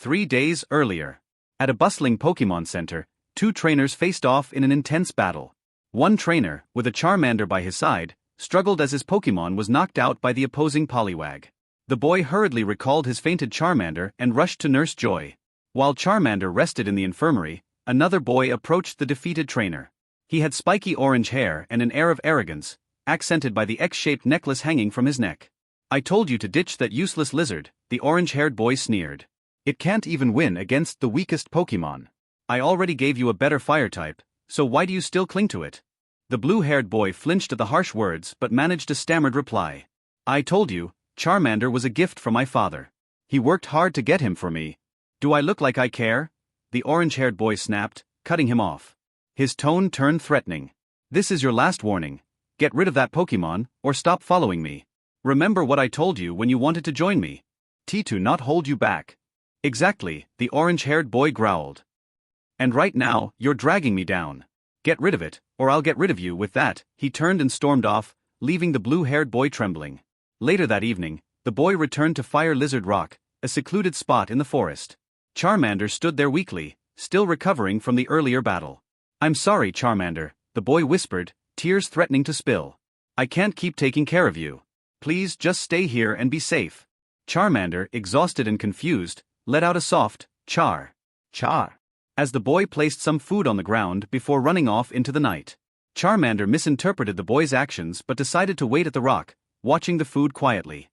3 days earlier. At a bustling Pokemon Center, two trainers faced off in an intense battle. One trainer, with a Charmander by his side, struggled as his Pokemon was knocked out by the opposing Poliwag. The boy hurriedly recalled his fainted Charmander and rushed to nurse Joy. While Charmander rested in the infirmary, another boy approached the defeated trainer. He had spiky orange hair and an air of arrogance, accented by the X-shaped necklace hanging from his neck. "I told you to ditch that useless lizard," the orange-haired boy sneered. "It can't even win against the weakest Pokemon. I already gave you a better fire type, so why do you still cling to it?" The blue-haired boy flinched at the harsh words but managed a stammered reply. "I told you, Charmander was a gift from my father. He worked hard to get him for me. Do I look like I care?" The orange-haired boy snapped, cutting him off. His tone turned threatening. "This is your last warning. Get rid of that Pokemon, or stop following me. Remember what I told you when you wanted to join me. To not hold you back." "Exactly," the orange-haired boy growled. "And right now, you're dragging me down. Get rid of it, or I'll get rid of you." With that, he turned and stormed off, leaving the blue-haired boy trembling. Later that evening, the boy returned to Fire Lizard Rock, a secluded spot in the forest. Charmander stood there weakly, still recovering from the earlier battle. "I'm sorry, Charmander," the boy whispered, tears threatening to spill. "I can't keep taking care of you. Please just stay here and be safe." Charmander, exhausted and confused, let out a soft, char, char, as the boy placed some food on the ground before running off into the night. Charmander misinterpreted the boy's actions but decided to wait at the rock, watching the food quietly.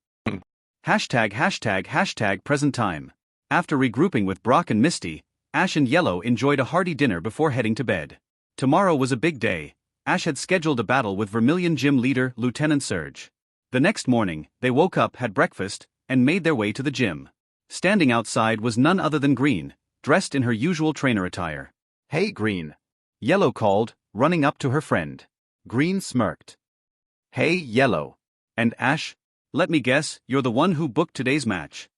#present time. After regrouping with Brock and Misty, Ash and Yellow enjoyed a hearty dinner before heading to bed. Tomorrow was a big day. Ash had scheduled a battle with Vermillion gym leader Lieutenant Surge. The next morning, they woke up, had breakfast, and made their way to the gym. Standing outside was none other than Green, dressed in her usual trainer attire. "Hey Green," Yellow called, running up to her friend. Green smirked. "Hey Yellow. And Ash? Let me guess, you're the one who booked today's match."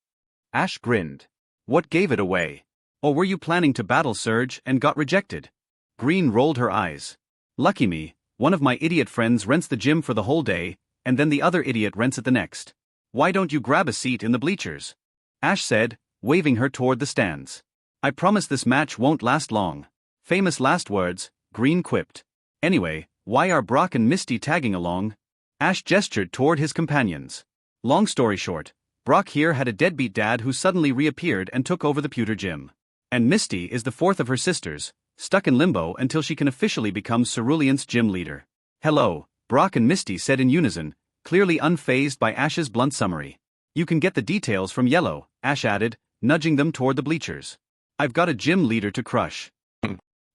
Ash grinned. "What gave it away? Or were you planning to battle Surge and got rejected?" Green rolled her eyes. "Lucky me, one of my idiot friends rents the gym for the whole day, and then the other idiot rents it the next. Why don't you grab a seat in the bleachers?" Ash said, waving her toward the stands. "I promise this match won't last long." Famous last words, Green quipped. "Anyway, why are Brock and Misty tagging along?" Ash gestured toward his companions. Long story short, Brock here had a deadbeat dad who suddenly reappeared and took over the pewter gym. And Misty is the fourth of her sisters, stuck in limbo until she can officially become Cerulean's gym leader. "Hello," Brock and Misty said in unison, clearly unfazed by Ash's blunt summary. "You can get the details from Yellow," Ash added, nudging them toward the bleachers. "I've got a gym leader to crush."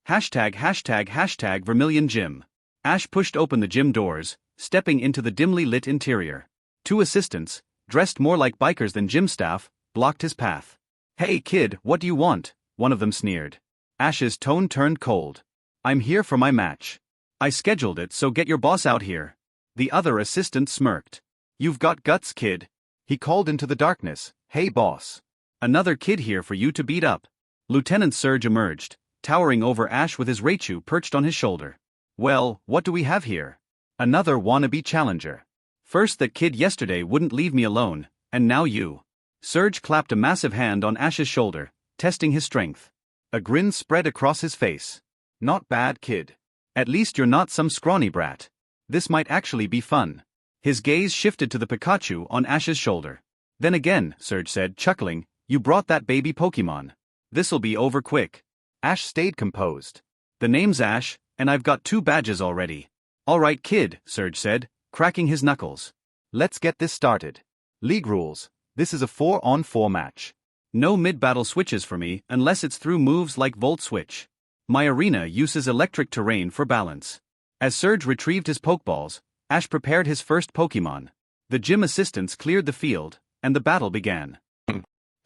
#Vermillion Gym. Ash pushed open the gym doors, stepping into the dimly lit interior. Two assistants, dressed more like bikers than gym staff, blocked his path. "Hey kid, what do you want?" one of them sneered. Ash's tone turned cold. "I'm here for my match. I scheduled it, so get your boss out here." The other assistant smirked. "You've got guts, kid." He called into the darkness, "Hey boss. Another kid here for you to beat up." Lieutenant Surge emerged, towering over Ash with his Raichu perched on his shoulder. "Well, what do we have here? Another wannabe challenger. First that kid yesterday wouldn't leave me alone, and now you." Surge clapped a massive hand on Ash's shoulder, testing his strength. A grin spread across his face. "Not bad, kid. At least you're not some scrawny brat. This might actually be fun." His gaze shifted to the Pikachu on Ash's shoulder. "Then again," Surge said, chuckling, "you brought that baby Pokemon. This'll be over quick." Ash stayed composed. "The name's Ash, and I've got 2 badges already." "All right, kid," Surge said, cracking his knuckles. "Let's get this started. League rules. This is a 4-on-4 match. No mid-battle switches for me unless it's through moves like Volt Switch. My arena uses electric terrain for balance." As Surge retrieved his Pokeballs, Ash prepared his first Pokemon. The gym assistants cleared the field, and the battle began.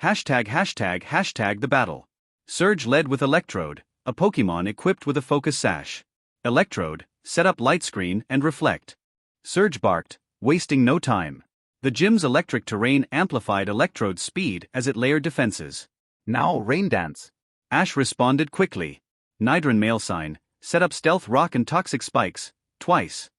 #the battle. Surge led with Electrode, a Pokemon equipped with a Focus Sash. Electrode, set up Light Screen and Reflect. Surge barked, wasting no time. The gym's electric terrain amplified Electrode's speed as it layered defenses. "Now Rain Dance." Ash responded quickly. Nidran Mail Sign, set up Stealth Rock and Toxic Spikes, twice.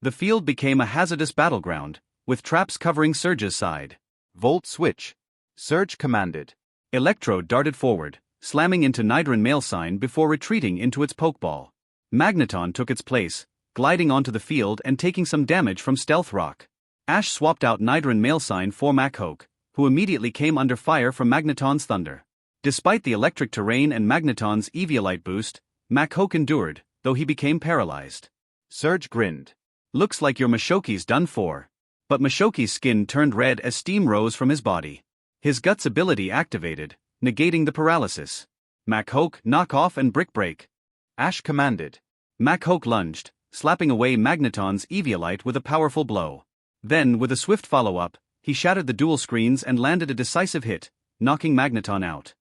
The field became a hazardous battleground, with traps covering Surge's side. "Volt Switch." Surge commanded. Electro darted forward, slamming into Nidran Mail Sign before retreating into its Pokeball. Magneton took its place, gliding onto the field and taking some damage from Stealth Rock. Ash swapped out Nidran Mail Sign for Machoke, who immediately came under fire from Magneton's thunder. Despite the electric terrain and Magneton's Eviolite boost, Machoke endured, though he became paralyzed. Surge grinned. Looks like your Machoke's done for. But Machoke's skin turned red as steam rose from his body. His Guts ability activated, negating the paralysis. Machoke, knock off and brick break. Ash commanded. Machoke lunged, slapping away Magneton's Eviolite with a powerful blow. Then, with a swift follow-up, he shattered the dual screens and landed a decisive hit, knocking Magneton out.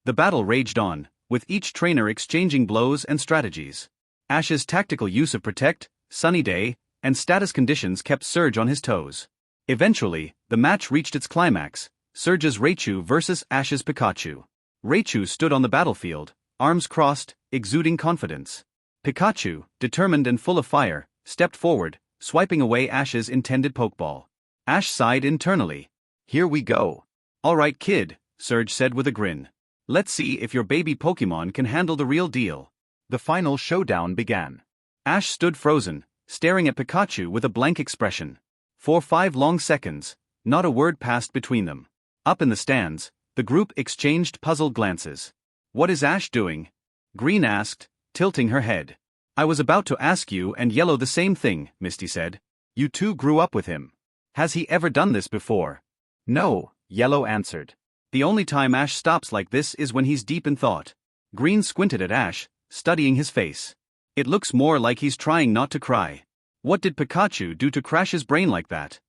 The battle raged on, with each trainer exchanging blows and strategies. Ash's tactical use of Protect, Sunny Day, and status conditions kept Surge on his toes. Eventually, the match reached its climax, Surge's Raichu versus Ash's Pikachu. Raichu stood on the battlefield, arms crossed, exuding confidence. Pikachu, determined and full of fire, stepped forward, swiping away Ash's intended Pokeball. Ash sighed internally. Here we go. Alright kid, Surge said with a grin. Let's see if your baby Pokemon can handle the real deal. The final showdown began. Ash stood frozen, staring at Pikachu with a blank expression. For 5 long seconds, not a word passed between them. Up in the stands, the group exchanged puzzled glances. What is Ash doing? Green asked, tilting her head. I was about to ask you and Yellow the same thing, Misty said. You two grew up with him. Has he ever done this before? No, Yellow answered. The only time Ash stops like this is when he's deep in thought. Green squinted at Ash, studying his face. It looks more like he's trying not to cry. What did Pikachu do to crash his brain like that?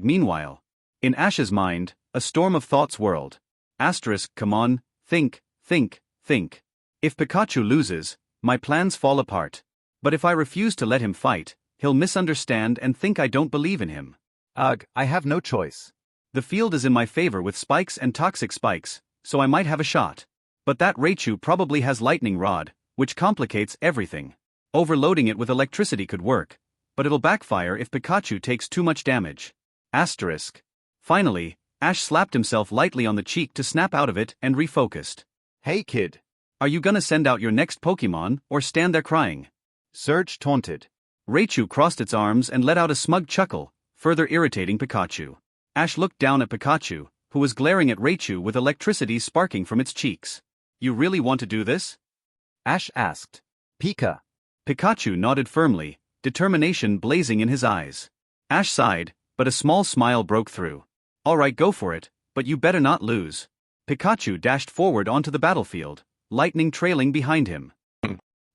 Meanwhile. In Ash's mind, a storm of thoughts whirled. Come on, think. If Pikachu loses, my plans fall apart. But if I refuse to let him fight, he'll misunderstand and think I don't believe in him. Ugh, I have no choice. The field is in my favor with spikes and toxic spikes, so I might have a shot. But that Raichu probably has Lightning Rod, which complicates everything. Overloading it with electricity could work, but it'll backfire if Pikachu takes too much damage. Finally, Ash slapped himself lightly on the cheek to snap out of it and refocused. Hey kid. Are you gonna send out your next Pokemon or stand there crying? Surge taunted. Raichu crossed its arms and let out a smug chuckle, further irritating Pikachu. Ash looked down at Pikachu, who was glaring at Raichu with electricity sparking from its cheeks. You really want to do this? Ash asked. Pika. Pikachu nodded firmly, determination blazing in his eyes. Ash sighed, but a small smile broke through. Alright, go for it, but you better not lose. Pikachu dashed forward onto the battlefield, lightning trailing behind him.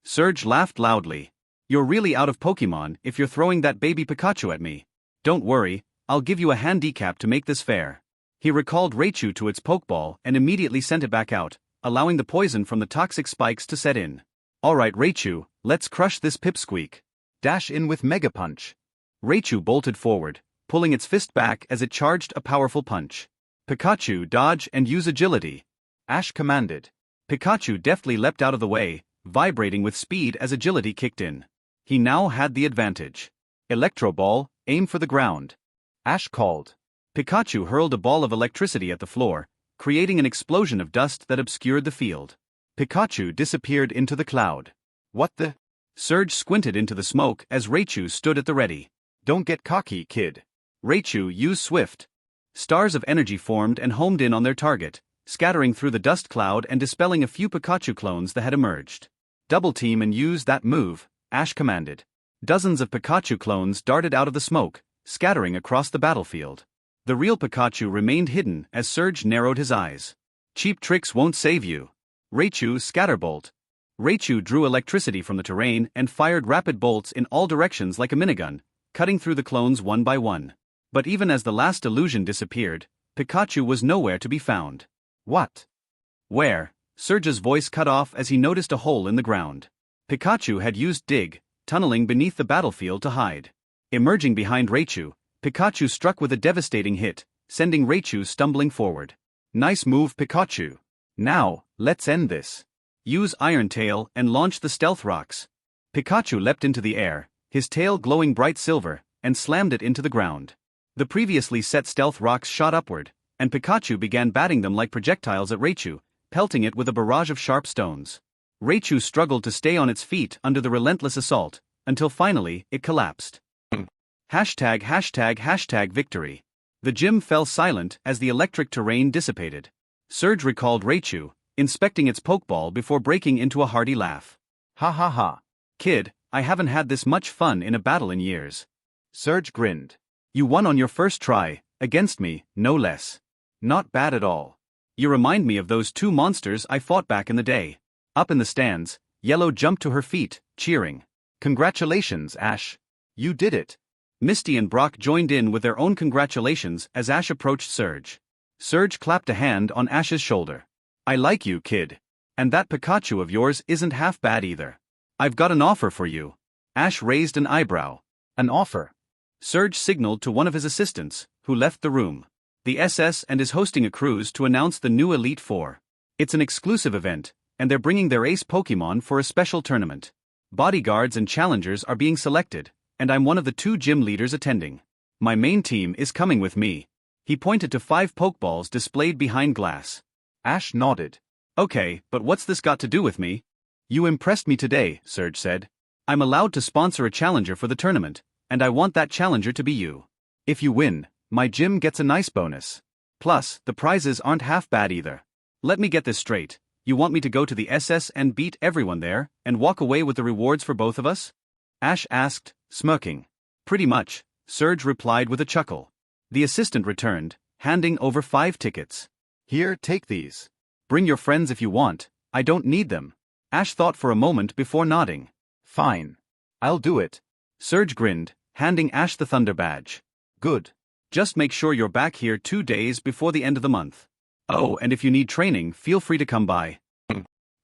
Surge laughed loudly. You're really out of Pokemon if you're throwing that baby Pikachu at me. Don't worry, I'll give you a handicap to make this fair. He recalled Raichu to its Pokeball and immediately sent it back out, allowing the poison from the toxic spikes to set in. Alright Raichu, let's crush this pipsqueak. Dash in with Mega Punch. Raichu bolted forward, pulling its fist back as it charged a powerful punch. Pikachu, dodge and use agility. Ash commanded. Pikachu deftly leapt out of the way, vibrating with speed as agility kicked in. He now had the advantage. Electro Ball, aim for the ground. Ash called. Pikachu hurled a ball of electricity at the floor, creating an explosion of dust that obscured the field. Pikachu disappeared into the cloud. What the? Surge squinted into the smoke as Raichu stood at the ready. Don't get cocky, kid. Raichu, use Swift. Stars of energy formed and homed in on their target, scattering through the dust cloud and dispelling a few Pikachu clones that had emerged. Double team and use that move, Ash commanded. Dozens of Pikachu clones darted out of the smoke, scattering across the battlefield. The real Pikachu remained hidden as Surge narrowed his eyes. Cheap tricks won't save you. Raichu, Scatterbolt. Raichu drew electricity from the terrain and fired rapid bolts in all directions like a minigun, cutting through the clones one by one. But even as the last illusion disappeared, Pikachu was nowhere to be found. What? Where? Surge's voice cut off as he noticed a hole in the ground. Pikachu had used Dig, tunneling beneath the battlefield to hide. Emerging behind Raichu, Pikachu struck with a devastating hit, sending Raichu stumbling forward. Nice move, Pikachu. Now, let's end this. Use Iron Tail and launch the Stealth Rocks. Pikachu leapt into the air, his tail glowing bright silver, and slammed it into the ground. The previously set Stealth Rocks shot upward, and Pikachu began batting them like projectiles at Raichu, pelting it with a barrage of sharp stones. Raichu struggled to stay on its feet under the relentless assault, until finally, it collapsed. ###victory. The gym fell silent as the electric terrain dissipated. Surge recalled Raichu, inspecting its Pokeball before breaking into a hearty laugh. Ha ha ha. Kid, I haven't had this much fun in a battle in years. Surge grinned. You won on your first try, against me, no less. Not bad at all. You remind me of those two monsters I fought back in the day. Up in the stands, Yellow jumped to her feet, cheering. Congratulations, Ash. You did it. Misty and Brock joined in with their own congratulations as Ash approached Surge. Surge clapped a hand on Ash's shoulder. I like you, kid. And that Pikachu of yours isn't half bad either. I've got an offer for you. Ash raised an eyebrow. An offer? Surge signaled to one of his assistants, who left the room. The SS and is hosting a cruise to announce the new Elite Four. It's an exclusive event, and they're bringing their ace Pokemon for a special tournament. Bodyguards and challengers are being selected, and I'm one of the 2 gym leaders attending. My main team is coming with me. He pointed to 5 Pokeballs displayed behind glass. Ash nodded. Okay, but what's this got to do with me? You impressed me today, Surge said. I'm allowed to sponsor a challenger for the tournament, and I want that challenger to be you. If you win, my gym gets a nice bonus. Plus, the prizes aren't half bad either. Let me get this straight. You want me to go to the SS and beat everyone there, and walk away with the rewards for both of us? Ash asked, smirking. Pretty much, Surge replied with a chuckle. The assistant returned, handing over 5 tickets. Here, take these. Bring your friends if you want, I don't need them. Ash thought for a moment before nodding. Fine. I'll do it. Surge grinned, handing Ash the Thunder Badge. Good. Just make sure you're back here 2 days before the end of the month. Oh, and if you need training, feel free to come by.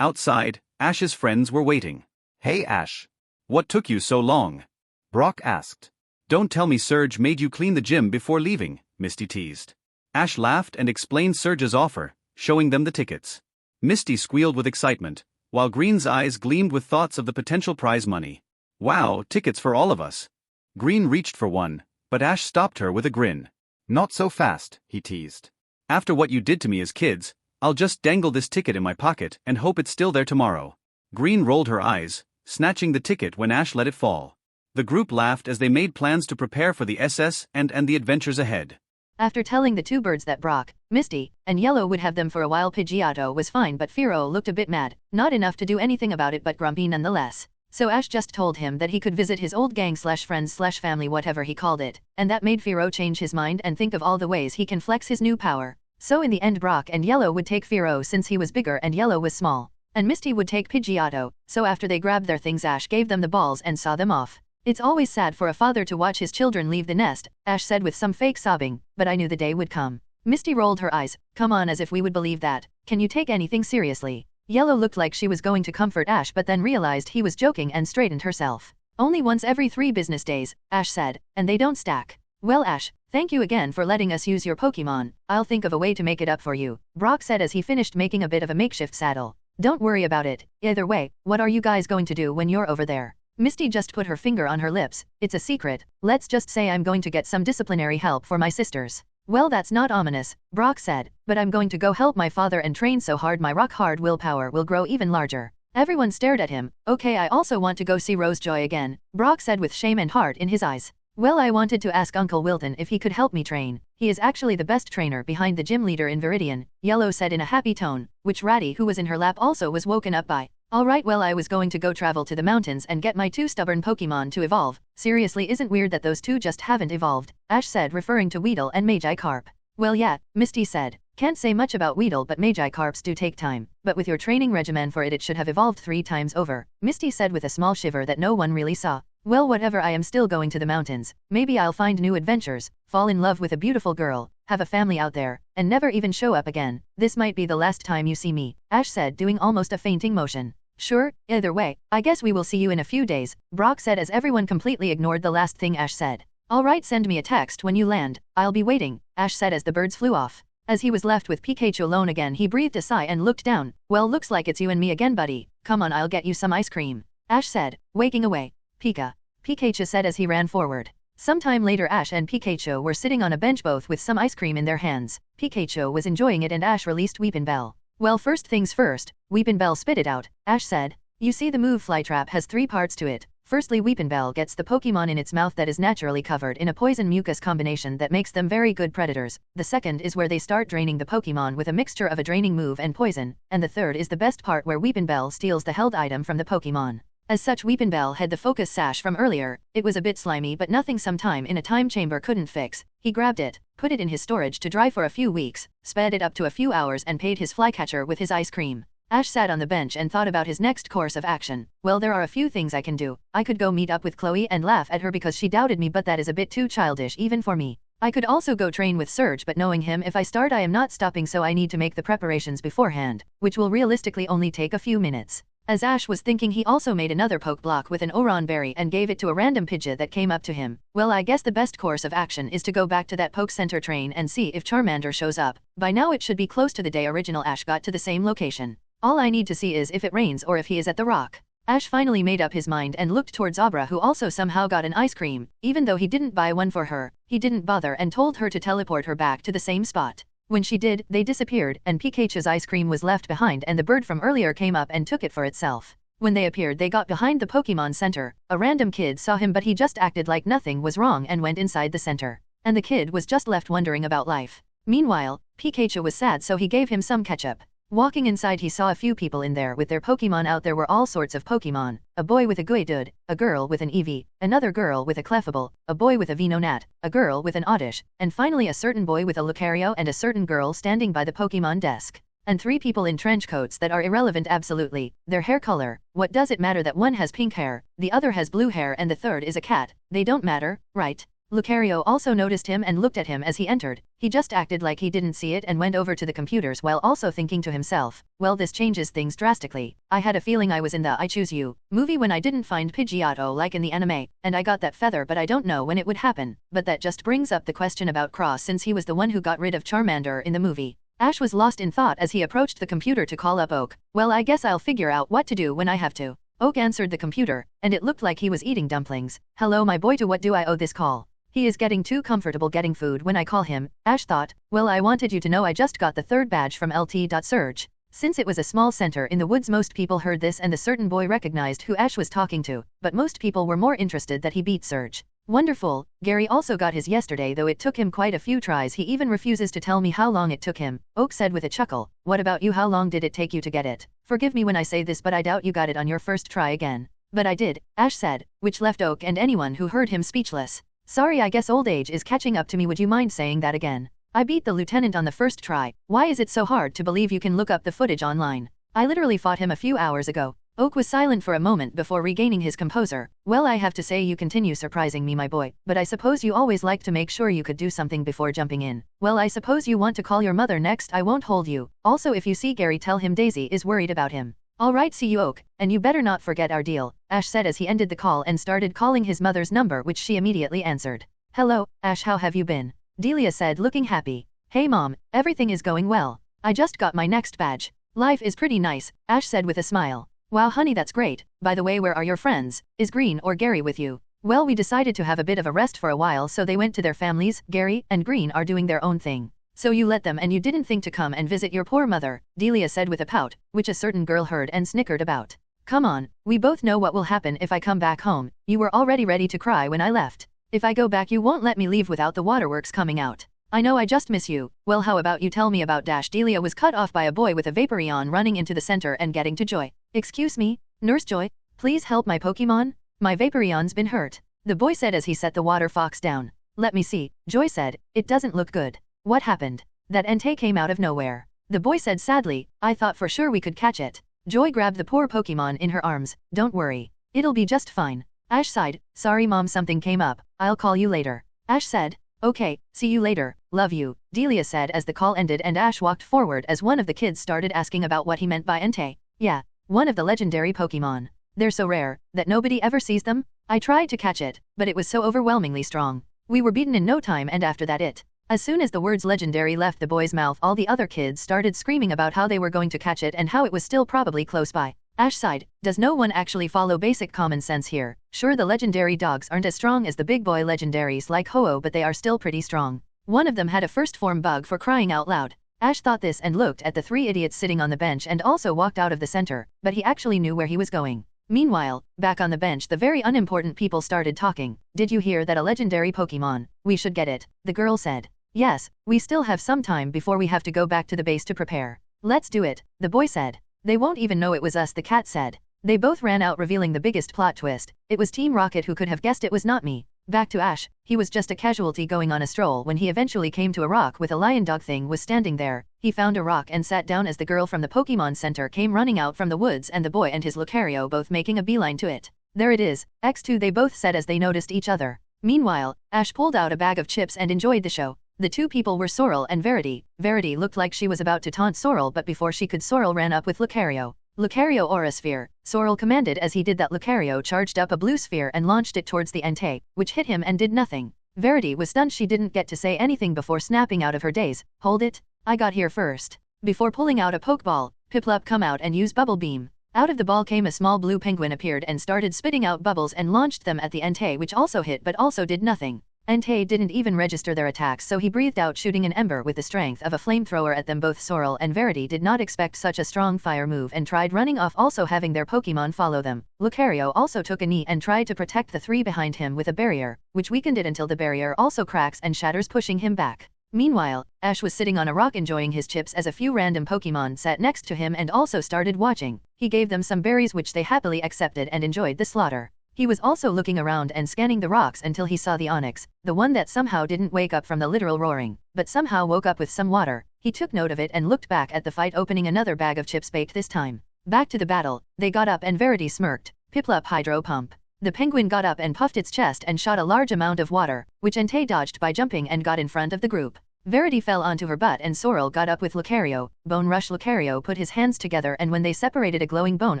Outside, Ash's friends were waiting. Hey Ash. What took you so long? Brock asked. Don't tell me Surge made you clean the gym before leaving, Misty teased. Ash laughed and explained Surge's offer, showing them the tickets. Misty squealed with excitement, while Green's eyes gleamed with thoughts of the potential prize money. Wow, tickets for all of us. Green reached for one, but Ash stopped her with a grin. Not so fast, he teased. After what you did to me as kids, I'll just dangle this ticket in my pocket and hope it's still there tomorrow. Green rolled her eyes, snatching the ticket when Ash let it fall. The group laughed as they made plans to prepare for the SS and the adventures ahead. After telling the 2 birds that Brock, Misty, and Yellow would have them for a while, Pidgeotto was fine, but Firo looked a bit mad, not enough to do anything about it but grumpy nonetheless. So Ash just told him that he could visit his old gang/friends/family, whatever he called it, and that made Firo change his mind and think of all the ways he can flex his new power. So in the end Brock and Yellow would take Firo since he was bigger and Yellow was small, and Misty would take Pidgeotto. So after they grabbed their things, Ash gave them the balls and saw them off. It's always sad for a father to watch his children leave the nest, Ash said with some fake sobbing, but I knew the day would come. Misty rolled her eyes. Come on, as if we would believe that. Can you take anything seriously? Yellow looked like she was going to comfort Ash but then realized he was joking and straightened herself. Only once every 3 business days, Ash said, and they don't stack. Well Ash, thank you again for letting us use your Pokemon. I'll think of a way to make it up for you, Brock said as he finished making a bit of a makeshift saddle. Don't worry about it. Either way, what are you guys going to do when you're over there? Misty just put her finger on her lips. It's a secret. Let's just say I'm going to get some disciplinary help for my sisters. Well, that's not ominous, Brock said, but I'm going to go help my father and train so hard my rock-hard willpower will grow even larger. Everyone stared at him. Okay, I also want to go see Rosejoy again, Brock said with shame and heart in his eyes. Well, I wanted to ask Uncle Wilton if he could help me train. He is actually the best trainer behind the gym leader in Viridian, Yellow said in a happy tone, which Ratty, who was in her lap, also was woken up by. Alright, well, I was going to go travel to the mountains and get my 2 stubborn Pokemon to evolve. Seriously, isn't weird that those 2 just haven't evolved, Ash said, referring to Weedle and Magikarp. Well yeah, Misty said. Can't say much about Weedle, but Magikarps do take time, but with your training regimen for it should have evolved 3 times over, Misty said with a small shiver that no one really saw. Well, whatever, I am still going to the mountains. Maybe I'll find new adventures, fall in love with a beautiful girl, have a family out there, and never even show up again. This might be the last time you see me, Ash said, doing almost a fainting motion. Sure, either way, I guess we will see you in a few days, Brock said as everyone completely ignored the last thing Ash said. Alright, send me a text when you land, I'll be waiting, Ash said as the birds flew off. As he was left with Pikachu alone again, he breathed a sigh and looked down. Well, looks like it's you and me again, buddy. Come on, I'll get you some ice cream, Ash said, waking away. Pikachu said as he ran forward. Sometime later Ash and Pikachu were sitting on a bench both with some ice cream in their hands. Pikachu was enjoying it and Ash released Weepinbell. Well, first things first, Weepinbell spit it out. Ash said, "You see, the move Flytrap has 3 parts to it. Firstly, Weepinbell gets the Pokemon in its mouth that is naturally covered in a poison-mucus combination that makes them very good predators. The second is where they start draining the Pokemon with a mixture of a draining move and poison, and the third is the best part where Weepinbell steals the held item from the Pokemon." As such, Weepinbell had the focus sash from earlier. It was a bit slimy but nothing some time in a time chamber couldn't fix. He grabbed it, put it in his storage to dry for a few weeks, sped it up to a few hours and paid his flycatcher with his ice cream. Ash sat on the bench and thought about his next course of action. Well, there are a few things I can do. I could go meet up with Chloe and laugh at her because she doubted me, but that is a bit too childish even for me. I could also go train with Surge, but knowing him, if I start I am not stopping, so I need to make the preparations beforehand, which will realistically only take a few minutes. As Ash was thinking, he also made another poke block with an Oron berry and gave it to a random Pidgey that came up to him. Well, I guess the best course of action is to go back to that poke center train and see if Charmander shows up. By now it should be close to the day original Ash got to the same location. All I need to see is if it rains or if he is at the rock. Ash finally made up his mind and looked towards Abra, who also somehow got an ice cream. Even though he didn't buy one for her, he didn't bother and told her to teleport her back to the same spot. When she did, they disappeared and Pikachu's ice cream was left behind and the bird from earlier came up and took it for itself. When they appeared, they got behind the Pokemon Center. A random kid saw him, but he just acted like nothing was wrong and went inside the center. And the kid was just left wondering about life. Meanwhile, Pikachu was sad, so he gave him some ketchup. Walking inside, he saw a few people in there with their Pokemon out. There were all sorts of Pokemon. A boy with a Geodude, a girl with an Eevee, another girl with a Clefable, a boy with a Venonat, a girl with an Oddish, and finally a certain boy with a Lucario and a certain girl standing by the Pokemon desk. And 3 people in trench coats that are irrelevant absolutely. Their hair color. What does it matter that one has pink hair, the other has blue hair and the third is a cat? They don't matter, right? Lucario also noticed him and looked at him as he entered. He just acted like he didn't see it and went over to the computers while also thinking to himself, well, this changes things drastically. I had a feeling I was in the I Choose You movie when I didn't find Pidgeotto like in the anime, and I got that feather, but I don't know when it would happen. But that just brings up the question about Cross, since he was the one who got rid of Charmander in the movie. Ash was lost in thought as he approached the computer to call up Oak. Well, I guess I'll figure out what to do when I have to. Oak answered the computer, and it looked like he was eating dumplings. Hello, my boy, to what do I owe this call? He is getting too comfortable getting food when I call him. Ash thought, well, I wanted you to know I just got the 3rd badge from LT.Surge. Since it was a small center in the woods, most people heard this and the certain boy recognized who Ash was talking to, but most people were more interested that he beat Surge. Wonderful. Gary also got his yesterday, though it took him quite a few tries. He even refuses to tell me how long it took him. Oak said with a chuckle. What about you? How long did it take you to get it? Forgive me when I say this, but I doubt you got it on your first try again. But I did, Ash said, which left Oak and anyone who heard him speechless. Sorry, I guess old age is catching up to me. Would you mind saying that again? I beat the lieutenant on the first try. Why is it so hard to believe? You can look up the footage online. I literally fought him a few hours ago. Oak was silent for a moment before regaining his composure. Well, I have to say you continue surprising me, my boy, but I suppose you always like to make sure you could do something before jumping in. Well, I suppose you want to call your mother next. I won't hold you. Also, if you see Gary, tell him Daisy is worried about him. Alright, see you, Oak, and you better not forget our deal, Ash said as he ended the call and started calling his mother's number, which she immediately answered. Hello, Ash, how have you been? Delia said, looking happy. Hey mom, everything is going well. I just got my next badge. Life is pretty nice, Ash said with a smile. Wow honey, that's great. By the way, where are your friends? Is Green or Gary with you? Well, we decided to have a bit of a rest for a while, so they went to their families. Gary and Green are doing their own thing. So you let them and you didn't think to come and visit your poor mother, Delia said with a pout, which a certain girl heard and snickered about. Come on, we both know what will happen if I come back home. You were already ready to cry when I left. If I go back, you won't let me leave without the waterworks coming out. I know, I just miss you. Well, how about you tell me about Dash? Delia was cut off by a boy with a Vaporeon running into the center and getting to Joy. Excuse me, Nurse Joy, please help my Pokemon? My Vaporeon's been hurt, the boy said as he set the water fox down. Let me see, Joy said, it doesn't look good. What happened? That Entei came out of nowhere. The boy said sadly, I thought for sure we could catch it. Joy grabbed the poor Pokemon in her arms. Don't worry. It'll be just fine. Ash sighed, sorry mom, something came up. I'll call you later. Ash said, okay, see you later, love you, Delia said as the call ended, and Ash walked forward as one of the kids started asking about what he meant by Entei. Yeah, one of the legendary Pokemon. They're so rare that nobody ever sees them. I tried to catch it, but it was so overwhelmingly strong. We were beaten in no time, and after that it. As soon as the words legendary left the boy's mouth, all the other kids started screaming about how they were going to catch it and how it was still probably close by. Ash sighed. Does no one actually follow basic common sense here? Sure, the legendary dogs aren't as strong as the big boy legendaries like Ho-Oh, but they are still pretty strong. One of them had a first form bug, for crying out loud. Ash thought this and looked at the 3 idiots sitting on the bench and also walked out of the center, but he actually knew where he was going. Meanwhile, back on the bench, the very unimportant people started talking. Did you hear that a legendary Pokemon? We should get it, the girl said. Yes, we still have some time before we have to go back to the base to prepare. Let's do it, the boy said. They won't even know it was us, the cat said. They both ran out, revealing the biggest plot twist. It was Team Rocket. Who could have guessed it was not me? Back to Ash, he was just a casualty going on a stroll when he eventually came to a rock with a lion dog thing was standing there. He found a rock and sat down as the girl from the Pokemon Center came running out from the woods, and the boy and his Lucario both making a beeline to it. There it is, X2, they both said as they noticed each other. Meanwhile, Ash pulled out a bag of chips and enjoyed the show. The two people were Sorrel and Verity. Verity looked like she was about to taunt Sorrel, but before she could, Sorrel ran up with Lucario. Lucario Aura Sphere, Sorrel commanded. As he did that, Lucario charged up a blue sphere and launched it towards the Entei, which hit him and did nothing. Verity was stunned. She didn't get to say anything before snapping out of her daze. Hold it, I got here first. Before pulling out a Pokeball, Piplup come out and use Bubble Beam. Out of the ball came a small blue penguin, appeared and started spitting out bubbles and launched them at the Entei, which also hit but also did nothing. Entei didn't even register their attacks, so he breathed out, shooting an ember with the strength of a flamethrower at them. Both Sorrel and Verity did not expect such a strong fire move and tried running off, also having their Pokemon follow them. Lucario also took a knee and tried to protect the 3 behind him with a barrier, which weakened it until the barrier also cracks and shatters, pushing him back. Meanwhile, Ash was sitting on a rock enjoying his chips as a few random Pokemon sat next to him and also started watching. He gave them some berries which they happily accepted and enjoyed the slaughter. He was also looking around and scanning the rocks until he saw the Onyx, the one that somehow didn't wake up from the literal roaring, but somehow woke up with some water. He took note of it and looked back at the fight, opening another bag of chips baked this time. Back to the battle, they got up and Verity smirked. Piplup Hydro Pump. The penguin got up and puffed its chest and shot a large amount of water, which Entei dodged by jumping and got in front of the group. Verity fell onto her butt and Sorrel got up with Lucario. Bone Rush. Lucario put his hands together and when they separated, a glowing bone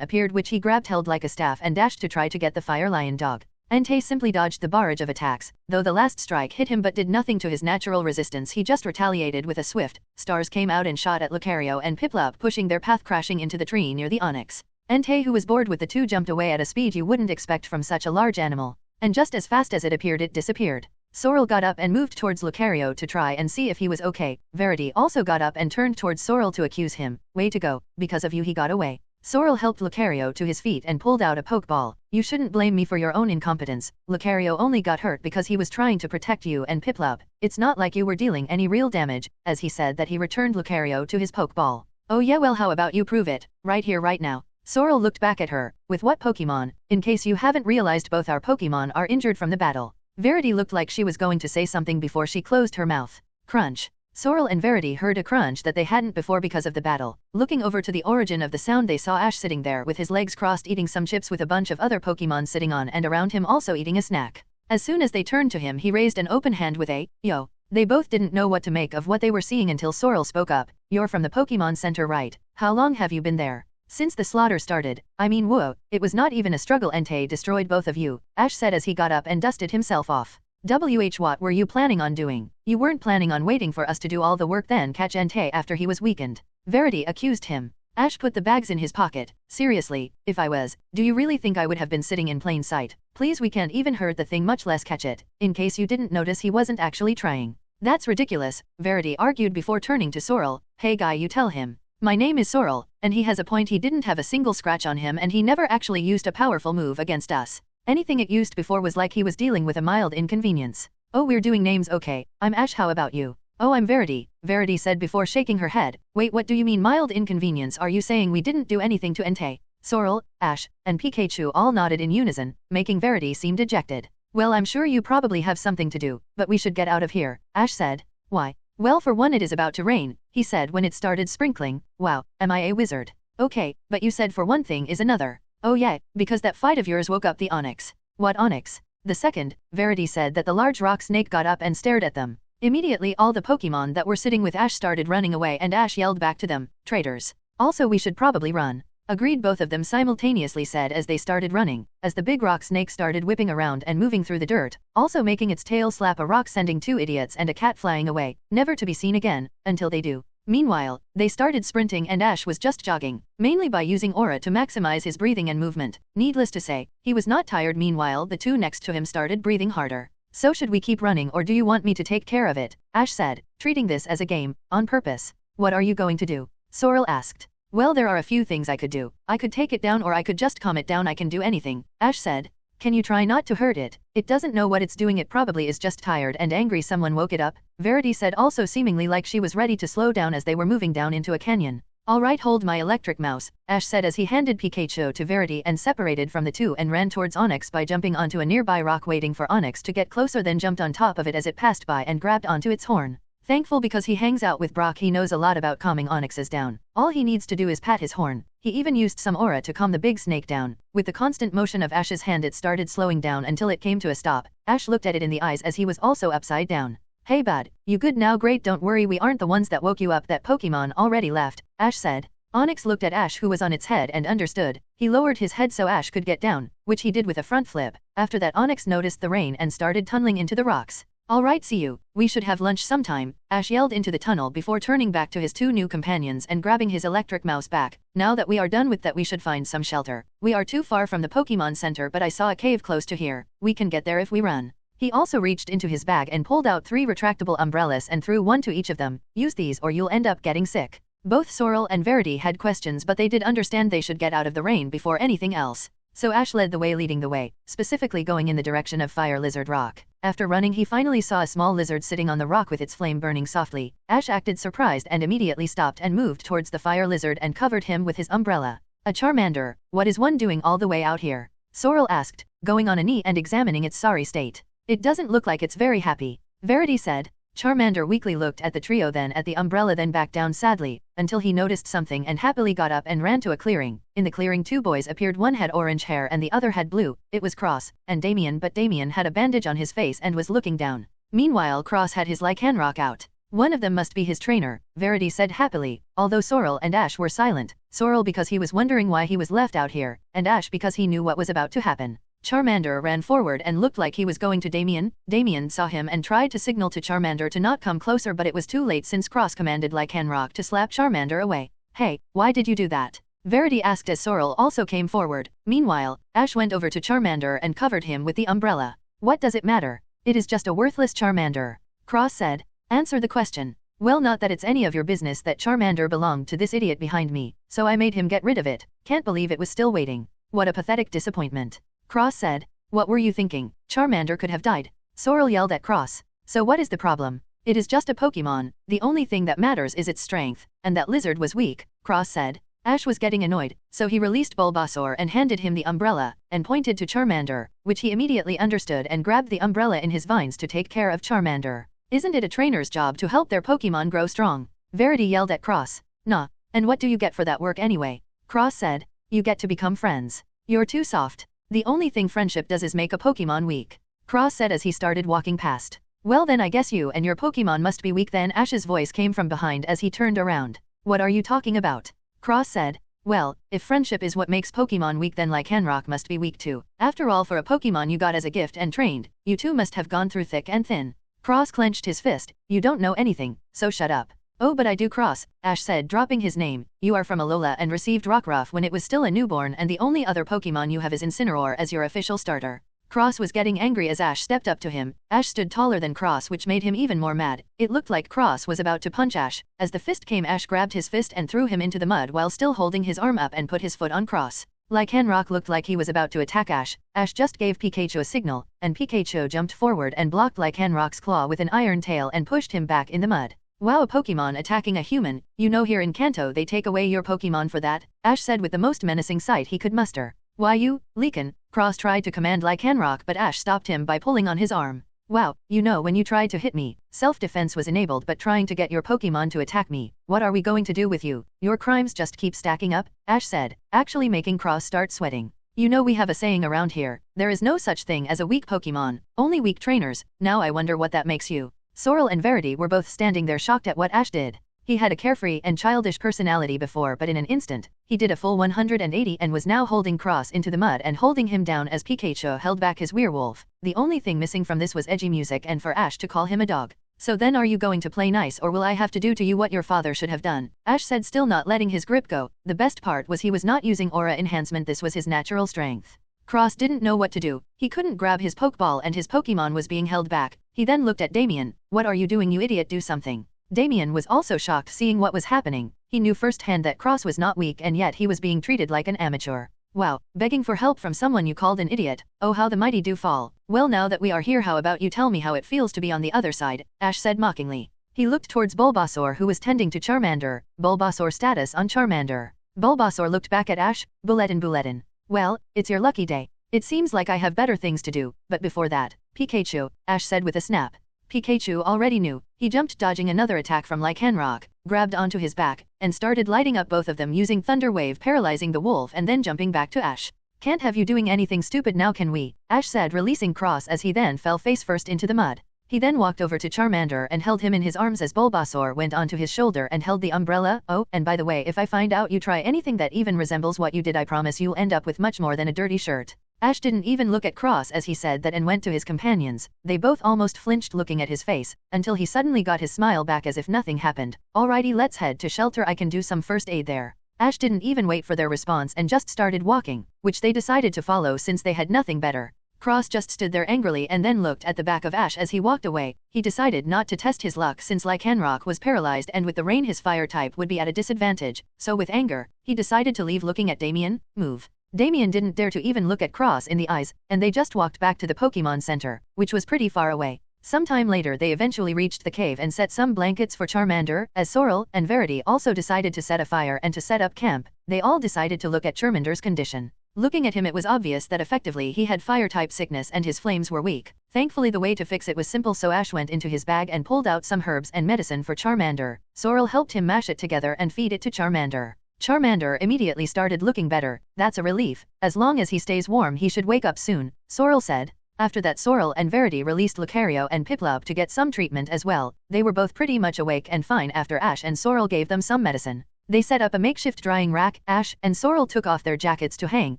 appeared which he grabbed, held like a staff, and dashed to try to get the Fire Lion dog. Entei simply dodged the barrage of attacks, though the last strike hit him but did nothing to his natural resistance. He just retaliated with a swift. Stars came out and shot at Lucario and Piplup, pushing their path, crashing into the tree near the Onyx. Entei, who was bored with the two, jumped away at a speed you wouldn't expect from such a large animal, and just as fast as it appeared, it disappeared. Sorrel got up and moved towards Lucario to try and see if he was okay. Verity also got up and turned towards Sorrel to accuse him. Way to go, because of you he got away. Sorrel helped Lucario to his feet and pulled out a Pokeball. You shouldn't blame me for your own incompetence. Lucario only got hurt because he was trying to protect you and Piplup. It's not like you were dealing any real damage. As he said that, he returned Lucario to his Pokeball. Oh yeah, well, how about you prove it, right here right now. Sorrel looked back at her. With what Pokemon? In case you haven't realized, both our Pokemon are injured from the battle. Verity looked like she was going to say something before she closed her mouth. Crunch. Sorrel and Verity heard a crunch that they hadn't before because of the battle. Looking over to the origin of the sound, they saw Ash sitting there with his legs crossed eating some chips with a bunch of other Pokemon sitting on and around him also eating a snack. As soon as they turned to him, he raised an open hand with a, "Yo." They both didn't know what to make of what they were seeing until Sorrel spoke up. You're from the Pokemon Center, right? How long have you been there? Since the slaughter started. I mean, whoa, it was not even a struggle. Entei destroyed both of you, Ash said as he got up and dusted himself off. What were you planning on doing? You weren't planning on waiting for us to do all the work then catch Entei after he was weakened? Verity accused him. Ash put the bags in his pocket. Seriously, if I was, do you really think I would have been sitting in plain sight? Please, we can't even hurt the thing, much less catch it. In case you didn't notice, he wasn't actually trying. That's ridiculous, Verity argued before turning to Sorrel. Hey guy, you tell him. My name is Sorrel, and he has a point. He didn't have a single scratch on him and he never actually used a powerful move against us. Anything it used before was like he was dealing with a mild inconvenience. Oh, we're doing names, okay. I'm Ash, how about you? Oh, I'm Verity, Verity said before shaking her head. Wait, what do you mean mild inconvenience? Are you saying we didn't do anything to Entei? Sorrel, Ash, and Pikachu all nodded in unison, making Verity seem dejected. Well, I'm sure you probably have something to do, but we should get out of here, Ash said. Why? Well, for one, it is about to rain, he said when it started sprinkling. Wow, am I a wizard? Okay, but you said for one thing is another. Oh yeah, because that fight of yours woke up the Onyx. What Onyx? The second, Verity said that the large rock snake got up and stared at them. Immediately all the Pokemon that were sitting with Ash started running away and Ash yelled back to them, traitors. Also, we should probably run. Agreed, both of them simultaneously said as they started running, as the big rock snake started whipping around and moving through the dirt, also making its tail slap a rock, sending 2 idiots and a cat flying away, never to be seen again, until they do. Meanwhile, they started sprinting and Ash was just jogging, mainly by using aura to maximize his breathing and movement. Needless to say, he was not tired. Meanwhile, the two next to him started breathing harder. So should we keep running or do you want me to take care of it? Ash said, treating this as a game, on purpose. What are you going to do? Sorrel asked. Well, there are a few things I could do. I could take it down or I could just calm it down. I can do anything, Ash said. Can you try not to hurt it? It doesn't know what it's doing. It probably is just tired and angry. Someone woke it up, Verity said, also seemingly like she was ready to slow down as they were moving down into a canyon. Alright, hold my electric mouse, Ash said as he handed Pikachu to Verity and separated from the two and ran towards Onyx by jumping onto a nearby rock, waiting for Onyx to get closer, then jumped on top of it as it passed by and grabbed onto its horn. Thankful because he hangs out with Brock, he knows a lot about calming Onyx's down. All he needs to do is pat his horn. He even used some aura to calm the big snake down. With the constant motion of Ash's hand, it started slowing down until it came to a stop. Ash looked at it in the eyes as he was also upside down. Hey bud, you good now? Great, don't worry, we aren't the ones that woke you up. That Pokemon already left, Ash said. Onyx looked at Ash, who was on its head, and understood. He lowered his head so Ash could get down, which he did with a front flip. After that, Onyx noticed the rain and started tunneling into the rocks. Alright, see you. We should have lunch sometime, Ash yelled into the tunnel before turning back to his two new companions and grabbing his electric mouse back. Now that we are done with that, we should find some shelter. We are too far from the Pokemon Center, but I saw a cave close to here. We can get there if we run. He also reached into his bag and pulled out 3 retractable umbrellas and threw one to each of them. Use these or you'll end up getting sick. Both Sorrel and Verity had questions, but they did understand they should get out of the rain before anything else. So Ash led the way, leading the way, specifically going in the direction of Fire Lizard Rock. After running, he finally saw a small lizard sitting on the rock with its flame burning softly. Ash acted surprised and immediately stopped and moved towards the fire lizard and covered him with his umbrella. A Charmander, what is one doing all the way out here? Sorrel asked, going on a knee and examining its sorry state. It doesn't look like it's very happy, Verity said. Charmander weakly looked at the trio, then at the umbrella, then back down sadly, until he noticed something and happily got up and ran to a clearing. In the clearing, 2 boys appeared. One had orange hair and the other had blue. It was Cross and Damien, but Damien had a bandage on his face and was looking down. Meanwhile, Cross had his Lycanroc out. One of them must be his trainer, Verity said happily, although Sorrel and Ash were silent. Sorrel because he was wondering why he was left out here, and Ash because he knew what was about to happen. Charmander ran forward and looked like he was going to Damien. Damien saw him and tried to signal to Charmander to not come closer, but it was too late since Cross commanded Lycanroc to slap Charmander away. Hey, why did you do that? Verity asked as Sorrel also came forward. Meanwhile, Ash went over to Charmander and covered him with the umbrella. What does it matter? It is just a worthless Charmander, Cross said. Answer the question. Well, not that it's any of your business that Charmander belonged to this idiot behind me, so I made him get rid of it. Can't believe it was still waiting. What a pathetic disappointment. Cross said. What were you thinking? Charmander could have died. Sorrel yelled at Cross. So what is the problem? It is just a Pokemon. The only thing that matters is its strength, and that lizard was weak, Cross said. Ash was getting annoyed, so he released Bulbasaur and handed him the umbrella, and pointed to Charmander, which he immediately understood and grabbed the umbrella in his vines to take care of Charmander. Isn't it a trainer's job to help their Pokemon grow strong? Verity yelled at Cross. Nah, and what do you get for that work anyway? Cross said. You get to become friends. You're too soft. The only thing friendship does is make a Pokemon weak, Cross said as he started walking past. Well then I guess you and your Pokemon must be weak then. Ash's voice came from behind as he turned around. What are you talking about? Cross said. Well, if friendship is what makes Pokemon weak, then Lycanroc must be weak too. After all, for a Pokemon you got as a gift and trained, you two must have gone through thick and thin. Cross clenched his fist. You don't know anything, so shut up. Oh, but I do, Cross, Ash said, dropping his name. You are from Alola and received Rockruff when it was still a newborn, and the only other Pokemon you have is Incineroar as your official starter. Cross was getting angry as Ash stepped up to him. Ash stood taller than Cross, which made him even more mad. It looked like Cross was about to punch Ash. As the fist came, Ash grabbed his fist and threw him into the mud while still holding his arm up and put his foot on Cross. Lycanroc looked like he was about to attack Ash. Ash just gave Pikachu a signal, and Pikachu jumped forward and blocked Lycanroc's claw with an iron tail and pushed him back in the mud. Wow, a Pokemon attacking a human. You know, here in Kanto they take away your Pokemon for that, Ash said with the most menacing sight he could muster. Why you, Lycan? Cross tried to command Lycanroc, but Ash stopped him by pulling on his arm. Wow, you know, when you tried to hit me, self-defense was enabled, but trying to get your Pokemon to attack me, what are we going to do with you? Your crimes just keep stacking up, Ash said, actually making Cross start sweating. You know, we have a saying around here, there is no such thing as a weak Pokemon, only weak trainers. Now I wonder what that makes you. Sorrel and Verity were both standing there shocked at what Ash did. He had a carefree and childish personality before, but in an instant, he did a full 180 and was now holding Cross into the mud and holding him down as Pikachu held back his werewolf. The only thing missing from this was edgy music and for Ash to call him a dog. So then are you going to play nice or will I have to do to you what your father should have done? Ash said, still not letting his grip go. The best part was he was not using aura enhancement, this was his natural strength. Cross didn't know what to do. He couldn't grab his Pokeball and his Pokemon was being held back. He then looked at Damien. What are you doing, you idiot, do something. Damien was also shocked seeing what was happening. He knew firsthand that Cross was not weak and yet he was being treated like an amateur. Wow, begging for help from someone you called an idiot. Oh, how the mighty do fall. Well, now that we are here, how about you tell me how it feels to be on the other side, Ash said mockingly. He looked towards Bulbasaur who was tending to Charmander. Bulbasaur status on Charmander. Bulbasaur looked back at Ash. Bulletin. Well, it's your lucky day. It seems like I have better things to do, but before that, Pikachu, Ash said with a snap. Pikachu already knew. He jumped, dodging another attack from Lycanroc, grabbed onto his back, and started lighting up both of them using Thunder Wave, paralyzing the wolf and then jumping back to Ash. Can't have you doing anything stupid now, can we? Ash said, releasing Cross as he then fell face first into the mud. He then walked over to Charmander and held him in his arms as Bulbasaur went onto his shoulder and held the umbrella. Oh, and by the way, if I find out you try anything that even resembles what you did, I promise you'll end up with much more than a dirty shirt. Ash didn't even look at Cross as he said that and went to his companions. They both almost flinched looking at his face, until he suddenly got his smile back as if nothing happened. Alrighty, let's head to shelter, I can do some first aid there. Ash didn't even wait for their response and just started walking, which they decided to follow since they had nothing better. Cross just stood there angrily and then looked at the back of Ash as he walked away. He decided not to test his luck since Lycanroc was paralyzed and with the rain his fire type would be at a disadvantage, so with anger, he decided to leave looking at Damien. Move. Damien didn't dare to even look at Cross in the eyes, and they just walked back to the Pokemon Center, which was pretty far away. Sometime later they eventually reached the cave and set some blankets for Charmander, as Sorrel and Verity also decided to set a fire and to set up camp. They all decided to look at Charmander's condition. Looking at him, it was obvious that effectively he had fire-type sickness and his flames were weak. Thankfully the way to fix it was simple, so Ash went into his bag and pulled out some herbs and medicine for Charmander. Sorrel helped him mash it together and feed it to Charmander. Charmander immediately started looking better. That's a relief. As long as he stays warm he should wake up soon, Sorrel said. After that, Sorrel and Verity released Lucario and Piplup to get some treatment as well. They were both pretty much awake and fine after Ash and Sorrel gave them some medicine. They set up a makeshift drying rack. Ash and Sorrel took off their jackets to hang,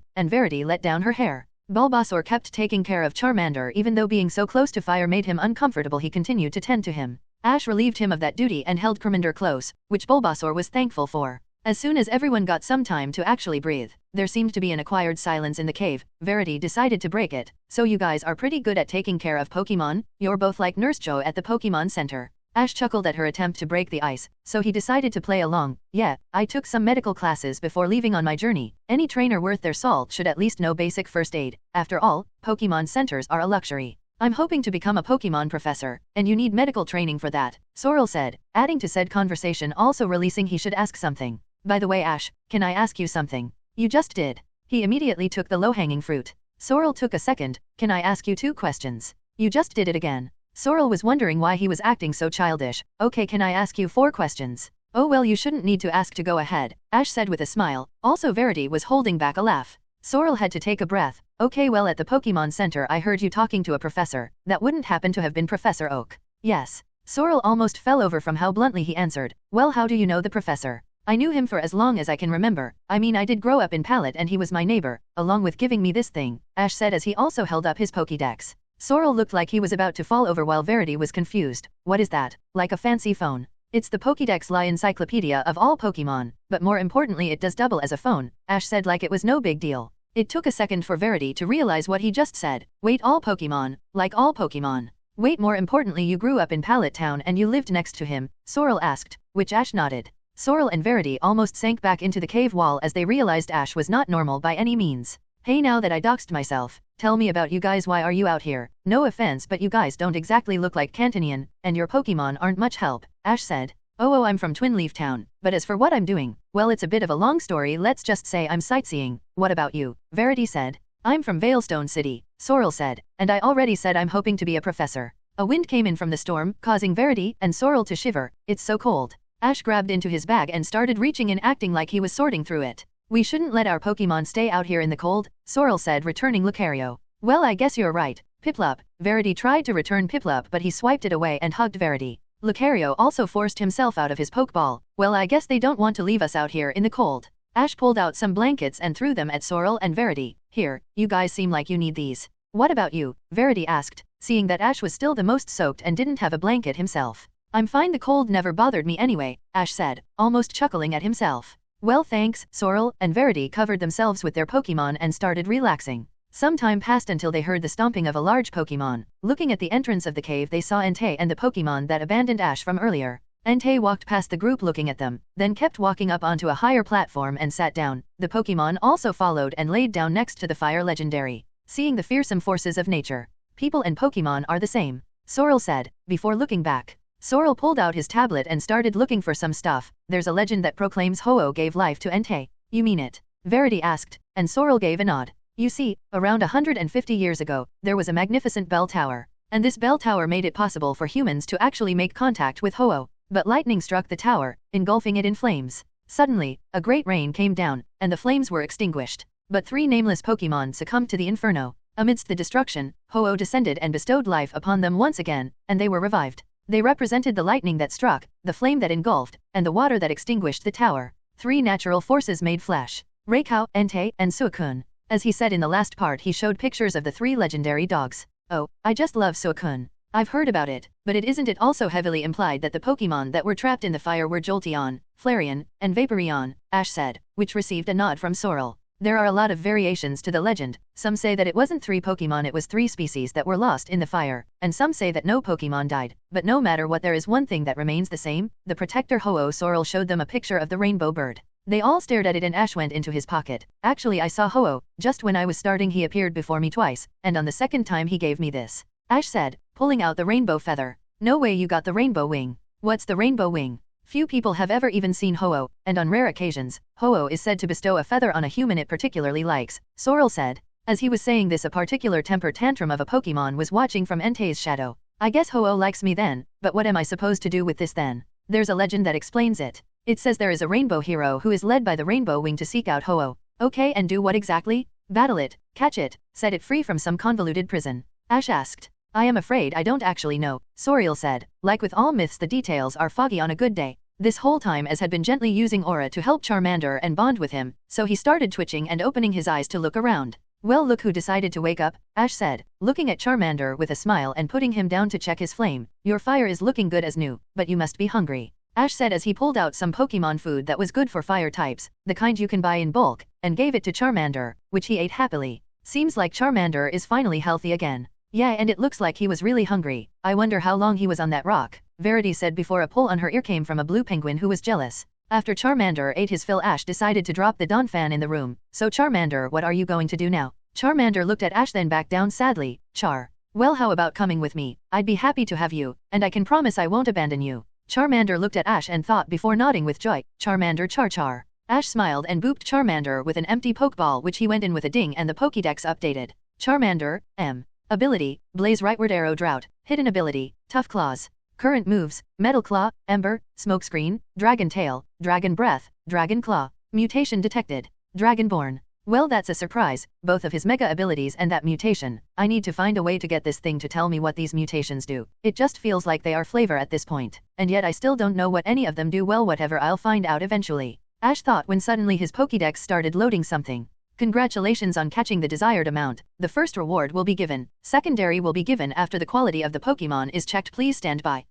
and Verity let down her hair. Bulbasaur kept taking care of Charmander even though being so close to fire made him uncomfortable. He continued to tend to him. Ash relieved him of that duty and held Charmander close, which Bulbasaur was thankful for. As soon as everyone got some time to actually breathe, there seemed to be an acquired silence in the cave. Verity decided to break it. So you guys are pretty good at taking care of Pokemon? You're both like Nurse Joe at the Pokemon Center. Ash chuckled at her attempt to break the ice, so he decided to play along. Yeah, I took some medical classes before leaving on my journey. Any trainer worth their salt should at least know basic first aid. After all, Pokemon centers are a luxury. I'm hoping to become a Pokemon professor, and you need medical training for that, Sorrel said, adding to said conversation, also releasing he should ask something. By the way, Ash, can I ask you something? You just did. He immediately took the low-hanging fruit. Sorrel took a second. Can I ask you 2 questions? You just did it again. Sorrel was wondering why he was acting so childish. Okay, can I ask you 4 questions? Oh well, you shouldn't need to ask, to go ahead, Ash said with a smile. Also Verity was holding back a laugh. Sorrel had to take a breath. Okay, well, at the Pokemon Center I heard you talking to a professor. That wouldn't happen to have been Professor Oak? Yes. Sorrel almost fell over from how bluntly he answered. Well, how do you know the professor? I knew him for as long as I can remember. I mean, I did grow up in Pallet and he was my neighbor, along with giving me this thing, Ash said as he also held up his Pokédex. Sorrel looked like he was about to fall over while Verity was confused. What is that? Like a fancy phone? It's the Pokédex Lie Encyclopedia of all Pokemon, but more importantly it does double as a phone, Ash said like it was no big deal. It took a second for Verity to realize what he just said. Wait, all Pokemon? Like all Pokemon? Wait, more importantly you grew up in Pallet Town and you lived next to him? Sorrel asked, which Ash nodded. Sorrel and Verity almost sank back into the cave wall as they realized Ash was not normal by any means. Hey, now that I doxed myself, tell me about you guys. Why are you out here? No offense, but you guys don't exactly look like Cantonian, and your Pokemon aren't much help, Ash said. Oh, I'm from Twinleaf Town, but as for what I'm doing, well, it's a bit of a long story. Let's just say I'm sightseeing. What about you? Verity said. I'm from Veilstone City, Sorrel said, and I already said I'm hoping to be a professor. A wind came in from the storm, causing Verity and Sorrel to shiver. It's so cold. Ash grabbed into his bag and started reaching in, acting like he was sorting through it. We shouldn't let our Pokemon stay out here in the cold, Sorrel said, returning Lucario. Well, I guess you're right, Piplup. Verity tried to return Piplup but he swiped it away and hugged Verity. Lucario also forced himself out of his Pokeball. Well, I guess they don't want to leave us out here in the cold. Ash pulled out some blankets and threw them at Sorrel and Verity. Here, you guys seem like you need these. What about you? Verity asked. seeing that Ash was still the most soaked and didn't have a blanket himself. I'm fine, the cold never bothered me anyway, Ash said, almost chuckling at himself. Well thanks, Sorrel and Verity covered themselves with their Pokemon and started relaxing. Some time passed until they heard the stomping of a large Pokemon. Looking at the entrance of the cave, they saw Entei and the Pokemon that abandoned Ash from earlier. Entei walked past the group looking at them, then kept walking up onto a higher platform and sat down. The Pokemon also followed and laid down next to the fire legendary. Seeing the fearsome forces of nature, people and Pokemon are the same, Sorrel said, before looking back. Sorrel pulled out his tablet and started looking for some stuff. There's a legend that proclaims Ho-Oh gave life to Entei. You mean it? Verity asked, and Sorrel gave a nod. You see, around 150 years ago, there was a magnificent bell tower, and this bell tower made it possible for humans to actually make contact with Ho-Oh. But lightning struck the tower, engulfing it in flames. Suddenly, a great rain came down, and the flames were extinguished. But 3 nameless Pokemon succumbed to the inferno. Amidst the destruction, Ho-Oh descended and bestowed life upon them once again, and they were revived. They represented the lightning that struck, the flame that engulfed, and the water that extinguished the tower. 3 natural forces made flesh. Raikou, Entei, and Suicune. As he said in the last part, he showed pictures of the 3 legendary dogs. Oh, I just love Suicune. I've heard about it, but isn't it also heavily implied that the Pokemon that were trapped in the fire were Jolteon, Flareon, and Vaporeon, Ash said, which received a nod from Sorrel. There are a lot of variations to the legend. Some say that it wasn't 3 Pokemon, it was 3 species that were lost in the fire, and some say that no Pokemon died. But no matter what, there is one thing that remains the same, the protector Ho-Oh. Sorrel showed them a picture of the rainbow bird. They all stared at it and Ash went into his pocket. Actually, I saw Ho-Oh, just when I was starting he appeared before me twice, and on the second time he gave me this, Ash said, pulling out the rainbow feather. No way you got the rainbow wing. What's the rainbow wing? Few people have ever even seen Ho-Oh, and on rare occasions, Ho-Oh is said to bestow a feather on a human it particularly likes, Sorrel said. As he was saying this, a particular temper tantrum of a Pokemon was watching from Entei's shadow. I guess Ho-Oh likes me then, but what am I supposed to do with this then? There's a legend that explains it. It says there is a rainbow hero who is led by the rainbow wing to seek out Ho-Oh. Okay, and do what exactly? Battle it, catch it, set it free from some convoluted prison. Ash asked. I am afraid I don't actually know, Sorrel said. Like with all myths, the details are foggy on a good day. This whole time Ash had been gently using aura to help Charmander and bond with him, so he started twitching and opening his eyes to look around. Well, look who decided to wake up, Ash said, looking at Charmander with a smile and putting him down to check his flame. Your fire is looking good as new, but you must be hungry, Ash said as he pulled out some Pokemon food that was good for fire types, the kind you can buy in bulk, and gave it to Charmander, which he ate happily. Seems like Charmander is finally healthy again. Yeah, and it looks like he was really hungry. I wonder how long he was on that rock, Verity said before a pull on her ear came from a blue penguin who was jealous. After Charmander ate his fill, Ash decided to drop the Dawn fan in the room. So Charmander, what are you going to do now? Charmander looked at Ash then backed down sadly. Char. Well, how about coming with me? I'd be happy to have you, and I can promise I won't abandon you. Charmander looked at Ash and thought before nodding with joy. Charmander Char. Ash smiled and booped Charmander with an empty Pokeball, which he went in with a ding, and the Pokédex updated. Charmander, M. Ability, Blaze Rightward Arrow Drought. Hidden ability, Tough Claws. Current moves, Metal Claw, Ember, Smokescreen, Dragon Tail, Dragon Breath, Dragon Claw. Mutation detected. Dragonborn. Well, that's a surprise, both of his mega abilities and that mutation. I need to find a way to get this thing to tell me what these mutations do. It just feels like they are flavor at this point, and yet I still don't know what any of them do. Well, whatever, I'll find out eventually, Ash thought when suddenly his Pokédex started loading something. Congratulations on catching the desired amount. The first reward will be given. Secondary will be given after the quality of the Pokemon is checked. Please stand by.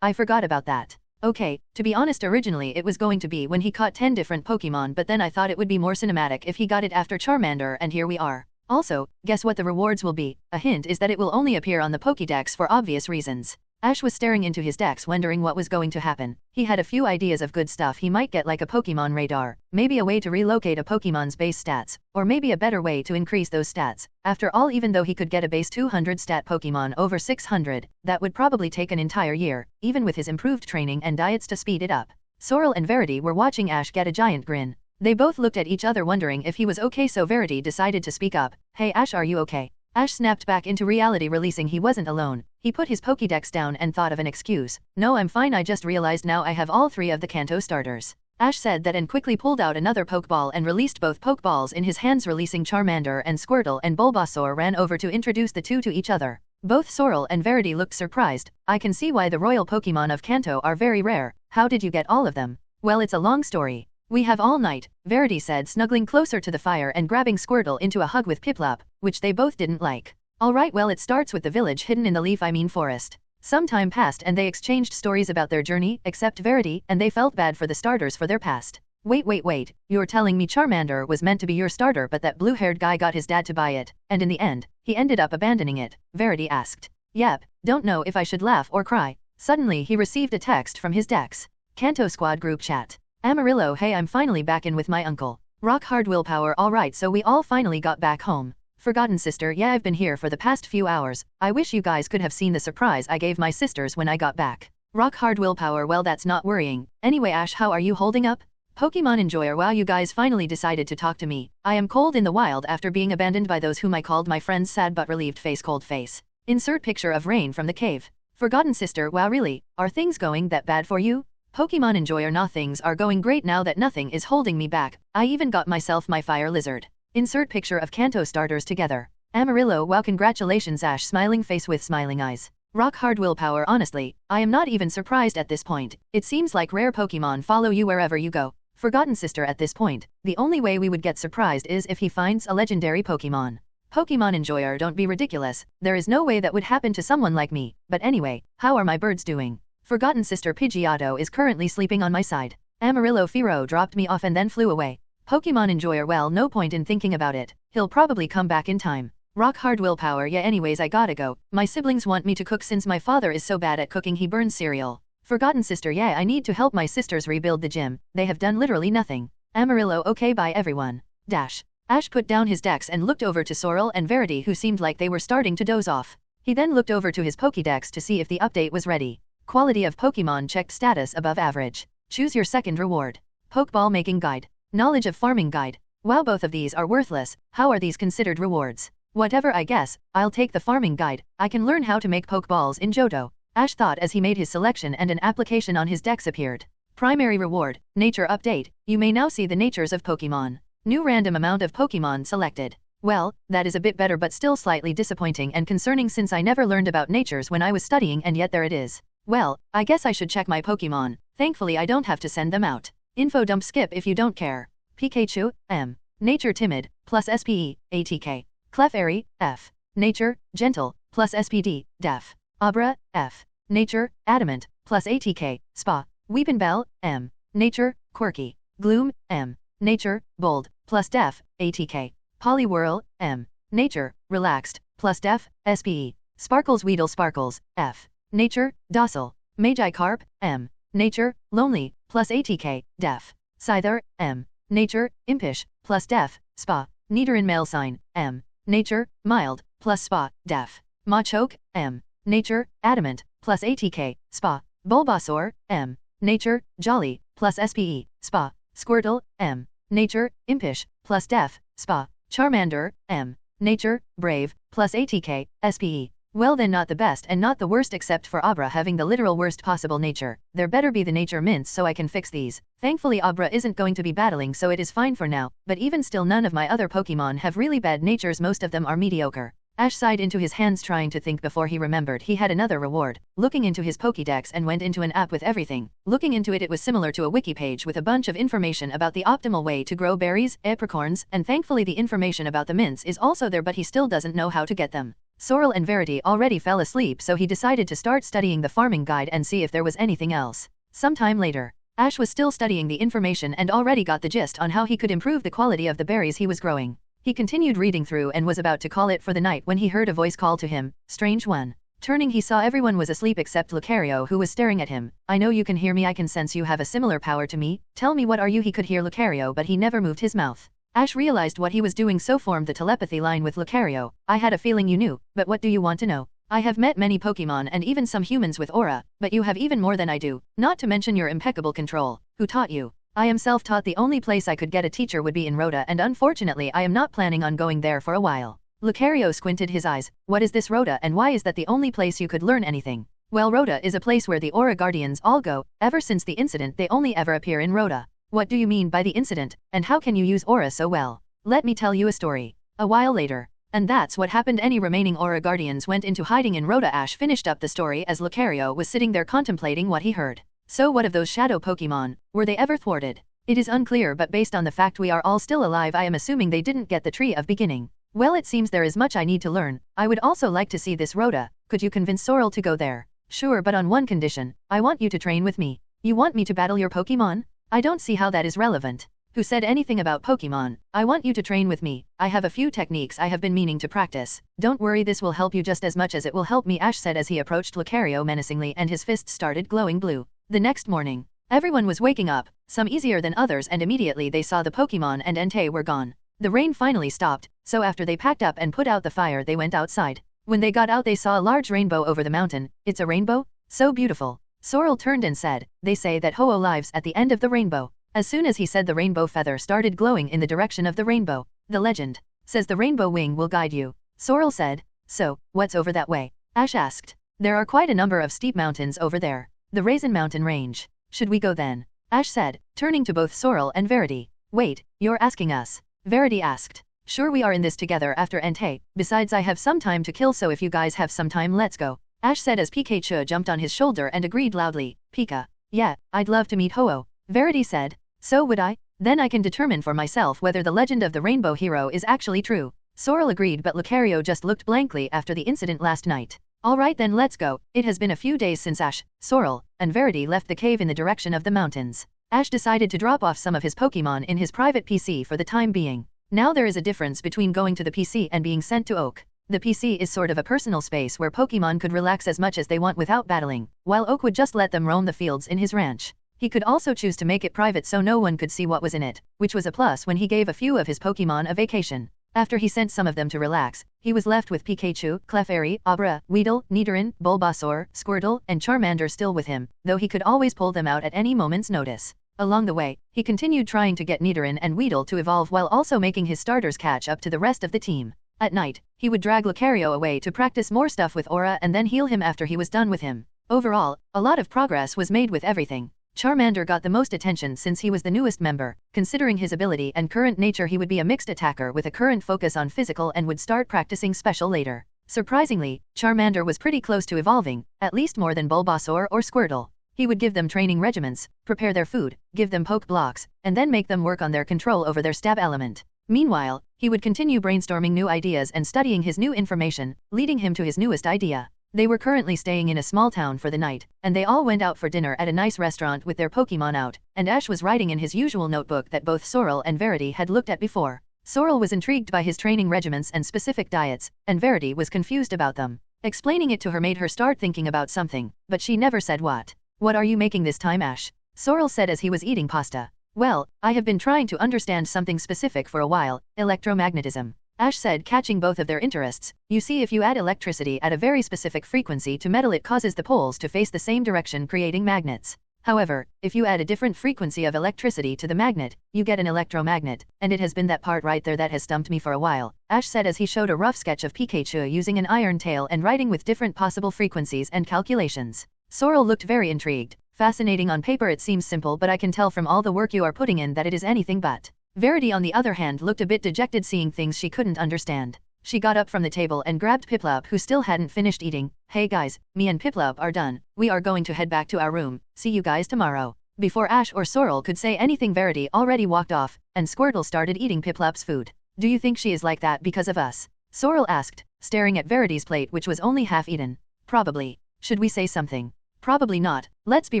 I forgot about that. Okay, to be honest, originally it was going to be when he caught 10 different Pokemon, but then I thought it would be more cinematic if he got it after Charmander, and here we are. Also, guess what the rewards will be? A hint is that it will only appear on the Pokédex for obvious reasons. Ash was staring into his dex wondering what was going to happen. He had a few ideas of good stuff he might get, like a Pokemon radar, maybe a way to relocate a Pokemon's base stats, or maybe a better way to increase those stats. After all, even though he could get a base 200 stat Pokemon over 600, that would probably take an entire year, even with his improved training and diets to speed it up. Sorrel and Verity were watching Ash get a giant grin. They both looked at each other wondering if he was okay, so Verity decided to speak up. Hey Ash, are you okay? Ash snapped back into reality, realizing he wasn't alone. He put his Pokédex down and thought of an excuse. No, I'm fine, I just realized now I have all 3 of the Kanto starters. Ash said that and quickly pulled out another Pokeball and released both Pokeballs in his hands, releasing Charmander and Squirtle, and Bulbasaur ran over to introduce the two to each other. Both Sorrel and Verity looked surprised. I can see why the royal Pokemon of Kanto are very rare. How did you get all of them? Well, it's a long story. We have all night, Verity said, snuggling closer to the fire and grabbing Squirtle into a hug with Piplup, which they both didn't like. Alright, well, it starts with the village hidden in the forest. Some time passed and they exchanged stories about their journey, except Verity, and they felt bad for the starters for their past. Wait, you're telling me Charmander was meant to be your starter but that blue-haired guy got his dad to buy it, and in the end, he ended up abandoning it? Verity asked. Yep, don't know if I should laugh or cry. Suddenly he received a text from his Dex. Kanto Squad group chat. Amarillo, hey, I'm finally back in with my uncle. Rock hard willpower. Alright, so we all finally got back home. Forgotten sister, yeah, I've been here for the past few hours. I wish you guys could have seen the surprise I gave my sisters when I got back. Rock hard willpower. Well, that's not worrying. Anyway, Ash, how are you holding up? Pokemon enjoyer, wow, you guys finally decided to talk to me. I am cold in the wild after being abandoned by those whom I called my friends. Sad but relieved face, cold face. Insert picture of rain from the cave. Forgotten sister, wow, really? Are things going that bad for you? Pokemon enjoyer, nah, things are going great now that nothing is holding me back. I even got myself my fire lizard. Insert picture of Kanto starters together. Amarillo, wow, congratulations. Ash, smiling face with smiling eyes. Rock hard willpower. Honestly, I am not even surprised at this point. It seems like rare Pokemon follow you wherever you go. Forgotten sister, at this point, the only way we would get surprised is if he finds a legendary Pokemon. Pokemon enjoyer, don't be ridiculous. There is no way that would happen to someone like me. But anyway, how are my birds doing? Forgotten sister, Pidgeotto is currently sleeping on my side. Amarillo, Firo dropped me off and then flew away. Pokemon enjoyer, well, no point in thinking about it. He'll probably come back in time. Rock hard willpower, yeah, anyways, I gotta go. My siblings want me to cook since my father is so bad at cooking he burns cereal. Forgotten sister, yeah, I need to help my sisters rebuild the gym. They have done literally nothing. Amarillo, okay, bye everyone. Dash. Ash put down his Dex and looked over to Sorrel and Verity, who seemed like they were starting to doze off. He then looked over to his Pokédex to see if the update was ready. Quality of Pokemon checked, status above average. Choose your second reward. Pokeball making guide. Knowledge of farming guide. Wow, both of these are worthless. How are these considered rewards? Whatever, I guess, I'll take the farming guide. I can learn how to make Pokeballs in Johto. Ash thought as he made his selection and an application on his Dex appeared. Primary reward, nature update. You may now see the natures of Pokemon. New random amount of Pokemon selected. Well, that is a bit better but still slightly disappointing and concerning since I never learned about natures when I was studying and yet there it is. Well, I guess I should check my Pokemon. Thankfully I don't have to send them out. Info dump, skip if you don't care. Pikachu, M. Nature timid, plus SPE, ATK. Clefairy, F. Nature, gentle, plus SPD, def. Abra, F. Nature, adamant, plus ATK, spa. Weepinbell, M. Nature, quirky. Gloom, M. Nature, bold, plus def, ATK. Poliwhirl, M. Nature, relaxed, plus def, SPE. Sparkles Weedle Sparkles, F. Nature, docile. Magikarp, M. Nature, lonely, plus ATK, def. Scyther, M. Nature, impish, plus def, spa. Nidoran male sign, M. Nature, mild, plus spa, def. Machoke, M. Nature, adamant, plus ATK, spa. Bulbasaur, M. Nature, jolly, plus SPE, spa. Squirtle, M. Nature, impish, plus def, spa. Charmander, M. Nature, brave, plus ATK, SPE. Well then, not the best and not the worst except for Abra having the literal worst possible nature. There better be the nature mints so I can fix these. Thankfully Abra isn't going to be battling so it is fine for now, but even still none of my other Pokemon have really bad natures, most of them are mediocre. Ash sighed into his hands trying to think before he remembered he had another reward. Looking into his Pokédex and went into an app with everything. Looking into it, it was similar to a wiki page with a bunch of information about the optimal way to grow berries, apricorns, and thankfully the information about the mints is also there, but he still doesn't know how to get them. Sorrel and Verity already fell asleep, so he decided to start studying the farming guide and see if there was anything else. Sometime later, Ash was still studying the information and already got the gist on how he could improve the quality of the berries he was growing. He continued reading through and was about to call it for the night when he heard a voice call to him, "Strange one." Turning, he saw everyone was asleep except Lucario, who was staring at him. "I know you can hear me. I can sense you have a similar power to me. Tell me, what are you?" He could hear Lucario, but he never moved his mouth. Ash realized what he was doing, so formed the telepathy line with Lucario. "I had a feeling you knew, but what do you want to know? I have met many Pokemon and even some humans with aura, but you have even more than I do, not to mention your impeccable control. Who taught you?" "I am self-taught. The only place I could get a teacher would be in Rhoda, and unfortunately I am not planning on going there for a while." Lucario squinted his eyes. "What is this Rhoda, and why is that the only place you could learn anything?" "Well, Rhoda is a place where the Aura Guardians all go. Ever since the incident they only ever appear in Rhoda." "What do you mean by the incident, and how can you use aura so well?" "Let me tell you a story." A while later. And that's what happened. Any remaining Aura Guardians went into hiding in Rhoda. Ash finished up the story as Lucario was sitting there contemplating what he heard. "So what of those shadow Pokemon? Were they ever thwarted?" "It is unclear, but based on the fact we are all still alive, I am assuming they didn't get the Tree of Beginning." Well, it seems there is much I need to learn. I would also like to see this Rhoda. Could you convince Sorrel to go there? Sure, but on one condition. I want you to train with me. You want me to battle your Pokemon? I don't see how that is relevant. Who said anything about Pokemon? I want you to train with me. I have a few techniques I have been meaning to practice. Don't worry, this will help you just as much as it will help me, Ash said as he approached Lucario menacingly and his fists started glowing blue. The next morning, everyone was waking up, some easier than others, and immediately they saw the Pokemon and Entei were gone. The rain finally stopped, so after they packed up and put out the fire they went outside. When they got out they saw a large rainbow over the mountain. It's a rainbow? So beautiful. Sorrel turned and said, they say that Ho-Oh lives at the end of the rainbow. As soon as he said, the rainbow feather started glowing in the direction of the rainbow. The legend says the rainbow wing will guide you. Sorrel said, so, what's over that way? Ash asked. There are quite a number of steep mountains over there. The Raisin Mountain Range. Should we go then? Ash said, turning to both Sorrel and Verity. Wait, you're asking us? Verity asked. Sure, we are in this together after Entei. Besides, I have some time to kill, so if you guys have some time, let's go. Ash said as Pikachu jumped on his shoulder and agreed loudly. Pika. Yeah, I'd love to meet Ho-Oh. Verity said. So would I? Then I can determine for myself whether the legend of the rainbow hero is actually true. Sorrel agreed, but Lucario just looked blankly after the incident last night. Alright then, let's go. It has been a few days since Ash, Sorrel, and Verity left the cave in the direction of the mountains. Ash decided to drop off some of his Pokemon in his private PC for the time being. Now there is a difference between going to the PC and being sent to Oak. The PC is sort of a personal space where Pokemon could relax as much as they want without battling, while Oak would just let them roam the fields in his ranch. He could also choose to make it private so no one could see what was in it, which was a plus when he gave a few of his Pokemon a vacation. After he sent some of them to relax, he was left with Pikachu, Clefairy, Abra, Weedle, Nidoran, Bulbasaur, Squirtle, and Charmander still with him, though he could always pull them out at any moment's notice. Along the way, he continued trying to get Nidoran and Weedle to evolve while also making his starters catch up to the rest of the team. At night, he would drag Lucario away to practice more stuff with Aura and then heal him after he was done with him. Overall, a lot of progress was made with everything. Charmander got the most attention since he was the newest member. Considering his ability and current nature, he would be a mixed attacker with a current focus on physical and would start practicing special later. Surprisingly, Charmander was pretty close to evolving, at least more than Bulbasaur or Squirtle. He would give them training regimens, prepare their food, give them poke blocks, and then make them work on their control over their stab element. Meanwhile, he would continue brainstorming new ideas and studying his new information, leading him to his newest idea. They were currently staying in a small town for the night, and they all went out for dinner at a nice restaurant with their Pokemon out, and Ash was writing in his usual notebook that both Sorrel and Verity had looked at before. Sorrel was intrigued by his training regimens and specific diets, and Verity was confused about them. Explaining it to her made her start thinking about something, but she never said what. What are you making this time, Ash? Sorrel said as he was eating pasta. Well, I have been trying to understand something specific for a while, electromagnetism. Ash said, catching both of their interests. You see, if you add electricity at a very specific frequency to metal, it causes the poles to face the same direction, creating magnets. However, if you add a different frequency of electricity to the magnet, you get an electromagnet, and it has been that part right there that has stumped me for a while, Ash said as he showed a rough sketch of Pikachu using an iron tail and writing with different possible frequencies and calculations. Sorrel looked very intrigued. Fascinating on paper, it seems simple, but I can tell from all the work you are putting in that it is anything but. Verity on the other hand looked a bit dejected, seeing things she couldn't understand. She got up from the table and grabbed Piplup, who still hadn't finished eating. Hey guys, me and Piplup are done. We are going to head back to our room. See you guys tomorrow. Before Ash or Sorrel could say anything, Verity already walked off, and Squirtle started eating Piplup's food. Do you think she is like that because of us? Sorrel asked, staring at Verity's plate, which was only half eaten. Probably. Should we say something? Probably not. Let's be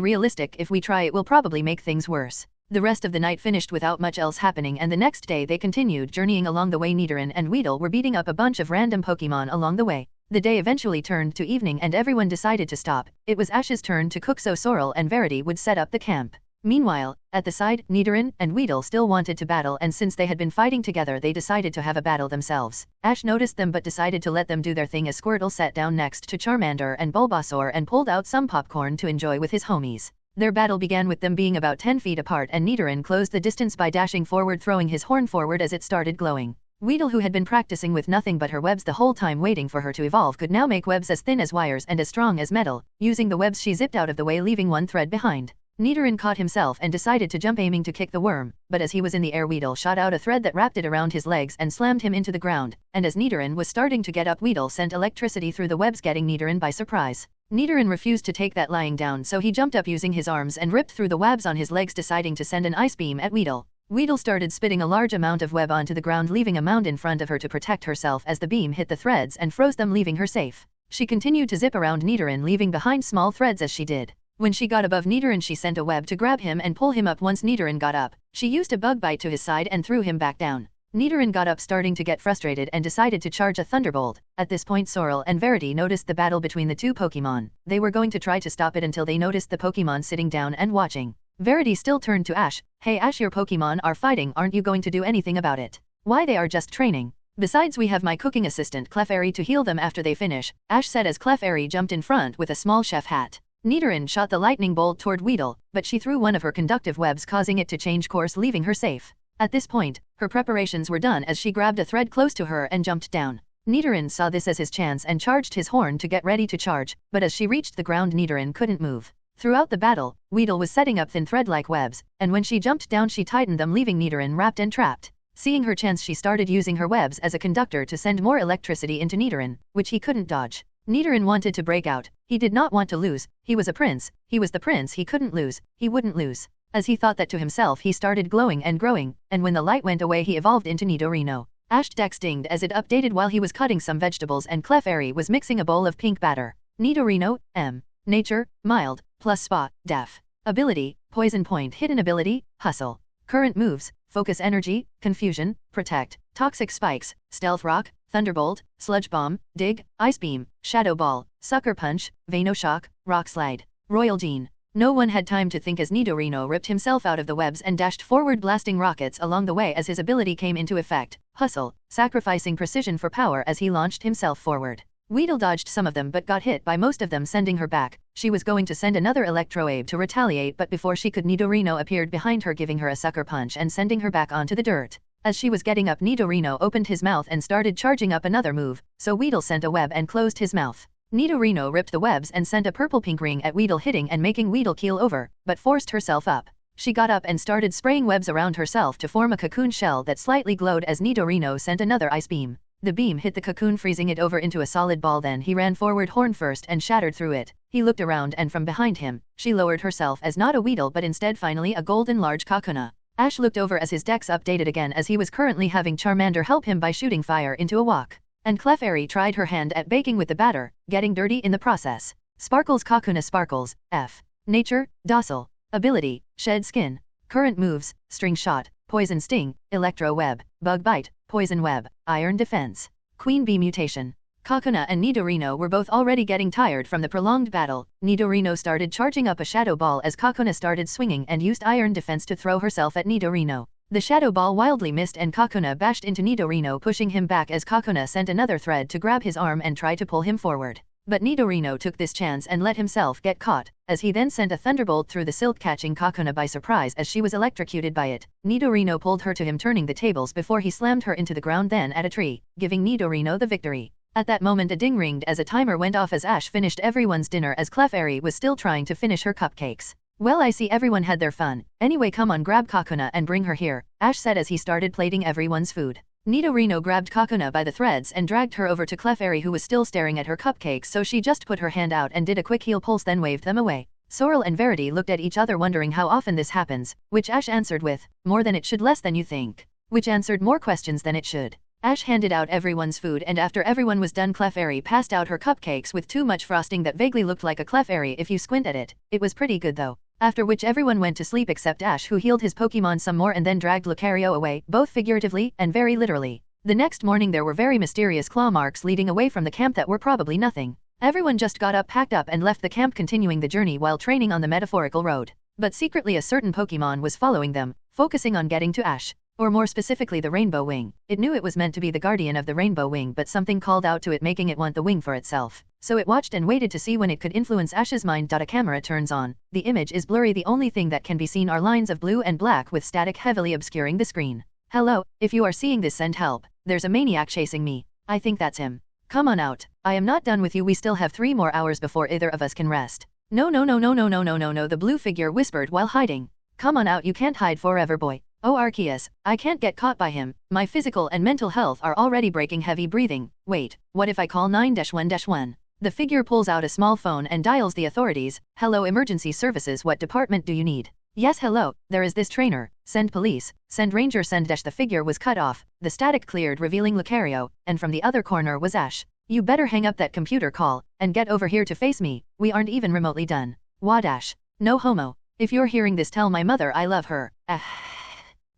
realistic, if we try it will probably make things worse. The rest of the night finished without much else happening, and the next day they continued journeying along the way. Nidoran and Weedle were beating up a bunch of random Pokemon along the way. The day eventually turned to evening and everyone decided to stop. It was Ash's turn to cook, so Sorrel and Verity would set up the camp. Meanwhile, at the side, Nidoran and Weedle still wanted to battle, and since they had been fighting together they decided to have a battle themselves. Ash noticed them but decided to let them do their thing as Squirtle sat down next to Charmander and Bulbasaur and pulled out some popcorn to enjoy with his homies. Their battle began with them being about 10 feet apart, and Nidoran closed the distance by dashing forward, throwing his horn forward as it started glowing. Weedle, who had been practicing with nothing but her webs the whole time waiting for her to evolve, could now make webs as thin as wires and as strong as metal. Using the webs she zipped out of the way, leaving one thread behind. Nidoran caught himself and decided to jump, aiming to kick the worm, but as he was in the air, Weedle shot out a thread that wrapped it around his legs and slammed him into the ground, and as Nidoran was starting to get up, Weedle sent electricity through the webs, getting Nidoran by surprise. Nidoran refused to take that lying down, so he jumped up using his arms and ripped through the webs on his legs, deciding to send an ice beam at Weedle. Weedle started spitting a large amount of web onto the ground, leaving a mound in front of her to protect herself as the beam hit the threads and froze them, leaving her safe. She continued to zip around Nidoran, leaving behind small threads as she did. When she got above Nidoran, she sent a web to grab him and pull him up. Once Nidoran got up, she used a bug bite to his side and threw him back down. Nidoran got up, starting to get frustrated, and decided to charge a Thunderbolt. At this point, Sorrel and Verity noticed the battle between the two Pokemon. They were going to try to stop it until they noticed the Pokemon sitting down and watching. Verity still turned to Ash. "Hey Ash, your Pokemon are fighting, aren't you going to do anything about it?" "Why, they are just training. Besides, we have my cooking assistant Clefairy to heal them after they finish," Ash said as Clefairy jumped in front with a small chef hat. Nidoran shot the lightning bolt toward Weedle, but she threw one of her conductive webs, causing it to change course, leaving her safe. At this point, her preparations were done as she grabbed a thread close to her and jumped down. Nidoran saw this as his chance and charged his horn to get ready to charge, but as she reached the ground, Nidoran couldn't move. Throughout the battle, Weedle was setting up thin thread-like webs, and when she jumped down she tightened them, leaving Nidoran wrapped and trapped. Seeing her chance, she started using her webs as a conductor to send more electricity into Nidoran, which he couldn't dodge. Nidoran wanted to break out. He did not want to lose. He was a prince. He was the prince. He couldn't lose. He wouldn't lose. As he thought that to himself, he started glowing and growing, and when the light went away, he evolved into Nidorino. Ash's dex dinged as it updated while he was cutting some vegetables, and Clefairy was mixing a bowl of pink batter. Nidorino, M. Nature, mild, plus spot, def. Ability, poison point. Hidden ability, hustle. Current moves, focus energy, confusion, protect, toxic spikes, stealth rock, thunderbolt, sludge bomb, dig, ice beam, shadow ball, sucker punch, Venoshock, rock slide. Royal Gene. No one had time to think as Nidorino ripped himself out of the webs and dashed forward, blasting rockets along the way as his ability came into effect. Hustle, sacrificing precision for power as he launched himself forward. Weedle dodged some of them but got hit by most of them, sending her back. She was going to send another Electroabe to retaliate, but before she could, Nidorino appeared behind her, giving her a sucker punch and sending her back onto the dirt. As she was getting up, Nidorino opened his mouth and started charging up another move, so Weedle sent a web and closed his mouth. Nidorino ripped the webs and sent a purple-pink ring at Weedle, hitting and making Weedle keel over, but forced herself up. She got up and started spraying webs around herself to form a cocoon shell that slightly glowed as Nidorino sent another ice beam. The beam hit the cocoon, freezing it over into a solid ball. Then he ran forward horn first and shattered through it. He looked around, and from behind him, she lowered herself as not a Weedle but instead finally a golden large Kakuna. Ash looked over as his dex updated again, as he was currently having Charmander help him by shooting fire into a wok. And Clefairy tried her hand at baking with the batter, getting dirty in the process. Sparkles Kakuna sparkles, F. Nature, docile. Ability, shed skin. Current moves, string shot, poison sting, electro web, bug bite, poison web, iron defense. Queen Bee mutation. Kakuna and Nidorino were both already getting tired from the prolonged battle. Nidorino started charging up a shadow ball as Kakuna started swinging and used iron defense to throw herself at Nidorino. The shadow ball wildly missed and Kakuna bashed into Nidorino, pushing him back as Kakuna sent another thread to grab his arm and try to pull him forward. But Nidorino took this chance and let himself get caught, as he then sent a thunderbolt through the silk, catching Kakuna by surprise as she was electrocuted by it. Nidorino pulled her to him, turning the tables before he slammed her into the ground, then at a tree, giving Nidorino the victory. At that moment a ding ringed as a timer went off as Ash finished everyone's dinner, as Clefairy was still trying to finish her cupcakes. "Well, I see everyone had their fun. Anyway, come on, grab Kakuna and bring her here," Ash said as he started plating everyone's food. Nidorino grabbed Kakuna by the threads and dragged her over to Clefairy, who was still staring at her cupcakes, so she just put her hand out and did a quick heel pulse, then waved them away. Sorrel and Verity looked at each other, wondering how often this happens, which Ash answered with, "More than it should, less than you think," which answered more questions than it should. Ash handed out everyone's food, and after everyone was done, Clefairy passed out her cupcakes with too much frosting that vaguely looked like a Clefairy if you squint at it. It was pretty good though. After which everyone went to sleep except Ash, who healed his Pokemon some more and then dragged Lucario away, both figuratively and very literally. The next morning there were very mysterious claw marks leading away from the camp that were probably nothing. Everyone just got up, packed up and left the camp, continuing the journey while training on the metaphorical road. But secretly a certain Pokemon was following them, focusing on getting to Ash. Or more specifically the Rainbow Wing. It knew it was meant to be the guardian of the Rainbow Wing, but something called out to it, making it want the wing for itself. So it watched and waited to see when it could influence Ash's mind. A camera turns on. The image is blurry. The only thing that can be seen are lines of blue and black with static heavily obscuring the screen. "Hello, if you are seeing this, send help. There's a maniac chasing me. I think that's him. Come on out. I am not done with you. We still have 3 more hours before either of us can rest." "No, no, no, no, no, no, no, no, no," the blue figure whispered while hiding. "Come on out, you can't hide forever, boy. Oh Arceus, I can't get caught by him. My physical and mental health are already breaking." Heavy breathing. "Wait, what if I call 9-1-1? The figure pulls out a small phone and dials the authorities. "Hello, emergency services. What department do you need?" Yes, hello, there is this trainer. Send police, send ranger, send dash. The figure was cut off, the static cleared revealing Lucario, and from the other corner was Ash. You better hang up that computer call, and get over here to face me, we aren't even remotely done. Wah dash. No homo. If you're hearing this, tell my mother I love her.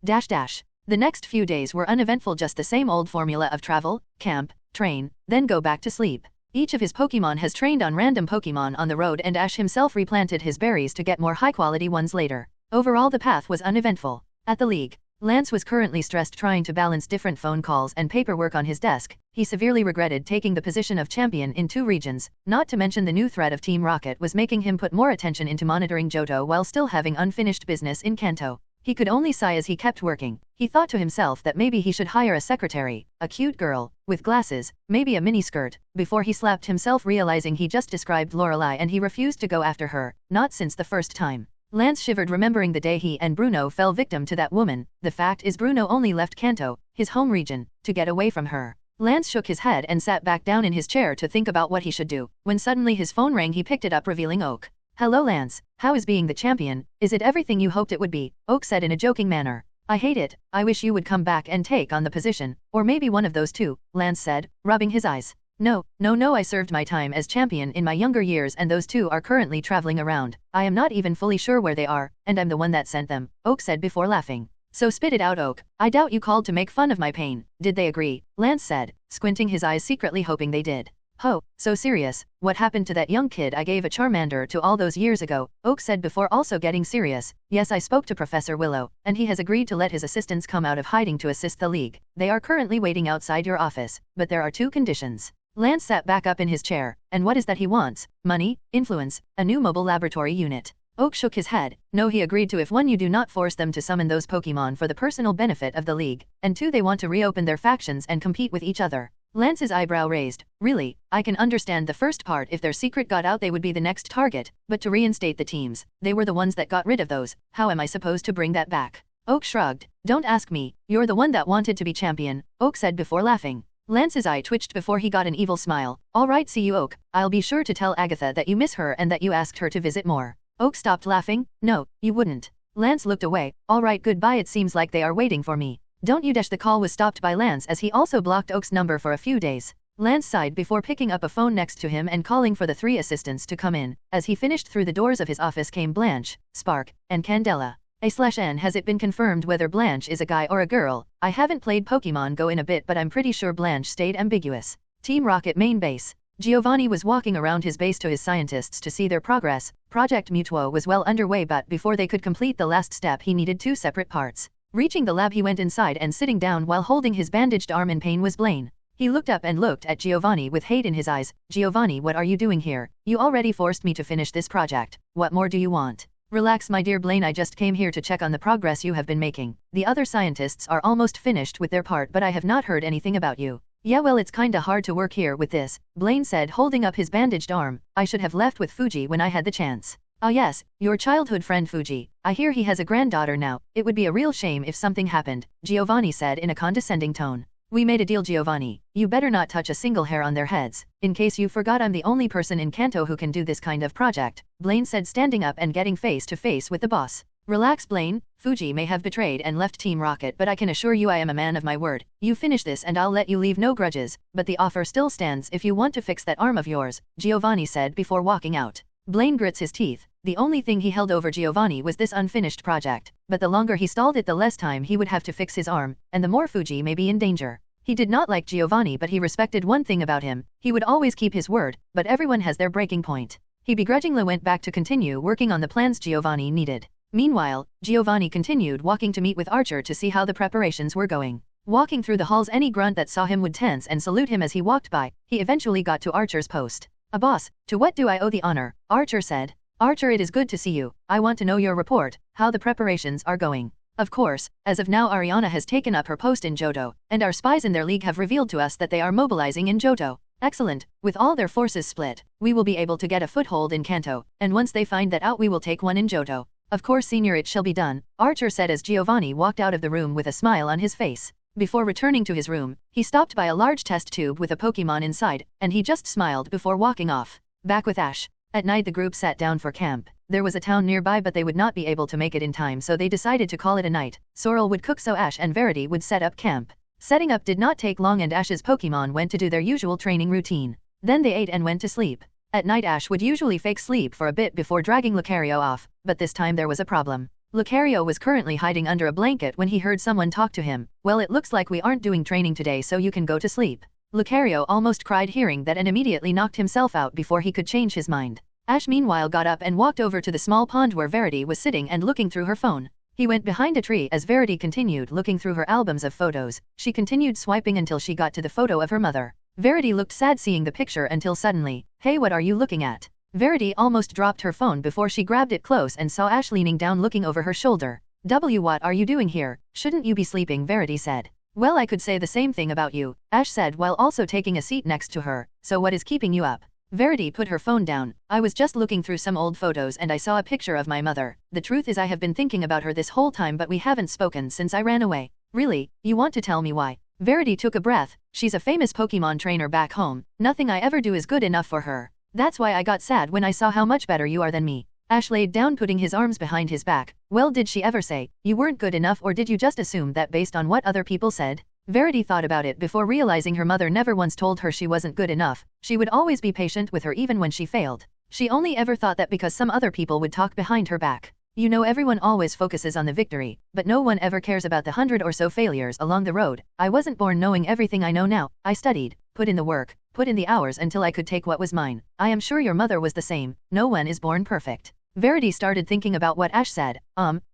Dash dash. The next few days were uneventful, just the same old formula of travel, camp, train, then go back to sleep. Each of his Pokemon has trained on random Pokemon on the road, and Ash himself replanted his berries to get more high-quality ones later. Overall, the path was uneventful. At the league, Lance was currently stressed trying to balance different phone calls and paperwork on his desk. He severely regretted taking the position of champion in 2 regions, not to mention the new threat of Team Rocket was making him put more attention into monitoring Johto while still having unfinished business in Kanto. He could only sigh as he kept working. He thought to himself that maybe he should hire a secretary, a cute girl, with glasses, maybe a miniskirt, before he slapped himself realizing he just described Lorelei and he refused to go after her, not since the first time. Lance shivered remembering the day he and Bruno fell victim to that woman. The fact is Bruno only left Kanto, his home region, to get away from her. Lance shook his head and sat back down in his chair to think about what he should do, when suddenly his phone rang. He picked it up revealing Oak. Hello Lance, how is being the champion? Is it everything you hoped it would be? Oak said in a joking manner. I hate it, I wish you would come back and take on the position, or maybe one of those two, Lance said, rubbing his eyes. No, I served my time as champion in my younger years and those two are currently traveling around. I am not even fully sure where they are, and I'm the one that sent them, Oak said before laughing. So spit it out, Oak. I doubt you called to make fun of my pain. Did they agree? Lance said, squinting his eyes secretly hoping they did. Ho, so serious, what happened to that young kid I gave a Charmander to all those years ago? Oak said before also getting serious. Yes, I spoke to Professor Willow, and he has agreed to let his assistants come out of hiding to assist the league. They are currently waiting outside your office, but there are 2 conditions. Lance sat back up in his chair. And what is that he wants? Money, influence, a new mobile laboratory unit. Oak shook his head. No, he agreed to if 1, you do not force them to summon those Pokemon for the personal benefit of the league, and 2, they want to reopen their factions and compete with each other. Lance's eyebrow raised. Really, I can understand the first part. If their secret got out they would be the next target, but to reinstate the teams, they were the ones that got rid of those. How am I supposed to bring that back? Oak shrugged. Don't ask me, you're the one that wanted to be champion, Oak said before laughing. Lance's eye twitched before he got an evil smile. Alright, see you, Oak. I'll be sure to tell Agatha that you miss her and that you asked her to visit more. Oak stopped laughing. No, you wouldn't. Lance looked away. Alright, goodbye, it seems like they are waiting for me. Don't you dash. The call was stopped by Lance as he also blocked Oak's number for a few days. Lance sighed before picking up a phone next to him and calling for the 3 assistants to come in. As he finished, through the doors of his office came Blanche, Spark, and Candela. A/N has it been confirmed whether Blanche is a guy or a girl? I haven't played Pokemon Go in a bit, but I'm pretty sure Blanche stayed ambiguous. Team Rocket main base. Giovanni was walking around his base to his scientists to see their progress. Project Mutuo was well underway, but before they could complete the last step he needed 2 separate parts. Reaching the lab he went inside, and sitting down while holding his bandaged arm in pain was Blaine. He looked up and looked at Giovanni with hate in his eyes. Giovanni, what are you doing here? You already forced me to finish this project. What more do you want? Relax my dear Blaine, I just came here to check on the progress you have been making. The other scientists are almost finished with their part, but I have not heard anything about you. Yeah, well, it's kinda hard to work here with this, Blaine said, holding up his bandaged arm. I should have left with Fuji when I had the chance. Ah yes, your childhood friend Fuji. I hear he has a granddaughter now. It would be a real shame if something happened, Giovanni said in a condescending tone. We made a deal, Giovanni. You better not touch a single hair on their heads. In case you forgot, I'm the only person in Kanto who can do this kind of project, Blaine said, standing up and getting face to face with the boss. Relax, Blaine. Fuji may have betrayed and left Team Rocket, but I can assure you I am a man of my word. You finish this and I'll let you leave, no grudges, but the offer still stands if you want to fix that arm of yours, Giovanni said before walking out. Blaine grits his teeth. The only thing he held over Giovanni was this unfinished project, but the longer he stalled it the less time he would have to fix his arm, and the more Fuji may be in danger. He did not like Giovanni, but he respected one thing about him: he would always keep his word, but everyone has their breaking point. He begrudgingly went back to continue working on the plans Giovanni needed. Meanwhile, Giovanni continued walking to meet with Archer to see how the preparations were going. Walking through the halls, any grunt that saw him would tense and salute him as he walked by. He eventually got to Archer's post. "A boss, to what do I owe the honor?" Archer said. "Archer, it is good to see you. I want to know your report, how the preparations are going." Of course, as of now Ariana has taken up her post in Johto, and our spies in their league have revealed to us that they are mobilizing in Johto. Excellent, with all their forces split, we will be able to get a foothold in Kanto, and once they find that out we will take one in Johto. Of course, senior, it shall be done, Archer said as Giovanni walked out of the room with a smile on his face. Before returning to his room, he stopped by a large test tube with a Pokemon inside, and he just smiled before walking off. Back with Ash. At night the group sat down for camp. There was a town nearby but they would not be able to make it in time, so they decided to call it a night. Sorrel would cook so Ash and Verity would set up camp. Setting up did not take long and Ash's Pokemon went to do their usual training routine. Then they ate and went to sleep. At night Ash would usually fake sleep for a bit before dragging Lucario off, but this time there was a problem. Lucario was currently hiding under a blanket when he heard someone talk to him. Well, it looks like we aren't doing training today, so you can go to sleep. Lucario almost cried hearing that and immediately knocked himself out before he could change his mind. Ash meanwhile got up and walked over to the small pond where Verity was sitting and looking through her phone. He went behind a tree as Verity continued looking through her albums of photos. She continued swiping until she got to the photo of her mother. Verity looked sad seeing the picture until suddenly, "Hey, what are you looking at?" Verity almost dropped her phone before she grabbed it close and saw Ash leaning down looking over her shoulder. What are you doing here? Shouldn't you be sleeping?" Verity said. "Well, I could say the same thing about you," Ash said while also taking a seat next to her. "So what is keeping you up?" Verity put her phone down. "I was just looking through some old photos and I saw a picture of my mother. The truth is I have been thinking about her this whole time but we haven't spoken since I ran away." "Really? You want to tell me why?" Verity took a breath. "She's a famous Pokemon trainer back home. Nothing I ever do is good enough for her. That's why I got sad when I saw how much better you are than me." Ash laid down putting his arms behind his back. "Well, did she ever say you weren't good enough or did you just assume that based on what other people said?" Verity thought about it before realizing her mother never once told her she wasn't good enough. She would always be patient with her even when she failed. She only ever thought that because some other people would talk behind her back. You know, everyone always focuses on the victory, but no one ever cares about the 100 or so failures along the road. I wasn't born knowing everything I know now. I studied, put in the work, put in the hours until I could take what was mine. I am sure your mother was the same. No one is born perfect. Verity started thinking about what Ash said.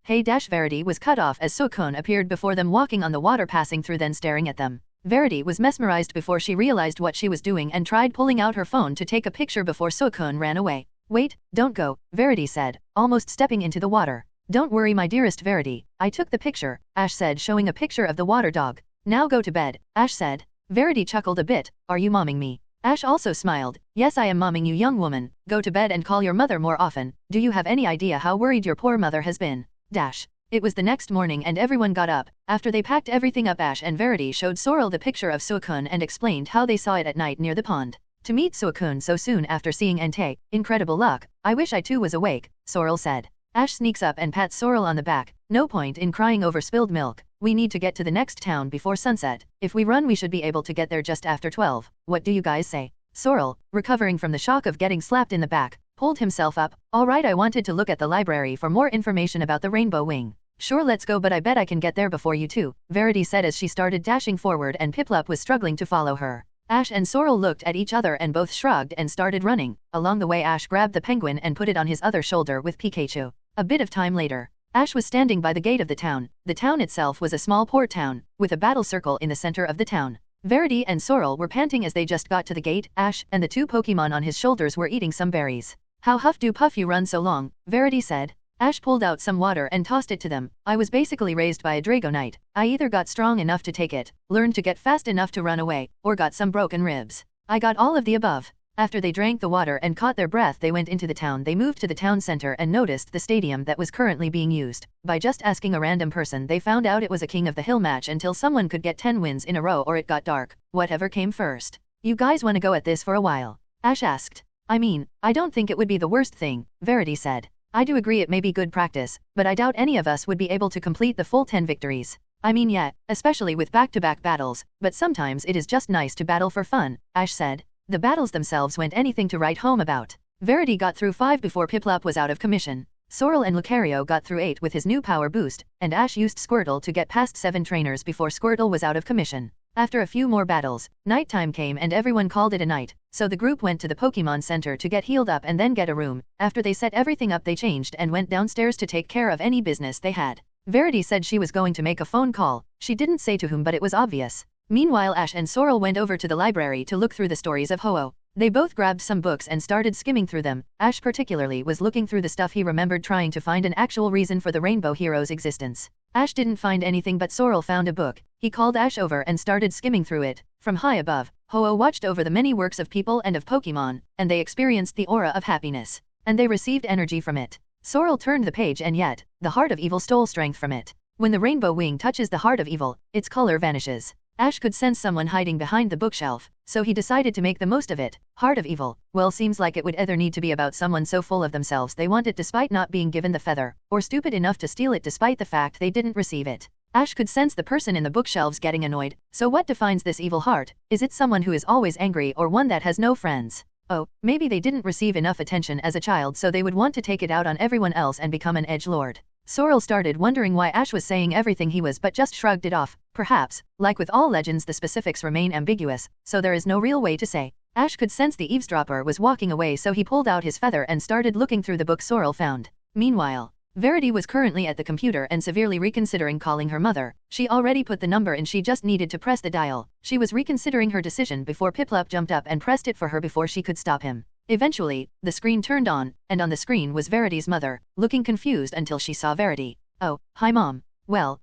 Hey dash Verity was cut off as Suicune appeared before them walking on the water passing through then staring at them. Verity was mesmerized before she realized what she was doing and tried pulling out her phone to take a picture before Suicune ran away. "Wait, don't go," Verity said, almost stepping into the water. "Don't worry my dearest Verity, I took the picture," Ash said showing a picture of the water dog. "Now go to bed," Ash said. Verity chuckled a bit. "Are you momming me?" Ash also smiled. "Yes, I am momming you, young woman. Go to bed and call your mother more often. Do you have any idea how worried your poor mother has been?" It was the next morning and everyone got up. After they packed everything up, Ash and Verity showed Sorrel the picture of Suicune and explained how they saw it at night near the pond. "To meet Suicune so soon after seeing Entei, incredible luck. I wish I too was awake," Sorrel said. Ash sneaks up and pats Sorrel on the back. "No point in crying over spilled milk. We need to get to the next town before sunset. If we run we should be able to get there just after 12. What do you guys say?" Sorrel, recovering from the shock of getting slapped in the back, pulled himself up. "All right, I wanted to look at the library for more information about the Rainbow Wing." "Sure, let's go, but I bet I can get there before you too," Verity said as she started dashing forward and Piplup was struggling to follow her. Ash and Sorrel looked at each other and both shrugged and started running. Along the way Ash grabbed the penguin and put it on his other shoulder with Pikachu. A bit of time later, Ash was standing by the gate of the town. The town itself was a small port town, with a battle circle in the center of the town. Verity and Sorrel were panting as they just got to the gate. Ash and the two Pokemon on his shoulders were eating some berries. "How huff do puff you run so long?" Verity said. Ash pulled out some water and tossed it to them. "I was basically raised by a Dragonite. I either got strong enough to take it, learned to get fast enough to run away, or got some broken ribs. I got all of the above." After they drank the water and caught their breath they went into the town. They moved to the town center and noticed the stadium that was currently being used. By just asking a random person they found out it was a King of the Hill match until someone could get 10 wins in a row or it got dark. Whatever came first. "You guys wanna go at this for a while?" Ash asked. "I mean, I don't think it would be the worst thing," Verity said. "I do agree it may be good practice, but I doubt any of us would be able to complete the full 10 victories. I mean yeah, especially with back-to-back battles, but sometimes it is just nice to battle for fun," Ash said. The battles themselves went anything to write home about. Verity got through 5 before Piplup was out of commission. Sorrel and Lucario got through 8 with his new power boost, and Ash used Squirtle to get past 7 trainers before Squirtle was out of commission. After a few more battles, nighttime came and everyone called it a night, so the group went to the Pokemon Center to get healed up and then get a room. After they set everything up they changed and went downstairs to take care of any business they had. Verity said she was going to make a phone call. She didn't say to whom but it was obvious. Meanwhile Ash and Sorrel went over to the library to look through the stories of Ho-Oh. They both grabbed some books and started skimming through them. Ash particularly was looking through the stuff he remembered trying to find an actual reason for the Rainbow Hero's existence. Ash didn't find anything but Sorrel found a book. He called Ash over and started skimming through it. From high above, Ho-Oh watched over the many works of people and of Pokemon, and they experienced the aura of happiness. And they received energy from it. Sorrel turned the page and yet, the heart of evil stole strength from it. When the Rainbow Wing touches the heart of evil, its color vanishes. Ash could sense someone hiding behind the bookshelf, so he decided to make the most of it. Heart of evil. Well, seems like it would either need to be about someone so full of themselves they want it despite not being given the feather, or stupid enough to steal it despite the fact they didn't receive it. Ash could sense the person in the bookshelves getting annoyed. So what defines this evil heart? Is it someone who is always angry or one that has no friends? Oh, maybe they didn't receive enough attention as a child so they would want to take it out on everyone else and become an edgelord. Sorrel started wondering why Ash was saying everything he was but just shrugged it off. Perhaps, like with all legends, the specifics remain ambiguous, so there is no real way to say. Ash could sense the eavesdropper was walking away, so he pulled out his feather and started looking through the book Sorrel found. Meanwhile, Verity was currently at the computer and severely reconsidering calling her mother. She already put the number in, she just needed to press the dial. She was reconsidering her decision before Piplup jumped up and pressed it for her before she could stop him. Eventually, the screen turned on, and on the screen was Verity's mother, looking confused until she saw Verity. Oh, hi Mom. Well,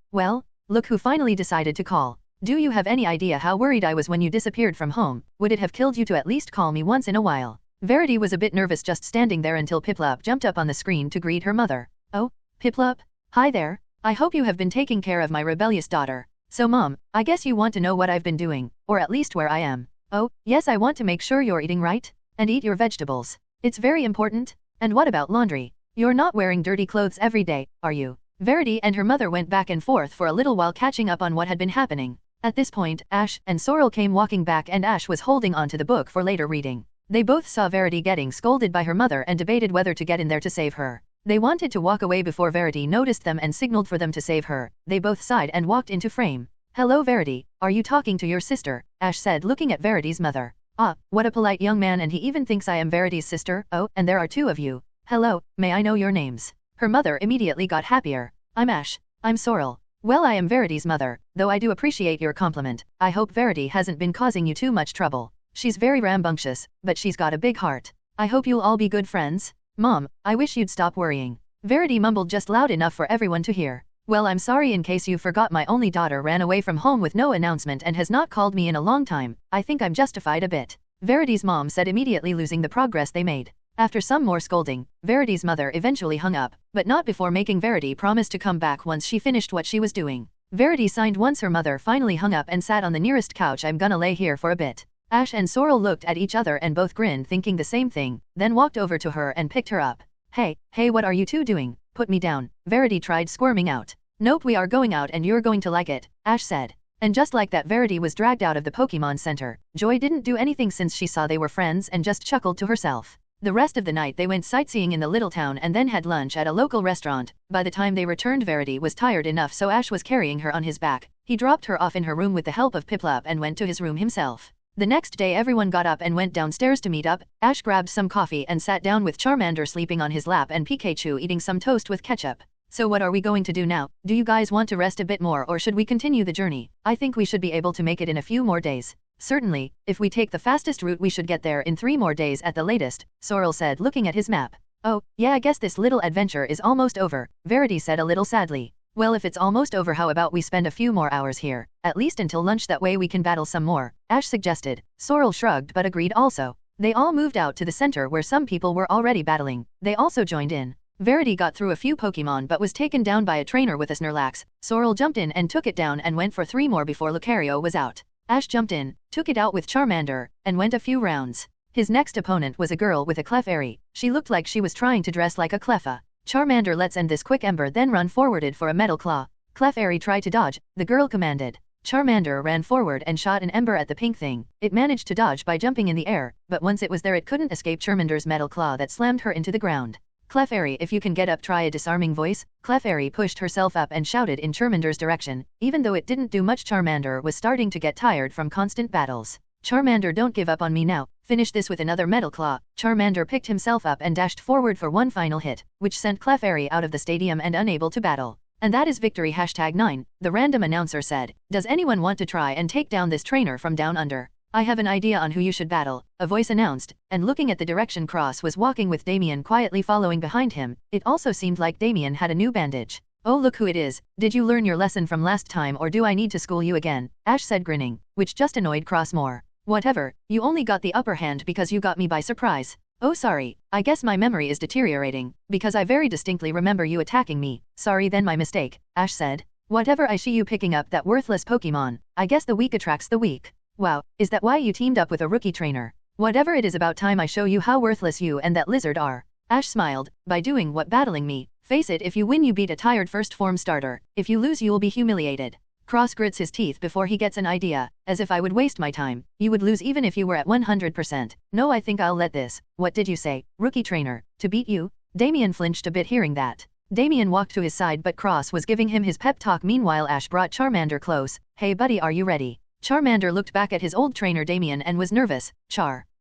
look who finally decided to call. Do you have any idea how worried I was when you disappeared from home? Would it have killed you to at least call me once in a while? Verity was a bit nervous just standing there until Piplup jumped up on the screen to greet her mother. Oh, Piplup? Hi there. I hope you have been taking care of my rebellious daughter. So Mom, I guess you want to know what I've been doing, or at least where I am. Oh, yes, I want to make sure you're eating right. And eat your vegetables. It's very important. And what about laundry? You're not wearing dirty clothes every day, are you? Verity and her mother went back and forth for a little while catching up on what had been happening. At this point, Ash and Sorrel came walking back and Ash was holding onto the book for later reading. They both saw Verity getting scolded by her mother and debated whether to get in there to save her. They wanted to walk away before Verity noticed them and signaled for them to save her. They both sighed and walked into frame. Hello Verity, are you talking to your sister? Ash said, looking at Verity's mother. Ah, what a polite young man, and he even thinks I am Verity's sister. Oh, and there are two of you. Hello, may I know your names? Her mother immediately got happier. I'm Ash. I'm Sorrel. Well, I am Verity's mother, though I do appreciate your compliment. I hope Verity hasn't been causing you too much trouble. She's very rambunctious, but she's got a big heart. I hope you'll all be good friends. Mom, I wish you'd stop worrying. Verity mumbled just loud enough for everyone to hear. Well, I'm sorry in case you forgot, my only daughter ran away from home with no announcement and has not called me in a long time. I think I'm justified a bit. Verity's mom said, immediately losing the progress they made. After some more scolding, Verity's mother eventually hung up, but not before making Verity promise to come back once she finished what she was doing. Verity signed once her mother finally hung up and sat on the nearest couch. I'm gonna lay here for a bit. Ash and Sorrel looked at each other and both grinned, thinking the same thing, then walked over to her and picked her up. Hey, what are you two doing? Put me down. Verity tried squirming out. Nope, we are going out and you're going to like it, Ash said. And just like that, Verity was dragged out of the Pokemon Center. Joy didn't do anything since she saw they were friends and just chuckled to herself. The rest of the night they went sightseeing in the little town and then had lunch at a local restaurant. By the time they returned, Verity was tired enough, so Ash was carrying her on his back. He dropped her off in her room with the help of Piplup and went to his room himself. The next day everyone got up and went downstairs to meet up. Ash grabbed some coffee and sat down with Charmander sleeping on his lap and Pikachu eating some toast with ketchup. So what are we going to do now? Do you guys want to rest a bit more, or should we continue the journey? I think we should be able to make it in a few more days. Certainly, if we take the fastest route we should get there in 3 more days at the latest, Sorrel said, looking at his map. Oh, yeah, I guess this little adventure is almost over, Verity said a little sadly. Well, if it's almost over, how about we spend a few more hours here, at least until lunch, that way we can battle some more, Ash suggested. Sorrel shrugged but agreed also. They all moved out to the center where some people were already battling. They also joined in. Verity got through a few Pokemon but was taken down by a trainer with a Snorlax. Sorrel jumped in and took it down and went for 3 more before Lucario was out. Ash jumped in, took it out with Charmander, and went a few rounds. His next opponent was a girl with a Clefairy. She looked like she was trying to dress like a Cleffa. Charmander, let's end this quick, Ember then run forwarded for a Metal Claw. Clefairy tried to dodge, the girl commanded. Charmander ran forward and shot an Ember at the pink thing. It managed to dodge by jumping in the air, but once it was there it couldn't escape Charmander's Metal Claw that slammed her into the ground. Clefairy, if you can get up, try a disarming voice. Clefairy pushed herself up and shouted in Charmander's direction. Even though it didn't do much, Charmander was starting to get tired from constant battles. Charmander, don't give up on me now. Finish this with another Metal Claw. Charmander picked himself up and dashed forward for one final hit, which sent Clefairy out of the stadium and unable to battle. And that is victory. #9, the random announcer said. Does anyone want to try and take down this trainer from down under? I have an idea on who you should battle, a voice announced, and looking at the direction Cross was walking with Damien quietly following behind him, it also seemed like Damien had a new bandage. Oh, look who it is. Did you learn your lesson from last time, or do I need to school you again? Ash said, grinning, which just annoyed Cross more. Whatever, you only got the upper hand because you got me by surprise. Oh, sorry, I guess my memory is deteriorating, because I very distinctly remember you attacking me. Sorry then, my mistake, Ash said. Whatever, I see you picking up that worthless Pokemon. I guess the weak attracts the weak. Wow, is that why you teamed up with a rookie trainer? Whatever, it is about time I show you how worthless you and that lizard are. Ash smiled. By doing what? Battling me. Face it, if you win you beat a tired first form starter. If you lose you will be humiliated. Cross grits his teeth before he gets an idea. As if I would waste my time. You would lose even if you were at 100%. No, I think I'll let this. What did you say, rookie trainer? To beat you? Damien flinched a bit hearing that. Damien walked to his side but Cross was giving him his pep talk. Meanwhile Ash brought Charmander close. Hey buddy, are you ready? Charmander looked back at his old trainer Damien and was nervous.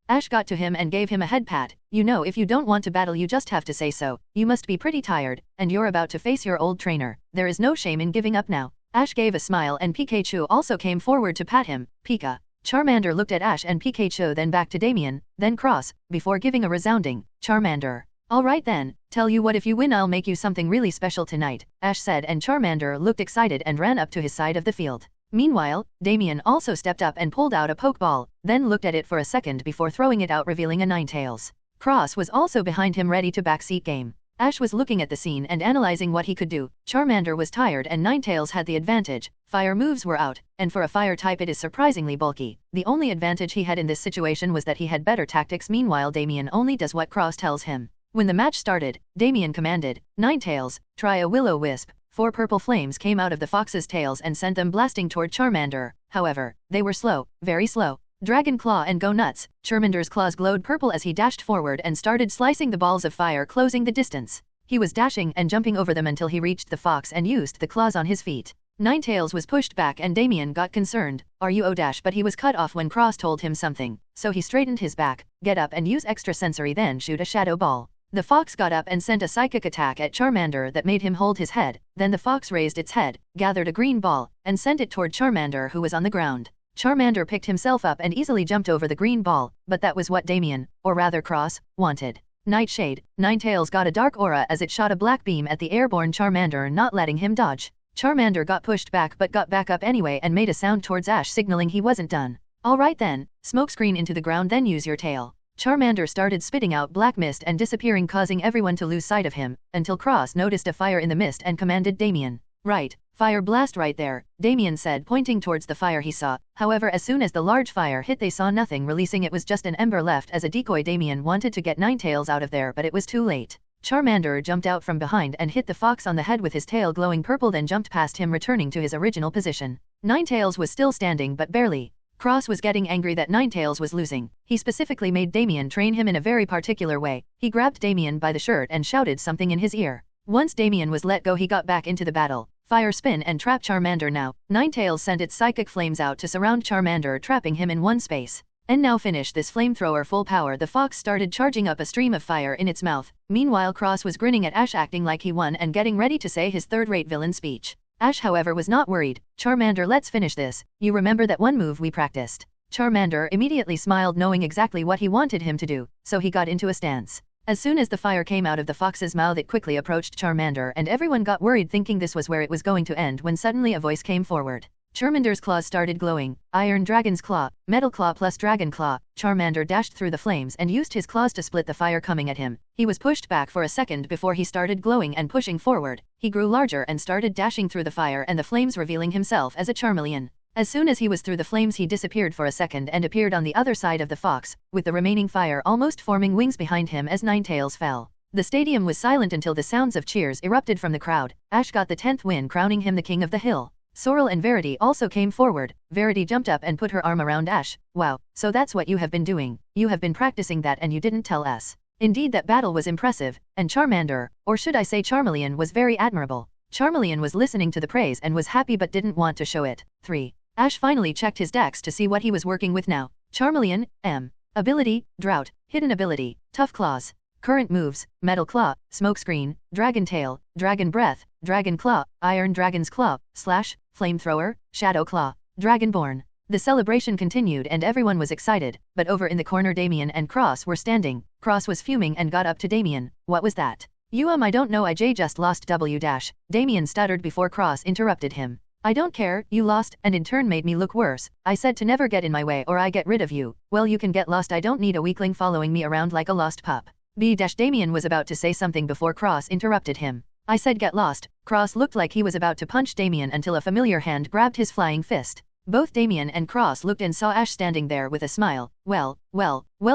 Ash got to him and gave him a head pat. You know, if you don't want to battle you just have to say so. You must be pretty tired, and you're about to face your old trainer. There is no shame in giving up now. Ash gave a smile and Pikachu also came forward to pat him. Pika. Charmander looked at Ash and Pikachu, then back to Damien, then Cross, before giving a resounding, Charmander. Alright then, tell you what, if you win I'll make you something really special tonight, Ash said, and Charmander looked excited and ran up to his side of the field. Meanwhile, Damien also stepped up and pulled out a Pokeball, then looked at it for a second before throwing it out, revealing a Ninetales. Cross was also behind him ready to backseat game. Ash was looking at the scene and analyzing what he could do. Charmander was tired and Ninetales had the advantage. Fire moves were out, and for a fire type it is surprisingly bulky. The only advantage he had in this situation was that he had better tactics. Meanwhile Damien only does what Cross tells him. When the match started, Damien commanded, Ninetales, try a Will-O-Wisp. 4 purple flames came out of the fox's tails and sent them blasting toward Charmander. However, they were slow, very slow. Dragon Claw and go nuts. Charmander's claws glowed purple as he dashed forward and started slicing the balls of fire, closing the distance. He was dashing and jumping over them until he reached the fox and used the claws on his feet. Ninetales was pushed back and Damien got concerned. Are you dash? But he was cut off when Cross told him something. So he straightened his back, get up and use extra sensory, then shoot a shadow ball. The fox got up and sent a psychic attack at Charmander that made him hold his head. Then the fox raised its head, gathered a green ball, and sent it toward Charmander, who was on the ground. Charmander picked himself up and easily jumped over the green ball, but that was what Damien, or rather Cross, wanted. Nightshade. Ninetales got a dark aura as it shot a black beam at the airborne Charmander, not letting him dodge. Charmander got pushed back but got back up anyway and made a sound towards Ash, signaling he wasn't done. Alright then, smokescreen into the ground, then use your tail. Charmander started spitting out black mist and disappearing, causing everyone to lose sight of him, until Cross noticed a fire in the mist and commanded Damien. Right, fire blast right there, Damien said, pointing towards the fire he saw. However, as soon as the large fire hit they saw nothing releasing. It was just an ember left as a decoy. Damien wanted to get Ninetales out of there but it was too late. Charmander jumped out from behind and hit the fox on the head with his tail glowing purple, then jumped past him, returning to his original position. Ninetales was still standing but barely. Cross was getting angry that Ninetales was losing. He specifically made Damien train him in a very particular way. He grabbed Damien by the shirt and shouted something in his ear. Once Damien was let go he got back into the battle. Fire spin and trap Charmander now. Ninetales sent its psychic flames out to surround Charmander, trapping him in one space. And now finish this flamethrower full power. The fox started charging up a stream of fire in its mouth. Meanwhile Cross was grinning at Ash, acting like he won and getting ready to say his third-rate villain speech. Ash, however, was not worried. Charmander, let's finish this. You remember that one move we practiced? Charmander immediately smiled, knowing exactly what he wanted him to do, so he got into a stance. As soon as the fire came out of the fox's mouth it quickly approached Charmander and everyone got worried thinking this was where it was going to end, when suddenly a voice came forward. Charmander's claws started glowing. Iron Dragon's Claw, Metal Claw plus Dragon Claw. Charmander dashed through the flames and used his claws to split the fire coming at him. He was pushed back for a second before he started glowing and pushing forward. He grew larger and started dashing through the fire and the flames, revealing himself as a Charmeleon. As soon as he was through the flames he disappeared for a second and appeared on the other side of the fox, with the remaining fire almost forming wings behind him as Ninetales fell. The stadium was silent until the sounds of cheers erupted from the crowd. Ash got the 10th win, crowning him the king of the hill. Sorrel and Verity also came forward. Verity jumped up and put her arm around Ash. Wow, so that's what you have been doing. You have been practicing that and you didn't tell us. Indeed, that battle was impressive, and Charmander, or should I say Charmeleon, was very admirable. Charmeleon was listening to the praise and was happy but didn't want to show it. 3. Ash finally checked his dex to see what he was working with now. Charmeleon, M. Ability, Drought, Hidden Ability, Tough Claws. Current moves, Metal Claw, Smokescreen, Dragon Tail, Dragon Breath, Dragon Claw, Iron Dragon's Claw, Slash, Flamethrower, Shadow Claw, Dragonborn. The celebration continued and everyone was excited, but over in the corner Damien and Cross were standing. Cross was fuming and got up to Damien. What was that? I don't know, I just lost W dash. Damien stuttered before Cross interrupted him. I don't care, you lost, and in turn made me look worse. I said to never get in my way or I get rid of you. Well, you can get lost, I don't need a weakling following me around like a lost pup. Damien was about to say something before Cross interrupted him. I said get lost. Cross looked like he was about to punch Damien until a familiar hand grabbed his flying fist. Both Damien and Cross looked and saw Ash standing there with a smile. Well,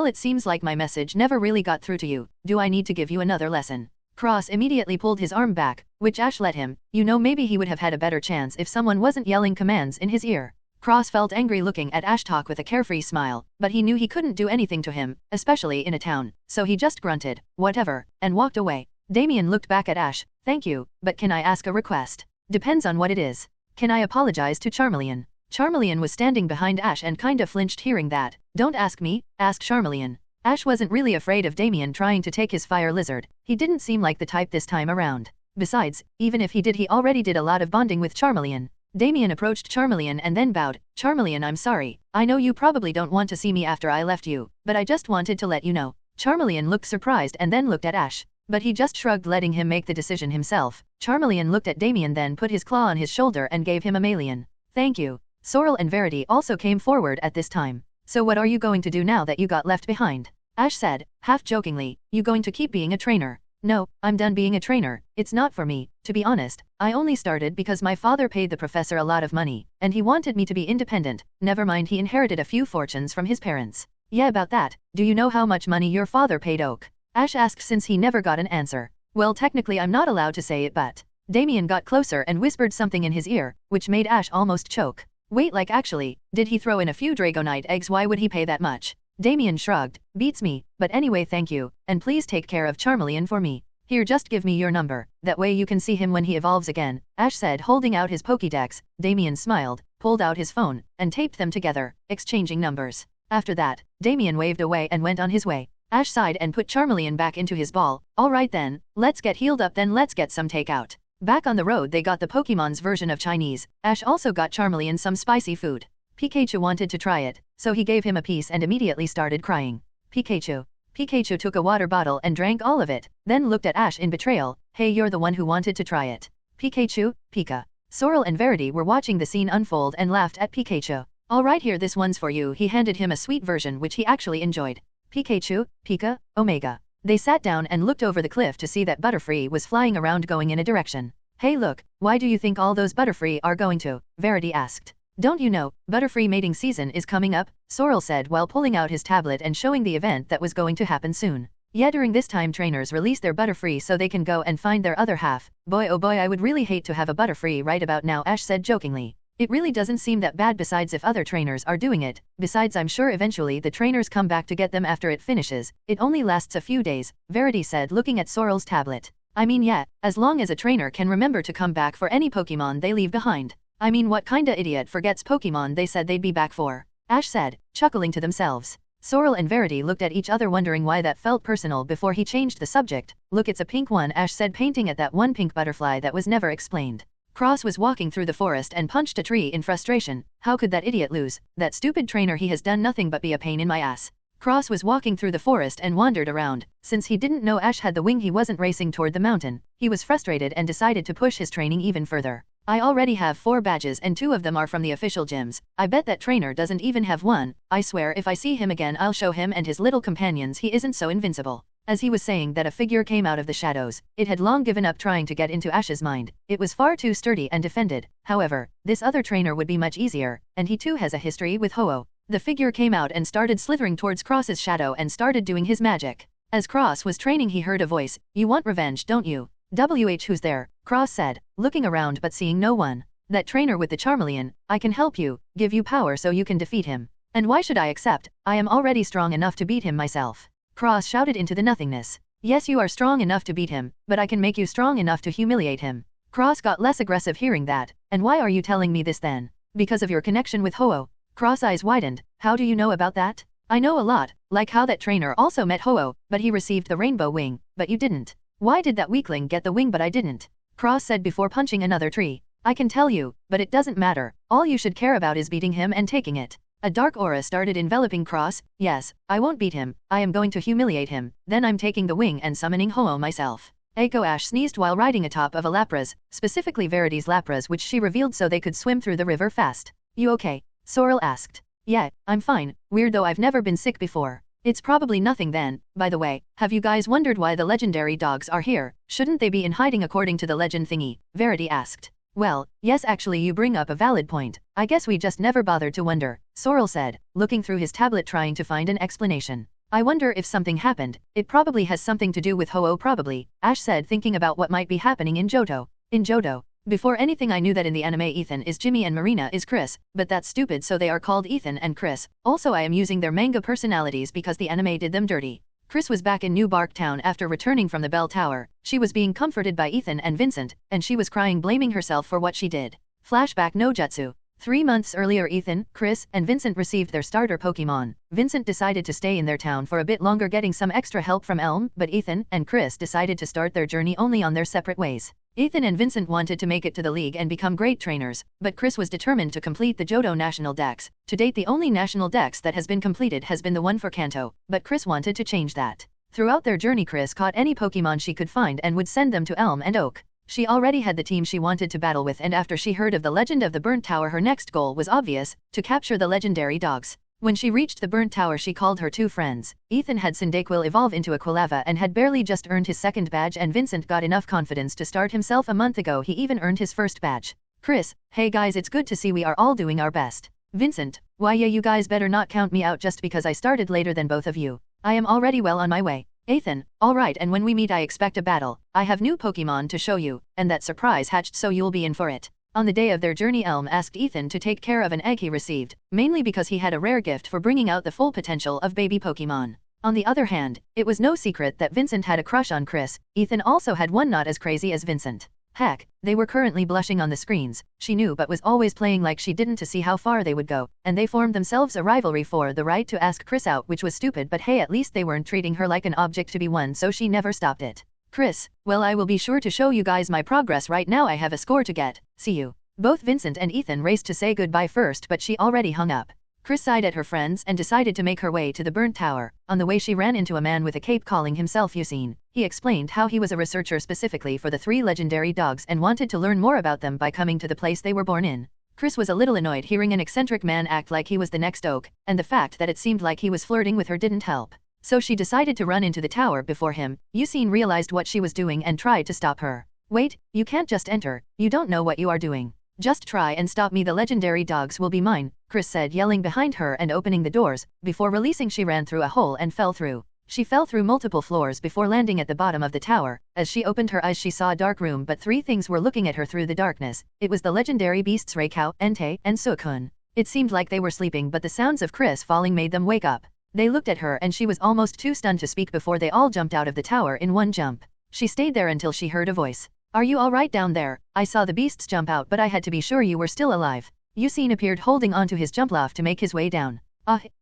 it seems like my message never really got through to you. Do I need to give you another lesson? Cross immediately pulled his arm back, which Ash let him. You know, maybe he would have had a better chance if someone wasn't yelling commands in his ear. Cross felt angry looking at Ash talk with a carefree smile, but he knew he couldn't do anything to him, especially in a town, so he just grunted, whatever, and walked away. Damien looked back at Ash. Thank you, but can I ask a request? Depends on what it is. Can I apologize to Charmeleon? Charmeleon was standing behind Ash and kinda flinched hearing that. Don't ask me, ask Charmeleon. Ash wasn't really afraid of Damien trying to take his fire lizard. He didn't seem like the type this time around. Besides, even if he did, he already did a lot of bonding with Charmeleon. Damien approached Charmeleon and then bowed. Charmeleon, I'm sorry. I know you probably don't want to see me after I left you, but I just wanted to let you know. Charmeleon looked surprised and then looked at Ash, but he just shrugged, letting him make the decision himself. Charmeleon looked at Damien, then put his claw on his shoulder and gave him a Maylion. Thank you. Sorrel and Verity also came forward at this time. So what are you going to do now that you got left behind? Ash said, half jokingly, you going to keep being a trainer? No, I'm done being a trainer. It's not for me. To be honest, I only started because my father paid the professor a lot of money, and he wanted me to be independent. Never mind, he inherited a few fortunes from his parents. Yeah, about that. Do you know how much money your father paid Oak? Ash asked since he never got an answer. Well, technically I'm not allowed to say it, but... Damien got closer and whispered something in his ear, which made Ash almost choke. Wait, like actually, did he throw in a few Dragonite eggs? Why would he pay that much? Damien shrugged. Beats me, but anyway, thank you, and please take care of Charmeleon for me. Here, just give me your number, that way you can see him when he evolves again, Ash said, holding out his Pokédex. Damien smiled, pulled out his phone, and taped them together, exchanging numbers. After that, Damien waved away and went on his way. Ash sighed and put Charmeleon back into his ball. Alright then, let's get healed up, then let's get some takeout. Back on the road they got the Pokemon's version of Chinese. Ash also got Charmeleon some spicy food. Pikachu wanted to try it, so he gave him a piece and immediately started crying. Pikachu took a water bottle and drank all of it, then looked at Ash in betrayal. Hey, you're the one who wanted to try it. Pikachu, Pika. Sorrel and Verity were watching the scene unfold and laughed at Pikachu. Alright, here, this one's for you. He handed him a sweet version which he actually enjoyed. Pikachu, Pika, Omega. They sat down and looked over the cliff to see that Butterfree was flying around going in a direction. Hey look, why do you think all those Butterfree are going to? Verity asked. Don't you know, Butterfree mating season is coming up? Sorrel said while pulling out his tablet and showing the event that was going to happen soon. Yeah, during this time trainers release their Butterfree so they can go and find their other half. Boy oh boy, I would really hate to have a Butterfree right about now, Ash said jokingly. It really doesn't seem that bad, besides if other trainers are doing it. Besides, I'm sure eventually the trainers come back to get them after it finishes. It only lasts a few days, Verity said looking at Sorrel's tablet. I mean, yeah, as long as a trainer can remember to come back for any Pokemon they leave behind. I mean, what kinda idiot forgets Pokemon they said they'd be back for? Ash said, chuckling to themselves. Sorrel and Verity looked at each other wondering why that felt personal before he changed the subject. Look, it's a pink one, Ash said, painting at that one pink butterfly that was never explained. Cross was walking through the forest and punched a tree in frustration. How could that idiot lose? That stupid trainer, he has done nothing but be a pain in my ass. Cross was walking through the forest and wandered around. Since he didn't know Ash had the wing, he wasn't racing toward the mountain. He was frustrated and decided to push his training even further. I already have 4 badges and 2 of them are from the official gyms. I bet that trainer doesn't even have one. I swear if I see him again I'll show him and his little companions he isn't so invincible. As he was saying that, a figure came out of the shadows. It had long given up trying to get into Ash's mind. It was far too sturdy and defended. However, this other trainer would be much easier, and he too has a history with Ho-Oh. The figure came out and started slithering towards Cross's shadow and started doing his magic. As Cross was training he heard a voice. You want revenge, don't you? Who's there? Cross said, looking around but seeing no one. That trainer with the Charmeleon. I can help you, give you power so you can defeat him. And why should I accept? I am already strong enough to beat him myself. Cross shouted into the nothingness. Yes, you are strong enough to beat him, but I can make you strong enough to humiliate him. Cross got less aggressive hearing that. And why are you telling me this then? Because of your connection with Ho-Oh. Cross eyes widened. How do you know about that? I know a lot, like how that trainer also met Ho-Oh, but he received the rainbow wing, but you didn't. Why did that weakling get the wing but I didn't? Cross said before punching another tree. I can tell you, but it doesn't matter. All you should care about is beating him and taking it. A dark aura started enveloping Cross. Yes, I won't beat him. I am going to humiliate him. Then I'm taking the wing and summoning Ho-Oh myself. Echo Ash sneezed while riding atop of a Lapras, specifically Verity's Lapras, which she revealed so they could swim through the river fast. You okay? Sorrel asked. Yeah, I'm fine. Weird though, I've never been sick before. It's probably nothing then. By the way, have you guys wondered why the legendary dogs are here? Shouldn't they be in hiding according to the legend thingy? Verity asked. Well, yes, actually you bring up a valid point. I guess we just never bothered to wonder, Sorrel said, looking through his tablet trying to find an explanation. I wonder if something happened. It probably has something to do with Ho-Oh probably, Ash said, thinking about what might be happening in Johto. In Johto. Before anything I knew that in the anime Ethan is Jimmy and Marina is Chris, but that's stupid, so they are called Ethan and Chris. Also I am using their manga personalities because the anime did them dirty. Chris was back in New Bark Town after returning from the Bell Tower. She was being comforted by Ethan and Vincent, and she was crying, blaming herself for what she did. Flashback no jutsu. 3 months earlier Ethan, Chris, and Vincent received their starter Pokemon. Vincent decided to stay in their town for a bit longer getting some extra help from Elm, but Ethan and Chris decided to start their journey only on their separate ways. Ethan and Vincent wanted to make it to the league and become great trainers, but Chris was determined to complete the Johto National Dex. To date the only National Dex that has been completed has been the one for Kanto, but Chris wanted to change that. Throughout their journey Chris caught any Pokemon she could find and would send them to Elm and Oak. She already had the team she wanted to battle with, and after she heard of the legend of the Burnt Tower her next goal was obvious, to capture the legendary dogs. When she reached the Burnt Tower she called her 2 friends. Ethan had Cyndaquil evolve into a Quilava and had barely just earned his 2nd badge, and Vincent got enough confidence to start himself a month ago. He even earned his 1st badge. Chris, hey guys, it's good to see we are all doing our best. Vincent, why yeah, you guys better not count me out just because I started later than both of you. I am already well on my way. Ethan, alright, and when we meet I expect a battle. I have new Pokemon to show you, and that surprise hatched, so you'll be in for it. On the day of their journey Elm asked Ethan to take care of an egg he received, mainly because he had a rare gift for bringing out the full potential of baby Pokemon. On the other hand, it was no secret that Vincent had a crush on Chris. Ethan also had one not as crazy as Vincent. Heck, they were currently blushing on the screens, she knew, but was always playing like she didn't to see how far they would go, and they formed themselves a rivalry for the right to ask Chris out, which was stupid, but hey, at least they weren't treating her like an object to be won, so she never stopped it. Chris, well, I will be sure to show you guys my progress. Right now I have a score to get, see you. Both Vincent and Ethan raced to say goodbye first, but she already hung up. Chris sighed at her friends and decided to make her way to the Burnt Tower. On the way she ran into a man with a cape calling himself Suicune. He explained how he was a researcher specifically for the 3 legendary dogs and wanted to learn more about them by coming to the place they were born in. Chris was a little annoyed hearing an eccentric man act like he was the next Oak, and the fact that it seemed like he was flirting with her didn't help. So she decided to run into the tower before him. Suicune realized what she was doing and tried to stop her. Wait, you can't just enter, you don't know what you are doing. Just try and stop me, the legendary dogs will be mine, Chris said, yelling behind her and opening the doors. Before releasing she ran through a hole and fell through. She fell through multiple floors before landing at the bottom of the tower. As she opened her eyes she saw a dark room, but 3 things were looking at her through the darkness. It was the legendary beasts Raikou, Entei, and Suicune. It seemed like they were sleeping, but the sounds of Chris falling made them wake up. They looked at her and she was almost too stunned to speak before they all jumped out of the tower in one jump. She stayed there until she heard a voice. Are you alright down there? I saw the beasts jump out, but I had to be sure you were still alive. Suicune appeared holding onto his jump loft to make his way down.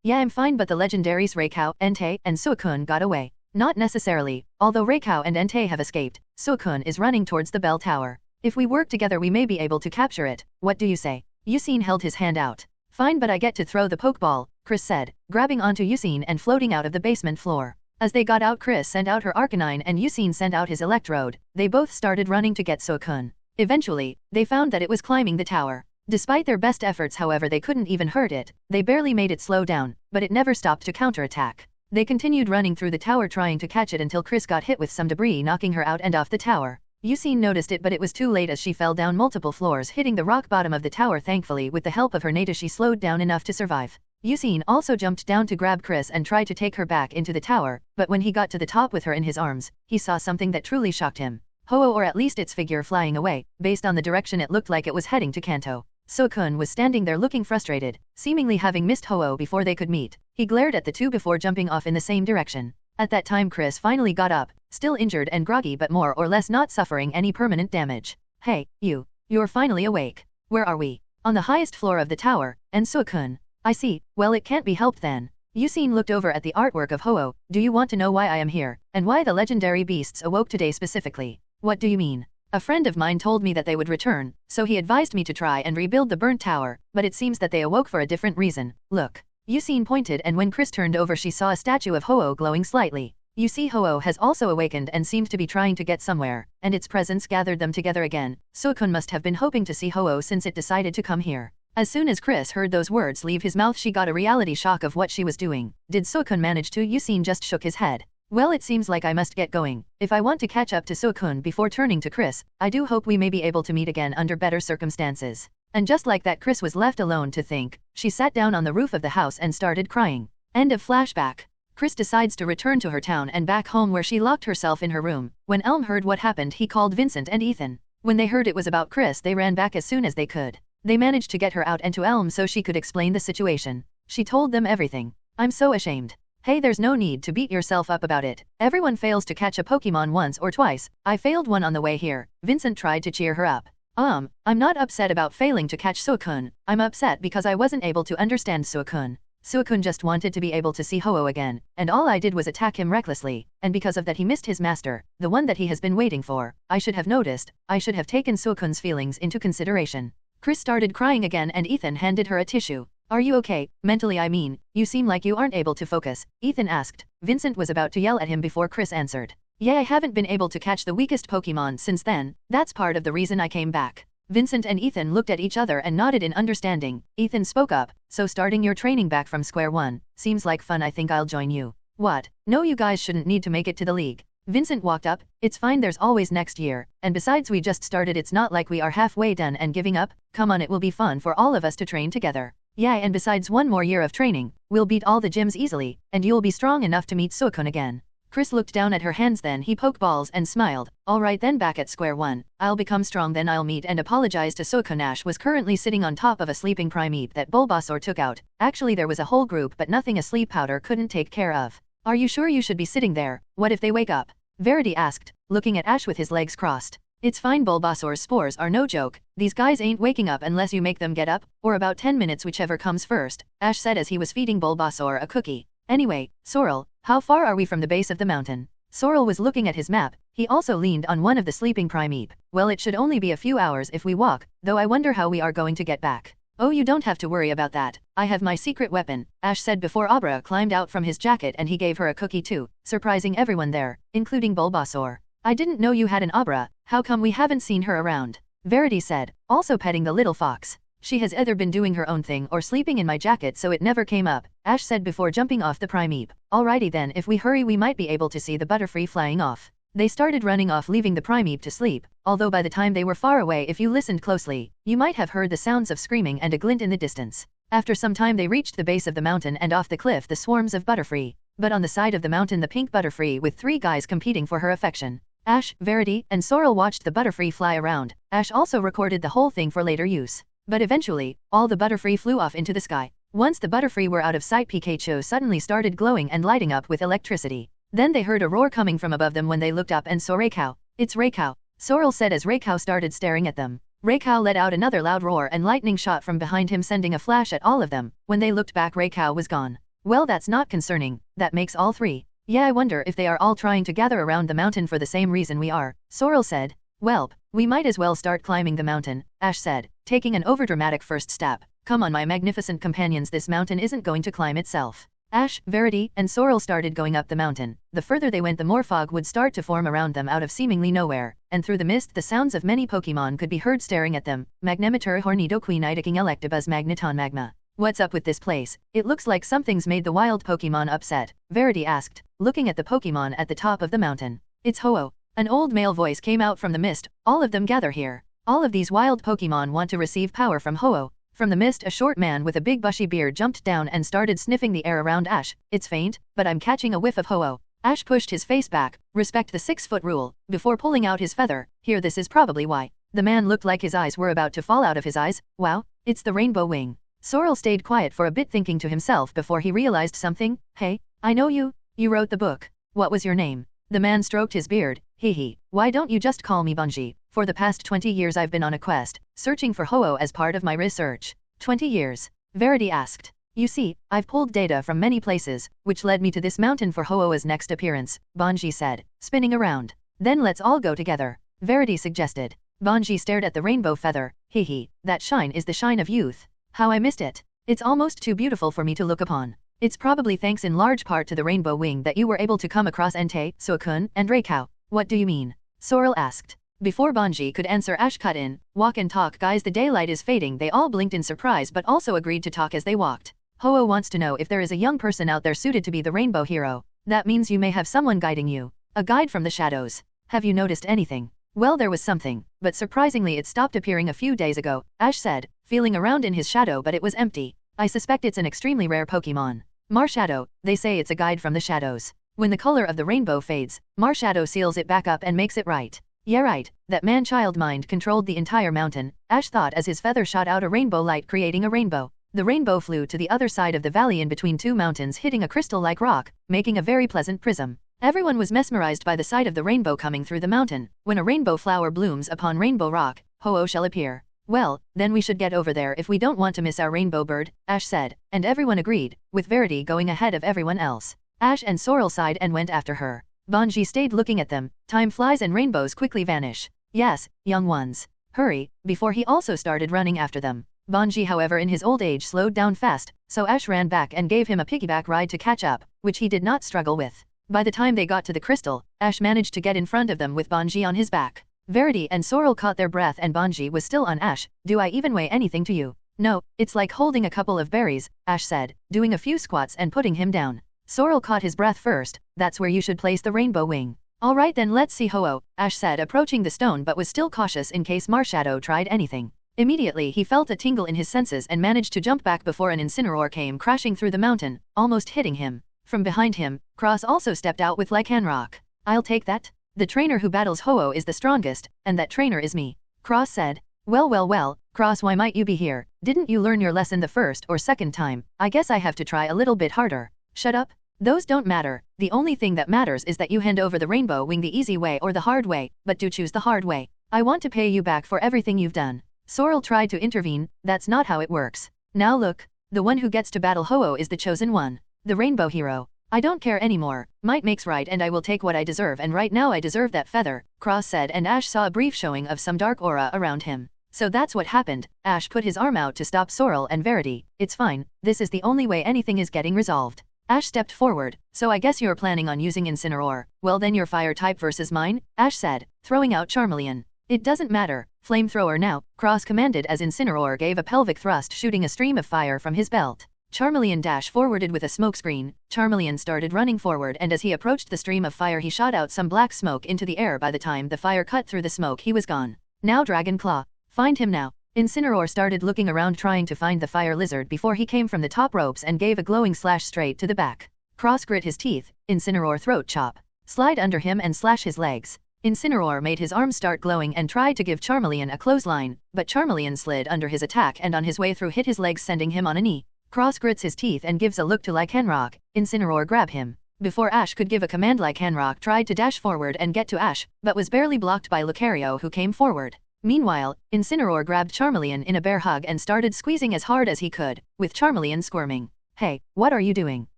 Yeah, I'm fine, but the legendaries Raikou, Entei, and Suicune got away. Not necessarily. Although Raikou and Entei have escaped, Suicune is running towards the Bell Tower. If we work together we may be able to capture it. What do you say? Suicune held his hand out. Fine, but I get to throw the Pokeball, Chris said, grabbing onto Suicune and floating out of the basement floor. As they got out, Chris sent out her Arcanine and Suicune sent out his Electrode. They both started running to get Suicune. Eventually, they found that it was climbing the tower. Despite their best efforts, however, they couldn't even hurt it. They barely made it slow down, but it never stopped to counterattack. They continued running through the tower trying to catch it until Chris got hit with some debris, knocking her out and off the tower. Suicune noticed it, but it was too late as she fell down multiple floors, hitting the rock bottom of the tower. Thankfully, with the help of her Nata, she slowed down enough to survive. Suicune also jumped down to grab Chris and tried to take her back into the tower, but when he got to the top with her in his arms, he saw something that truly shocked him. Ho-Oh, or at least its figure, flying away. Based on the direction it looked like it was heading to Kanto. Suicune was standing there looking frustrated, seemingly having missed Ho-Oh before they could meet. He glared at the two before jumping off in the same direction. At that time Chris finally got up, still injured and groggy but more or less not suffering any permanent damage. Hey, you're finally awake. Where are we? On the highest floor of the tower, and Suicune. I see, well it can't be helped then. Suicune looked over at the artwork of Ho-Oh. Do you want to know why I am here, and why the legendary beasts awoke today specifically? What do you mean? A friend of mine told me that they would return, so he advised me to try and rebuild the burnt tower, but it seems that they awoke for a different reason. Look. Suicune pointed, and when Chris turned over she saw a statue of Ho-Oh glowing slightly. You see, Ho-Oh has also awakened and seemed to be trying to get somewhere, and its presence gathered them together again. Suicune must have been hoping to see Ho-Oh since it decided to come here. As soon as Chris heard those words leave his mouth she got a reality shock of what she was doing. Did Suicune manage to? Suicune just shook his head. Well, it seems like I must get going. If I want to catch up to Suicune before turning to Chris, I do hope we may be able to meet again under better circumstances. And just like that, Chris was left alone to think. She sat down on the roof of the house and started crying. End of flashback. Chris decides to return to her town and back home where she locked herself in her room. When Elm heard what happened, he called Vincent and Ethan. When they heard it was about Chris, they ran back as soon as they could. They managed to get her out and to Elm so she could explain the situation. She told them everything. I'm so ashamed. Hey, there's no need to beat yourself up about it. Everyone fails to catch a Pokemon once or twice. I failed one on the way here. Vincent tried to cheer her up. I'm not upset about failing to catch Suicune. I'm upset because I wasn't able to understand Suicune. Suicune just wanted to be able to see Ho-Oh again, and all I did was attack him recklessly, and because of that he missed his master, the one that he has been waiting for. I should have noticed. I should have taken Suicune's feelings into consideration. Chris started crying again and Ethan handed her a tissue. Are you okay? Mentally, I mean. You seem like you aren't able to focus, Ethan asked. Vincent was about to yell at him before Chris answered. Yeah, I haven't been able to catch the weakest Pokemon since then. That's part of the reason I came back. Vincent and Ethan looked at each other and nodded in understanding. Ethan spoke up. So starting your training back from square one. Seems like fun. I think I'll join you. What? No, you guys shouldn't need to make it to the league. Vincent walked up. It's fine, there's always next year. And besides, we just started, it's not like we are halfway done and giving up. Come on, it will be fun for all of us to train together. Yeah, and besides, one more year of training, we'll beat all the gyms easily, and you'll be strong enough to meet Suicune again. Chris looked down at her hands, then he poked balls and smiled. Alright then, back at square one. I'll become strong, then I'll meet and apologize to Suicune. Ash was currently sitting on top of a sleeping Primeape that Bulbasaur took out. Actually, there was a whole group, but nothing a sleep powder couldn't take care of. Are you sure you should be sitting there? What if they wake up? Verity asked, looking at Ash with his legs crossed. It's fine, Bulbasaur's spores are no joke. These guys ain't waking up unless you make them get up, or about 10 minutes, whichever comes first, Ash said as he was feeding Bulbasaur a cookie. Anyway, Sorrel, how far are we from the base of the mountain? Sorrel was looking at his map. He also leaned on one of the sleeping Primeape. Well, it should only be a few hours if we walk, though I wonder how we are going to get back. Oh, you don't have to worry about that. I have my secret weapon, Ash said before Abra climbed out from his jacket and he gave her a cookie too, surprising everyone there, including Bulbasaur. I didn't know you had an Abra. How come we haven't seen her around? Verity said, also petting the little fox. She has either been doing her own thing or sleeping in my jacket, so it never came up, Ash said before jumping off the Primeape. Alrighty then, if we hurry we might be able to see the Butterfree flying off. They started running off, leaving the Primeape to sleep, although by the time they were far away, if you listened closely, you might have heard the sounds of screaming and a glint in the distance. After some time they reached the base of the mountain and off the cliff the swarms of Butterfree. But on the side of the mountain the pink Butterfree with 3 guys competing for her affection. Ash, Verity, and Sorrel watched the Butterfree fly around. Ash also recorded the whole thing for later use. But eventually, all the Butterfree flew off into the sky. Once the Butterfree were out of sight, Pikachu suddenly started glowing and lighting up with electricity. Then they heard a roar coming from above them when they looked up and saw Raycow. It's Raycow, Sorrel said as Raycow started staring at them. Raycow let out another loud roar and lightning shot from behind him, sending a flash at all of them. When they looked back, Raycow was gone. Well, that's not concerning. That makes all 3. Yeah, I wonder if they are all trying to gather around the mountain for the same reason we are, Sorrel said. Welp, we might as well start climbing the mountain, Ash said, taking an overdramatic first step. Come on, my magnificent companions, this mountain isn't going to climb itself. Ash, Verity, and Sorrel started going up the mountain. The further they went, the more fog would start to form around them out of seemingly nowhere, and through the mist the sounds of many Pokemon could be heard staring at them. Magnemitur Hornido Queenitaking Electabuzz Magneton Magma. What's up with this place? It looks like something's made the wild Pokemon upset, Verity asked, looking at the Pokemon at the top of the mountain. It's Ho-Oh. An old male voice came out from the mist. All of them gather here. All of these wild Pokemon want to receive power from Ho-Oh. From the mist a short man with a big bushy beard jumped down and started sniffing the air around Ash. It's faint, but I'm catching a whiff of Ho-Oh. Ash pushed his face back. Respect the 6-foot rule, before pulling out his feather. Here, this is probably why. The man looked like his eyes were about to fall out of his eyes. Wow, it's the rainbow wing. Sorrel stayed quiet for a bit, thinking to himself before he realized something. Hey, I know you. You wrote the book. What was your name? The man stroked his beard. Hee. Why don't you just call me Bungie? For the past 20 years I've been on a quest, searching for Ho-Oh as part of my research. 20 years? Verity asked. You see, I've pulled data from many places, which led me to this mountain for Ho-Oh's next appearance, Bungie said, spinning around. Then let's all go together, Verity suggested. Bungie stared at the rainbow feather. Hee. That shine is the shine of youth. How I missed it. It's almost too beautiful for me to look upon. It's probably thanks in large part to the rainbow wing that you were able to come across Entei, Suicune, and Raycow. What do you mean? Sorrel asked. Before Bungie could answer, Ash cut in. Walk and talk, guys, the daylight is fading. They all blinked in surprise but also agreed to talk as they walked. Ho-Oh wants to know if there is a young person out there suited to be the rainbow hero. That means you may have someone guiding you. A guide from the shadows. Have you noticed anything? Well, there was something, but surprisingly it stopped appearing a few days ago, Ash said, feeling around in his shadow but it was empty. I suspect it's an extremely rare Pokemon. Marshadow, they say it's a guide from the shadows. When the color of the rainbow fades, Marshadow seals it back up and makes it right. Yeah right, that man-child mind controlled the entire mountain, Ash thought as his feather shot out a rainbow light creating a rainbow. The rainbow flew to the other side of the valley in between two mountains hitting a crystal-like rock, making a very pleasant prism. Everyone was mesmerized by the sight of the rainbow coming through the mountain. When a rainbow flower blooms upon Rainbow Rock, Ho-Oh shall appear. Well, then we should get over there if we don't want to miss our rainbow bird, Ash said, and everyone agreed, with Verity going ahead of everyone else. Ash and Sorrel sighed and went after her. Banji stayed looking at them. Time flies and rainbows quickly vanish. Yes, young ones. Hurry, before he also started running after them. Banji however in his old age slowed down fast, so Ash ran back and gave him a piggyback ride to catch up, which he did not struggle with. By the time they got to the crystal, Ash managed to get in front of them with Banji on his back. Verity and Sorrel caught their breath and Banji was still on Ash. Do I even weigh anything to you? No, it's like holding a couple of berries, Ash said, doing a few squats and putting him down. Sorrel caught his breath first. That's where you should place the rainbow wing. Alright then let's see Ho-Oh, Ash said approaching the stone but was still cautious in case Marshadow tried anything. Immediately he felt a tingle in his senses and managed to jump back before an Incineroar came crashing through the mountain, almost hitting him. From behind him, Cross also stepped out with Lycanroc. I'll take that. The trainer who battles Ho-Oh is the strongest, and that trainer is me. Cross said. Well, Cross, why might you be here? Didn't you learn your lesson the first or second time? I guess I have to try a little bit harder. Shut up. Those don't matter. The only thing that matters is that you hand over the rainbow wing the easy way or the hard way, but do choose the hard way. I want to pay you back for everything you've done. Sorrel tried to intervene. That's not how it works. Now look. The one who gets to battle Ho-Oh is the chosen one. The rainbow hero. I don't care anymore. Might makes right and I will take what I deserve and right now I deserve that feather, Cross said and Ash saw a brief showing of some dark aura around him. So that's what happened. Ash put his arm out to stop Sorrel and Verity. It's fine. This is the only way anything is getting resolved. Ash stepped forward. So I guess you're planning on using Incineroar. Well then your fire type versus mine, Ash said, throwing out Charmeleon. It doesn't matter. Flamethrower now, Cross commanded as Incineroar gave a pelvic thrust shooting a stream of fire from his belt. Charmeleon dash forwarded with a smokescreen. Charmeleon started running forward and as he approached the stream of fire he shot out some black smoke into the air. By the time the fire cut through the smoke he was gone. Now Dragon Claw. Find him now. Incineroar started looking around trying to find the fire lizard before he came from the top ropes and gave a glowing slash straight to the back. Cross grit his teeth. Incineroar throat chop. Slide under him and slash his legs. Incineroar made his arms start glowing and tried to give Charmeleon a clothesline, but Charmeleon slid under his attack and on his way through hit his legs sending him on a knee. Cross grits his teeth and gives a look to Lycanroc. Incineroar grab him. Before Ash could give a command Lycanroc tried to dash forward and get to Ash, but was barely blocked by Lucario who came forward. Meanwhile, Incineroar grabbed Charmeleon in a bear hug and started squeezing as hard as he could, with Charmeleon squirming. Hey, what are you doing?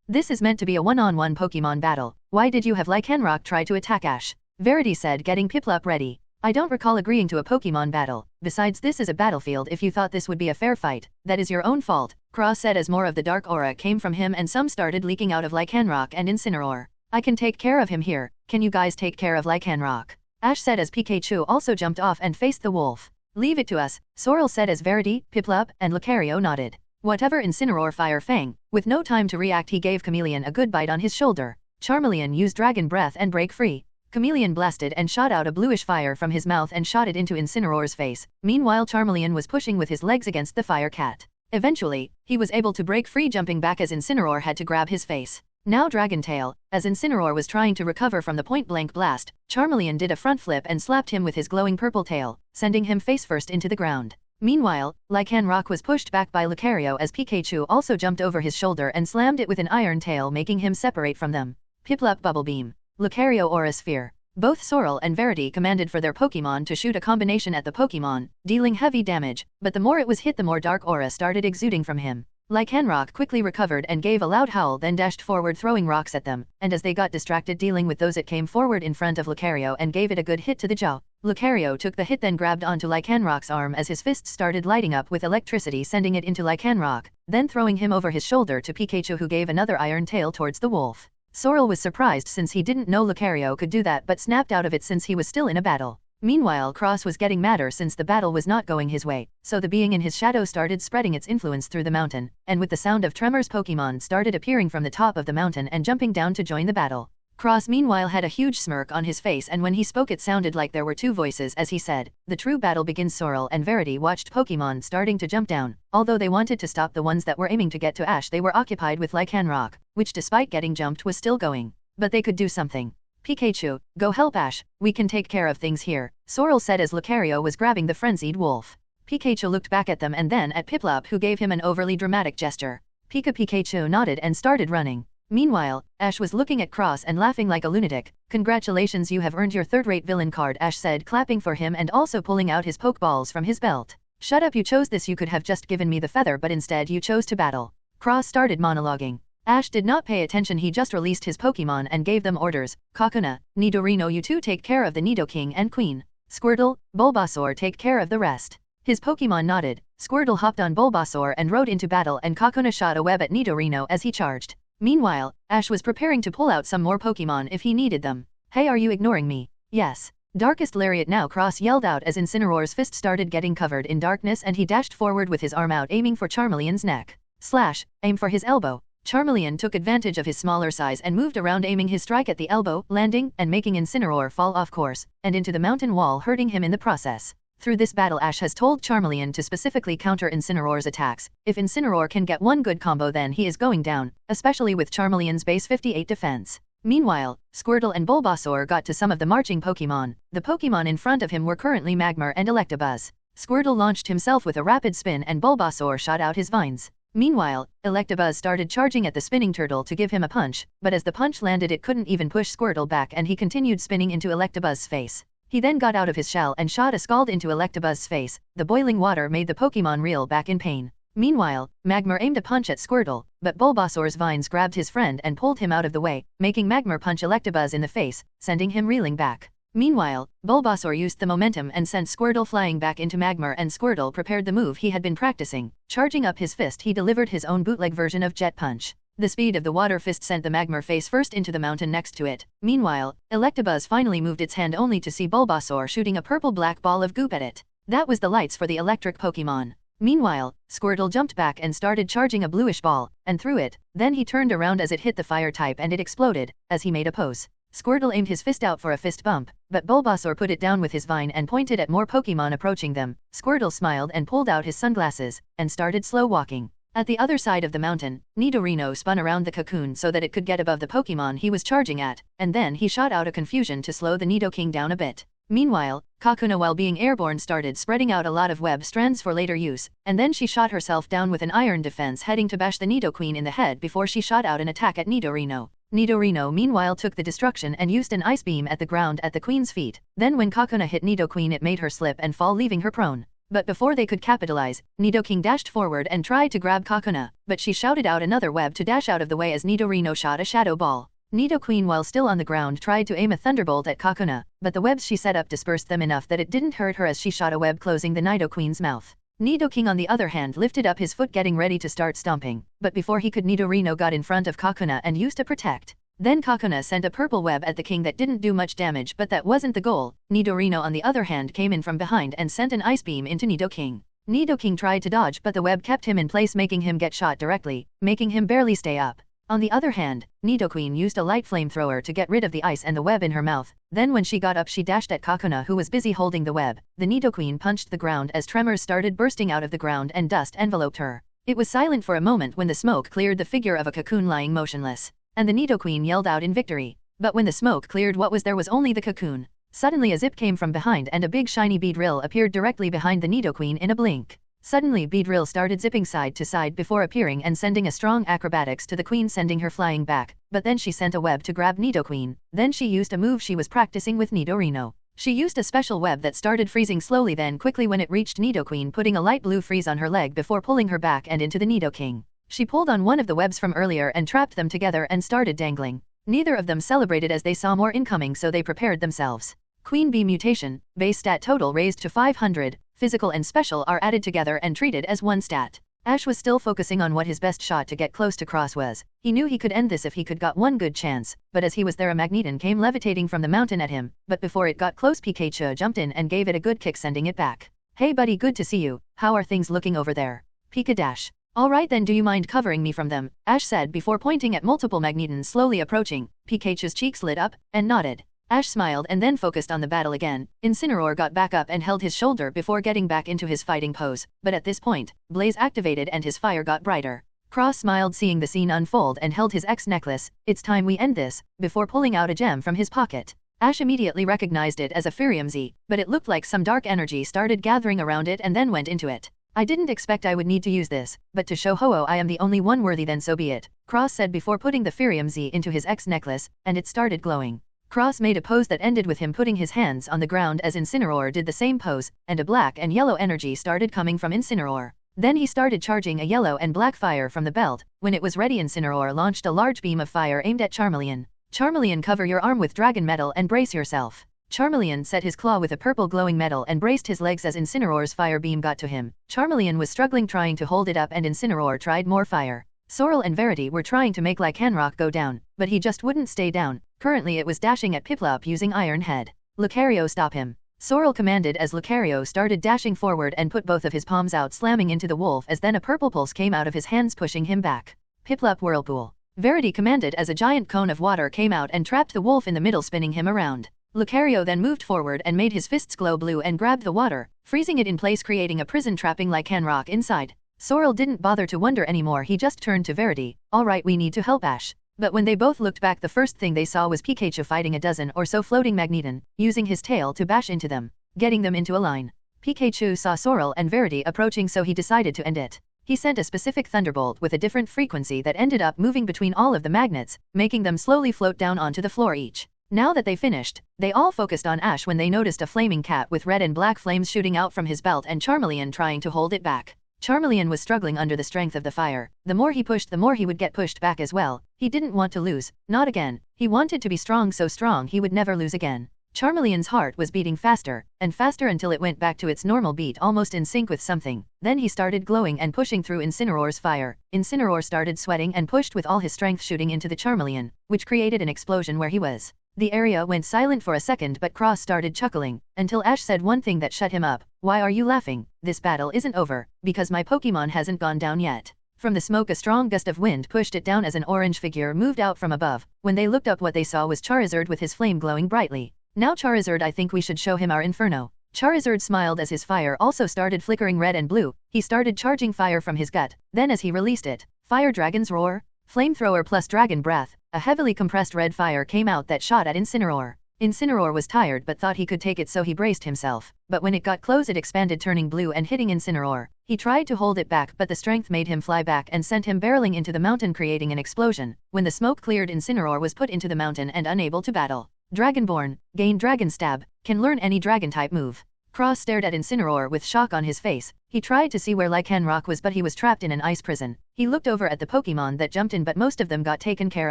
This is meant to be a one-on-one Pokemon battle. Why did you have Lycanroc try to attack Ash? Verity said getting Piplup ready. I don't recall agreeing to a Pokemon battle. Besides this is a battlefield. If you thought this would be a fair fight, that is your own fault, Cross said as more of the dark aura came from him and some started leaking out of Lycanroc and Incineroar. I can take care of him here. Can you guys take care of Lycanroc? Ash said as Pikachu also jumped off and faced the wolf. Leave it to us, Sorrel said as Verity, Piplup, and Lucario nodded. Whatever Incineroar Fire Fang. With no time to react he gave Chameleon a good bite on his shoulder. Charmeleon used Dragon Breath and break free. Chameleon blasted and shot out a bluish fire from his mouth and shot it into Incineroar's face. Meanwhile Charmeleon was pushing with his legs against the fire cat. Eventually, he was able to break free jumping back as Incineroar had to grab his face. Now Dragon Tail, as Incineroar was trying to recover from the point-blank blast, Charmeleon did a front flip and slapped him with his glowing purple tail, sending him face first into the ground. Meanwhile, Lycanroc was pushed back by Lucario as Pikachu also jumped over his shoulder and slammed it with an iron tail making him separate from them. Piplup Bubble Beam. Lucario Aura Sphere. Both Sorrel and Verity commanded for their Pokemon to shoot a combination at the Pokemon, dealing heavy damage, but the more it was hit the more dark aura started exuding from him. Lycanroc quickly recovered and gave a loud howl then dashed forward throwing rocks at them, and as they got distracted dealing with those it came forward in front of Lucario and gave it a good hit to the jaw. Lucario took the hit then grabbed onto Lycanroc's arm as his fists started lighting up with electricity sending it into Lycanroc, then throwing him over his shoulder to Pikachu who gave another iron tail towards the wolf. Sorrel was surprised since he didn't know Lucario could do that but snapped out of it since he was still in a battle. Meanwhile Cross was getting madder since the battle was not going his way, so the being in his shadow started spreading its influence through the mountain, and with the sound of tremors Pokemon started appearing from the top of the mountain and jumping down to join the battle. Cross meanwhile had a huge smirk on his face, and when he spoke it sounded like there were two voices as he said, "The true battle begins." Sorrel and Verity watched Pokemon starting to jump down. Although they wanted to stop the ones that were aiming to get to Ash, they were occupied with Lycan Rock, which despite getting jumped was still going. But they could do something. "Pikachu, go help Ash, we can take care of things here," Sorrel said as Lucario was grabbing the frenzied wolf. Pikachu looked back at them and then at Piplup, who gave him an overly dramatic gesture. Pikachu nodded and started running. Meanwhile, Ash was looking at Cross and laughing like a lunatic. "Congratulations, you have earned your third-rate villain card," Ash said, clapping for him and also pulling out his Pokeballs from his belt. "Shut up, you chose this. You could have just given me the feather, but instead you chose to battle." Cross started monologuing. Ash did not pay attention. He just released his Pokemon and gave them orders. "Kakuna, Nidorino, you two take care of the Nidoking and Queen. Squirtle, Bulbasaur take care of the rest." His Pokemon nodded. Squirtle hopped on Bulbasaur and rode into battle, and Kakuna shot a web at Nidorino as he charged. Meanwhile, Ash was preparing to pull out some more Pokemon if he needed them. "Hey, are you ignoring me?" "Yes." "Darkest Lariat now," Cross yelled out as Incineroar's fist started getting covered in darkness, and he dashed forward with his arm out, aiming for Charmeleon's neck. Slash, aim for his elbow. Charmeleon took advantage of his smaller size and moved around, aiming his strike at the elbow, landing and making Incineroar fall off course and into the mountain wall, hurting him in the process. Through this battle, Ash has told Charmeleon to specifically counter Incineroar's attacks. If Incineroar can get one good combo, then he is going down, especially with Charmeleon's base 58 defense. Meanwhile, Squirtle and Bulbasaur got to some of the marching Pokemon. The Pokemon in front of him were currently Magmar and Electabuzz. Squirtle launched himself with a rapid spin and Bulbasaur shot out his vines. Meanwhile, Electabuzz started charging at the spinning turtle to give him a punch, but as the punch landed it couldn't even push Squirtle back, and he continued spinning into Electabuzz's face. He then got out of his shell and shot a scald into Electabuzz's face. The boiling water made the Pokemon reel back in pain. Meanwhile, Magmar aimed a punch at Squirtle, but Bulbasaur's vines grabbed his friend and pulled him out of the way, making Magmar punch Electabuzz in the face, sending him reeling back. Meanwhile, Bulbasaur used the momentum and sent Squirtle flying back into Magmar, and Squirtle prepared the move he had been practicing. Charging up his fist, he delivered his own bootleg version of Jet Punch. The speed of the water fist sent the Magmar face first into the mountain next to it. Meanwhile, Electabuzz finally moved its hand only to see Bulbasaur shooting a purple-black ball of goop at it. That was the lights for the electric Pokemon. Meanwhile, Squirtle jumped back and started charging a bluish ball, and threw it. Then he turned around as it hit the fire type and it exploded, as he made a pose. Squirtle aimed his fist out for a fist bump, but Bulbasaur put it down with his vine and pointed at more Pokemon approaching them. Squirtle smiled and pulled out his sunglasses, and started slow walking. At the other side of the mountain, Nidorino spun around the cocoon so that it could get above the Pokemon he was charging at, and then he shot out a confusion to slow the Nidoking down a bit. Meanwhile, Kakuna, while being airborne, started spreading out a lot of web strands for later use, and then she shot herself down with an iron defense, heading to bash the Nidoqueen in the head before she shot out an attack at Nidorino. Nidorino meanwhile took the destruction and used an ice beam at the ground at the Queen's feet. Then when Kakuna hit Nidoqueen, it made her slip and fall, leaving her prone. But before they could capitalize, Nidoking dashed forward and tried to grab Kakuna, but she shouted out another web to dash out of the way as Nidorino shot a shadow ball. Nidoqueen, while still on the ground, tried to aim a thunderbolt at Kakuna, but the webs she set up dispersed them enough that it didn't hurt her as she shot a web closing the Nidoqueen's mouth. Nidoking on the other hand lifted up his foot, getting ready to start stomping, but before he could, Nidorino got in front of Kakuna and used to protect. Then Kakuna sent a purple web at the king that didn't do much damage, but that wasn't the goal. Nidorino on the other hand came in from behind and sent an ice beam into Nidoking. Nidoking tried to dodge, but the web kept him in place, making him get shot directly, making him barely stay up. On the other hand, Nidoqueen used a light flamethrower to get rid of the ice and the web in her mouth. Then when she got up, she dashed at Kakuna, who was busy holding the web. The Nidoqueen punched the ground as tremors started bursting out of the ground and dust enveloped her. It was silent for a moment when the smoke cleared the figure of a cocoon lying motionless, and the Nidoqueen yelled out in victory. But when the smoke cleared, what was there was only the cocoon. Suddenly a zip came from behind and a big shiny Beedrill appeared directly behind the Nidoqueen in a blink. Suddenly Beedrill started zipping side to side before appearing and sending a strong acrobatics to the Queen, sending her flying back, but then she sent a web to grab Nidoqueen. Then she used a move she was practicing with Nidorino. She used a special web that started freezing slowly, then quickly when it reached Nidoqueen, putting a light blue freeze on her leg before pulling her back and into the Nidoking. She pulled on one of the webs from earlier and trapped them together and started dangling. Neither of them celebrated as they saw more incoming, so they prepared themselves. Queen Bee mutation, base stat total raised to 500, physical and special are added together and treated as one stat. Ash was still focusing on what his best shot to get close to Cross was. He knew he could end this if he could got one good chance, but as he was there, a Magneton came levitating from the mountain at him, but before it got close, Pikachu jumped in and gave it a good kick, sending it back. "Hey buddy, good to see you, how are things looking over there?" Pika dash. Alright then, do you mind covering me from them? Ash said before pointing at multiple Magnetons slowly approaching. Pikachu's cheeks lit up and nodded. Ash smiled and then focused on the battle again. Incineroar got back up and held his shoulder before getting back into his fighting pose, but at this point, Blaze activated and his fire got brighter. Cross smiled seeing the scene unfold and held his X necklace. It's time we end this, before pulling out a gem from his pocket. Ash immediately recognized it as a Furium Z, but it looked like some dark energy started gathering around it and then went into it. I didn't expect I would need to use this, but to show Ho-Oh I am the only one worthy, then so be it, Cross said before putting the Furium Z into his X necklace, and it started glowing. Cross made a pose that ended with him putting his hands on the ground as Incineroar did the same pose, and a black and yellow energy started coming from Incineroar. Then he started charging a yellow and black fire from the belt. When it was ready, Incineroar launched a large beam of fire aimed at Charmeleon. Charmeleon, cover your arm with dragon metal and brace yourself. Charmeleon set his claw with a purple glowing metal and braced his legs as Incineroar's fire beam got to him. Charmeleon was struggling trying to hold it up and Incineroar tried more fire. Sorrel and Verity were trying to make Lycanroc go down, but he just wouldn't stay down. Currently it was dashing at Piplup using Iron Head. Lucario, stop him. Sorrel commanded as Lucario started dashing forward and put both of his palms out, slamming into the wolf as then a purple pulse came out of his hands pushing him back. Piplup, whirlpool. Verity commanded as a giant cone of water came out and trapped the wolf in the middle, spinning him around. Lucario then moved forward and made his fists glow blue and grabbed the water, freezing it in place, creating a prison trapping Lycanroc inside. Sorrel didn't bother to wonder anymore, he just turned to Verity. Alright, we need to help Ash. But when they both looked back, the first thing they saw was Pikachu fighting a dozen or so floating Magneton, using his tail to bash into them, getting them into a line. Pikachu saw Sorrel and Verity approaching, so he decided to end it. He sent a specific thunderbolt with a different frequency that ended up moving between all of the magnets, making them slowly float down onto the floor each. Now that they finished, they all focused on Ash when they noticed a flaming cat with red and black flames shooting out from his belt and Charmeleon trying to hold it back. Charmeleon was struggling under the strength of the fire. The more he pushed, the more he would get pushed back as well. He didn't want to lose, not again. He wanted to be strong, so strong he would never lose again. Charmeleon's heart was beating faster and faster until it went back to its normal beat, almost in sync with something. Then he started glowing and pushing through Incineroar's fire. Incineroar started sweating and pushed with all his strength, shooting into the Charmeleon, which created an explosion where he was. The area went silent for a second, but Cross started chuckling, until Ash said one thing that shut him up. Why are you laughing? This battle isn't over, because my Pokemon hasn't gone down yet. From the smoke a strong gust of wind pushed it down as an orange figure moved out from above. When they looked up, what they saw was Charizard with his flame glowing brightly. Now Charizard, I think we should show him our inferno. Charizard smiled as his fire also started flickering red and blue. He started charging fire from his gut. Then as he released it, Fire Dragon's Roar, Flamethrower plus Dragon Breath, a heavily compressed red fire came out that shot at Incineroar. Incineroar was tired but thought he could take it, so he braced himself. But when it got close, it expanded, turning blue and hitting Incineroar. He tried to hold it back, but the strength made him fly back and sent him barreling into the mountain, creating an explosion. When the smoke cleared, Incineroar was put into the mountain and unable to battle. Dragonborn, gain Dragon Stab, can learn any Dragon-type move. Cross stared at Incineroar with shock on his face. He tried to see where Lycanroc was, but he was trapped in an ice prison. He looked over at the Pokemon that jumped in, but most of them got taken care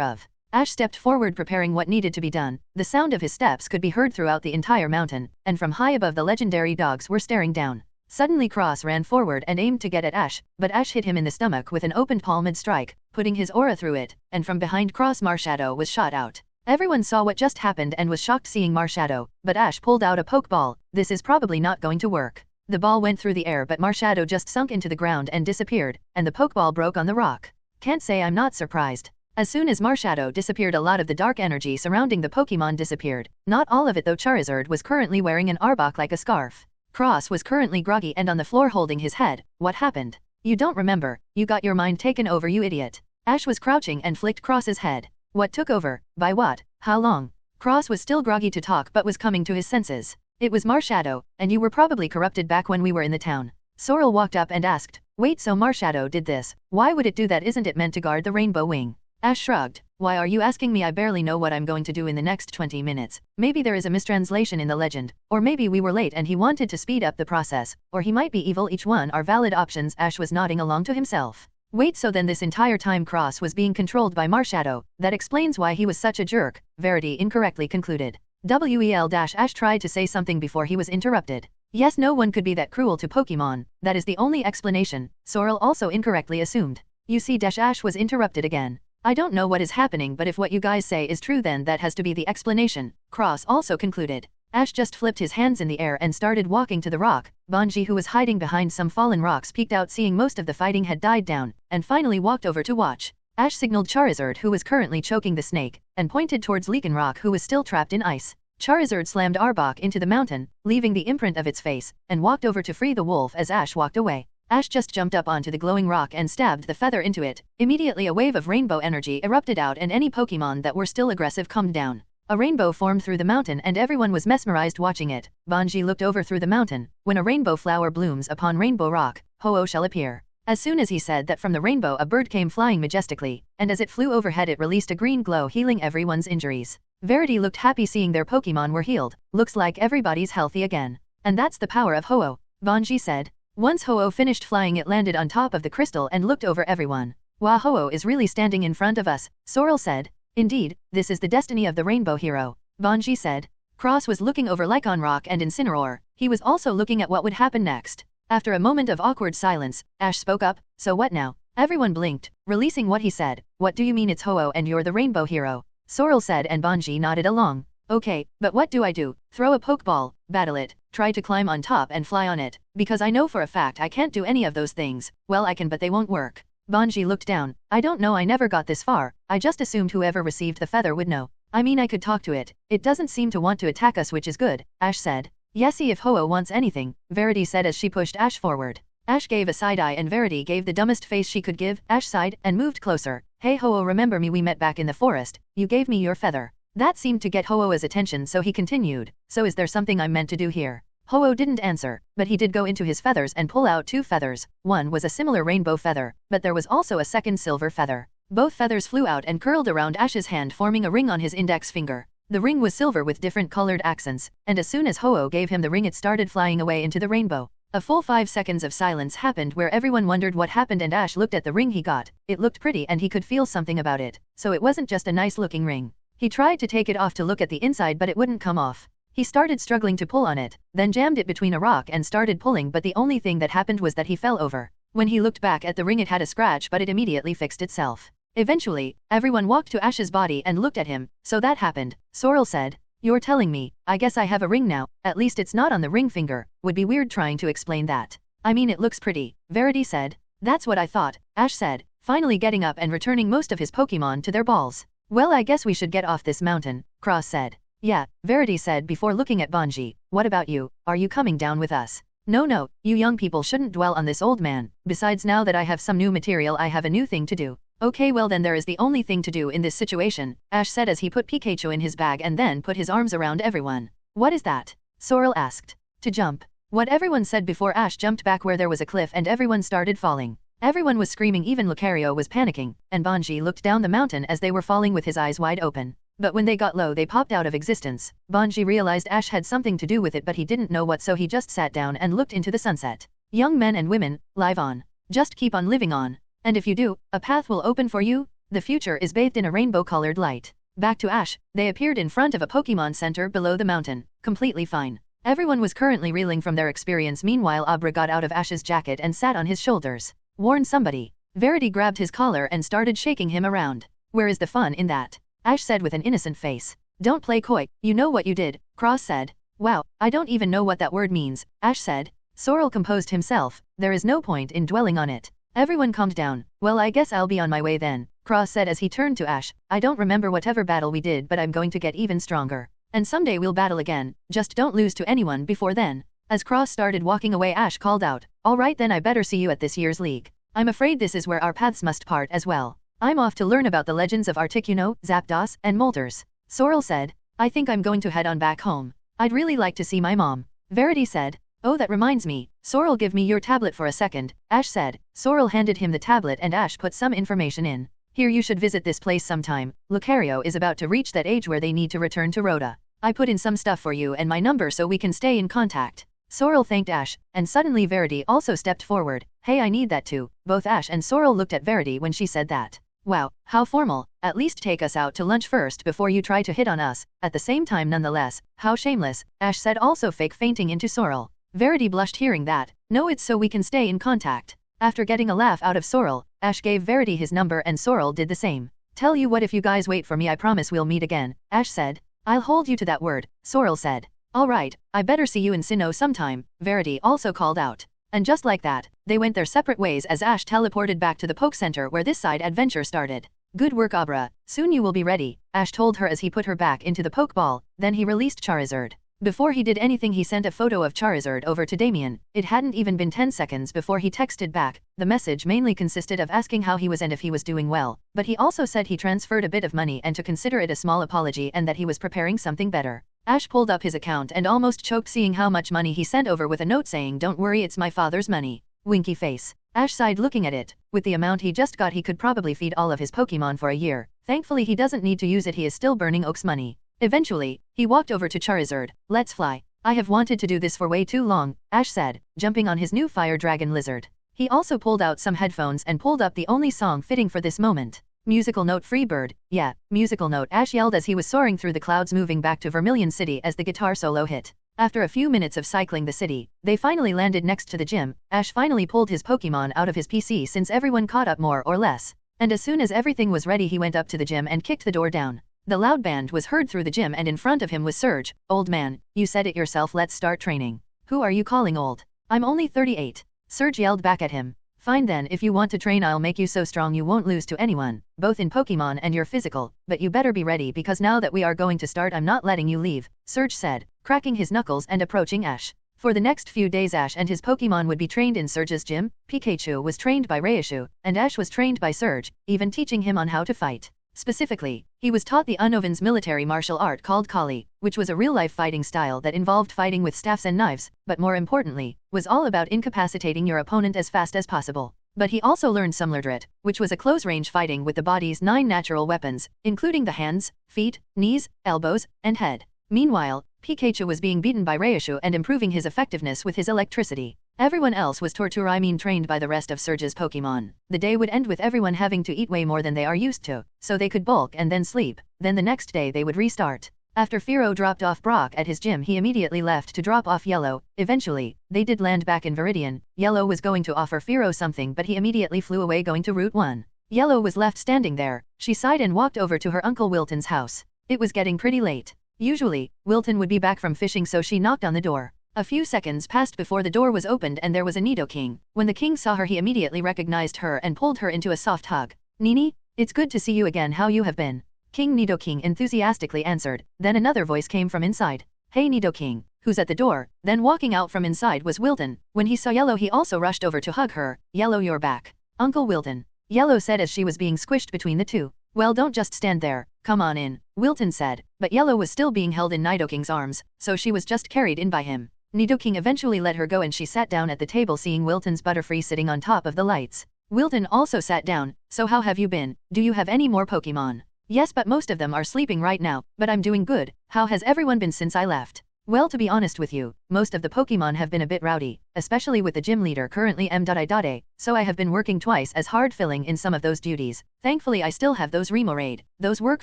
of. Ash stepped forward, preparing what needed to be done. The sound of his steps could be heard throughout the entire mountain, and from high above the legendary dogs were staring down. Suddenly Cross ran forward and aimed to get at Ash, but Ash hit him in the stomach with an open palmed strike, putting his aura through it, and from behind Cross Marshadow was shot out. Everyone saw what just happened and was shocked seeing Marshadow, but Ash pulled out a Pokeball. This is probably not going to work. The ball went through the air, but Marshadow just sunk into the ground and disappeared, and the Pokeball broke on the rock. Can't say I'm not surprised. As soon as Marshadow disappeared, a lot of the dark energy surrounding the Pokemon disappeared. Not all of it though. Charizard was currently wearing an arbok like a scarf. Cross was currently groggy and on the floor holding his head. What happened? You don't remember? You got your mind taken over, you idiot. Ash was crouching and flicked Cross's head. What took over? By what? How long? Cross was still groggy to talk but was coming to his senses. It was Marshadow, and you were probably corrupted back when we were in the town. Sorrel walked up and asked, wait, so Marshadow did this? Why would it do that? Isn't it meant to guard the rainbow wing? Ash shrugged. Why are you asking me? I barely know what I'm going to do in the next 20 minutes. Maybe there is a mistranslation in the legend, or maybe we were late and he wanted to speed up the process, or he might be evil. Each one are valid options. Ash was nodding along to himself. Wait, so then this entire time Cross was being controlled by Marshadow. That explains why he was such a jerk, Verity incorrectly concluded. Ash tried to say something before he was interrupted. Yes, no one could be that cruel to Pokemon. That is the only explanation, Sorrel also incorrectly assumed. You see, Ash was interrupted again. I don't know what is happening, but if what you guys say is true, then that has to be the explanation, Cross also concluded. Ash just flipped his hands in the air and started walking to the rock. Banji, who was hiding behind some fallen rocks, peeked out seeing most of the fighting had died down, and finally walked over to watch. Ash signaled Charizard, who was currently choking the snake, and pointed towards Lycanroc, who was still trapped in ice. Charizard slammed Arbok into the mountain, leaving the imprint of its face, and walked over to free the wolf as Ash walked away. Ash just jumped up onto the glowing rock and stabbed the feather into it. Immediately a wave of rainbow energy erupted out and any Pokemon that were still aggressive calmed down. A rainbow formed through the mountain and everyone was mesmerized watching it. Banji looked over through the mountain. When a rainbow flower blooms upon Rainbow Rock, Ho-Oh shall appear. As soon as he said that, from the rainbow a bird came flying majestically, and as it flew overhead it released a green glow, healing everyone's injuries. Verity looked happy seeing their Pokemon were healed. Looks like everybody's healthy again. And that's the power of Ho-Oh, Banji said. Once Ho-Oh finished flying, it landed on top of the crystal and looked over everyone. Wow, Ho-Oh is really standing in front of us, Sorrel said. Indeed, this is the destiny of the rainbow hero, Banji said. Cross was looking over Lycanroc and Incineroar. He was also looking at what would happen next. After a moment of awkward silence, Ash spoke up, so what now? Everyone blinked, releasing what he said. What do you mean it's Ho-Oh and you're the rainbow hero? Sorrel said, and Banji nodded along. Okay, but what do I do? Throw a Pokeball, battle it, try to climb on top and fly on it, because I know for a fact I can't do any of those things. Well, I can, but they won't work. Banji looked down. I don't know, I never got this far. I just assumed whoever received the feather would know. I mean, I could talk to it. It doesn't seem to want to attack us, which is good, Ash said. Yesy, if Ho-Oh wants anything, Verity said as she pushed Ash forward. Ash gave a side eye and Verity gave the dumbest face she could give. Ash sighed and moved closer. Hey Ho-Oh, remember me? We met back in the forest. You gave me your feather. That seemed to get Ho-Oh's attention, so he continued. So is there something I'm meant to do here? Ho-Oh didn't answer, but he did go into his feathers and pull out two feathers. One was a similar rainbow feather, but there was also a second silver feather. Both feathers flew out and curled around Ash's hand, forming a ring on his index finger. The ring was silver with different colored accents, and as soon as Ho-Oh gave him the ring, it started flying away into the rainbow. A full 5 seconds of silence happened where everyone wondered what happened, and Ash looked at the ring he got. It looked pretty and he could feel something about it, so it wasn't just a nice looking ring. He tried to take it off to look at the inside, but it wouldn't come off. He started struggling to pull on it, then jammed it between a rock and started pulling, but the only thing that happened was that he fell over. When he looked back at the ring, it had a scratch, but it immediately fixed itself. Eventually, everyone walked to Ash's body and looked at him. So that happened, Sorrel said. You're telling me, I guess I have a ring now, at least it's not on the ring finger. Would be weird trying to explain that. I mean, it looks pretty, Verity said. That's what I thought, Ash said, finally getting up and returning most of his Pokemon to their balls. Well, I guess we should get off this mountain, Cross said. Yeah, Verity said before looking at Banji. What about you? Are you coming down with us? No, you young people shouldn't dwell on this old man. Besides, now that I have some new material, I have a new thing to do. Okay, well then there is the only thing to do in this situation, Ash said as he put Pikachu in his bag and then put his arms around everyone. What is that? Sorrel asked. To jump. What everyone said before Ash jumped back where there was a cliff and everyone started falling. Everyone was screaming, even Lucario was panicking, and Banji looked down the mountain as they were falling with his eyes wide open. But when they got low, they popped out of existence. Banji realized Ash had something to do with it, but he didn't know what, so he just sat down and looked into the sunset. Young men and women, live on. Just keep on living on. And if you do, a path will open for you. The future is bathed in a rainbow-colored light. Back to Ash, they appeared in front of a Pokemon Center below the mountain, completely fine. Everyone was currently reeling from their experience. Meanwhile, Abra got out of Ash's jacket and sat on his shoulders. Warn somebody. Verity grabbed his collar and started shaking him around. Where is the fun in that? Ash said with an innocent face. Don't play coy, you know what you did, Cross said. Wow, I don't even know what that word means, Ash said. Sorrel composed himself. There is no point in dwelling on it. Everyone calmed down. Well, I guess I'll be on my way then, Cross said as he turned to Ash. I don't remember whatever battle we did, but I'm going to get even stronger. And someday we'll battle again, just don't lose to anyone before then. As Cross started walking away, Ash called out, alright then, I better see you at this year's league. I'm afraid this is where our paths must part as well. I'm off to learn about the legends of Articuno, Zapdos, and Moltres. Sorrel said, I think I'm going to head on back home. I'd really like to see my mom. Verity said, oh, that reminds me. Sorrel, give me your tablet for a second, Ash said. Sorrel handed him the tablet and Ash put some information in. Here, you should visit this place sometime. Lucario is about to reach that age where they need to return to Rhoda. I put in some stuff for you and my number so we can stay in contact. Sorrel thanked Ash, and suddenly Verity also stepped forward. Hey, I need that too. Both Ash and Sorrel looked at Verity when she said that. Wow, how formal. At least take us out to lunch first before you try to hit on us. At the same time, nonetheless, how shameless, Ash said, also fake fainting into Sorrel. Verity blushed hearing that. No, it's so we can stay in contact. After getting a laugh out of Sorrel, Ash gave Verity his number and Sorrel did the same. Tell you what, if you guys wait for me, I promise we'll meet again, Ash said. I'll hold you to that word, Sorrel said. Alright, I better see you in Sinnoh sometime, Verity also called out. And just like that, they went their separate ways as Ash teleported back to the Poke Center where this side adventure started. Good work Abra, soon you will be ready, Ash told her as he put her back into the Pokeball, then he released Charizard. Before he did anything he sent a photo of Charizard over to Damien. It hadn't even been 10 seconds before he texted back. The message mainly consisted of asking how he was and if he was doing well, but he also said he transferred a bit of money and to consider it a small apology and that he was preparing something better. Ash pulled up his account and almost choked seeing how much money he sent over with a note saying don't worry it's my father's money. Winky face. Ash sighed looking at it. With the amount he just got he could probably feed all of his Pokemon for a year. Thankfully he doesn't need to use it, he is still burning Oak's money. Eventually, he walked over to Charizard. Let's fly. I have wanted to do this for way too long, Ash said, jumping on his new Fire Dragon Lizard. He also pulled out some headphones and pulled up the only song fitting for this moment. Musical note Free Bird, yeah, musical note Ash yelled as he was soaring through the clouds moving back to Vermillion City as the guitar solo hit. After a few minutes of cycling the city, they finally landed next to the gym. Ash finally pulled his Pokemon out of his PC since everyone caught up more or less. And as soon as everything was ready he went up to the gym and kicked the door down. The loud band was heard through the gym and in front of him was Surge. Old man, you said it yourself, let's start training. Who are you calling old? I'm only 38. Surge yelled back at him. Fine then, if you want to train I'll make you so strong you won't lose to anyone, both in Pokemon and your physical, but you better be ready because now that we are going to start I'm not letting you leave, Surge said, cracking his knuckles and approaching Ash. For the next few days Ash and his Pokemon would be trained in Surge's gym. Pikachu was trained by Raichu, and Ash was trained by Surge, even teaching him on how to fight. Specifically, he was taught the Unovan's military martial art called Kali, which was a real-life fighting style that involved fighting with staffs and knives, but more importantly, was all about incapacitating your opponent as fast as possible. But he also learned Sumlerdrit, which was a close-range fighting with the body's 9 natural weapons, including the hands, feet, knees, elbows, and head. Meanwhile, Pikachu was being beaten by Raichu and improving his effectiveness with his electricity. Everyone else was trained by the rest of Surge's Pokemon. The day would end with everyone having to eat way more than they are used to, so they could bulk and then sleep, then the next day they would restart. After Firo dropped off Brock at his gym he immediately left to drop off Yellow. Eventually, they did land back in Viridian. Yellow was going to offer Firo something but he immediately flew away going to Route 1. Yellow was left standing there. She sighed and walked over to her Uncle Wilton's house. It was getting pretty late. Usually, Wilton would be back from fishing so she knocked on the door. A few seconds passed before the door was opened and there was a Nidoking. When the king saw her he immediately recognized her and pulled her into a soft hug. Nini, it's good to see you again, how you have been? King Nidoking enthusiastically answered. Then another voice came from inside. Hey Nidoking, who's at the door? Then walking out from inside was Wilton. When he saw Yellow he also rushed over to hug her. Yellow, you're back. Uncle Wilton, Yellow said as she was being squished between the two. Well, don't just stand there, come on in, Wilton said, but Yellow was still being held in Nidoking's arms, so she was just carried in by him. Nidoking eventually let her go and she sat down at the table seeing Wilton's Butterfree sitting on top of the lights. Wilton also sat down. So how have you been? Do you have any more Pokemon? Yes, but most of them are sleeping right now, but I'm doing good. How has everyone been since I left? Well, to be honest with you, most of the Pokemon have been a bit rowdy, especially with the gym leader currently M.I. So I have been working twice as hard filling in some of those duties. Thankfully I still have those Remoraid. Those work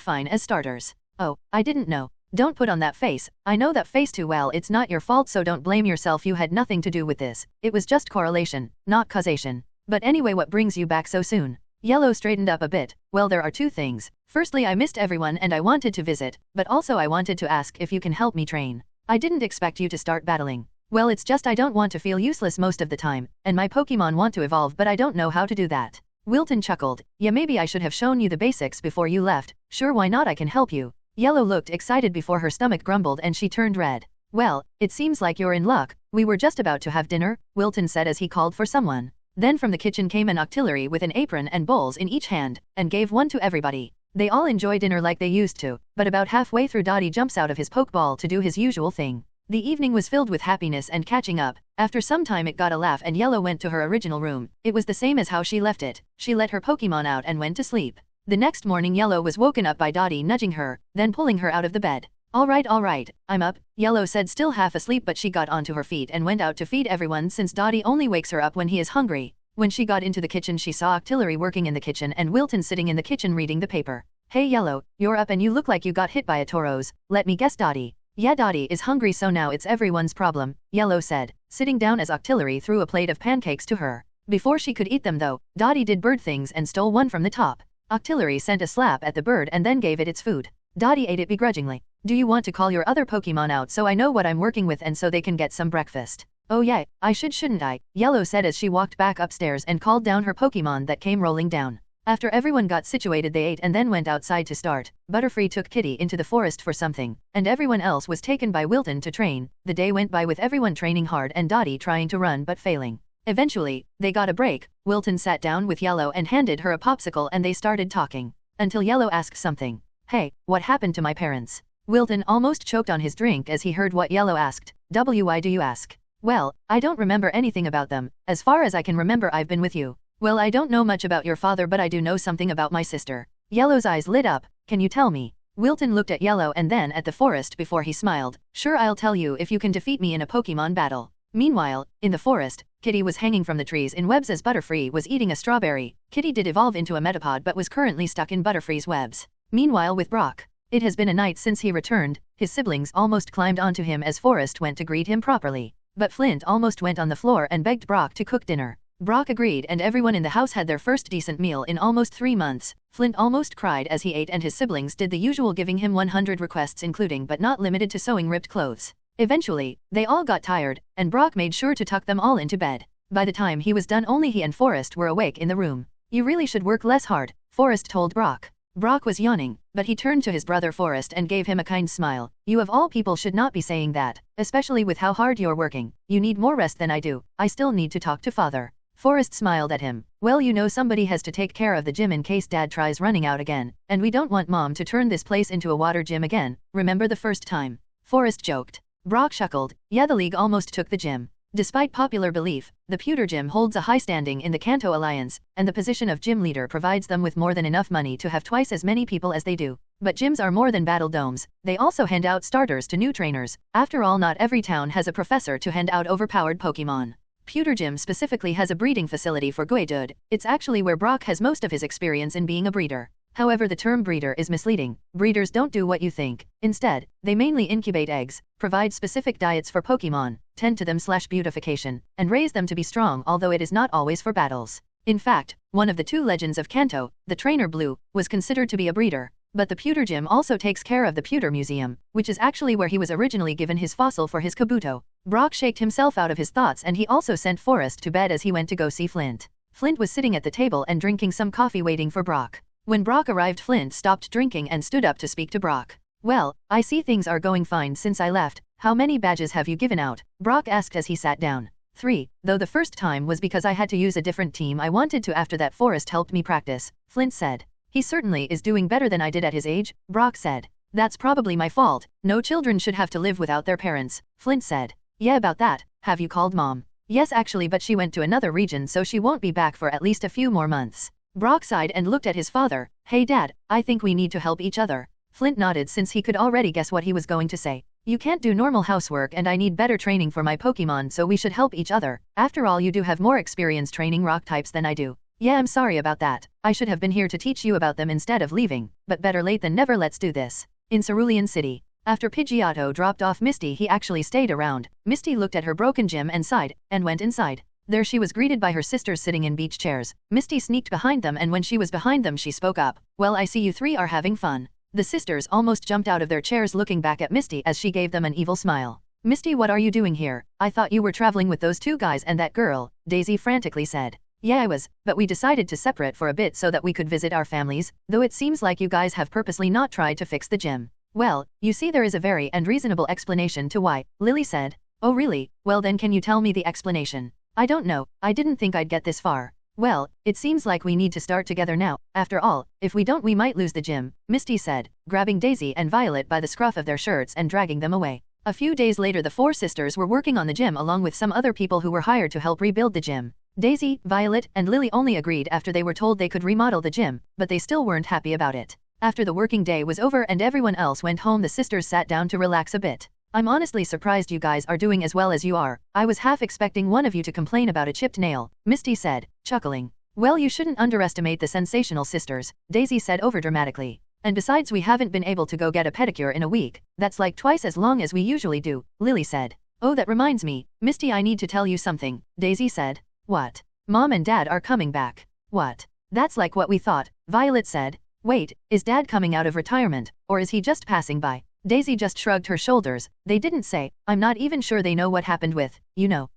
fine as starters. Oh, I didn't know. Don't put on that face. I know that face too well. It's not your fault, so don't blame yourself. You had nothing to do with this. It was just correlation, not causation. But anyway, what brings you back so soon? Yellow straightened up a bit. Well, there are two things. Firstly, I missed everyone and I wanted to visit, but also I wanted to ask if you can help me train. I didn't expect you to start battling. Well, it's just I don't want to feel useless most of the time, and my Pokemon want to evolve but I don't know how to do that. Wilton chuckled. Yeah, maybe I should have shown you the basics before you left. Sure, why not, I can help you. Yellow looked excited before her stomach grumbled and she turned red. Well, it seems like you're in luck. We were just about to have dinner, Wilton said as he called for someone. Then from the kitchen came an octillery with an apron and bowls in each hand, and gave one to everybody. They all enjoy dinner like they used to, but about halfway through Dottie jumps out of his Pokeball to do his usual thing. The evening was filled with happiness and catching up. After some time it got a laugh and Yellow went to her original room. It was the same as how she left it. She let her Pokemon out and went to sleep. The next morning Yellow was woken up by Dottie nudging her, then pulling her out of the bed. All right, I'm up, Yellow said, still half asleep, but she got onto her feet and went out to feed everyone since Dottie only wakes her up when he is hungry. When she got into the kitchen she saw Octillery working in the kitchen and Wilton sitting in the kitchen reading the paper. Hey Yellow, you're up and you look like you got hit by a Tauros. Let me guess, Dottie. Yeah, Dottie is hungry, so now it's everyone's problem, Yellow said, sitting down as Octillery threw a plate of pancakes to her. Before she could eat them though, Dottie did bird things and stole one from the top. Octillery sent a slap at the bird and then gave it its food. Dottie ate it begrudgingly. Do you want to call your other Pokemon out so I know what I'm working with and so they can get some breakfast? Oh yeah, I should, shouldn't I? Yellow said as she walked back upstairs and called down her Pokemon that came rolling down. After everyone got situated they ate and then went outside to start. Butterfree took Kitty into the forest for something, and everyone else was taken by Wilton to train. The day went by with everyone training hard and Dottie trying to run but failing. Eventually, they got a break. Wilton sat down with Yellow and handed her a popsicle and they started talking. Until Yellow asked something. Hey, what happened to my parents? Wilton almost choked on his drink as he heard what Yellow asked. Why do you ask? Well, I don't remember anything about them. As far as I can remember I've been with you. Well, I don't know much about your father but I do know something about my sister. Yellow's eyes lit up. Can you tell me? Wilton looked at Yellow and then at the forest before he smiled. Sure, I'll tell you if you can defeat me in a Pokemon battle. Meanwhile, in the forest, Kitty was hanging from the trees in webs as Butterfree was eating a strawberry. Kitty did evolve into a Metapod but was currently stuck in Butterfree's webs. Meanwhile with Brock. It has been a night since he returned. His siblings almost climbed onto him as Forrest went to greet him properly. But Flint almost went on the floor and begged Brock to cook dinner. Brock agreed and everyone in the house had their first decent meal in almost 3 months. Flint almost cried as he ate and his siblings did the usual, giving him 100 requests including but not limited to sewing ripped clothes. Eventually, they all got tired, and Brock made sure to tuck them all into bed. By the time he was done only he and Forrest were awake in the room. You really should work less hard, Forrest told Brock. Brock was yawning, but he turned to his brother Forrest and gave him a kind smile. You of all people should not be saying that, especially with how hard you're working. You need more rest than I do. I still need to talk to father. Forrest smiled at him. Well, you know somebody has to take care of the gym in case dad tries running out again, and we don't want mom to turn this place into a water gym again. Remember the first time? Forrest joked. Brock chuckled. Yeah, the league almost took the gym. Despite popular belief, the Pewter Gym holds a high standing in the Kanto Alliance, and the position of gym leader provides them with more than enough money to have twice as many people as they do. But gyms are more than battle domes. They also hand out starters to new trainers. After all, not every town has a professor to hand out overpowered Pokemon. Pewter Gym specifically has a breeding facility for Guidud. It's actually where Brock has most of his experience in being a breeder. However, the term breeder is misleading. Breeders don't do what you think. Instead, they mainly incubate eggs, provide specific diets for Pokemon, tend to them/beautification, and raise them to be strong, although it is not always for battles. In fact, one of the 2 legends of Kanto, the trainer Blue, was considered to be a breeder. But the Pewter Gym also takes care of the Pewter Museum, which is actually where he was originally given his fossil for his Kabuto. Brock shaked himself out of his thoughts and he also sent Forrest to bed as he went to go see Flint. Flint was sitting at the table and drinking some coffee waiting for Brock. When Brock arrived, Flint stopped drinking and stood up to speak to Brock. Well, I see things are going fine since I left. How many badges have you given out? Brock asked as he sat down. 3, though the first time was because I had to use a different team I wanted to. After that Forrest helped me practice, Flint said. He certainly is doing better than I did at his age, Brock said. That's probably my fault. No children should have to live without their parents, Flint said. Yeah, about that. Have you called mom? Yes actually, but she went to another region so she won't be back for at least a few more months. Brock sighed and looked at his father. Hey dad, I think we need to help each other. Flint nodded since he could already guess what he was going to say. You can't do normal housework and I need better training for my Pokemon, so we should help each other. After all, you do have more experience training rock types than I do. Yeah, I'm sorry about that. I should have been here to teach you about them instead of leaving, but better late than never. Let's do this. In Cerulean City. After Pidgeotto dropped off Misty, he actually stayed around. Misty looked at her broken gym and sighed, and went inside. There she was greeted by her sisters sitting in beach chairs. Misty sneaked behind them and when she was behind them she spoke up. Well, I see you 3 are having fun. The sisters almost jumped out of their chairs looking back at Misty as she gave them an evil smile. Misty, what are you doing here? I thought you were traveling with those 2 guys and that girl, Daisy frantically said. Yeah, I was, but we decided to separate for a bit so that we could visit our families, though it seems like you guys have purposely not tried to fix the gym. Well, you see, there is a very and reasonable explanation to why, Lily said. Oh really? Well then can you tell me the explanation? I don't know, I didn't think I'd get this far. Well, it seems like we need to start together now. After all, if we don't we might lose the gym, Misty said, grabbing Daisy and Violet by the scruff of their shirts and dragging them away. A few days later the 4 sisters were working on the gym along with some other people who were hired to help rebuild the gym. Daisy, Violet, and Lily only agreed after they were told they could remodel the gym, but they still weren't happy about it. After the working day was over and everyone else went home, the sisters sat down to relax a bit. I'm honestly surprised you guys are doing as well as you are. I was half expecting one of you to complain about a chipped nail, Misty said, chuckling. Well, you shouldn't underestimate the sensational sisters, Daisy said overdramatically. And besides, we haven't been able to go get a pedicure in a week. That's like twice as long as we usually do, Lily said. Oh, that reminds me, Misty, I need to tell you something, Daisy said. What? Mom and Dad are coming back. What? That's like what we thought, Violet said. Wait, is Dad coming out of retirement, or is he just passing by? Daisy just shrugged her shoulders. They didn't say. I'm not even sure they know what happened with, you know.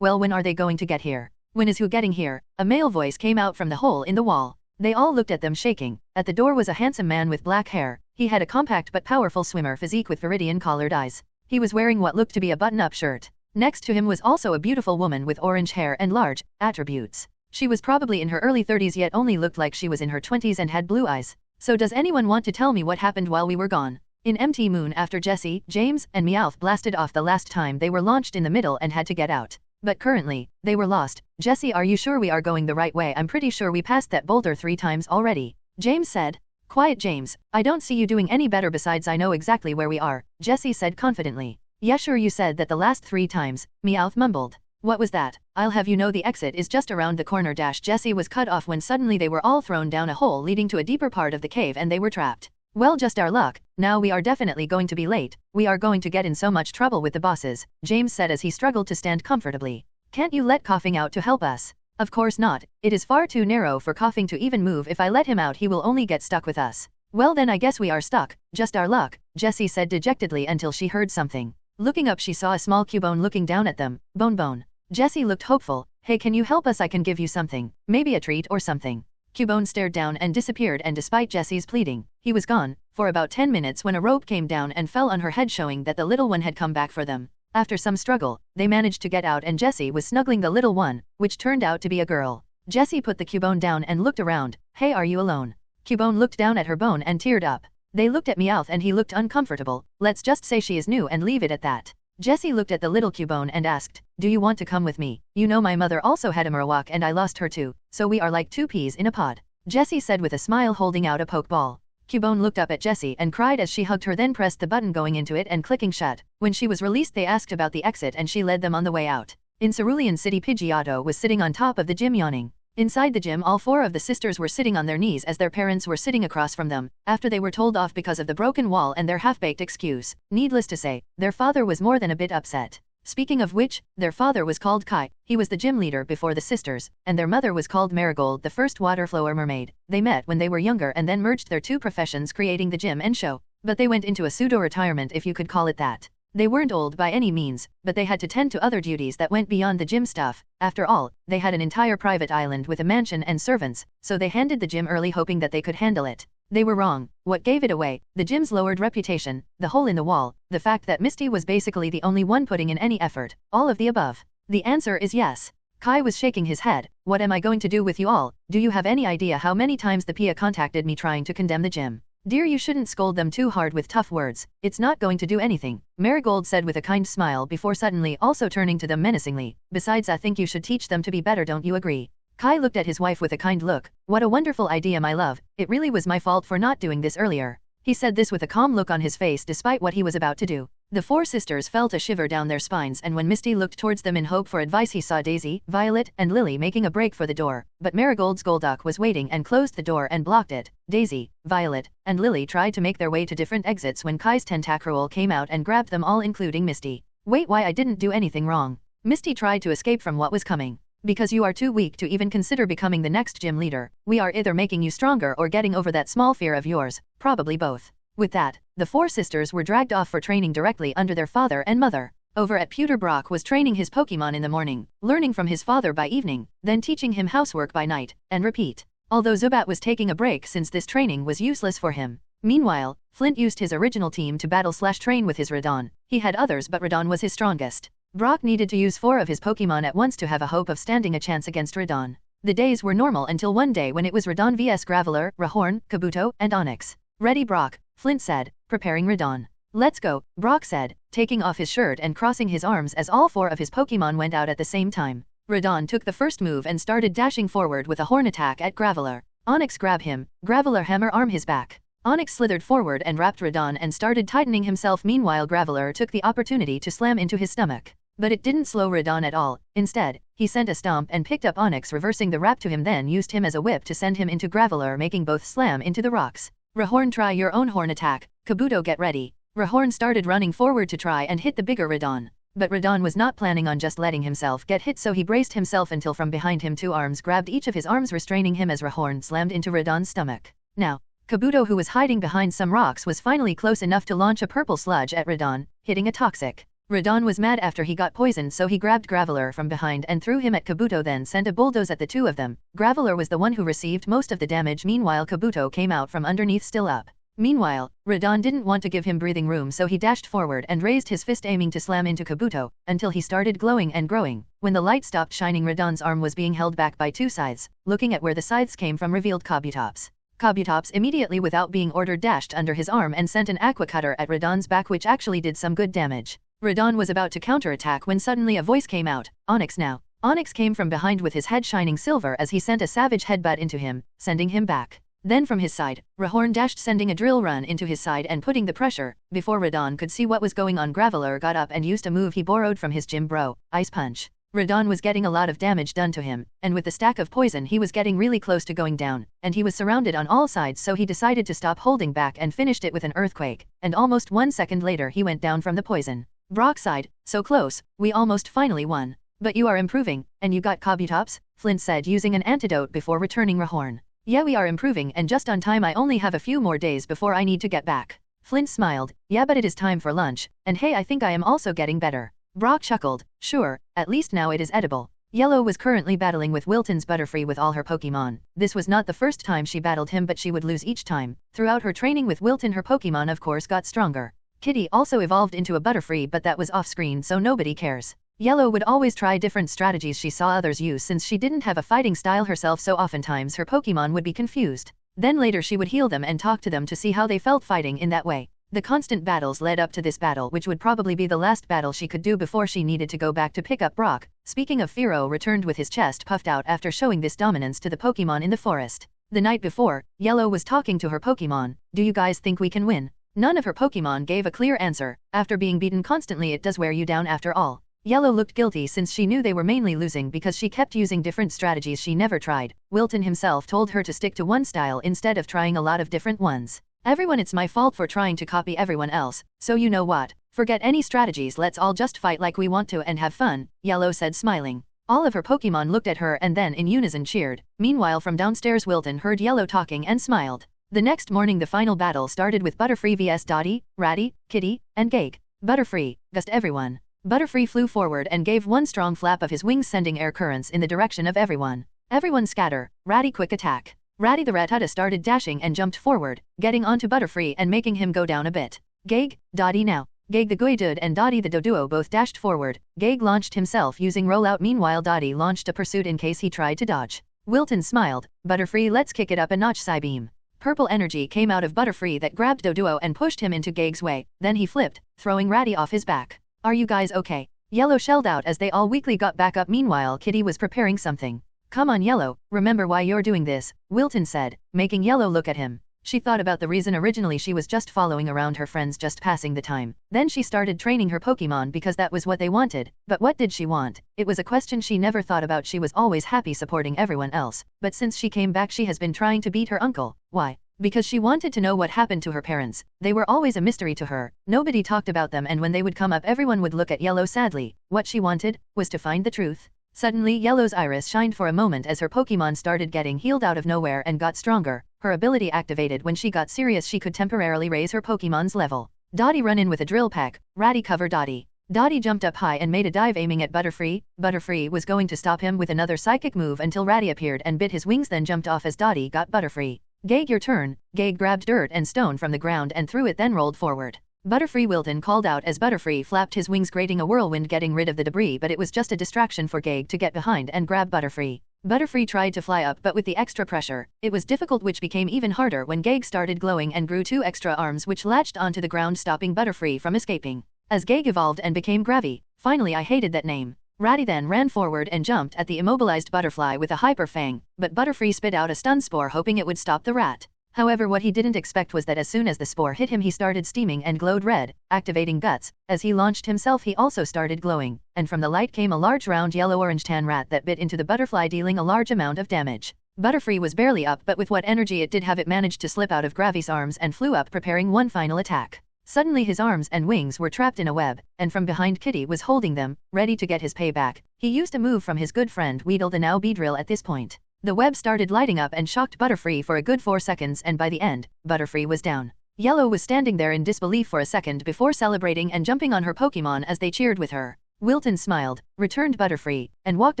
Well, when are they going to get here? When is who getting here? A male voice came out from the hole in the wall. They all looked at them shaking. At the door was a handsome man with black hair. He had a compact but powerful swimmer physique with Viridian-collared eyes. He was wearing what looked to be a button-up shirt. Next to him was also a beautiful woman with orange hair and large attributes. She was probably in her early 30s yet only looked like she was in her 20s and had blue eyes. So does anyone want to tell me what happened while we were gone? In Empty Moon after Jesse, James, and Meowth blasted off the last time they were launched in the middle and had to get out. But currently, they were lost. Jesse, are you sure we are going the right way? I'm pretty sure we passed that boulder 3 times already. James said. Quiet, James. I don't see you doing any better. Besides, I know exactly where we are, Jesse said confidently. Yeah, sure, you said that the last 3 times, Meowth mumbled. What was that? I'll have you know the exit is just around the corner. Jesse was cut off when suddenly they were all thrown down a hole leading to a deeper part of the cave and they were trapped. Well, just our luck. Now we are definitely going to be late. We are going to get in so much trouble with the bosses, James said as he struggled to stand comfortably. Can't you let Coughing out to help us? Of course not. It is far too narrow for Coughing to even move. If I let him out, he will only get stuck with us. Well, then I guess we are stuck. Just our luck, Jessie said dejectedly until she heard something. Looking up, she saw a small Cubone looking down at them. Bone. Jessie looked hopeful. Hey, can you help us? I can give you something. Maybe a treat or something. Cubone stared down and disappeared, and despite Jessie's pleading, he was gone for about 10 minutes when a rope came down and fell on her head, showing that the little one had come back for them. After some struggle, they managed to get out and Jessie was snuggling the little one, which turned out to be a girl. Jessie put the Cubone down and looked around. Hey, are you alone? Cubone looked down at her bone and teared up. They looked at Meowth and he looked uncomfortable. Let's just say she is new and leave it at that. Jessie looked at the little Cubone and asked, do you want to come with me? You know my mother also had a Marowak and I lost her too, so we are like 2 peas in a pod. Jessie said with a smile, holding out a Pokeball. Cubone looked up at Jessie and cried as she hugged her, then pressed the button going into it and clicking shut. When she was released, they asked about the exit and she led them on the way out. In Cerulean City, Pidgeotto was sitting on top of the gym yawning. Inside the gym, all 4 of the sisters were sitting on their knees as their parents were sitting across from them, after they were told off because of the broken wall and their half-baked excuse. Needless to say, their father was more than a bit upset. Speaking of which, their father was called Kai. He was the gym leader before the sisters, and their mother was called Marigold, the first water-flower mermaid. They met when they were younger and then merged their 2 professions, creating the gym and show. But they went into a pseudo-retirement, if you could call it that. They weren't old by any means, but they had to tend to other duties that went beyond the gym stuff. After all, they had an entire private island with a mansion and servants, so they handed the gym early, hoping that they could handle it. They were wrong. What gave it away? The gym's lowered reputation, the hole in the wall, the fact that Misty was basically the only one putting in any effort, all of the above. The answer is yes. Kai was shaking his head. What am I going to do with you all? Do you have any idea how many times the PIA contacted me trying to condemn the gym? Dear, you shouldn't scold them too hard with tough words. It's not going to do anything, Marigold said with a kind smile before suddenly also turning to them menacingly. Besides, I think you should teach them to be better, don't you agree? Kai looked at his wife with a kind look. What a wonderful idea, my love. It really was my fault for not doing this earlier. He said this with a calm look on his face despite what he was about to do. The 4 sisters felt a shiver down their spines, and when Misty looked towards them in hope for advice, he saw Daisy, Violet, and Lily making a break for the door. But Marigold's Golduck was waiting and closed the door and blocked it. Daisy, Violet, and Lily tried to make their way to different exits when Kai's Tentacruel came out and grabbed them all, including Misty. Wait, why? I didn't do anything wrong. Misty tried to escape from what was coming. Because you are too weak to even consider becoming the next gym leader. We are either making you stronger or getting over that small fear of yours, probably both. With that, the 4 sisters were dragged off for training directly under their father and mother. Over at Pewter, Brock was training his Pokemon in the morning, learning from his father by evening, then teaching him housework by night, and repeat. Although Zubat was taking a break since this training was useless for him. Meanwhile, Flint used his original team to battle/train with his Radon. He had others, but Radon was his strongest. Brock needed to use 4 of his Pokemon at once to have a hope of standing a chance against Radon. The days were normal until one day when it was Radon vs Graveler, Rhyhorn, Kabuto, and Onix. Ready, Brock, Flint said, preparing Radon. Let's go, Brock said, taking off his shirt and crossing his arms as all 4 of his Pokemon went out at the same time. Radon took the first move and started dashing forward with a horn attack at Graveler. Onix grabbed him, Graveler hammer arm his back. Onix slithered forward and wrapped Radon and started tightening himself. Meanwhile, Graveler took the opportunity to slam into his stomach. But it didn't slow Radon at all. Instead, he sent a stomp and picked up Onix, reversing the wrap to him, then used him as a whip to send him into Graveler, making both slam into the rocks. Rhyhorn, try your own horn attack. Kabuto, get ready. Rhyhorn started running forward to try and hit the bigger Radon. But Radon was not planning on just letting himself get hit, so he braced himself until from behind him 2 arms grabbed each of his arms, restraining him as Rhyhorn slammed into Radon's stomach. Now, Kabuto, who was hiding behind some rocks, was finally close enough to launch a purple sludge at Redon, hitting a toxic. Redon was mad after he got poisoned, so he grabbed Graveler from behind and threw him at Kabuto, then sent a bulldoze at the two of them. Graveler was the one who received most of the damage, meanwhile Kabuto came out from underneath still up. Meanwhile, Redon didn't want to give him breathing room, so he dashed forward and raised his fist aiming to slam into Kabuto, until he started glowing and growing. When the light stopped shining, Redon's arm was being held back by two scythes. Looking at where the scythes came from revealed Kabutops. Kabutops immediately, without being ordered, dashed under his arm and sent an aqua cutter at Redon's back, which actually did some good damage. Redon was about to counterattack when suddenly a voice came out, "Onyx now." Onyx came from behind with his head shining silver as he sent a savage headbutt into him, sending him back. Then from his side, Rhyhorn dashed, sending a drill run into his side and putting the pressure. Before Redon could see what was going on, Graveler got up and used a move he borrowed from his gym bro, Ice Punch. Redon was getting a lot of damage done to him, and with the stack of poison he was getting really close to going down, and he was surrounded on all sides, so he decided to stop holding back and finished it with an earthquake, and almost 1 second later he went down from the poison. Brock sighed, "So close, we almost finally won. But you are improving, and you got Kabutops?" Flint said, using an antidote before returning Rhyhorn. "Yeah, we are improving, and just on time. I only have a few more days before I need to get back." Flint smiled, "Yeah, but it is time for lunch, and hey, I think I am also getting better." Brock chuckled, "Sure, at least now it is edible." Yellow was currently battling with Wilton's Butterfree with all her Pokemon. This was not the first time she battled him, but she would lose each time. Throughout her training with Wilton, her Pokemon of course got stronger. Kitty also evolved into a Butterfree, but that was off-screen, so nobody cares. Yellow would always try different strategies she saw others use, since she didn't have a fighting style herself, so oftentimes her Pokemon would be confused. Then later she would heal them and talk to them to see how they felt fighting in that way. The constant battles led up to this battle, which would probably be the last battle she could do before she needed to go back to pick up Brock. Speaking of, Firo returned with his chest puffed out after showing this dominance to the Pokemon in the forest. The night before, Yellow was talking to her Pokemon. "Do you guys think we can win?" None of her Pokemon gave a clear answer. After being beaten constantly, it does wear you down after all. Yellow looked guilty since she knew they were mainly losing because she kept using different strategies she never tried. Wilton himself told her to stick to one style instead of trying a lot of different ones. "Everyone, it's my fault for trying to copy everyone else, so you know what? Forget any strategies, let's all just fight like we want to and have fun," Yellow said, smiling. All of her Pokemon looked at her and then in unison cheered. Meanwhile, from downstairs Wilton heard Yellow talking and smiled. The next morning the final battle started with Butterfree vs Dottie, Ratty, Kitty, and Gage. Butterfree gussed everyone. Butterfree flew forward and gave one strong flap of his wings, sending air currents in the direction of everyone. Everyone scatter. Ratty quick attack. Ratty the Rattata started dashing and jumped forward, getting onto Butterfree and making him go down a bit. Gage, Dottie now. Gage the Guidud and Dottie the Doduo both dashed forward. Gage launched himself using rollout, meanwhile Dottie launched a pursuit in case he tried to dodge. Wilton smiled. "Butterfree, let's kick it up a notch." Psybeam. Purple energy came out of Butterfree that grabbed Doduo and pushed him into Gage's way. Then he flipped, throwing Ratty off his back. "Are you guys okay?" Yellow shelled out as they all weakly got back up. Meanwhile, Kitty was preparing something. "Come on, Yellow, remember why you're doing this," Wilton said, making Yellow look at him. She thought about the reason. Originally she was just following around her friends, just passing the time. Then she started training her Pokemon because that was what they wanted. But what did she want? It was a question she never thought about. She was always happy supporting everyone else. But since she came back she has been trying to beat her uncle. Why? Because she wanted to know what happened to her parents. They were always a mystery to her. Nobody talked about them, and when they would come up everyone would look at Yellow sadly. What she wanted was to find the truth. Suddenly Yellow's iris shined for a moment as her Pokemon started getting healed out of nowhere and got stronger. Her ability activated when she got serious. She could temporarily raise her Pokemon's level. Dottie run in with a drill pack. Ratty cover Dottie. Dottie jumped up high and made a dive aiming at Butterfree. Butterfree was going to stop him with another psychic move until Ratty appeared and bit his wings, then jumped off as Dottie got Butterfree. "Gage, your turn." Gage grabbed dirt and stone from the ground and threw it, then rolled forward. Butterfree, Wilton called out as Butterfree flapped his wings, creating a whirlwind, getting rid of the debris, but it was just a distraction for Gage to get behind and grab Butterfree. Butterfree tried to fly up, but with the extra pressure, it was difficult, which became even harder when Gage started glowing and grew 2 extra arms which latched onto the ground, stopping Butterfree from escaping. As Gage evolved and became Gravy, finally, I hated that name. Ratty then ran forward and jumped at the immobilized Butterfly with a Hyper Fang, but Butterfree spit out a stun spore hoping it would stop the rat. However, what he didn't expect was that as soon as the spore hit him he started steaming and glowed red, activating Guts. As he launched himself he also started glowing, and from the light came a large round yellow-orange tan rat that bit into the Butterfly, dealing a large amount of damage. Butterfree was barely up, but with what energy it did have, it managed to slip out of Gravy's arms and flew up, preparing one final attack. Suddenly his arms and wings were trapped in a web, and from behind Kitty was holding them, ready to get his payback. He used a move from his good friend Weedle, the now Beedrill at this point. The web started lighting up and shocked Butterfree for a good 4 seconds, and by the end, Butterfree was down. Yellow was standing there in disbelief for a second before celebrating and jumping on her Pokemon as they cheered with her. Wilton smiled, returned Butterfree, and walked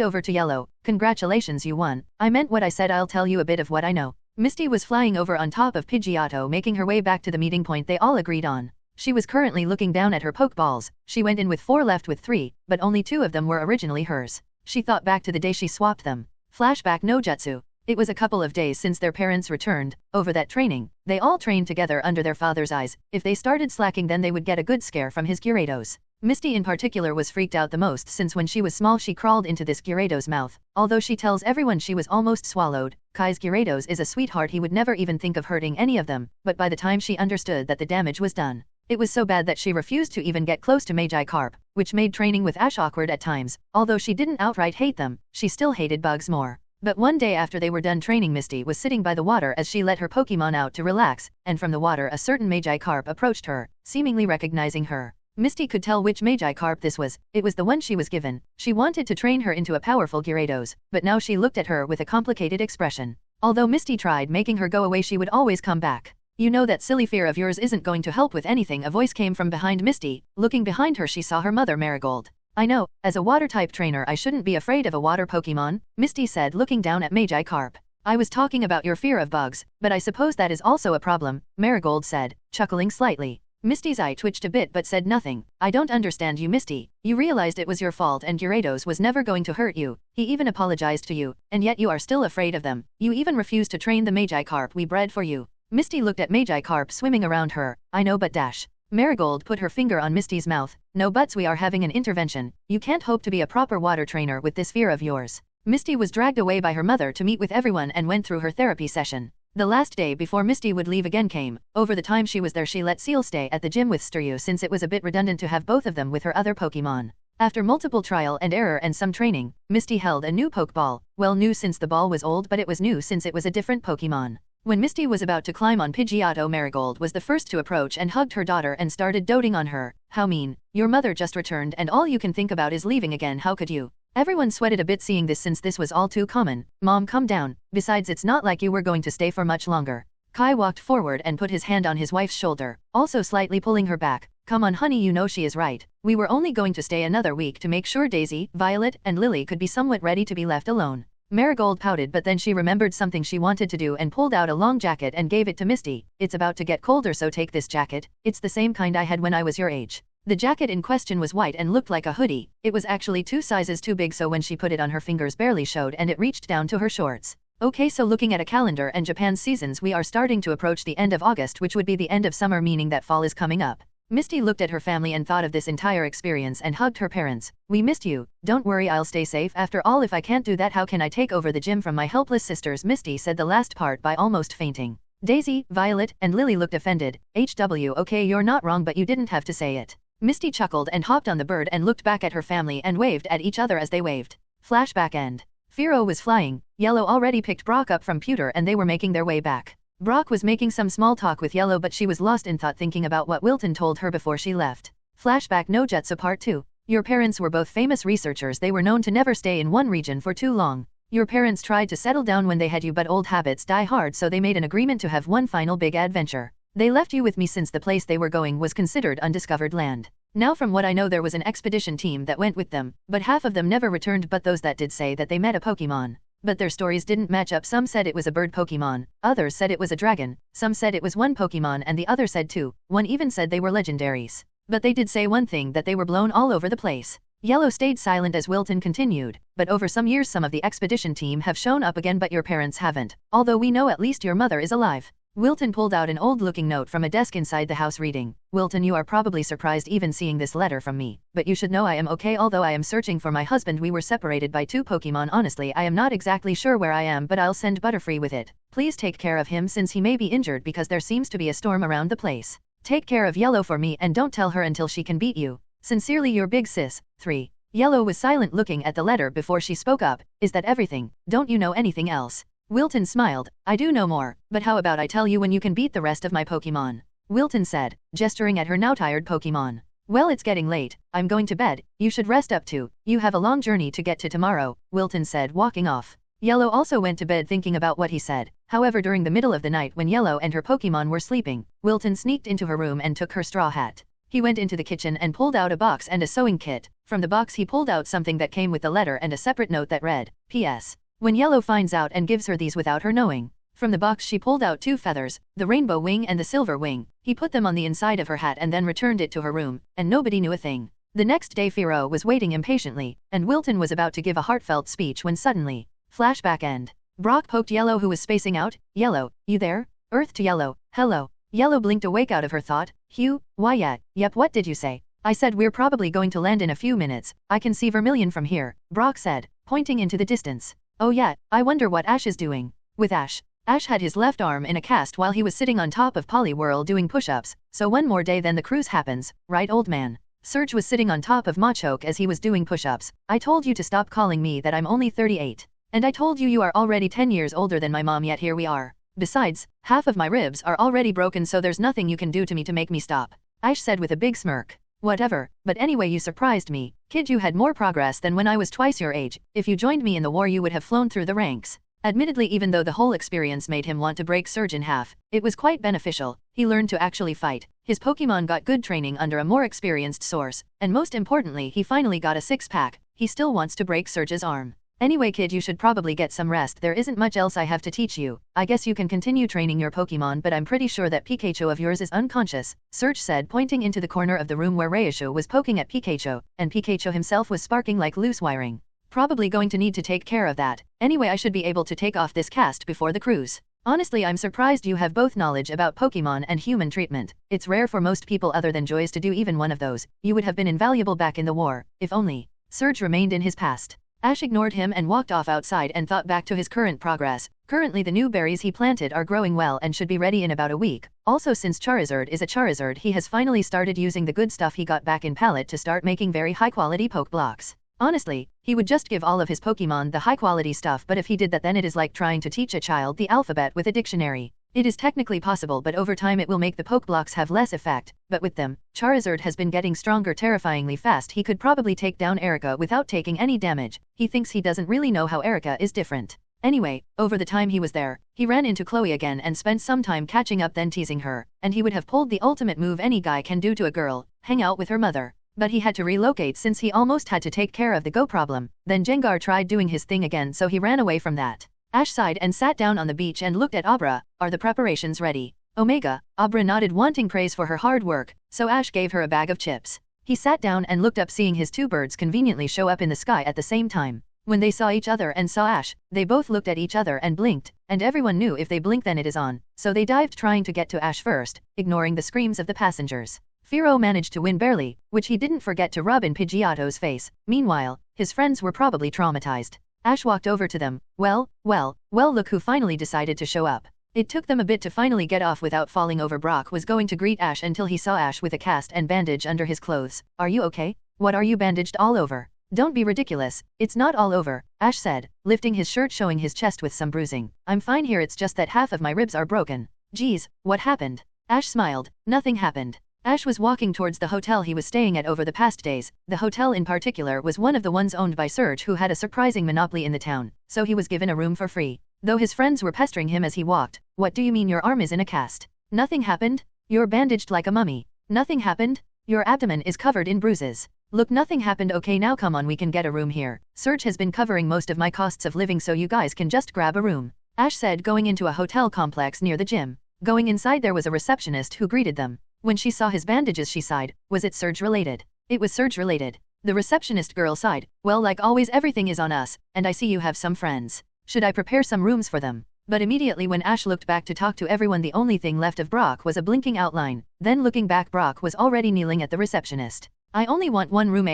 over to Yellow. Congratulations, you won. I meant what I said. I'll tell you a bit of what I know. Misty was flying over on top of Pidgeotto, making her way back to the meeting point they all agreed on. She was currently looking down at her Pokeballs. She went in with 4, left with 3, but only 2 of them were originally hers. She thought back to the day she swapped them. Flashback no jutsu. It was a couple of days since their parents returned. Over that training, they all trained together under their father's eyes. If they started slacking, then they would get a good scare from his Gyarados. Misty in particular was freaked out the most, since when she was small she crawled into this Gyarados' mouth. Although she tells everyone she was almost swallowed, Kai's Gyarados is a sweetheart. He would never even think of hurting any of them, but by the time she understood that the damage was done, it was so bad that she refused to even get close to Magikarp, which made training with Ash awkward at times. Although she didn't outright hate them, she still hated bugs more. But one day after they were done training, Misty was sitting by the water as she let her Pokemon out to relax, and from the water a certain Magikarp approached her, seemingly recognizing her. Misty could tell which Magikarp this was. It was the one she was given. She wanted to train her into a powerful Gyarados, but now she looked at her with a complicated expression. Although Misty tried making her go away, she would always come back. You know that silly fear of yours isn't going to help with anything. A voice came from behind Misty. Looking behind her, she saw her mother Marigold. I know, as a water-type trainer I shouldn't be afraid of a water Pokemon, Misty said, looking down at Magikarp. I was talking about your fear of bugs, but I suppose that is also a problem, Marigold said, chuckling slightly. Misty's eye twitched a bit but said nothing. I don't understand you, Misty. You realized it was your fault and Gyarados was never going to hurt you. He even apologized to you, and yet you are still afraid of them. You even refused to train the Magikarp we bred for you. Misty looked at Magikarp swimming around her. I know, but dash. Marigold put her finger on Misty's mouth. No buts, we are having an intervention. You can't hope to be a proper water trainer with this fear of yours. Misty was dragged away by her mother to meet with everyone and went through her therapy session. The last day before Misty would leave again came. Over the time she was there, she let Seal stay at the gym with Steryu since it was a bit redundant to have both of them with her other Pokemon. After multiple trial and error and some training, Misty held a new Pokeball. Well, new since the ball was old, but it was new since it was a different Pokemon. When Misty was about to climb on Pidgeotto, Marigold was the first to approach and hugged her daughter and started doting on her. How mean. Your mother just returned and all you can think about is leaving again. How could you? Everyone sweated a bit seeing this since this was all too common. Mom, calm down. Besides, it's not like you were going to stay for much longer. Kai walked forward and put his hand on his wife's shoulder, also slightly pulling her back. Come on honey, you know she is right. We were only going to stay another week to make sure Daisy, Violet, and Lily could be somewhat ready to be left alone. Marigold pouted, but then she remembered something she wanted to do and pulled out a long jacket and gave it to Misty. It's about to get colder, so take this jacket. It's the same kind I had when I was your age. The jacket in question was white and looked like a hoodie. It was actually 2 sizes too big, so when she put it on her fingers barely showed and it reached down to her shorts. Okay, so looking at a calendar and Japan's seasons, we are starting to approach the end of August, which would be the end of summer, meaning that fall is coming up. Misty looked at her family and thought of this entire experience and hugged her parents. We missed you. Don't worry, I'll stay safe. After all, if I can't do that, how can I take over the gym from my helpless sisters? Misty said the last part by almost fainting. Daisy, Violet, and Lily looked offended. HW, okay, you're not wrong, but you didn't have to say it. Misty chuckled and hopped on the bird and looked back at her family and waved at each other as they waved. Flashback end. Firo was flying. Yellow already picked Brock up from pewter and they were making their way back. Brock was making some small talk with Yellow, but she was lost in thought thinking about what Wilton told her before she left. Flashback no jutsu part 2. Your parents were both famous researchers. They were known to never stay in one region for too long. Your parents tried to settle down when they had you, but old habits die hard, so they made an agreement to have one final big adventure. They left you with me since the place they were going was considered undiscovered land. Now from what I know, there was an expedition team that went with them, but half of them never returned, but those that did say that they met a Pokemon. But their stories didn't match up. Some said it was a bird Pokemon, others said it was a dragon, some said it was one Pokemon and the other said 2, one even said they were legendaries. But they did say one thing, that they were blown all over the place. Yellow stayed silent as Wilton continued, but over some years some of the expedition team have shown up again, but your parents haven't, although we know at least your mother is alive. Wilton pulled out an old-looking note from a desk inside the house reading. Wilton, you are probably surprised even seeing this letter from me, but you should know I am okay. Although I am searching for my husband, we were separated by 2 Pokemon. Honestly, I am not exactly sure where I am, but I'll send Butterfree with it. Please take care of him since he may be injured because there seems to be a storm around the place. Take care of Yellow for me and don't tell her until she can beat you. Sincerely, your big sis, 3. Yellow was silent looking at the letter before she spoke up. Is that everything? Don't you know anything else? Wilton smiled. I do know more, but how about I tell you when you can beat the rest of my Pokemon? Wilton said, gesturing at her now tired Pokemon. Well, it's getting late. I'm going to bed. You should rest up too. You have a long journey to get to tomorrow, Wilton said, walking off. Yellow also went to bed thinking about what he said. However, during the middle of the night when Yellow and her Pokemon were sleeping, Wilton sneaked into her room and took her straw hat. He went into the kitchen and pulled out a box and a sewing kit. From the box he pulled out something that came with a letter and a separate note that read, P.S. When Yellow finds out and gives her these without her knowing. From the box she pulled out 2 feathers, the rainbow wing and the silver wing. He put them on the inside of her hat and then returned it to her room, and nobody knew a thing. The next day Firo was waiting impatiently, and Wilton was about to give a heartfelt speech when suddenly, flashback end. Brock poked Yellow who was spacing out. Yellow, you there? Earth to Yellow, hello. Yellow blinked awake out of her thought. Hugh, why yet? Yep, what did you say? I said we're probably going to land in a few minutes. I can see Vermillion from here, Brock said, pointing into the distance. Oh yeah, I wonder what Ash is doing. With Ash. Ash had his left arm in a cast while he was sitting on top of Poliwhirl doing push-ups, so one more day then the cruise happens, right old man? Surge was sitting on top of Machoke as he was doing push-ups. I told you to stop calling me that I'm only 38. And I told you are already 10 years older than my mom, yet here we are. Besides, half of my ribs are already broken, so there's nothing you can do to me to make me stop. Ash said with a big smirk. Whatever, but anyway you surprised me. Kid, you had more progress than when I was twice your age. If you joined me in the war you would have flown through the ranks. Admittedly, even though the whole experience made him want to break Surge in half, it was quite beneficial. He learned to actually fight. His Pokemon got good training under a more experienced source, and most importantly he finally got a 6-pack. He still wants to break Surge's arm. Anyway kid, you should probably get some rest. There isn't much else I have to teach you. I guess you can continue training your Pokemon, but I'm pretty sure that Pikachu of yours is unconscious, Surge said, pointing into the corner of the room where Raichu was poking at Pikachu, and Pikachu himself was sparking like loose wiring. Probably going to need to take care of that. Anyway, I should be able to take off this cast before the cruise. Honestly, I'm surprised you have both knowledge about Pokemon and human treatment. It's rare for most people other than Joyce to do even one of those. You would have been invaluable back in the war, if only. Surge remained in his past. Ash ignored him and walked off outside and thought back to his current progress. Currently the new berries he planted are growing well and should be ready in about a week. Also, since Charizard is a Charizard, he has finally started using the good stuff he got back in Palette to start making very high quality poke blocks. Honestly, he would just give all of his Pokemon the high quality stuff, but if he did that then it is like trying to teach a child the alphabet with a dictionary. It is technically possible, but over time it will make the poke blocks have less effect. But with them, Charizard has been getting stronger terrifyingly fast. He could probably take down Erica without taking any damage. He thinks he doesn't really know how Erica is different. Anyway, over the time he was there, he ran into Chloe again and spent some time catching up then teasing her, and he would have pulled the ultimate move any guy can do to a girl, hang out with her mother. But he had to relocate since he almost had to take care of the Go problem. Then Gengar tried doing his thing again, so he ran away from that. Ash sighed and sat down on the beach and looked at Abra. Are the preparations ready? Omega. Abra nodded, wanting praise for her hard work, so Ash gave her a bag of chips. He sat down and looked up, seeing his 2 birds conveniently show up in the sky at the same time. When they saw each other and saw Ash, they both looked at each other and blinked, and everyone knew if they blink then it is on, so they dived trying to get to Ash first, ignoring the screams of the passengers. Firo managed to win barely, which he didn't forget to rub in Pidgeotto's face. Meanwhile, his friends were probably traumatized. Ash walked over to them. Well, look who finally decided to show up. It took them a bit to finally get off without falling over. Brock was going to greet Ash until he saw Ash with a cast and bandage under his clothes. Are you okay? What are you bandaged all over? Don't be ridiculous. It's not all over, Ash said, lifting his shirt showing his chest with some bruising. I'm fine here, it's just that half of my ribs are broken. Geez, what happened? Ash smiled. Nothing happened. Ash was walking towards the hotel he was staying at over the past days. The hotel in particular was one of the ones owned by Surge, who had a surprising monopoly in the town, so he was given a room for free. Though his friends were pestering him as he walked. What do you mean your arm is in a cast? Nothing happened? You're bandaged like a mummy. Nothing happened? Your abdomen is covered in bruises. Look, nothing happened. Okay, now come on, we can get a room here. Surge has been covering most of my costs of living, so you guys can just grab a room, Ash said, going into a hotel complex near the gym. Going inside, there was a receptionist who greeted them. When she saw his bandages she sighed. Was it Surge related? It was Surge related. The receptionist girl sighed. Well, like always, everything is on us, and I see you have some friends. Should I prepare some rooms for them? But immediately when Ash looked back to talk to everyone, the only thing left of Brock was a blinking outline. Then looking back, Brock was already kneeling at the receptionist. I only want one room.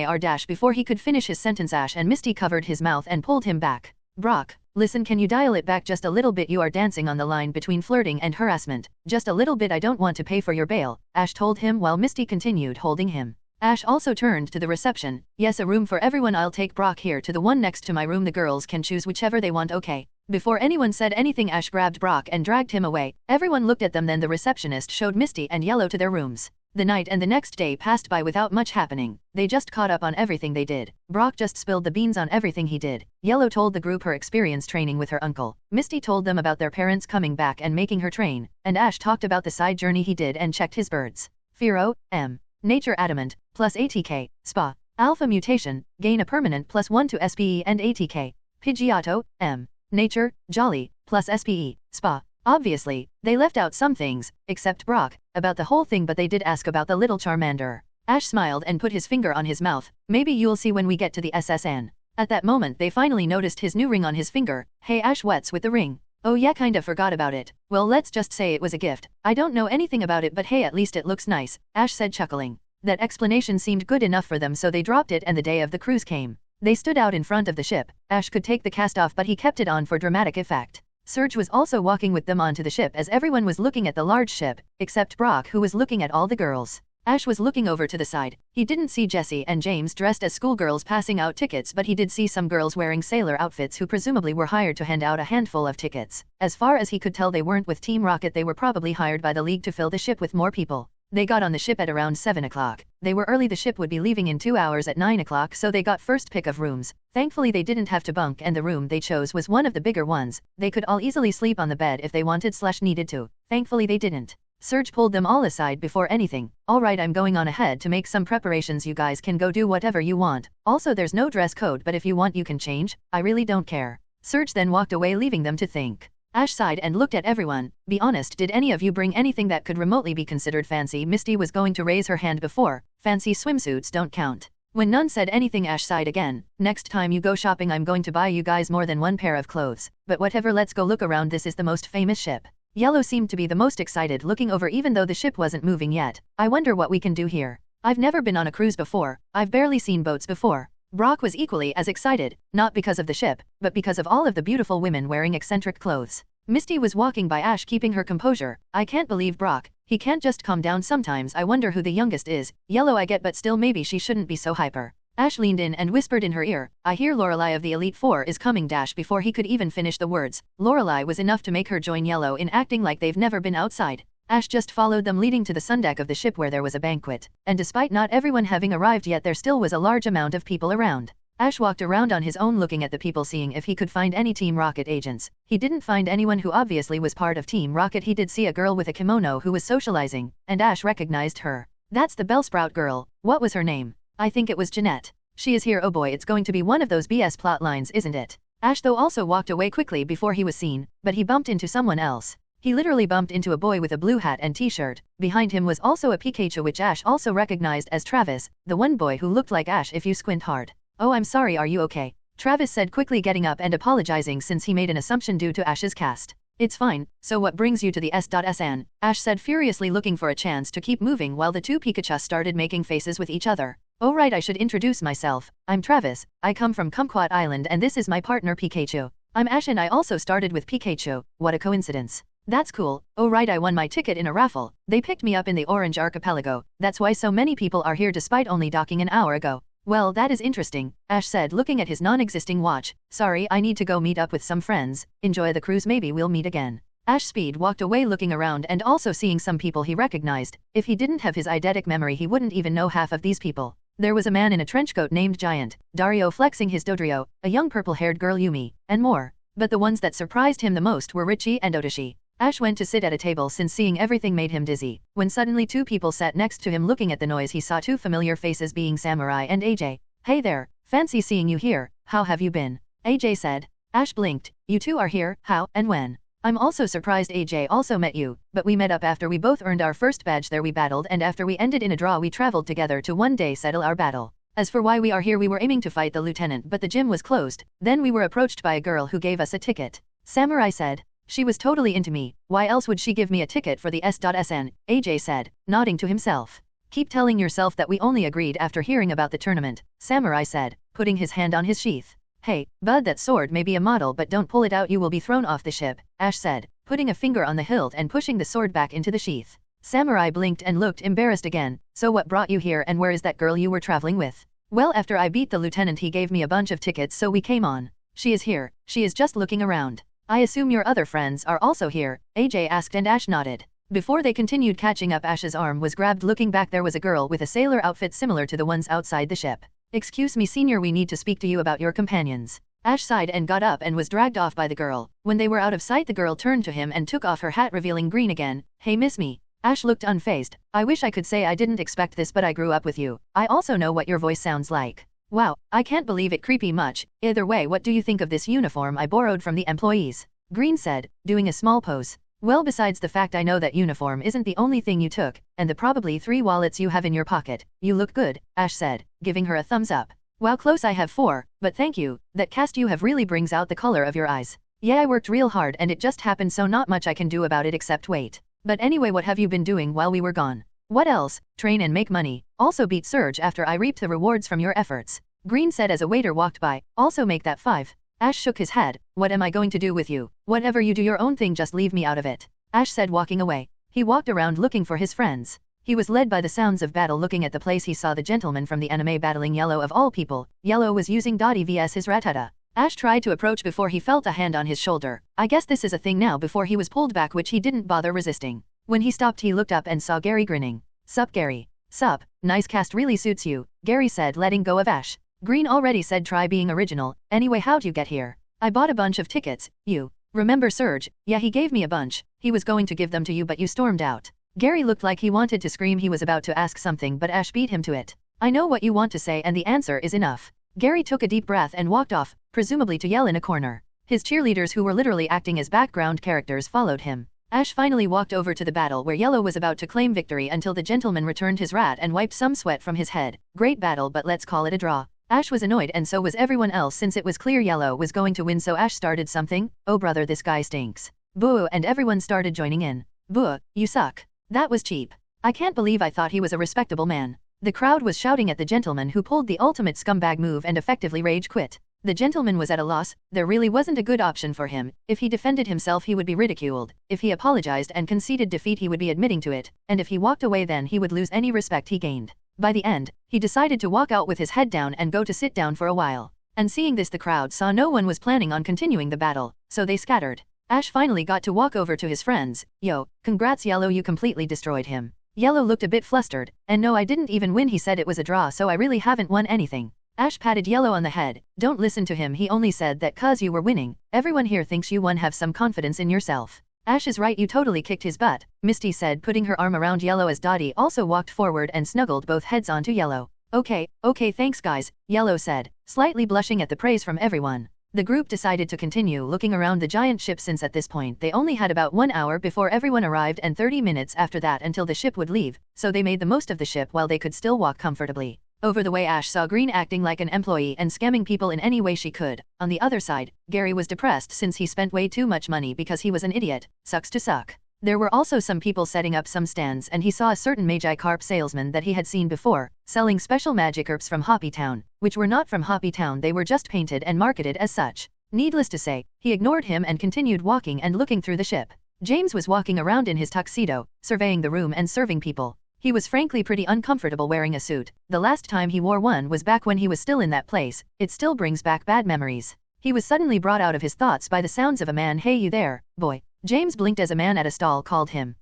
Before he could finish his sentence, Ash and Misty covered his mouth and pulled him back. Brock, listen, can you dial it back just a little bit? You are dancing on the line between flirting and harassment. Just a little bit. I don't want to pay for your bail, Ash told him while Misty continued holding him. Ash also turned to the reception. Yes, a room for everyone. I'll take Brock here to the one next to my room. The girls can choose whichever they want, okay? Before anyone said anything, Ash grabbed Brock and dragged him away. Everyone looked at them, then the receptionist showed Misty and Yellow to their rooms. The night and the next day passed by without much happening. They just caught up on everything they did. Brock just spilled the beans on everything he did. Yellow told the group her experience training with her uncle. Misty told them about their parents coming back and making her train. And Ash talked about the side journey he did and checked his birds. Firo, M. Nature Adamant, plus ATK, Spa. Alpha Mutation, gain a permanent +1 to SPE and ATK. Pidgeotto, M. Nature, Jolly, plus SPE, Spa. Obviously, they left out some things, except Brock, about the whole thing, but they did ask about the little Charmander. Ash smiled and put his finger on his mouth. Maybe you'll see when we get to the SSN. At that moment they finally noticed his new ring on his finger. Hey Ash, what's with the ring? Oh yeah, kinda forgot about it. Well, let's just say it was a gift. I don't know anything about it, but hey, at least it looks nice, Ash said, chuckling. That explanation seemed good enough for them, so they dropped it and the day of the cruise came. They stood out in front of the ship. Ash could take the cast off, but he kept it on for dramatic effect. Serge was also walking with them onto the ship as everyone was looking at the large ship, except Brock, who was looking at all the girls. Ash was looking over to the side. He didn't see Jessie and James dressed as schoolgirls passing out tickets, but he did see some girls wearing sailor outfits who presumably were hired to hand out a handful of tickets. As far as he could tell, they weren't with Team Rocket, they were probably hired by the League to fill the ship with more people. They got on the ship at around 7 o'clock. They were early, the ship would be leaving in 2 hours at 9 o'clock, so they got first pick of rooms. Thankfully they didn't have to bunk, and the room they chose was one of the bigger ones. They could all easily sleep on the bed if they wanted/needed to. Thankfully they didn't. Serge pulled them all aside before anything. Alright, I'm going on ahead to make some preparations, you guys can go do whatever you want. Also, there's no dress code, but if you want you can change. I really don't care. Serge then walked away, leaving them to think. Ash sighed and looked at everyone. Be honest, did any of you bring anything that could remotely be considered fancy? Misty was going to raise her hand before. Fancy swimsuits don't count. When none said anything, Ash sighed again. Next time you go shopping, I'm going to buy you guys more than one pair of clothes. But whatever, let's go look around. This is the most famous ship. Yellow seemed to be the most excited, looking over even though the ship wasn't moving yet. I wonder what we can do here. I've never been on a cruise before. I've barely seen boats before. Brock was equally as excited, not because of the ship, but because of all of the beautiful women wearing eccentric clothes. Misty was walking by Ash, keeping her composure. I can't believe Brock. He can't just calm down sometimes. I wonder who the youngest is. Yellow, I get, but still maybe she shouldn't be so hyper. Ash leaned in and whispered in her ear, I hear Lorelei of the Elite Four is coming. Before he could even finish the words, Lorelei was enough to make her join Yellow in acting like they've never been outside. Ash just followed them, leading to the sundeck of the ship where there was a banquet. And despite not everyone having arrived yet, there still was a large amount of people around. Ash walked around on his own, looking at the people, seeing if he could find any Team Rocket agents. He didn't find anyone who obviously was part of Team Rocket. He did see a girl with a kimono who was socializing, and Ash recognized her. That's the Bellsprout girl. What was her name? I think it was Jeanette. She is here. Oh boy, it's going to be one of those BS plot lines, isn't it? Ash though also walked away quickly before he was seen, but he bumped into someone else. He literally bumped into a boy with a blue hat and t-shirt. Behind him was also a Pikachu, which Ash also recognized as Travis, the one boy who looked like Ash if you squint hard. Oh, I'm sorry, are you okay? Travis said, quickly getting up and apologizing since he made an assumption due to Ash's cast. It's fine, so what brings you to the S.SN? Ash said, furiously looking for a chance to keep moving while the two Pikachu started making faces with each other. Oh right, I should introduce myself. I'm Travis, I come from Kumquat Island, and this is my partner Pikachu. I'm Ash and I also started with Pikachu. What a coincidence. That's cool. Oh right, I won my ticket in a raffle. They picked me up in the Orange Archipelago. That's why so many people are here despite only docking an hour ago. Well, that is interesting, Ash said, looking at his non-existing watch. Sorry, I need to go meet up with some friends. Enjoy the cruise, maybe we'll meet again. Ash Speed walked away, looking around and also seeing some people he recognized. If he didn't have his eidetic memory, he wouldn't even know half of these people. There was a man in a trenchcoat named Giant, Dario flexing his Dodrio, a young purple-haired girl Yumi, and more. But the ones that surprised him the most were Richie and Otoshi. Ash went to sit at a table since seeing everything made him dizzy, when suddenly two people sat next to him. Looking at the noise, he saw two familiar faces, being Samurai and AJ. Hey there, fancy seeing you here. How have you been? AJ said. Ash blinked. You two are here, how and when? I'm also surprised AJ also met you, but we met up after we both earned our first badge there. We battled, and after we ended in a draw we traveled together to one day settle our battle. As for why we are here, we were aiming to fight the lieutenant, but the gym was closed. Then we were approached by a girl who gave us a ticket. Samurai said. She was totally into me. Why else would she give me a ticket for the S.SN? AJ said, nodding to himself. Keep telling yourself that we only agreed after hearing about the tournament, Samurai said, putting his hand on his sheath. Hey, bud, that sword may be a model, but don't pull it out, you will be thrown off the ship, Ash said, putting a finger on the hilt and pushing the sword back into the sheath. Samurai blinked and looked embarrassed again. So what brought you here, and where is that girl you were traveling with? Well, after I beat the lieutenant he gave me a bunch of tickets, so we came on. She is here. She is just looking around. I assume your other friends are also here, AJ asked, and Ash nodded. Before they continued catching up, Ash's arm was grabbed. Looking back, there was a girl with a sailor outfit similar to the ones outside the ship. "Excuse me, senior, we need to speak to you about your companions." Ash sighed and got up and was dragged off by the girl. When they were out of sight, the girl turned to him and took off her hat, revealing green again. "Hey, miss me." Ash looked unfazed. "I wish I could say I didn't expect this, but I grew up with you. I also know what your voice sounds like." "Wow, I can't believe it. Creepy much. Either way, what do you think of this uniform I borrowed from the employees?" Green said, doing a small pose. "Well, besides the fact I know that uniform isn't the only thing you took, and the probably 3 wallets you have in your pocket, you look good," Ash said, giving her a thumbs up. "Wow, close. I have 4, but thank you. That cast you have really brings out the color of your eyes." "Yeah, I worked real hard and it just happened, so not much I can do about it except wait. But anyway, what have you been doing while we were gone?" "What else? Train and make money. Also beat Surge after I reaped the rewards from your efforts," Green said as a waiter walked by. "Also make that 5. Ash shook his head. "What am I going to do with you? Whatever you do, your own thing, just leave me out of it," Ash said, walking away. He walked around looking for his friends. He was led by the sounds of battle. Looking at the place, he saw the gentleman from the anime battling Yellow of all people. Yellow was using Dottie vs his Rattata. Ash tried to approach before he felt a hand on his shoulder. I guess this is a thing now, before he was pulled back, which he didn't bother resisting. When he stopped, he looked up and saw Gary grinning. "Sup, Gary." "Sup, nice cast, really suits you," Gary said, letting go of Ash. Green already said try being original. "Anyway, how'd you get here?" "I bought a bunch of tickets. You remember Surge?" "Yeah, he gave me a bunch. He was going to give them to you, but you stormed out." Gary looked like he wanted to scream. He was about to ask something, but Ash beat him to it. "I know what you want to say, and the answer is enough." Gary took a deep breath and walked off, presumably to yell in a corner. His cheerleaders, who were literally acting as background characters, followed him. Ash finally walked over to the battle where Yellow was about to claim victory until the gentleman returned his rat and wiped some sweat from his head. "Great battle, but let's call it a draw." Ash was annoyed, and so was everyone else, since it was clear Yellow was going to win. So Ash started something. "Oh brother, this guy stinks. Boo," and everyone started joining in. "Boo, you suck. That was cheap. I can't believe I thought he was a respectable man." The crowd was shouting at the gentleman who pulled the ultimate scumbag move and effectively rage quit. The gentleman was at a loss. There really wasn't a good option for him. If he defended himself, he would be ridiculed. If he apologized and conceded defeat, he would be admitting to it. And if he walked away, then he would lose any respect he gained. By the end, he decided to walk out with his head down and go to sit down for a while. And seeing this, the crowd saw no one was planning on continuing the battle, so they scattered. Ash finally got to walk over to his friends. "Yo, congrats Yellow, you completely destroyed him." Yellow looked a bit flustered. "And no, I didn't even win. He said it was a draw, so I really haven't won anything." Ash patted Yellow on the head. "Don't listen to him, he only said that 'cause you were winning. Everyone here thinks you won. Have some confidence in yourself." "Ash is right, you totally kicked his butt," Misty said, putting her arm around Yellow as Dottie also walked forward and snuggled both heads onto Yellow. Okay, thanks guys," Yellow said, slightly blushing at the praise from everyone. The group decided to continue looking around the giant ship, since at this point they only had about 1 hour before everyone arrived and 30 minutes after that until the ship would leave, so they made the most of the ship while they could still walk comfortably. Over the way, Ash saw Green acting like an employee and scamming people in any way she could. On the other side, Gary was depressed since he spent way too much money because he was an idiot. Sucks to suck. There were also some people setting up some stands, and he saw a certain Magikarp salesman that he had seen before, selling special Magikarps from Hoppy Town, which were not from Hoppy Town. They were just painted and marketed as such. Needless to say, he ignored him and continued walking and looking through the ship. James was walking around in his tuxedo, surveying the room and serving people. He was frankly pretty uncomfortable wearing a suit. The last time he wore one was back when he was still in that place. It still brings back bad memories. He was suddenly brought out of his thoughts by the sounds of a man. "Hey, you there, boy." James blinked as a man at a stall called him.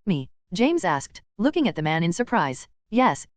Me?" James asked, looking at the man in surprise. Yes,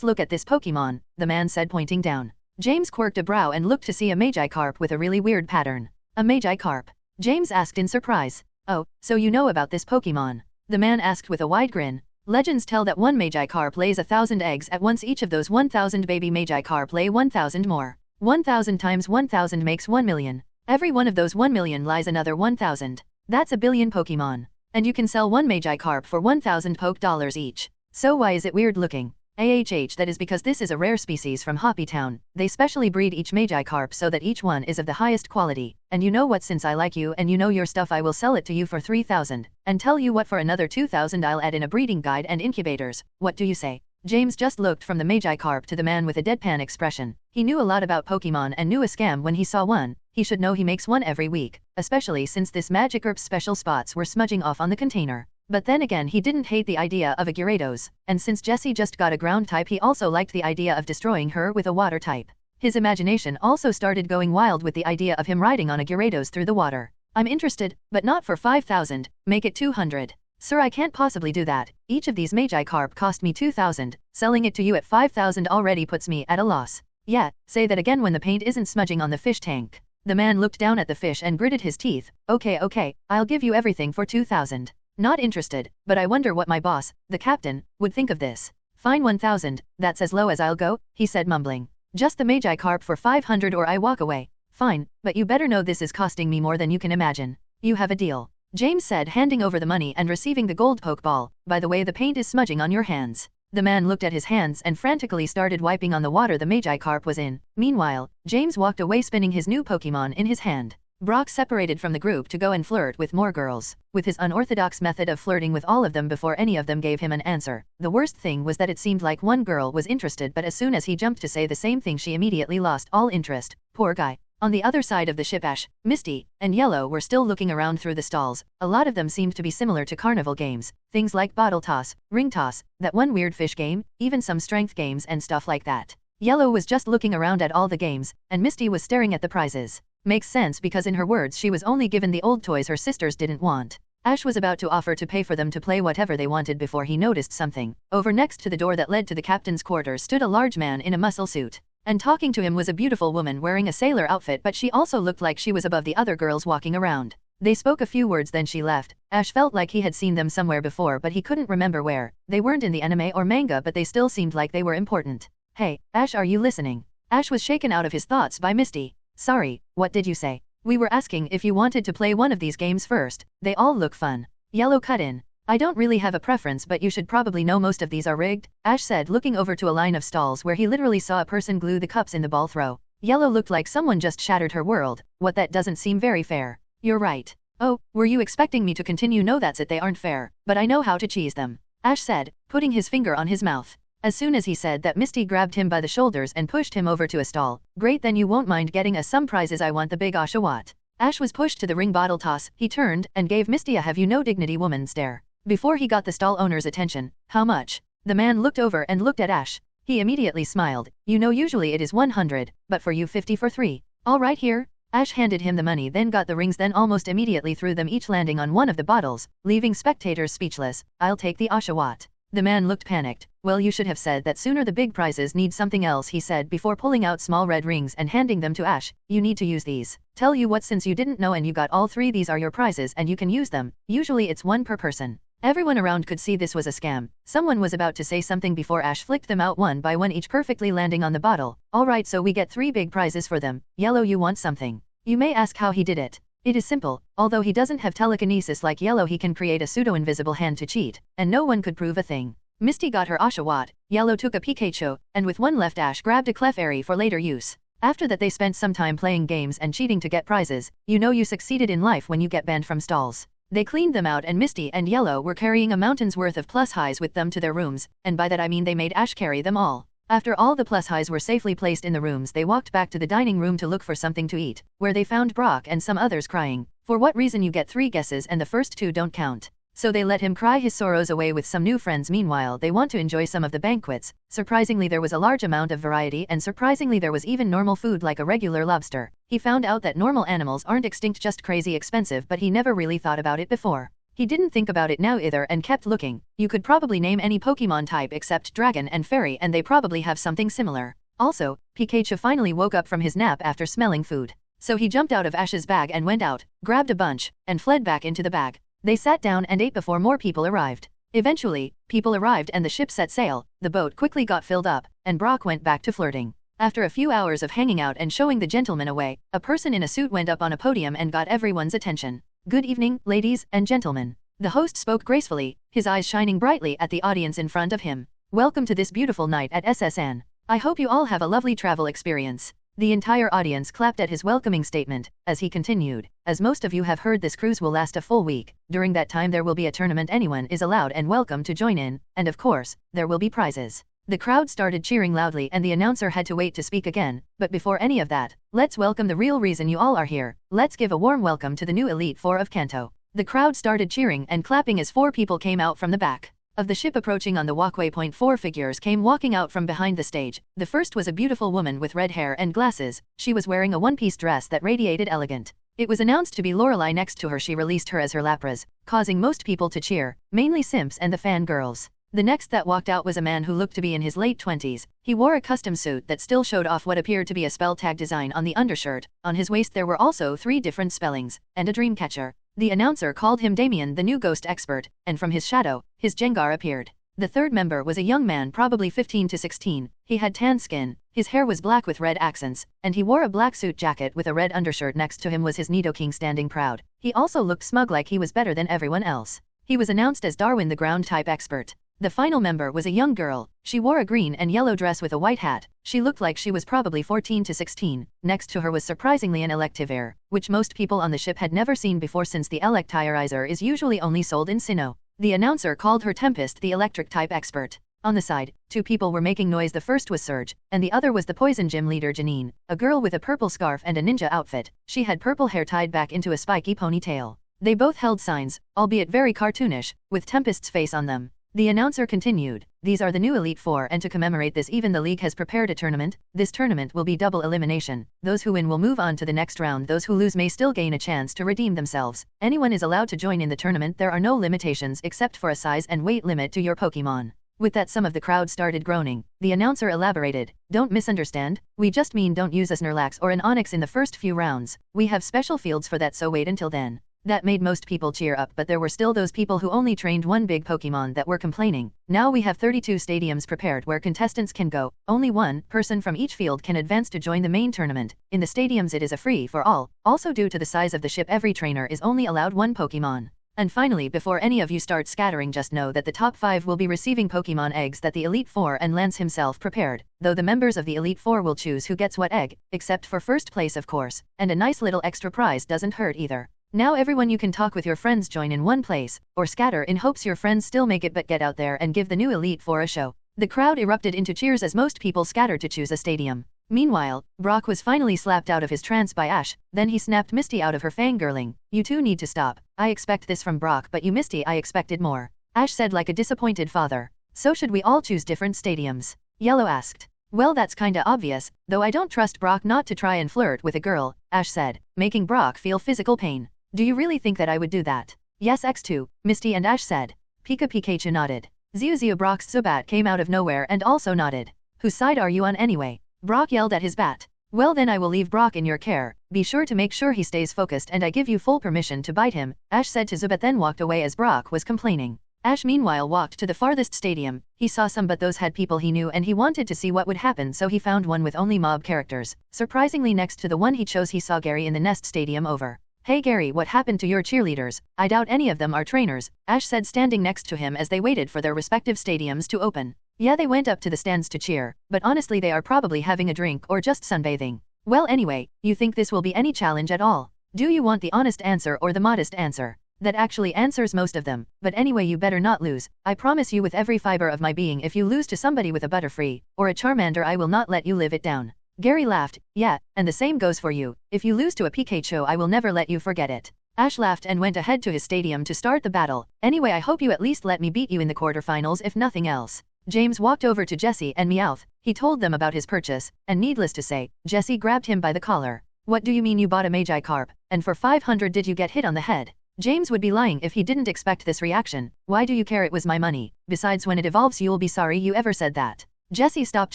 look at this Pokemon," the man said, pointing down. James quirked a brow and looked to see a Magikarp with a really weird pattern. "A Magikarp?" James asked in surprise. "Oh, so you know about this Pokemon?" the man asked with a wide grin. "Legends tell that one Magikarp lays 1,000 eggs at once. Each of those 1,000 baby Magikarp lay 1,000 more. 1,000 times 1,000 makes 1,000,000. Every one of those 1,000,000 lies another 1,000. That's a billion Pokemon. And you can sell one Magikarp for 1,000 poke dollars each. So why is it weird looking? That is because this is a rare species from Hoppy Town. They specially breed each Magikarp so that each one is of the highest quality. And you know what, since I like you and you know your stuff, I will sell it to you for 3,000. And tell you what, for another 2,000 I'll add in a breeding guide and incubators. What do you say?" James just looked from the Magikarp to the man with a deadpan expression. He knew a lot about Pokemon and knew a scam when he saw one. He should know he makes one every week, especially since this Magikarp's special spots were smudging off on the container. But then again, he didn't hate the idea of a Gyarados, and since Jessie just got a ground type, he also liked the idea of destroying her with a water type. His imagination also started going wild with the idea of him riding on a Gyarados through the water. "I'm interested, but not for 5,000, make it 200. Sir, I can't possibly do that. Each of these Magi carp cost me 2,000, selling it to you at 5,000 already puts me at a loss. Yeah, say that again when the paint isn't smudging on the fish tank. The man looked down at the fish and gritted his teeth. Okay, I'll give you everything for 2,000. Not interested, but I wonder what my boss, the captain, would think of this. Fine 1,000, that's as low as I'll go, he said mumbling. Just the Magi carp for 500 or I walk away. Fine, but you better know this is costing me more than you can imagine. You have a deal, James said, handing over the money and receiving the gold pokeball. By the way, the paint is smudging on your hands. The man looked at his hands and frantically started wiping on the water the Magi carp was in. Meanwhile, James walked away spinning his new Pokemon in his hand. Brock separated from the group to go and flirt with more girls. With his unorthodox method of flirting with all of them before any of them gave him an answer. The worst thing was that it seemed like one girl was interested, but as soon as he jumped to say the same thing she immediately lost all interest. Poor guy. On the other side of the ship, Ash, Misty, and Yellow were still looking around through the stalls. A lot of them seemed to be similar to carnival games, things like bottle toss, ring toss, that one weird fish game, even some strength games and stuff like that. Yellow was just looking around at all the games, and Misty was staring at the prizes. Makes sense because in her words she was only given the old toys her sisters didn't want. Ash was about to offer to pay for them to play whatever they wanted before he noticed something. Over next to the door that led to the captain's quarters stood a large man in a muscle suit. And talking to him was a beautiful woman wearing a sailor outfit, but she also looked like she was above the other girls walking around. They spoke a few words, then she left. Ash felt like he had seen them somewhere before, but he couldn't remember where. They weren't in the anime or manga, but they still seemed like they were important. Hey, Ash, are you listening? Ash was shaken out of his thoughts by Misty. Sorry, what did you say? We were asking if you wanted to play one of these games first. They all look fun. Yellow cut in. I don't really have a preference, but you should probably know most of these are rigged, Ash said, looking over to a line of stalls where he literally saw a person glue the cups in the ball throw. Yellow looked like someone just shattered her world. What, that doesn't seem very fair. You're right. Oh, were you expecting me to continue? No, that's it, they aren't fair, but I know how to cheese them, Ash said, putting his finger on his mouth. As soon as he said that, Misty grabbed him by the shoulders and pushed him over to a stall. Great, then you won't mind getting us some prizes. I want the big Oshawott. Ash was pushed to the ring bottle toss. He turned and gave Misty a have you no dignity woman stare. Before he got the stall owner's attention. How much? The man looked over and looked at Ash. He immediately smiled. You know, usually it is 100, but for you 50 for 3. All right, here. Ash handed him the money, then got the rings, then almost immediately threw them, each landing on one of the bottles, leaving spectators speechless. I'll take the Oshawott. The man looked panicked. Well, you should have said that sooner. The big prizes need something else, he said before pulling out small red rings and handing them to Ash. You need to use these. Tell you what, since you didn't know and you got all 3, these are your prizes and you can use them. Usually it's 1 per person. Everyone around could see this was a scam. Someone was about to say something before Ash flicked them out one by one, each perfectly landing on the bottle. Alright, so we get 3 big prizes for them. Yellow, you want something? You may ask how he did it. It is simple. Although he doesn't have telekinesis like Yellow, he can create a pseudo-invisible hand to cheat, and no one could prove a thing. Misty got her Oshawott, Yellow took a Pikachu, and with one left Ash grabbed a Clefairy for later use. After that they spent some time playing games and cheating to get prizes. You know you succeeded in life when you get banned from stalls. They cleaned them out and Misty and Yellow were carrying a mountain's worth of plus highs with them to their rooms, and by that I mean they made Ash carry them all. After all the plus highs were safely placed in the rooms, they walked back to the dining room to look for something to eat, where they found Brock and some others crying. For what reason? You get 3 guesses and the first 2 don't count. So they let him cry his sorrows away with some new friends. Meanwhile, they want to enjoy some of the banquets. Surprisingly, there was a large amount of variety, and surprisingly there was even normal food like a regular lobster. He found out that normal animals aren't extinct, just crazy expensive, but he never really thought about it before. He didn't think about it now either and kept looking. You could probably name any Pokemon type except Dragon and Fairy, and they probably have something similar. Also, Pikachu finally woke up from his nap after smelling food. So he jumped out of Ash's bag and went out, grabbed a bunch, and fled back into the bag. They sat down and ate before more people arrived. Eventually, people arrived and the ship set sail. The boat quickly got filled up, and Brock went back to flirting. After a few hours of hanging out and showing the gentlemen away, a person in a suit went up on a podium and got everyone's attention. Good evening, ladies and gentlemen. The host spoke gracefully, his eyes shining brightly at the audience in front of him. Welcome to this beautiful night at SSN. I hope you all have a lovely travel experience. The entire audience clapped at his welcoming statement, as he continued. As most of you have heard, this cruise will last a full week. During that time there will be a tournament. Anyone is allowed and welcome to join in, and of course, there will be prizes. The crowd started cheering loudly and the announcer had to wait to speak again, but before any of that, let's welcome the real reason you all are here. Let's give a warm welcome to the new Elite Four of Kanto. The crowd started cheering and clapping as 4 people came out from the back of the ship. Approaching on the walkway, 4 figures came walking out from behind the stage. The first was a beautiful woman with red hair and glasses. She was wearing a one-piece dress that radiated elegant. It was announced to be Lorelei. Next to her she released her as her Lapras, causing most people to cheer, mainly simps and the fangirls. The next that walked out was a man who looked to be in his late 20s. He wore a custom suit that still showed off what appeared to be a spell tag design on the undershirt. On his waist there were also 3 different spellings, and a dream catcher. The announcer called him Damien, the new ghost expert, and from his shadow, his Jengar appeared. The third member was a young man, probably 15 to 16. He had tan skin, his hair was black with red accents, and he wore a black suit jacket with a red undershirt. Next to him was his Nidoking standing proud. He also looked smug, like he was better than everyone else. He was announced as Darwin, the ground type expert. The final member was a young girl. She wore a green and yellow dress with a white hat. She looked like she was probably 14 to 16. Next to her was surprisingly an Electivire, which most people on the ship had never seen before since the Electivirizer is usually only sold in Sinnoh. The announcer called her Tempest, the electric type expert. On the side, 2 people were making noise. The first was Surge, and the other was the Poison Gym leader Janine, a girl with a purple scarf and a ninja outfit. She had purple hair tied back into a spiky ponytail. They both held signs, albeit very cartoonish, with Tempest's face on them. The announcer continued, "These are the new Elite Four, and to commemorate this even the league has prepared a tournament. This tournament will be double elimination. Those who win will move on to the next round. Those who lose may still gain a chance to redeem themselves. Anyone is allowed to join in the tournament. There are no limitations except for a size and weight limit to your Pokemon." With that some of the crowd started groaning. The announcer elaborated, "Don't misunderstand, we just mean don't use a Snorlax or an Onix in the first few rounds. We have special fields for that, so wait until then." That made most people cheer up, but there were still those people who only trained one big Pokemon that were complaining. Now we have 32 stadiums prepared where contestants can go. Only one person from each field can advance to join the main tournament. In the stadiums it is a free for all. Also, due to the size of the ship, every trainer is only allowed one Pokemon. And finally, before any of you start scattering, just know that the top 5 will be receiving Pokemon eggs that the Elite Four and Lance himself prepared, though the members of the Elite Four will choose who gets what egg, except for first place of course, and a nice little extra prize doesn't hurt either. Now everyone, you can talk with your friends, join in one place, or scatter in hopes your friends still make it, but get out there and give the new Elite Four a show. The crowd erupted into cheers as most people scattered to choose a stadium. Meanwhile, Brock was finally slapped out of his trance by Ash. Then he snapped Misty out of her fangirling. "You two need to stop. I expect this from Brock, but you Misty, I expected more," Ash said like a disappointed father. "So should we all choose different stadiums?" Yellow asked. "Well, that's kinda obvious, though I don't trust Brock not to try and flirt with a girl," Ash said, making Brock feel physical pain. "Do you really think that I would do that?" "Yes, X2, Misty and Ash said. Pikachu nodded. Ziu Brock's Zubat came out of nowhere and also nodded. "Whose side are you on anyway?" Brock yelled at his bat. "Well then, I will leave Brock in your care. Be sure to make sure he stays focused, and I give you full permission to bite him," Ash said to Zubat, then walked away as Brock was complaining. Ash meanwhile walked to the farthest stadium. He saw some, but those had people he knew and he wanted to see what would happen, so he found one with only mob characters. Surprisingly, next to the one he chose he saw Gary in the Nest Stadium over. "Hey Gary, what happened to your cheerleaders? I doubt any of them are trainers," Ash said, standing next to him as they waited for their respective stadiums to open. "Yeah, they went up to the stands to cheer, but honestly they are probably having a drink or just sunbathing." "Well anyway, you think this will be any challenge at all? Do you want the honest answer or the modest answer? That actually answers most of them, but anyway you better not lose. I promise you with every fiber of my being, if you lose to somebody with a Butterfree or a Charmander, I will not let you live it down." Gary laughed. "Yeah, and the same goes for you. If you lose to a Pikachu, I will never let you forget it." Ash laughed and went ahead to his stadium to start the battle. "Anyway, I hope you at least let me beat you in the quarterfinals if nothing else." James walked over to Jesse and Meowth. He told them about his purchase, and needless to say, Jesse grabbed him by the collar. "What do you mean you bought a Magikarp, and for 500 did you get hit on the head?" James would be lying if he didn't expect this reaction. "Why do you care? It was my money. Besides, when it evolves you'll be sorry you ever said that." Jesse stopped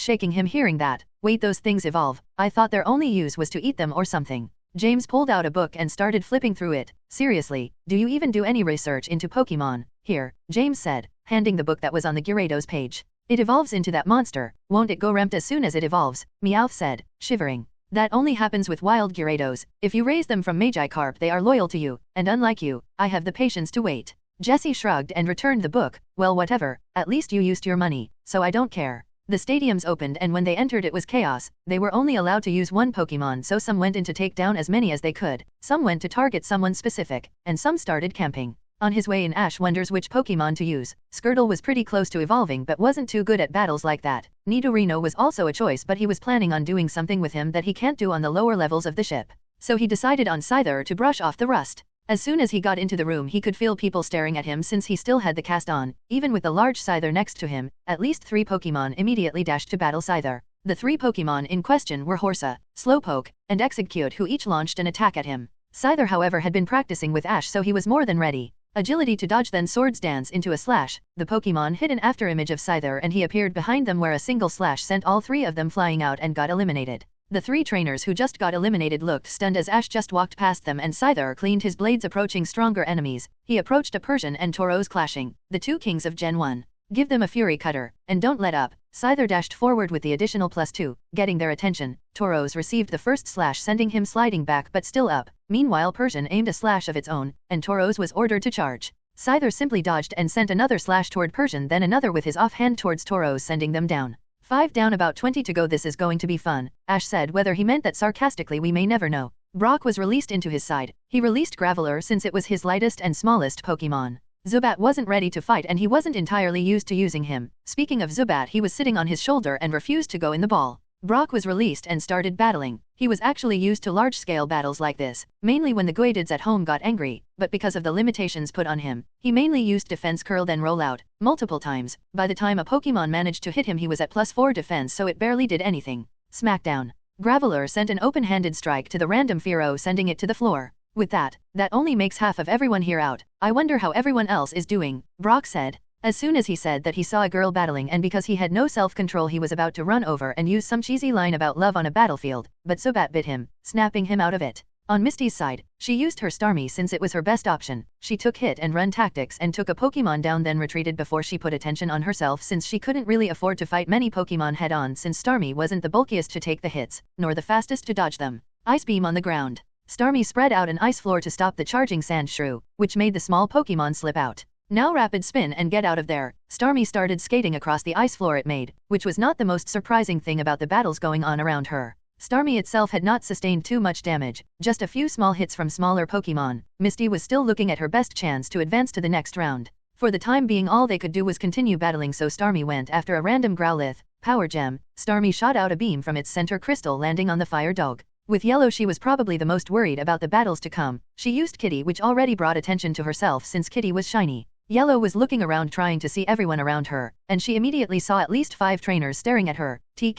shaking him hearing that. "Wait, those things evolve? I thought their only use was to eat them or something." James pulled out a book and started flipping through it. "Seriously, do you even do any research into Pokemon?" "Here," James said, handing the book that was on the Gyarados page. "It evolves into that monster. Won't it go ramped as soon as it evolves?" Meowth said, shivering. "That only happens with wild Gyarados. If you raise them from Magikarp they are loyal to you, and unlike you, I have the patience to wait." Jesse shrugged and returned the book. "Well, whatever, at least you used your money, so I don't care." The stadiums opened, and when they entered it was chaos. They were only allowed to use one Pokemon, so some went in to take down as many as they could, some went to target someone specific, and some started camping. On his way in, Ash wonders which Pokemon to use. Squirtle was pretty close to evolving but wasn't too good at battles like that. Nidorino was also a choice, but he was planning on doing something with him that he can't do on the lower levels of the ship. So he decided on Scyther to brush off the rust. As soon as he got into the room he could feel people staring at him since he still had the cast on. Even with the large Scyther next to him, at least 3 Pokemon immediately dashed to battle Scyther. The 3 Pokemon in question were Horsa, Slowpoke, and Exeggcute, who each launched an attack at him. Scyther however had been practicing with Ash, so he was more than ready. Agility to dodge, then swords dance into a slash. The Pokemon hid an afterimage of Scyther and he appeared behind them where a single slash sent all three of them flying out and got eliminated. The three trainers who just got eliminated looked stunned as Ash just walked past them and Scyther cleaned his blades approaching stronger enemies. He approached a Persian and Tauros clashing, the two kings of Gen 1. Give them a Fury Cutter, and don't let up. Scyther dashed forward with the additional +2, getting their attention. Tauros received the first slash sending him sliding back but still up. Meanwhile Persian aimed a slash of its own, and Tauros was ordered to charge. Scyther simply dodged and sent another slash toward Persian, then another with his offhand towards Tauros, sending them down. 5 down, about 20 to go. This is going to be fun, Ash said. Whether he meant that sarcastically we may never know. Brock was released into his side. He released Graveler since it was his lightest and smallest Pokemon. Zubat wasn't ready to fight and he wasn't entirely used to using him. Speaking of Zubat, he was sitting on his shoulder and refused to go in the ball. Brock was released and started battling. He was actually used to large-scale battles like this, mainly when the Guidids at home got angry, but because of the limitations put on him, he mainly used defense curl then roll out, multiple times. By the time a Pokemon managed to hit him he was at +4 defense, so it barely did anything. Smackdown. Graveler sent an open-handed strike to the random Fearow, sending it to the floor. With that only makes half of everyone here out. I wonder how everyone else is doing, Brock said. As soon as he said that he saw a girl battling and because he had no self-control he was about to run over and use some cheesy line about love on a battlefield, but Zubat bit him, snapping him out of it. On Misty's side, she used her Starmie since it was her best option. She took hit and run tactics and took a Pokemon down, then retreated before she put attention on herself since she couldn't really afford to fight many Pokemon head-on since Starmie wasn't the bulkiest to take the hits, nor the fastest to dodge them. Ice Beam on the ground. Starmie spread out an ice floor to stop the charging Sandshrew, which made the small Pokemon slip out. Now rapid spin and get out of there. Starmie started skating across the ice floor it made, which was not the most surprising thing about the battles going on around her. Starmie itself had not sustained too much damage, just a few small hits from smaller Pokemon. Misty was still looking at her best chance to advance to the next round. For the time being all they could do was continue battling, so Starmie went after a random Growlithe. Power Gem. Starmie shot out a beam from its center crystal, landing on the Fire Dog. With Yellow she was probably the most worried about the battles to come. She used Kitty, which already brought attention to herself since Kitty was shiny. Yellow was looking around trying to see everyone around her, and she immediately saw at least 5 trainers staring at her. T.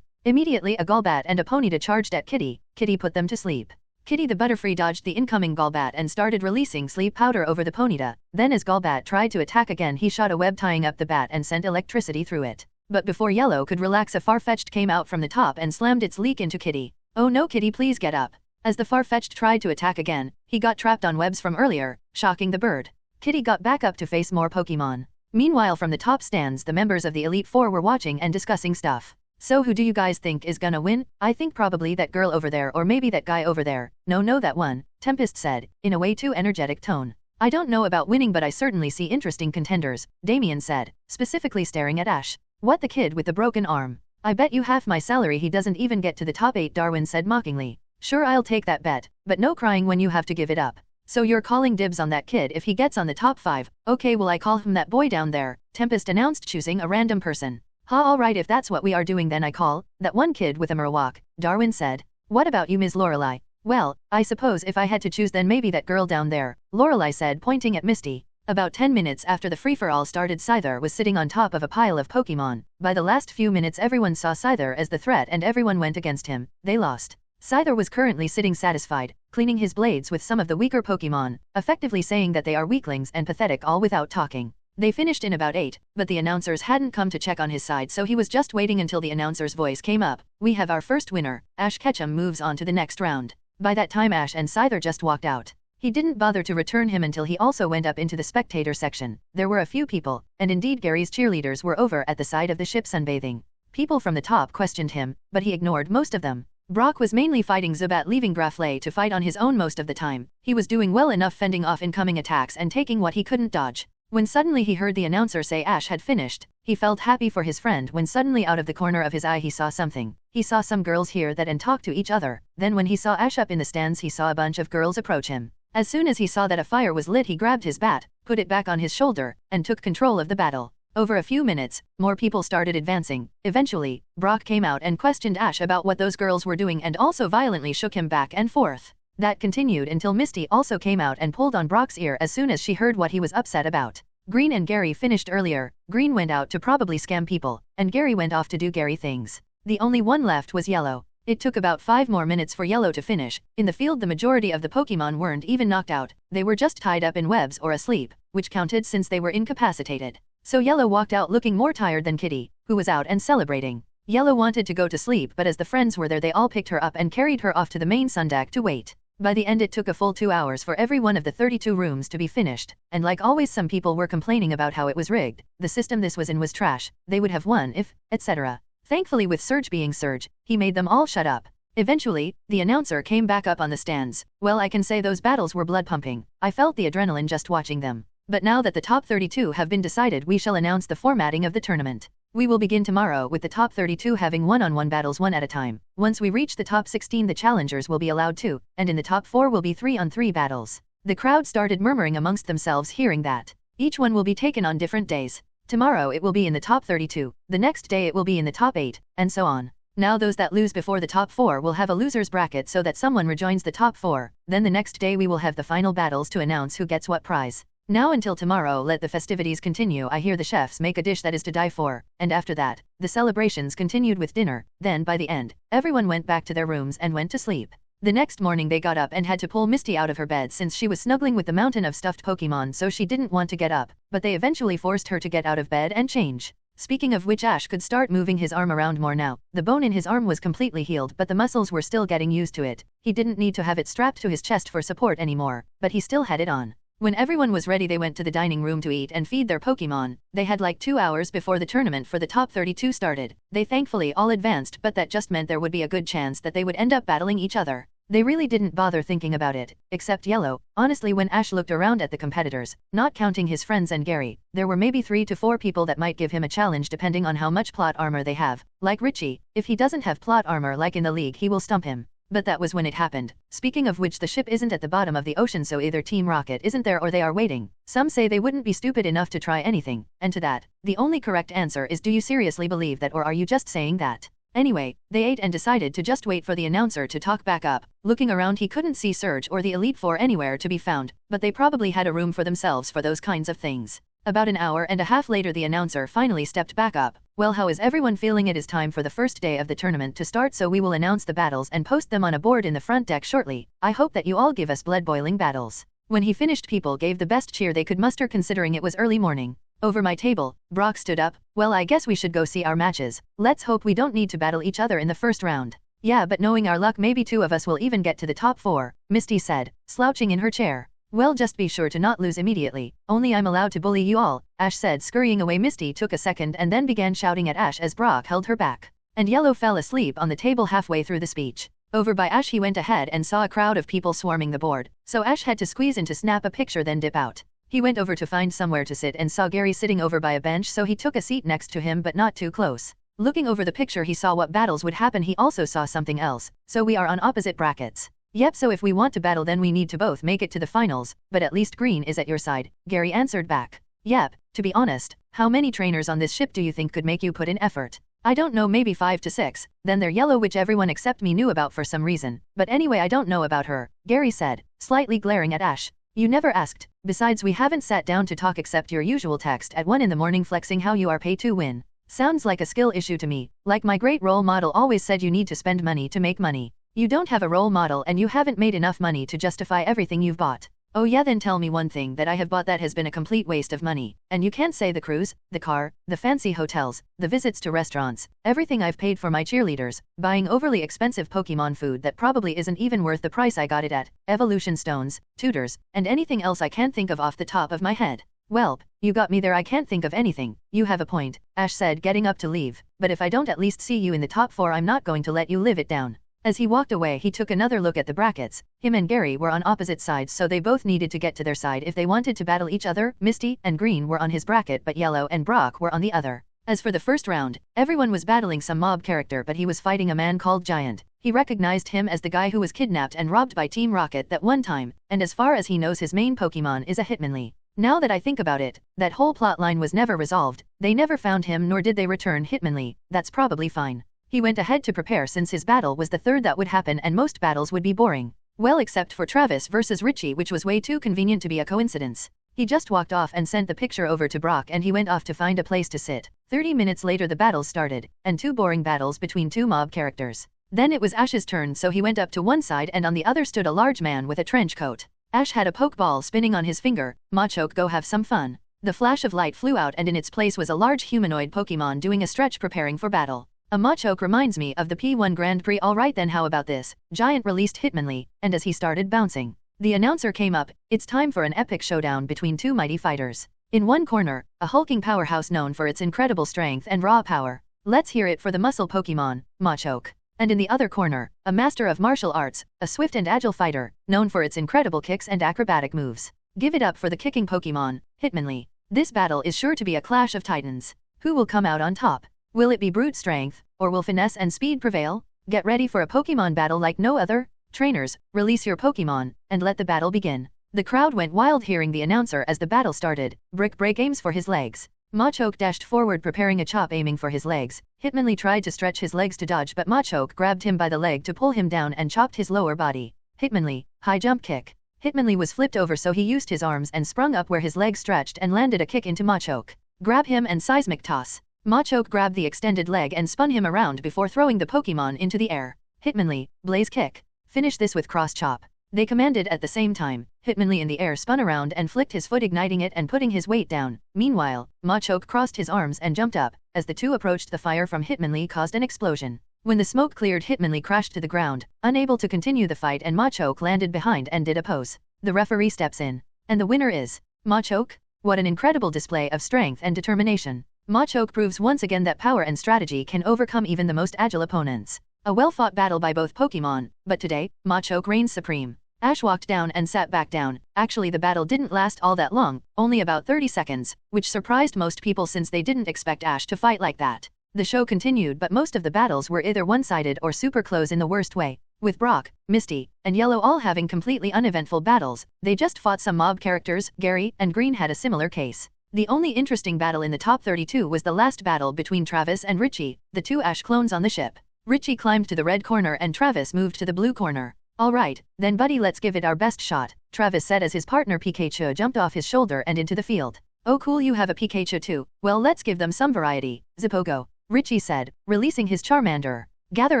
Immediately a Golbat and a Ponyta charged at Kitty. Kitty put them to sleep. Kitty the Butterfree dodged the incoming Golbat and started releasing sleep powder over the Ponyta. Then as Golbat tried to attack again he shot a web tying up the bat and sent electricity through it. But before Yellow could relax, a Farfetch'd came out from the top and slammed its leak into Kitty. Oh no, Kitty, please get up. As the Farfetch'd tried to attack again, he got trapped on webs from earlier, shocking the bird. Kitty got back up to face more Pokemon. Meanwhile from the top stands the members of the Elite Four were watching and discussing stuff. So who do you guys think is gonna win? I think probably that girl over there, or maybe that guy over there. No, that one, Tempest said, in a way too energetic tone. I don't know about winning, but I certainly see interesting contenders, Damien said, specifically staring at Ash. What, the kid with the broken arm? I bet you half my salary he doesn't even get to the top 8, Darwin said mockingly. Sure, I'll take that bet, but no crying when you have to give it up. So you're calling dibs on that kid if he gets on the top 5? Okay, well I call him that boy down there, Tempest announced, choosing a random person. Alright, if that's what we are doing then I call that one kid with a Marowak, Darwin said. What about you, Ms. Lorelei? Well, I suppose if I had to choose then maybe that girl down there, Lorelei said, pointing at Misty. About 10 minutes after the free-for-all started, Scyther was sitting on top of a pile of Pokemon. By the last few minutes everyone saw Scyther as the threat and everyone went against him. They lost. Scyther was currently sitting satisfied, cleaning his blades with some of the weaker Pokemon, effectively saying that they are weaklings and pathetic all without talking. They finished in about 8, but the announcers hadn't come to check on his side, so he was just waiting until the announcer's voice came up. We have our first winner. Ash Ketchum moves on to the next round. By that time Ash and Scyther just walked out. He didn't bother to return him until he also went up into the spectator section. There were a few people, and indeed Gary's cheerleaders were over at the side of the ship sunbathing. People from the top questioned him, but he ignored most of them. Brock was mainly fighting Zubat, leaving Graflay to fight on his own most of the time. He was doing well enough fending off incoming attacks and taking what he couldn't dodge. When suddenly he heard the announcer say Ash had finished, he felt happy for his friend when suddenly out of the corner of his eye he saw something. He saw some girls hear that and talk to each other. Then when he saw Ash up in the stands he saw a bunch of girls approach him. As soon as he saw that a fire was lit he grabbed his bat, put it back on his shoulder, and took control of the battle. Over a few minutes, more people started advancing. Eventually, Brock came out and questioned Ash about what those girls were doing and also violently shook him back and forth. That continued until Misty also came out and pulled on Brock's ear as soon as she heard what he was upset about. Green and Gary finished earlier. Green went out to probably scam people, and Gary went off to do Gary things. The only one left was Yellow. It took about 5 more minutes for Yellow to finish. In the field the majority of the Pokemon weren't even knocked out, they were just tied up in webs or asleep, which counted since they were incapacitated. So Yellow walked out looking more tired than Kitty, who was out and celebrating. Yellow wanted to go to sleep but as the friends were there they all picked her up and carried her off to the main sun deck to wait. By the end it took a full 2 hours for every one of the 32 rooms to be finished, and like always some people were complaining about how it was rigged, the system this was in was trash, they would have won if, etc. Thankfully with Surge being Surge, he made them all shut up. Eventually, the announcer came back up on the stands. Well, I can say those battles were blood pumping. I felt the adrenaline just watching them. But now that the top 32 have been decided we shall announce the formatting of the tournament. We will begin tomorrow with the top 32 having one-on-one battles one at a time. Once we reach the top 16 the challengers will be allowed 2, and in the top 4 will be 3-on-3 battles. The crowd started murmuring amongst themselves hearing that. Each one will be taken on different days. Tomorrow it will be in the top 32, the next day it will be in the top 8, and so on. Now those that lose before the top 4 will have a loser's bracket so that someone rejoins the top 4, then the next day we will have the final battles to announce who gets what prize. Now until tomorrow let the festivities continue. I hear the chefs make a dish that is to die for, and after that, the celebrations continued with dinner, then by the end, everyone went back to their rooms and went to sleep. The next morning they got up and had to pull Misty out of her bed since she was snuggling with the mountain of stuffed Pokemon so she didn't want to get up, but they eventually forced her to get out of bed and change. Speaking of which Ash could start moving his arm around more now. The bone in his arm was completely healed but the muscles were still getting used to it. He didn't need to have it strapped to his chest for support anymore, but he still had it on. When everyone was ready they went to the dining room to eat and feed their Pokemon. They had like 2 hours before the tournament for the top 32 started. They thankfully all advanced but that just meant there would be a good chance that they would end up battling each other. They really didn't bother thinking about it, except Yellow. Honestly when Ash looked around at the competitors, not counting his friends and Gary, there were maybe 3 to 4 people that might give him a challenge depending on how much plot armor they have. Like Richie, if he doesn't have plot armor like in the league he will stump him. But that was when it happened. Speaking of which the ship isn't at the bottom of the ocean so either Team Rocket isn't there or they are waiting. Some say they wouldn't be stupid enough to try anything, and to that, the only correct answer is do you seriously believe that or are you just saying that? Anyway, they ate and decided to just wait for the announcer to talk back up. Looking around he couldn't see Surge or the Elite Four anywhere to be found, but they probably had a room for themselves for those kinds of things. About an hour and a half later the announcer finally stepped back up. Well, how is everyone feeling? It is time for the first day of the tournament to start so we will announce the battles and post them on a board in the front deck shortly. I hope that you all give us blood-boiling battles. When he finished people gave the best cheer they could muster considering it was early morning. Over my table, Brock stood up. Well, I guess we should go see our matches. Let's hope we don't need to battle each other in the first round. Yeah, but knowing our luck maybe 2 of us will even get to the top 4, Misty said, slouching in her chair. Well, just be sure to not lose immediately. Only I'm allowed to bully you all, Ash said scurrying away. Misty took a second and then began shouting at Ash as Brock held her back. And Yellow fell asleep on the table halfway through the speech. Over by Ash he went ahead and saw a crowd of people swarming the board, so Ash had to squeeze in to snap a picture then dip out. He went over to find somewhere to sit and saw Gary sitting over by a bench so he took a seat next to him but not too close. Looking over the picture he saw what battles would happen. He also saw something else, so we are on opposite brackets. Yep, so if we want to battle then we need to both make it to the finals, but at least Green is at your side, Gary answered back. Yep, to be honest, how many trainers on this ship do you think could make you put in effort? I don't know, maybe 5 to 6, then they're Yellow, which everyone except me knew about for some reason, but anyway I don't know about her, Gary said, slightly glaring at Ash. You never asked, besides we haven't sat down to talk except your usual text at 1 in the morning flexing how you are paid to win. Sounds like a skill issue to me, like my great role model always said you need to spend money to make money. You don't have a role model and you haven't made enough money to justify everything you've bought. Oh yeah, then tell me one thing that I have bought that has been a complete waste of money, and you can't say the cruise, the car, the fancy hotels, the visits to restaurants, everything I've paid for my cheerleaders, buying overly expensive Pokemon food that probably isn't even worth the price I got it at, evolution stones, tutors, and anything else I can't think of off the top of my head. Welp, you got me there. I can't think of anything. You have a point, Ash said getting up to leave, but if I don't at least see you in the top 4 I'm not going to let you live it down. As he walked away he took another look at the brackets. Him and Gary were on opposite sides so they both needed to get to their side if they wanted to battle each other. Misty and Green were on his bracket but Yellow and Brock were on the other. As for the first round, everyone was battling some mob character but he was fighting a man called Giant. He recognized him as the guy who was kidnapped and robbed by Team Rocket that one time, and as far as he knows his main Pokemon is a Hitmonlee. Now that I think about it, that whole plotline was never resolved. They never found him nor did they return Hitmonlee. That's probably fine. He went ahead to prepare since his battle was the third that would happen and most battles would be boring. Well, except for Travis versus Richie, which was way too convenient to be a coincidence. He just walked off and sent the picture over to Brock and he went off to find a place to sit. 30 minutes later the battles started, and 2 boring battles between 2 mob characters. Then it was Ash's turn, so he went up to one side and on the other stood a large man with a trench coat. Ash had a pokeball spinning on his finger. Machoke, go have some fun. The flash of light flew out and in its place was a large humanoid Pokemon doing a stretch preparing for battle. A Machoke reminds me of the P1 Grand Prix. Alright then, how about this? Giant released Hitmonlee, and as he started bouncing, the announcer came up. It's time for an epic showdown between two mighty fighters. In one corner, a hulking powerhouse known for its incredible strength and raw power. Let's hear it for the muscle Pokemon, Machoke. And in the other corner, a master of martial arts, a swift and agile fighter, known for its incredible kicks and acrobatic moves. Give it up for the kicking Pokemon, Hitmonlee. This battle is sure to be a clash of titans. Who will come out on top? Will it be brute strength, or will finesse and speed prevail? Get ready for a Pokemon battle like no other. Trainers, release your Pokemon, and let the battle begin. The crowd went wild hearing the announcer as the battle started. Brick Break aims for his legs. Machoke dashed forward preparing a chop aiming for his legs. Hitmonlee tried to stretch his legs to dodge but Machoke grabbed him by the leg to pull him down and chopped his lower body. Hitmonlee, high jump kick. Hitmonlee was flipped over so he used his arms and sprung up where his legs stretched and landed a kick into Machoke. Grab him and seismic toss. Machoke grabbed the extended leg and spun him around before throwing the Pokemon into the air. Hitmonlee, blaze kick. Finish this with cross chop. They commanded at the same time. Hitmonlee in the air spun around and flicked his foot, igniting it and putting his weight down. Meanwhile, Machoke crossed his arms and jumped up. As the two approached, the fire from Hitmonlee caused an explosion. When the smoke cleared, Hitmonlee crashed to the ground, unable to continue the fight, and Machoke landed behind and did a pose. The referee steps in. And the winner is Machoke. What an incredible display of strength and determination. Machoke proves once again that power and strategy can overcome even the most agile opponents. A well-fought battle by both Pokemon, but today, Machoke reigns supreme. Ash walked down and sat back down. Actually, the battle didn't last all that long, only about 30 seconds, which surprised most people since they didn't expect Ash to fight like that. The show continued, but most of the battles were either one-sided or super close in the worst way. With Brock, Misty, and Yellow all having completely uneventful battles, they just fought some mob characters. Gary and Green had a similar case. The only interesting battle in the top 32 was the last battle between Travis and Richie, the two Ash clones on the ship. Richie climbed to the red corner and Travis moved to the blue corner. Alright, then buddy, let's give it our best shot, Travis said as his partner Pikachu jumped off his shoulder and into the field. Oh cool, you have a Pikachu too. Well, let's give them some variety. Zippo go, Richie said, releasing his Charmander. Gather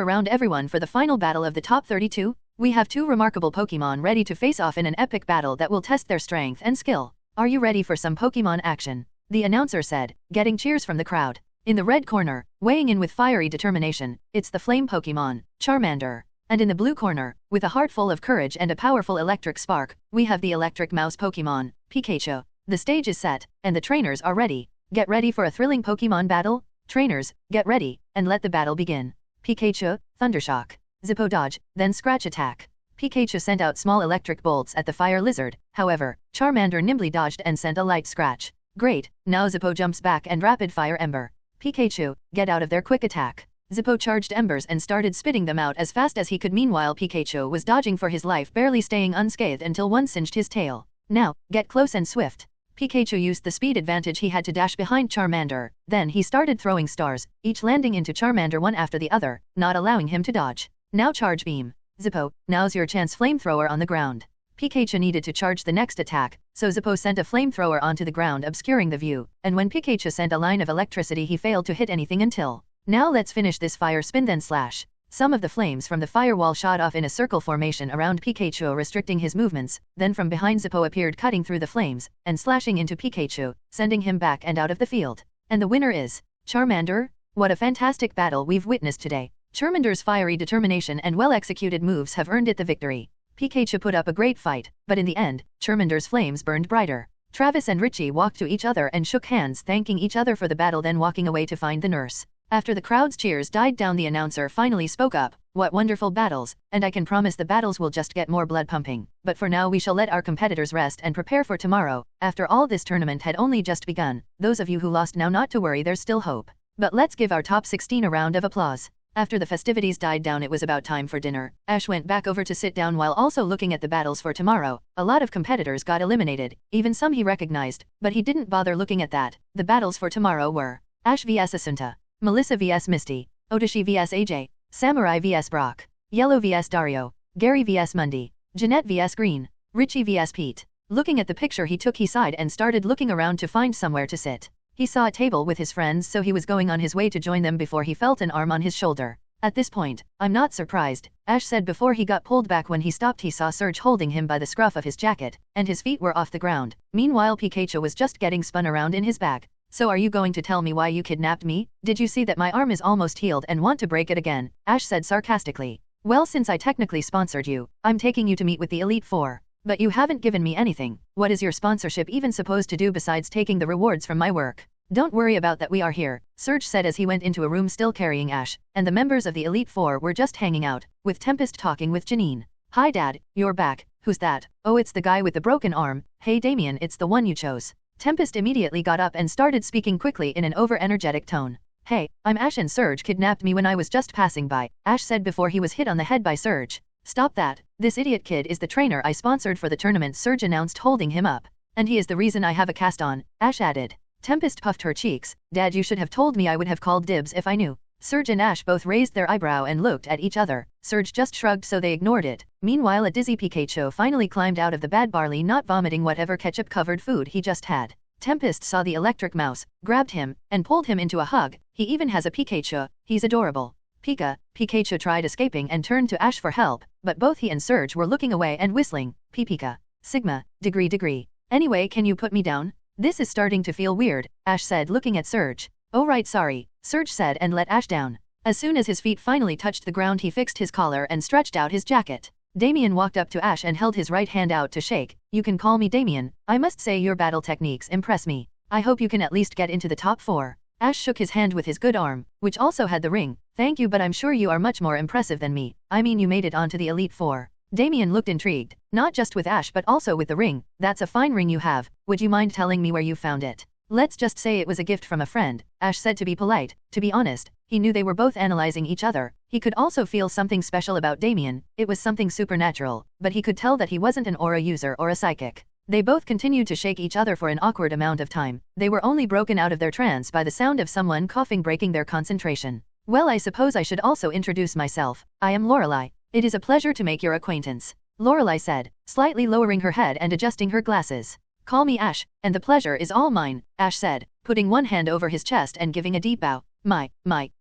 around everyone for the final battle of the top 32. We have two remarkable Pokemon ready to face off in an epic battle that will test their strength and skill. Are you ready for some Pokemon action? The announcer said, getting cheers from the crowd. In the red corner, weighing in with fiery determination, it's the flame Pokemon, Charmander. And in the blue corner, with a heart full of courage and a powerful electric spark, we have the electric mouse Pokemon, Pikachu. The stage is set, and the trainers are ready. Get ready for a thrilling Pokemon battle? Trainers, get ready, and let the battle begin. Pikachu, Thundershock. Zippo dodge, then scratch attack. Pikachu sent out small electric bolts at the fire lizard. However, Charmander nimbly dodged and sent a light scratch. Great, now Zippo jumps back and rapid fire ember. Pikachu, get out of there, quick attack. Zippo charged embers and started spitting them out as fast as he could. Meanwhile, Pikachu was dodging for his life, barely staying unscathed until one singed his tail. Now, get close and swift. Pikachu used the speed advantage he had to dash behind Charmander. Then he started throwing stars, each landing into Charmander one after the other, not allowing him to dodge. Now charge beam. Zippo, now's your chance. Flamethrower on the ground. Pikachu needed to charge the next attack, so Zippo sent a flamethrower onto the ground, obscuring the view, and when Pikachu sent a line of electricity, he failed to hit anything until. Now let's finish this fire spin, then slash. Some of the flames from the firewall shot off in a circle formation around Pikachu, restricting his movements. Then from behind, Zippo appeared, cutting through the flames and slashing into Pikachu, sending him back and out of the field. And the winner is Charmander. What a fantastic battle we've witnessed today. Charmander's fiery determination and well-executed moves have earned it the victory. Pikachu put up a great fight, but in the end, Charmander's flames burned brighter. Travis and Richie walked to each other and shook hands, thanking each other for the battle, then walking away to find the nurse. After the crowd's cheers died down, the announcer finally spoke up. What wonderful battles, and I can promise the battles will just get more blood pumping. But for now we shall let our competitors rest and prepare for tomorrow. After all, this tournament had only just begun. Those of you who lost now, not to worry, there's still hope. But let's give our top 16 a round of applause. After the festivities died down, it was about time for dinner. Ash went back over to sit down while also looking at the battles for tomorrow. A lot of competitors got eliminated, even some he recognized, but he didn't bother looking at that. The battles for tomorrow were Ash vs Asunta, Melissa vs Misty, Otoshi vs AJ, Samurai vs Brock, Yellow vs Dario, Gary vs Mundi, Jeanette vs Green, Richie vs Pete. Looking at the picture he took, he sighed and started looking around to find somewhere to sit. He saw a table with his friends, so he was going on his way to join them before he felt an arm on his shoulder. At this point, I'm not surprised, Ash said before he got pulled back. When he stopped he saw Surge holding him by the scruff of his jacket, and his feet were off the ground. Meanwhile Pikachu was just getting spun around in his bag. So are you going to tell me why you kidnapped me? Did you see that my arm is almost healed and want to break it again? Ash said sarcastically. Well, since I technically sponsored you, I'm taking you to meet with the Elite Four. But you haven't given me anything. What is your sponsorship even supposed to do besides taking the rewards from my work? Don't worry about that, we are here, Surge said as he went into a room still carrying Ash, and the members of the Elite Four were just hanging out, with Tempest talking with Janine. Hi Dad, you're back. Who's that? Oh, it's the guy with the broken arm. Hey Damien, it's the one you chose. Tempest immediately got up and started speaking quickly in an over-energetic tone. Hey, I'm Ash and Surge kidnapped me when I was just passing by, Ash said before he was hit on the head by Surge. Stop that, this idiot kid is the trainer I sponsored for the tournament, Surge announced holding him up. And he is the reason I have a cast on, Ash added. Tempest puffed her cheeks. Dad, you should have told me, I would have called dibs if I knew. Surge and Ash both raised their eyebrow and looked at each other. Surge just shrugged so they ignored it. Meanwhile a dizzy Pikachu finally climbed out of the bad barley, not vomiting whatever ketchup-covered food he just had. Tempest saw the electric mouse, grabbed him, and pulled him into a hug. He even has a Pikachu, he's adorable. Pikachu tried escaping and turned to Ash for help, but both he and Surge were looking away and whistling. Pika. Sigma, degree. Anyway, can you put me down? This is starting to feel weird, Ash said looking at Surge. Oh right, sorry, Surge said and let Ash down. As soon as his feet finally touched the ground he fixed his collar and stretched out his jacket. Damien walked up to Ash and held his right hand out to shake. You can call me Damien, I must say your battle techniques impress me. I hope you can at least get into the top 4. Ash shook his hand with his good arm, which also had the ring. Thank you, but I'm sure you are much more impressive than me. I mean, you made it onto the Elite Four. Damien looked intrigued, not just with Ash but also with the ring. That's a fine ring you have. Would you mind telling me where you found it? Let's just say it was a gift from a friend, Ash said to be polite. To be honest, he knew they were both analyzing each other. He could also feel something special about Damien. It was something supernatural, but he could tell that he wasn't an aura user or a psychic. They both continued to shake each other for an awkward amount of time. They were only broken out of their trance by the sound of someone coughing, breaking their concentration. Well, I suppose I should also introduce myself. I am Lorelei. It is a pleasure to make your acquaintance, Lorelei said, slightly lowering her head and adjusting her glasses. Call me Ash, and the pleasure is all mine, Ash said, putting one hand over his chest and giving a deep bow. My,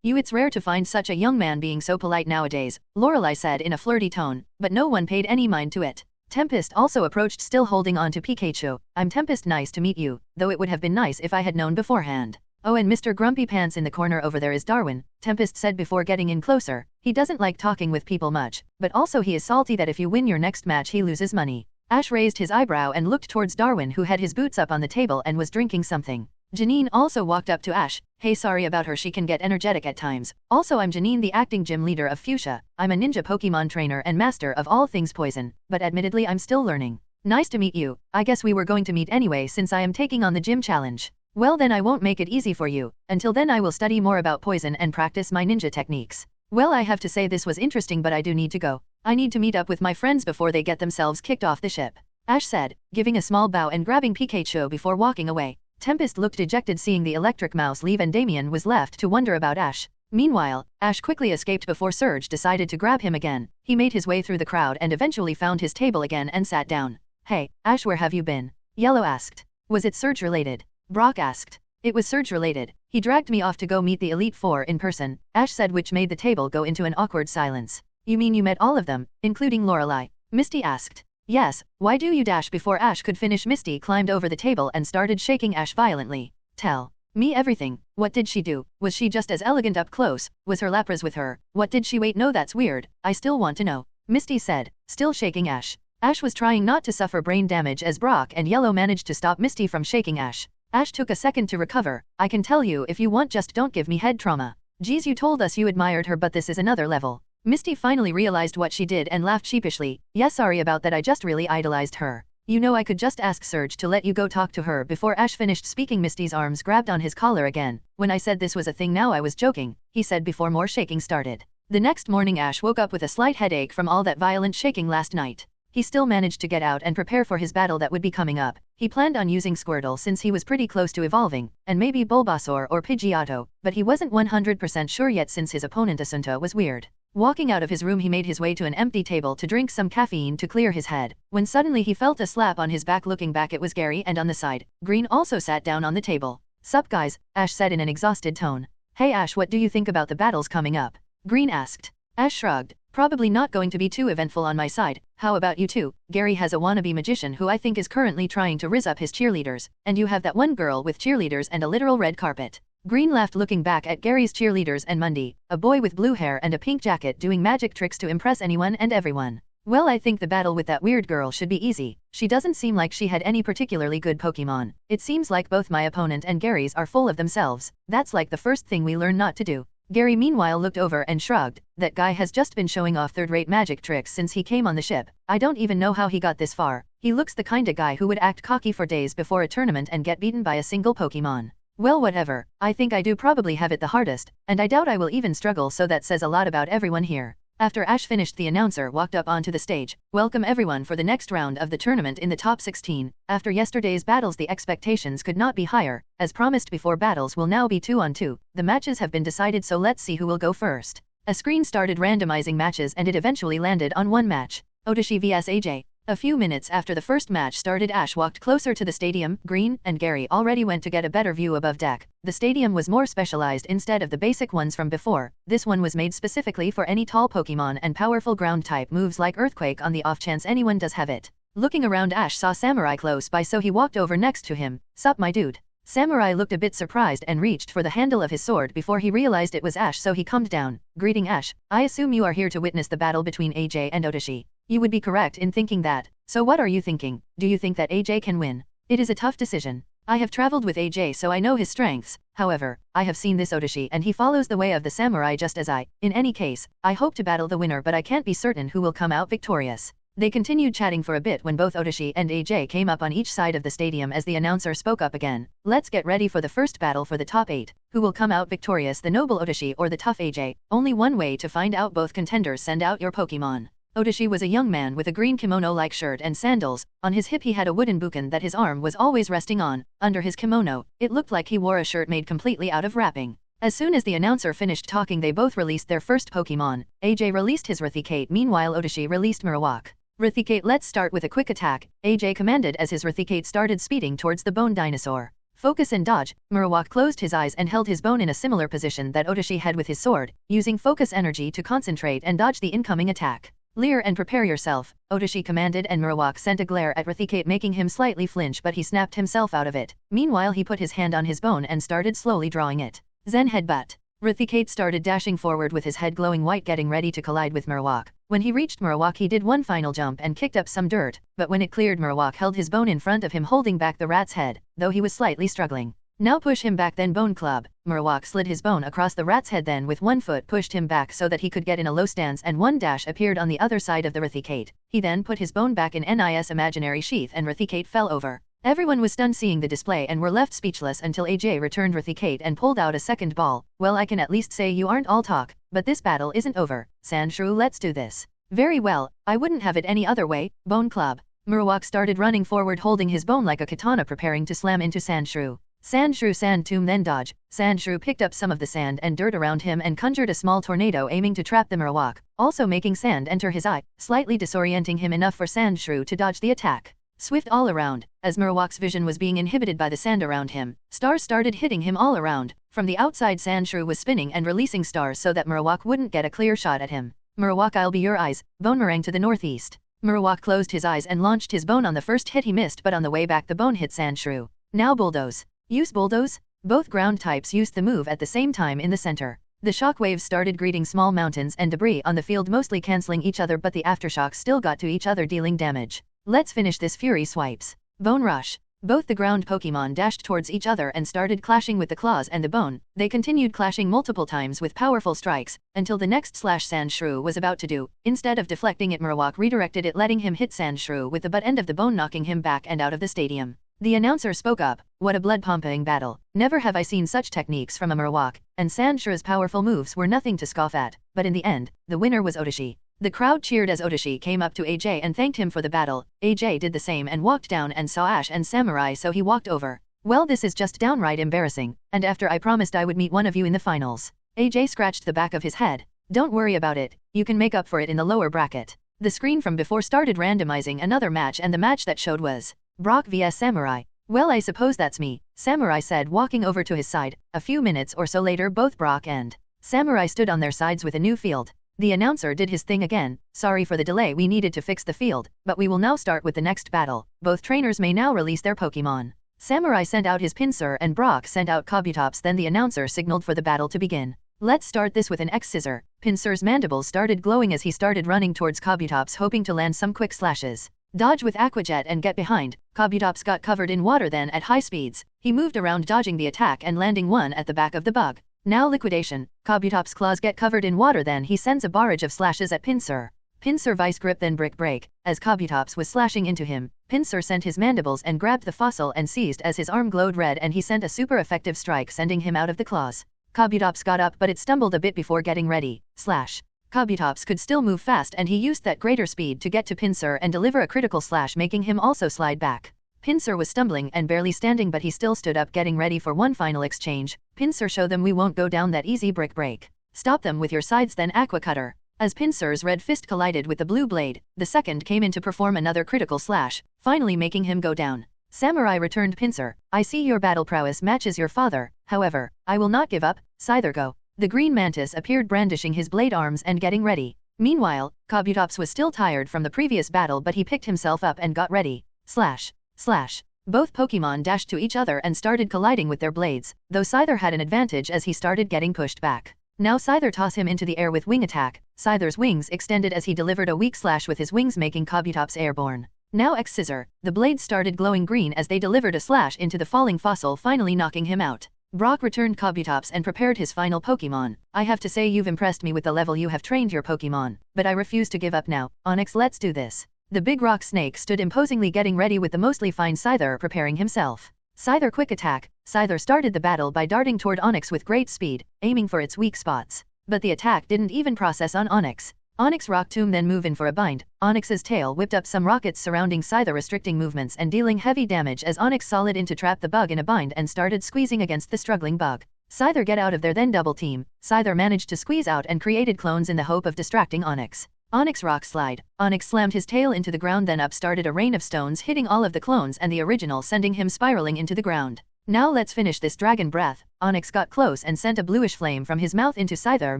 it's rare to find such a young man being so polite nowadays, Lorelei said in a flirty tone, but no one paid any mind to it. Tempest also approached, still holding on to Pikachu. I'm Tempest, nice to meet you, though it would have been nice if I had known beforehand. Oh, and Mr. Grumpy Pants in the corner over there is Darwin, Tempest said before getting in closer. He doesn't like talking with people much, but also he is salty that if you win your next match he loses money. Ash raised his eyebrow and looked towards Darwin, who had his boots up on the table and was drinking something. Janine also walked up to Ash. Hey, sorry about her, she can get energetic at times. Also, I'm Janine, the acting gym leader of Fuchsia. I'm a ninja Pokemon trainer and master of all things poison, but admittedly I'm still learning. Nice to meet you. I guess we were going to meet anyway since I am taking on the gym challenge. Well then, I won't make it easy for you. Until then I will study more about poison and practice my ninja techniques. Well, I have to say this was interesting, but I do need to go. I need to meet up with my friends before they get themselves kicked off the ship, Ash said, giving a small bow and grabbing Pikachu before walking away. Tempest looked dejected seeing the electric mouse leave, and Damien was left to wonder about Ash. Meanwhile, Ash quickly escaped before Surge decided to grab him again. He made his way through the crowd and eventually found his table again and sat down. Hey, Ash, where have you been? Yellow asked. Was it Surge related? Brock asked. It was Surge related. He dragged me off to go meet the Elite Four in person, Ash said, which made the table go into an awkward silence. You mean you met all of them, including Lorelei? Misty asked. Yes, why do you dash? Before Ash could finish, Misty climbed over the table and started shaking Ash violently. Tell me everything. What did she do? Was she just as elegant up close? Was her Lapras with her? What did she? Wait, no, that's weird. I still want to know, Misty said, still shaking Ash. Ash was trying not to suffer brain damage as Brock and Yellow managed to stop Misty from shaking Ash. Ash took a second to recover. I can tell you if you want, just don't give me head trauma. Geez, you told us you admired her, but this is another level. Misty finally realized what she did and laughed sheepishly. Yeah, sorry about that, I just really idolized her. You know, I could just ask Surge to let you go talk to her. Before Ash finished speaking, Misty's arms grabbed on his collar again. When I said this was a thing, now I was joking, he said before more shaking started. The next morning Ash woke up with a slight headache from all that violent shaking last night. He still managed to get out and prepare for his battle that would be coming up. He planned on using Squirtle since he was pretty close to evolving, and maybe Bulbasaur or Pidgeotto, but he wasn't 100% sure yet since his opponent Asunta was weird. Walking out of his room, he made his way to an empty table to drink some caffeine to clear his head, when suddenly he felt a slap on his back. Looking back, it was Gary, and on the side, Green also sat down on the table. Sup guys, Ash said in an exhausted tone. Hey Ash, what do you think about the battles coming up? Green asked. Ash shrugged. Probably not going to be too eventful on my side. How about you two? Gary has a wannabe magician who I think is currently trying to rizz up his cheerleaders, and you have that one girl with cheerleaders and a literal red carpet. Green laughed looking back at Gary's cheerleaders and Mundy, a boy with blue hair and a pink jacket doing magic tricks to impress anyone and everyone. Well, I think the battle with that weird girl should be easy. She doesn't seem like she had any particularly good Pokemon. It seems like both my opponent and Gary's are full of themselves. That's like the first thing we learn not to do. Gary meanwhile looked over and shrugged. That guy has just been showing off third-rate magic tricks since he came on the ship. I don't even know how he got this far. He looks the kinda guy who would act cocky for days before a tournament and get beaten by a single Pokemon. Well, whatever. I think I do probably have it the hardest, and I doubt I will even struggle, so that says a lot about everyone here. After Ash finished, the announcer walked up onto the stage. Welcome everyone for the next round of the tournament in the top 16. After yesterday's battles, the expectations could not be higher. As promised before, battles will now be 2-on-2. The matches have been decided, so let's see who will go first. A screen started randomizing matches and it eventually landed on one match. Otoshi vs AJ. A few minutes after the first match started, Ash walked closer to the stadium. Green and Gary already went to get a better view above deck. The stadium was more specialized instead of the basic ones from before. This one was made specifically for any tall Pokemon and powerful ground-type moves like Earthquake on the off chance anyone does have it. Looking around, Ash saw Samurai close by, so he walked over next to him. Sup, my dude? Samurai looked a bit surprised and reached for the handle of his sword before he realized it was Ash, so he calmed down. Greeting, Ash. I assume you are here to witness the battle between AJ and Otoshi. You would be correct in thinking that. So what are you thinking? Do you think that AJ can win? It is a tough decision. I have traveled with AJ, so I know his strengths. However, I have seen this Otoshi and he follows the way of the samurai just as I. In any case, I hope to battle the winner, but I can't be certain who will come out victorious. They continued chatting for a bit when both Otoshi and AJ came up on each side of the stadium as the announcer spoke up again. Let's get ready for the first battle for the top 8. Who will come out victorious, the noble Otoshi or the tough AJ? Only one way to find out. Both contenders send out your Pokemon. Otoshi was a young man with a green kimono-like shirt and sandals. On his hip he had a wooden buken that his arm was always resting on. Under his kimono, it looked like he wore a shirt made completely out of wrapping. As soon as the announcer finished talking, they both released their first Pokemon. AJ released his Raticate, meanwhile Otoshi released Marowak. Raticate, let's start with a quick attack, AJ commanded as his Raticate started speeding towards the bone dinosaur. Focus and dodge. Marowak closed his eyes and held his bone in a similar position that Otoshi had with his sword, using focus energy to concentrate and dodge the incoming attack. Leer and prepare yourself, Otoshi commanded, and Marowak sent a glare at Raticate, making him slightly flinch, but he snapped himself out of it. Meanwhile he put his hand on his bone and started slowly drawing it. Zen headbutt. Raticate started dashing forward with his head glowing white, getting ready to collide with Marowak. When he reached Marowak he did one final jump and kicked up some dirt, but when it cleared, Marowak held his bone in front of him, holding back the rat's head, though he was slightly struggling. Now push him back, then bone club. Marowak slid his bone across the rat's head, then with one foot pushed him back so that he could get in a low stance, and one dash appeared on the other side of the Raticate. He then put his bone back in NIS imaginary sheath and Raticate fell over. Everyone was stunned seeing the display and were left speechless until AJ returned Raticate and pulled out a second ball. Well, I can at least say you aren't all talk, but this battle isn't over. Sandshrew, let's do this. Very well, I wouldn't have it any other way. Bone club. Marowak started running forward holding his bone like a katana, preparing to slam into Sandshrew. Sandshrew sand tomb, then dodge. Sandshrew picked up some of the sand and dirt around him and conjured a small tornado aiming to trap the Marowak, also making sand enter his eye, slightly disorienting him enough for Sandshrew to dodge the attack. Swift all around. As Marowak's vision was being inhibited by the sand around him, stars started hitting him all around. From the outside, Sandshrew was spinning and releasing stars so that Marowak wouldn't get a clear shot at him. Marowak, I'll be your eyes. Bonemerang to the northeast. Marowak closed his eyes and launched his bone. On the first hit he missed, but on the way back the bone hit Sandshrew. Now bulldoze. Use bulldoze? Both ground types used the move at the same time in the center. The shockwaves started greeting small mountains and debris on the field, mostly cancelling each other, but the aftershocks still got to each other, dealing damage. Let's finish this. Fury swipes. Bone rush. Both the ground Pokemon dashed towards each other and started clashing with the claws and the bone. They continued clashing multiple times with powerful strikes, until the next slash Sandshrew was about to do. Instead of deflecting it, Marowak redirected it, letting him hit Sandshrew with the butt end of the bone, knocking him back and out of the stadium. The announcer spoke up. What a blood-pumping battle. Never have I seen such techniques from a Marowak, and Sandshrew's powerful moves were nothing to scoff at, but in the end, the winner was Otoshi. The crowd cheered as Otoshi came up to AJ and thanked him for the battle. AJ did the same and walked down and saw Ash and Samurai, so he walked over. Well, this is just downright embarrassing, and after I promised I would meet one of you in the finals. AJ scratched the back of his head. Don't worry about it, you can make up for it in the lower bracket. The screen from before started randomizing another match, and the match that showed was Brock vs Samurai. Well, I suppose that's me, Samurai said, walking over to his side. A few minutes or so later, both Brock and Samurai stood on their sides with a new field. The announcer did his thing again. Sorry for the delay, we needed to fix the field, but we will now start with the next battle. Both trainers may now release their Pokemon. Samurai sent out his Pinsir and Brock sent out Kabutops, then the announcer signaled for the battle to begin. Let's start this with an X-Scissor. Pinsir's mandibles started glowing as he started running towards Kabutops, hoping to land some quick slashes. Dodge with Aqua Jet and get behind. Kabutops got covered in water, then at high speeds, he moved around dodging the attack and landing one at the back of the bug. Now Liquidation. Kabutops' claws get covered in water, then he sends a barrage of slashes at Pinsir. Pinsir Vice Grip, then Brick Break. As Kabutops was slashing into him, Pinsir sent his mandibles and grabbed the fossil and seized as his arm glowed red, and he sent a super effective strike sending him out of the claws. Kabutops got up, but it stumbled a bit before getting ready. Slash. Kabutops could still move fast, and he used that greater speed to get to Pinsir and deliver a critical slash, making him also slide back. Pinsir was stumbling and barely standing, but he still stood up, getting ready for one final exchange. Pinsir, show them we won't go down that easy. Brick Break. Stop them with your sides, then Aqua Cutter. As Pinsir's red fist collided with the blue blade, the second came in to perform another critical slash, finally making him go down. Samurai returned. Pinsir, I see your battle prowess matches your father, however, I will not give up. Scyther, go. The green mantis appeared brandishing his blade arms and getting ready. Meanwhile, Kabutops was still tired from the previous battle, but he picked himself up and got ready. Slash. Slash. Both Pokemon dashed to each other and started colliding with their blades, though Scyther had an advantage as he started getting pushed back. Now Scyther tossed him into the air with wing attack. Scyther's wings extended as he delivered a weak slash with his wings, making Kabutops airborne. Now X-Scissor. The blades started glowing green as they delivered a slash into the falling fossil, finally knocking him out. Brock returned Kabutops and prepared his final Pokemon. I have to say, you've impressed me with the level you have trained your Pokemon, but I refuse to give up now. Onix, let's do this. The big rock snake stood imposingly, getting ready with the mostly fine Scyther preparing himself. Scyther quick attack. Scyther started the battle by darting toward Onix with great speed, aiming for its weak spots. But the attack didn't even process on Onix. Onix Rock Tomb, then move in for a bind. Onix's tail whipped up some rockets surrounding Scyther, restricting movements and dealing heavy damage as Onix solid in to trap the bug in a bind and started squeezing against the struggling bug. Scyther get out of there, then double team. Scyther managed to squeeze out and created clones in the hope of distracting Onix. Onix Rock Slide. Onix slammed his tail into the ground, then up started a rain of stones hitting all of the clones and the original, sending him spiraling into the ground. Now let's finish this. Dragon Breath. Onix got close and sent a bluish flame from his mouth into Scyther,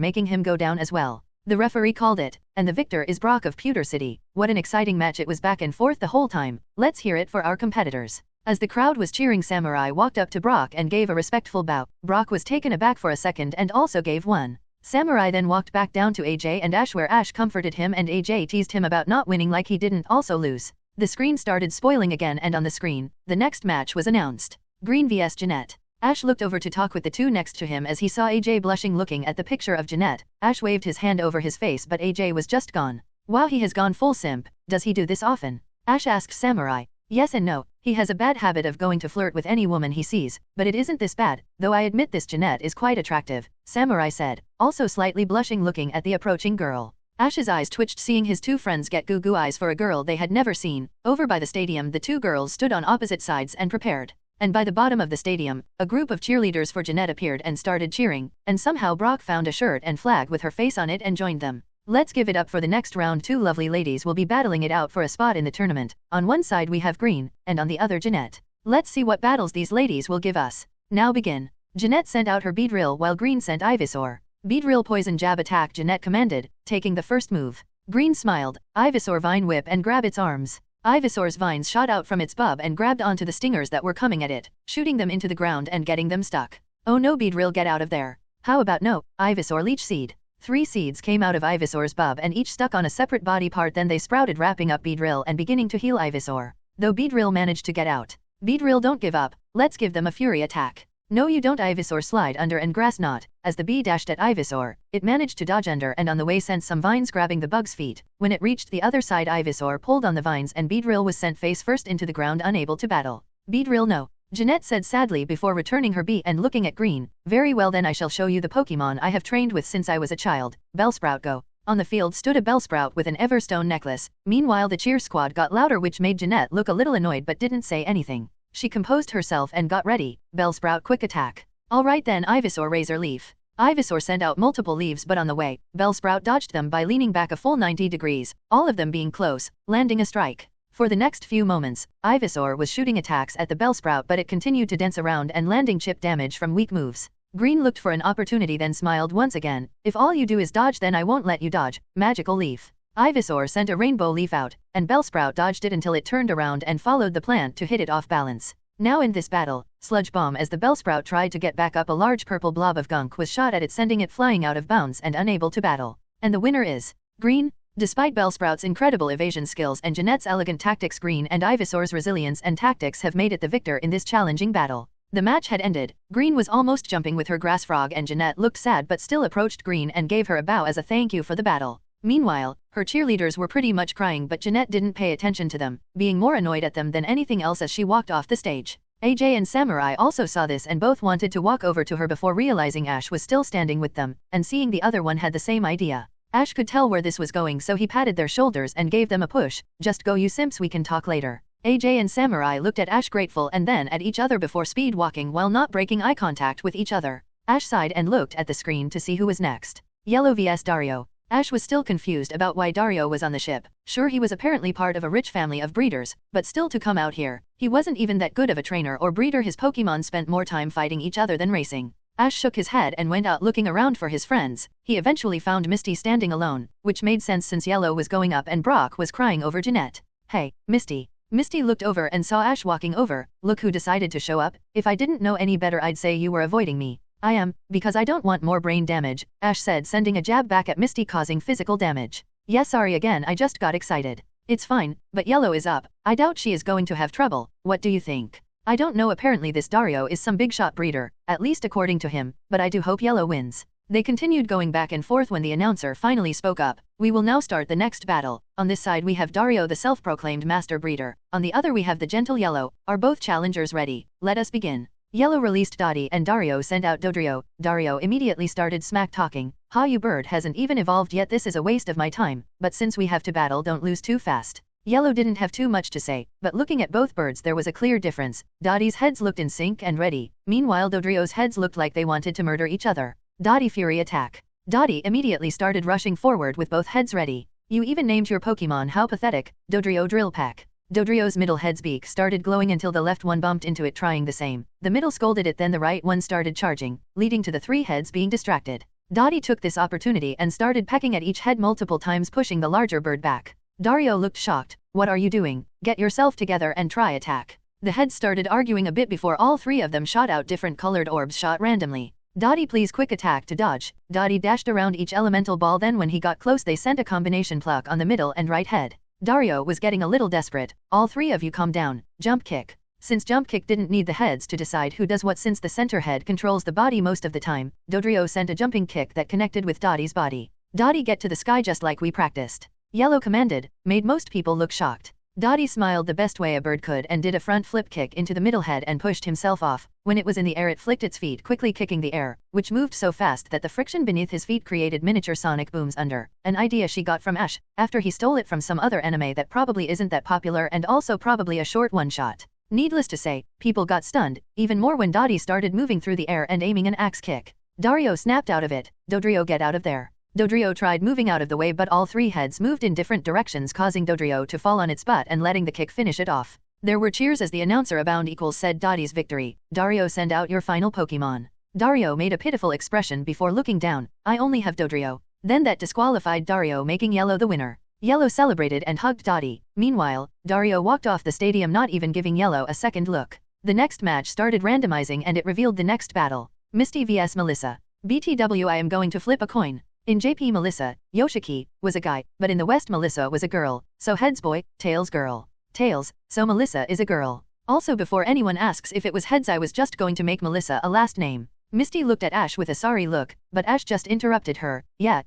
making him go down as well. The referee called it, and the victor is Brock of Pewter City. What an exciting match it was, back and forth the whole time. Let's hear it for our competitors. As the crowd was cheering, Samurai walked up to Brock and gave a respectful bow. Brock was taken aback for a second and also gave one. Samurai then walked back down to AJ and Ash, where Ash comforted him and AJ teased him about not winning like he didn't also lose. The screen started spoiling again, and on the screen, the next match was announced. Green vs Jeanette. Ash looked over to talk with the two next to him as he saw AJ blushing looking at the picture of Jeanette. Ash waved his hand over his face, but AJ was just gone. Wow, he has gone full simp. Does he do this often? Ash asked Samurai. Yes and no. He has a bad habit of going to flirt with any woman he sees, but it isn't this bad, though I admit this Jeanette is quite attractive, Samurai said, also slightly blushing looking at the approaching girl. Ash's eyes twitched seeing his two friends get goo-goo eyes for a girl they had never seen. Over by the stadium, the two girls stood on opposite sides and prepared. And by the bottom of the stadium, a group of cheerleaders for Jeanette appeared and started cheering, and somehow Brock found a shirt and flag with her face on it and joined them. Let's give it up for the next round. Two lovely ladies will be battling it out for a spot in the tournament. On one side we have Green, and on the other Jeanette. Let's see what battles these ladies will give us. Now begin. Jeanette sent out her Beedrill while Green sent Ivysaur. Beedrill poison jab attack, Jeanette commanded, taking the first move. Green smiled. Ivysaur vine whip and grab its arms. Ivysaur's vines shot out from its bub and grabbed onto the stingers that were coming at it, shooting them into the ground and getting them stuck. Oh no, Beedrill, get out of there. How about no, Ivysaur Leech Seed. 3 seeds came out of Ivysaur's bub and each stuck on a separate body part, then they sprouted, wrapping up Beedrill and beginning to heal Ivysaur. Though Beedrill managed to get out. Beedrill, don't give up, let's give them a fury attack. No you don't. Ivysaur slide under and grass knot. As the bee dashed at Ivysaur, it managed to dodge under and on the way sent some vines grabbing the bug's feet. When it reached the other side, Ivysaur pulled on the vines and Beedrill was sent face first into the ground, unable to battle. Beedrill, no. Jeanette said sadly before returning her bee and looking at Green. Very well then, I shall show you the Pokemon I have trained with since I was a child. Bellsprout, go. On the field stood a Bellsprout with an Everstone necklace. Meanwhile the cheer squad got louder, which made Jeanette look a little annoyed but didn't say anything. She composed herself and got ready. Bellsprout quick attack. Alright then, Ivysaur Razor Leaf. Ivysaur sent out multiple leaves, but on the way, Bellsprout dodged them by leaning back a full 90 degrees, all of them being close, landing a strike. For the next few moments, Ivysaur was shooting attacks at the Bellsprout, but it continued to dance around and landing chip damage from weak moves. Green looked for an opportunity then smiled once again. If all you do is dodge then I won't let you dodge. Magical leaf. Ivysaur sent a rainbow leaf out, and Bellsprout dodged it until it turned around and followed the plant to hit it off balance. Now in this battle, Sludge Bomb as the Bellsprout tried to get back up a large purple blob of gunk was shot at it sending it flying out of bounds and unable to battle. And the winner is Green. Despite Bellsprout's incredible evasion skills and Jeanette's elegant tactics, Green and Ivysaur's resilience and tactics have made it the victor in this challenging battle. The match had ended. Green was almost jumping with her grass frog and Jeanette looked sad but still approached Green and gave her a bow as a thank you for the battle. Meanwhile, her cheerleaders were pretty much crying but Jeanette didn't pay attention to them, being more annoyed at them than anything else as she walked off the stage. AJ and Samurai also saw this and both wanted to walk over to her before realizing Ash was still standing with them, and seeing the other one had the same idea. Ash could tell where this was going so he patted their shoulders and gave them a push. Just go you simps, we can talk later. AJ and Samurai looked at Ash grateful and then at each other before speed walking while not breaking eye contact with each other. Ash sighed and looked at the screen to see who was next. Yellow vs Dario. Ash was still confused about why Dario was on the ship. Sure, he was apparently part of a rich family of breeders, but still to come out here, he wasn't even that good of a trainer or breeder. His Pokemon spent more time fighting each other than racing. Ash shook his head and went out looking around for his friends. He eventually found Misty standing alone, which made sense since Yellow was going up and Brock was crying over Jeanette. Hey, Misty. Misty looked over and saw Ash walking over. Look who decided to show up. If I didn't know any better I'd say you were avoiding me. I am, because I don't want more brain damage, Ash said, sending a jab back at Misty causing physical damage. Yeah, sorry again, I just got excited. It's fine, but Yellow is up. I doubt she is going to have trouble. What do you think? I don't know, apparently this Dario is some big shot breeder, at least according to him, but I do hope Yellow wins. They continued going back and forth when the announcer finally spoke up. We will now start the next battle. On this side we have Dario, the self-proclaimed master breeder. On the other we have the gentle Yellow. Are both challengers ready? Let us begin. Yellow released Dottie and Dario sent out Dodrio. Dario immediately started smack talking. Ha, you bird hasn't even evolved yet, this is a waste of my time, but since we have to battle don't lose too fast. Yellow didn't have too much to say, but looking at both birds there was a clear difference. Dottie's heads looked in sync and ready, meanwhile Dodrio's heads looked like they wanted to murder each other. Dottie Fury attack. Dottie immediately started rushing forward with both heads ready. You even named your Pokemon, how pathetic. Dodrio drill pack. Dodrio's middle head's beak started glowing until the left one bumped into it trying the same. The middle scolded it, then the right one started charging, leading to the three heads being distracted. Dottie took this opportunity and started pecking at each head multiple times, pushing the larger bird back. Dario looked shocked. What are you doing? Get yourself together and try attack. The heads started arguing a bit before all three of them shot out different colored orbs shot randomly. Dottie, please quick attack to dodge. Dottie dashed around each elemental ball, then when he got close they sent a combination pluck on the middle and right head. Dario was getting a little desperate. All three of you calm down. Jump kick. Since jump kick didn't need the heads to decide who does what since the center head controls the body most of the time, Dodrio sent a jumping kick that connected with Dottie's body. Dottie, get to the sky just like we practiced. Yellow commanded, made most people look shocked. Dottie smiled the best way a bird could and did a front flip kick into the middle head and pushed himself off. When it was in the air it flicked its feet, quickly kicking the air, which moved so fast that the friction beneath his feet created miniature sonic booms under. An idea she got from Ash, after he stole it from some other anime that probably isn't that popular and also probably a short one-shot. Needless to say, people got stunned, even more when Dottie started moving through the air and aiming an axe kick. Dario snapped out of it. Dodrio, get out of there. Dodrio tried moving out of the way but all three heads moved in different directions, causing Dodrio to fall on its butt and letting the kick finish it off. There were cheers as the announcer abound equals said Dottie's victory. Dario, send out your final Pokemon. Dario made a pitiful expression before looking down. I only have Dodrio. Then that disqualified Dario, making Yellow the winner. Yellow celebrated and hugged Dottie. Meanwhile, Dario walked off the stadium not even giving Yellow a second look. The next match started randomizing and it revealed the next battle. Misty vs Melissa. BTW, I am going to flip a coin. In JP Melissa, Yoshiki, was a guy, but in the West Melissa was a girl, so heads boy, tails girl. Tails, so Melissa is a girl. Also, before anyone asks if it was heads, I was just going to make Melissa a last name. Misty looked at Ash with a sorry look, but Ash just interrupted her. Yeah,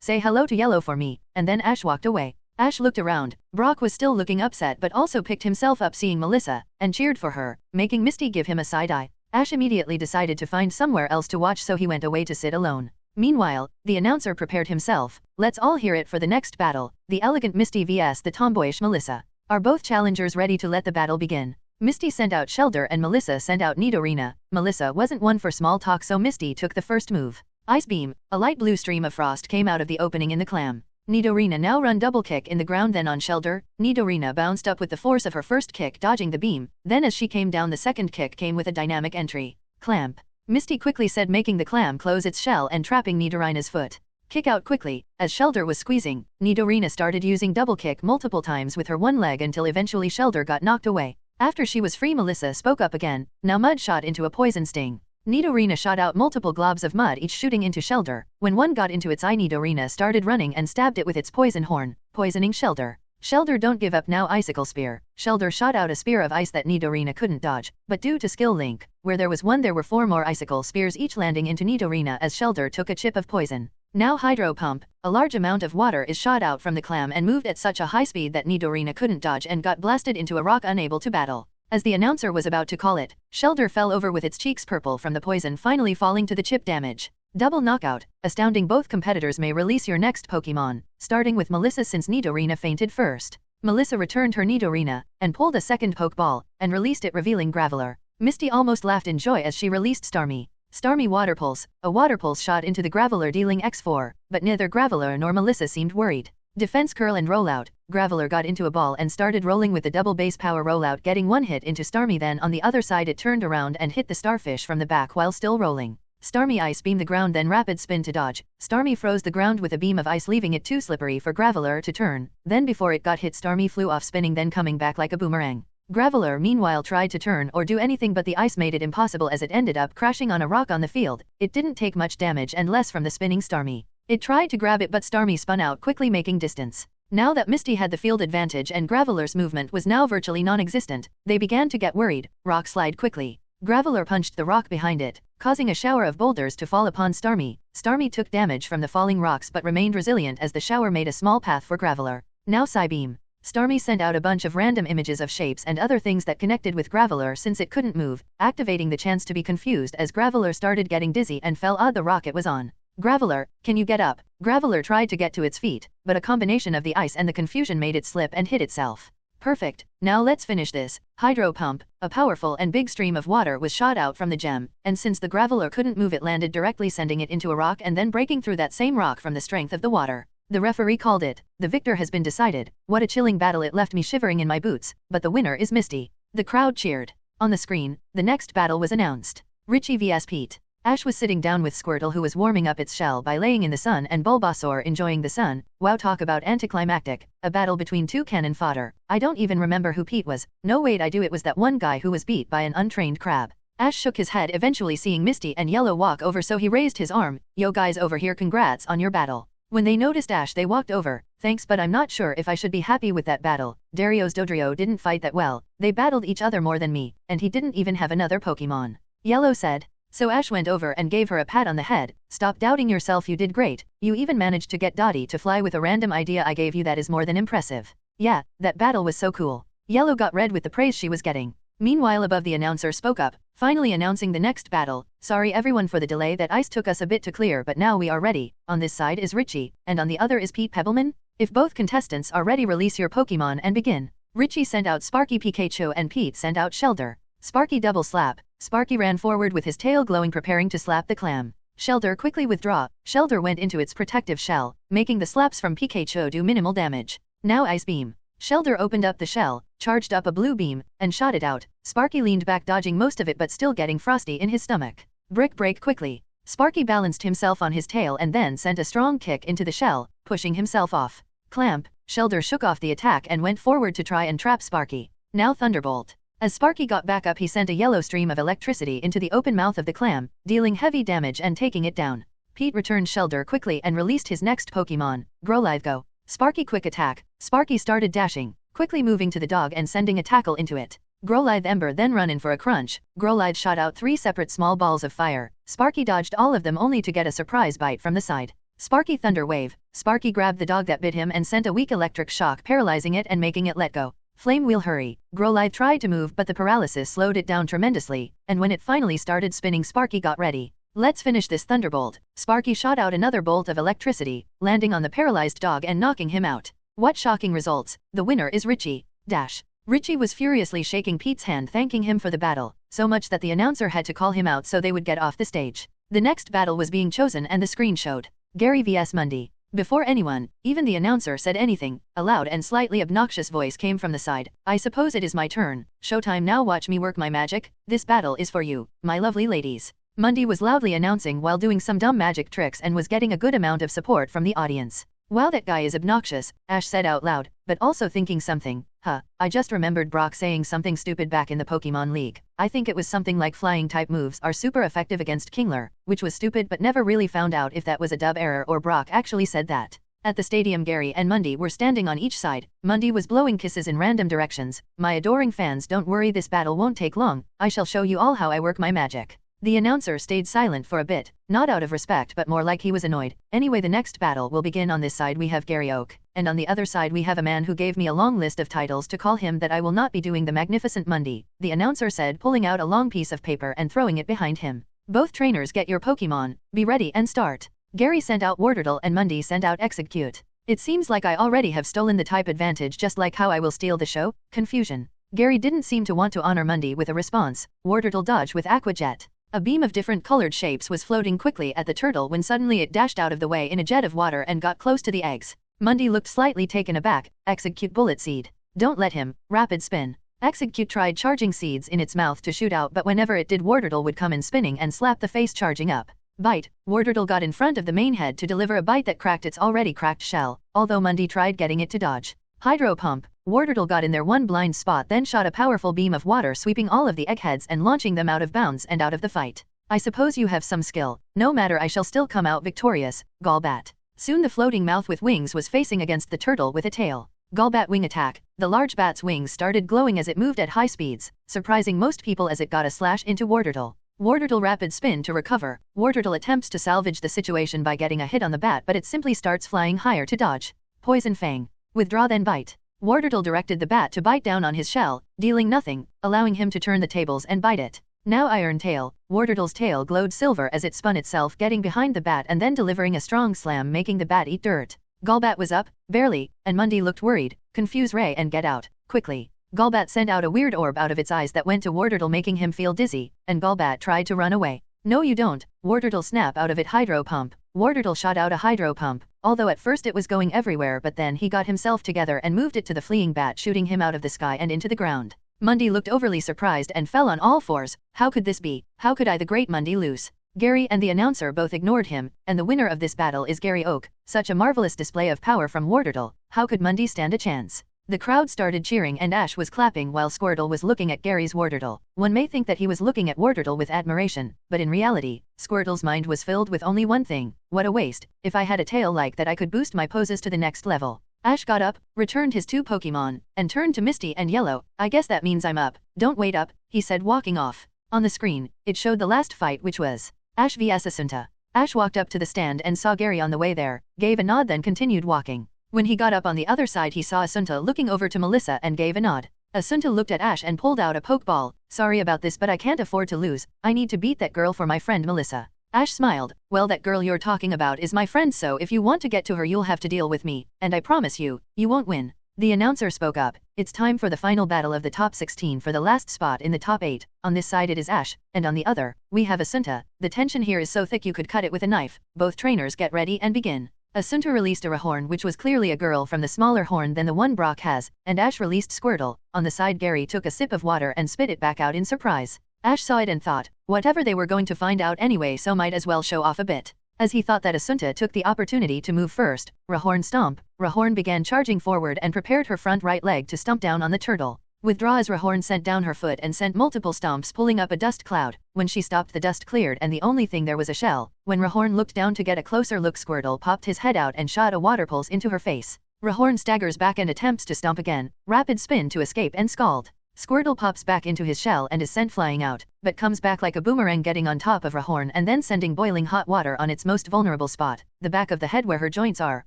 say hello to Yellow for me, and then Ash walked away. Ash looked around. Brock was still looking upset but also picked himself up seeing Melissa, and cheered for her, making Misty give him a side eye. Ash immediately decided to find somewhere else to watch, so he went away to sit alone. Meanwhile, the announcer prepared himself. Let's all hear it for the next battle. The elegant Misty vs the tomboyish Melissa. Are both challengers ready to let the battle begin? Misty sent out Shelder and Melissa sent out Nidorina. Melissa wasn't one for small talk, so Misty took the first move. Ice Beam. A light blue stream of frost came out of the opening in the clam. Nidorina now run double kick in the ground, then on Shelder. Nidorina bounced up with the force of her first kick, dodging the beam. Then as she came down, the second kick came with a dynamic entry. Clamp. Misty quickly said, making the clam close its shell and trapping Nidorina's foot. Kick out quickly. As Shelder was squeezing, Nidorina started using double kick multiple times with her one leg until eventually Shelder got knocked away. After she was free, Melissa spoke up again. Now Mud shot into a poison sting. Nidorina shot out multiple globs of mud, each shooting into Shelder. When one got into its eye, Nidorina started running and stabbed it with its poison horn, poisoning Shelder. Shelder, don't give up now. Icicle spear. Shelder shot out a spear of ice that Nidorina couldn't dodge, but due to skill link, where there was one there were 4 more icicle spears, each landing into Nidorina as Shelder took a chip of poison. Now hydro pump. A large amount of water is shot out from the clam and moved at such a high speed that Nidorina couldn't dodge and got blasted into a rock, unable to battle. As the announcer was about to call it, Shelder fell over with its cheeks purple from the poison, finally falling to the chip damage. Double knockout. Astounding. Both competitors may release your next Pokemon, starting with Melissa since Nidorina fainted first. Melissa returned her Nidorina, and pulled a second Pokeball, and released it, revealing Graveler. Misty almost laughed in joy as she released Starmie. Starmie Water Pulse. A Water Pulse shot into the Graveler, dealing X4, but neither Graveler nor Melissa seemed worried. Defense Curl and Rollout. Graveler got into a ball and started rolling with the double base power rollout, getting one hit into Starmie, then on the other side it turned around and hit the starfish from the back while still rolling. Starmie Ice Beam the ground, then rapid spin to dodge. Starmie froze the ground with a beam of ice, leaving it too slippery for Graveler to turn. Then before it got hit, Starmie flew off, spinning then coming back like a boomerang. Graveler meanwhile tried to turn or do anything, but the ice made it impossible as it ended up crashing on a rock on the field. It didn't take much damage and less from the spinning Starmie. It tried to grab it, but Starmie spun out quickly, making distance. Now that Misty had the field advantage and Graveler's movement was now virtually non-existent, they began to get worried. Rock slide quickly. Graveler punched the rock behind it, causing a shower of boulders to fall upon Starmie. Starmie took damage from the falling rocks but remained resilient as the shower made a small path for Graveler. Now Psybeam. Starmie sent out a bunch of random images of shapes and other things that connected with Graveler since it couldn't move, activating the chance to be confused as Graveler started getting dizzy and fell on the rock it was on. Graveler, can you get up? Graveler tried to get to its feet, but a combination of the ice and the confusion made it slip and hit itself. Perfect. Now let's finish this. Hydro Pump. A powerful and big stream of water was shot out from the gem, and since the Graveler couldn't move, it landed directly, sending it into a rock and then breaking through that same rock from the strength of the water. The referee called it. The victor has been decided. What a chilling battle, it left me shivering in my boots, but the winner is Misty. The crowd cheered. On the screen, the next battle was announced. Richie vs Pete. Ash was sitting down with Squirtle, who was warming up its shell by laying in the sun, and Bulbasaur enjoying the sun. Wow, talk about anticlimactic. A battle between 2 cannon fodder. I don't even remember who Pete was. No wait, I do, it was that one guy who was beat by an untrained crab. Ash shook his head, eventually seeing Misty and Yellow walk over, so he raised his arm. Yo guys over here, congrats on your battle. When they noticed Ash, they walked over. Thanks, but I'm not sure if I should be happy with that battle. Dario's Dodrio didn't fight that well. They battled each other more than me, and he didn't even have another Pokemon. Yellow said. So Ash went over and gave her a pat on the head. Stop doubting yourself, you did great. You even managed to get Dottie to fly with a random idea I gave you. That is more than impressive. Yeah, that battle was so cool. Yellow got red with the praise she was getting. Meanwhile above, the announcer spoke up, finally announcing the next battle. Sorry everyone for the delay, that ice took us a bit to clear, but now we are ready. On this side is Richie, and on the other is Pete Pebbleman. If both contestants are ready, release your Pokemon and begin. Richie sent out Sparky Pikachu and Pete sent out Shelder. Sparky double slap. Sparky ran forward with his tail glowing, preparing to slap the clam. Shelder quickly withdraw. Shelder went into its protective shell, making the slaps from Pikachu do minimal damage. Now Ice Beam. Shelder opened up the shell, charged up a blue beam, and shot it out. Sparky leaned back, dodging most of it but still getting frosty in his stomach. Brick break quickly. Sparky balanced himself on his tail and then sent a strong kick into the shell, pushing himself off. Clamp. Shelder shook off the attack and went forward to try and trap Sparky. Now Thunderbolt. As Sparky got back up, he sent a yellow stream of electricity into the open mouth of the clam, dealing heavy damage and taking it down. Pete returned Shelder quickly and released his next Pokemon, Growlithe Go. Sparky quick attack. Sparky started dashing, quickly moving to the dog and sending a tackle into it. Growlithe Ember then run in for a crunch. Growlithe shot out 3 separate small balls of fire. Sparky dodged all of them only to get a surprise bite from the side. Sparky Thunder Wave. Sparky grabbed the dog that bit him and sent a weak electric shock, paralyzing it and making it let go. Flame Wheel Hurry. Growlithe tried to move but the paralysis slowed it down tremendously, and when it finally started spinning, Sparky got ready. Let's finish this Thunderbolt. Sparky shot out another bolt of electricity, landing on the paralyzed dog and knocking him out. What shocking results. The winner is Richie. Dash. Richie was furiously shaking Pete's hand, thanking him for the battle, so much that the announcer had to call him out so they would get off the stage. The next battle was being chosen and the screen showed Gary vs Mundy. Before anyone, even the announcer, said anything, a loud and slightly obnoxious voice came from the side. I suppose it is my turn. Showtime now, watch me work my magic. This battle is for you, my lovely ladies. Mundi was loudly announcing while doing some dumb magic tricks and was getting a good amount of support from the audience. Wow, that guy is obnoxious, Ash said out loud, but also thinking something. I just remembered Brock saying something stupid back in the Pokemon League. I think it was something like flying type moves are super effective against Kingler, which was stupid but never really found out if that was a dub error or Brock actually said that. At the stadium, Gary and Mundi were standing on each side. Mundi was blowing kisses in random directions. My adoring fans, don't worry, this battle won't take long. I shall show you all how I work my magic. The announcer stayed silent for a bit, not out of respect but more like he was annoyed. Anyway, the next battle will begin. On this side we have Gary Oak, and on the other side we have a man who gave me a long list of titles to call him that I will not be doing. The magnificent Mundi, the announcer said, pulling out a long piece of paper and throwing it behind him. Both trainers, get your Pokemon, be ready and start. Gary sent out Wardurtle and Mundi sent out Execute. It seems like I already have stolen the type advantage, just like how I will steal the show. Confusion. Gary didn't seem to want to honor Mundi with a response. Wardurtle dodged with Aqua Jet. A beam of different colored shapes was floating quickly at the turtle when suddenly it dashed out of the way in a jet of water and got close to the eggs. Mundi looked slightly taken aback. Execute Bullet Seed. Don't let him. Rapid Spin. Execute tried charging seeds in its mouth to shoot out, but whenever it did, Wardurtle would come in spinning and slap the face, charging up. Bite. Wardurtle got in front of the main head to deliver a bite that cracked its already cracked shell, although Mundi tried getting it to dodge. Hydro Pump. Wardurtle got in there one blind spot, then shot a powerful beam of water, sweeping all of the eggheads and launching them out of bounds and out of the fight. I suppose you have some skill. No matter, I shall still come out victorious. Golbat. Soon the floating mouth with wings was facing against the turtle with a tail. Golbat wing attack. The large bat's wings started glowing as it moved at high speeds, surprising most people as it got a slash into Wardurtle. Wardurtle rapid spin to recover. Wardurtle attempts to salvage the situation by getting a hit on the bat, but it simply starts flying higher to dodge. Poison Fang. Withdraw then bite. Wardurtle directed the bat to bite down on his shell, dealing nothing, allowing him to turn the tables and bite it. Now Iron Tail. Wardurtle's tail glowed silver as it spun itself, getting behind the bat and then delivering a strong slam, making the bat eat dirt. Golbat was up, barely, and Mundi looked worried. Confuse Ray and get out, quickly. Golbat sent out a weird orb out of its eyes that went to Wardurtle, making him feel dizzy, and Golbat tried to run away. No you don't. Wardurtle snap out of it. Hydro Pump. Wardurtle shot out a Hydro Pump, although at first it was going everywhere, but then he got himself together and moved it to the fleeing bat, shooting him out of the sky and into the ground. Mundi looked overly surprised and fell on all fours. How could this be? How could I, the great Mundi, lose? Gary and the announcer both ignored him, and the winner of this battle is Gary Oak. Such a marvelous display of power from Wardurtle. How could Mundi stand a chance? The crowd started cheering and Ash was clapping while Squirtle was looking at Gary's Wardurtle. One may think that he was looking at Wardurtle with admiration, but in reality, Squirtle's mind was filled with only one thing. What a waste. If I had a tail like that, I could boost my poses to the next level. Ash got up, returned his two Pokemon, and turned to Misty and Yellow. I guess that means I'm up. Don't wait up, he said, walking off. On the screen, it showed the last fight, which was Ash vs Asunta. Ash walked up to the stand and saw Gary on the way there, gave a nod, then continued walking. When he got up on the other side, he saw Asunta looking over to Melissa and gave a nod. Asunta looked at Ash and pulled out a Pokeball. Sorry about this, but I can't afford to lose. I need to beat that girl for my friend Melissa. Ash smiled. Well, that girl you're talking about is my friend, so if you want to get to her, you'll have to deal with me, and I promise you, you won't win. The announcer spoke up. It's time for the final battle of the top 16 for the last spot in the top 8. On this side it is Ash, and on the other, we have Asunta. The tension here is so thick you could cut it with a knife. Both trainers get ready and begin. Asunta released a Rhyhorn, which was clearly a girl from the smaller horn than the one Brock has, and Ash released Squirtle. On the side, Gary took a sip of water and spit it back out in surprise. Ash saw it and thought, whatever they were going to find out anyway, so might as well show off a bit. As he thought that, Asunta took the opportunity to move first. Rhyhorn Stomp. Rhyhorn began charging forward and prepared her front right leg to stomp down on the turtle. Withdraw as Rhyhorn sent down her foot and sent multiple stomps, pulling up a dust cloud. When she stopped, the dust cleared and the only thing there was a shell. When Rhyhorn looked down to get a closer look, Squirtle popped his head out and shot a water pulse into her face. Rhyhorn staggers back and attempts to stomp again. Rapid spin to escape and scald. Squirtle pops back into his shell and is sent flying out, but comes back like a boomerang, getting on top of Rhyhorn and then sending boiling hot water on its most vulnerable spot, the back of the head where her joints are,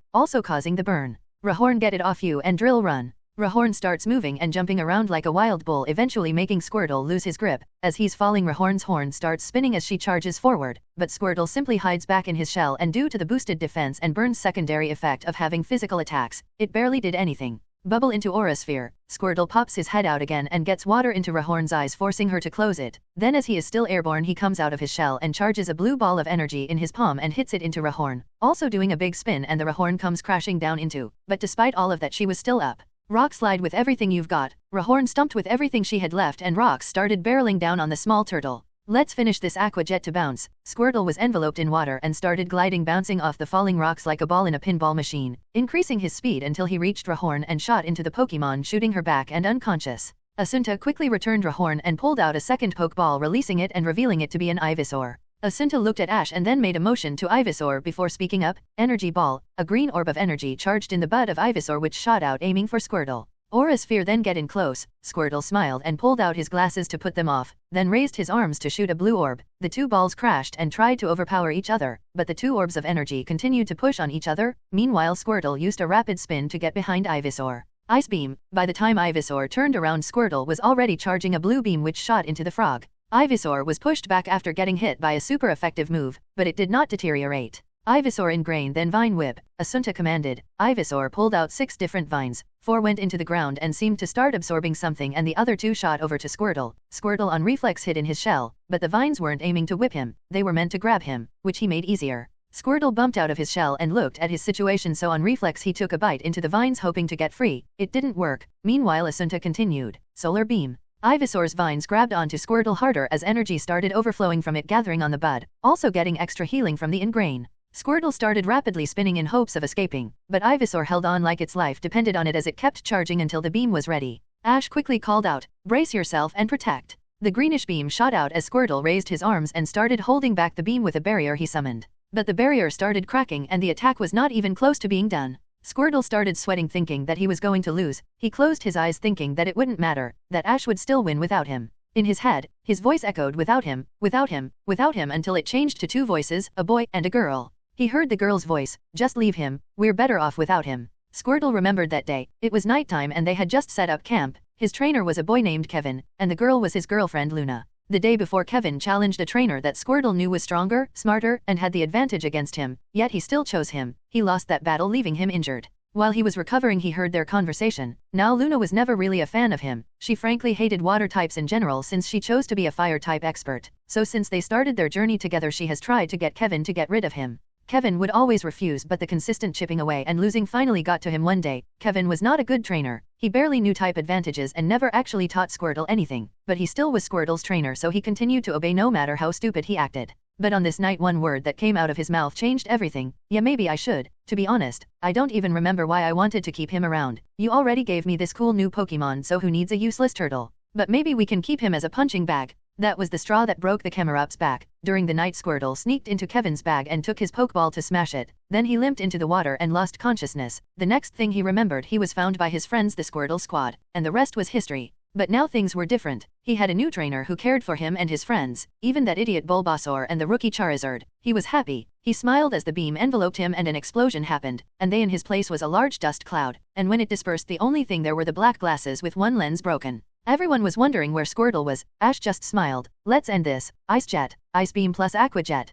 also causing the burn. Rhyhorn, get it off you and drill run. Rhyhorn starts moving and jumping around like a wild bull, eventually making Squirtle lose his grip. As he's falling, Rhyhorn's horn starts spinning as she charges forward, but Squirtle simply hides back in his shell, and due to the boosted defense and burn's secondary effect of having physical attacks, it barely did anything. Bubble into Aura Sphere. Squirtle pops his head out again and gets water into Rhyhorn's eyes, forcing her to close it. Then as he is still airborne, he comes out of his shell and charges a blue ball of energy in his palm and hits it into Rhyhorn, also doing a big spin, and the Rhyhorn comes crashing down into. But despite all of that, she was still up. Rock Slide with everything you've got. Rhyhorn stumped with everything she had left, and rocks started barreling down on the small turtle. Let's finish this aqua jet to bounce. Squirtle was enveloped in water and started gliding, bouncing off the falling rocks like a ball in a pinball machine, increasing his speed until he reached Rhyhorn and shot into the Pokemon, shooting her back and unconscious. Asunta quickly returned Rhyhorn and pulled out a second Pokeball, releasing it and revealing it to be an Ivysaur. Asunta looked at Ash and then made a motion to Ivysaur before speaking up. Energy Ball. A green orb of energy charged in the butt of Ivysaur, which shot out, aiming for Squirtle. Aura Sphere then get in close. Squirtle smiled and pulled out his glasses to put them off, then raised his arms to shoot a blue orb. The two balls crashed and tried to overpower each other, but the two orbs of energy continued to push on each other. Meanwhile, Squirtle used a rapid spin to get behind Ivysaur. Ice Beam. By the time Ivysaur turned around, Squirtle was already charging a blue beam which shot into the frog. Ivysaur was pushed back after getting hit by a super effective move, but it did not deteriorate. Ivysaur Ingrain, then Vine Whip, Asunta commanded. Ivysaur pulled out 6 different vines. 4 went into the ground and seemed to start absorbing something, and the other 2 shot over to Squirtle. Squirtle on reflex hid in his shell, but the vines weren't aiming to whip him, they were meant to grab him, which he made easier. Squirtle bumped out of his shell and looked at his situation, so on reflex he took a bite into the vines hoping to get free. It didn't work. Meanwhile, Asunta continued. Solar Beam. Ivysaur's vines grabbed onto Squirtle harder as energy started overflowing from it, gathering on the bud, also getting extra healing from the Ingrain. Squirtle started rapidly spinning in hopes of escaping, but Ivysaur held on like its life depended on it as it kept charging until the beam was ready. Ash quickly called out, "Brace yourself and protect." The greenish beam shot out as Squirtle raised his arms and started holding back the beam with a barrier he summoned. But the barrier started cracking and the attack was not even close to being done. Squirtle started sweating, thinking that he was going to lose. He closed his eyes thinking that it wouldn't matter, that Ash would still win without him. In his head, his voice echoed, "Without him, without him, without him," until it changed to 2 voices, a boy and a girl. He heard the girl's voice, "Just leave him, we're better off without him." Squirtle remembered that day. It was nighttime and they had just set up camp. His trainer was a boy named Kevin, and the girl was his girlfriend Luna. The day before, Kevin challenged a trainer that Squirtle knew was stronger, smarter, and had the advantage against him, yet he still chose him. He lost that battle, leaving him injured. While he was recovering, he heard their conversation. Now Luna was never really a fan of him. She frankly hated water types in general since she chose to be a fire type expert. So since they started their journey together, she has tried to get Kevin to get rid of him. Kevin would always refuse, but the consistent chipping away and losing finally got to him one day. Kevin was not a good trainer. He barely knew type advantages and never actually taught Squirtle anything, but he still was Squirtle's trainer, so he continued to obey no matter how stupid he acted. But on this night, one word that came out of his mouth changed everything. "Yeah, maybe I should. To be honest, I don't even remember why I wanted to keep him around. You already gave me this cool new Pokemon, so who needs a useless turtle? But maybe we can keep him as a punching bag." That was the straw that broke the Camerup's back. During the night, Squirtle sneaked into Kevin's bag and took his Pokeball to smash it. Then he limped into the water and lost consciousness. The next thing he remembered, he was found by his friends, the Squirtle Squad, and the rest was history. But now things were different. He had a new trainer who cared for him and his friends, even that idiot Bulbasaur and the rookie Charizard. He was happy. He smiled as the beam enveloped him and an explosion happened, and in his place was a large dust cloud, and when it dispersed, the only thing there were the black glasses with one lens broken. Everyone was wondering where Squirtle was. Ash just smiled. "Let's end this. Ice Jet, Ice Beam plus Aqua Jet."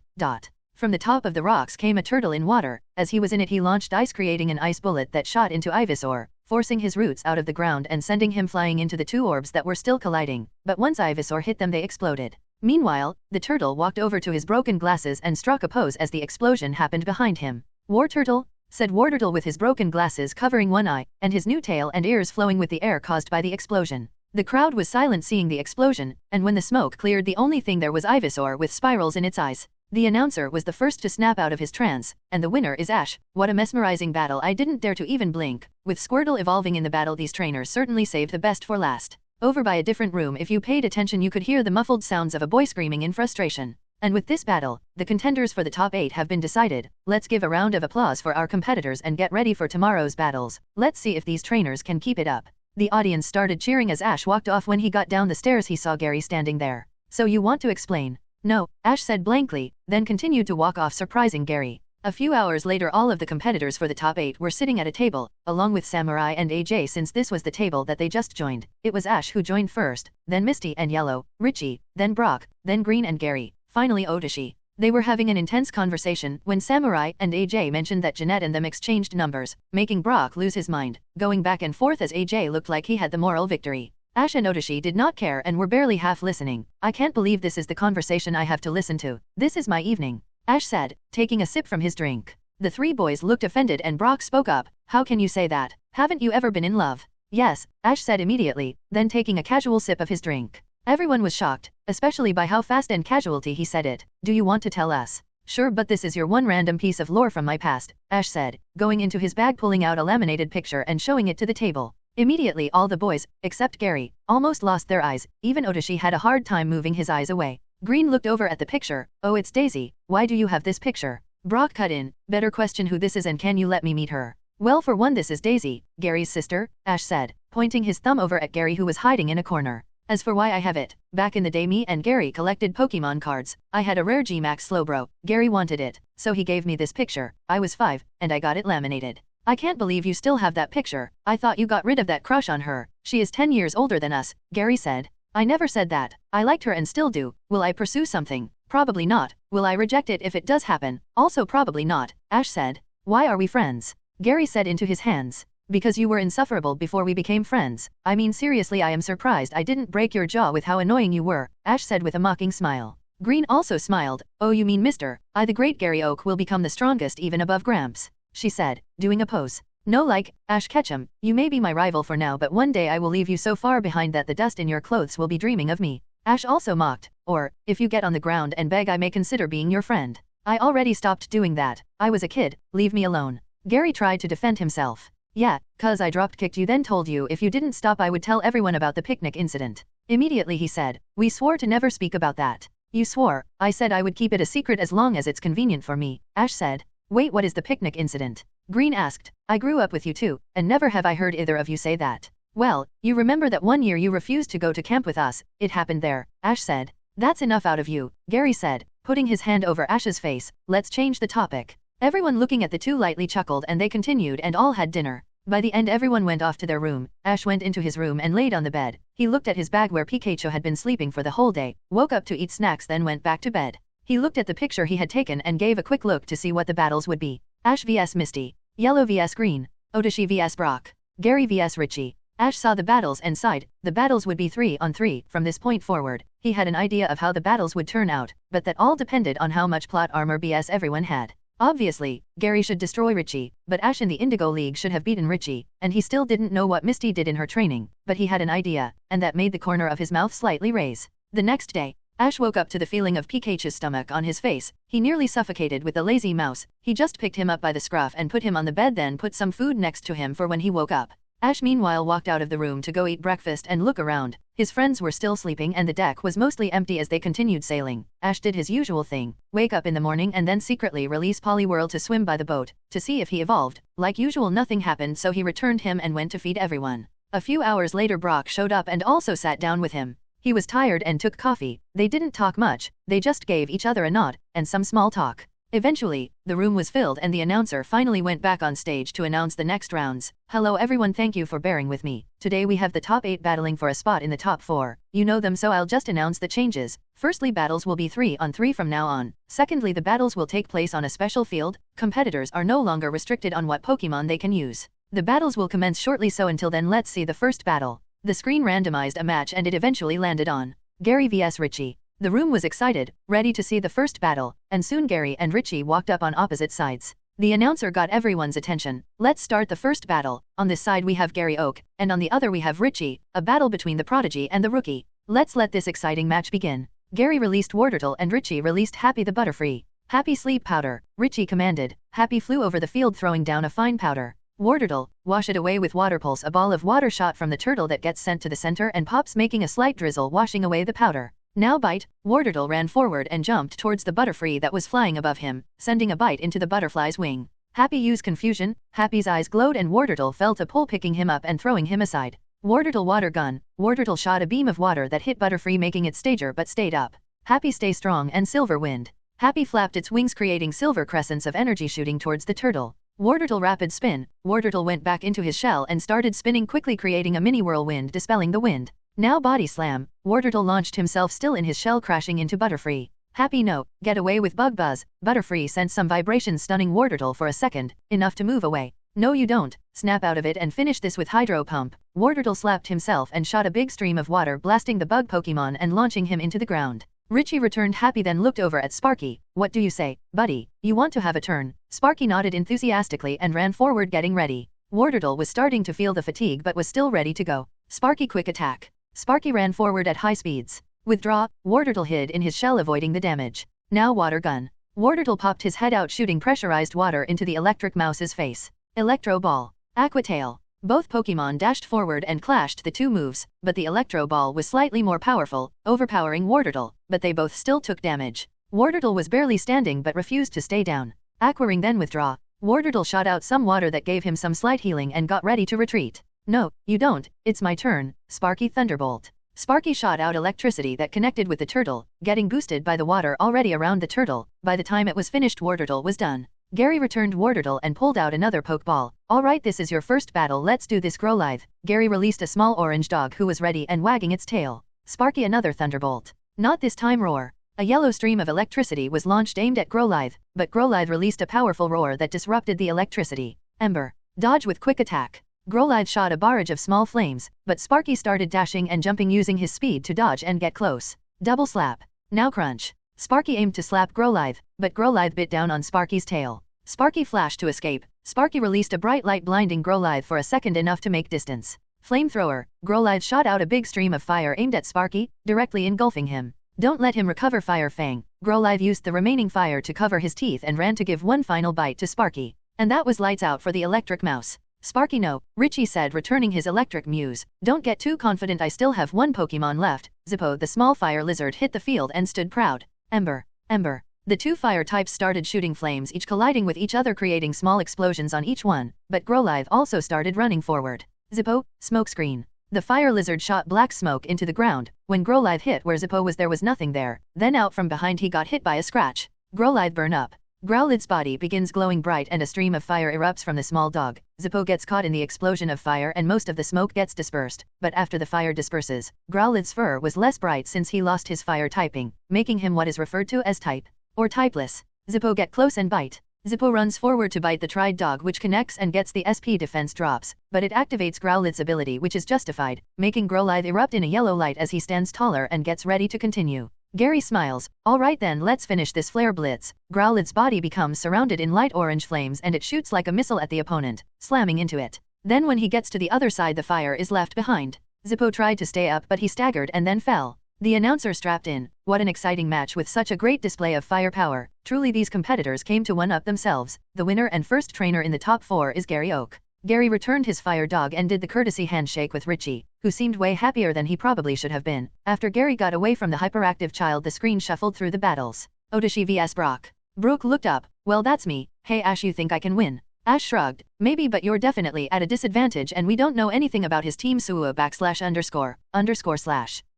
From the top of the rocks came a turtle in water. As he was in it, he launched ice, creating an ice bullet that shot into Ivysaur, forcing his roots out of the ground and sending him flying into the 2 orbs that were still colliding. But once Ivysaur hit them, they exploded. Meanwhile, the turtle walked over to his broken glasses and struck a pose as the explosion happened behind him. "War Turtle," said War Turtle with his broken glasses covering one eye, and his new tail and ears flowing with the air caused by the explosion. The crowd was silent seeing the explosion, and when the smoke cleared, the only thing there was Ivysaur with spirals in its eyes. The announcer was the first to snap out of his trance, and the winner is Ash. "What a mesmerizing battle, I didn't dare to even blink." With Squirtle evolving in the battle, these trainers certainly saved the best for last. Over by a different room, if you paid attention, you could hear the muffled sounds of a boy screaming in frustration. And with this battle, the contenders for the top 8 have been decided. Let's give a round of applause for our competitors and get ready for tomorrow's battles. Let's see if these trainers can keep it up. The audience started cheering as Ash walked off. When he got down the stairs, he saw Gary standing there. "So you want to explain?" "No," Ash said blankly, then continued to walk off, surprising Gary. A few hours later, all of the competitors for the top 8 were sitting at a table, along with Samurai and AJ, since this was the table that they just joined. It was Ash who joined first, then Misty and Yellow, Richie, then Brock, then Green and Gary, finally Otoshi. They were having an intense conversation when Samurai and AJ mentioned that Jeanette and them exchanged numbers, making Brock lose his mind, going back and forth as AJ looked like he had the moral victory. Ash and Otoshi did not care and were barely half listening. "I can't believe this is the conversation I have to listen to. This is my evening," Ash said, taking a sip from his drink. The 3 boys looked offended and Brock spoke up. "How can you say that? Haven't you ever been in love?" "Yes," Ash said immediately, then taking a casual sip of his drink. Everyone was shocked, especially by how fast and casualty he said it. Do you want to tell us? Sure, but this is your one random piece of lore from my past, Ash said, going into his bag, pulling out a laminated picture and showing it to the table. Immediately all the boys, except Gary, almost lost their eyes. Even Otoshi had a hard time moving his eyes away. Green looked over at the picture. Oh, it's Daisy. Why do you have this picture? Brock cut in. Better question who this is and can you let me meet her? Well, for one, this is Daisy, Gary's sister, Ash said, pointing his thumb over at Gary, who was hiding in a corner. As for why I have it, back in the day me and Gary collected Pokemon cards. I had a rare G-Max Slowbro. Gary wanted it, so he gave me this picture. I was 5, and I got it laminated. I can't believe you still have that picture. I thought you got rid of that crush on her. She is 10 years older than us, Gary said. I never said that. I liked her and still do. Will I pursue something? Probably not. Will I reject it if it does happen? Also probably not, Ash said. Why are we friends? Gary said into his hands. Because you were insufferable before we became friends. I mean, seriously, I am surprised I didn't break your jaw with how annoying you were, Ash said with a mocking smile. Green also smiled. Oh, you mean Mr. I the Great Gary Oak will become the strongest even above Gramps, she said, doing a pose. No, like, Ash Ketchum, you may be my rival for now, but one day I will leave you so far behind that the dust in your clothes will be dreaming of me. Ash also mocked. Or, if you get on the ground and beg, I may consider being your friend. I already stopped doing that. I was a kid, leave me alone. Gary tried to defend himself. Yeah, 'cause I drop-kicked you, then told you if you didn't stop I would tell everyone about the picnic incident. Immediately he said, we swore to never speak about that. You swore. I said I would keep it a secret as long as it's convenient for me, Ash said. Wait, what is the picnic incident? Green asked. I grew up with you too, and never have I heard either of you say that. Well, you remember that one year you refused to go to camp with us. It happened there, Ash said. That's enough out of you, Gary said, putting his hand over Ash's face. Let's change the topic. Everyone looking at the two lightly chuckled and they continued and all had dinner. By the end everyone went off to their room. Ash went into his room and laid on the bed. He looked at his bag where Pikachu had been sleeping for the whole day, woke up to eat snacks, then went back to bed. He looked at the picture he had taken and gave a quick look to see what the battles would be. Ash vs Misty. Yellow vs Green. Otoshi vs Brock. Gary vs Richie. Ash saw the battles and sighed. The battles would be 3-on-3 from this point forward. He had an idea of how the battles would turn out, but that all depended on how much plot armor BS everyone had. Obviously, Gary should destroy Richie, but Ash in the Indigo League should have beaten Richie, and he still didn't know what Misty did in her training, but he had an idea, and that made the corner of his mouth slightly raise. The next day, Ash woke up to the feeling of Pikachu's stomach on his face. He nearly suffocated with the lazy mouse. He just picked him up by the scruff and put him on the bed, then put some food next to him for when he woke up. Ash meanwhile walked out of the room to go eat breakfast and look around. His friends were still sleeping and the deck was mostly empty as they continued sailing. Ash did his usual thing, wake up in the morning and then secretly release Poliwhirl to swim by the boat, to see if he evolved. Like usual, nothing happened, so he returned him and went to feed everyone. A few hours later Brock showed up and also sat down with him. He was tired and took coffee. They didn't talk much, they just gave each other a nod, and some small talk. Eventually, the room was filled and the announcer finally went back on stage to announce the next rounds. Hello everyone, thank you for bearing with me. Today we have the top 8 battling for a spot in the top 4. You know them, so I'll just announce the changes. Firstly, battles will be 3-on-3 from now on. Secondly, the battles will take place on a special field. Competitors are no longer restricted on what Pokemon they can use. The battles will commence shortly, so until then let's see the first battle. The screen randomized a match and it eventually landed on Gary vs Richie. The room was excited, ready to see the first battle, and soon Gary and Richie walked up on opposite sides. The announcer got everyone's attention. Let's start the first battle. On this side we have Gary Oak, and on the other we have Richie, a battle between the prodigy and the rookie. Let's let this exciting match begin. Gary released Wartortle and Richie released Happy the Butterfree. Happy sleep powder, Richie commanded. Happy flew over the field throwing down a fine powder. Wartortle, wash it away with Water Pulse. A ball of water shot from the turtle that gets sent to the center and pops, making a slight drizzle, washing away the powder. Now bite. Wartortle ran forward and jumped towards the Butterfree that was flying above him, sending a bite into the butterfly's wing. Happy used confusion. Happy's eyes glowed and Wartortle fell to pull, picking him up and throwing him aside. Wartortle water gun. Wartortle shot a beam of water that hit Butterfree, making it stager but stayed up. Happy stay strong and silver wind. Happy flapped its wings, creating silver crescents of energy shooting towards the turtle. Wartortle rapid spin. Wartortle went back into his shell and started spinning quickly, creating a mini whirlwind, dispelling the wind. Now body slam. Wartortle launched himself still in his shell, crashing into Butterfree. Happy no, get away with Bug Buzz. Butterfree sent some vibrations, stunning Wartortle for a second, enough to move away. No you don't, snap out of it and finish this with Hydro Pump. Wartortle slapped himself and shot a big stream of water, blasting the bug Pokemon and launching him into the ground. Richie returned happy, then looked over at Sparky. What do you say, buddy? You want to have a turn? Sparky nodded enthusiastically and ran forward, getting ready. Wartortle was starting to feel the fatigue but was still ready to go. Sparky quick attack. Sparky ran forward at high speeds. Withdraw, Wartortle hid in his shell avoiding the damage. Now water gun. Wartortle popped his head out shooting pressurized water into the electric mouse's face. Electro Ball. Aqua Tail. Both Pokemon dashed forward and clashed the two moves, but the Electro Ball was slightly more powerful, overpowering Wartortle, but they both still took damage. Wartortle was barely standing but refused to stay down. Aqua Ring then withdraw. Wartortle shot out some water that gave him some slight healing and got ready to retreat. No, you don't, it's my turn, Sparky Thunderbolt. Sparky shot out electricity that connected with the turtle, getting boosted by the water already around the turtle. By the time it was finished, Wartortle was done. Gary returned Wartortle and pulled out another Pokeball. Alright, this is your first battle, let's do this, Growlithe. Gary released a small orange dog who was ready and wagging its tail. Sparky another Thunderbolt. Not this time, Roar. A yellow stream of electricity was launched aimed at Growlithe, but Growlithe released a powerful roar that disrupted the electricity. Ember. Dodge with quick attack. Growlithe shot a barrage of small flames, but Sparky started dashing and jumping using his speed to dodge and get close. Double slap. Now crunch. Sparky aimed to slap Growlithe, but Growlithe bit down on Sparky's tail. Sparky flashed to escape. Sparky released a bright light blinding Growlithe for a second, enough to make distance. Flamethrower. Growlithe shot out a big stream of fire aimed at Sparky, directly engulfing him. Don't let him recover, Fire Fang. Growlithe used the remaining fire to cover his teeth and ran to give one final bite to Sparky. And that was lights out for the electric mouse. Sparky, no, Richie said, returning his electric muse. Don't get too confident, I still have one Pokemon left. Zippo the small fire lizard hit the field and stood proud. Ember. Ember. The two fire types started shooting flames, each colliding with each other, creating small explosions on each one, but Growlithe also started running forward. Zippo, smokescreen. The fire lizard shot black smoke into the ground. When Growlithe hit where Zippo was, there was nothing there. Then out from behind he got hit by a scratch. Growlithe burn up. Growlithe's body begins glowing bright and a stream of fire erupts from the small dog. Zippo gets caught in the explosion of fire and most of the smoke gets dispersed, but after the fire disperses, Growlithe's fur was less bright since he lost his fire typing, making him what is referred to as type or typeless. Zippo get close and bite. Zippo runs forward to bite the tried dog, which connects and gets the SP defense drops, but it activates Growlithe's ability, which is justified, making Growlithe erupt in a yellow light as he stands taller and gets ready to continue. Gary smiles. Alright then, let's finish this flare blitz. Growlithe's body becomes surrounded in light orange flames and it shoots like a missile at the opponent, slamming into it. Then when he gets to the other side, the fire is left behind. Zippo tried to stay up but he staggered and then fell. The announcer strapped in. What an exciting match with such a great display of firepower. Truly these competitors came to one-up themselves. The winner and first trainer in the top 4 is Gary Oak. Gary returned his fire dog and did the courtesy handshake with Richie, who seemed way happier than he probably should have been. After Gary got away from the hyperactive child, the screen shuffled through the battles. Odashi vs Brock. Brooke looked up. Well, that's me. Hey Ash, you think I can win? Ash shrugged. Maybe, but you're definitely at a disadvantage and we don't know anything about his team. /__/.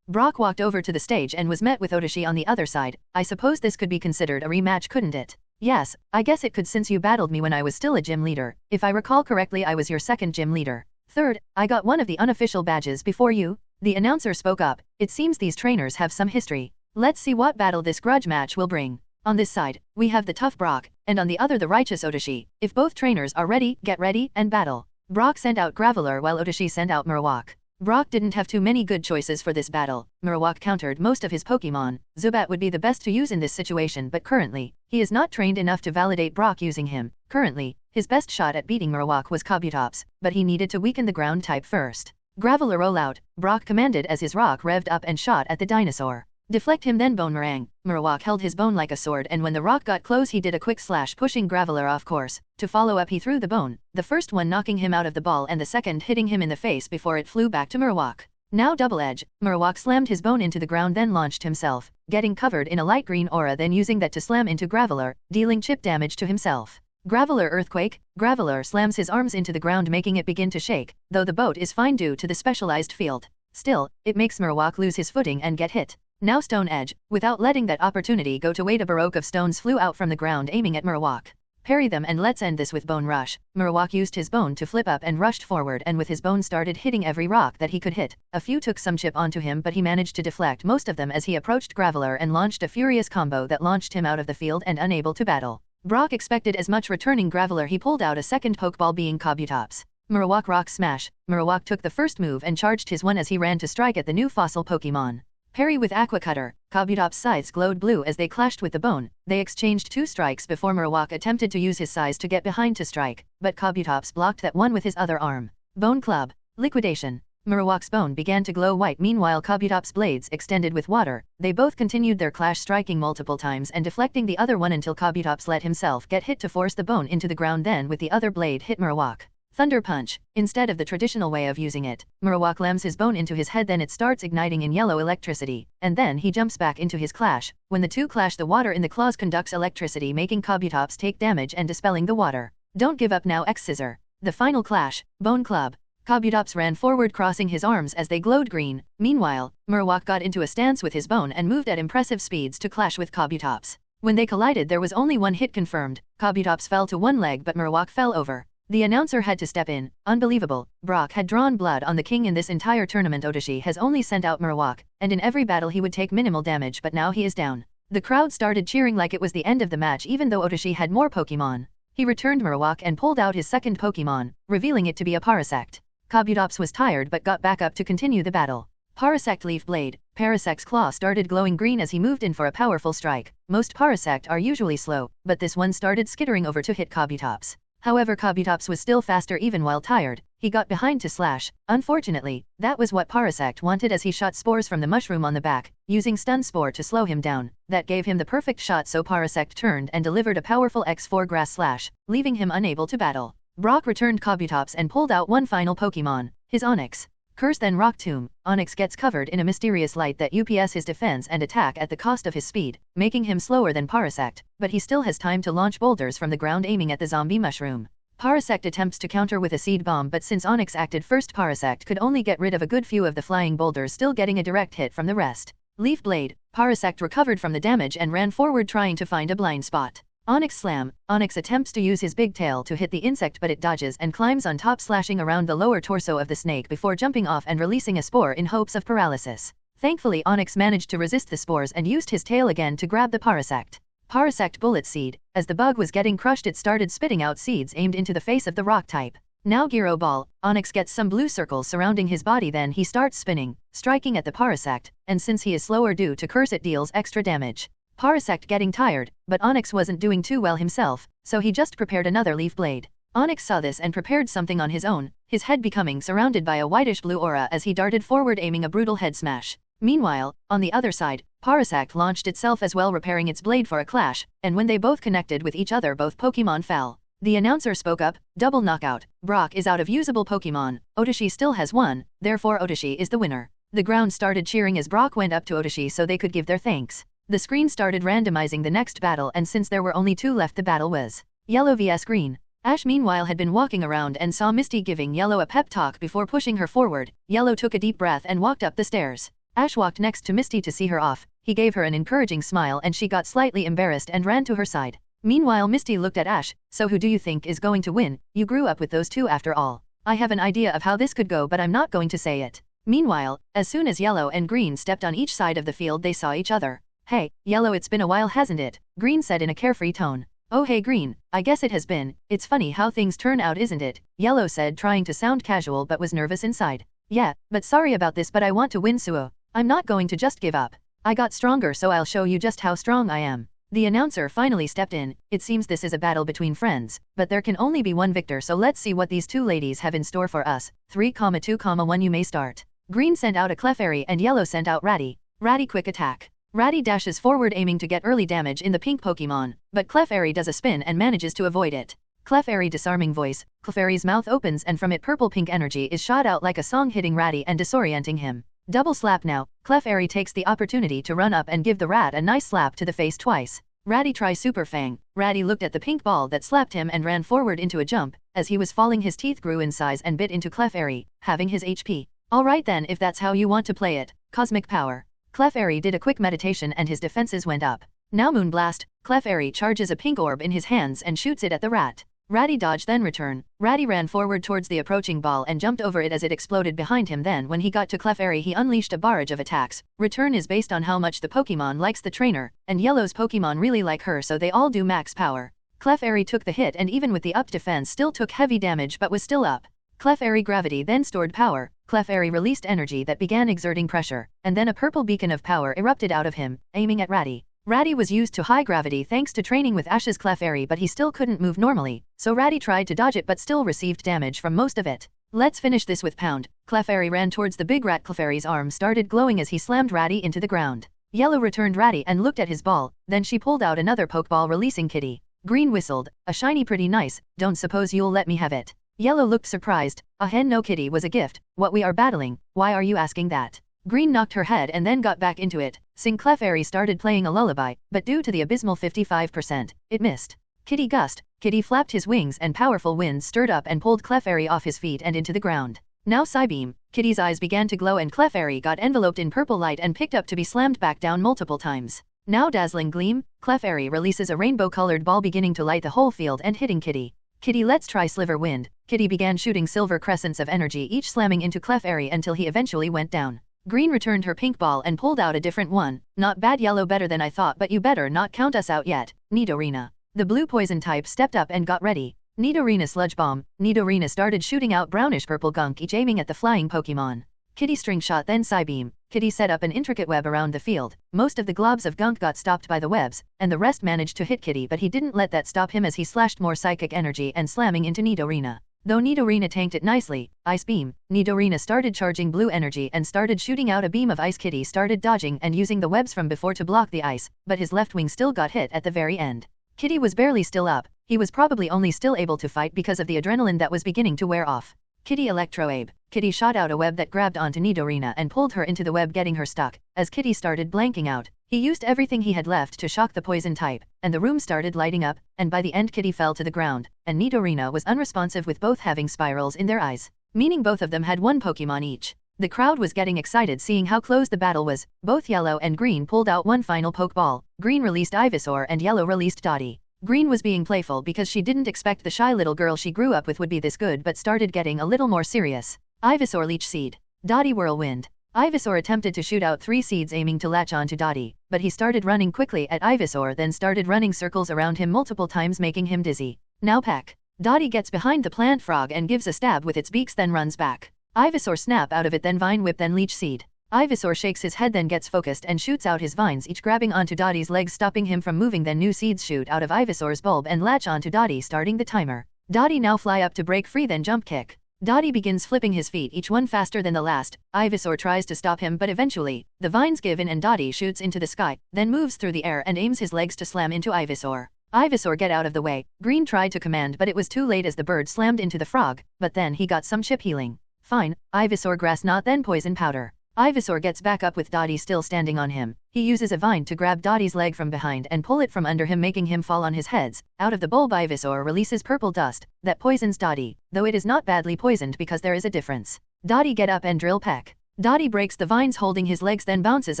Brock walked over to the stage and was met with Odashi on the other side. I suppose this could be considered a rematch, couldn't it? Yes, I guess it could, since you battled me when I was still a gym leader. If I recall correctly, I was your second gym leader. Third, I got one of the unofficial badges before you. The announcer spoke up. It seems these trainers have some history. Let's see what battle this grudge match will bring. On this side, we have the tough Brock, and on the other the righteous Odashi. If both trainers are ready, get ready and battle. Brock sent out Graveler while Odashi sent out Marowak. Brock didn't have too many good choices for this battle. Marowak countered most of his Pokemon. Zubat would be the best to use in this situation, but currently, he is not trained enough to validate Brock using him. Currently, his best shot at beating Marowak was Kabutops, but he needed to weaken the ground type first. Graveler roll out, Brock commanded as his rock revved up and shot at the dinosaur. Deflect him, then Bone Meringue. Marowak held his bone like a sword, and when the rock got close he did a quick slash, pushing Graveler off course. To follow up, he threw the bone, the first one knocking him out of the ball and the second hitting him in the face before it flew back to Marowak. Now double edge. Marowak slammed his bone into the ground, then launched himself, getting covered in a light green aura, then using that to slam into Graveler, dealing chip damage to himself. Graveler earthquake. Graveler slams his arms into the ground, making it begin to shake, though the boat is fine due to the specialized field. Still, it makes Marowak lose his footing and get hit. Now Stone Edge. Without letting that opportunity go to wait, a baroque of stones flew out from the ground aiming at Marowak. Parry them and let's end this with Bone Rush. Marowak used his bone to flip up and rushed forward, and with his bone started hitting every rock that he could hit. A few took some chip onto him, but he managed to deflect most of them as he approached Graveler and launched a furious combo that launched him out of the field and unable to battle. Brock expected as much. Returning Graveler, he pulled out a second Pokeball, being Kabutops. Marowak rock smash. Marowak took the first move and charged his one as he ran to strike at the new fossil Pokemon. Parry with Aqua Cutter. Kabutops' scythes glowed blue as they clashed with the bone. They exchanged 2 strikes before Marowak attempted to use his size to get behind to strike, but Kabutops blocked that one with his other arm. Bone Club. Liquidation. Marowak's bone began to glow white. Meanwhile Kabutops' blades extended with water. They both continued their clash, striking multiple times and deflecting the other one until Kabutops let himself get hit to force the bone into the ground, then with the other blade hit Marowak. Thunder Punch. Instead of the traditional way of using it, Marowak lams his bone into his head, then it starts igniting in yellow electricity, and then he jumps back into his clash. When the two clash, the water in the claws conducts electricity, making Kabutops take damage and dispelling the water. Don't give up now, X-Scissor. The final clash, Bone Club. Kabutops ran forward, crossing his arms as they glowed green. Meanwhile, Marowak got into a stance with his bone and moved at impressive speeds to clash with Kabutops. When they collided, there was only one hit confirmed. Kabutops fell to one leg, but Marowak fell over. The announcer had to step in. Unbelievable. Brock had drawn blood on the king in this entire tournament. Otoshi has only sent out Marowak, and in every battle he would take minimal damage, but now he is down. The crowd started cheering like it was the end of the match, even though Otoshi had more Pokemon. He returned Marowak and pulled out his second Pokemon, revealing it to be a Parasect. Kabutops was tired but got back up to continue the battle. Parasect Leaf Blade. Parasect's claw started glowing green as he moved in for a powerful strike. Most Parasect are usually slow, but this one started skittering over to hit Kabutops. However, Kabutops was still faster even while tired. He got behind to slash. Unfortunately, that was what Parasect wanted, as he shot spores from the mushroom on the back, using Stun Spore to slow him down. That gave him the perfect shot, so Parasect turned and delivered a powerful X4 Grass Slash, leaving him unable to battle. Brock returned Kabutops and pulled out one final Pokemon, his Onix. Curse, then Rock Tomb. Onix gets covered in a mysterious light that ups his defense and attack at the cost of his speed, making him slower than Parasect, but he still has time to launch boulders from the ground aiming at the zombie mushroom. Parasect attempts to counter with a Seed Bomb, but since Onix acted first, Parasect could only get rid of a good few of the flying boulders, still getting a direct hit from the rest. Leaf Blade. Parasect recovered from the damage and ran forward, trying to find a blind spot. Onix Slam. Onix attempts to use his big tail to hit the insect, but it dodges and climbs on top, slashing around the lower torso of the snake before jumping off and releasing a spore in hopes of paralysis. Thankfully, Onix managed to resist the spores and used his tail again to grab the Parasect. Parasect Bullet Seed. As the bug was getting crushed, it started spitting out seeds aimed into the face of the rock type. Now Gyro Ball. Onix gets some blue circles surrounding his body, then he starts spinning, striking at the Parasect, and since he is slower due to curse, it deals extra damage. Parasect getting tired, but Onix wasn't doing too well himself, so he just prepared another Leaf Blade. Onix saw this and prepared something on his own, his head becoming surrounded by a whitish blue aura as he darted forward, aiming a brutal head smash. Meanwhile, on the other side, Parasect launched itself as well, repairing its blade for a clash, and when they both connected with each other, both Pokemon fell. The announcer spoke up. Double knockout. Brock is out of usable Pokemon. Otoshi still has one, therefore Otoshi is the winner. The ground started cheering as Brock went up to Otoshi so they could give their thanks. The screen started randomizing the next battle, and since there were only two left, the battle was Yellow vs Green. Ash meanwhile had been walking around and saw Misty giving Yellow a pep talk before pushing her forward. Yellow took a deep breath and walked up the stairs. Ash walked next to Misty to see her off. He gave her an encouraging smile and she got slightly embarrassed and ran to her side. Meanwhile, Misty looked at Ash. So who do you think is going to win? You grew up with those two after all. I have an idea of how this could go, but I'm not going to say it. Meanwhile, as soon as Yellow and Green stepped on each side of the field, they saw each other. Hey, Yellow, it's been a while, hasn't it? Green said in a carefree tone. Oh hey Green, I guess it has been. It's funny how things turn out, isn't it? Yellow said, trying to sound casual but was nervous inside. Yeah, but sorry about this, but I want to win, Suo. I'm not going to just give up. I got stronger, so I'll show you just how strong I am. The announcer finally stepped in. It seems this is a battle between friends, but there can only be one victor, so let's see what these two ladies have in store for us. 3,2,1 You may start. Green sent out a Clefairy and Yellow sent out Ratty. Ratty quick attack. Ratty dashes forward, aiming to get early damage in the pink Pokemon, but Clefairy does a spin and manages to avoid it. Clefairy disarming voice. Clefairy's mouth opens and from it purple-pink energy is shot out like a song, hitting Ratty and disorienting him. Double slap now. Clefairy takes the opportunity to run up and give the rat a nice slap to the face twice. Ratty try Super Fang. Ratty looked at the pink ball that slapped him and ran forward into a jump. As he was falling, his teeth grew in size and bit into Clefairy, having his HP. Alright then, if that's how you want to play it. Cosmic Power. Clefairy did a quick meditation and his defenses went up. Now Moonblast. Clefairy charges a pink orb in his hands and shoots it at the rat. Ratty dodge then return. Ratty ran forward towards the approaching ball and jumped over it as it exploded behind him. Then when he got to Clefairy, he unleashed a barrage of attacks. Return is based on how much the Pokemon likes the trainer, and Yellow's Pokemon really like her, so they all do max power. Clefairy took the hit and even with the upped defense still took heavy damage but was still up. Clefairy Gravity then stored power. Clefairy released energy that began exerting pressure, and then a purple beacon of power erupted out of him, aiming at Ratty. Ratty was used to high gravity thanks to training with Ash's Clefairy, but he still couldn't move normally, so Ratty tried to dodge it but still received damage from most of it. Let's finish this with Pound. Clefairy ran towards the big rat. Clefairy's arm started glowing as he slammed Ratty into the ground. Yellow returned Ratty and looked at his ball, then she pulled out another Pokeball releasing Kitty. Green whistled, a shiny pretty nice, don't suppose you'll let me have it. Yellow looked surprised, no Kitty was a gift, what we are battling, why are you asking that? Green knocked her head and then got back into it. Sing Clefairy started playing a lullaby, but due to the abysmal 55%, it missed. Kitty gust, Kitty flapped his wings and powerful winds stirred up and pulled Clefairy off his feet and into the ground. Now Psybeam, Kitty's eyes began to glow and Clefairy got enveloped in purple light and picked up to be slammed back down multiple times. Now Dazzling Gleam, Clefairy releases a rainbow-colored ball beginning to light the whole field and hitting Kitty. Kitty, let's try Sliver Wind. Kitty began shooting silver crescents of energy, each slamming into Clefairy until he eventually went down. Green returned her pink ball and pulled out a different one. Not bad. Yellow, better than I thought, but you better not count us out yet. Nidorina. The blue poison type stepped up and got ready. Nidorina Sludge Bomb. Nidorina started shooting out brownish-purple gunk, each aiming at the flying Pokemon. Kitty String Shot, then Psybeam. Kitty set up an intricate web around the field. Most of the globs of gunk got stopped by the webs, and the rest managed to hit Kitty, but he didn't let that stop him as he slashed more psychic energy and slamming into Nidorina. Though Nidorina tanked it nicely, Ice Beam, Nidorina started charging blue energy and started shooting out a beam of ice. Kitty started dodging and using the webs from before to block the ice, but his left wing still got hit at the very end. Kitty was barely still up, he was probably only still able to fight because of the adrenaline that was beginning to wear off. Kitty Electroabe. Kitty shot out a web that grabbed onto Nidorina and pulled her into the web, getting her stuck. As Kitty started blanking out, he used everything he had left to shock the poison type, and the room started lighting up, and by the end Kitty fell to the ground, and Nidorina was unresponsive with both having spirals in their eyes, meaning both of them had one Pokemon each. The crowd was getting excited seeing how close the battle was. Both Yellow and Green pulled out one final Pokeball. Green released Ivysaur and Yellow released Dottie. Green was being playful because she didn't expect the shy little girl she grew up with would be this good, but started getting a little more serious. Ivysaur Leech Seed. Dottie Whirlwind. Ivysaur attempted to shoot out 3 seeds aiming to latch onto Dottie, but he started running quickly at Ivysaur, then started running circles around him multiple times, making him dizzy. Now Peck. Dottie gets behind the plant frog and gives a stab with its beaks, then runs back. Ivysaur snap out of it, then Vine Whip, then Leech Seed. Ivysaur shakes his head, then gets focused and shoots out his vines, each grabbing onto Dottie's legs, stopping him from moving. Then new seeds shoot out of Ivysaur's bulb and latch onto Dottie, starting the timer. Dottie now fly up to break free, then jump kick. Dottie begins flipping his feet, each one faster than the last. Ivysaur tries to stop him, but eventually, the vines give in and Dottie shoots into the sky, then moves through the air and aims his legs to slam into Ivysaur. Ivysaur, get out of the way. Green tried to command, but it was too late as the bird slammed into the frog, but then he got some chip healing. Fine. Ivysaur Grass Knot, then Poison Powder. Ivysaur gets back up with Dottie still standing on him. He uses a vine to grab Dottie's leg from behind and pull it from under him, making him fall on his heads. Out of the bulb, Ivysaur releases purple dust that poisons Dottie, though it is not badly poisoned because there is a difference. Dottie, get up and drill Peck. Dottie breaks the vines holding his legs, then bounces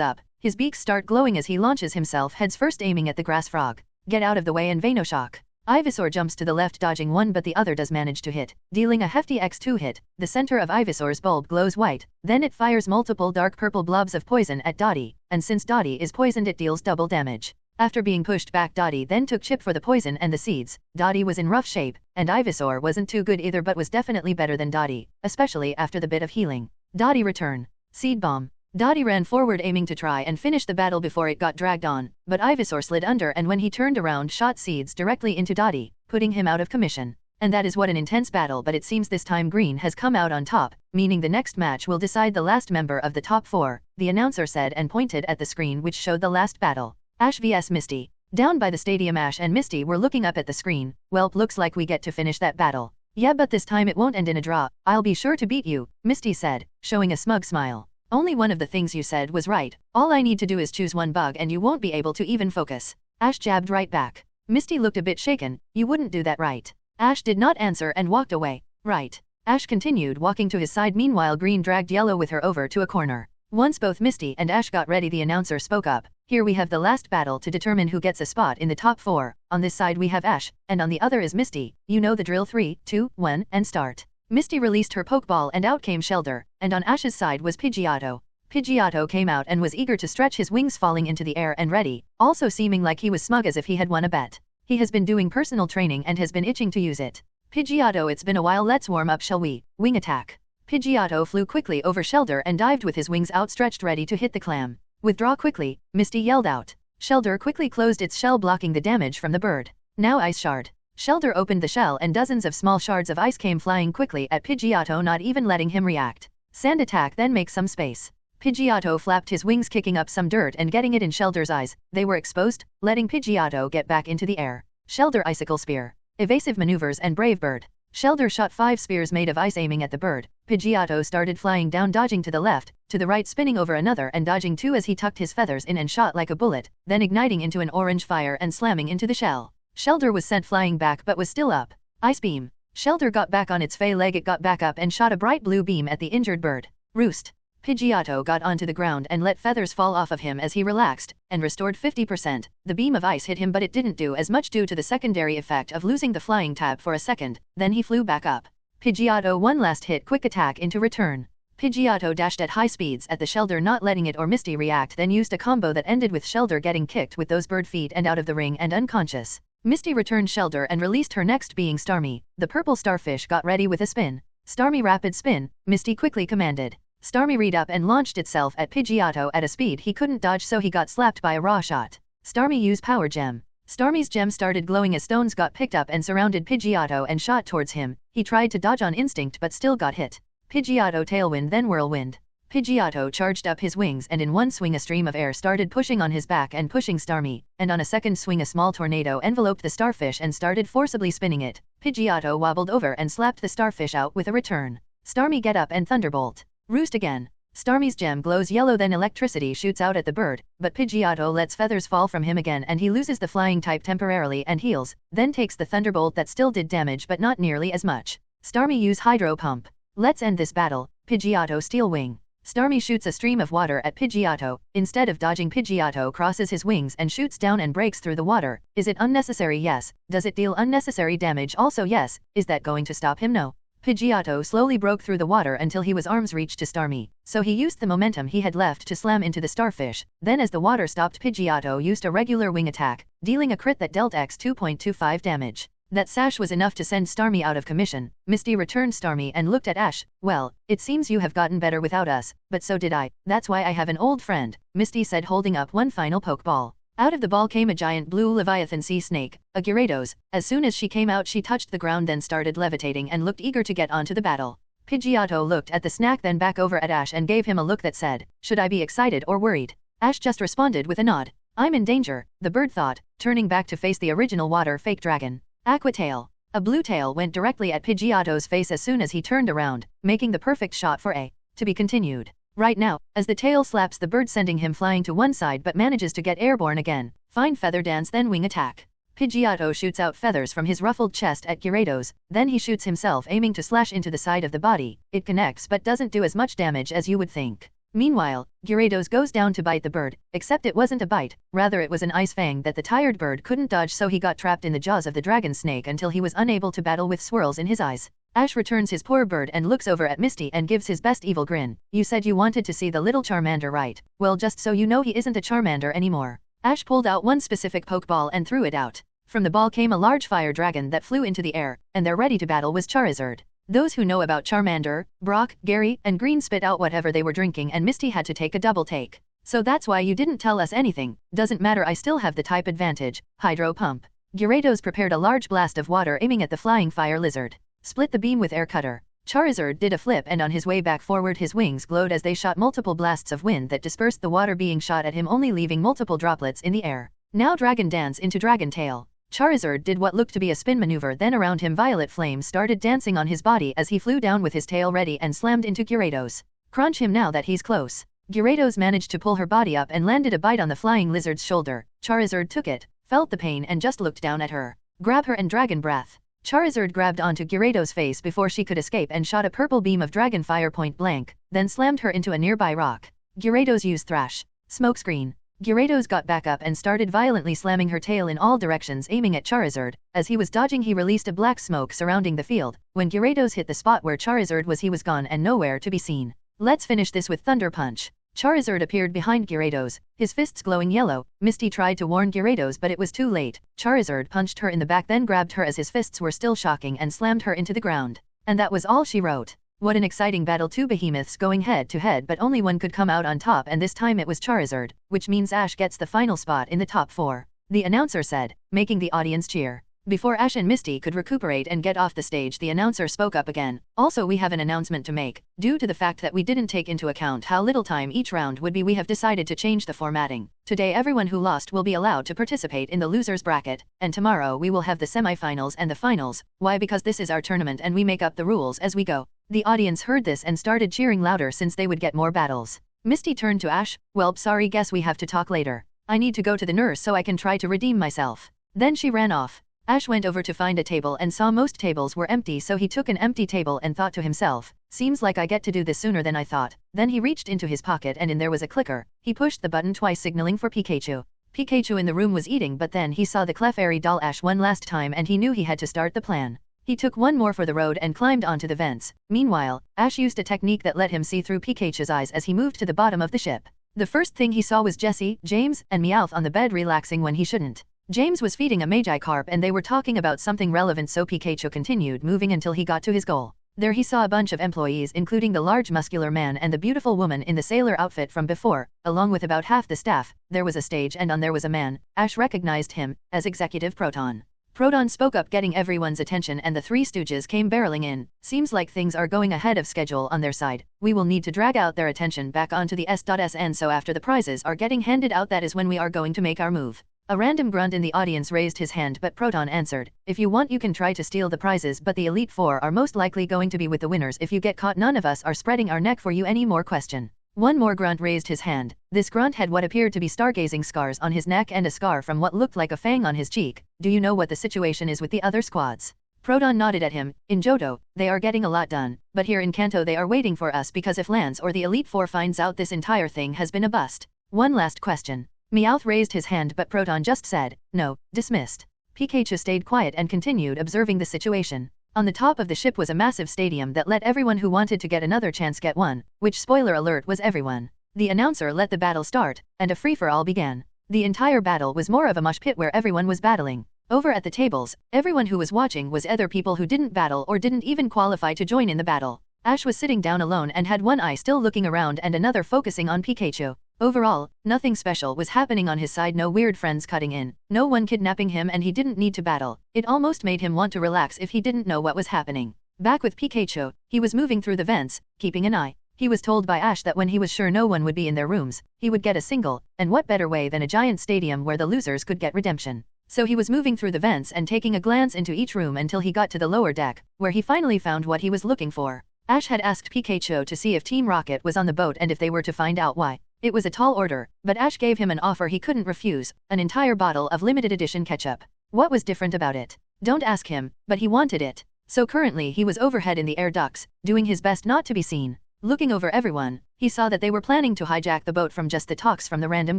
up. His beaks start glowing as he launches himself heads first, aiming at the grass frog. Get out of the way and Venoshock. Ivysaur jumps to the left, dodging one, but the other does manage to hit, dealing a hefty X2 hit. The center of Ivysaur's bulb glows white, then it fires multiple dark purple blobs of poison at Dottie, and since Dottie is poisoned it deals double damage. After being pushed back, Dottie then took chip for the poison and the seeds. Dottie was in rough shape, and Ivysaur wasn't too good either, but was definitely better than Dottie, especially after the bit of healing. Dottie return. Seed Bomb. Dottie ran forward aiming to try and finish the battle before it got dragged on, but Ivysaur slid under and when he turned around shot seeds directly into Dottie, putting him out of commission. And that is what an intense battle, but it seems this time Green has come out on top, meaning the next match will decide the last member of the top 4, the announcer said and pointed at the screen which showed the last battle. Ash vs Misty. Down by the stadium, Ash and Misty were looking up at the screen. Welp, looks like we get to finish that battle. Yeah, but this time it won't end in a draw. I'll be sure to beat you, Misty said, showing a smug smile. Only one of the things you said was right. All I need to do is choose one bug and you won't be able to even focus. Ash jabbed right back. Misty looked a bit shaken. You wouldn't do that, right? Ash did not answer and walked away. Right. Ash continued walking to his side. Meanwhile, Green dragged Yellow with her over to a corner. Once both Misty and Ash got ready, the announcer spoke up. Here we have the last battle to determine who gets a spot in the top 4. On this side we have Ash, and on the other is Misty. You know the drill. 3, 2, 1, and start. Misty released her Pokeball and out came Shelder, and on Ash's side was Pidgeotto. Pidgeotto came out and was eager to stretch his wings, falling into the air and ready, also seeming like he was smug as if he had won a bet. He has been doing personal training and has been itching to use it. Pidgeotto, it's been a while, let's warm up, shall we? Wing attack. Pidgeotto flew quickly over Shelder and dived with his wings outstretched ready to hit the clam. Withdraw quickly, Misty yelled out. Shelder quickly closed its shell, blocking the damage from the bird. Now Ice Shard. Shellder opened the shell and dozens of small shards of ice came flying quickly at Pidgeotto, not even letting him react. Sand attack, then make some space. Pidgeotto flapped his wings, kicking up some dirt and getting it in Shellder's eyes. They were exposed, letting Pidgeotto get back into the air. Shellder icicle spear. Evasive maneuvers and brave bird. Shellder shot 5 spears made of ice aiming at the bird. Pidgeotto started flying down, dodging to the left, to the right, spinning over another and dodging too as he tucked his feathers in and shot like a bullet, then igniting into an orange fire and slamming into the shell. Shellder was sent flying back but was still up. Ice beam. Shellder got back on its fey leg, it got back up and shot a bright blue beam at the injured bird. Roost. Pidgeotto got onto the ground and let feathers fall off of him as he relaxed, and restored 50%. The beam of ice hit him but it didn't do as much due to the secondary effect of losing the flying tab for a second, then he flew back up. Pidgeotto one last hit, quick attack into return. Pidgeotto dashed at high speeds at the Shellder, not letting it or Misty react, then used a combo that ended with Shellder getting kicked with those bird feet and out of the ring and unconscious. Misty returned Shellder and released her next being Starmie. The purple starfish got ready with a spin. Starmie rapid spin, Misty quickly commanded. Starmie read up and launched itself at Pidgeotto at a speed he couldn't dodge, so he got slapped by a raw shot. Starmie used power gem. Starmie's gem started glowing as stones got picked up and surrounded Pidgeotto and shot towards him. He tried to dodge on instinct but still got hit. Pidgeotto tailwind, then whirlwind. Pidgeotto charged up his wings and in one swing a stream of air started pushing on his back and pushing Starmie, and on a second swing a small tornado enveloped the starfish and started forcibly spinning it. Pidgeotto wobbled over and slapped the starfish out with a return. Starmie get up and thunderbolt. Roost again. Starmie's gem glows yellow, then electricity shoots out at the bird, but Pidgeotto lets feathers fall from him again and he loses the flying type temporarily and heals, then takes the thunderbolt that still did damage but not nearly as much. Starmie use hydro pump. Let's end this battle. Pidgeotto steel wing. Starmie shoots a stream of water at Pidgeotto. Instead of dodging, Pidgeotto crosses his wings and shoots down and breaks through the water. Is it unnecessary? Yes. Does it deal unnecessary damage? Also yes. Is that going to stop him? No. Pidgeotto slowly broke through the water until he was arm's reach to Starmie, so he used the momentum he had left to slam into the starfish. Then as the water stopped, Pidgeotto used a regular wing attack, dealing a crit that dealt x 2.25 damage. That sash was enough to send Starmie out of commission. Misty returned Starmie and looked at Ash. Well, it seems you have gotten better without us, but so did I. That's why I have an old friend, Misty said, holding up one final Pokeball. Out of the ball came a giant blue Leviathan sea snake, a Gyarados. As soon as she came out she touched the ground, then started levitating and looked eager to get onto the battle. Pidgeotto looked at the snack, then back over at Ash and gave him a look that said, should I be excited or worried? Ash just responded with a nod. I'm in danger, the bird thought, turning back to face the original water fake dragon. Aqua Tail. A blue tail went directly at Pidgeotto's face as soon as he turned around, making the perfect shot for a to be continued. Right now, as the tail slaps the bird, sending him flying to one side but manages to get airborne again. Fine feather dance, then wing attack. Pidgeotto shoots out feathers from his ruffled chest at Gyarados, then he shoots himself, aiming to slash into the side of the body. It connects but doesn't do as much damage as you would think. Meanwhile, Gyarados goes down to bite the bird, except it wasn't a bite, rather it was an ice fang that the tired bird couldn't dodge, so he got trapped in the jaws of the dragon snake until he was unable to battle with swirls in his eyes. Ash returns his poor bird and looks over at Misty and gives his best evil grin. You said you wanted to see the little Charmander, right? Well, just so you know, he isn't a Charmander anymore. Ash pulled out one specific Pokeball and threw it out. From the ball came a large fire dragon that flew into the air, and there ready to battle was Charizard. Those who know about Charmander, Brock, Gary, and Green spit out whatever they were drinking and Misty had to take a double take. So that's why you didn't tell us anything. Doesn't matter, I still have the type advantage. Hydro pump. Gyarados prepared a large blast of water aiming at the flying fire lizard. Split the beam with air cutter. Charizard did a flip and on his way back forward his wings glowed as they shot multiple blasts of wind that dispersed the water being shot at him, only leaving multiple droplets in the air. Now Dragon Dance into Dragon Tail. Charizard did what looked to be a spin maneuver, then around him violet flames started dancing on his body as he flew down with his tail ready and slammed into Gyarados. Crunch him now that he's close. Gyarados managed to pull her body up and landed a bite on the flying lizard's shoulder. Charizard took it, felt the pain and just looked down at her. Grab her and Dragon Breath. Charizard grabbed onto Gyarados' face before she could escape and shot a purple beam of Dragon Fire point blank, then slammed her into a nearby rock. Gyarados used Thrash. Smokescreen. Gyarados got back up and started violently slamming her tail in all directions, aiming at Charizard. As he was dodging, he released a black smoke surrounding the field. When Gyarados hit the spot where Charizard was, he was gone and nowhere to be seen. Let's finish this with Thunder Punch. Charizard appeared behind Gyarados, his fists glowing yellow. Misty tried to warn Gyarados but it was too late. Charizard punched her in the back, then grabbed her as his fists were still shocking and slammed her into the ground. And that was all she wrote. What an exciting battle, two behemoths going head to head, but only one could come out on top, and this time it was Charizard, which means Ash gets the final spot in the top 4. The announcer said, making the audience cheer. Before Ash and Misty could recuperate and get off the stage, the announcer spoke up again. Also, we have an announcement to make. Due to the fact that we didn't take into account how little time each round would be, we have decided to change the formatting. Today everyone who lost will be allowed to participate in the losers bracket, and tomorrow we will have the semi-finals and the finals. Why? Because this is our tournament and we make up the rules as we go. The audience heard this and started cheering louder since they would get more battles. Misty turned to Ash. Well, sorry, guess we have to talk later. I need to go to the nurse so I can try to redeem myself. Then she ran off. Ash went over to find a table and saw most tables were empty, so he took an empty table and thought to himself, seems like I get to do this sooner than I thought. Then he reached into his pocket and in there was a clicker. He pushed the button twice, signaling for Pikachu. Pikachu in the room was eating, but then he saw the Clefairy doll Ash one last time and he knew he had to start the plan. He took one more for the road and climbed onto the vents. Meanwhile, Ash used a technique that let him see through Pikachu's eyes as he moved to the bottom of the ship. The first thing he saw was Jessie, James, and Meowth on the bed relaxing when he shouldn't. James was feeding a Magikarp and they were talking about something relevant, so Pikachu continued moving until he got to his goal. There he saw a bunch of employees, including the large muscular man and the beautiful woman in the sailor outfit from before, along with about half the staff. There was a stage and on there was a man. Ash recognized him as Executive Proton. Proton spoke up, getting everyone's attention, and the Three Stooges came barreling in. Seems like things are going ahead of schedule on their side. We will need to drag out their attention back onto the S.SN, so after the prizes are getting handed out, that is when we are going to make our move. A random grunt in the audience raised his hand, but Proton answered, if you want you can try to steal the prizes, but the Elite Four are most likely going to be with the winners. If you get caught, none of us are spreading our neck for you. Any more question? One more grunt raised his hand. This grunt had what appeared to be stargazing scars on his neck and a scar from what looked like a fang on his cheek. Do you know what the situation is with the other squads? Proton nodded at him. In Johto, they are getting a lot done, but here in Kanto they are waiting for us, because if Lance or the Elite Four finds out, this entire thing has been a bust. One last question. Meowth raised his hand, but Proton just said, no, dismissed. Pikachu stayed quiet and continued observing the situation. On the top of the ship was a massive stadium that let everyone who wanted to get another chance get one, which, spoiler alert, was everyone. The announcer let the battle start, and a free-for-all began. The entire battle was more of a mosh pit where everyone was battling. Over at the tables, everyone who was watching was either people who didn't battle or didn't even qualify to join in the battle. Ash was sitting down alone and had one eye still looking around and another focusing on Pikachu. Overall, nothing special was happening on his side. No weird friends cutting in, no one kidnapping him, and he didn't need to battle. It almost made him want to relax if he didn't know what was happening. Back with Pikachu, he was moving through the vents, keeping an eye. He was told by Ash that when he was sure no one would be in their rooms, he would get a single, and what better way than a giant stadium where the losers could get redemption. So he was moving through the vents and taking a glance into each room until he got to the lower deck, where he finally found what he was looking for. Ash had asked Pikachu to see if Team Rocket was on the boat and if they were to find out why. It was a tall order, but Ash gave him an offer he couldn't refuse, an entire bottle of limited edition ketchup. What was different about it? Don't ask him, but he wanted it. So currently he was overhead in the air ducts, doing his best not to be seen. Looking over everyone, he saw that they were planning to hijack the boat from just the talks from the random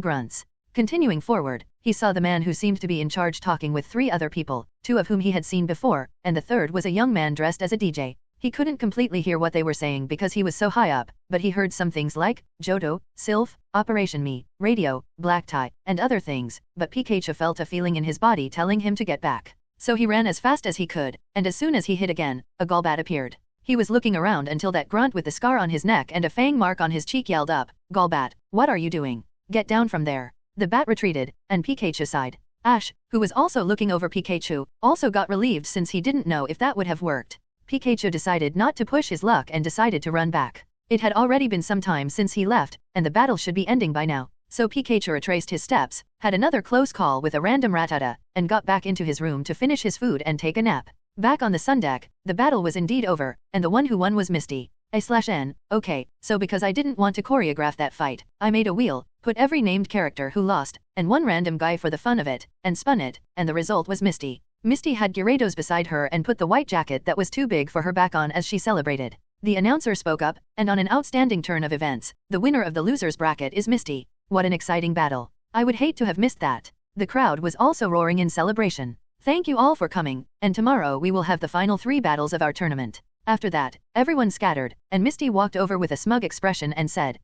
grunts. Continuing forward, he saw the man who seemed to be in charge talking with 3 other people, 2 of whom he had seen before, and the third was a young man dressed as a DJ. He couldn't completely hear what they were saying because he was so high up, but he heard some things like Johto, Sylph, Operation Me, Radio, Black Tie, and other things, but Pikachu felt a feeling in his body telling him to get back. So he ran as fast as he could, and as soon as he hit again, a Golbat appeared. He was looking around until that grunt with the scar on his neck and a fang mark on his cheek yelled up, Golbat, what are you doing? Get down from there. The bat retreated, and Pikachu sighed. Ash, who was also looking over Pikachu, also got relieved since he didn't know if that would have worked. Pikachu decided not to push his luck and decided to run back. It had already been some time since he left, and the battle should be ending by now. So Pikachu retraced his steps, had another close call with a random Rattata, and got back into his room to finish his food and take a nap. Back on the sun deck, the battle was indeed over, and the one who won was Misty. A/N. Okay, so because I didn't want to choreograph that fight, I made a wheel, put every named character who lost, and one random guy for the fun of it, and spun it, and the result was Misty. Misty had Gyarados beside her and put the white jacket that was too big for her back on as she celebrated. The announcer spoke up, and on an outstanding turn of events, the winner of the losers bracket is Misty. What an exciting battle. I would hate to have missed that. The crowd was also roaring in celebration. Thank you all for coming, and tomorrow we will have the final 3 battles of our tournament. After that, everyone scattered, and Misty walked over with a smug expression and said,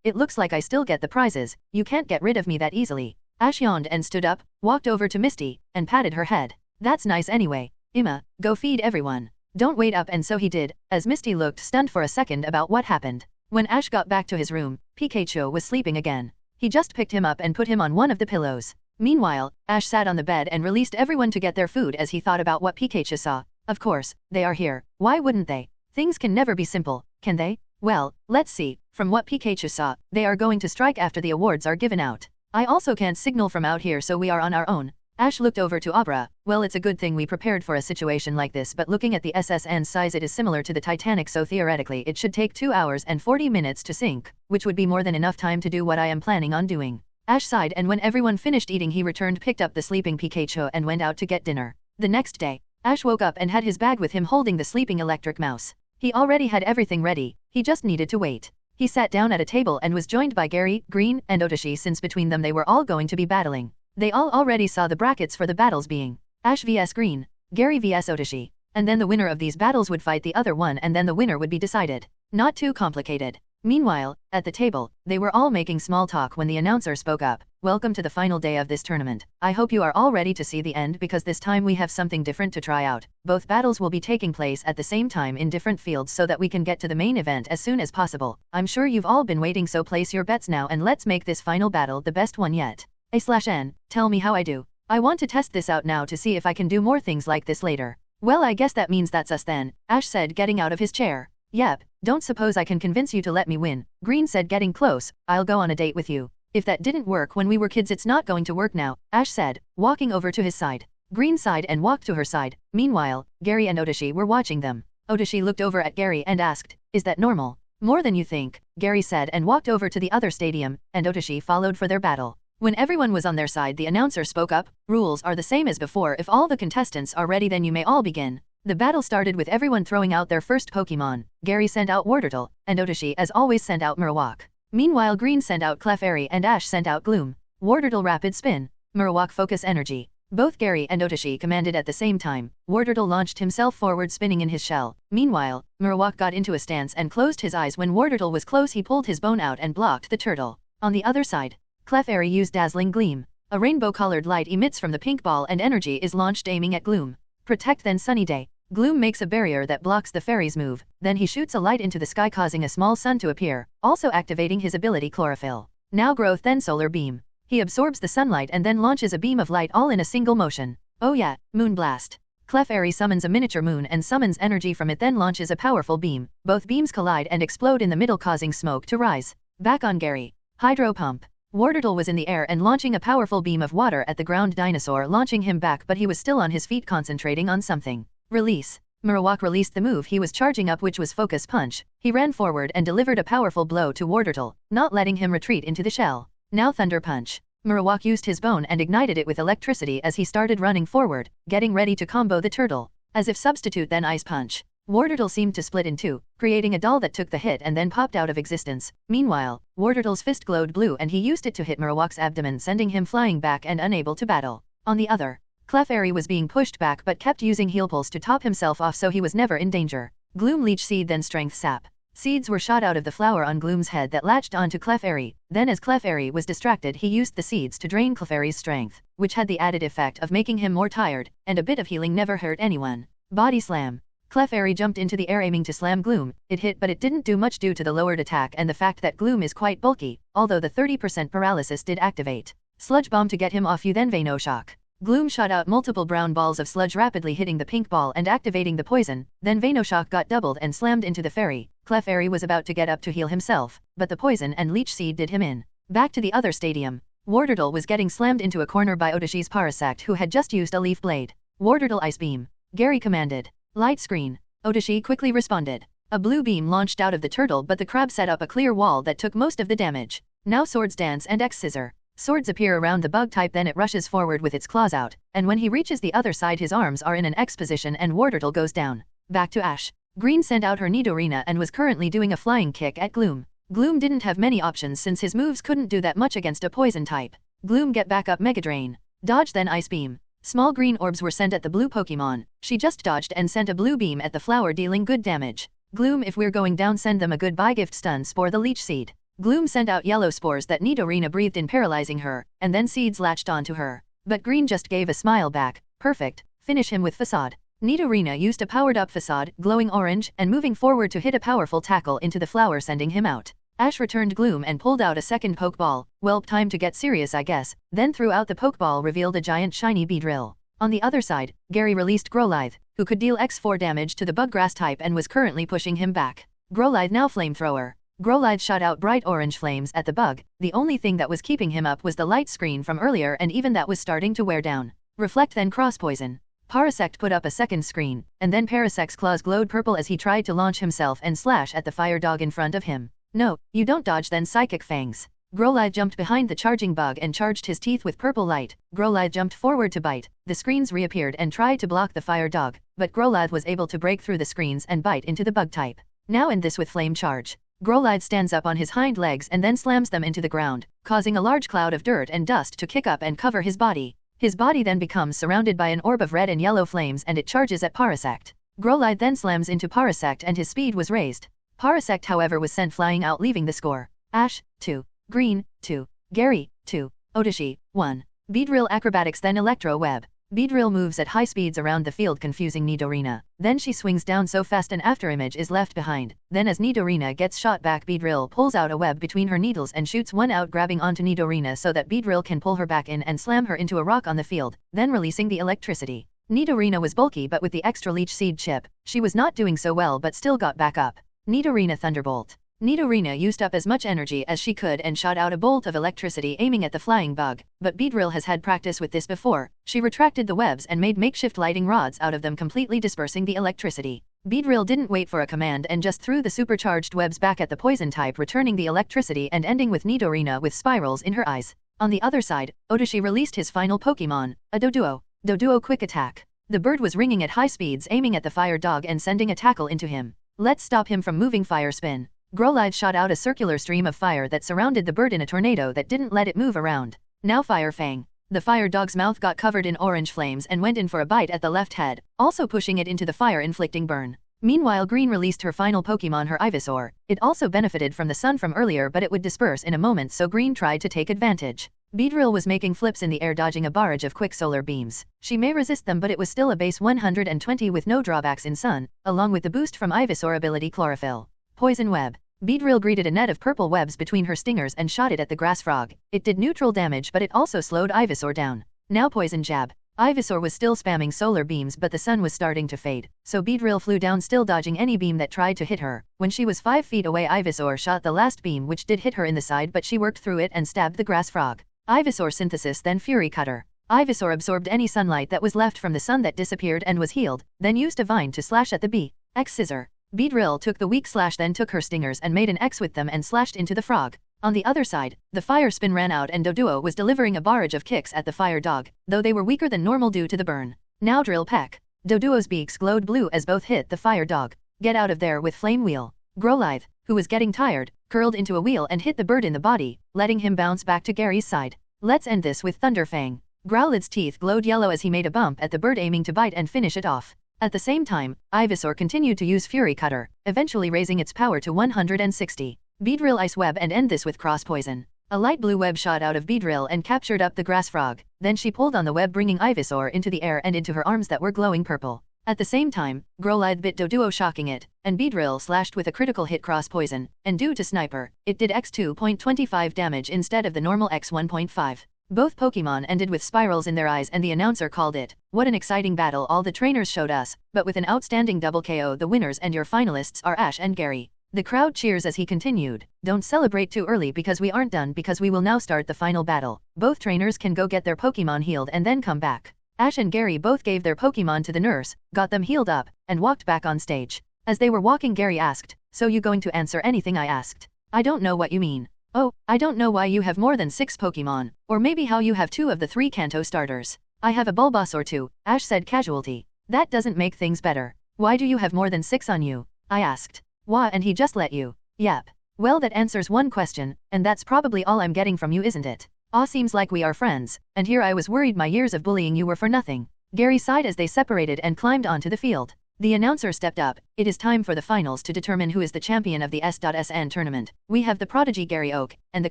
it looks like I still get the prizes. You can't get rid of me that easily. Ash yawned and stood up, walked over to Misty, and patted her head. That's nice anyway. Emma, go feed everyone. Don't wait up. And so he did, as Misty looked stunned for a second about what happened. When Ash got back to his room, Pikachu was sleeping again. He just picked him up and put him on one of the pillows. Meanwhile, Ash sat on the bed and released everyone to get their food as he thought about what Pikachu saw. Of course, they are here. Why wouldn't they? Things can never be simple, can they? Well, let's see. From what Pikachu saw, they are going to strike after the awards are given out. I also can't signal from out here, so we are on our own. Ash looked over to Abra. Well, it's a good thing we prepared for a situation like this, but looking at the SSN size, it is similar to the Titanic, so theoretically it should take 2 hours and 40 minutes to sink, which would be more than enough time to do what I am planning on doing. Ash sighed, and when everyone finished eating he returned, picked up the sleeping Pikachu and went out to get dinner. The next day, Ash woke up and had his bag with him holding the sleeping electric mouse. He already had everything ready, he just needed to wait. He sat down at a table and was joined by Gary, Green, and Otoshi, since between them they were all going to be battling. They all already saw the brackets for the battles being Ash vs Green, Gary vs Otoshi, and then the winner of these battles would fight the other one and then the winner would be decided. Not too complicated. Meanwhile, at the table, they were all making small talk when the announcer spoke up. Welcome to the final day of this tournament. I hope you are all ready to see the end, because this time we have something different to try out. Both battles will be taking place at the same time in different fields so that we can get to the main event as soon as possible. I'm sure you've all been waiting, so place your bets now and let's make this final battle the best one yet. A/N, tell me how I do. I want to test this out now to see if I can do more things like this later. Well, I guess that means that's us then, Ash said, getting out of his chair. Yep, don't suppose I can convince you to let me win, Green said, getting close. I'll go on a date with you. If that didn't work when we were kids, it's not going to work now, Ash said, walking over to his side. Green sighed and walked to her side. Meanwhile, Gary and Otoshi were watching them. Otoshi looked over at Gary and asked, is that normal? More than you think, Gary said, and walked over to the other stadium, and Otoshi followed for their battle. When everyone was on their side, the announcer spoke up. Rules are the same as before. If all the contestants are ready, then you may all begin. The battle started with everyone throwing out their first Pokemon. Gary sent out Wartortle, and Otoshi as always sent out Marowak. Meanwhile, Green sent out Clefairy and Ash sent out Gloom. Wartortle Rapid Spin. Marowak Focus Energy. Both Gary and Otoshi commanded at the same time. Wartortle launched himself forward, spinning in his shell. Meanwhile, Marowak got into a stance and closed his eyes. When Wartortle was close, he pulled his bone out and blocked the turtle. On the other side, Clefairy used Dazzling Gleam. A rainbow-colored light emits from the pink ball and energy is launched aiming at Gloom. Protect, then Sunny Day. Gloom makes a barrier that blocks the fairy's move, then he shoots a light into the sky, causing a small sun to appear, also activating his ability Chlorophyll. Now Growth, then Solar Beam. He absorbs the sunlight and then launches a beam of light all in a single motion. Oh yeah, Moon Blast. Clefairy summons a miniature moon and summons energy from it, then launches a powerful beam. Both beams collide and explode in the middle, causing smoke to rise. Back on Gary. Hydro Pump. Wartortle was in the air and launching a powerful beam of water at the ground dinosaur, launching him back, but he was still on his feet concentrating on something. Release. Marowak released the move he was charging up, which was Focus Punch. He ran forward and delivered a powerful blow to Wartortle, not letting him retreat into the shell. Now Thunder Punch. Marowak used his bone and ignited it with electricity as he started running forward, getting ready to combo the turtle. As if substitute, then Ice Punch. Wartortle seemed to split in two, creating a doll that took the hit and then popped out of existence. Meanwhile, Wartortle's fist glowed blue and he used it to hit Marowak's abdomen, sending him flying back and unable to battle. On the other, Clefairy was being pushed back but kept using Heal Pulse to top himself off, so he was never in danger. Gloom Leech Seed, then Strength Sap. Seeds were shot out of the flower on Gloom's head that latched onto Clefairy. Then as Clefairy was distracted, he used the seeds to drain Clefairy's strength, which had the added effect of making him more tired, and a bit of healing never hurt anyone. Body Slam. Clefairy jumped into the air aiming to slam Gloom. It hit, but it didn't do much due to the lowered attack and the fact that Gloom is quite bulky, although the 30% paralysis did activate. Sludge Bomb to get him off you, then Venoshock. Gloom shot out multiple brown balls of sludge, rapidly hitting the pink ball and activating the poison, then Venoshock got doubled and slammed into the fairy. Clefairy was about to get up to heal himself, but the poison and Leech Seed did him in. Back to the other stadium. Wartortle was getting slammed into a corner by Otoshi's Parasect, who had just used a Leaf Blade. Wartortle Ice Beam. Gary commanded. Light Screen. Otoshi quickly responded. A blue beam launched out of the turtle, but the crab set up a clear wall that took most of the damage. Now Swords Dance and X Scissor. Swords appear around the bug type, then it rushes forward with its claws out, and when he reaches the other side his arms are in an X position and Wartortle goes down. Back to Ash. Green sent out her Nidorina and was currently doing a flying kick at Gloom. Gloom didn't have many options since his moves couldn't do that much against a poison type. Gloom get back up Mega Drain. Dodge, then Ice Beam. Small green orbs were sent at the blue Pokemon. She just dodged and sent a blue beam at the flower, dealing good damage. Gloom, if we're going down, send them a goodbye gift. Stun Spore the Leech Seed. Gloom sent out yellow spores that Nidorina breathed in, paralyzing her, and then seeds latched onto her. But Green just gave a smile back. Perfect. Finish him with Facade. Nidorina used a powered-up Facade, glowing orange, and moving forward to hit a powerful tackle into the flower, sending him out. Ash returned gloom and pulled out a second Pokeball. Well, time to get serious I guess, then threw out the Pokeball revealed a giant shiny Beedrill. On the other side, Gary released Growlithe, who could deal X4 damage to the bug grass type and was currently pushing him back. Growlithe now Flamethrower. Growlithe shot out bright orange flames at the bug. The only thing that was keeping him up was the light screen from earlier and even that was starting to wear down. Reflect then Cross Poison. Parasect put up a second screen, and then Parasect's claws glowed purple as he tried to launch himself and slash at the fire dog in front of him. No, you don't dodge then Psychic Fangs. Growlithe jumped behind the charging bug and charged his teeth with purple light. Growlithe jumped forward to bite. The screens reappeared and tried to block the fire dog, but Growlithe was able to break through the screens and bite into the bug type. Now end this with Flame Charge. Growlithe stands up on his hind legs and then slams them into the ground, causing a large cloud of dirt and dust to kick up and cover his body. His body then becomes surrounded by an orb of red and yellow flames and it charges at Parasect. Growlithe then slams into Parasect and his speed was raised. Parasect however was sent flying out leaving the score. Ash, 2. Green, 2. Gary, 2. Otoshi, 1. Beedrill Acrobatics then Electro Web. Beedrill moves at high speeds around the field confusing Nidorina. Then she swings down so fast an afterimage is left behind. Then as Nidorina gets shot back Beedrill pulls out a web between her needles and shoots one out grabbing onto Nidorina so that Beedrill can pull her back in and slam her into a rock on the field, then releasing the electricity. Nidorina was bulky but with the extra leech seed chip, she was not doing so well but still got back up. Nidorina Thunderbolt. Nidorina used up as much energy as she could and shot out a bolt of electricity aiming at the flying bug, but Beedrill has had practice with this before. She retracted the webs and made makeshift lighting rods out of them completely dispersing the electricity. Beedrill didn't wait for a command and just threw the supercharged webs back at the poison type returning the electricity and ending with Nidorina with spirals in her eyes. On the other side, Otoshi released his final Pokemon, a Doduo. Doduo Quick Attack. The bird was ringing at high speeds aiming at the fire dog and sending a tackle into him. Let's stop him from moving Fire Spin. Growlithe shot out a circular stream of fire that surrounded the bird in a tornado that didn't let it move around. Now Fire Fang. The fire dog's mouth got covered in orange flames and went in for a bite at the left head, also pushing it into the fire-inflicting burn. Meanwhile Green released her final Pokemon her Ivysaur. It also benefited from the sun from earlier but it would disperse in a moment so Green tried to take advantage. Beedrill was making flips in the air dodging a barrage of quick solar beams. She may resist them but it was still a base 120 with no drawbacks in sun, along with the boost from Ivysaur ability Chlorophyll. Poison Web. Beedrill greeted a net of purple webs between her stingers and shot it at the grass frog. It did neutral damage but it also slowed Ivysaur down. Now Poison Jab. Ivysaur was still spamming solar beams but the sun was starting to fade, so Beedrill flew down still dodging any beam that tried to hit her. When she was 5 feet away Ivysaur shot the last beam which did hit her in the side but she worked through it and stabbed the grass frog. Ivysaur Synthesis then Fury Cutter. Ivysaur absorbed any sunlight that was left from the sun that disappeared and was healed, then used a vine to slash at the bee. X Scissor. Beedrill took the weak slash then took her stingers and made an X with them and slashed into the frog. On the other side, the fire spin ran out and Doduo was delivering a barrage of kicks at the fire dog, though they were weaker than normal due to the burn. Now Drill Peck. Doduo's beaks glowed blue as both hit the fire dog. Get out of there with Flame Wheel. Growlithe, who was getting tired, curled into a wheel and hit the bird in the body, letting him bounce back to Gary's side. Let's end this with Thunderfang. Growlithe's teeth glowed yellow as he made a bump at the bird aiming to bite and finish it off. At the same time, Ivysaur continued to use Fury Cutter, eventually raising its power to 160. Beedrill Ice Web and end this with Cross Poison. A light blue web shot out of Beedrill and captured up the grass frog, then she pulled on the web bringing Ivysaur into the air and into her arms that were glowing purple. At the same time, Growlithe bit Doduo shocking it, and Beedrill slashed with a critical hit Cross Poison, and due to Sniper, it did X 2.25 damage instead of the normal X 1.5. Both Pokemon ended with spirals in their eyes and the announcer called it. What an exciting battle all the trainers showed us, but with an outstanding double KO the winners and your finalists are Ash and Gary. The crowd cheers as he continued. Don't celebrate too early because we aren't done because we will now start the final battle. Both trainers can go get their Pokemon healed and then come back. Ash and Gary both gave their Pokemon to the nurse, got them healed up, and walked back on stage. As they were walking Gary asked, "So you going to answer anything I asked?" "I don't know what you mean." "Oh, I don't know why you have more than 6 Pokemon, or maybe how you have 2 of the 3 Kanto starters." "I have a Bulbasaur too," Ash said casualty. "That doesn't make things better. Why do you have more than 6 on you?" I asked. "Why, and he just let you." "Yep. Well, that answers one question, and that's probably all I'm getting from you, isn't it? Aw, seems like we are friends, and here I was worried my years of bullying you were for nothing." Gary sighed as they separated and climbed onto the field. The announcer stepped up. "It is time for the finals to determine who is the champion of the S.SN tournament. We have the prodigy Gary Oak, and the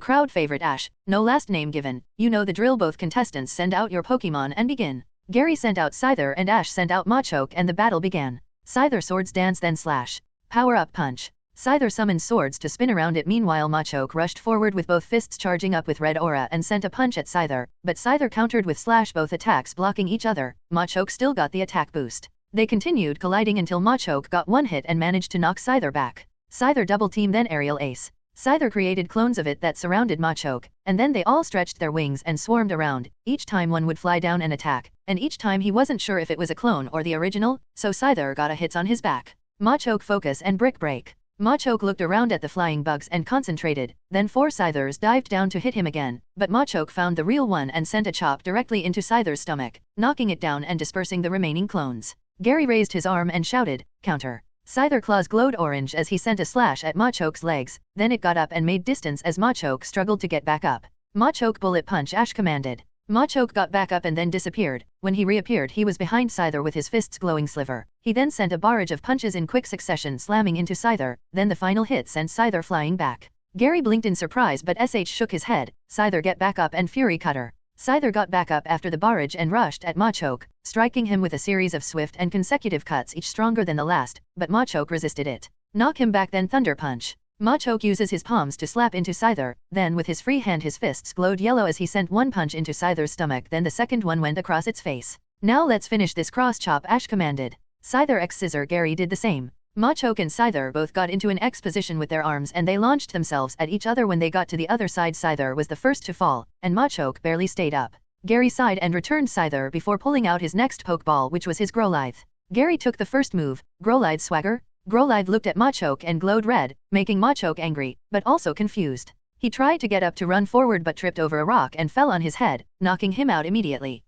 crowd favorite Ash, no last name given. You know the drill, both contestants send out your Pokemon and begin." Gary sent out Scyther and Ash sent out Machoke and the battle began. Scyther swords dance then slash. Power up punch. Scyther summoned swords to spin around it. Meanwhile Machoke rushed forward with both fists charging up with red aura and sent a punch at Scyther, but Scyther countered with slash, both attacks blocking each other. Machoke still got the attack boost. They continued colliding until Machoke got one hit and managed to knock Scyther back. Scyther double team then aerial ace. Scyther created clones of it that surrounded Machoke, and then they all stretched their wings and swarmed around. Each time one would fly down and attack, and each time he wasn't sure if it was a clone or the original, so Scyther got a hits on his back. Machoke focus and brick break. Machoke looked around at the flying bugs and concentrated, then 4 Scythers dived down to hit him again, but Machoke found the real one and sent a chop directly into Scyther's stomach, knocking it down and dispersing the remaining clones. Gary raised his arm and shouted, "Counter." Scyther claws glowed orange as he sent a slash at Machoke's legs, then it got up and made distance as Machoke struggled to get back up. Machoke bullet punch, Ash commanded. Machoke got back up and then disappeared. When he reappeared he was behind Scyther with his fists glowing sliver. He then sent a barrage of punches in quick succession slamming into Scyther, then the final hit sent Scyther flying back. Gary blinked in surprise but SH shook his head. Scyther get back up and fury cutter. Scyther got back up after the barrage and rushed at Machoke, striking him with a series of swift and consecutive cuts each stronger than the last, but Machoke resisted it. Knock him back then thunder punch. Machoke uses his palms to slap into Scyther, then with his free hand his fists glowed yellow as he sent one punch into Scyther's stomach, then the second one went across its face. "Now let's finish this cross chop," Ash commanded. Scyther x scissor. Gary did the same. Machoke and Scyther both got into an X position with their arms and they launched themselves at each other. When they got to the other side Scyther was the first to fall, and Machoke barely stayed up. Gary sighed and returned Scyther before pulling out his next Pokeball, which was his Growlithe. Gary took the first move, Growlithe swagger. Growlithe looked at Machoke and glowed red, making Machoke angry, but also confused. He tried to get up to run forward but tripped over a rock and fell on his head, knocking him out immediately.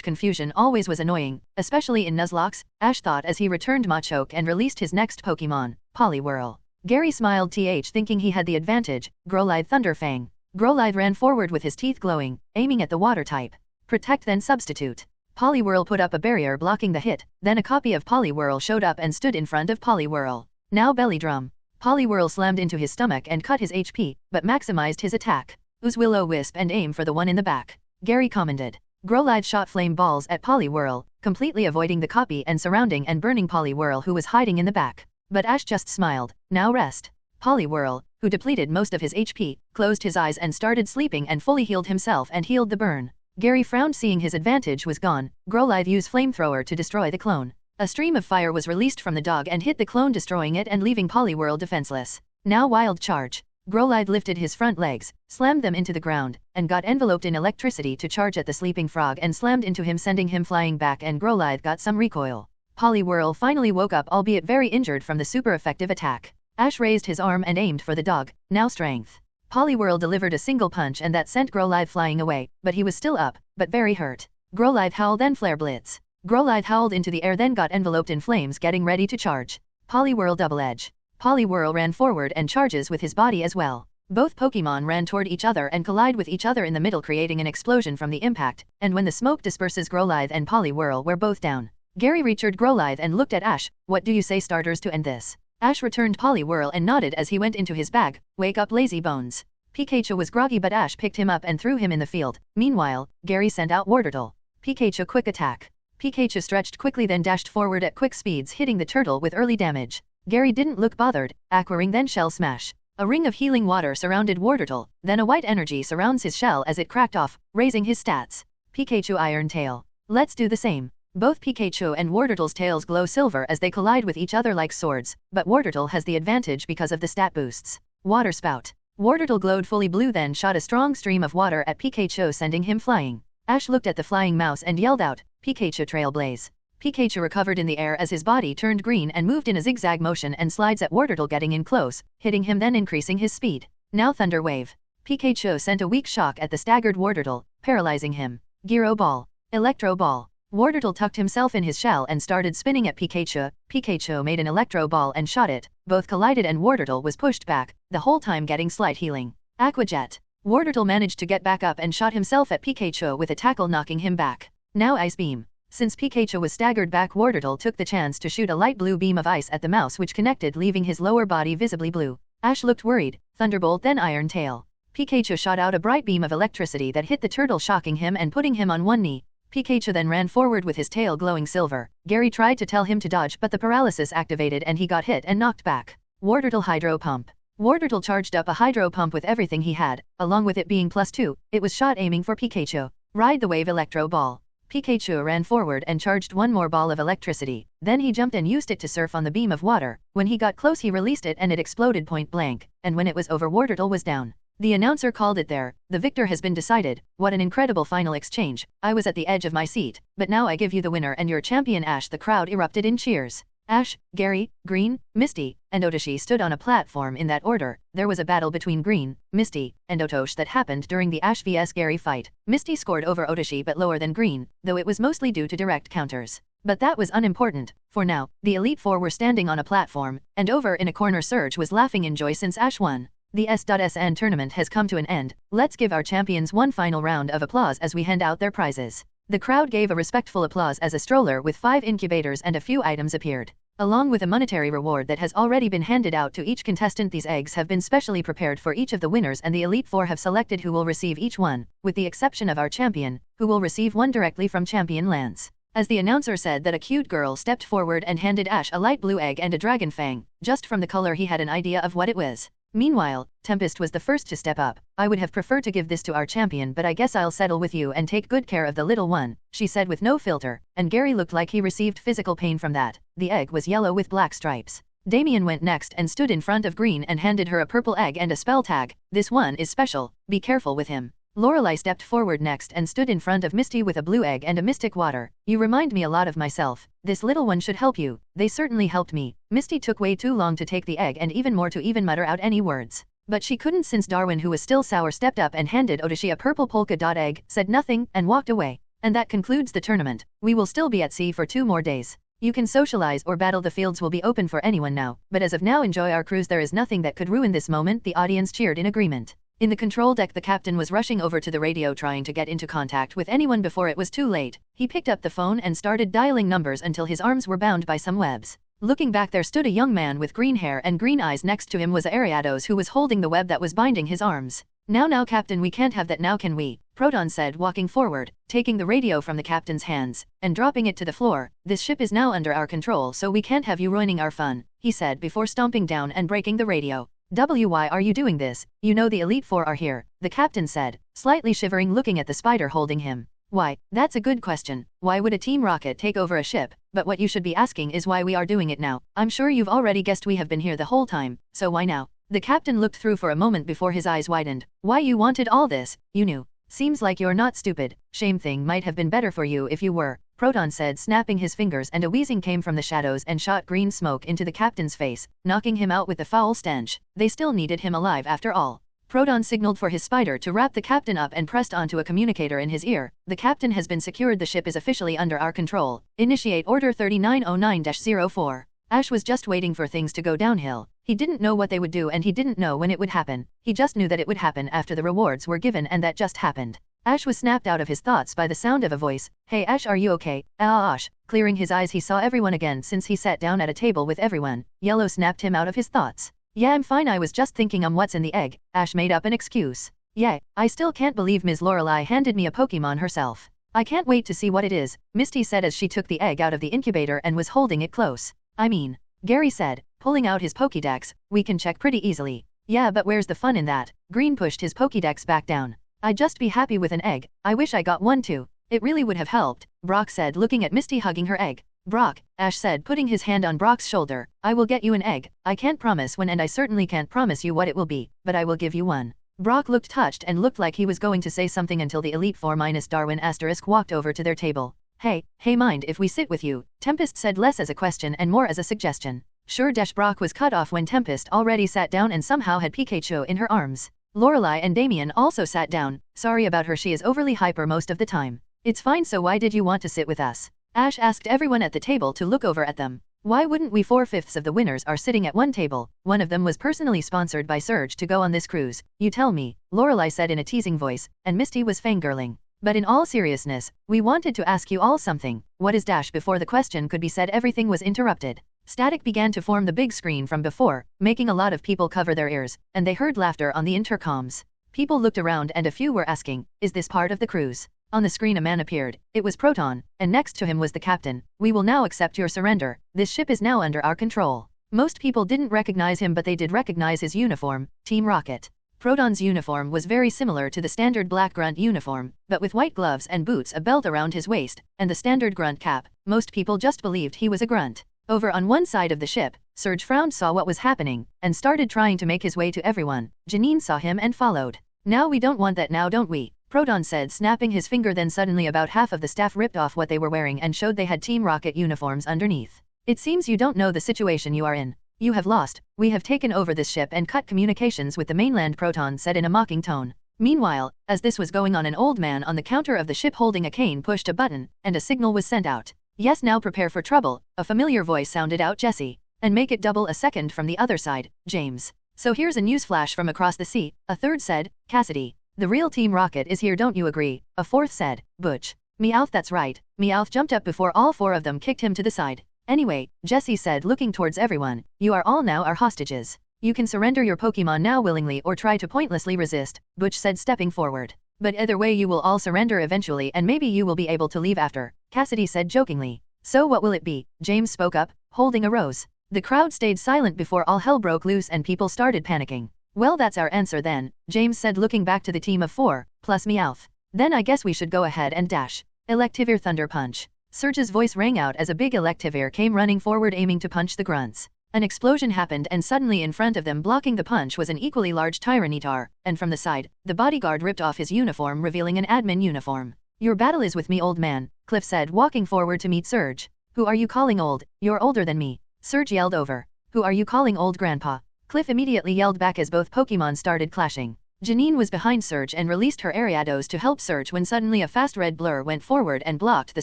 Confusion always was annoying, especially in Nuzlocke, Ash thought as he returned Machoke and released his next Pokemon, Poliwhirl. Gary smiled thinking he had the advantage. Growlithe Thunderfang. Growlithe ran forward with his teeth glowing, aiming at the water type. Protect then substitute. Poliwhirl put up a barrier blocking the hit, then a copy of Poliwhirl showed up and stood in front of Poliwhirl. Now belly drum. Poliwhirl slammed into his stomach and cut his HP, but maximized his attack. Use Will-O-Wisp and aim for the one in the back. Gary commented. Growlithe shot flame balls at Poliwhirl, completely avoiding the copy and surrounding and burning Poliwhirl, who was hiding in the back. But Ash just smiled. Now rest. Poliwhirl, who depleted most of his HP, closed his eyes and started sleeping and fully healed himself and healed the burn. Gary frowned seeing his advantage was gone. Growlithe used flamethrower to destroy the clone. A stream of fire was released from the dog and hit the clone, destroying it and leaving Poliwhirl defenseless. Now wild charge. Growlithe lifted his front legs, slammed them into the ground, and got enveloped in electricity to charge at the sleeping frog and slammed into him, sending him flying back, and Growlithe got some recoil. Poliwhirl finally woke up, albeit very injured from the super effective attack. Ash raised his arm and aimed for the dog, now strength. Poliwhirl delivered a single punch and that sent Growlithe flying away, but he was still up, but very hurt. Growlithe howl then flare blitz. Growlithe howled into the air then got enveloped in flames, getting ready to charge. Poliwhirl double edge. Poliwhirl ran forward and charges with his body as well. Both Pokemon ran toward each other and collide with each other in the middle, creating an explosion from the impact, and when the smoke disperses Growlithe and Poliwhirl were both down. Gary reached Growlithe and looked at Ash. "What do you say, starters, to end this?" Ash returned Poliwhirl and nodded as he went into his bag. "Wake up, lazy bones." Pikachu was groggy but Ash picked him up and threw him in the field. Meanwhile, Gary sent out Wartortle. Pikachu quick attack. Pikachu stretched quickly then dashed forward at quick speeds, hitting the turtle with early damage. Gary didn't look bothered. Aqua Ring then Shell Smash. A ring of healing water surrounded Wartortle, then a white energy surrounds his shell as it cracked off, raising his stats. Pikachu Iron Tail. Let's do the same. Both Pikachu and Wartortle's tails glow silver as they collide with each other like swords, but Wartortle has the advantage because of the stat boosts. Water Spout. Wartortle glowed fully blue then shot a strong stream of water at Pikachu, sending him flying. Ash looked at the flying mouse and yelled out, "Pikachu Trailblaze." Pikachu recovered in the air as his body turned green and moved in a zigzag motion and slides at Wartortle, getting in close, hitting him then increasing his speed. Now Thunder Wave. Pikachu sent a weak shock at the staggered Wartortle, paralyzing him. Gyro Ball. Electro Ball. Wartortle tucked himself in his shell and started spinning at Pikachu. Pikachu made an Electro Ball and shot it. Both collided and Wartortle was pushed back, the whole time getting slight healing. Aqua Jet. Wartortle managed to get back up and shot himself at Pikachu with a tackle, knocking him back. Now Ice Beam. Since Pikachu was staggered back, Wartortle took the chance to shoot a light blue beam of ice at the mouse, which connected, leaving his lower body visibly blue. Ash looked worried. Thunderbolt then Iron Tail. Pikachu shot out a bright beam of electricity that hit the turtle, shocking him and putting him on one knee. Pikachu then ran forward with his tail glowing silver. Gary tried to tell him to dodge, but the paralysis activated and he got hit and knocked back. Wartortle Hydro Pump. Wartortle charged up a hydro pump with everything he had, along with it being +2, it was shot aiming for Pikachu. Ride the wave Electro Ball. Pikachu ran forward and charged one more ball of electricity, then he jumped and used it to surf on the beam of water. When he got close he released it and it exploded point blank, and when it was over Wartortle was down. The announcer called it there. The victor has been decided. What an incredible final exchange. I was at the edge of my seat, but now I give you the winner and your champion Ash. The crowd erupted in cheers. Ash, Gary, Green, Misty, and Otoshi stood on a platform in that order. There was a battle between Green, Misty, and Otoshi that happened during the Ash vs Gary fight. Misty scored over Otoshi but lower than Green, though it was mostly due to direct counters. But that was unimportant. For now, the Elite Four were standing on a platform, and over in a corner Surge was laughing in joy since Ash won. The S.SN tournament has come to an end. Let's give our champions one final round of applause as we hand out their prizes. The crowd gave a respectful applause as a stroller with 5 incubators and a few items appeared. Along with a monetary reward that has already been handed out to each contestant, these eggs have been specially prepared for each of the winners and the Elite Four have selected who will receive each one, with the exception of our champion, who will receive one directly from Champion Lance. As the announcer said that a cute girl stepped forward and handed Ash a light blue egg and a dragon fang. Just from the color he had an idea of what it was. Meanwhile, Tempest was the first to step up. I would have preferred to give this to our champion, but I guess I'll settle with you and take good care of the little one, she said with no filter, and Gary looked like he received physical pain from that. The egg was yellow with black stripes. Damien went next and stood in front of Green and handed her a purple egg and a spell tag. This one is special, be careful with him. Lorelei stepped forward next and stood in front of Misty with a blue egg and a mystic water. You remind me a lot of myself. This little one should help you. They certainly helped me. Misty took way too long to take the egg and even more to even mutter out any words. But she couldn't since Darwin, who was still sour, stepped up and handed Otoshi a purple polka dot egg, said nothing, and walked away. And that concludes the tournament. We will still be at sea for 2 more days. You can socialize or battle. The fields will be open for anyone now. But as of now, enjoy our cruise. There is nothing that could ruin this moment. The audience cheered in agreement. In the control deck, the captain was rushing over to the radio trying to get into contact with anyone before it was too late. He picked up the phone and started dialing numbers until his arms were bound by some webs. Looking back, there stood a young man with green hair and green eyes. Next to him was Ariados, who was holding the web that was binding his arms. Now captain, we can't have that now, can we? Proton said, walking forward, taking the radio from the captain's hands, and dropping it to the floor. This ship is now under our control, so we can't have you ruining our fun, he said before stomping down and breaking the radio. Why are you doing this? You know the Elite Four are here, the captain said, slightly shivering, looking at the spider holding him. Why, that's a good question. Why would a Team Rocket take over a ship? But what you should be asking is why we are doing it now. I'm sure you've already guessed we have been here the whole time, so why now? The captain looked through for a moment before his eyes widened. Why you wanted all this? You knew. Seems like you're not stupid. Shame thing, might have been better for you if you were, Proton said, snapping his fingers, and a wheezing came from the shadows and shot green smoke into the captain's face, knocking him out with the foul stench. They still needed him alive after all. Proton signaled for his spider to wrap the captain up and pressed onto a communicator in his ear. The captain has been secured. The ship is officially under our control. Initiate Order 3909-04. Ash was just waiting for things to go downhill. He didn't know what they would do and he didn't know when it would happen. He just knew that it would happen after the rewards were given, and that just happened. Ash was snapped out of his thoughts by the sound of a voice. Hey Ash, are you okay? Ash. Clearing his eyes, he saw everyone again since he sat down at a table with everyone. Yellow snapped him out of his thoughts. Yeah, I'm fine. I was just thinking what's in the egg. Ash made up an excuse. Yeah, I still can't believe Ms. Lorelei handed me a Pokemon herself. I can't wait to see what it is, Misty said as she took the egg out of the incubator and was holding it close. I mean, Gary said, pulling out his Pokédex, we can check pretty easily. Yeah, but where's the fun in that? Green pushed his Pokédex back down. I'd just be happy with an egg. I wish I got one too. It really would have helped, Brock said, looking at Misty hugging her egg. Brock, Ash said, putting his hand on Brock's shoulder, I will get you an egg. I can't promise when, and I certainly can't promise you what it will be, but I will give you one. Brock looked touched and looked like he was going to say something until the Elite Four minus Darwin * walked over to their table. Hey, mind if we sit with you? Tempest said, less as a question and more as a suggestion. Sure. Brock was cut off when Tempest already sat down and somehow had Pikachu in her arms. Lorelei and Damien also sat down. Sorry about her, she is overly hyper most of the time. It's fine, so why did you want to sit with us? Ash asked everyone at the table to look over at them. Why wouldn't we? 4/5 of the winners are sitting at one table. One of them was personally sponsored by Surge to go on this cruise. You tell me, Lorelei said in a teasing voice, and Misty was fangirling. But in all seriousness, we wanted to ask you all something. What is dash? Before the question could be said, everything was interrupted. Static began to form the big screen from before, making a lot of people cover their ears, and they heard laughter on the intercoms. People looked around and a few were asking, is this part of the cruise? On the screen a man appeared. It was Proton, and next to him was the captain. We will now accept your surrender. This ship is now under our control. Most people didn't recognize him, but they did recognize his uniform, Team Rocket. Proton's uniform was very similar to the standard black grunt uniform, but with white gloves and boots, a belt around his waist, and the standard grunt cap. Most people just believed he was a grunt. Over on one side of the ship, Surge frowned, saw what was happening, and started trying to make his way to everyone. Janine saw him and followed. Now we don't want that now, don't we? Proton said, snapping his finger. Then suddenly about half of the staff ripped off what they were wearing and showed they had Team Rocket uniforms underneath. It seems you don't know the situation you are in. You have lost. We have taken over this ship and cut communications with the mainland, Proton said in a mocking tone. Meanwhile, as this was going on, an old man on the counter of the ship holding a cane pushed a button, and a signal was sent out. Yes, now prepare for trouble, a familiar voice sounded out. Jesse. And make it double a second from the other side, James. So here's a newsflash from across the sea, a third said. Cassidy. The real Team Rocket is here, don't you agree? A fourth said. Butch. Meowth, that's right. Meowth jumped up before all four of them kicked him to the side. Anyway, Jesse said, looking towards everyone, you are all now our hostages. You can surrender your Pokemon now willingly or try to pointlessly resist, Butch said, stepping forward. But either way you will all surrender eventually, and maybe you will be able to leave after, Cassidy said jokingly. So what will it be? James spoke up, holding a rose. The crowd stayed silent before all hell broke loose and people started panicking. Well, that's our answer then, James said, looking back to the team of 4, plus Meowth. Then I guess we should go ahead and dash. Electivire Thunder Punch. Surge's voice rang out as a big Electivire came running forward, aiming to punch the grunts. An explosion happened, and suddenly in front of them, blocking the punch, was an equally large Tyranitar, and from the side, the bodyguard ripped off his uniform, revealing an admin uniform. Your battle is with me, old man, Cliff said, walking forward to meet Surge. Who are you calling old? You're older than me. Surge yelled over. Who are you calling old, Grandpa? Cliff immediately yelled back as both Pokemon started clashing. Janine was behind Surge and released her Ariados to help Surge when suddenly a fast red blur went forward and blocked the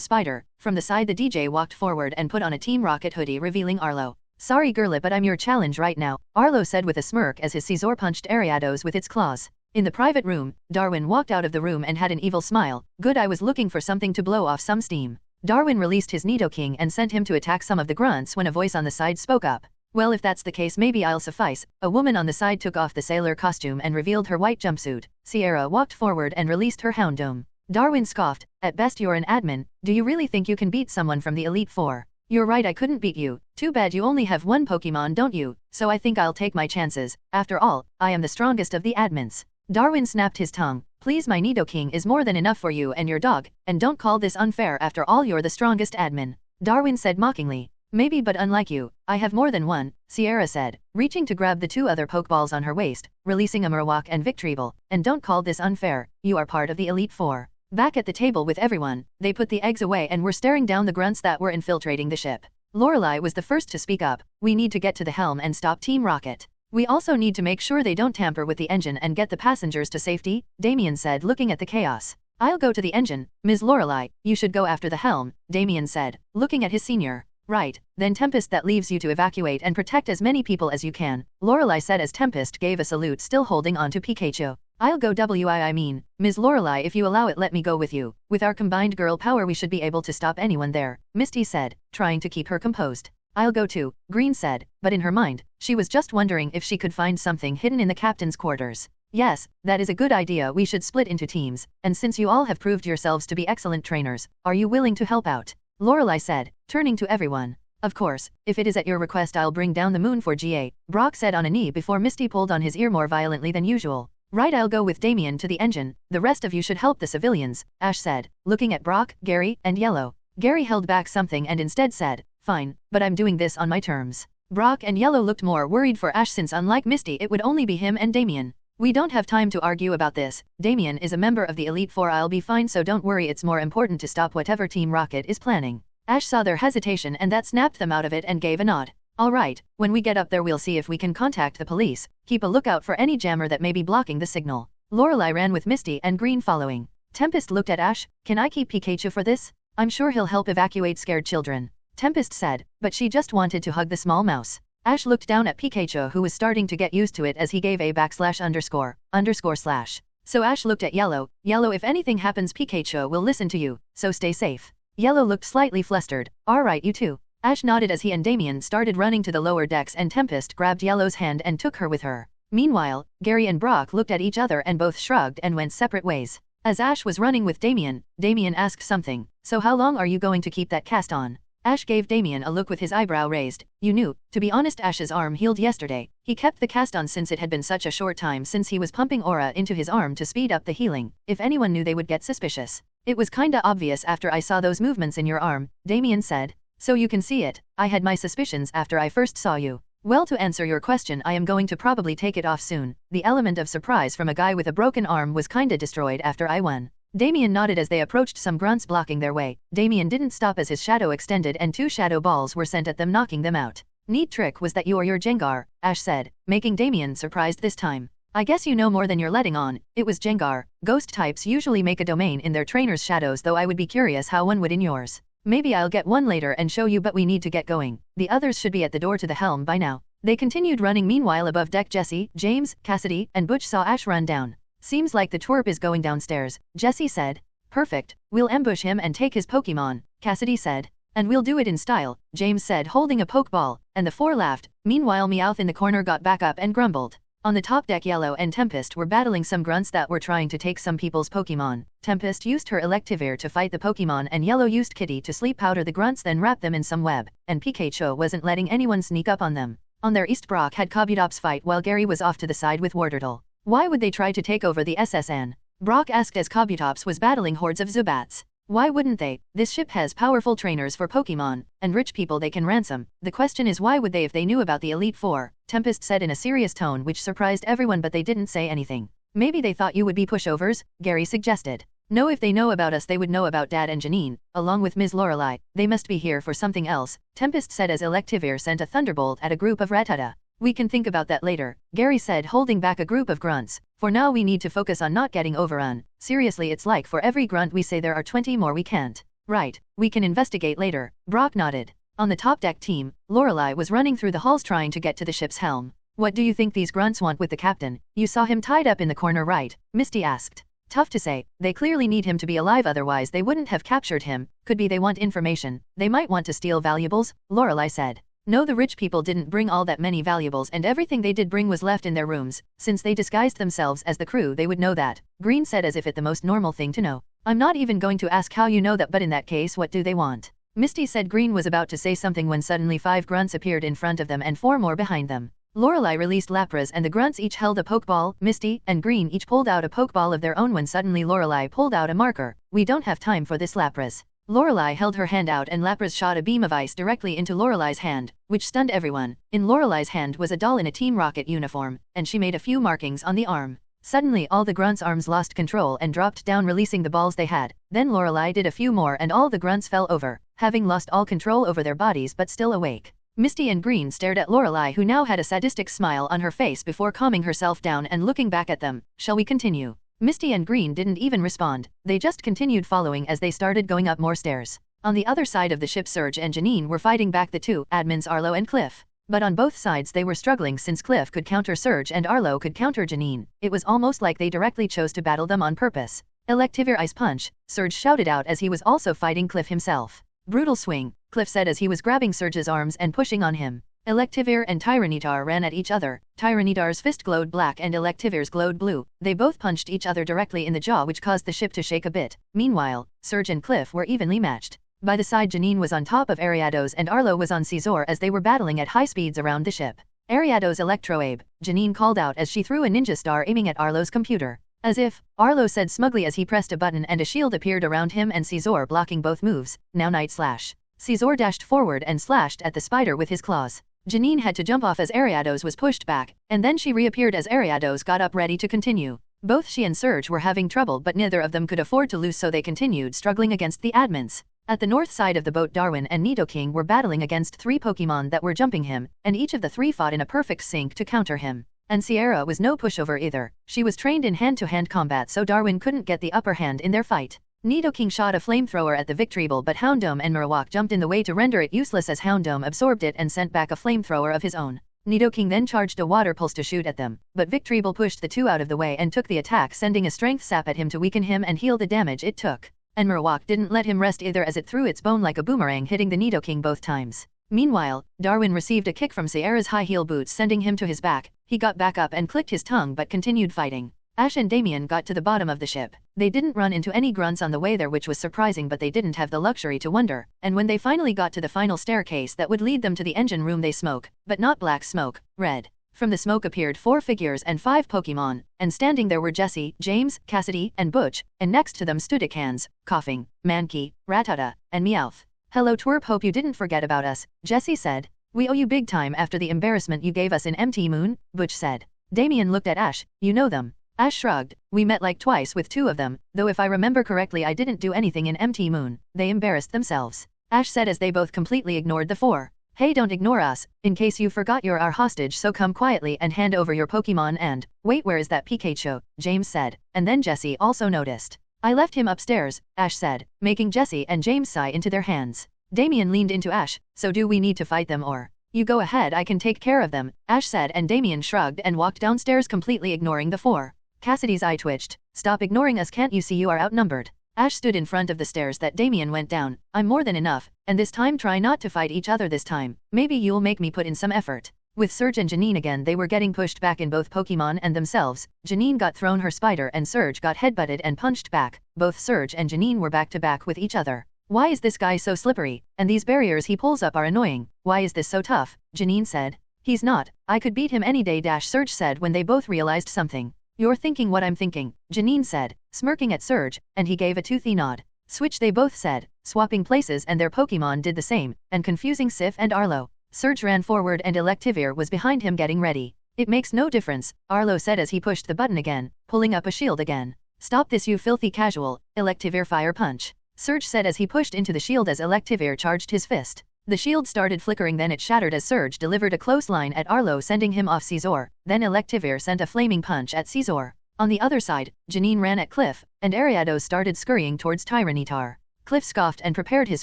spider. From the side, the DJ walked forward and put on a Team Rocket hoodie, revealing Arlo. Sorry girlie, but I'm your challenge right now, Arlo said with a smirk as his Scizor punched Ariados with its claws. In the private room, Darwin walked out of the room and had an evil smile. Good, I was looking for something to blow off some steam. Darwin released his Nidoking and sent him to attack some of the grunts when a voice on the side spoke up. Well, if that's the case, maybe I'll suffice. A woman on the side took off the sailor costume and revealed her white jumpsuit. Sierra walked forward and released her Houndoom. Darwin scoffed. At best you're an admin. Do you really think you can beat someone from the Elite Four? You're right, I couldn't beat you. Too bad you only have one Pokemon, don't you? So I think I'll take my chances. After all, I am the strongest of the admins. Darwin snapped his tongue. Please, my Nidoking is more than enough for you and your dog, and don't call this unfair. After all, you're the strongest admin. Darwin said mockingly. Maybe, but unlike you, I have more than one, Sierra said, reaching to grab the 2 other Pokeballs on her waist, releasing a Marowak and Victreebel. And don't call this unfair, you are part of the Elite Four. Back at the table with everyone, they put the eggs away and were staring down the grunts that were infiltrating the ship. Lorelei was the first to speak up. We need to get to the helm and stop Team Rocket. We also need to make sure they don't tamper with the engine and get the passengers to safety, Damien said, looking at the chaos. I'll go to the engine. Ms. Lorelei, you should go after the helm, Damien said, looking at his senior. Right, then Tempest, that leaves you to evacuate and protect as many people as you can, Lorelei said as Tempest gave a salute, still holding on to Pikachu. I'll go I mean, Ms. Lorelei, if you allow it, let me go with you. With our combined girl power we should be able to stop anyone there, Misty said, trying to keep her composed. I'll go too, Green said, but in her mind, she was just wondering if she could find something hidden in the captain's quarters. Yes, that is a good idea. We should split into teams, and since you all have proved yourselves to be excellent trainers, are you willing to help out? Lorelei said, turning to everyone. Of course, if it is at your request I'll bring down the moon for GA, Brock said on a knee before Misty pulled on his ear more violently than usual. Right, I'll go with Damien to the engine, the rest of you should help the civilians, Ash said, looking at Brock, Gary, and Yellow. Gary held back something and instead said, fine, but I'm doing this on my terms. Brock and Yellow looked more worried for Ash since unlike Misty it would only be him and Damien. We don't have time to argue about this. Damien is a member of the Elite Four. I'll be fine, so don't worry. It's more important to stop whatever Team Rocket is planning. Ash saw their hesitation and that snapped them out of it and gave a nod. All right, when we get up there we'll see if we can contact the police. Keep a lookout for any jammer that may be blocking the signal. Lorelei ran with Misty and Green following. Tempest looked at Ash. Can I keep Pikachu for this? I'm sure he'll help evacuate scared children. Tempest said, but she just wanted to hug the small mouse. Ash looked down at Pikachu, who was starting to get used to it as he gave a /__/. So Ash looked at Yellow. Yellow, if anything happens Pikachu will listen to you, so stay safe. Yellow looked slightly flustered. Alright, you too. Ash nodded as he and Damien started running to the lower decks and Tempest grabbed Yellow's hand and took her with her. Meanwhile, Gary and Brock looked at each other and both shrugged and went separate ways. As Ash was running with Damien, Damien asked something. So how long are you going to keep that cast on? Ash gave Damien a look with his eyebrow raised. You knew. To be honest, Ash's arm healed yesterday. He kept the cast on since it had been such a short time since he was pumping aura into his arm to speed up the healing. If anyone knew, they would get suspicious. It was kinda obvious after I saw those movements in your arm, Damien said. So you can see it. I had my suspicions after I first saw you. Well, to answer your question, I am going to probably take it off soon. The element of surprise from a guy with a broken arm was kinda destroyed after I won. Damien nodded as they approached some grunts blocking their way. Damien didn't stop as his shadow extended and 2 shadow balls were sent at them, knocking them out. Neat trick was that you or your Jengar, Ash said, making Damien surprised this time. I guess you know more than you're letting on. It was Jengar. Ghost types usually make a domain in their trainer's shadows, though I would be curious how one would in yours. Maybe I'll get one later and show you, but we need to get going. The others should be at the door to the helm by now. They continued running. Meanwhile, above deck, Jesse, James, Cassidy, and Butch saw Ash run down. Seems like the twerp is going downstairs, Jesse said. Perfect. We'll ambush him and take his Pokemon, Cassidy said. And we'll do it in style, James said, holding a Pokeball, and the 4 laughed. Meanwhile, Meowth in the corner got back up and grumbled. On the top deck, Yellow and Tempest were battling some grunts that were trying to take some people's Pokemon. Tempest used her Electivire to fight the Pokemon and Yellow used Kitty to sleep powder the grunts, then wrap them in some web, and Pikachu wasn't letting anyone sneak up on them. On their east, Brock had Kabutops fight while Gary was off to the side with Wartortle. Why would they try to take over the SSN? Brock asked as Kabutops was battling hordes of Zubats. Why wouldn't they? This ship has powerful trainers for Pokemon, and rich people they can ransom. The question is, why would they if they knew about the Elite Four? Tempest said in a serious tone, which surprised everyone, but they didn't say anything. Maybe they thought you would be pushovers, Gary suggested. No, if they know about us they would know about Dad and Janine, along with Ms. Lorelei. They must be here for something else, Tempest said as Electivire sent a thunderbolt at a group of Rattata. We can think about that later, Gary said, holding back a group of grunts. For now we need to focus on not getting overrun. Seriously, it's like for every grunt we say there are 20 more we can't. Right, we can investigate later, Brock nodded. On the top deck team, Lorelei was running through the halls trying to get to the ship's helm. What do you think these grunts want with the captain? You saw him tied up in the corner, right? Misty asked. Tough to say. They clearly need him to be alive, otherwise they wouldn't have captured him. Could be they want information. They might want to steal valuables, Lorelei said. No, the rich people didn't bring all that many valuables, and everything they did bring was left in their rooms. Since they disguised themselves as the crew, they would know that, Green said as if it the most normal thing to know. I'm not even going to ask how you know that, but in that case what do they want? Misty said. Green was about to say something when suddenly 5 grunts appeared in front of them and 4 more behind them. Lorelei released Lapras and the grunts each held a Pokeball. Misty and Green each pulled out a Pokeball of their own when suddenly Lorelei pulled out a marker. We don't have time for this, Lapras. Lorelei held her hand out and Lapras shot a beam of ice directly into Lorelei's hand, which stunned everyone. In Lorelei's hand was a doll in a Team Rocket uniform, and she made a few markings on the arm. Suddenly all the grunts' arms lost control and dropped down, releasing the balls they had. Then Lorelei did a few more and all the grunts fell over, having lost all control over their bodies but still awake. Misty and Green stared at Lorelei, who now had a sadistic smile on her face, before calming herself down and looking back at them. Shall we continue? Misty and Green didn't even respond. They just continued following as they started going up more stairs. On the other side of the ship, Surge and Janine were fighting back the 2 admins, Arlo and Cliff. But on both sides they were struggling, since Cliff could counter Surge and Arlo could counter Janine. It was almost like they directly chose to battle them on purpose. Electivire Ice Punch, Surge shouted out as he was also fighting Cliff himself. Brutal Swing, Cliff said as he was grabbing Surge's arms and pushing on him. Electivire and Tyranitar ran at each other. Tyranitar's fist glowed black and Electivire's glowed blue. They both punched each other directly in the jaw, which caused the ship to shake a bit. Meanwhile, Surge and Cliff were evenly matched. By the side, Janine was on top of Ariados and Arlo was on Caesar as they were battling at high speeds around the ship. Ariados Electroabe, Janine called out as she threw a ninja star aiming at Arlo's computer. As if, Arlo said smugly as he pressed a button and a shield appeared around him and Caesar blocking both moves. Now Night Slash. Caesar dashed forward and slashed at the spider with his claws. Janine had to jump off as Ariados was pushed back, and then she reappeared as Ariados got up ready to continue. Both she and Surge were having trouble, but neither of them could afford to lose, so they continued struggling against the admins. At the north side of the boat, Darwin and Nidoking were battling against 3 Pokemon that were jumping him, and each of the 3 fought in a perfect sync to counter him. And Sierra was no pushover either. She was trained in hand-to-hand combat, so Darwin couldn't get the upper hand in their fight. Nidoking shot a flamethrower at the Victreebel, but Houndoom and Marowak jumped in the way to render it useless as Houndoom absorbed it and sent back a flamethrower of his own. Nidoking then charged a water pulse to shoot at them, but Victreebel pushed the 2 out of the way and took the attack, sending a strength sap at him to weaken him and heal the damage it took. And Marowak didn't let him rest either, as it threw its bone like a boomerang, hitting the Nidoking both times. Meanwhile, Darwin received a kick from Sierra's high heel boots, sending him to his back. He got back up and clicked his tongue but continued fighting. Ash and Damien got to the bottom of the ship. They didn't run into any grunts on the way there, which was surprising, but they didn't have the luxury to wonder, and when they finally got to the final staircase that would lead them to the engine room, they smoke, but not black smoke, red. From the smoke appeared 4 figures and 5 Pokemon, and standing there were Jessie, James, Cassidy, and Butch, and next to them stood Ikans, Coughing, Mankey, Rattata, and Meowth. "Hello Twerp, hope you didn't forget about us," Jessie said. "We owe you big time after the embarrassment you gave us in MT Moon," Butch said. Damien looked at Ash. "You know them?" Ash shrugged. "We met like twice with 2 of them, though if I remember correctly I didn't do anything in MT Moon. They embarrassed themselves," Ash said as they both completely ignored the 4. "Hey, don't ignore us. In case you forgot, you're our hostage, so come quietly and hand over your Pokemon and..." "Wait, where is that Pikachu?" James said, and then Jessie also noticed. "I left him upstairs," Ash said, making Jessie and James sigh into their hands. Damien leaned into Ash. "So do we need to fight them or..." "You go ahead, I can take care of them," Ash said, and Damien shrugged and walked downstairs, completely ignoring the 4. Cassidy's eye twitched. "Stop ignoring us, can't you see you are outnumbered?" Ash stood in front of the stairs that Damien went down. "I'm more than enough, and this time try not to fight each other this time. Maybe you'll make me put in some effort." With Surge and Janine again, they were getting pushed back in both Pokemon and themselves. Janine got thrown her spider and Surge got headbutted and punched back. Both Surge and Janine were back to back with each other. "Why is this guy so slippery? And these barriers he pulls up are annoying. Why is this so tough?" Janine said. "He's not. I could beat him any day," Surge said when they both realized something. "You're thinking what I'm thinking," Janine said, smirking at Surge, and he gave a toothy nod. "Switch," they both said, swapping places, and their Pokemon did the same, and confusing Sif and Arlo. Surge ran forward and Electivire was behind him getting ready. "It makes no difference," Arlo said as he pushed the button again, pulling up a shield again. "Stop this, you filthy casual." Electivire fire punch, Surge said as he pushed into the shield as Electivire charged his fist. The shield started flickering, then it shattered as Surge delivered a close line at Arlo, sending him off Scizor. Then Electivire sent a flaming punch at Scizor. On the other side, Janine ran at Cliff, and Ariados started scurrying towards Tyranitar. Cliff scoffed and prepared his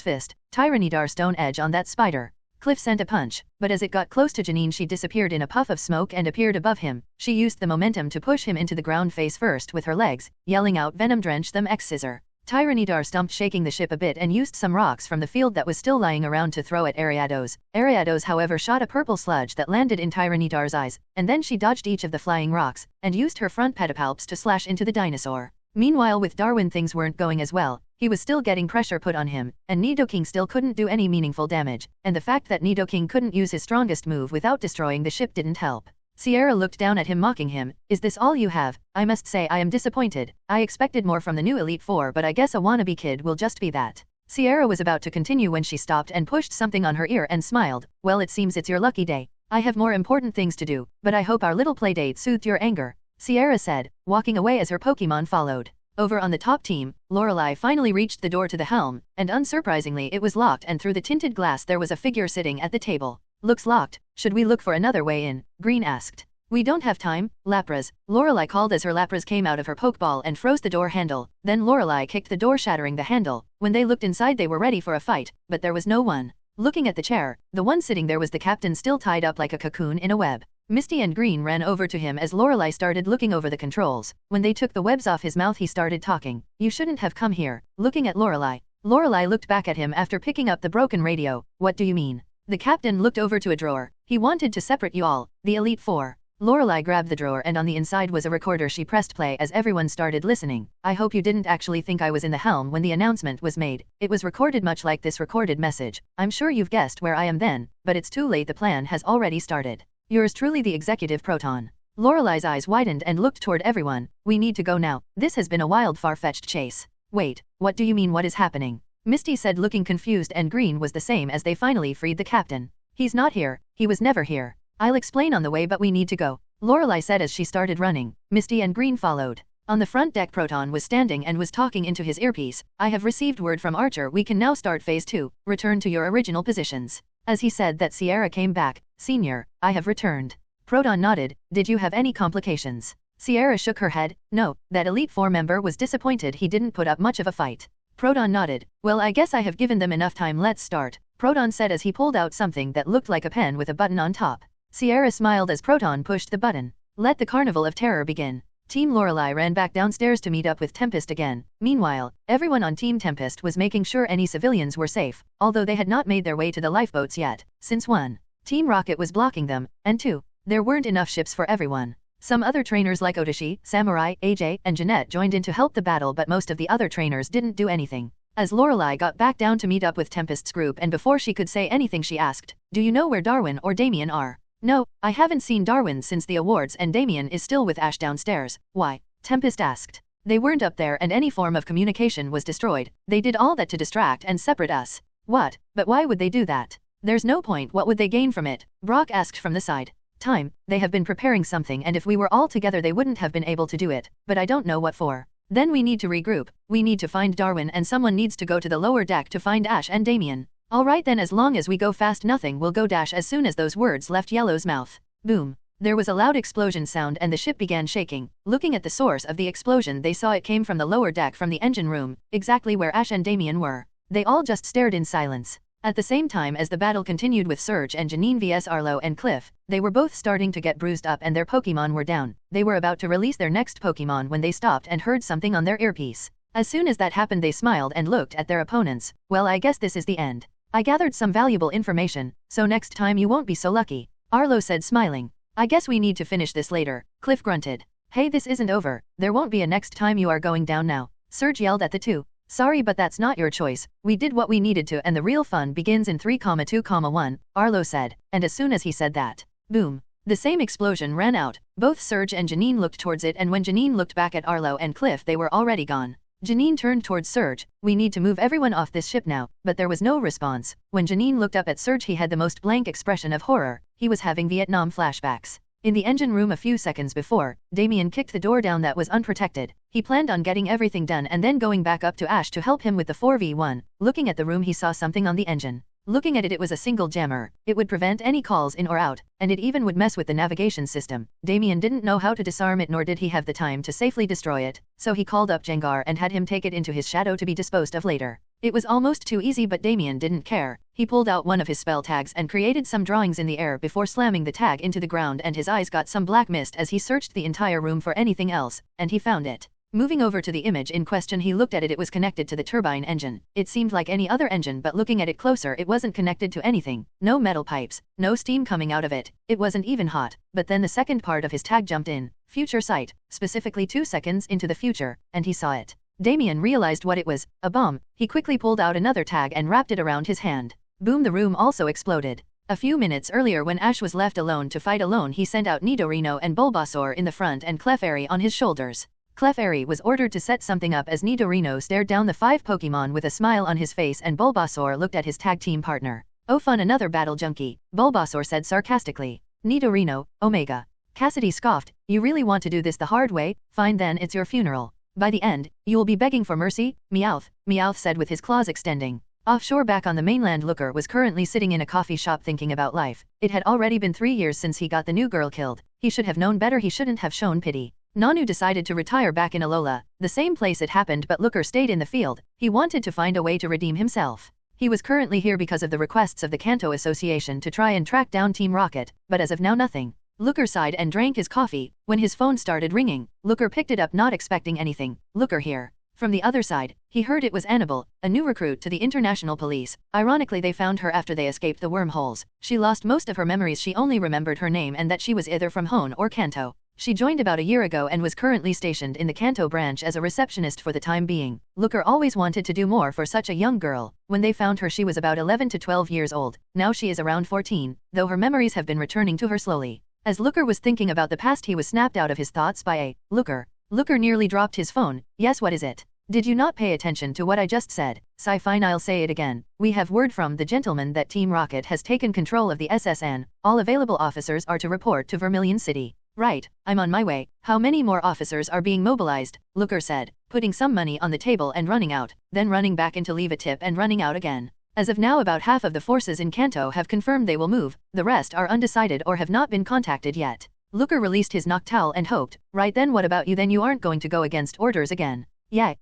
fist. Tyranitar stone edge on that spider. Cliff sent a punch, but as it got close to Janine she disappeared in a puff of smoke and appeared above him. She used the momentum to push him into the ground face first with her legs, yelling out, "Venom drench them, X-Scissor." Tyranitar stumped, shaking the ship a bit, and used some rocks from the field that was still lying around to throw at Ariados. Ariados however shot a purple sludge that landed in Tyranitar's eyes, and then she dodged each of the flying rocks, and used her front pedipalps to slash into the dinosaur. Meanwhile with Darwin things weren't going as well. He was still getting pressure put on him, and Nidoking still couldn't do any meaningful damage, and the fact that Nidoking couldn't use his strongest move without destroying the ship didn't help. Sierra looked down at him, mocking him. "Is this all you have? I must say I am disappointed. I expected more from the new Elite Four, but I guess a wannabe kid will just be that." Sierra was about to continue when she stopped and pushed something on her ear and smiled. "Well, it seems it's your lucky day. I have more important things to do, but I hope our little playdate soothed your anger," Sierra said, walking away as her Pokemon followed. Over on the top team, Lorelei finally reached the door to the helm, and unsurprisingly it was locked, and through the tinted glass there was a figure sitting at the table. "Looks locked. Should we look for another way in?" Green asked. "We don't have time, Lapras," Lorelei called as her Lapras came out of her Pokeball and froze the door handle. Then Lorelei kicked the door, shattering the handle. When they looked inside they were ready for a fight, but there was no one. Looking at the chair, the one sitting there was the captain, still tied up like a cocoon in a web. Misty and Green ran over to him as Lorelei started looking over the controls. When they took the webs off his mouth he started talking. "You shouldn't have come here." Looking at Lorelei, Lorelei looked back at him after picking up the broken radio. "What do you mean?" The captain looked over to a drawer. "He wanted to separate you all, the Elite Four." Lorelei grabbed the drawer and on the inside was a recorder. She pressed play as everyone started listening. "I hope you didn't actually think I was in the helm when the announcement was made. It was recorded much like this recorded message. I'm sure you've guessed where I am then, but it's too late, the plan has already started. Yours truly, the Executive Proton." Lorelei's eyes widened and looked toward everyone. "We need to go now. This has been a wild, far-fetched chase." "Wait, what do you mean, what is happening?" Misty said, looking confused, and Green was the same as they finally freed the captain. "He's not here. He was never here. I'll explain on the way, but we need to go," Lorelei said as she started running. Misty and Green followed. On the front deck, Proton was standing and was talking into his earpiece. "I have received word from Archer. We can now start Phase 2. Return to your original positions." As he said that, Sierra came back. "Senior, I have returned." Proton nodded. "Did you have any complications?" Sierra shook her head. "No, that Elite Four member was disappointed he didn't put up much of a fight." Proton nodded. "Well, I guess I have given them enough time. Let's start," Proton said as he pulled out something that looked like a pen with a button on top. Sierra smiled as Proton pushed the button. "Let the Carnival of Terror begin." Team Lorelei ran back downstairs to meet up with Tempest again. Meanwhile, everyone on Team Tempest was making sure any civilians were safe, although they had not made their way to the lifeboats yet, since 1. Team Rocket was blocking them, and 2. There weren't enough ships for everyone. Some other trainers like Otoshi, Samurai, AJ, and Jeanette joined in to help the battle, but most of the other trainers didn't do anything. As Lorelei got back down to meet up with Tempest's group, and before she could say anything she asked, "Do you know where Darwin or Damien are?" "No, I haven't seen Darwin since the awards, and Damien is still with Ash downstairs." "Why?" Tempest asked. "They weren't up there and any form of communication was destroyed. They did all that to distract and separate us." "What? But why would they do that?" "There's no point. What would they gain from it?" Brock asked from the side. "Time. They have been preparing something, and if we were all together they wouldn't have been able to do it, but I don't know what for." "Then we need to regroup. We need to find Darwin, and someone needs to go to the lower deck to find Ash and Damien." "Alright then, as long as we go fast nothing will go dash." As soon as those words left Yellow's mouth, boom, there was a loud explosion sound and the ship began shaking. Looking at the source of the explosion, they saw it came from the lower deck, from the engine room, exactly where Ash and Damien were. They all just stared in silence. At the same time as the battle continued with Surge and Janine vs Arlo and Cliff, they were both starting to get bruised up and their Pokemon were down. They were about to release their next Pokemon when they stopped and heard something on their earpiece. As soon as that happened, they smiled and looked at their opponents. "Well, I guess this is the end. I gathered some valuable information, so next time you won't be so lucky," Arlo said, smiling. "I guess we need to finish this later," Cliff grunted. "Hey, this isn't over. There won't be a next time. You are going down now," Surge yelled at the two. "Sorry, but that's not your choice. We did what we needed to, and the real fun begins in 3,2,1, Arlo said, and as soon as he said that, boom, the same explosion ran out. Both Surge and Janine looked towards it, and when Janine looked back at Arlo and Cliff, they were already gone. Janine turned towards Surge. "We need to move everyone off this ship now," but there was no response. When Janine looked up at Surge, he had the most blank expression of horror. He was having Vietnam flashbacks. In the engine room a few seconds before, Damien kicked the door down that was unprotected. He planned on getting everything done and then going back up to Ash to help him with the 4v1. Looking at the room, he saw something on the engine. Looking at it, it was a single jammer. It would prevent any calls in or out, and it even would mess with the navigation system. Damien didn't know how to disarm it, nor did he have the time to safely destroy it, so he called up Jengar and had him take it into his shadow to be disposed of later. It was almost too easy, but Damien didn't care. He pulled out one of his spell tags and created some drawings in the air before slamming the tag into the ground, and his eyes got some black mist as he searched the entire room for anything else, and he found it. Moving over to the image in question, he looked at it. It was connected to the turbine engine. It seemed like any other engine, but looking at it closer, it wasn't connected to anything. No metal pipes, no steam coming out of it. It wasn't even hot. But then the second part of his tag jumped in. Future sight, specifically 2 seconds into the future, and he saw it. Damien realized what it was, a bomb. He quickly pulled out another tag and wrapped it around his hand. Boom, the room also exploded. A few minutes earlier, when Ash was left alone to fight alone, he sent out Nidorino and Bulbasaur in the front and Clefairy on his shoulders. Clefairy was ordered to set something up as Nidorino stared down the 5 Pokemon with a smile on his face, and Bulbasaur looked at his tag team partner. "Oh fun, another battle junkie," Bulbasaur said sarcastically. "Nidorino, Omega." Cassidy scoffed. "You really want to do this the hard way? Fine then, it's your funeral. By the end, you will be begging for mercy." "Meowth," Meowth said with his claws extending. Offshore back on the mainland, Looker was currently sitting in a coffee shop thinking about life. It had already been 3 years since he got the new girl killed. He should have known better. He shouldn't have shown pity. Nanu decided to retire back in Alola, the same place it happened, but Looker stayed in the field. He wanted to find a way to redeem himself. He was currently here because of the requests of the Kanto Association to try and track down Team Rocket, but as of now nothing. Looker sighed and drank his coffee. When his phone started ringing, Looker picked it up, not expecting anything. "Looker here." From the other side, he heard it was Annabelle, a new recruit to the International Police. Ironically, they found her after they escaped the wormholes. She lost most of her memories. She only remembered her name and that she was either from Hone or Kanto. She joined about a year ago and was currently stationed in the Kanto branch as a receptionist for the time being. Looker always wanted to do more for such a young girl. When they found her, she was about 11 to 12 years old. Now she is around 14, though her memories have been returning to her slowly. As Looker was thinking about the past, he was snapped out of his thoughts by a Looker. Looker nearly dropped his phone. "Yes, what is it? Did you not pay attention to what I just said?" "Fine, I'll say it again. We have word from the gentleman that Team Rocket has taken control of the SSN. All available officers are to report to Vermillion City." "Right, I'm on my way. How many more officers are being mobilized?" Looker said, putting some money on the table and running out, then running back in to leave a tip and running out again. As of now, about half of the forces in Kanto have confirmed they will move. The rest are undecided or have not been contacted yet. Looker released his Noctowl and hoped, "Right then, what about you? Then you aren't going to go against orders again?" Yeah,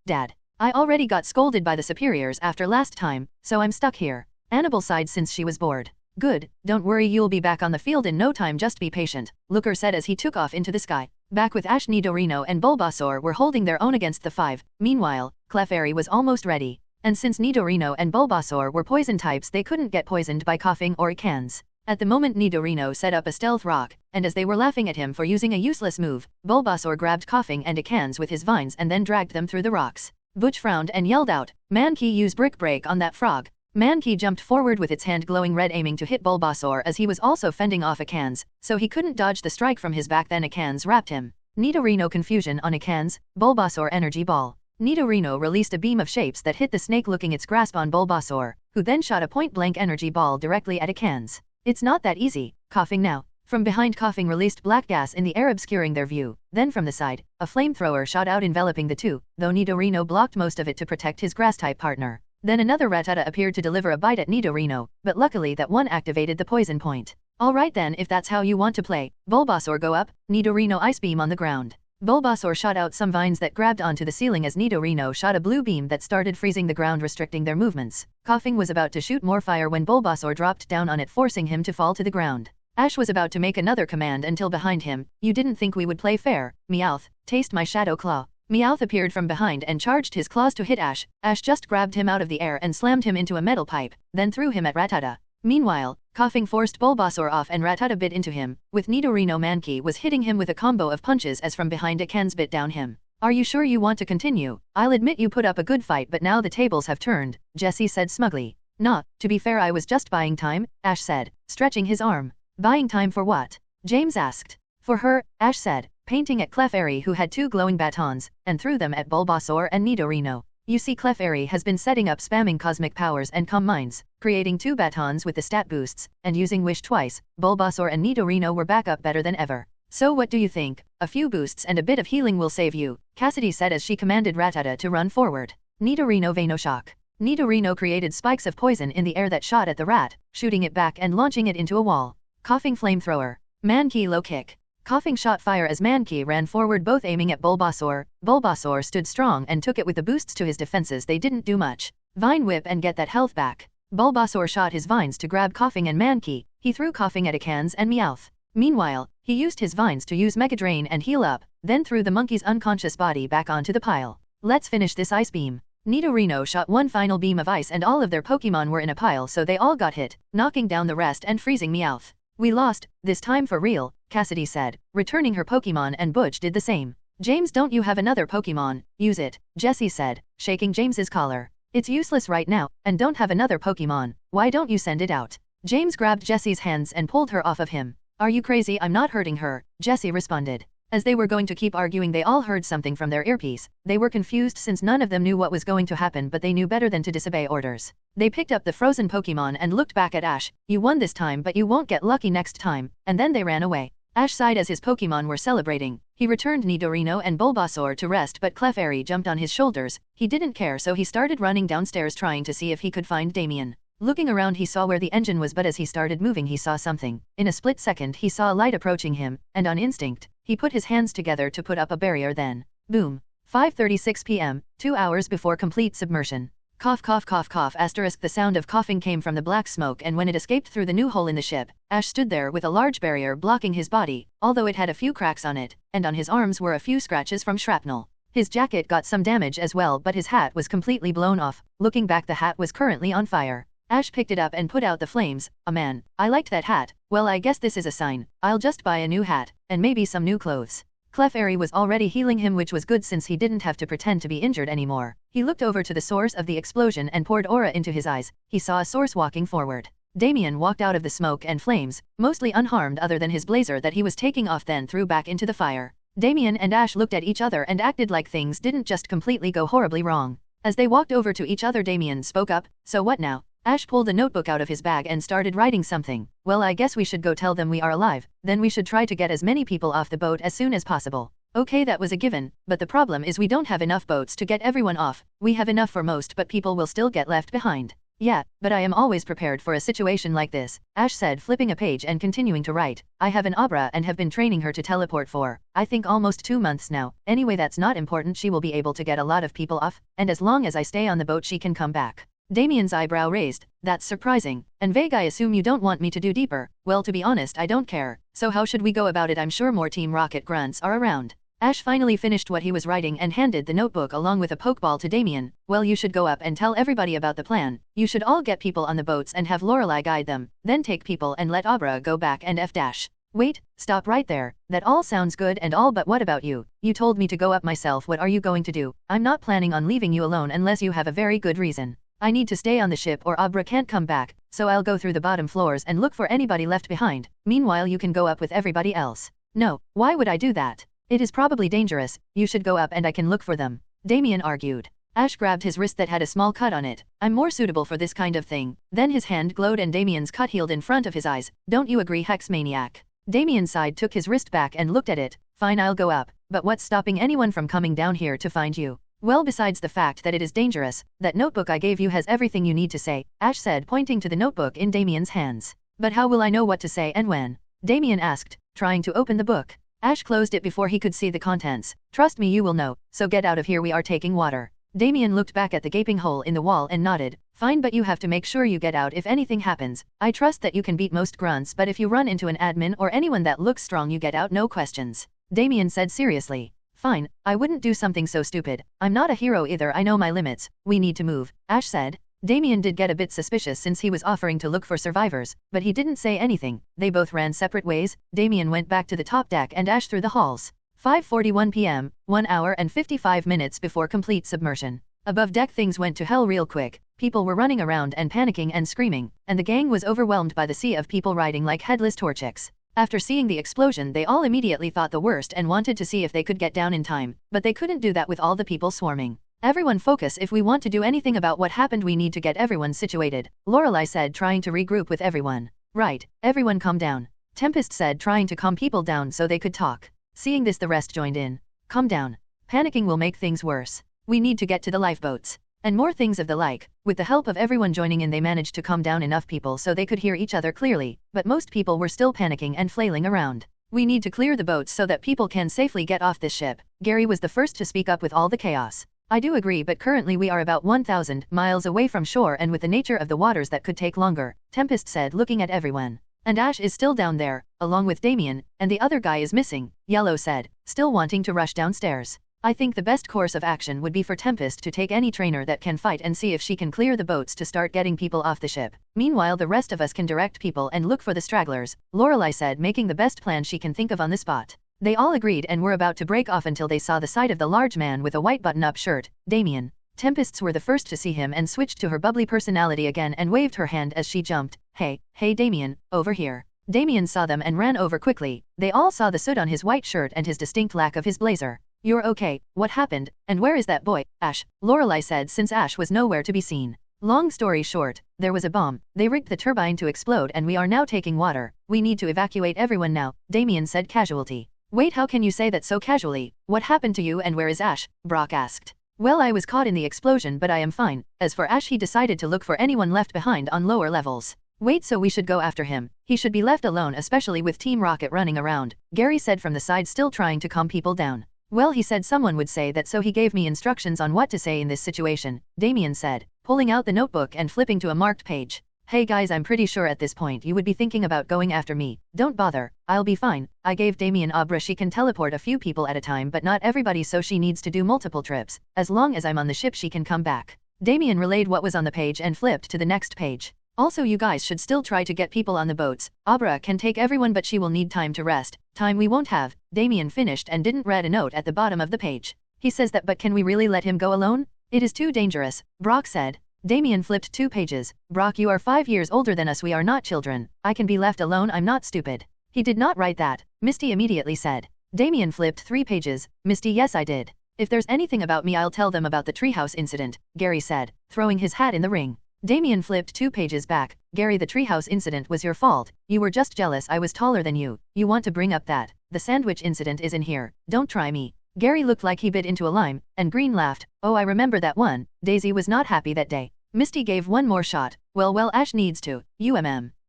Dad. I already got scolded by the superiors after last time, so I'm stuck here." Annabelle sighed since she was bored. "Good, don't worry, you'll be back on the field in no time, just be patient," Looker said as he took off into the sky. Back with Ash, Nidorino and Bulbasaur were holding their own against the 5. Meanwhile, Clefairy was almost ready. And since Nidorino and Bulbasaur were poison types, they couldn't get poisoned by coughing or icans. At the moment Nidorino set up a stealth rock, and as they were laughing at him for using a useless move, Bulbasaur grabbed Coughing and Ekans with his vines and then dragged them through the rocks. Butch frowned and yelled out, "Mankey, use Brick Break on that frog." Mankey jumped forward with its hand glowing red aiming to hit Bulbasaur as he was also fending off Ekans, so he couldn't dodge the strike from his back. Then Ekans wrapped him. Nidorino confusion on Ekans, Bulbasaur energy ball. Nidorino released a beam of shapes that hit the snake looking its grasp on Bulbasaur, who then shot a point-blank energy ball directly at Ekans. It's not that easy, Coughing now. From behind Coughing released black gas in the air obscuring their view, then from the side, a flamethrower shot out enveloping the two, though Nidorino blocked most of it to protect his grass-type partner. Then another Rattata appeared to deliver a bite at Nidorino, but luckily that one activated the poison point. Alright then, if that's how you want to play, Bulbasaur go up, Nidorino ice beam on the ground. Bulbasaur shot out some vines that grabbed onto the ceiling as Nidorino shot a blue beam that started freezing the ground restricting their movements. Coughing was about to shoot more fire when Bulbasaur dropped down on it forcing him to fall to the ground. Ash was about to make another command until behind him, "You didn't think we would play fair, Meowth, taste my shadow claw." Meowth appeared from behind and charged his claws to hit Ash. Ash just grabbed him out of the air and slammed him into a metal pipe, then threw him at Rattata. Meanwhile, Coughing forced Bulbasaur off and Rattata bit into him, with Nidorino Mankey was hitting him with a combo of punches as from behind Ekans bit down him. "Are you sure you want to continue? I'll admit you put up a good fight but now the tables have turned," Jesse said smugly. "Nah, to be fair I was just buying time," Ash said, stretching his arm. "Buying time for what?" James asked. "For her," Ash said, painting at Clefairy who had two glowing batons, and threw them at Bulbasaur and Nidorino. You see Clefairy has been setting up spamming cosmic powers and calm minds, creating two batons with the stat boosts, and using wish twice, Bulbasaur and Nidorino were back up better than ever. "So what do you think? A few boosts and a bit of healing will save you," Cassidy said as she commanded Rattata to run forward. Nidorino Venoshock. Nidorino created spikes of poison in the air that shot at the rat, shooting it back and launching it into a wall. Coughing flamethrower. Mankey low kick. Coughing shot fire as Mankey ran forward both aiming at Bulbasaur. Bulbasaur stood strong and took it with the boosts to his defenses. They didn't do much. Vine whip and get that health back. Bulbasaur shot his vines to grab Coughing and Mankey. He threw Coughing at Ekans and Meowth. Meanwhile, he used his vines to use Mega Drain and heal up, then threw the monkey's unconscious body back onto the pile. "Let's finish this ice beam." Nidorino shot one final beam of ice and all of their Pokemon were in a pile so they all got hit, knocking down the rest and freezing Meowth. "We lost, this time for real," Cassidy said, returning her Pokemon and Butch did the same. "James, don't you have another Pokemon? Use it," Jessie said, shaking James's collar. "It's useless right now, and don't have another Pokemon. Why don't you send it out?" James grabbed Jessie's hands and pulled her off of him. "Are you crazy? I'm not hurting her," Jessie responded. As they were going to keep arguing they all heard something from their earpiece. They were confused since none of them knew what was going to happen but they knew better than to disobey orders. They picked up the frozen Pokemon and looked back at Ash. "You won this time but you won't get lucky next time," and then they ran away. Ash sighed as his Pokemon were celebrating. He returned Nidorino and Bulbasaur to rest but Clefairy jumped on his shoulders. He didn't care so he started running downstairs trying to see if he could find Damien. Looking around he saw where the engine was but as he started moving he saw something. In a split second he saw a light approaching him, and on instinct, he put his hands together to put up a barrier then. Boom. 5:36 p.m., 2 hours before complete submersion. Cough cough cough cough asterisk the sound of coughing came from the black smoke and when it escaped through the new hole in the ship, Ash stood there with a large barrier blocking his body, although it had a few cracks on it, and on his arms were a few scratches from shrapnel. His jacket got some damage as well but his hat was completely blown off. Looking back the hat was currently on fire. Ash picked it up and put out the flames. "Oh man, I liked that hat. Well I guess this is a sign. I'll just buy a new hat, and maybe some new clothes." Clefairy was already healing him which was good since he didn't have to pretend to be injured anymore. He looked over to the source of the explosion and poured aura into his eyes. He saw a source walking forward. Damien walked out of the smoke and flames, mostly unharmed other than his blazer that he was taking off then threw back into the fire. Damien and Ash looked at each other and acted like things didn't just completely go horribly wrong. As they walked over to each other Damien spoke up, "So what now?" Ash pulled a notebook out of his bag and started writing something. "Well I guess we should go tell them we are alive, then we should try to get as many people off the boat as soon as possible." Okay, that was a given, but the problem is we don't have enough boats to get everyone off. We have enough for most but people will still get left behind. "Yeah, but I am always prepared for a situation like this," Ash said flipping a page and continuing to write. "I have an Abra and have been training her to teleport for, I think almost 2 months now. Anyway that's not important, she will be able to get a lot of people off, and as long as I stay on the boat she can come back." Damien's eyebrow raised. "That's surprising. And vague, I assume you don't want me to do deeper." "Well to be honest I don't care. So how should we go about it? I'm sure more Team Rocket grunts are around." Ash finally finished what he was writing and handed the notebook along with a pokeball to Damien. Well, you should go up and tell everybody about the plan. You should all get people on the boats and have Lorelei guide them, then take people and let Abra go back and F-. Wait, stop right there. That all sounds good and all, but what about you? You told me to go up myself. What are you going to do? I'm not planning on leaving you alone unless you have a very good reason. I need to stay on the ship or Abra can't come back, so I'll go through the bottom floors and look for anybody left behind. Meanwhile you can go up with everybody else. No, why would I do that? It is probably dangerous. You should go up and I can look for them. Damien argued. Ash grabbed his wrist that had a small cut on it. I'm more suitable for this kind of thing. Then his hand glowed and Damien's cut healed in front of his eyes. Don't you agree, Hex Maniac? Damien sighed, took his wrist back and looked at it. Fine, I'll go up, but what's stopping anyone from coming down here to find you? Well, besides the fact that it is dangerous, that notebook I gave you has everything you need to say, Ash said, pointing to the notebook in Damien's hands. But how will I know what to say and when? Damien asked, trying to open the book. Ash closed it before he could see the contents. Trust me, you will know, so get out of here, we are taking water. Damien looked back at the gaping hole in the wall and nodded. Fine, but you have to make sure you get out if anything happens. I trust that you can beat most grunts, but if you run into an admin or anyone that looks strong, you get out, no questions. Damien said seriously. Fine, I wouldn't do something so stupid. I'm not a hero either, I know my limits. We need to move, Ash said. Damien did get a bit suspicious since he was offering to look for survivors, but he didn't say anything. They both ran separate ways. Damien went back to the top deck and Ash through the halls. 5:41 p.m., 1 hour and 55 minutes before complete submersion. Above deck things went to hell real quick. People were running around and panicking and screaming, and the gang was overwhelmed by the sea of people riding like headless torchics. After seeing the explosion, they all immediately thought the worst and wanted to see if they could get down in time, but they couldn't do that with all the people swarming. Everyone focus, if we want to do anything about what happened we need to get everyone situated, Lorelei said, trying to regroup with everyone. Right, everyone calm down, Tempest said, trying to calm people down so they could talk. Seeing this, the rest joined in. Calm down. Panicking will make things worse. We need to get to the lifeboats. And more things of the like. With the help of everyone joining in, they managed to calm down enough people so they could hear each other clearly, but most people were still panicking and flailing around. We need to clear the boats so that people can safely get off this ship. Gary was the first to speak up with all the chaos. I do agree, but currently we are about 1,000 miles away from shore, and with the nature of the waters that could take longer, Tempest said, looking at everyone. And Ash is still down there, along with Damien, and the other guy is missing, Yellow said, still wanting to rush downstairs. I think the best course of action would be for Tempest to take any trainer that can fight and see if she can clear the boats to start getting people off the ship. Meanwhile, the rest of us can direct people and look for the stragglers, Lorelei said, making the best plan she can think of on the spot. They all agreed and were about to break off until they saw the sight of the large man with a white button-up shirt, Damien. Tempests were the first to see him and switched to her bubbly personality again and waved her hand as she jumped. Hey Damien, over here. Damien saw them and ran over quickly. They all saw the soot on his white shirt and his distinct lack of his blazer. You're okay, what happened, and where is that boy, Ash? Lorelei said, since Ash was nowhere to be seen. Long story short, there was a bomb. They rigged the turbine to explode and we are now taking water. We need to evacuate everyone now, Damien said, casualty. Wait, how can you say that so casually? What happened to you and where is Ash? Brock asked. Well, I was caught in the explosion, but I am fine. As for Ash, he decided to look for anyone left behind on lower levels. Wait, so we should go after him. He should be left alone, especially with Team Rocket running around, Gary said from the side, still trying to calm people down. Well, he said someone would say that, so he gave me instructions on what to say in this situation, Damien said, pulling out the notebook and flipping to a marked page. Hey guys, I'm pretty sure at this point you would be thinking about going after me. Don't bother, I'll be fine. I gave Damien Abra, she can teleport a few people at a time but not everybody, so she needs to do multiple trips. As long as I'm on the ship she can come back. Damien relayed what was on the page and flipped to the next page. Also, you guys should still try to get people on the boats. Abra can take everyone but she will need time to rest. Time we won't have. Damien finished and didn't read a note at the bottom of the page. He says that, but can we really let him go alone? It is too dangerous, Brock said. Damien flipped 2 pages. Brock, you are 5 years older than us, we are not children. I can be left alone, I'm not stupid. He did not write that, Misty immediately said. Damien flipped 3 pages. Misty, yes I did. If there's anything about me I'll tell them about the treehouse incident, Gary said, throwing his hat in the ring. Damien flipped 2 pages back. Gary, the treehouse incident was your fault. You were just jealous I was taller than you. You want to bring up that. The sandwich incident is in here. Don't try me. Gary looked like he bit into a lime, and Green laughed. Oh, I remember that one. Daisy was not happy that day. Misty gave one more shot. Well, Ash needs to.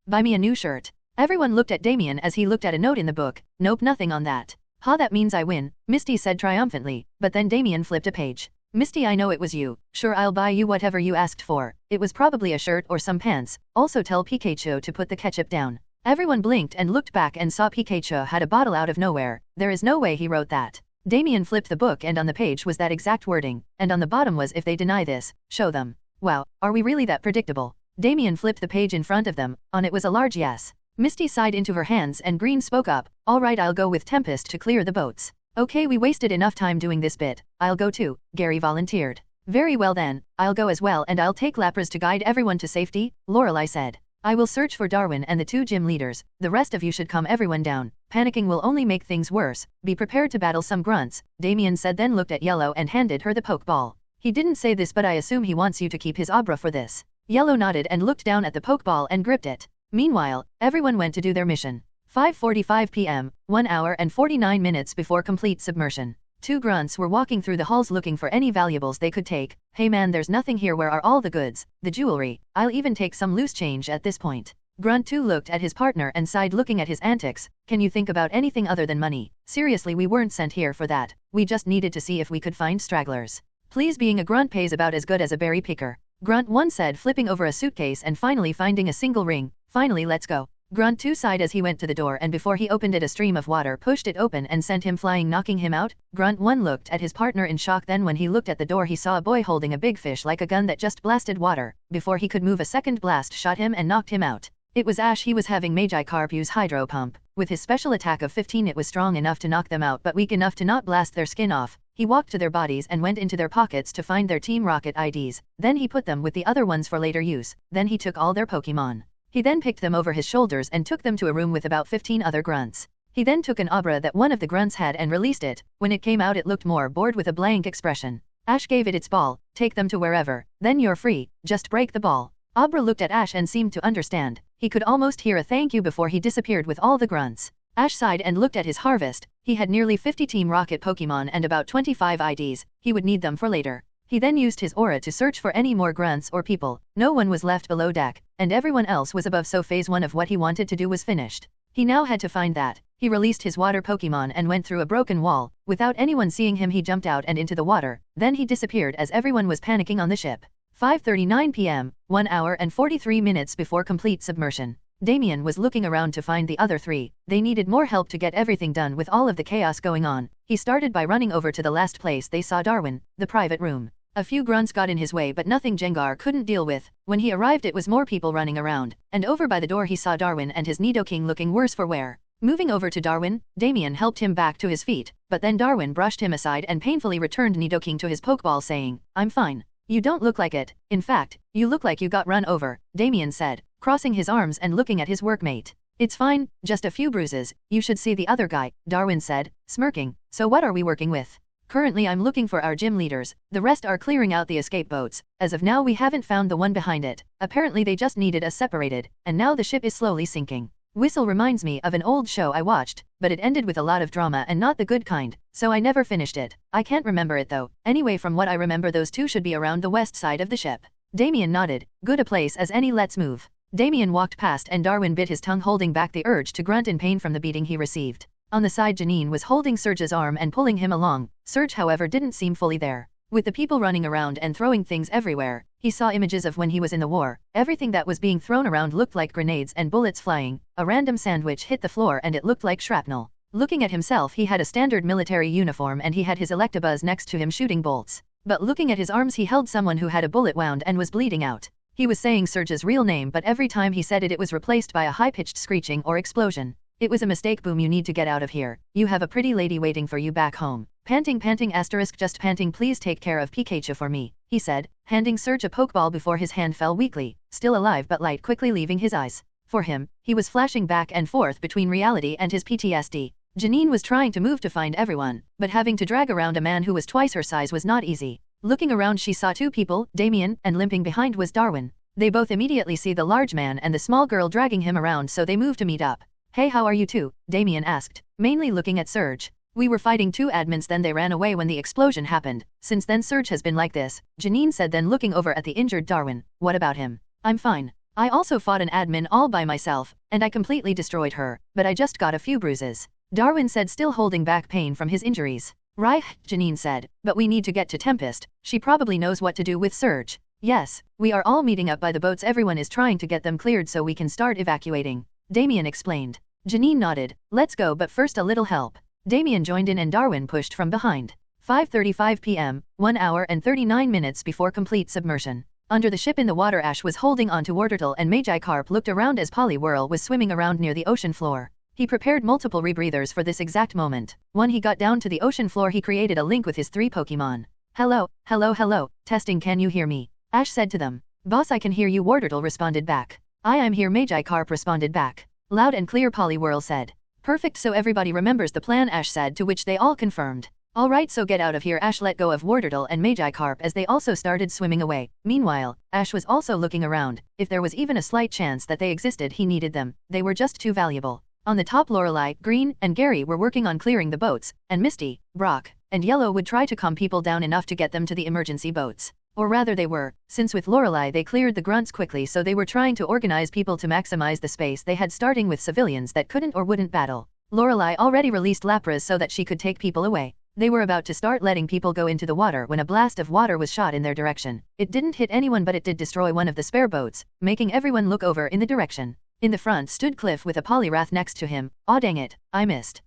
Buy me a new shirt. Everyone looked at Damien as he looked at a note in the book. Nope, nothing on that. Ha, that means I win, Misty said triumphantly, but then Damien flipped a page. Misty, I know it was you. Sure, I'll buy you whatever you asked for. It was probably a shirt or some pants. Also tell Pikachu to put the ketchup down. Everyone blinked and looked back and saw Pikachu had a bottle out of nowhere. There is no way he wrote that. Damien flipped the book and on the page was that exact wording, and on the bottom was if they deny this, show them. Wow, are we really that predictable? Damien flipped the page in front of them, on it was a large yes. Misty sighed into her hands and Green spoke up, alright I'll go with Tempest to clear the boats. Okay we wasted enough time doing this bit, I'll go too, Gary volunteered. Very well then, I'll go as well and I'll take Lapras to guide everyone to safety, Lorelei said. I will search for Darwin and the 2 gym leaders, the rest of you should calm everyone down, panicking will only make things worse, be prepared to battle some grunts, Damien said then looked at Yellow and handed her the Pokeball. He didn't say this but I assume he wants you to keep his Abra for this. Yellow nodded and looked down at the Pokeball and gripped it. Meanwhile, everyone went to do their mission. 5:45 p.m., 1 hour and 49 minutes before complete submersion. 2 grunts were walking through the halls looking for any valuables they could take. Hey man, there's nothing here, where are all the goods, the jewelry, I'll even take some loose change at this point. Grunt 2 looked at his partner and sighed looking at his antics. Can you think about anything other than money? Seriously, we weren't sent here for that, we just needed to see if we could find stragglers. Please, being a grunt pays about as good as a berry picker. Grunt 1 said, flipping over a suitcase and finally finding a single ring. Finally, let's go. Grunt 2 sighed as he went to the door and before he opened it a stream of water pushed it open and sent him flying, knocking him out. Grunt 1 looked at his partner in shock, then when he looked at the door he saw a boy holding a big fish like a gun that just blasted water. Before he could move, a second blast shot him and knocked him out. It was Ash. He was having Magikarp use Hydro Pump. With his special attack of 15 it was strong enough to knock them out but weak enough to not blast their skin off. He walked to their bodies and went into their pockets to find their Team Rocket IDs, then he put them with the other ones for later use, then he took all their Pokemon. He then picked them over his shoulders and took them to a room with about 15 other grunts. He then took an Abra that one of the grunts had and released it. When it came out it looked more bored with a blank expression. Ash gave it its ball, take them to wherever, then you're free, just break the ball. Abra looked at Ash and seemed to understand. He could almost hear a thank you before he disappeared with all the grunts. Ash sighed and looked at his harvest. He had nearly 50 Team Rocket Pokemon and about 25 IDs, he would need them for later. He then used his aura to search for any more grunts or people. No one was left below deck, and everyone else was above, so phase 1 of what he wanted to do was finished. He now had to find that. He released his water Pokemon and went through a broken wall. Without anyone seeing him he jumped out and into the water, then he disappeared as everyone was panicking on the ship. 5:39 p.m., 1 hour and 43 minutes before complete submersion. Damien was looking around to find the other 3. They needed more help to get everything done with all of the chaos going on. He started by running over to the last place they saw, Darwin, the private room. A few grunts got in his way but nothing Jengar couldn't deal with. When he arrived it was more people running around, and over by the door he saw Darwin and his Nidoking looking worse for wear. Moving over to Darwin, Damien helped him back to his feet, but then Darwin brushed him aside and painfully returned Nidoking to his Pokeball saying, I'm fine. You don't look like it. In fact, you look like you got run over, Damien said, crossing his arms and looking at his workmate. It's fine, just a few bruises, you should see the other guy, Darwin said, smirking. So what are we working with? Currently I'm looking for our gym leaders, the rest are clearing out the escape boats. As of now we haven't found the one behind it. Apparently they just needed us separated, and now the ship is slowly sinking. Whistle reminds me of an old show I watched, but it ended with a lot of drama and not the good kind, so I never finished it. I can't remember it though. Anyway, from what I remember those 2 should be around the west side of the ship. Damien nodded. Good a place as any, let's move. Damien walked past and Darwin bit his tongue, holding back the urge to grunt in pain from the beating he received. On the side Janine was holding Serge's arm and pulling him along. Serge however didn't seem fully there. With the people running around and throwing things everywhere, he saw images of when he was in the war. Everything that was being thrown around looked like grenades and bullets flying. A random sandwich hit the floor and it looked like shrapnel. Looking at himself, he had a standard military uniform and he had his Electabuzz next to him shooting bolts. But looking at his arms, he held someone who had a bullet wound and was bleeding out. He was saying Serge's real name, but every time he said it, it was replaced by a high-pitched screeching or explosion. It was a mistake. Boom, you need to get out of here. You have a pretty lady waiting for you back home. Panting asterisk just panting, please take care of Pikachu for me, he said, handing Serge a Pokeball before his hand fell weakly, still alive but light, quickly leaving his eyes. For him, he was flashing back and forth between reality and his PTSD. Janine was trying to move to find everyone, but having to drag around a man who was twice her size was not easy. Looking around she saw 2 people, Damien, and limping behind was Darwin. They both immediately see the large man and the small girl dragging him around, so they move to meet up. Hey, how are you two? Damien asked, mainly looking at Serge. We were fighting 2 admins, then they ran away when the explosion happened. Since then Serge has been like this, Janine said, then looking over at the injured Darwin. What about him? I'm fine. I also fought an admin all by myself, and I completely destroyed her, but I just got a few bruises. Darwin said, still holding back pain from his injuries. Right, Janine said, but we need to get to Tempest. She probably knows what to do with Serge. Yes, we are all meeting up by the boats. Everyone is trying to get them cleared so we can start evacuating. Damien explained. Janine nodded. Let's go, but first a little help. Damien joined in and Darwin pushed from behind. 5:35 p.m., 1 hour and 39 minutes before complete submersion. Under the ship in the water, Ash was holding on to Wartortle and Maybe-Harem looked around as Poliwhirl was swimming around near the ocean floor. He prepared multiple rebreathers for this exact moment. When he got down to the ocean floor, he created a link with his 3 Pokemon. Hello, hello, hello, testing, can you hear me? Ash said to them. Boss, I can hear you, Wartortle responded back. I'm here, Maybe-Harem responded back. Loud and clear, Poliwhirl said. Perfect, so everybody remembers the plan, Ash said, to which they all confirmed. Alright, so get out of here. Ash let go of Wartortle and Maybe-Harem as they also started swimming away. Meanwhile, Ash was also looking around. If there was even a slight chance that they existed, he needed them. They were just too valuable. On the top, Lorelei, Green, and Gary were working on clearing the boats, and Misty, Brock, and Yellow would try to calm people down enough to get them to the emergency boats. Or rather they were, since with Lorelei they cleared the grunts quickly, so they were trying to organize people to maximize the space they had, starting with civilians that couldn't or wouldn't battle. Lorelei already released Lapras so that she could take people away. They were about to start letting people go into the water when a blast of water was shot in their direction. It didn't hit anyone, but it did destroy one of the spare boats, making everyone look over in the direction. In the front stood Cliff with a Poliwrath next to him. Aw, dang it, I missed.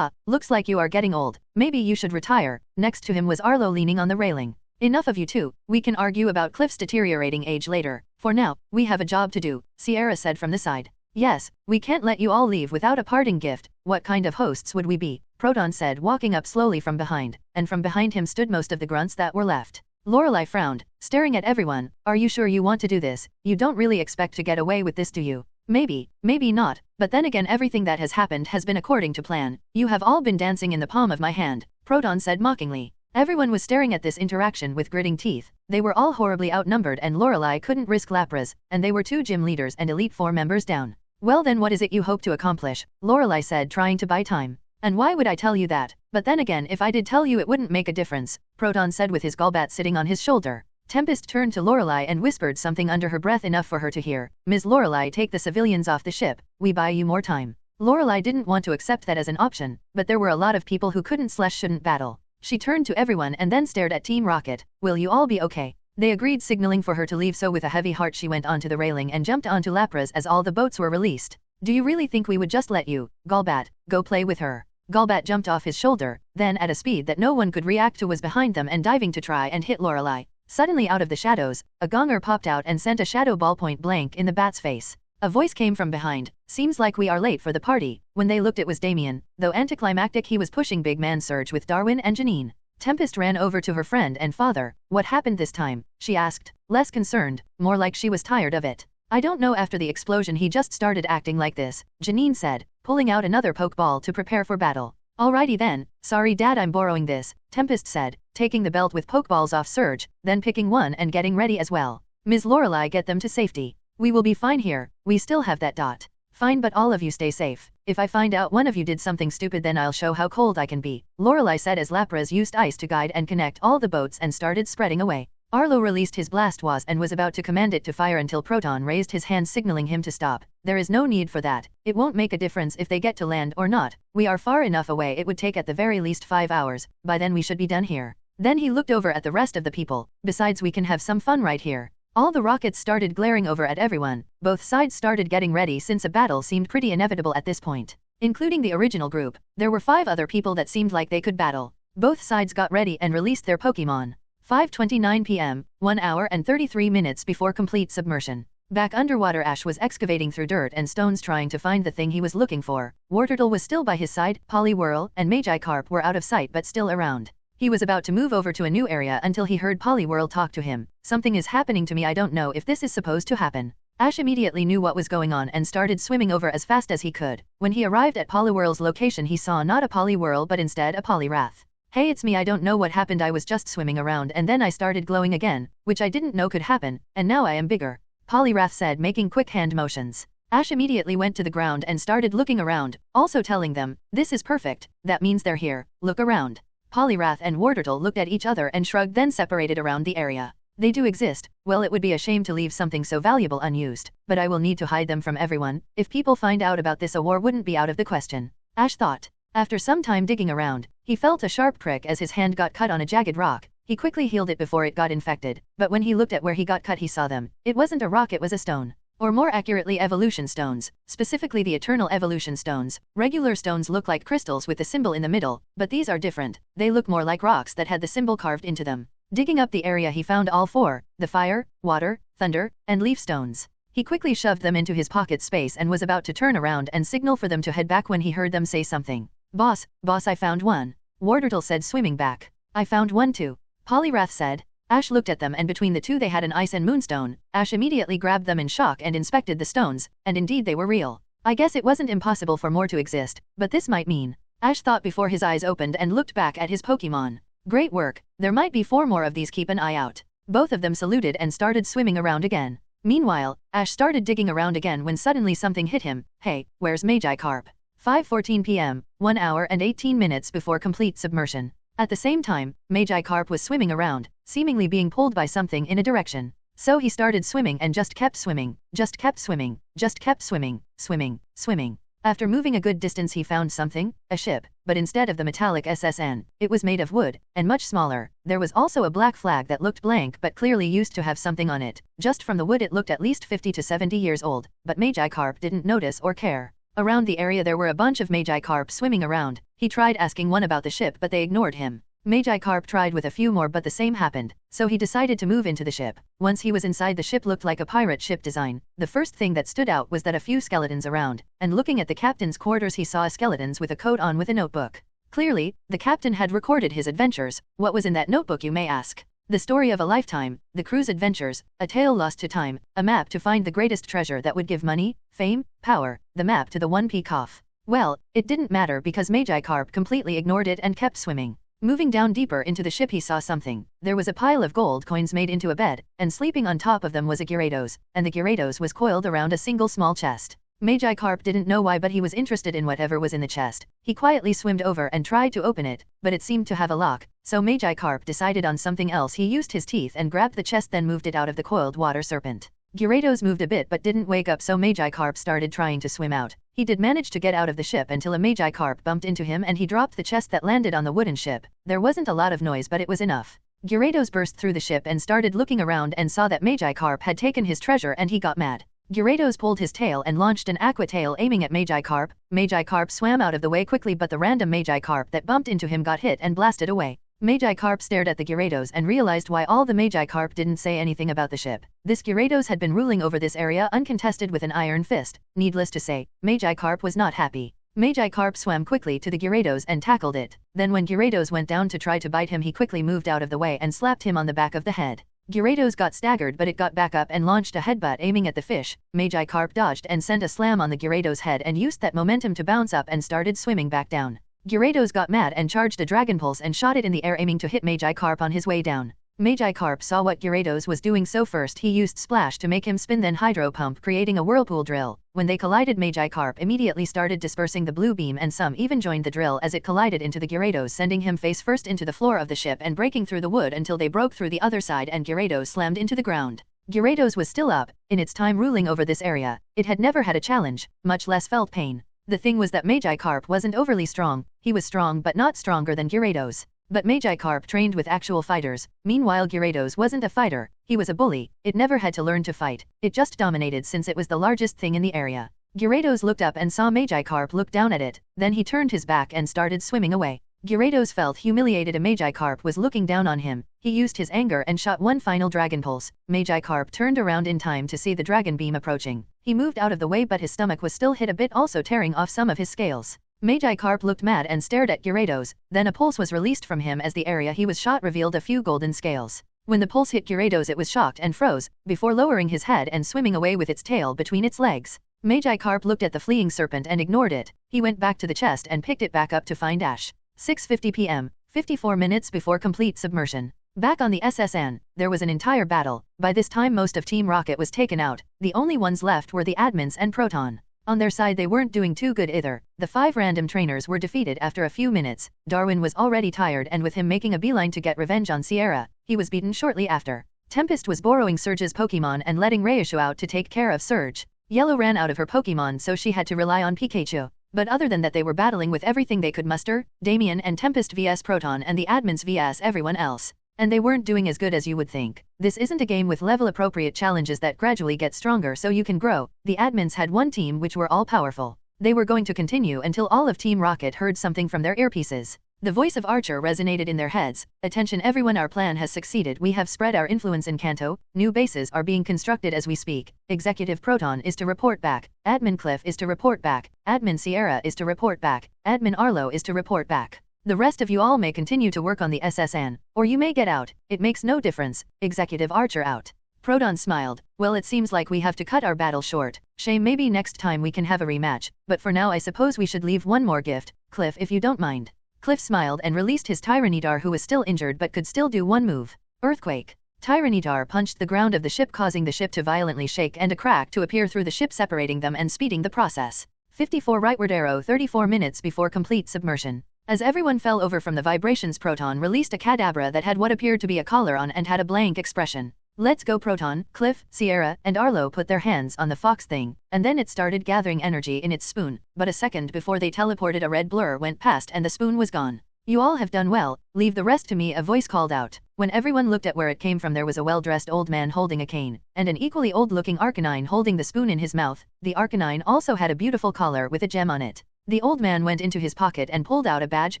Looks like you are getting old. Maybe you should retire. Next to him was Arlo leaning on the railing. Enough of you two. We can argue about Cliff's deteriorating age later. For now, we have a job to do, Sierra said from the side. Yes, we can't let you all leave without a parting gift. What kind of hosts would we be? Proton said, walking up slowly from behind, and from behind him stood most of the grunts that were left. Lorelei frowned, staring at everyone. Are you sure you want to do this? You don't really expect to get away with this, do you? Maybe, maybe not, but then again everything that has happened has been according to plan. You have all been dancing in the palm of my hand, Proton said mockingly. Everyone was staring at this interaction with gritting teeth. They were all horribly outnumbered and Lorelei couldn't risk Lapras, and they were 2 gym leaders and Elite 4 members down. Well then, what is it you hope to accomplish? Lorelei said, trying to buy time. And why would I tell you that? But then again, if I did tell you, it wouldn't make a difference, Proton said with his Golbat sitting on his shoulder. Tempest turned to Lorelei and whispered something under her breath, enough for her to hear. Ms. Lorelei, take the civilians off the ship. We buy you more time. Lorelei didn't want to accept that as an option, but there were a lot of people who couldn't/shouldn't battle. She turned to everyone and then stared at Team Rocket. Will you all be okay? They agreed, signaling for her to leave, so with a heavy heart she went onto the railing and jumped onto Lapras as all the boats were released. Do you really think we would just let you, Golbat, go play with her? Golbat jumped off his shoulder, then at a speed that no one could react to was behind them and diving to try and hit Lorelei. Suddenly out of the shadows, a gonger popped out and sent a shadow ball point blank in the bat's face. A voice came from behind. Seems like we are late for the party. When they looked, it was Damien. Though anticlimactic, he was pushing Big Man Surge with Darwin and Janine. Tempest ran over to her friend and father. What happened this time? She asked, less concerned, more like she was tired of it. I don't know, after the explosion he just started acting like this, Janine said, pulling out another Pokeball to prepare for battle. Alrighty then, sorry Dad, I'm borrowing this, Tempest said, taking the belt with Pokeballs off Surge, then picking one and getting ready as well. Ms. Lorelei, get them to safety. We will be fine here, we still have that dot. Fine, but all of you stay safe. If I find out one of you did something stupid, then I'll show how cold I can be, Lorelei said as Lapras used ice to guide and connect all the boats and started spreading away. Arlo released his Blastwaz and was about to command it to fire until Proton raised his hand, signaling him to stop. There is no need for that. It won't make a difference if they get to land or not. We are far enough away, it would take at the very least 5 hours. By then we should be done here. Then he looked over at the rest of the people. Besides, we can have some fun right here. All the rockets started glaring over at everyone. Both sides started getting ready since a battle seemed pretty inevitable at this point. Including the original group, there were 5 other people that seemed like they could battle. Both sides got ready and released their Pokemon. 5:29 p.m., 1 hour and 33 minutes before complete submersion. Back underwater, Ash was excavating through dirt and stones trying to find the thing he was looking for. Wartortle was still by his side, Poliwhirl and Maybe-Harem were out of sight but still around. He was about to move over to a new area until he heard Poliwhirl talk to him. Something is happening to me, I don't know if this is supposed to happen. Ash immediately knew what was going on and started swimming over as fast as he could. When he arrived at Poliwhirl's location, he saw not a Poliwhirl but instead a Poliwrath. Hey, it's me, I don't know what happened, I was just swimming around and then I started glowing again, which I didn't know could happen, and now I am bigger, Poliwrath said, making quick hand motions. Ash immediately went to the ground and started looking around, also telling them, this is perfect, that means they're here, look around. Poliwrath and Wartortle looked at each other and shrugged, then separated around the area. They do exist. Well, it would be a shame to leave something so valuable unused, but I will need to hide them from everyone. If people find out about this, a war wouldn't be out of the question, Ash thought. After some time digging around, he felt a sharp prick as his hand got cut on a jagged rock. He quickly healed it before it got infected, but when he looked at where he got cut, he saw them. It wasn't a rock, it was a stone. Or more accurately, evolution stones, specifically the eternal evolution stones. Regular stones look like crystals with the symbol in the middle, but these are different. They look more like rocks that had the symbol carved into them. Digging up the area, he found all four: the fire, water, thunder, and leaf stones. He quickly shoved them into his pocket space and was about to turn around and signal for them to head back when he heard them say something. Boss, I found one. Wartortle said, swimming back. I found one too. Poliwrath said. Ash looked at them, and between the two they had an ice and moonstone. Ash immediately grabbed them in shock and inspected the stones, and indeed they were real. I guess it wasn't impossible for more to exist, but this might mean. Ash thought before his eyes opened and looked back at his Pokemon. Great work, there might be 4 more of these, keep an eye out. Both of them saluted and started swimming around again. Meanwhile, Ash started digging around again when suddenly something hit him. Hey, where's Magikarp? 5:14 p.m., 1 hour and 18 minutes before complete submersion. At the same time, Magikarp was swimming around, seemingly being pulled by something in a direction. So he started swimming and just kept swimming, just kept swimming, just kept swimming, swimming. After moving a good distance he found something, a ship, but instead of the metallic SSN, it was made of wood, and much smaller. There was also a black flag that looked blank but clearly used to have something on it. Just from the wood it looked at least 50 to 70 years old, but Magikarp didn't notice or care. Around the area there were a bunch of Magikarp swimming around. He tried asking one about the ship but they ignored him. Magikarp tried with a few more but the same happened, so he decided to move into the ship. Once he was inside, the ship looked like a pirate ship design. The first thing that stood out was that a few skeletons around, and looking at the captain's quarters he saw skeletons with a coat on with a notebook. Clearly, the captain had recorded his adventures. What was in that notebook, you may ask? The story of a lifetime, the crew's adventures, a tale lost to time, a map to find the greatest treasure that would give money, fame, power, the map to the One Peak off. Well, it didn't matter because Magikarp completely ignored it and kept swimming. Moving down deeper into the ship he saw something. There was a pile of gold coins made into a bed, and sleeping on top of them was a Gyarados, and the Gyarados was coiled around a single small chest. Magikarp didn't know why, but he was interested in whatever was in the chest. He quietly swam over and tried to open it, but it seemed to have a lock, so Magikarp decided on something else. He used his teeth and grabbed the chest, then moved it out of the coiled water serpent. Gyarados moved a bit but didn't wake up, so Magikarp started trying to swim out. He did manage to get out of the ship until a Magikarp bumped into him and he dropped the chest that landed on the wooden ship. There wasn't a lot of noise but it was enough. Gyarados burst through the ship and started looking around and saw that Magikarp had taken his treasure and he got mad. Gyarados pulled his tail and launched an aqua tail aiming at Magikarp. Magikarp swam out of the way quickly but the random Magikarp that bumped into him got hit and blasted away. Magikarp stared at the Gyarados and realized why all the Magikarp didn't say anything about the ship. This Gyarados had been ruling over this area uncontested with an iron fist. Needless to say, Magikarp was not happy. Magikarp swam quickly to the Gyarados and tackled it. Then when Gyarados went down to try to bite him, he quickly moved out of the way and slapped him on the back of the head. Gyarados got staggered but it got back up and launched a headbutt aiming at the fish. Magikarp dodged and sent a slam on the Gyarados' head and used that momentum to bounce up and started swimming back down. Gyarados got mad and charged a Dragon Pulse and shot it in the air aiming to hit Magikarp on his way down. Magikarp saw what Gyarados was doing, so first he used Splash to make him spin, then Hydro Pump, creating a whirlpool drill. When they collided, Magikarp immediately started dispersing the blue beam and some even joined the drill as it collided into the Gyarados, sending him face first into the floor of the ship and breaking through the wood until they broke through the other side and Gyarados slammed into the ground. Gyarados was still up. In its time ruling over this area, it had never had a challenge, much less felt pain. The thing was that Magikarp wasn't overly strong. He was strong but not stronger than Gyarados. But Magikarp trained with actual fighters. Meanwhile, Gyarados wasn't a fighter. He was a bully. It never had to learn to fight. It just dominated since it was the largest thing in the area. Gyarados looked up and saw Magikarp look down at it. Then he turned his back and started swimming away. Gyarados felt humiliated. A Magikarp was looking down on him. He used his anger and shot one final Dragon Pulse. Magikarp turned around in time to see the Dragon Beam approaching. He moved out of the way but his stomach was still hit a bit, also tearing off some of his scales. Magikarp looked mad and stared at Gyarados. Then a pulse was released from him as the area he was shot revealed a few golden scales. When the pulse hit Gyarados, it was shocked and froze, before lowering his head and swimming away with its tail between its legs. Magikarp looked at the fleeing serpent and ignored it. He went back to the chest and picked it back up to find Ash. 6:50 p.m., 54 minutes before complete submersion. Back on the SSN, there was an entire battle. By this time most of Team Rocket was taken out. The only ones left were the admins and Proton. On their side they weren't doing too good either. The 5 random trainers were defeated after a few minutes. Darwin was already tired, and with him making a beeline to get revenge on Sierra, he was beaten shortly after. Tempest was borrowing Surge's Pokemon and letting Raichu out to take care of Surge. Yellow ran out of her Pokemon, so she had to rely on Pikachu. But other than that they were battling with everything they could muster, Damien and Tempest vs Proton and the admins vs everyone else. And they weren't doing as good as you would think. This isn't a game with level-appropriate challenges that gradually get stronger so you can grow. The admins had one team which were all-powerful. They were going to continue until all of Team Rocket heard something from their earpieces. The voice of Archer resonated in their heads. Attention everyone, our plan has succeeded. We have spread our influence in Kanto. New bases are being constructed as we speak. Executive Proton is to report back. Admin Cliff is to report back. Admin Sierra is to report back. Admin Arlo is to report back. The rest of you all may continue to work on the SSN, or you may get out. It makes no difference. Executive Archer out. Proton smiled. Well, it seems like we have to cut our battle short. Shame, maybe next time we can have a rematch, but for now I suppose we should leave one more gift. Cliff, if you don't mind. Cliff smiled and released his Tyranitar, who was still injured but could still do one move. Earthquake. Tyranitar punched the ground of the ship, causing the ship to violently shake and a crack to appear through the ship, separating them and speeding the process. 54 rightward arrow. 34 minutes before complete submersion. As everyone fell over from the vibrations, Proton released a Kadabra that had what appeared to be a collar on and had a blank expression. Let's go, Proton. Cliff, Sierra, and Arlo put their hands on the fox thing, and then it started gathering energy in its spoon, but a second before they teleported, a red blur went past and the spoon was gone. You all have done well, leave the rest to me, a voice called out. When everyone looked at where it came from, there was a well-dressed old man holding a cane, and an equally old-looking Arcanine holding the spoon in his mouth. The Arcanine also had a beautiful collar with a gem on it. The old man went into his pocket and pulled out a badge.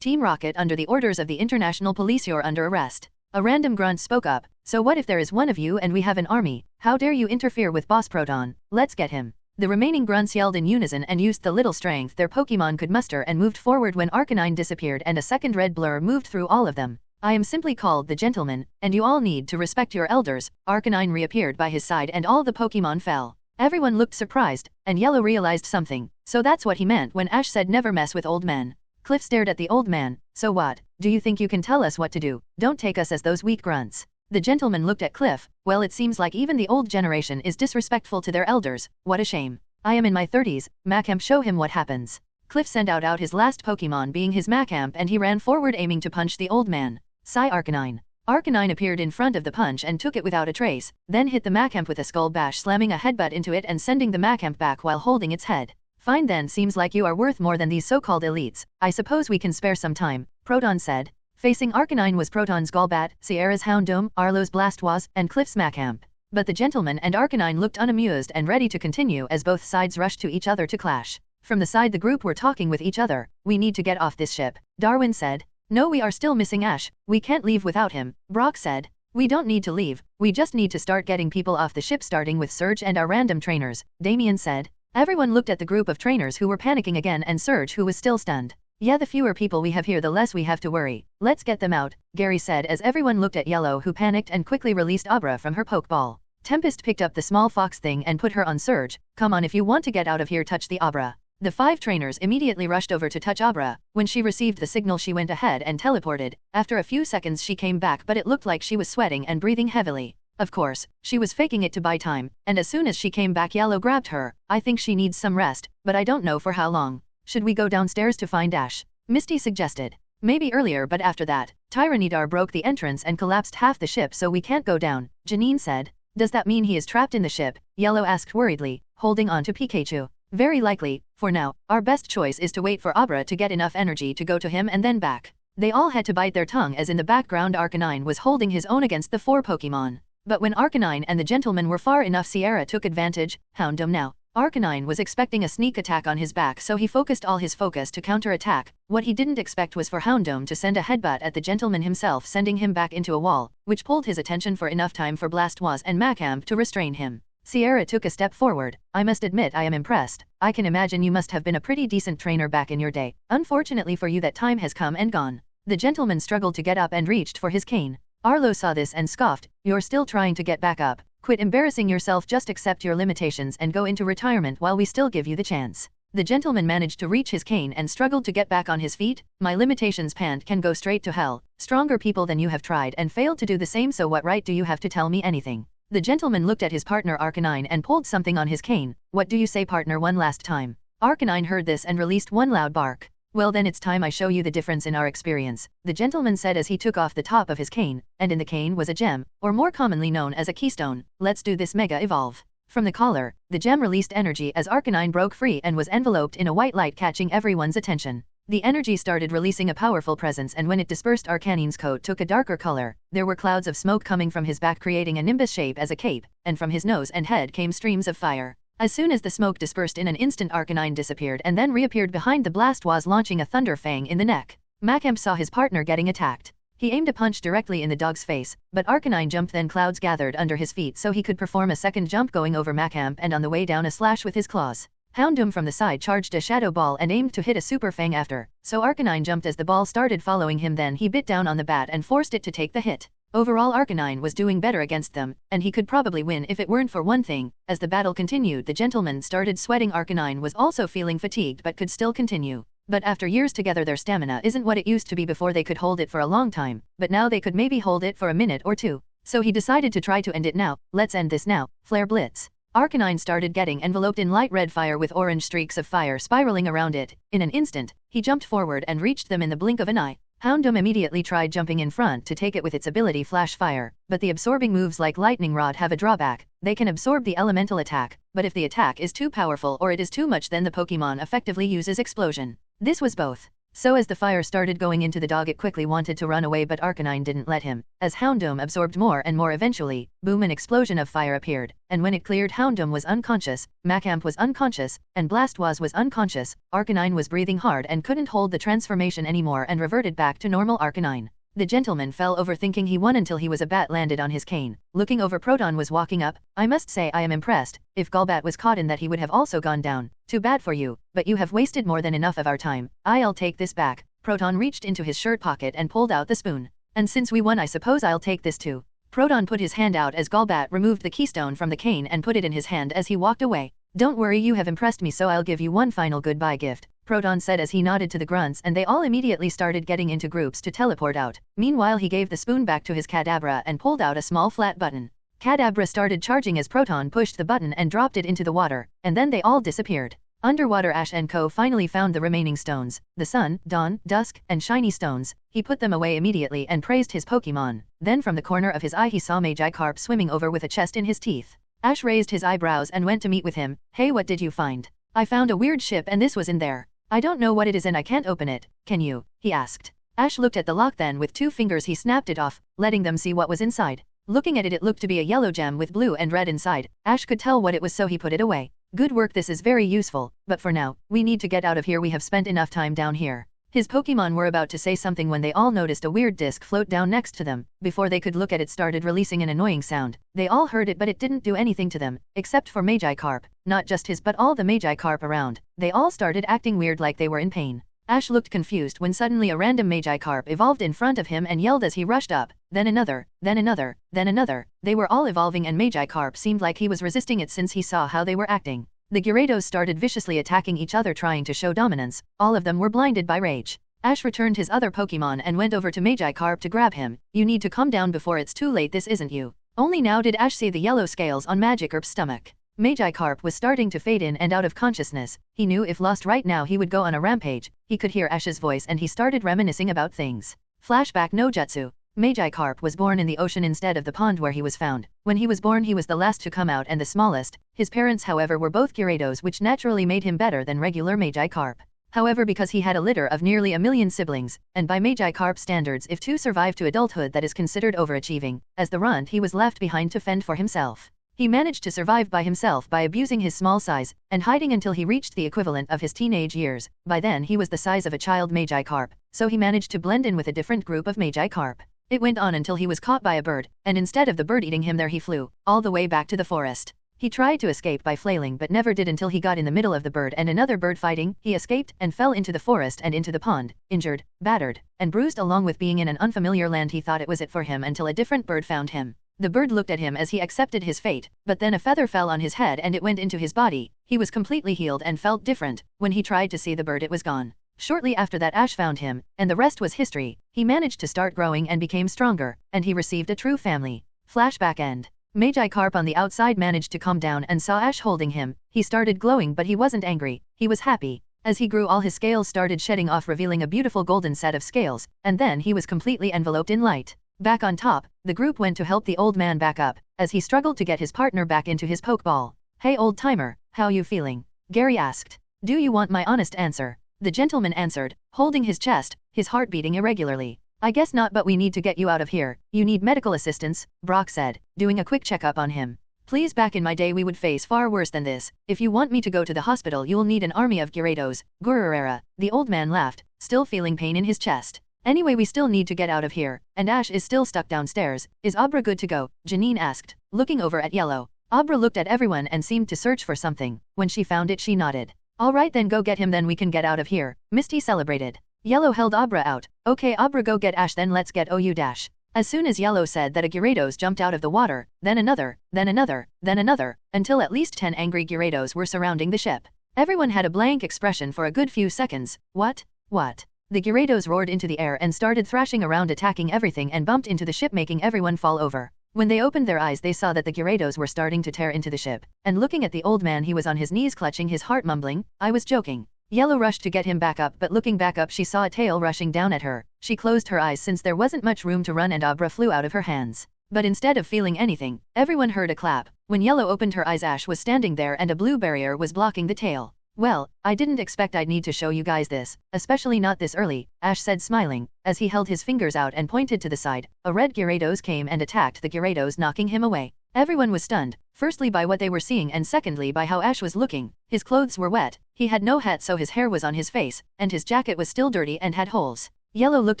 Team Rocket, under the orders of the International Police, you're under arrest. A random grunt spoke up. So what if there is one of you and we have an army? How dare you interfere with Boss Proton? Let's get him. The remaining grunts yelled in unison and used the little strength their Pokemon could muster and moved forward when Arcanine disappeared and a second red blur moved through all of them. I am simply called the Gentleman, and you all need to respect your elders. Arcanine reappeared by his side and all the Pokemon fell. Everyone looked surprised, and Yellow realized something. So that's what he meant when Ash said never mess with old men. Cliff stared at the old man. So what? Do you think you can tell us what to do? Don't take us as those weak grunts. The gentleman looked at Cliff. Well, it seems like even the old generation is disrespectful to their elders. What a shame. I am in my 30s. Macamp, show him what happens. Cliff sent out his last Pokemon, being his Macamp, and he ran forward aiming to punch the old man. Sigh, Arcanine. Arcanine appeared in front of the punch and took it without a trace, then hit the Macamp with a skull bash, slamming a headbutt into it and sending the Macamp back while holding its head. Fine then, seems like you are worth more than these so-called elites. I suppose we can spare some time, Proton said. Facing Arcanine was Proton's Golbat, Sierra's Houndoom, Arlo's Blastoise, and Cliff's Macamp. But the gentleman and Arcanine looked unamused and ready to continue as both sides rushed to each other to clash. From the side, the group were talking with each other. We need to get off this ship, Darwin said. No, we are still missing Ash. We can't leave without him, Brock said. We don't need to leave. We just need to start getting people off the ship, starting with Surge and our random trainers, Damien said. Everyone looked at the group of trainers who were panicking again and Surge, who was still stunned. Yeah, the fewer people we have here, the less we have to worry. Let's get them out, Gary said as everyone looked at Yellow, who panicked and quickly released Abra from her Pokeball. Tempest picked up the small fox thing and put her on Surge. Come on, if you want to get out of here, touch the Abra. The 5 trainers immediately rushed over to touch Abra. When she received the signal, she went ahead and teleported. After a few seconds she came back, but it looked like she was sweating and breathing heavily. Of course, she was faking it to buy time, and as soon as she came back, Yellow grabbed her. I think she needs some rest, but I don't know for how long. Should we go downstairs to find Ash? Misty suggested. Maybe earlier, but after that, Tyranitar broke the entrance and collapsed half the ship, so we can't go down, Janine said. Does that mean he is trapped in the ship? Yellow asked worriedly, holding on to Pikachu. Very likely. For now, our best choice is to wait for Abra to get enough energy to go to him and then back. They all had to bite their tongue as in the background Arcanine was holding his own against the 4 Pokemon. But when Arcanine and the gentleman were far enough, Sierra took advantage. Houndoom now. Arcanine was expecting a sneak attack on his back, so he focused all his focus to counter-attack. What he didn't expect was for Houndoom to send a headbutt at the gentleman himself, sending him back into a wall, which pulled his attention for enough time for Blastoise and Macamp to restrain him. Sierra took a step forward. I must admit I am impressed. I can imagine you must have been a pretty decent trainer back in your day. Unfortunately for you, that time has come and gone. The gentleman struggled to get up and reached for his cane. Arlo saw this and scoffed. You're still trying to get back up. Quit embarrassing yourself, just accept your limitations and go into retirement while we still give you the chance. The gentleman managed to reach his cane and struggled to get back on his feet. My limitations pant can go straight to hell. Stronger people than you have tried and failed to do the same, so what right do you have to tell me anything? The gentleman looked at his partner Arcanine and pulled something on his cane. What do you say, partner, one last time? Arcanine heard this and released one loud bark. Well then, it's time I show you the difference in our experience, the gentleman said as he took off the top of his cane, and in the cane was a gem, or more commonly known as a keystone. Let's do this, Mega Evolve. From the collar, the gem released energy as Arcanine broke free and was enveloped in a white light, catching everyone's attention. The energy started releasing a powerful presence, and when it dispersed, Arcanine's coat took a darker color. There were clouds of smoke coming from his back, creating a nimbus shape as a cape, and from his nose and head came streams of fire. As soon as the smoke dispersed, in an instant Arcanine disappeared and then reappeared behind the blast, was launching a thunder fang in the neck. Macamp saw his partner getting attacked. He aimed a punch directly in the dog's face, but Arcanine jumped, then clouds gathered under his feet so he could perform a second jump, going over Macamp, and on the way down a slash with his claws. Houndoom from the side charged a shadow ball and aimed to hit a super fang after, so Arcanine jumped as the ball started following him. Then he bit down on the bat and forced it to take the hit. Overall, Arcanine was doing better against them, and he could probably win if it weren't for one thing. As the battle continued, the gentleman started sweating. Arcanine was also feeling fatigued but could still continue. But after years together, their stamina isn't what it used to be. Before they could hold it for a long time, but now they could maybe hold it for a minute or two. So he decided to try to end it now. Let's end this now. Flare Blitz. Arcanine started getting enveloped in light red fire with orange streaks of fire spiraling around it. In an instant, he jumped forward and reached them in the blink of an eye. Houndoom immediately tried jumping in front to take it with its ability Flash Fire, but the absorbing moves like Lightning Rod have a drawback. They can absorb the elemental attack, but if the attack is too powerful or it is too much, then the Pokemon effectively uses Explosion. This was both. So as the fire started going into the dog, it quickly wanted to run away, but Arcanine didn't let him. As Houndoom absorbed more and more, eventually, boom, an explosion of fire appeared, and when it cleared, Houndoom was unconscious, Macamp was unconscious, and Blastoise was unconscious. Arcanine was breathing hard and couldn't hold the transformation anymore and reverted back to normal Arcanine. The gentleman fell over thinking he won until a bat landed on his cane. Looking over, Proton was walking up. I must say I am impressed. If Golbat was caught in that, he would have also gone down. Too bad for you, but you have wasted more than enough of our time. I'll take this back. Proton reached into his shirt pocket and pulled out the spoon. And since we won, I suppose I'll take this too. Proton put his hand out as Golbat removed the keystone from the cane and put it in his hand as he walked away. Don't worry, you have impressed me, so I'll give you one final goodbye gift, Proton said as he nodded to the grunts, and they all immediately started getting into groups to teleport out. Meanwhile, he gave the spoon back to his Kadabra and pulled out a small flat button. Kadabra started charging as Proton pushed the button and dropped it into the water, and then they all disappeared. Underwater, Ash and Co. finally found the remaining stones, the sun, dawn, dusk, and shiny stones. He put them away immediately and praised his Pokemon. Then from the corner of his eye he saw Magikarp swimming over with a chest in his teeth. Ash raised his eyebrows and went to meet with him. Hey, what did you find? I found a weird ship and this was in there. I don't know what it is and I can't open it. Can you? He asked. Ash looked at the lock, then with 2 fingers he snapped it off, letting them see what was inside. Looking at it, it looked to be a yellow gem with blue and red inside. Ash could tell what it was, so he put it away. Good work, this is very useful, but for now, we need to get out of here. We have spent enough time down here. His Pokemon were about to say something when they all noticed a weird disc float down next to them. Before they could look at it, started releasing an annoying sound. They all heard it, but it didn't do anything to them, except for Magikarp. Not just his, but all the Magikarp around. They all started acting weird, like they were in pain. Ash looked confused when suddenly a random Magikarp evolved in front of him and yelled as he rushed up. Then another, then another, then another. They were all evolving and Magikarp seemed like he was resisting it since he saw how they were acting. The Gyarados started viciously attacking each other, trying to show dominance. All of them were blinded by rage. Ash returned his other Pokemon and went over to Magikarp to grab him. You need to calm down before it's too late, this isn't you. Only now did Ash see the yellow scales on Magikarp's stomach. Magikarp was starting to fade in and out of consciousness. He knew if lost right now he would go on a rampage. He could hear Ash's voice and he started reminiscing about things. Flashback no jutsu. Magikarp was born in the ocean instead of the pond where he was found. When he was born he was the last to come out and the smallest. His parents, however, were both Gyarados, which naturally made him better than regular Magikarp. However, because he had a litter of nearly 1 million siblings, and by Magikarp standards if 2 survive to adulthood that is considered overachieving, as the runt he was left behind to fend for himself. He managed to survive by himself by abusing his small size, and hiding until he reached the equivalent of his teenage years. By then he was the size of a child Magikarp, so he managed to blend in with a different group of Magikarp. It went on until he was caught by a bird, and instead of the bird eating him there he flew, all the way back to the forest. He tried to escape by flailing but never did until he got in the middle of the bird and another bird fighting. He escaped and fell into the forest and into the pond, injured, battered, and bruised. Along with being in an unfamiliar land, he thought it was it for him until a different bird found him. The bird looked at him as he accepted his fate, but then a feather fell on his head and it went into his body. He was completely healed and felt different. When he tried to see the bird, it was gone. Shortly after that, Ash found him, and the rest was history. He managed to start growing and became stronger, and he received a true family. Flashback end. Magikarp on the outside managed to calm down and saw Ash holding him. He started glowing, but he wasn't angry. He was happy. As he grew, all his scales started shedding off, revealing a beautiful golden set of scales, and then he was completely enveloped in light. Back on top, the group went to help the old man back up, as he struggled to get his partner back into his Pokeball. Hey old timer, how you feeling? Gary asked. Do you want my honest answer? the gentleman answered, holding his chest, his heart beating irregularly. I guess not, but we need to get you out of here. You need medical assistance, Brock said, doing a quick checkup on him. Please, back in my day we would face far worse than this. If you want me to go to the hospital you'll need an army of Gyarados, Gururera. The old man laughed, still feeling pain in his chest. Anyway, we still need to get out of here, and Ash is still stuck downstairs. Is Abra good to go? Janine asked, looking over at Yellow. Abra looked at everyone and seemed to search for something. When she found it she nodded. Alright then, go get him, then we can get out of here, Misty celebrated. Yellow held Abra out. Okay Abra, go get Ash, then let's get OU dash. As soon as Yellow said that, a Gyarados jumped out of the water, then another, then another, then another, until at least 10 angry Gyarados were surrounding the ship. Everyone had a blank expression for a good few seconds. What? What? The Gyarados roared into the air and started thrashing around, attacking everything, and bumped into the ship, making everyone fall over. When they opened their eyes they saw that the Gyarados were starting to tear into the ship, and looking at the old man, he was on his knees clutching his heart, mumbling, I was joking. Yellow rushed to get him back up, but looking back up she saw a tail rushing down at her. She closed her eyes since there wasn't much room to run, and Abra flew out of her hands. But instead of feeling anything, everyone heard a clap. When Yellow opened her eyes, Ash was standing there and a blue barrier was blocking the tail. Well, I didn't expect I'd need to show you guys this, especially not this early, Ash said, smiling, as he held his fingers out and pointed to the side. A red Gyarados came and attacked the Gyarados, knocking him away. Everyone was stunned, firstly by what they were seeing and secondly by how Ash was looking. His clothes were wet, he had no hat so his hair was on his face, and his jacket was still dirty and had holes. Yellow looked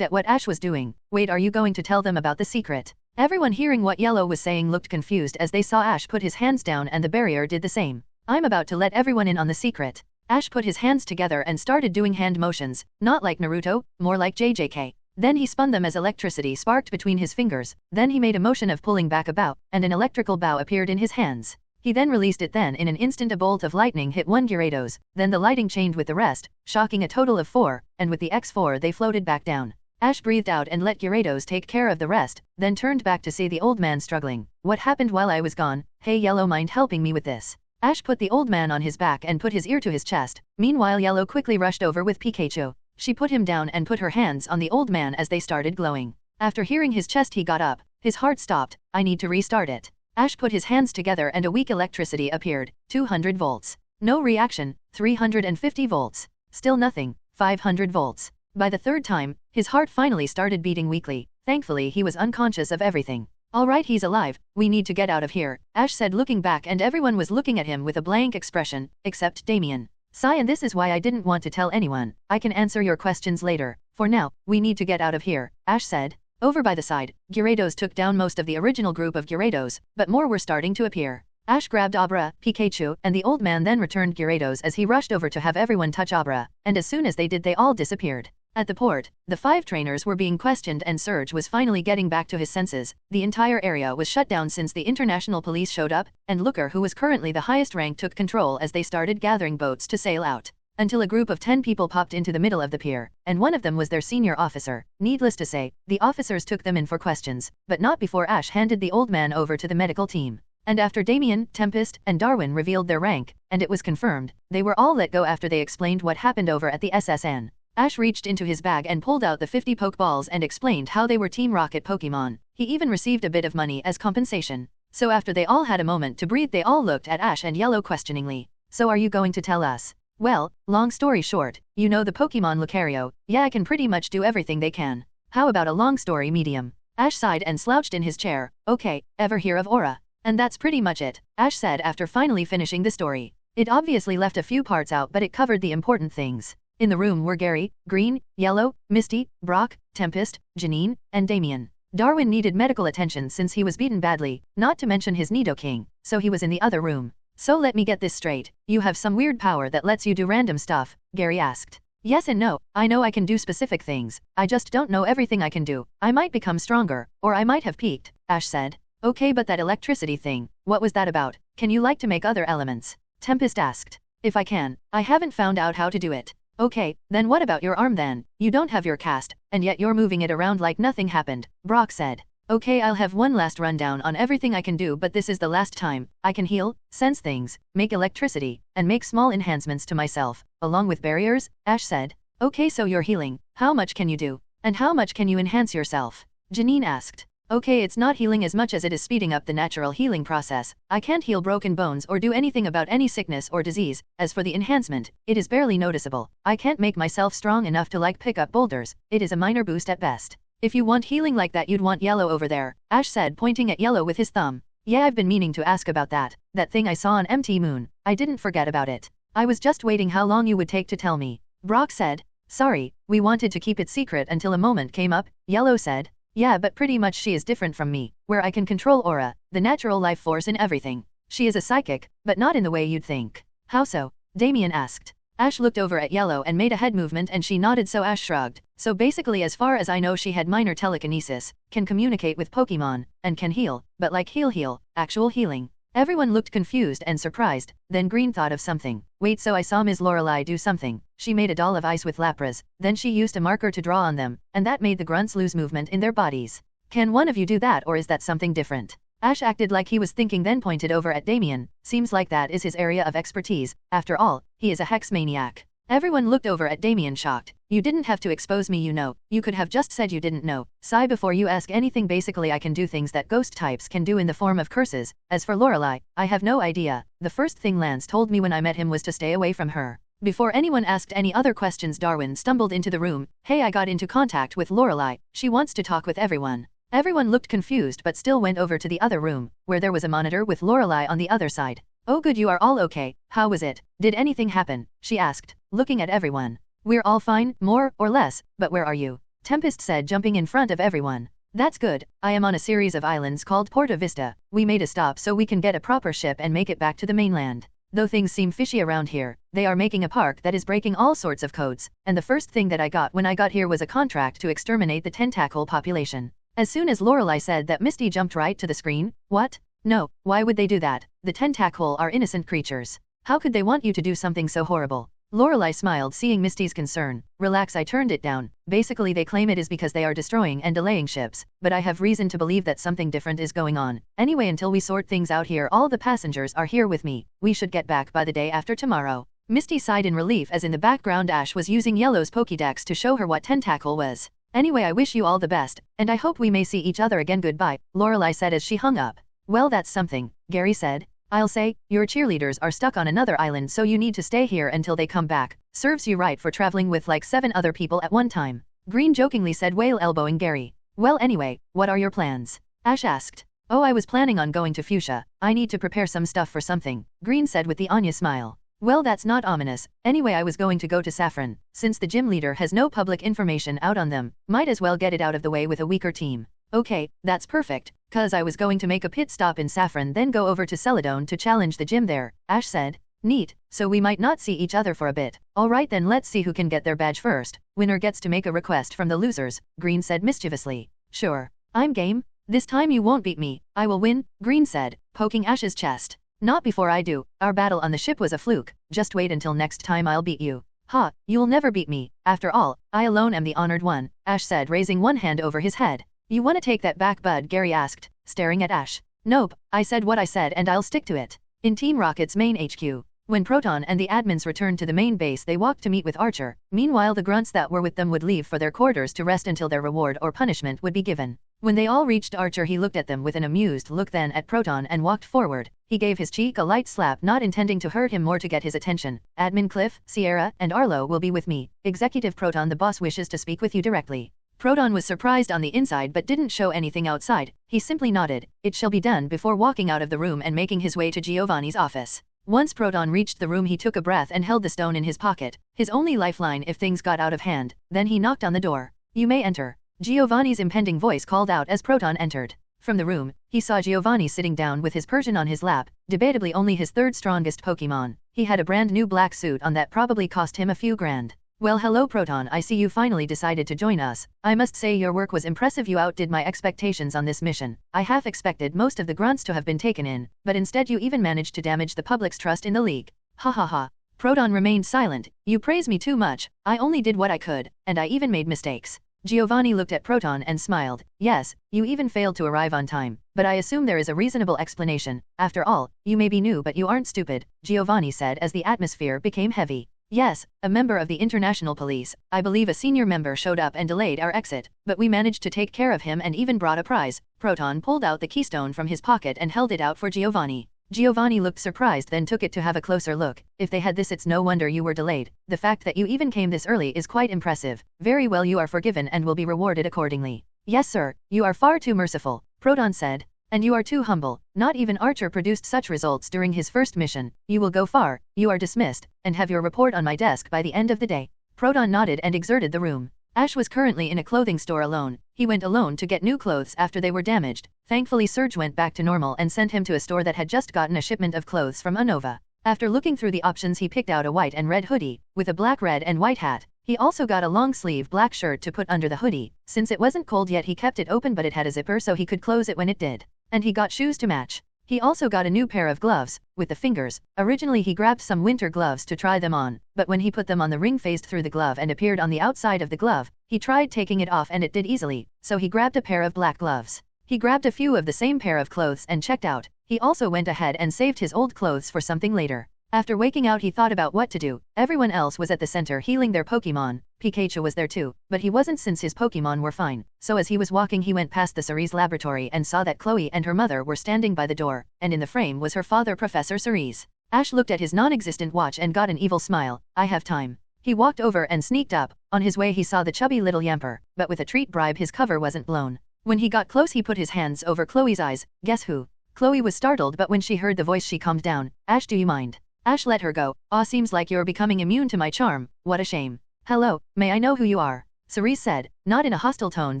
at what Ash was doing. Wait, are you going to tell them about the secret? Everyone hearing what Yellow was saying looked confused as they saw Ash put his hands down, and the barrier did the same. I'm about to let everyone in on the secret. Ash put his hands together and started doing hand motions, not like Naruto, more like JJK. Then he spun them as electricity sparked between his fingers. Then he made a motion of pulling back a bow, and an electrical bow appeared in his hands. He then released it. Then in an instant a bolt of lightning hit one Gyarados, then the lighting chained with the rest, shocking a total of 4, and with the X4 they floated back down. Ash breathed out and let Gyarados take care of the rest, then turned back to see the old man struggling. What happened while I was gone? Hey Yellow, mind helping me with this? Ash put the old man on his back and put his ear to his chest. Meanwhile Yellow quickly rushed over with Pikachu. She put him down and put her hands on the old man as they started glowing. After hearing his chest he got up. His heart stopped. I need to restart it. Ash put his hands together and a weak electricity appeared. 200 volts. No reaction. 350 volts. Still nothing. 500 volts. By the third time, his heart finally started beating weakly. Thankfully he was unconscious of everything. Alright, he's alive. We need to get out of here, Ash said, looking back, and everyone was looking at him with a blank expression, except Damien. Sigh, and this is why I didn't want to tell anyone. I can answer your questions later. For now, we need to get out of here, Ash said. Over by the side, Gyarados took down most of the original group of Gyarados, but more were starting to appear. Ash grabbed Abra, Pikachu, and the old man, then returned Gyarados as he rushed over to have everyone touch Abra, and as soon as they did they all disappeared. At the port, the 5 trainers were being questioned and Surge was finally getting back to his senses. The entire area was shut down since the international police showed up, and Looker, who was currently the highest rank, took control as they started gathering boats to sail out. Until a group of 10 people popped into the middle of the pier, and one of them was their senior officer. Needless to say, the officers took them in for questions, but not before Ash handed the old man over to the medical team. And after Damien, Tempest, and Darwin revealed their rank, and it was confirmed, they were all let go after they explained what happened over at the SSN. Ash reached into his bag and pulled out the 50 Pokeballs and explained how they were Team Rocket Pokemon. He even received a bit of money as compensation. So after they all had a moment to breathe they all looked at Ash and Yellow questioningly. So are you going to tell us? Well, long story short, you know the Pokemon Lucario. Yeah, I can pretty much do everything they can. How about a long story medium? Ash sighed and slouched in his chair. Okay, ever hear of Aura? And that's pretty much it, Ash said after finally finishing the story. It obviously left a few parts out, but it covered the important things. In the room were Gary, Green, Yellow, Misty, Brock, Tempest, Janine, and Damien. Darwin needed medical attention since he was beaten badly, not to mention his Nidoking, so he was in the other room. So let me get this straight, you have some weird power that lets you do random stuff, Gary asked. Yes and no, I know I can do specific things, I just don't know everything I can do. I might become stronger, or I might have peaked, Ash said. Okay, but that electricity thing, what was that about? Can you like to make other elements? Tempest asked. If I can, I haven't found out how to do it. Okay, then what about your arm then? You don't have your cast, and yet you're moving it around like nothing happened, Brock said. Okay, I'll have one last rundown on everything I can do, but this is the last time. I can heal, sense things, make electricity, and make small enhancements to myself, along with barriers, Ash said. Okay, so you're healing. How much can you do? And how much can you enhance yourself? Janine asked. Okay, it's not healing as much as it is speeding up the natural healing process. I can't heal broken bones or do anything about any sickness or disease. As for the enhancement, it is barely noticeable. I can't make myself strong enough to pick up boulders. It is a minor boost at best. If you want healing like that, you'd want Yellow over there, Ash said, pointing at Yellow with his thumb. Yeah, I've been meaning to ask about that. That thing I saw on MT Moon. I didn't forget about it. I was just waiting how long you would take to tell me. Brock said. Sorry, we wanted to keep it secret until a moment came up, Yellow said. Yeah, but pretty much she is different from me, where I can control aura, the natural life force in everything. She is a psychic, but not in the way you'd think. How so? Damien asked. Ash looked over at Yellow and made a head movement and she nodded, so Ash shrugged. So basically, as far as I know, she had minor telekinesis, can communicate with Pokemon, and can heal, but like heal, actual healing. Everyone looked confused and surprised, then Green thought of something. Wait, so I saw Ms. Lorelei do something. She made a doll of ice with Lapras, then she used a marker to draw on them, and that made the grunts lose movement in their bodies. Can one of you do that, or is that something different? Ash acted like he was thinking, then pointed over at Damien. Seems like that is his area of expertise. After all, he is a hex maniac. Everyone looked over at Damien shocked. You didn't have to expose me, you know. You could have just said you didn't know. Sigh before you ask anything. Basically, I can do things that ghost types can do in the form of curses. As for Lorelei, I have no idea. The first thing Lance told me when I met him was to stay away from her. Before anyone asked any other questions, Darwin stumbled into the room. Hey, I got into contact with Lorelei. She wants to talk with everyone. Everyone looked confused but still went over to the other room, where there was a monitor with Lorelei on the other side. Oh good, you are all okay. How was it? Did anything happen? She asked, looking at everyone. We're all fine, more or less, but where are you? Tempest said, jumping in front of everyone. That's good. I am on a series of islands called Porta Vista. We made a stop so we can get a proper ship and make it back to the mainland. Though things seem fishy around here, they are making a park that is breaking all sorts of codes, and the first thing that I got when I got here was a contract to exterminate the tentacle population. As soon as Lorelei said that, Misty jumped right to the screen. What? No, why would they do that? The tentacle are innocent creatures. How could they want you to do something so horrible? Lorelei smiled, seeing Misty's concern. Relax, I turned it down. Basically, they claim it is because they are destroying and delaying ships, but I have reason to believe that something different is going on. Anyway, until we sort things out here, all the passengers are here with me. We should get back by the day after tomorrow. Misty sighed in relief as in the background Ash was using Yellow's Pokédex to show her what tentacle was. Anyway, I wish you all the best, and I hope we may see each other again. Goodbye, Lorelei said as she hung up. Well, that's something, Gary said. I'll say, your cheerleaders are stuck on another island, so you need to stay here until they come back. Serves you right for traveling with like 7 other people at one time. Green jokingly said, while elbowing Gary. Well, anyway, what are your plans? Ash asked. Oh, I was planning on going to Fuchsia. I need to prepare some stuff for something, Green said with the Anya smile. Well, that's not ominous. Anyway, I was going to go to Saffron. Since the gym leader has no public information out on them, might as well get it out of the way with a weaker team. Okay, that's perfect, cause I was going to make a pit stop in Saffron then go over to Celadon to challenge the gym there, Ash said. Neat, so we might not see each other for a bit. Alright then, let's see who can get their badge first. Winner gets to make a request from the losers, Green said mischievously. Sure, I'm game. This time you won't beat me, I will win, Green said, poking Ash's chest. Not before I do. Our battle on the ship was a fluke. Just wait until next time I'll beat you. Ha, you'll never beat me. After all, I alone am the honored one, Ash said, raising one hand over his head. You wanna take that back, bud? Gary asked, staring at Ash. Nope, I said what I said and I'll stick to it. In Team Rocket's main HQ, when Proton and the admins returned to the main base, they walked to meet with Archer. Meanwhile, the grunts that were with them would leave for their quarters to rest until their reward or punishment would be given. When they all reached Archer, he looked at them with an amused look, then at Proton, and walked forward. He gave his cheek a light slap, not intending to hurt him, more to get his attention. Admin Cliff, Sierra, and Arlo will be with me. Executive Proton, the boss wishes to speak with you directly. Proton was surprised on the inside but didn't show anything outside. He simply nodded. It shall be done, before walking out of the room and making his way to Giovanni's office. Once Proton reached the room, he took a breath and held the stone in his pocket, his only lifeline if things got out of hand. Then he knocked on the door. You may enter, Giovanni's impending voice called out as Proton entered. From the room, he saw Giovanni sitting down with his Persian on his lap, debatably only his third strongest Pokemon. He had a brand new black suit on that probably cost him a few grand. Well, hello Proton, I see you finally decided to join us. I must say your work was impressive. You outdid my expectations on this mission. I half expected most of the grunts to have been taken in, but instead you even managed to damage the public's trust in the league. Ha ha ha. Proton remained silent. You praise me too much. I only did what I could, and I even made mistakes. Giovanni looked at Proton and smiled. Yes, you even failed to arrive on time, but I assume there is a reasonable explanation. After all, you may be new but you aren't stupid, Giovanni said as the atmosphere became heavy. Yes, a member of the international police, I believe a senior member showed up and delayed our exit, but we managed to take care of him and even brought a prize. Proton pulled out the keystone from his pocket and held it out for Giovanni. Giovanni looked surprised, then took it to have a closer look. If they had this, it's no wonder you were delayed. The fact that you even came this early is quite impressive. Very well, you are forgiven and will be rewarded accordingly. Yes sir, you are far too merciful, Proton said. And you are too humble. Not even Archer produced such results during his first mission. You will go far, you are dismissed, and have your report on my desk by the end of the day. Proton nodded and exited the room. Ash was currently in a clothing store alone. He went alone to get new clothes after they were damaged. Thankfully Surge went back to normal and sent him to a store that had just gotten a shipment of clothes from Unova. After looking through the options, he picked out a white and red hoodie, with a black, red and white hat. He also got a long-sleeve black shirt to put under the hoodie. Since it wasn't cold yet, he kept it open, but it had a zipper so he could close it when it did. And he got shoes to match. He also got a new pair of gloves, with the fingers. Originally he grabbed some winter gloves to try them on, but when he put them on, the ring phased through the glove and appeared on the outside of the glove. He tried taking it off and it did easily, so he grabbed a pair of black gloves. He grabbed a few of the same pair of clothes and checked out. He also went ahead and saved his old clothes for something later. After waking out, he thought about what to do. Everyone else was at the center healing their Pokemon. Pikachu was there too, but he wasn't since his Pokemon were fine. So as he was walking, he went past the Cerise laboratory and saw that Chloe and her mother were standing by the door, and in the frame was her father, Professor Cerise. Ash looked at his non-existent watch and got an evil smile. I have time. He walked over and sneaked up. On his way he saw the chubby little Yamper, but with a treat bribe his cover wasn't blown. When he got close, he put his hands over Chloe's eyes. Guess who? Chloe was startled, but when she heard the voice she calmed down. Ash, do you mind? Ash let her go. Aw, seems like you're becoming immune to my charm. What a shame. Hello, may I know who you are? Cerise said, not in a hostile tone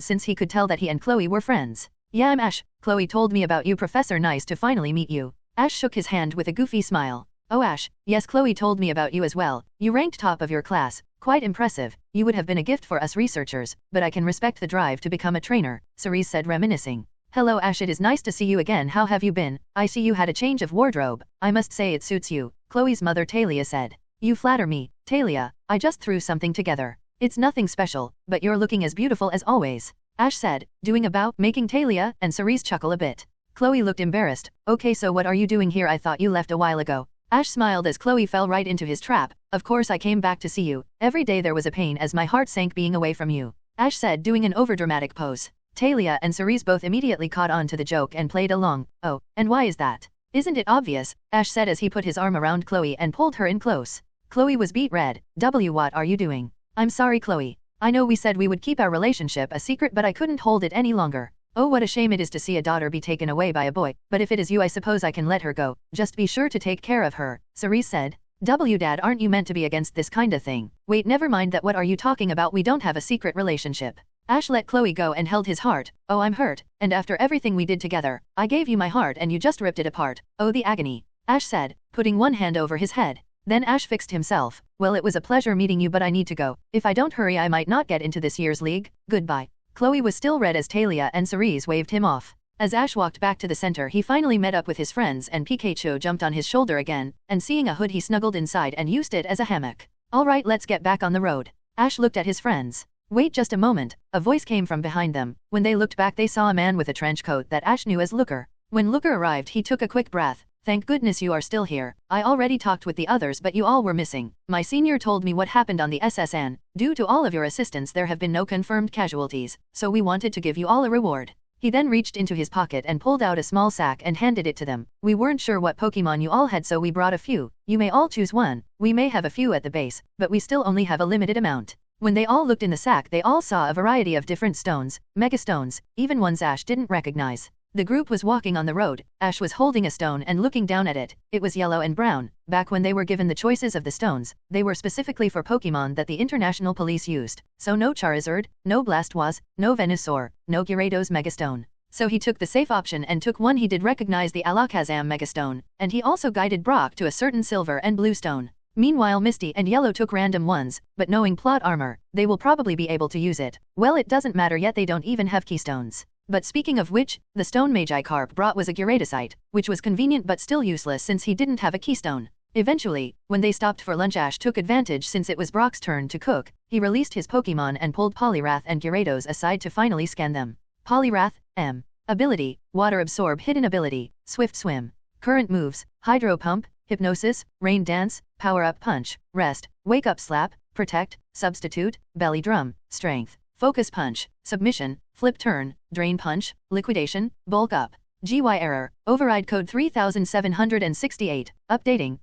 since he could tell that he and Chloe were friends. Yeah, I'm Ash. Chloe told me about you, Professor. Nice to finally meet you. Ash shook his hand with a goofy smile. Oh Ash, yes, Chloe told me about you as well. You ranked top of your class. Quite impressive. You would have been a gift for us researchers, but I can respect the drive to become a trainer, Cerise said, reminiscing. Hello Ash, it is nice to see you again. How have you been? I see you had a change of wardrobe. I must say it suits you, Chloe's mother Talia said. You flatter me, Talia. I just threw something together. It's nothing special, but you're looking as beautiful as always, Ash said, doing a bow, making Talia and Cerise chuckle a bit. Chloe looked embarrassed. Okay, so what are you doing here? I thought you left a while ago. Ash smiled as Chloe fell right into his trap. Of course I came back to see you. Every day there was a pain as my heart sank being away from you, Ash said, doing an overdramatic pose. Talia and Cerise both immediately caught on to the joke and played along. Oh, and why is that? Isn't it obvious? Ash said as he put his arm around Chloe and pulled her in close. Chloe was beet red. What are you doing? I'm sorry, Chloe. I know we said we would keep our relationship a secret, but I couldn't hold it any longer. Oh, what a shame it is to see a daughter be taken away by a boy, but if it is you, I suppose I can let her go. Just be sure to take care of her, Cerise said. Dad, aren't you meant to be against this kinda thing? Wait, never mind that. What are you talking about? We don't have a secret relationship. Ash let Chloe go and held his heart. Oh, I'm hurt, and after everything we did together, I gave you my heart and you just ripped it apart. Oh, the agony, Ash said, putting one hand over his head. Then Ash fixed himself. Well, it was a pleasure meeting you, but I need to go. If I don't hurry, I might not get into this year's league. Goodbye. Chloe was still red as Talia and Cerise waved him off. As Ash walked back to the center, he finally met up with his friends, and Pikachu jumped on his shoulder again, and seeing a hood he snuggled inside and used it as a hammock. Alright, let's get back on the road. Ash looked at his friends. Wait just a moment, a voice came from behind them. When they looked back, they saw a man with a trench coat that Ash knew as Looker. When Looker arrived, he took a quick breath. Thank goodness you are still here. I already talked with the others, but you all were missing. My senior told me what happened on the SSN. Due to all of your assistance, there have been no confirmed casualties, so we wanted to give you all a reward. He then reached into his pocket and pulled out a small sack and handed it to them. We weren't sure what Pokemon you all had, so we brought a few. You may all choose one. We may have a few at the base, but we still only have a limited amount. When they all looked in the sack, they all saw a variety of different stones, mega stones, even ones Ash didn't recognize. The group was walking on the road. Ash was holding a stone and looking down at it. It was yellow and brown. Back when they were given the choices of the stones, they were specifically for Pokemon that the international police used. So no Charizard, no Blastoise, no Venusaur, no Gyarados Megastone. So he took the safe option and took one he did recognize, the Alakazam Megastone, and he also guided Brock to a certain silver and blue stone. Meanwhile, Misty and Yellow took random ones, but knowing plot armor, they will probably be able to use it. Well, it doesn't matter yet, they don't even have keystones. But speaking of which, the stone Magikarp brought was a Gyarados, which was convenient but still useless since he didn't have a keystone. Eventually, when they stopped for lunch, Ash took advantage since it was Brock's turn to cook. He released his Pokemon and pulled Poliwrath and Gyarados aside to finally scan them. Poliwrath, M. Ability, Water Absorb. Hidden ability, Swift Swim. Current moves, Hydro Pump, hypnosis, rain dance, power-up punch, rest, wake-up slap, protect, substitute, belly drum, strength, focus punch, submission, flip turn, drain punch, liquidation, bulk up. GY error, override code 3768, updating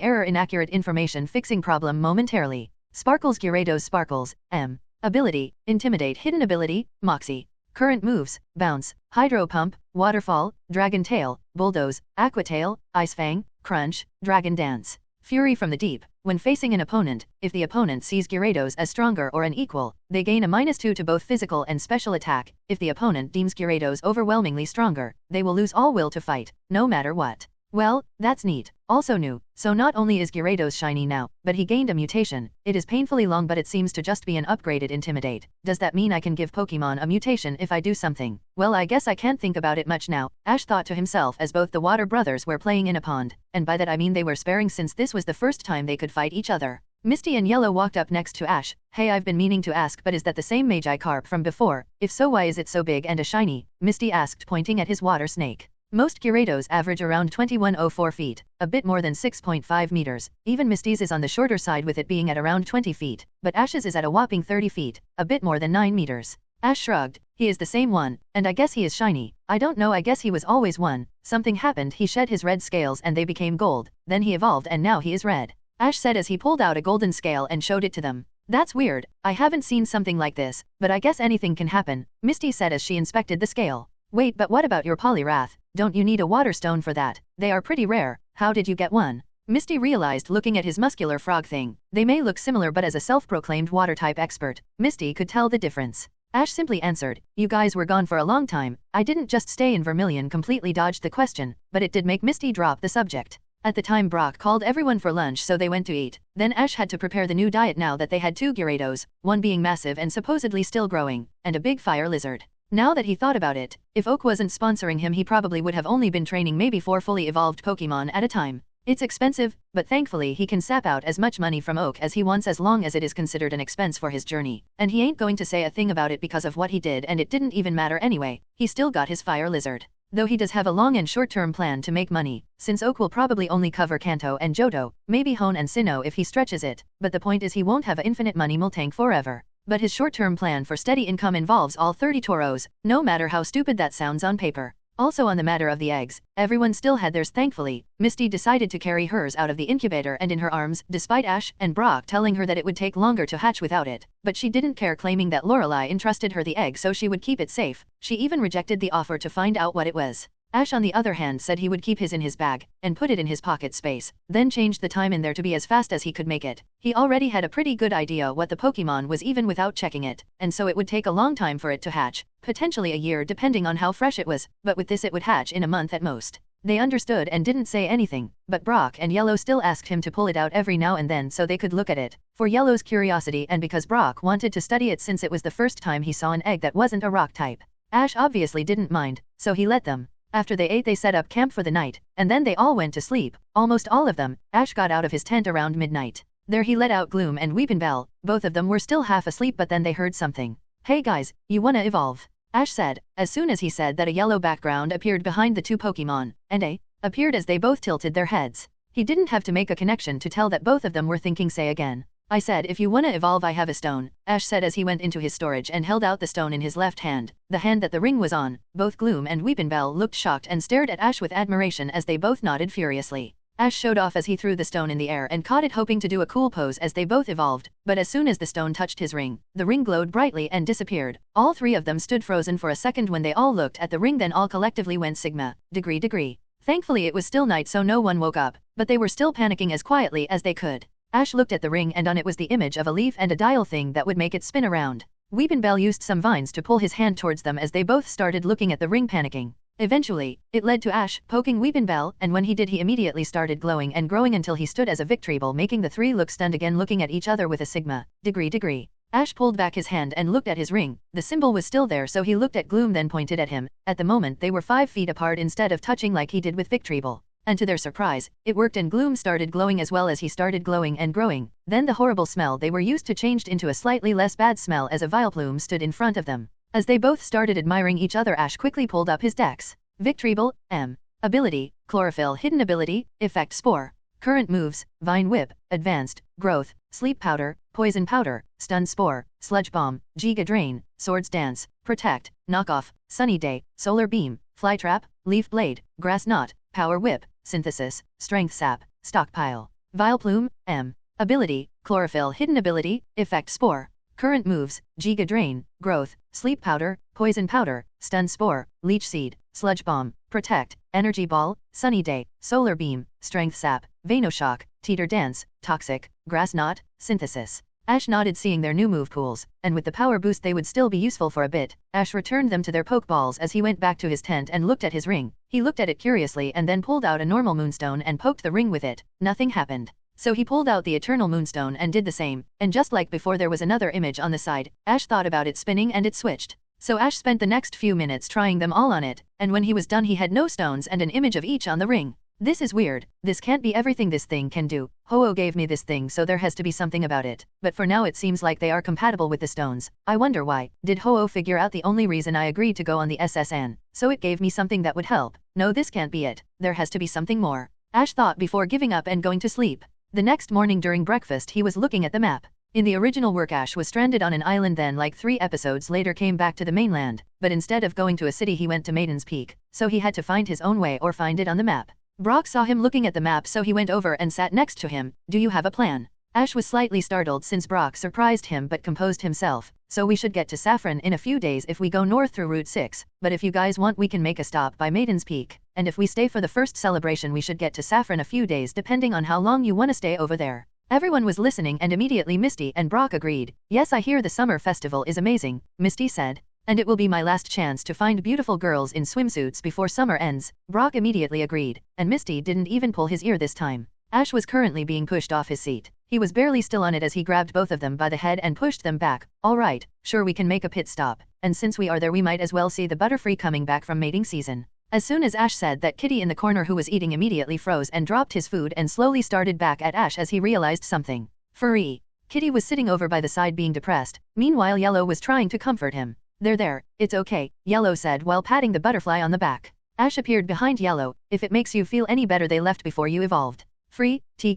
error, inaccurate information, fixing problem momentarily. Sparkles Gyarados Sparkles, M. Ability, Intimidate, hidden ability, Moxie. Current moves, Bounce, Hydro Pump, Waterfall, Dragon Tail, Bulldoze, Aqua Tail, Ice Fang, Crunch, Dragon Dance. Fury from the Deep. When facing an opponent, if the opponent sees Gyarados as stronger or an equal, they gain a -2 to both physical and special attack. If the opponent deems Gyarados overwhelmingly stronger, they will lose all will to fight, no matter what. Well, that's neat. Also new, so not only is Gyarados shiny now, but he gained a mutation. It is painfully long, but it seems to just be an upgraded Intimidate. Does that mean I can give Pokemon a mutation if I do something? Well, I guess I can't think about it much now, Ash thought to himself as both the water brothers were playing in a pond, and by that I mean they were sparing since this was the first time they could fight each other. Misty and Yellow walked up next to Ash. Hey, I've been meaning to ask, but is that the same Magikarp from before? If so, why is it so big and a shiny? Misty asked, pointing at his water snake. Most Gyarados average around 2104 feet, a bit more than 6.5 meters. Even Misty's is on the shorter side with it being at around 20 feet, but Ash's is at a whopping 30 feet, a bit more than 9 meters. Ash shrugged. He is the same one, and I guess he is shiny. I don't know, I guess he was always one. Something happened, he shed his red scales and they became gold, then he evolved and now he is red. Ash said as he pulled out a golden scale and showed it to them. That's weird, I haven't seen something like this, but I guess anything can happen, Misty said as she inspected the scale. Wait, but what about your Poliwrath? Don't you need a water stone for that? They are pretty rare. How did you get one? Misty realized looking at his muscular frog thing. They may look similar, but as a self-proclaimed water-type expert, Misty could tell the difference. Ash simply answered, you guys were gone for a long time. I didn't just stay in Vermillion, completely dodged the question, but it did make Misty drop the subject. At the time Brock called everyone for lunch, so they went to eat. Then Ash had to prepare the new diet now that they had 2 Gyarados, one being massive and supposedly still growing, and a big fire lizard. Now that he thought about it, if Oak wasn't sponsoring him, he probably would have only been training maybe 4 fully evolved Pokemon at a time. It's expensive, but thankfully he can sap out as much money from Oak as he wants as long as it is considered an expense for his journey. And he ain't going to say a thing about it because of what he did, and it didn't even matter anyway. He still got his fire lizard. Though he does have a long and short-term plan to make money, since Oak will probably only cover Kanto and Johto, maybe Hoenn and Sinnoh if he stretches it, but the point is he won't have a infinite money tank forever. But his short-term plan for steady income involves all 30 Tauros, no matter how stupid that sounds on paper. Also on the matter of the eggs, everyone still had theirs thankfully. Misty decided to carry hers out of the incubator and in her arms, despite Ash and Brock telling her that it would take longer to hatch without it. But she didn't care, claiming that Lorelei entrusted her the egg so she would keep it safe. She even rejected the offer to find out what it was. Ash on the other hand said he would keep his in his bag, and put it in his pocket space, then changed the time in there to be as fast as he could make it. He already had a pretty good idea what the Pokemon was even without checking it, and so it would take a long time for it to hatch, potentially a year depending on how fresh it was, but with this it would hatch in a month at most. They understood and didn't say anything, but Brock and Yellow still asked him to pull it out every now and then so they could look at it, for Yellow's curiosity and because Brock wanted to study it since it was the first time he saw an egg that wasn't a rock type. Ash obviously didn't mind, so he let them. After they ate they set up camp for the night, and then they all went to sleep, almost all of them. Ash got out of his tent around midnight. There he let out Gloom and Weepinbell. Both of them were still half asleep, but then they heard something. Hey guys, you wanna evolve? Ash said. As soon as he said that, a yellow background appeared behind the 2 Pokemon, and Entei appeared as they both tilted their heads. He didn't have to make a connection to tell that both of them were thinking. Say again. I said if you wanna evolve I have a stone, Ash said as he went into his storage and held out the stone in his left hand, the hand that the ring was on. Both Gloom and Weepinbell looked shocked and stared at Ash with admiration as they both nodded furiously. Ash showed off as he threw the stone in the air and caught it, hoping to do a cool pose as they both evolved, but as soon as the stone touched his ring, the ring glowed brightly and disappeared. All 3 of them stood frozen for a second when they all looked at the ring, then all collectively went Sigma, degree. Thankfully it was still night so no one woke up, but they were still panicking as quietly as they could. Ash looked at the ring and on it was the image of a leaf and a dial thing that would make it spin around. Weepinbell used some vines to pull his hand towards them as they both started looking at the ring, panicking. Eventually, it led to Ash poking Weepinbell, and when he did he immediately started glowing and growing until he stood as a Victreebel, making the 3 look stunned again, looking at each other with a Sigma, degree. Ash pulled back his hand and looked at his ring. The symbol was still there, so he looked at Gloom then pointed at him. At the moment they were 5 feet apart instead of touching like he did with Victreebel. And to their surprise, it worked and Gloom started glowing as well as he started glowing and growing. Then the horrible smell they were used to changed into a slightly less bad smell as a Vileplume stood in front of them. As they both started admiring each other, Ash quickly pulled up his dex. Victreebel, M. Ability, Chlorophyll, hidden ability, Effect Spore. Current moves: Vine Whip, Advanced, Growth, Sleep Powder, Poison Powder, Stun Spore, Sludge Bomb, Giga Drain, Swords Dance, Protect, Knockoff, Sunny Day, Solar Beam, Fly Trap, Leaf Blade, Grass Knot, Power Whip, Synthesis, Strength Sap, Stockpile. Vileplume, M. Ability: Chlorophyll. Hidden ability: Effect Spore. Current moves: Giga Drain, Growth, Sleep Powder, Poison Powder, Stun Spore, Leech Seed, Sludge Bomb, Protect, Energy Ball, Sunny Day, Solar Beam, Strength Sap, Venoshock, Teeter Dance, Toxic, Grass Knot, Synthesis. Ash nodded, seeing their new move pools, and with the power boost they would still be useful for a bit. Ash returned them to their Pokeballs as he went back to his tent and looked at his ring. He looked at it curiously and then pulled out a normal moonstone and poked the ring with it. Nothing happened. So he pulled out the Eternal Moonstone and did the same, and just like before there was another image on the side. Ash thought about it spinning and it switched. So Ash spent the next few minutes trying them all on it, and when he was done he had no stones and an image of each on the ring. This is weird. This can't be everything this thing can do. Ho-Oh gave me this thing, so there has to be something about it. But for now it seems like they are compatible with the stones. I wonder why. Did Ho-Oh figure out the only reason I agreed to go on the SSN? So it gave me something that would help. No, this can't be it. There has to be something more. Ash thought before giving up and going to sleep. The next morning during breakfast he was looking at the map. In the original work Ash was stranded on an island, then like 3 episodes later came back to the mainland, but instead of going to a city he went to Maiden's Peak, so he had to find his own way or find it on the map. Brock saw him looking at the map, so he went over and sat next to him. Do you have a plan? Ash was slightly startled since Brock surprised him but composed himself. So we should get to Saffron in a few days if we go north through Route 6, but if you guys want we can make a stop by Maiden's Peak, and if we stay for the first celebration we should get to Saffron a few days depending on how long you want to stay over there. Everyone was listening and immediately Misty and Brock agreed. Yes, I hear the summer festival is amazing, Misty said. And it will be my last chance to find beautiful girls in swimsuits before summer ends. Brock immediately agreed, and Misty didn't even pull his ear this time. Ash was currently being pushed off his seat. He was barely still on it as he grabbed both of them by the head and pushed them back. All right, sure, we can make a pit stop, and since we are there we might as well see the Butterfree coming back from mating season. As soon as Ash said that, Kitty in the corner who was eating immediately froze and dropped his food and slowly started back at Ash as he realized something. Furry. Kitty was sitting over by the side being depressed. Meanwhile Yellow was trying to comfort him. There, it's okay, Yellow said while patting the butterfly on the back. Ash appeared behind Yellow. If it makes you feel any better, they left before you evolved. Free, T.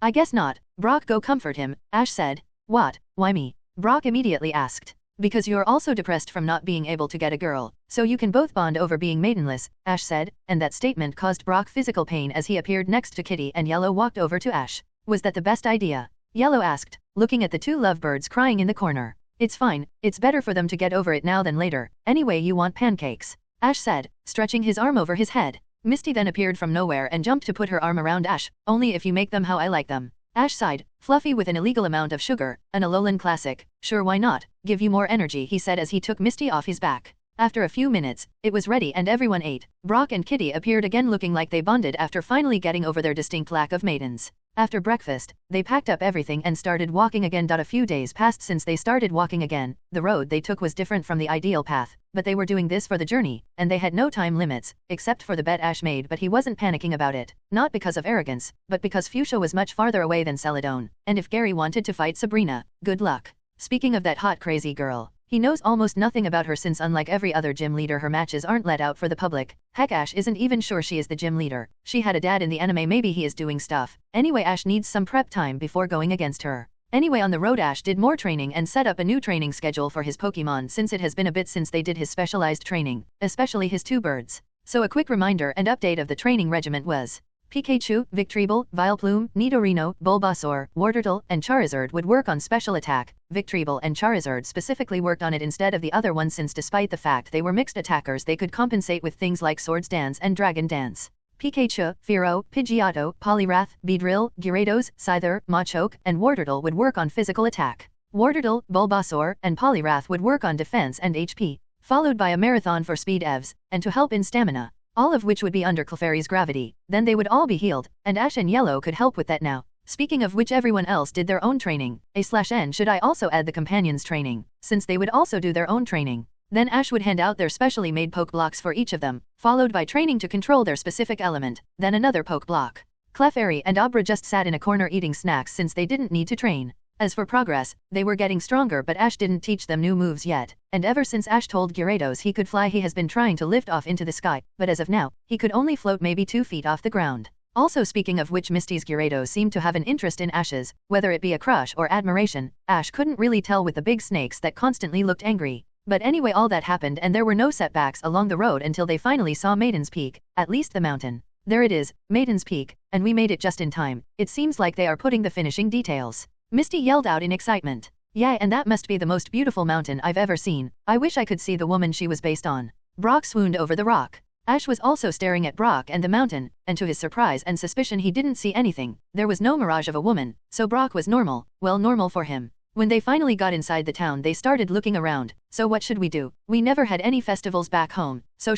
I guess not. Brock, go comfort him, Ash said. What? Why me? Brock immediately asked. Because you're also depressed from not being able to get a girl, so you can both bond over being maidenless, Ash said, and that statement caused Brock physical pain as he appeared next to Kitty and Yellow walked over to Ash. Was that the best idea? Yellow asked, looking at the 2 lovebirds crying in the corner. It's fine, it's better for them to get over it now than later. Anyway, you want pancakes, Ash said, stretching his arm over his head. Misty then appeared from nowhere and jumped to put her arm around Ash. Only if you make them how I like them. Ash sighed. Fluffy with an illegal amount of sugar, an Alolan classic. Sure, why not? Give you more energy, he said as he took Misty off his back. After a few minutes, it was ready and everyone ate. Brock and Kitty appeared again looking like they bonded after finally getting over their distinct lack of maidens. After breakfast, they packed up everything and started walking again. A few days passed since they started walking again. The road they took was different from the ideal path, but they were doing this for the journey, and they had no time limits, except for the bet Ash made, but he wasn't panicking about it. Not because of arrogance, but because Fuchsia was much farther away than Celadon, and if Gary wanted to fight Sabrina, good luck. Speaking of that hot crazy girl, he knows almost nothing about her since unlike every other gym leader her matches aren't let out for the public. Heck, Ash isn't even sure she is the gym leader. She had a dad in the anime, maybe he is doing stuff. Anyway, Ash needs some prep time before going against her. Anyway, on the road Ash did more training and set up a new training schedule for his Pokemon since it has been a bit since they did his specialized training, especially his 2 birds. So a quick reminder and update of the training regiment was: Pikachu, Victreebel, Vileplume, Nidorino, Bulbasaur, Wartortle, and Charizard would work on special attack. Victreebel and Charizard specifically worked on it instead of the other ones since despite the fact they were mixed attackers they could compensate with things like Swords Dance and Dragon Dance. Pikachu, Fearow, Pidgeotto, Poliwrath, Beedrill, Gyarados, Scyther, Machoke, and Wartortle would work on physical attack. Wartortle, Bulbasaur, and Poliwrath would work on defense and HP, followed by a marathon for speed EVs, and to help in stamina. All of which would be under Clefairy's gravity, then they would all be healed, and Ash and Yellow could help with that now. Speaking of which, everyone else did their own training. A/N should I also add the companions training, since they would also do their own training. Then Ash would hand out their specially made poke blocks for each of them, followed by training to control their specific element, then another poke block. Clefairy and Abra just sat in a corner eating snacks since they didn't need to train. As for progress, they were getting stronger, but Ash didn't teach them new moves yet, and ever since Ash told Gyarados he could fly he has been trying to lift off into the sky, but as of now, he could only float maybe 2 feet off the ground. Also speaking of which, Misty's Gyarados seemed to have an interest in Ash's, whether it be a crush or admiration, Ash couldn't really tell with the big snakes that constantly looked angry. But anyway, all that happened and there were no setbacks along the road until they finally saw Maiden's Peak, at least the mountain. There it is, Maiden's Peak, and we made it just in time. It seems like they are putting the finishing details. Misty yelled out in excitement. Yeah, and that must be the most beautiful mountain I've ever seen. I wish I could see the woman she was based on. Brock swooned over the rock. Ash was also staring at Brock and the mountain, and to his surprise and suspicion he didn't see anything. There was no mirage of a woman, so Brock was normal, well, normal for him. When they finally got inside the town they started looking around. So what should we do? We never had any festivals back home, so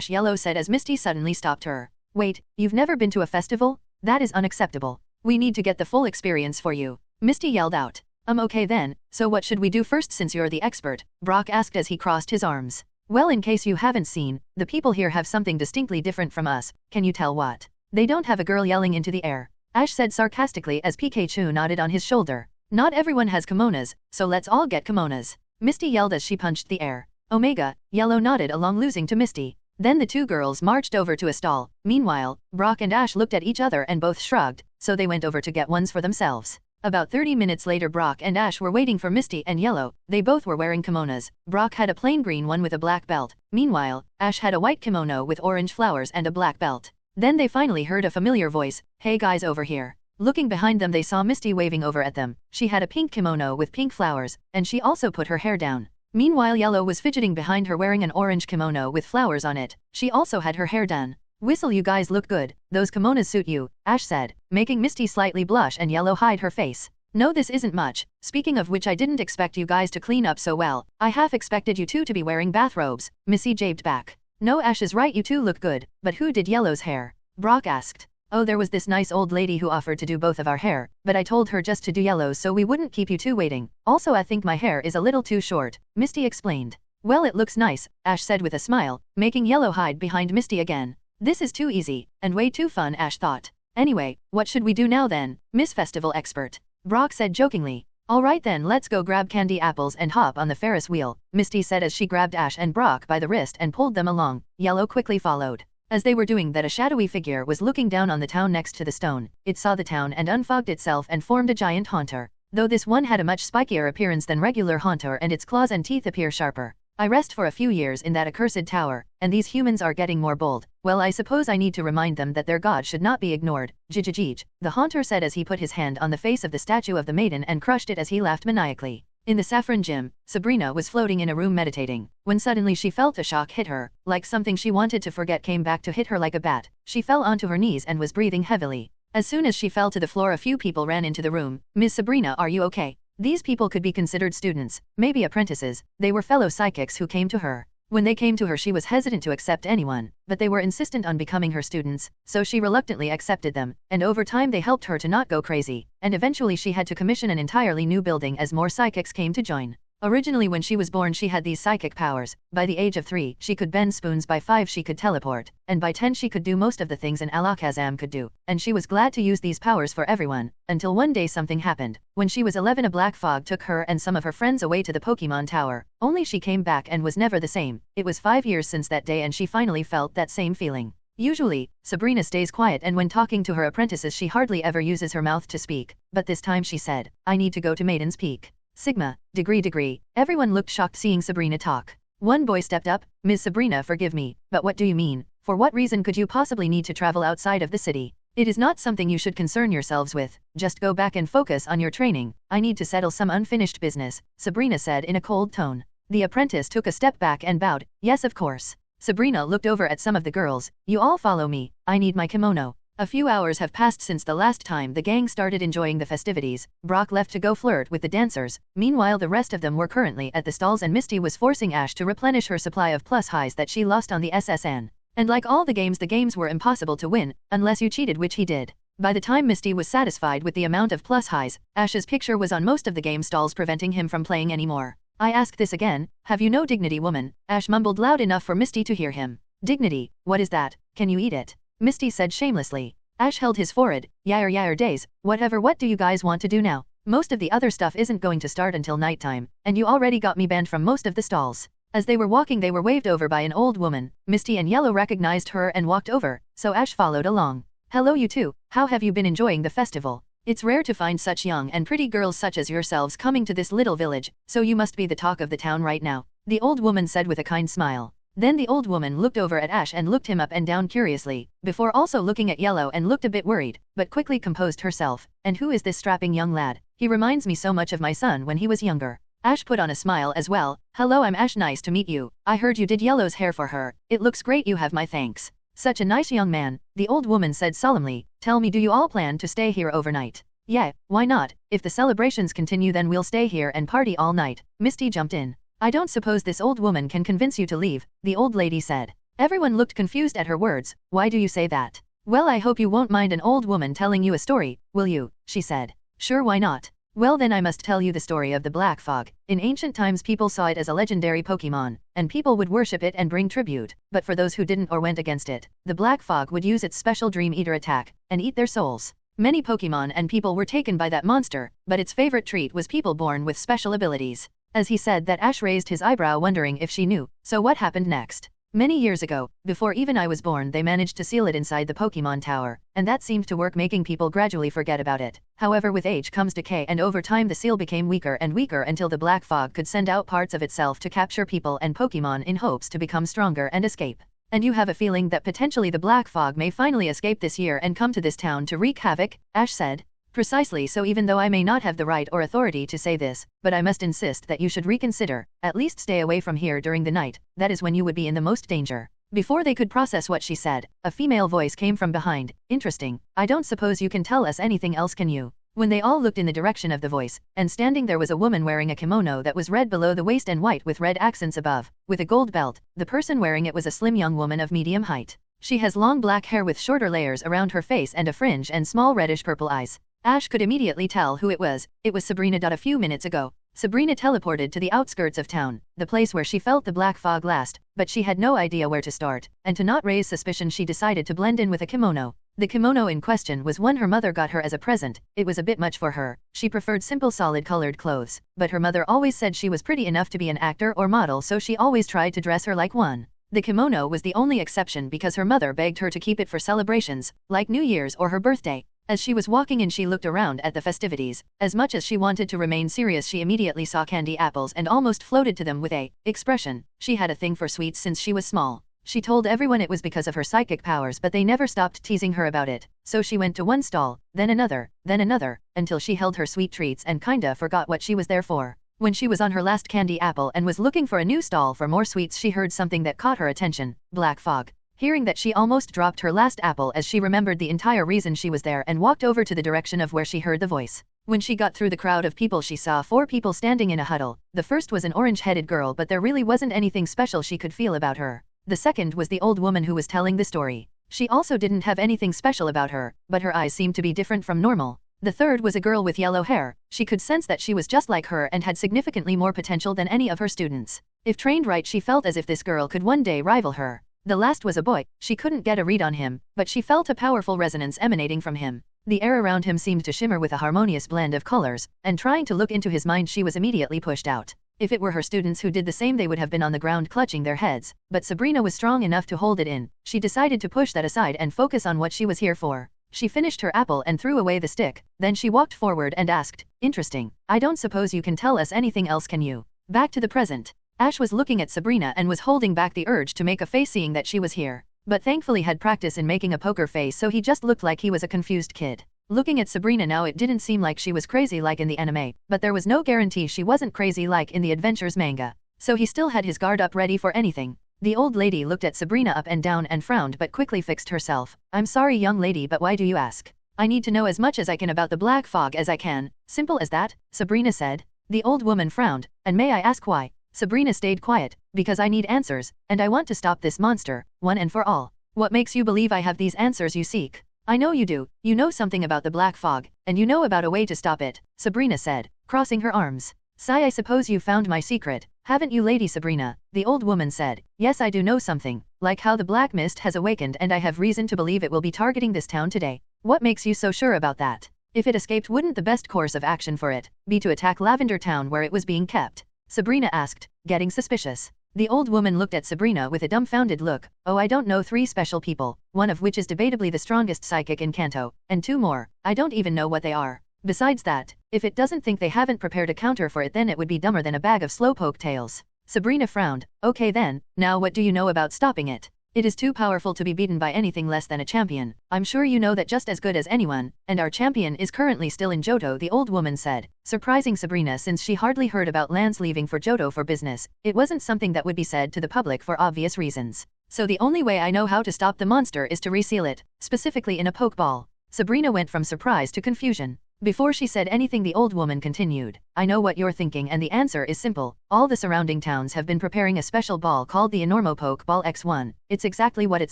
Yellow said as Misty suddenly stopped her. Wait, you've never been to a festival? That is unacceptable. We need to get the full experience for you. Misty yelled out. Okay then, so what should we do first since you're the expert? Brock asked as he crossed his arms. Well, in case you haven't seen, the people here have something distinctly different from us. Can you tell what? They don't have a girl yelling into the air. Ash said sarcastically as Pikachu nodded on his shoulder. Not everyone has kimonos, so let's all get kimonos. Misty yelled as she punched the air. Omega, Yellow nodded along, losing to Misty. Then the two girls marched over to a stall. Meanwhile, Brock and Ash looked at each other and both shrugged, so they went over to get ones for themselves. About 30 minutes later Brock and Ash were waiting for Misty and Yellow. They both were wearing kimonos. Brock had a plain green one with a black belt. Meanwhile, Ash had a white kimono with orange flowers and a black belt. Then they finally heard a familiar voice. Hey guys, over here. Looking behind them they saw Misty waving over at them. She had a pink kimono with pink flowers, and she also put her hair down. Meanwhile Yellow was fidgeting behind her wearing an orange kimono with flowers on it. She also had her hair done. Whistle, you guys look good. Those kimonos suit you, Ash said, making Misty slightly blush and Yellow hide her face. No, this isn't much. Speaking of which, I didn't expect you guys to clean up so well. I half expected you two to be wearing bathrobes. Missy jabed back. No, Ash is right, you two look good. But who did Yellow's hair? Brock asked. Oh, there was this nice old lady who offered to do both of our hair, but I told her just to do Yellow's so we wouldn't keep you two waiting. Also, I think my hair is a little too short, Misty explained. Well, it looks nice, Ash said with a smile, making Yellow hide behind Misty again. This is too easy, and way too fun, Ash thought. Anyway, what should we do now then, Miss Festival Expert? Brock said jokingly. Alright then, let's go grab candy apples and hop on the Ferris wheel, Misty said as she grabbed Ash and Brock by the wrist and pulled them along. Yellow quickly followed. As they were doing that, a shadowy figure was looking down on the town next to the stone. It saw the town and unfogged itself and formed a giant haunter. Though this one had a much spikier appearance than regular haunter and its claws and teeth appear sharper. I rest for a few years in that accursed tower, and these humans are getting more bold. Well, I suppose I need to remind them that their god should not be ignored. Jijijij, the haunter said as he put his hand on the face of the statue of the maiden and crushed it as he laughed maniacally. In the saffron gym, Sabrina was floating in a room meditating, when suddenly she felt a shock hit her, like something she wanted to forget came back to hit her like a bat. She fell onto her knees and was breathing heavily. As soon as she fell to the floor, a few people ran into the room. Miss Sabrina, are you okay? These people could be considered students, maybe apprentices. They were fellow psychics who came to her. When they came to her, she was hesitant to accept anyone, but they were insistent on becoming her students, so she reluctantly accepted them, and over time they helped her to not go crazy, and eventually she had to commission an entirely new building as more psychics came to join. Originally when she was born she had these psychic powers. By the age of 3 she could bend spoons, by 5 she could teleport, and by 10 she could do most of the things an Alakazam could do, and she was glad to use these powers for everyone, until one day something happened. When she was 11 a black fog took her and some of her friends away to the Pokemon Tower, only she came back and was never the same. It was 5 years since that day and she finally felt that same feeling. Usually, Sabrina stays quiet and when talking to her apprentices she hardly ever uses her mouth to speak, but this time she said, I need to go to Maiden's Peak. Sigma, degree. Everyone looked shocked seeing Sabrina talk. One boy stepped up, Ms. Sabrina, forgive me, but what do you mean? For what reason could you possibly need to travel outside of the city? It is not something you should concern yourselves with. Just go back and focus on your training. I need to settle some unfinished business, Sabrina said in a cold tone. The apprentice took a step back and bowed. Yes, of course. Sabrina looked over at some of the girls. You all follow me. I need my kimono. A few hours have passed since the last time the gang started enjoying the festivities. Brock left to go flirt with the dancers. Meanwhile, the rest of them were currently at the stalls and Misty was forcing Ash to replenish her supply of plus highs that she lost on the SSN. And like all the games were impossible to win, unless you cheated, which he did. By the time Misty was satisfied with the amount of plus highs, Ash's picture was on most of the game stalls, preventing him from playing anymore. I ask this again, have you no dignity, woman? Ash mumbled loud enough for Misty to hear him. Dignity, what is that? Can you eat it? Misty said shamelessly. Ash held his forehead. Yair days, whatever, what do you guys want to do now? Most of the other stuff isn't going to start until nighttime, and you already got me banned from most of the stalls. As they were walking they were waved over by an old woman. Misty and Yellow recognized her and walked over, so Ash followed along. Hello you two, how have you been enjoying the festival? It's rare to find such young and pretty girls such as yourselves coming to this little village, so you must be the talk of the town right now, the old woman said with a kind smile. Then the old woman looked over at Ash and looked him up and down curiously, before also looking at Yellow and looked a bit worried, but quickly composed herself. And who is this strapping young lad? He reminds me so much of my son when he was younger. Ash put on a smile as well. Hello, I'm Ash, nice to meet you. I heard you did Yellow's hair for her. It looks great, you have my thanks. Such a nice young man, the old woman said solemnly. Tell me, do you all plan to stay here overnight? Yeah, why not? If the celebrations continue then we'll stay here and party all night. Misty jumped in. I don't suppose this old woman can convince you to leave, the old lady said. Everyone looked confused at her words. Why do you say that? Well, I hope you won't mind an old woman telling you a story, will you? She said. Sure, why not? Well then I must tell you the story of the Black Fog. In ancient times people saw it as a legendary Pokemon, and people would worship it and bring tribute, but for those who didn't or went against it, the Black Fog would use its special Dream Eater attack, and eat their souls. Many Pokemon and people were taken by that monster, but its favorite treat was people born with special abilities. As he said that, Ash raised his eyebrow wondering if she knew. So what happened next? Many years ago, before even I was born, they managed to seal it inside the Pokemon Tower, and that seemed to work, making people gradually forget about it. However, with age comes decay, and over time the seal became weaker and weaker until the Black Fog could send out parts of itself to capture people and Pokemon in hopes to become stronger and escape. And you have a feeling that potentially the Black Fog may finally escape this year and come to this town to wreak havoc? Ash said. Precisely so, even though I may not have the right or authority to say this, but I must insist that you should reconsider, at least stay away from here during the night, that is when you would be in the most danger. Before they could process what she said, a female voice came from behind. Interesting, I don't suppose you can tell us anything else, can you? When they all looked in the direction of the voice, and standing there was a woman wearing a kimono that was red below the waist and white with red accents above, with a gold belt. The person wearing it was a slim young woman of medium height. She has long black hair with shorter layers around her face and a fringe and small reddish-purple eyes. Ash could immediately tell who it was. It was Sabrina. A few minutes ago, Sabrina teleported to the outskirts of town, the place where she felt the Black Fog last, but she had no idea where to start, and to not raise suspicion she decided to blend in with a kimono. The kimono in question was one her mother got her as a present. It was a bit much for her. She preferred simple solid-colored clothes, but her mother always said she was pretty enough to be an actor or model, so she always tried to dress her like one. The kimono was the only exception because her mother begged her to keep it for celebrations, like New Year's or her birthday. As she was walking in, she looked around at the festivities. As much as she wanted to remain serious, she immediately saw candy apples and almost floated to them with a expression. She had a thing for sweets since she was small. She told everyone it was because of her psychic powers, but they never stopped teasing her about it. So she went to one stall, then another, until she held her sweet treats and kinda forgot what she was there for. When she was on her last candy apple and was looking for a new stall for more sweets, she heard something that caught her attention. Black Fog. Hearing that, she almost dropped her last apple as she remembered the entire reason she was there and walked over to the direction of where she heard the voice. When she got through the crowd of people, she saw 4 people standing in a huddle. The first was an orange-headed girl, but there really wasn't anything special she could feel about her. The second was the old woman who was telling the story. She also didn't have anything special about her, but her eyes seemed to be different from normal. The third was a girl with yellow hair. She could sense that she was just like her and had significantly more potential than any of her students. If trained right, she felt as if this girl could one day rival her. The last was a boy. She couldn't get a read on him, but she felt a powerful resonance emanating from him. The air around him seemed to shimmer with a harmonious blend of colors, and trying to look into his mind, she was immediately pushed out. If it were her students who did the same, they would have been on the ground clutching their heads, but Sabrina was strong enough to hold it in. She decided to push that aside and focus on what she was here for. She finished her apple and threw away the stick. Then she walked forward and asked, "Interesting. I don't suppose you can tell us anything else, can you?" Back to the present. Ash was looking at Sabrina and was holding back the urge to make a face seeing that she was here, but thankfully had practice in making a poker face, so he just looked like he was a confused kid. Looking at Sabrina now, it didn't seem like she was crazy like in the anime, but there was no guarantee she wasn't crazy like in the Adventures manga. So he still had his guard up ready for anything. The old lady looked at Sabrina up and down and frowned, but quickly fixed herself. "I'm sorry, young lady, but why do you ask? I need to know as much as I can about the Black Fog as I can. Simple as that," Sabrina said. The old woman frowned. "And may I ask why?" Sabrina stayed quiet. "Because I need answers, and I want to stop this monster, one and for all." "What makes you believe I have these answers you seek?" "I know you do. You know something about the Black Fog, and you know about a way to stop it," Sabrina said, crossing her arms. "Sigh, I suppose you found my secret, haven't you, Lady Sabrina?" The old woman said. "Yes, I do know something, like how the Black Mist has awakened, and I have reason to believe it will be targeting this town today." "What makes you so sure about that?" "If it escaped, wouldn't the best course of action for it be to attack Lavender Town where it was being kept?" Sabrina asked, getting suspicious. The old woman looked at Sabrina with a dumbfounded look. Oh, I don't know 3 special people, one of which is debatably the strongest psychic in Kanto, and 2 more, I don't even know what they are. Besides that, if it doesn't think they haven't prepared a counter for it, then it would be dumber than a bag of slowpoke tails. Sabrina frowned. Okay then, now what do you know about stopping it? It is too powerful to be beaten by anything less than a champion. I'm sure you know that just as good as anyone, and our champion is currently still in Johto, the old woman said, surprising Sabrina since she hardly heard about Lance leaving for Johto for business. It wasn't something that would be said to the public for obvious reasons. So the only way I know how to stop the monster is to reseal it, specifically in a Pokeball. Sabrina went from surprise to confusion. Before she said anything, the old woman continued, I know what you're thinking, and the answer is simple. All the surrounding towns have been preparing a special ball called the Enormopoke Ball X1. It's exactly what it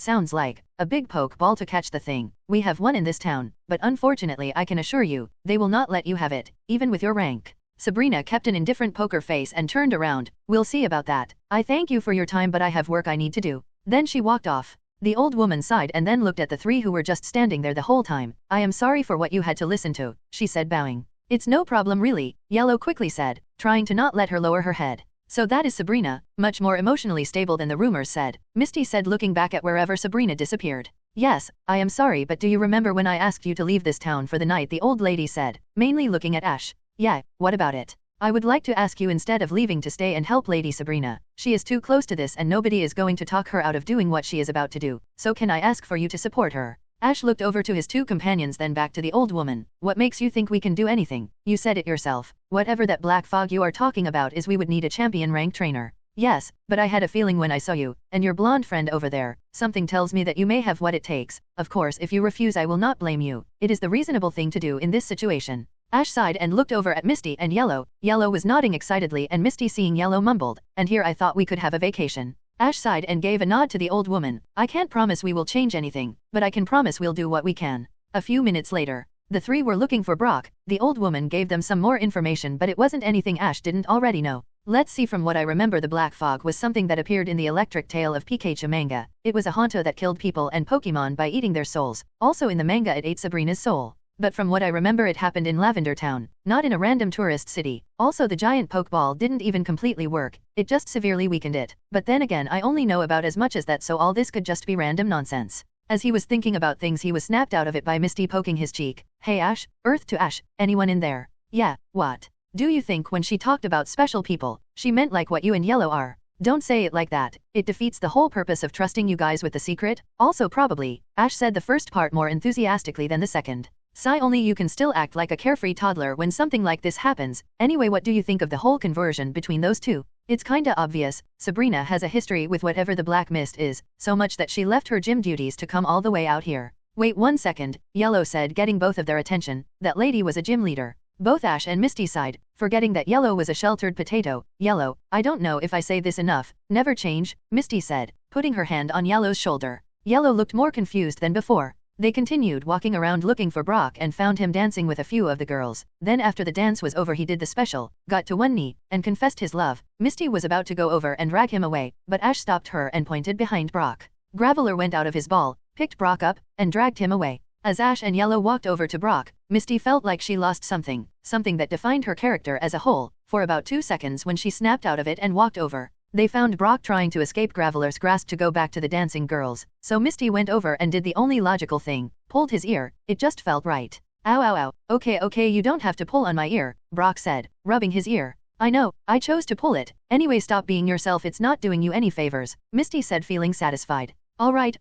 sounds like, a big poke ball to catch the thing. We have one in this town, but unfortunately I can assure you, they will not let you have it, even with your rank. Sabrina kept an indifferent poker face and turned around. We'll see about that. I thank you for your time, but I have work I need to do. Then she walked off. The old woman sighed and then looked at the 3 who were just standing there the whole time. I am sorry for what you had to listen to, she said, bowing. It's no problem really, Yellow quickly said, trying to not let her lower her head. So that is Sabrina, much more emotionally stable than the rumors said, Misty said, looking back at wherever Sabrina disappeared. Yes, I am sorry, but do you remember when I asked you to leave this town for the night? The old lady said, mainly looking at Ash. Yeah, what about it? I would like to ask you instead of leaving to stay and help Lady Sabrina. She is too close to this and nobody is going to talk her out of doing what she is about to do, so can I ask for you to support her? Ash looked over to his 2 companions, then back to the old woman. What makes you think we can do anything? You said it yourself. Whatever that black fog you are talking about is, we would need a champion rank trainer. Yes, but I had a feeling when I saw you, and your blonde friend over there, something tells me that you may have what it takes. Of course, if you refuse I will not blame you. It is the reasonable thing to do in this situation. Ash sighed and looked over at Misty and Yellow. Yellow was nodding excitedly, and Misty, seeing Yellow, mumbled, and here I thought we could have a vacation. Ash sighed and gave a nod to the old woman. I can't promise we will change anything, but I can promise we'll do what we can. A few minutes later, the 3 were looking for Brock. The old woman gave them some more information, but it wasn't anything Ash didn't already know. Let's see, from what I remember, the black fog was something that appeared in the Electric Tale of Pikachu manga. It was a Haunter that killed people and Pokemon by eating their souls. Also in the manga it ate Sabrina's soul. But from what I remember, it happened in Lavender Town, not in a random tourist city. Also, the giant Pokeball didn't even completely work, it just severely weakened it. But then again, I only know about as much as that, so all this could just be random nonsense. As he was thinking about things, he was snapped out of it by Misty poking his cheek. Hey Ash, Earth to Ash, anyone in there? Yeah, what? Do you think when she talked about special people, she meant like what you and Yellow are? Don't say it like that, it defeats the whole purpose of trusting you guys with the secret. Also probably, Ash said the first part more enthusiastically than the second. Sigh, only you can still act like a carefree toddler when something like this happens. Anyway, what do you think of the whole conversion between those 2? It's kinda obvious. Sabrina has a history with whatever the black mist is, so much that she left her gym duties to come all the way out here. Wait 1 second, Yellow said, getting both of their attention. That lady was a gym leader. Both Ash and Misty sighed, forgetting that Yellow was a sheltered potato. Yellow, I don't know if I say this enough. Never change, Misty said, putting her hand on Yellow's shoulder. Yellow looked more confused than before. They continued walking around looking for Brock and found him dancing with a few of the girls. Then after the dance was over, he did the special, got to one knee, and confessed his love. Misty was about to go over and drag him away, but Ash stopped her and pointed behind Brock. Graveler went out of his ball, picked Brock up, and dragged him away. As Ash and Yellow walked over to Brock, Misty felt like she lost something that defined her character as a whole, for about 2 seconds when she snapped out of it and walked over. They found Brock trying to escape Graveler's grasp to go back to the dancing girls, so Misty went over and did the only logical thing, pulled his ear. It just felt right. Ow ow ow, okay, you don't have to pull on my ear, Brock said, rubbing his ear. I know, I chose to pull it. Anyway, stop being yourself, it's not doing you any favors, Misty said, feeling satisfied. Alright,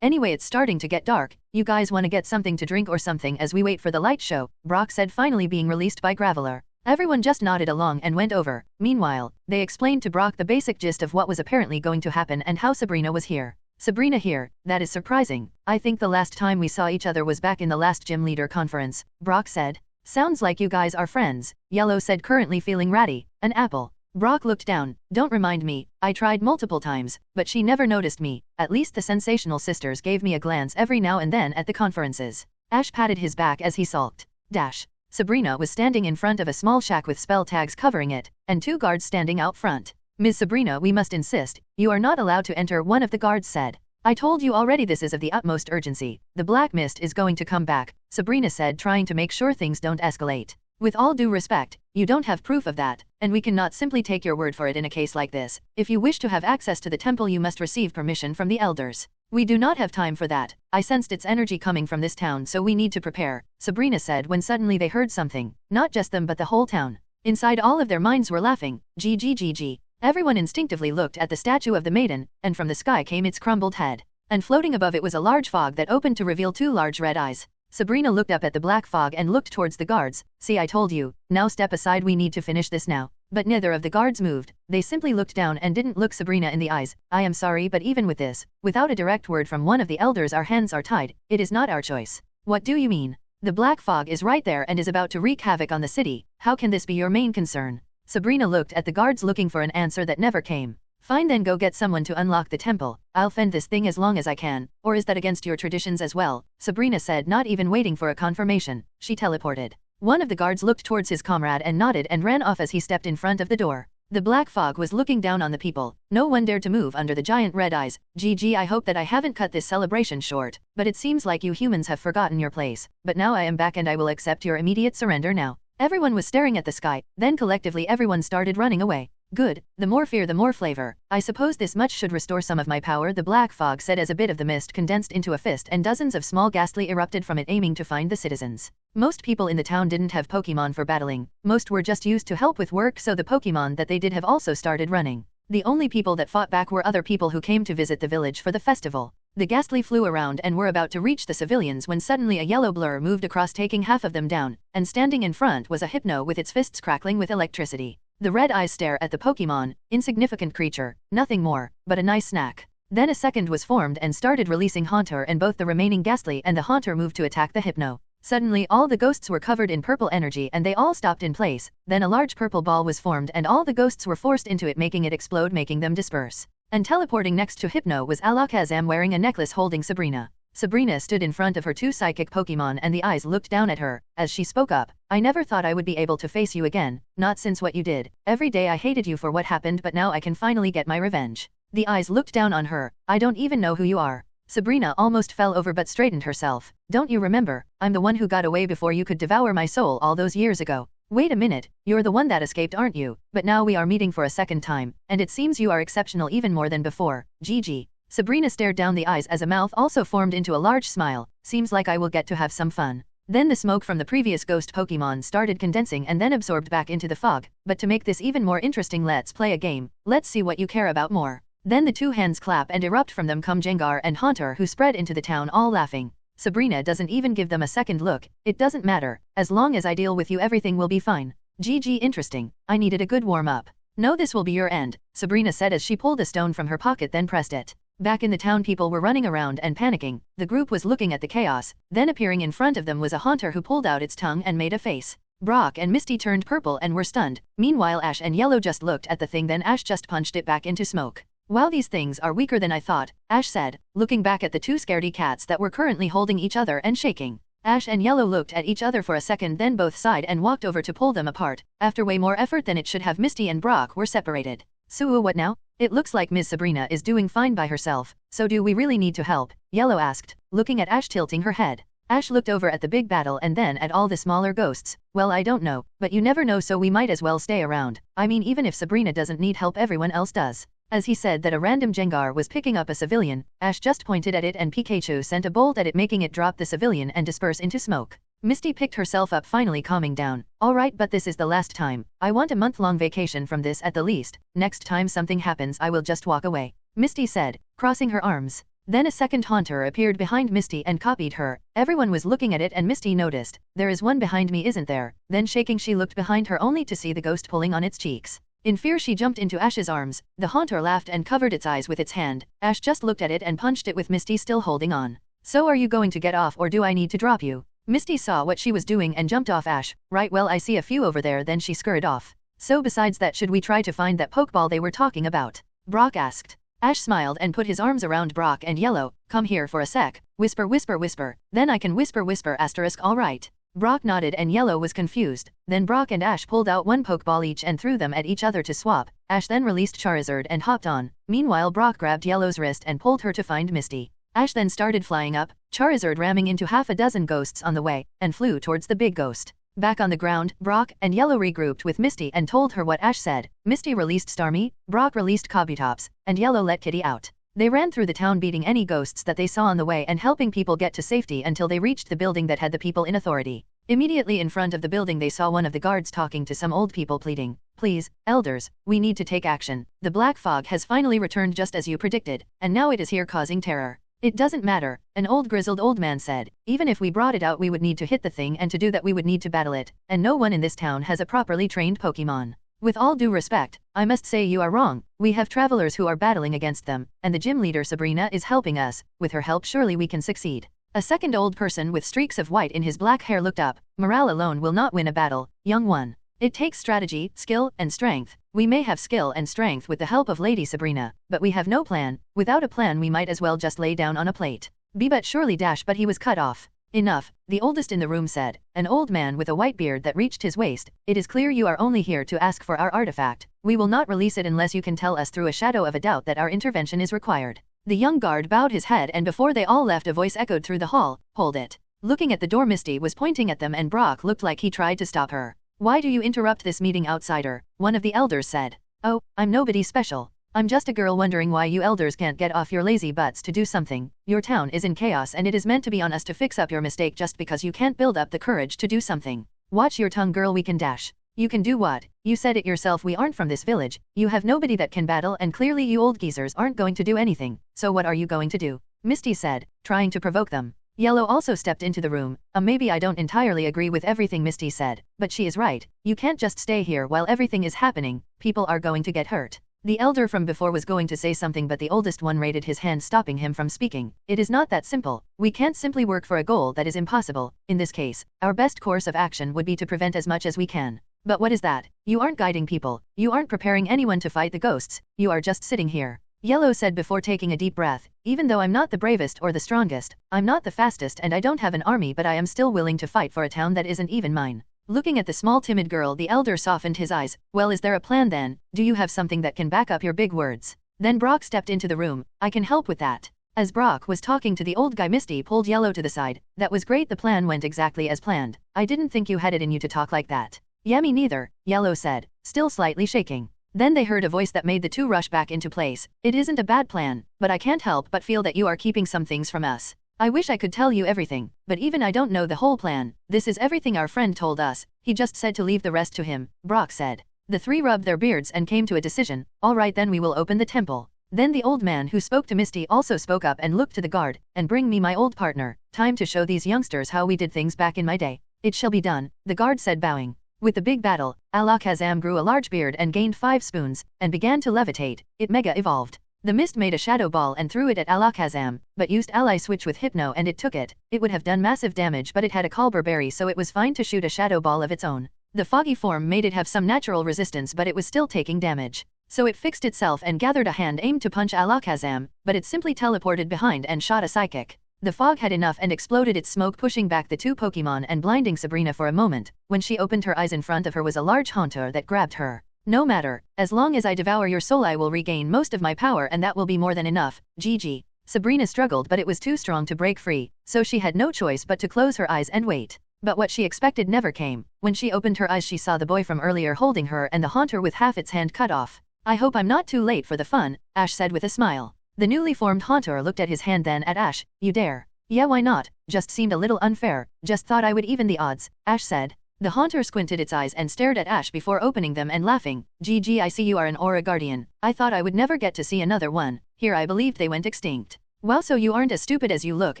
anyway, it's starting to get dark. You guys wanna get something to drink or something as we wait for the light show, Brock said, finally being released by Graveler. Everyone just nodded along and went over. Meanwhile, they explained to Brock the basic gist of what was apparently going to happen and how Sabrina was here. Sabrina here, that is surprising. I think the last time we saw each other was back in the last gym leader conference, Brock said. Sounds like you guys are friends, Yellow said, currently feeling ratty. An apple. Brock looked down. Don't remind me, I tried multiple times, but she never noticed me. At least the Sensational Sisters gave me a glance every now and then at the conferences. Ash patted his back as he sulked. Dash. Sabrina was standing in front of a small shack with spell tags covering it, and 2 guards standing out front. Ms. Sabrina, we must insist, you are not allowed to enter, one of the guards said. I told you already, this is of the utmost urgency. The black mist is going to come back, Sabrina said, trying to make sure things don't escalate. With all due respect, you don't have proof of that, and we cannot simply take your word for it in a case like this. If you wish to have access to the temple, you must receive permission from the elders. We do not have time for that. I sensed its energy coming from this town, so we need to prepare, Sabrina said when suddenly they heard something. Not just them but the whole town. Inside all of their minds were laughing. GGGG. Everyone instinctively looked at the statue of the maiden, and from the sky came its crumbled head. And floating above it was a large fog that opened to reveal two large red eyes. Sabrina looked up at the black fog and looked towards the guards. See, I told you. Now step aside, we need to finish this now. But neither of the guards moved. They simply looked down and didn't look Sabrina in the eyes. I am sorry, but even with this, without a direct word from one of the elders, our hands are tied. It is not our choice. What do you mean? The black fog is right there and is about to wreak havoc on the city. How can this be your main concern? Sabrina looked at the guards looking for an answer that never came. Fine, then go get someone to unlock the temple. I'll fend this thing as long as I can. Or is that against your traditions as well? Sabrina said, not even waiting for a confirmation. She teleported. One of the guards looked towards his comrade and nodded and ran off as he stepped in front of the door. The black fog was looking down on the people. No one dared to move under the giant red eyes. GG, I hope that I haven't cut this celebration short, but it seems like you humans have forgotten your place. But now I am back and I will accept your immediate surrender now. Everyone was staring at the sky, then collectively everyone started running away. Good, the more fear the more flavor. I suppose this much should restore some of my power, the black fog said as a bit of the mist condensed into a fist and dozens of small ghastly erupted from it, aiming to find the citizens. Most people in the town didn't have Pokemon for battling. Most were just used to help with work, so the Pokemon that they did have also started running. The only people that fought back were other people who came to visit the village for the festival. The ghastly flew around and were about to reach the civilians when suddenly a yellow blur moved across, taking half of them down, and standing in front was a Hypno with its fists crackling with electricity. The red eyes stare at the Pokemon, insignificant creature, nothing more, but a nice snack. Then a second was formed and started releasing Haunter, and both the remaining ghastly and the Haunter moved to attack the Hypno. Suddenly all the ghosts were covered in purple energy and they all stopped in place. Then a large purple ball was formed and all the ghosts were forced into it, making it explode, making them disperse. And teleporting next to Hypno was Alakazam wearing a necklace holding Sabrina. Sabrina stood in front of her two psychic Pokemon and the eyes looked down at her. As she spoke up, I never thought I would be able to face you again, not since what you did. Every day I hated you for what happened, but now I can finally get my revenge. The eyes looked down on her. I don't even know who you are. Sabrina almost fell over but straightened herself. Don't you remember? I'm the one who got away before you could devour my soul all those years ago. Wait a minute, you're the one that escaped, aren't you? But now we are meeting for a second time, and it seems you are exceptional even more than before. GG. Sabrina stared down the eyes as a mouth also formed into a large smile. Seems like I will get to have some fun. Then the smoke from the previous ghost Pokemon started condensing and then absorbed back into the fog. But to make this even more interesting, let's play a game. Let's see what you care about more. Then the two hands clap and erupt from them come Gengar and Haunter, who spread into the town all laughing. Sabrina doesn't even give them a second look. It doesn't matter. As long as I deal with you, everything will be fine. GG, interesting. I needed a good warm-up. No, this will be your end, Sabrina said as she pulled a stone from her pocket then pressed it. Back in the town, people were running around and panicking. The group was looking at the chaos. Then appearing in front of them was a Haunter who pulled out its tongue and made a face. Brock and Misty turned purple and were stunned. Meanwhile Ash and Yellow just looked at the thing, then Ash just punched it back into smoke. Wow, these things are weaker than I thought, Ash said, looking back at the two scaredy cats that were currently holding each other and shaking. Ash and Yellow looked at each other for a second, then both sighed and walked over to pull them apart. After way more effort than it should have, Misty and Brock were separated. So what now? It looks like Ms. Sabrina is doing fine by herself, so do we really need to help? Yellow asked, looking at Ash tilting her head. Ash looked over at the big battle and then at all the smaller ghosts. Well, I don't know, but you never know, so we might as well stay around. I mean, even if Sabrina doesn't need help, everyone else does. As he said that, a random Gengar was picking up a civilian. Ash just pointed at it and Pikachu sent a bolt at it, making it drop the civilian and disperse into smoke. Misty picked herself up, finally calming down. Alright, but this is the last time. I want a month-long vacation from this at the least. Next time something happens, I will just walk away, Misty said, crossing her arms. Then a second Haunter appeared behind Misty and copied her. Everyone was looking at it and Misty noticed. There is one behind me, isn't there? Then shaking, she looked behind her only to see the ghost pulling on its cheeks. In fear she jumped into Ash's arms. The Haunter laughed and covered its eyes with its hand. Ash just looked at it and punched it with Misty still holding on. So are you going to get off or do I need to drop you? Misty saw what she was doing and jumped off Ash. Right, well, I see a few over there, then she scurried off. So besides that, should we try to find that Pokeball they were talking about? Brock asked. Ash smiled and put his arms around Brock and Yellow. Come here for a sec. Whisper, whisper, whisper. Then I can whisper, whisper, asterisk, alright. Brock nodded and Yellow was confused. Then Brock and Ash pulled out one Pokeball each and threw them at each other to swap. Ash then released Charizard and hopped on. Meanwhile Brock grabbed Yellow's wrist and pulled her to find Misty. Ash then started flying up, Charizard ramming into half a dozen ghosts on the way, and flew towards the big ghost. Back on the ground, Brock and Yellow regrouped with Misty and told her what Ash said. Misty released Starmie, Brock released Kabutops, and Yellow let Kitty out. They ran through the town beating any ghosts that they saw on the way and helping people get to safety until they reached the building that had the people in authority. Immediately in front of the building they saw one of the guards talking to some old people pleading, "Please, elders, we need to take action. The black fog has finally returned just as you predicted, and now it is here causing terror." "It doesn't matter," an old grizzled old man said. "Even if we brought it out we would need to hit the thing, and to do that we would need to battle it, and no one in this town has a properly trained Pokemon. With all due respect, I must say you are wrong. We have travelers who are battling against them, and the gym leader Sabrina is helping us. With her help surely we can succeed." A second old person with streaks of white in his black hair looked up. "Morale alone will not win a battle, young one. It takes strategy, skill, and strength. We may have skill and strength with the help of Lady Sabrina, but we have no plan. Without a plan we might as well just lay down on a plate." But surely but he was cut off. "Enough," the oldest in the room said, an old man with a white beard that reached his waist. "It is clear you are only here to ask for our artifact. We will not release it unless you can tell us through a shadow of a doubt that our intervention is required." The young guard bowed his head, and before they all left a voice echoed through the hall, "Hold it." Looking at the door, Misty was pointing at them and Brock looked like he tried to stop her. "Why do you interrupt this meeting, outsider?" one of the elders said. "Oh, I'm nobody special. I'm just a girl wondering why you elders can't get off your lazy butts to do something. Your town is in chaos and it is meant to be on us to fix up your mistake just because you can't build up the courage to do something. Watch your tongue, girl, we can dash." "You can do what? You said it yourself, we aren't from this village. You have nobody that can battle and clearly you old geezers aren't going to do anything. So what are you going to do?" Misty said, trying to provoke them. Yellow also stepped into the room. Maybe I don't entirely agree with everything Misty said, but she is right. You can't just stay here while everything is happening. People are going to get hurt." The elder from before was going to say something, but the oldest one raised his hand, stopping him from speaking. "It is not that simple. We can't simply work for a goal that is impossible. In this case, our best course of action would be to prevent as much as we can." "But what is that? You aren't guiding people. You aren't preparing anyone to fight the ghosts. You are just sitting here." Yellow said before taking a deep breath. "Even though I'm not the bravest or the strongest, I'm not the fastest, and I don't have an army, but I am still willing to fight for a town that isn't even mine." Looking at the small timid girl, the elder softened his eyes. "Well, is there a plan then? Do you have something that can back up your big words?" Then Brock stepped into the room. "I can help with that." As Brock was talking to the old guy, Misty pulled Yellow to the side. "That was great, the plan went exactly as planned. I didn't think you had it in you to talk like that." "Yeah, me neither," Yellow said, still slightly shaking. Then they heard a voice that made the two rush back into place. "It isn't a bad plan, but I can't help but feel that you are keeping some things from us. I wish I could tell you everything, but even I don't know the whole plan. This is everything our friend told us. He just said to leave the rest to him," Brock said. The three rubbed their beards and came to a decision. "All right, then we will open the temple." Then the old man who spoke to Misty also spoke up and looked to the guard. "And bring me my old partner. Time to show these youngsters how we did things back in my day." "It shall be done," the guard said, bowing. With the big battle, Alakazam grew a large beard and gained 5 spoons, and began to levitate. It mega evolved. The mist made a shadow ball and threw it at Alakazam, but used ally switch with Hypno and it took it. It would have done massive damage, but it had a Colbur berry, so it was fine to shoot a shadow ball of its own. The foggy form made it have some natural resistance, but it was still taking damage. So it fixed itself and gathered a hand aimed to punch Alakazam, but it simply teleported behind and shot a psychic. The fog had enough and exploded its smoke, pushing back the two Pokemon and blinding Sabrina for a moment. When she opened her eyes, in front of her was a large haunter that grabbed her. "No matter, as long as I devour your soul I will regain most of my power, and that will be more than enough, GG. Sabrina struggled, but it was too strong to break free, so she had no choice but to close her eyes and wait. But what she expected never came. When she opened her eyes she saw the boy from earlier holding her and the haunter with half its hand cut off. "I hope I'm not too late for the fun," Ash said with a smile. The newly formed haunter looked at his hand, then at Ash. "You dare?" "Yeah, why not? Just seemed a little unfair. Just thought I would even the odds," Ash said. The haunter squinted its eyes and stared at Ash before opening them and laughing. "GG, I see you are an Aura Guardian. I thought I would never get to see another one. Here, I believed they went extinct." "Well, so you aren't as stupid as you look.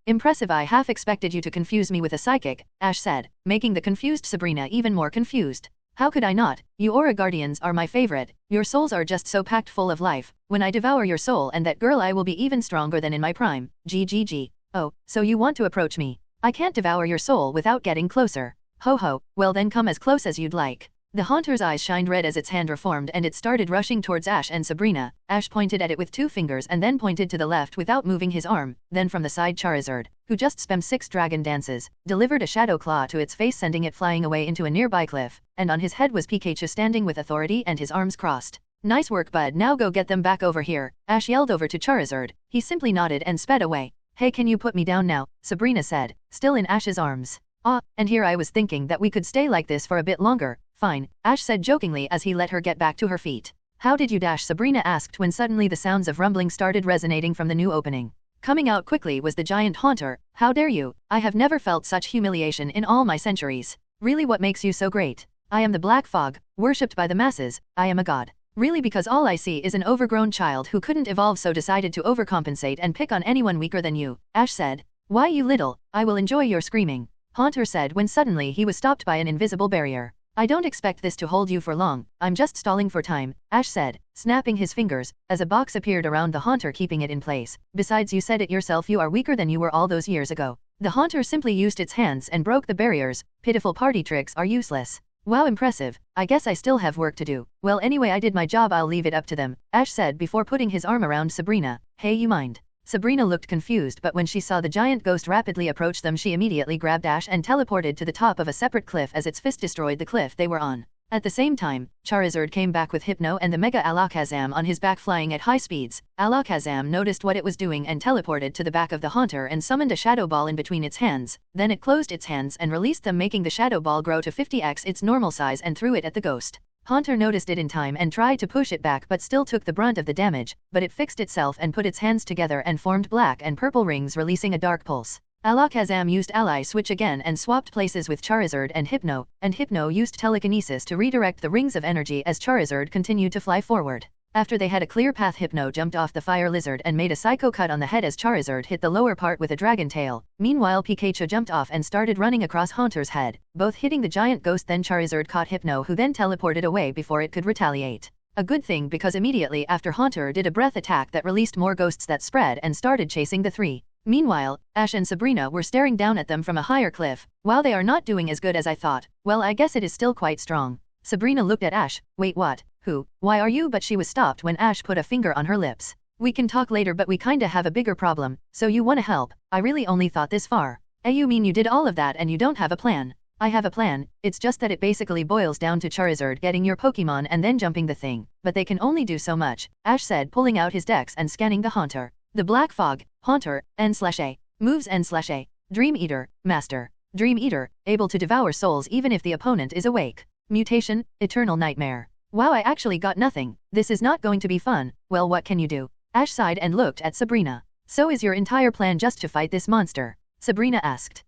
Impressive, I half expected you to confuse me with a psychic," Ash said, making the confused Sabrina even more confused. "How could I not? You Aura Guardians are my favorite. Your souls are just so packed full of life. When I devour your soul and that girl I will be even stronger than in my prime. GGG. Oh, so you want to approach me? I can't devour your soul without getting closer. Ho ho, well then come as close as you'd like." The haunter's eyes shined red as its hand reformed and it started rushing towards Ash and Sabrina. Ash pointed at it with 2 fingers and then pointed to the left without moving his arm. Then from the side, Charizard, who just spammed 6 dragon dances, delivered a shadow claw to its face, sending it flying away into a nearby cliff. And on his head was Pikachu standing with authority and his arms crossed. "Nice work, bud, now go get them back over here," Ash yelled over to Charizard. He simply nodded and sped away. "Hey, can you put me down now?" Sabrina said, still in Ash's arms. And here I was thinking that we could stay like this for a bit longer. Fine, Ash said jokingly as he let her get back to her feet. How did you dash? Sabrina asked when suddenly the sounds of rumbling started resonating from the new opening. Coming out quickly was the giant haunter. How dare you? I have never felt such humiliation in all my centuries. Really, what makes you so great? I am the Black Fog, worshipped by the masses. I am a god. Really, because all I see is an overgrown child who couldn't evolve, so decided to overcompensate and pick on anyone weaker than you, Ash said. Why, you little, I will enjoy your screaming, Haunter said when suddenly he was stopped by an invisible barrier. I don't expect this to hold you for long, I'm just stalling for time, Ash said, snapping his fingers, as a box appeared around the Haunter keeping it in place. Besides, you said it yourself, you are weaker than you were all those years ago. The Haunter simply used its hands and broke the barriers. Pitiful party tricks are useless. Wow, impressive. I guess I still have work to do. Well, anyway, I did my job, I'll leave it up to them, Ash said before putting his arm around Sabrina. Hey, you mind? Sabrina looked confused, but when she saw the giant ghost rapidly approach them, she immediately grabbed Ash and teleported to the top of a separate cliff as its fist destroyed the cliff they were on. At the same time, Charizard came back with Hypno and the Mega Alakazam on his back flying at high speeds. Alakazam noticed what it was doing and teleported to the back of the Haunter and summoned a Shadow Ball in between its hands. Then it closed its hands and released them, making the Shadow Ball grow to 50x its normal size, and threw it at the ghost. Haunter noticed it in time and tried to push it back, but still took the brunt of the damage, but it fixed itself and put its hands together and formed black and purple rings, releasing a dark pulse. Alakazam used Ally Switch again and swapped places with Charizard and Hypno used telekinesis to redirect the rings of energy as Charizard continued to fly forward. After they had a clear path, Hypno jumped off the fire lizard and made a psycho cut on the head as Charizard hit the lower part with a dragon tail. Meanwhile, Pikachu jumped off and started running across Haunter's head, both hitting the giant ghost. Then Charizard caught Hypno, who then teleported away before it could retaliate. A good thing, because immediately after Haunter did a breath attack that released more ghosts that spread and started chasing the three. Meanwhile, Ash and Sabrina were staring down at them from a higher cliff. While they are not doing as good as I thought, well, I guess it is still quite strong. Sabrina looked at Ash. Wait, what? Who? Why are you? But she was stopped when Ash put a finger on her lips. We can talk later, but we kinda have a bigger problem, so you wanna help? I really only thought this far. You mean you did all of that and you don't have a plan? I have a plan, it's just that it basically boils down to Charizard getting your Pokemon and then jumping the thing, but they can only do so much, Ash said, pulling out his dex and scanning the Haunter. The Black Fog, Haunter, N/A. Moves N/A. Dream Eater, Master. Dream Eater, able to devour souls even if the opponent is awake. Mutation, Eternal Nightmare. Wow, I actually got nothing. This is not going to be fun. Well, what can you do? Ash sighed and looked at Sabrina. So is your entire plan just to fight this monster? Sabrina asked.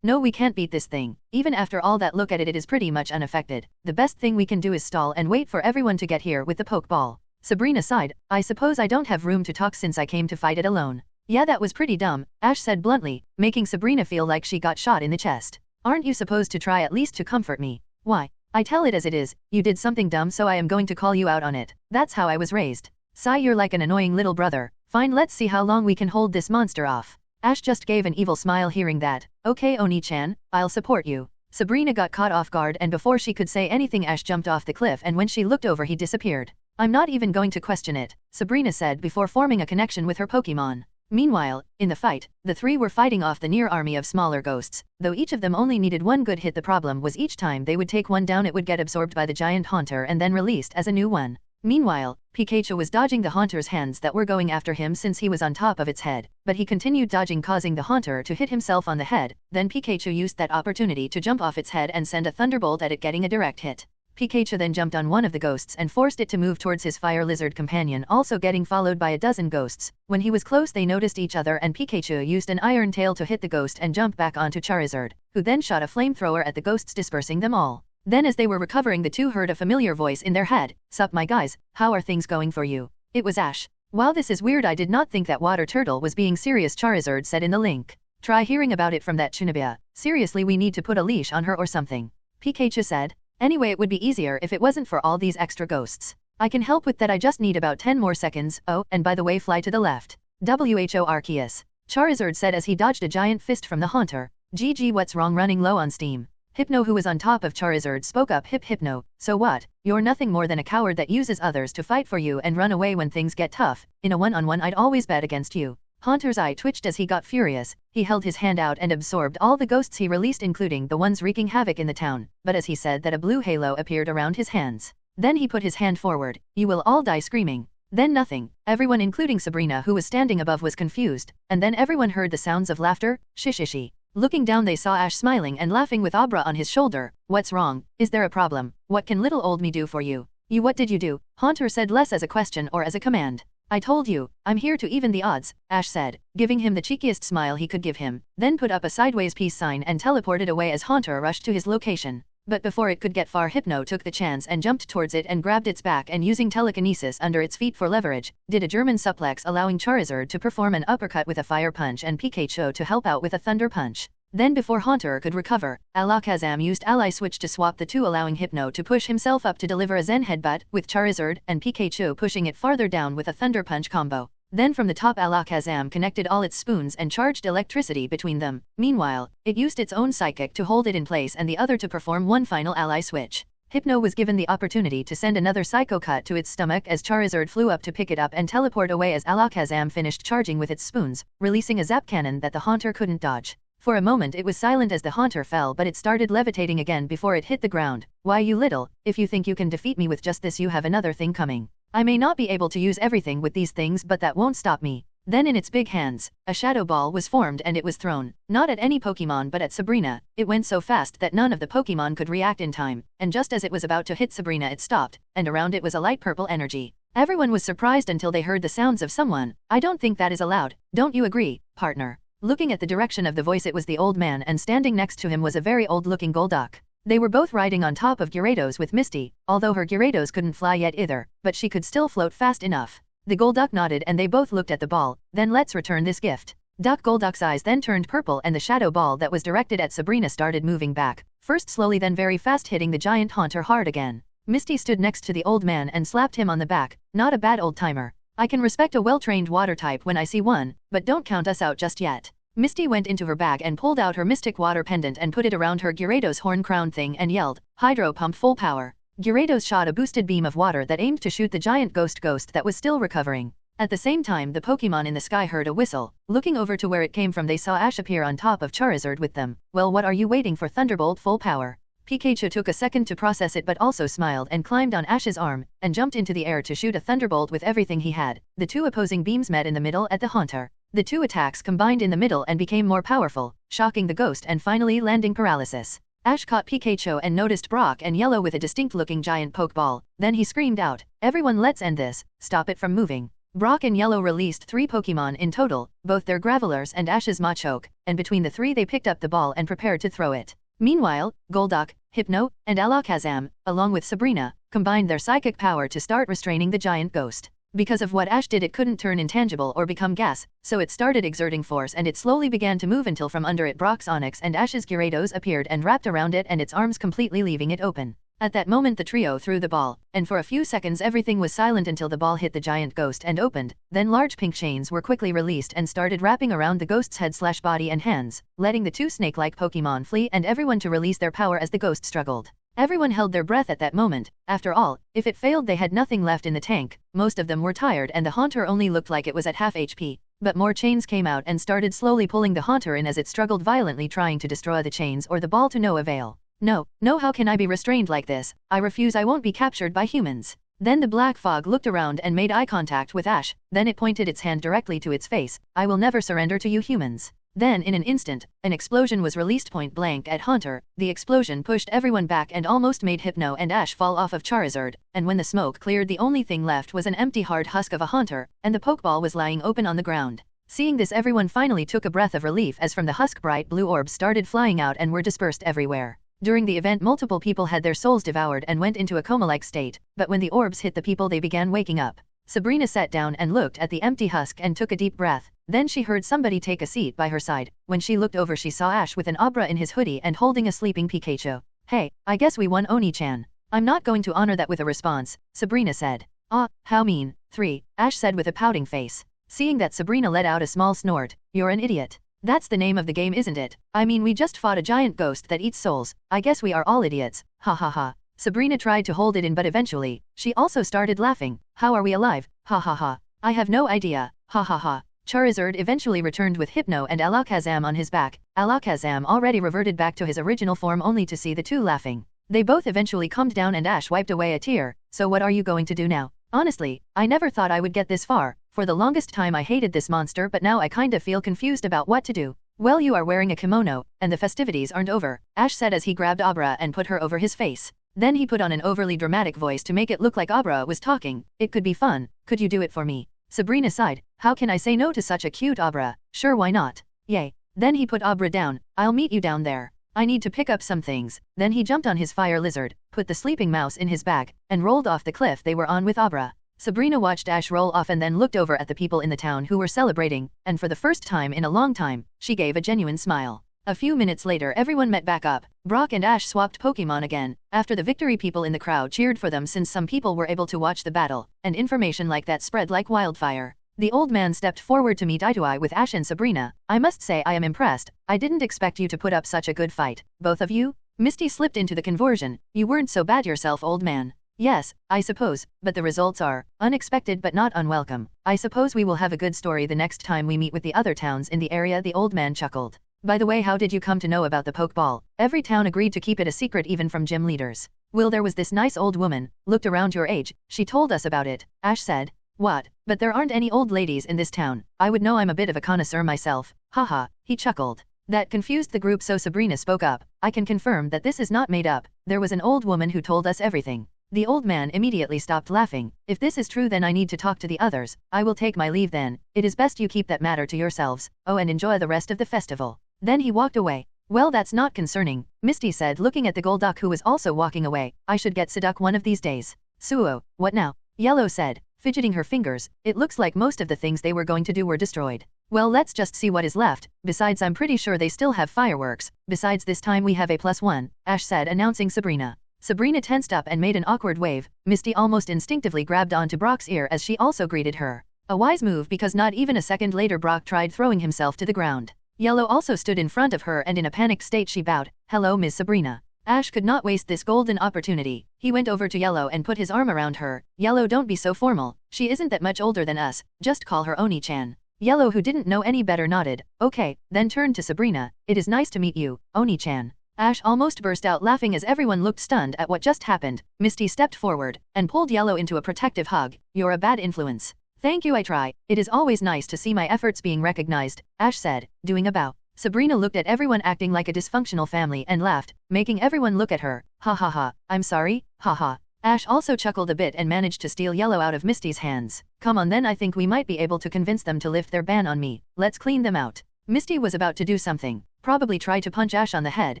No, we can't beat this thing. Even after all that, look at it, it is pretty much unaffected. The best thing we can do is stall and wait for everyone to get here with the Pokeball. Sabrina sighed. I suppose I don't have room to talk since I came to fight it alone. Yeah, that was pretty dumb, Ash said bluntly, making Sabrina feel like she got shot in the chest. Aren't you supposed to try at least to comfort me? Why? I tell it as it is, you did something dumb, so I am going to call you out on it. That's how I was raised. Sigh, you're like an annoying little brother. Fine, let's see how long we can hold this monster off. Ash just gave an evil smile hearing that. Okay, Oni-chan, I'll support you. Sabrina got caught off guard, and before she could say anything, Ash jumped off the cliff, and when she looked over, he disappeared. I'm not even going to question it, Sabrina said before forming a connection with her Pokemon. Meanwhile, in the fight, the three were fighting off the near army of smaller ghosts. Though each of them only needed one good hit, the problem was each time they would take one down, it would get absorbed by the giant Haunter and then released as a new one. Meanwhile, Pikachu was dodging the Haunter's hands that were going after him since he was on top of its head, but he continued dodging, causing the Haunter to hit himself on the head. Then Pikachu used that opportunity to jump off its head and send a thunderbolt at it, getting a direct hit. Pikachu then jumped on one of the ghosts and forced it to move towards his fire lizard companion, also getting followed by a dozen ghosts. When he was close, they noticed each other, and Pikachu used an iron tail to hit the ghost and jump back onto Charizard, who then shot a flamethrower at the ghosts, dispersing them all. Then as they were recovering, the two heard a familiar voice in their head. Sup my guys, how are things going for you? It was Ash. Wow, this is weird, I did not think that water turtle was being serious, Charizard said in the link. Try hearing about it from that Chunibia. Seriously, we need to put a leash on her or something. Pikachu said. Anyway, it would be easier if it wasn't for all these extra ghosts. I can help with that, I just need about 10 more seconds. Oh, and by the way, fly to the left. WHO Arceus. Charizard said as he dodged a giant fist from the Haunter. GG, what's wrong, running low on steam? Hypno, who was on top of Charizard, spoke up. Hypno, so what? You're nothing more than a coward that uses others to fight for you and run away when things get tough. In a one-on-one, I'd always bet against you. Haunter's eye twitched as he got furious. He held his hand out and absorbed all the ghosts he released, including the ones wreaking havoc in the town, but as he said that, a blue halo appeared around his hands. Then he put his hand forward. You will all die screaming. Then nothing. Everyone, including Sabrina, who was standing above, was confused, and then everyone heard the sounds of laughter. Shishishi. Looking down they saw Ash smiling and laughing with Abra on his shoulder. What's wrong? Is there a problem? What can little old me do for you? What did you do? Haunter said less as a question or as a command. I told you, I'm here to even the odds, Ash said, giving him the cheekiest smile he could give him, then put up a sideways peace sign and teleported away as Haunter rushed to his location. But before it could get far, Hypno took the chance and jumped towards it and grabbed its back, and using telekinesis under its feet for leverage, did a German suplex, allowing Charizard to perform an uppercut with a fire punch and Pikachu to help out with a thunder punch. Then before Haunter could recover, Alakazam used Ally Switch to swap the two, allowing Hypno to push himself up to deliver a Zen Headbutt, with Charizard and Pikachu pushing it farther down with a Thunder Punch combo. Then from the top, Alakazam connected all its spoons and charged electricity between them. Meanwhile, it used its own Psychic to hold it in place and the other to perform one final Ally Switch. Hypno was given the opportunity to send another Psycho Cut to its stomach as Charizard flew up to pick it up and teleport away as Alakazam finished charging with its spoons, releasing a Zap Cannon that the Haunter couldn't dodge. For a moment it was silent as the Haunter fell, but it started levitating again before it hit the ground. Why, you little, if you think you can defeat me with just this, you have another thing coming. I may not be able to use everything with these things, but that won't stop me. Then in its big hands, a shadow ball was formed and it was thrown, not at any Pokemon but at Sabrina. It went so fast that none of the Pokemon could react in time, and just as it was about to hit Sabrina it stopped, and around it was a light purple energy. Everyone was surprised until they heard the sounds of someone. I don't think that is allowed, don't you agree, partner? Looking at the direction of the voice, it was the old man, and standing next to him was a very old-looking Golduck. They were both riding on top of Gyarados with Misty, although her Gyarados couldn't fly yet either, but she could still float fast enough. The Golduck nodded and they both looked at the ball. Then let's return this gift. Golduck's eyes then turned purple and the shadow ball that was directed at Sabrina started moving back, first slowly then very fast, hitting the giant Haunter hard again. Misty stood next to the old man and slapped him on the back. Not a bad old timer. I can respect a well-trained water type when I see one, but don't count us out just yet. Misty went into her bag and pulled out her Mystic Water Pendant and put it around her Gyarados horn crown thing and yelled, Hydro Pump full power. Gyarados shot a boosted beam of water that aimed to shoot the giant ghost that was still recovering. At the same time the Pokemon in the sky heard a whistle. Looking over to where it came from they saw Ash appear on top of Charizard with them. Well, what are you waiting for? Thunderbolt full power. Pikachu took a second to process it but also smiled and climbed on Ash's arm, and jumped into the air to shoot a Thunderbolt with everything he had. The two opposing beams met in the middle at the Haunter. The two attacks combined in the middle and became more powerful, shocking the ghost and finally landing paralysis. Ash caught Pikachu and noticed Brock and Yellow with a distinct-looking giant Pokeball. Then he screamed out, Everyone, let's end this, stop it from moving. Brock and Yellow released 3 Pokemon in total, both their Gravelers and Ash's Machoke, and between the 3 they picked up the ball and prepared to throw it. Meanwhile, Golduck, Hypno, and Alakazam, along with Sabrina, combined their psychic power to start restraining the giant ghost. Because of what Ash did, it couldn't turn intangible or become gas, so it started exerting force and it slowly began to move until from under it Brock's Onix and Ash's Gyarados appeared and wrapped around it and its arms, completely leaving it open. At that moment the trio threw the ball, and for a few seconds everything was silent until the ball hit the giant ghost and opened. Then large pink chains were quickly released and started wrapping around the ghost's head/body and hands, letting the 2 snake-like Pokemon flee and everyone to release their power as the ghost struggled. Everyone held their breath at that moment. After all, if it failed they had nothing left in the tank. Most of them were tired and the Haunter only looked like it was at half HP. But more chains came out and started slowly pulling the Haunter in as it struggled violently, trying to destroy the chains or the ball to no avail. No, how can I be restrained like this? I refuse, I won't be captured by humans. Then the black fog looked around and made eye contact with Ash, then it pointed its hand directly to its face. I will never surrender to you humans. Then in an instant, an explosion was released point blank at Haunter. The explosion pushed everyone back and almost made Hypno and Ash fall off of Charizard, and when the smoke cleared the only thing left was an empty hard husk of a Haunter, and the Pokeball was lying open on the ground. Seeing this everyone finally took a breath of relief as from the husk bright blue orbs started flying out and were dispersed everywhere. During the event multiple people had their souls devoured and went into a coma-like state, but when the orbs hit the people they began waking up. Sabrina sat down and looked at the empty husk and took a deep breath. Then she heard somebody take a seat by her side. When she looked over she saw Ash with an Abra in his hoodie and holding a sleeping Pikachu. Hey, I guess we won, Oni-chan. I'm not going to honor that with a response, Sabrina said. Ah, how mean. 3, Ash said with a pouting face. Seeing that Sabrina let out a small snort. You're an idiot. That's the name of the game, isn't it? I mean, we just fought a giant ghost that eats souls. I guess we are all idiots. Ha ha ha. Sabrina tried to hold it in but eventually, she also started laughing. How are we alive? Ha ha ha. I have no idea. Ha ha ha. Charizard eventually returned with Hypno and Alakazam on his back. Alakazam already reverted back to his original form only to see the two laughing. They both eventually calmed down and Ash wiped away a tear. So what are you going to do now? Honestly, I never thought I would get this far. For the longest time I hated this monster, but now I kinda feel confused about what to do. Well, you are wearing a kimono, and the festivities aren't over, Ash said as he grabbed Abra and put her over his face. Then he put on an overly dramatic voice to make it look like Abra was talking. It could be fun. Could you do it for me? Sabrina sighed. How can I say no to such a cute Abra? Sure, why not? Yay. Then he put Abra down. I'll meet you down there. I need to pick up some things. Then he jumped on his fire lizard, put the sleeping mouse in his bag, and rolled off the cliff they were on with Abra. Sabrina watched Ash roll off and then looked over at the people in the town who were celebrating, and for the first time in a long time, she gave a genuine smile. A few minutes later everyone met back up. Brock and Ash swapped Pokemon again. After the victory, people in the crowd cheered for them since some people were able to watch the battle, and information like that spread like wildfire. The old man stepped forward to meet eye-to-eye with Ash and Sabrina. I must say I am impressed. I didn't expect you to put up such a good fight. Both of you? Misty slipped into the conversion. You weren't so bad yourself, old man. Yes, I suppose, but the results are unexpected but not unwelcome. I suppose we will have a good story the next time we meet with the other towns in the area, the old man chuckled. By the way, how did you come to know about the Pokeball? Every town agreed to keep it a secret, even from gym leaders. Well, there was this nice old woman, looked around your age, she told us about it, Ash said. What? But there aren't any old ladies in this town. I would know, I'm a bit of a connoisseur myself. Haha, he chuckled. That confused the group, so Sabrina spoke up. I can confirm that this is not made up. There was an old woman who told us everything. The old man immediately stopped laughing. If this is true, then I need to talk to the others. I will take my leave then. It is best you keep that matter to yourselves. Oh, and enjoy the rest of the festival. Then he walked away. Well, that's not concerning, Misty said, looking at the Golduck who was also walking away. I should get Psyduck one of these days. Suo, what now? Yellow said, fidgeting her fingers. It looks like most of the things they were going to do were destroyed. Well, let's just see what is left. Besides, I'm pretty sure they still have fireworks. Besides, this time we have a +1, Ash said, announcing Sabrina. Sabrina tensed up and made an awkward wave. Misty almost instinctively grabbed onto Brock's ear as she also greeted her. A wise move, because not even a second later Brock tried throwing himself to the ground. Yellow also stood in front of her and in a panicked state she bowed. Hello, Miss Sabrina. Ash could not waste this golden opportunity. He went over to Yellow and put his arm around her. Yellow, don't be so formal. She isn't that much older than us. Just call her Oni-chan. Yellow, who didn't know any better, nodded. Okay, then turned to Sabrina. It is nice to meet you, Oni-chan. Ash almost burst out laughing as everyone looked stunned at what just happened. Misty stepped forward and pulled Yellow into a protective hug. You're a bad influence. Thank you, I try. It is always nice to see my efforts being recognized, Ash said, doing a bow. Sabrina looked at everyone acting like a dysfunctional family and laughed, making everyone look at her. Ha ha ha, I'm sorry, ha ha. Ash also chuckled a bit and managed to steal Yellow out of Misty's hands. Come on then, I think we might be able to convince them to lift their ban on me. Let's clean them out. Misty was about to do something, probably try to punch Ash on the head,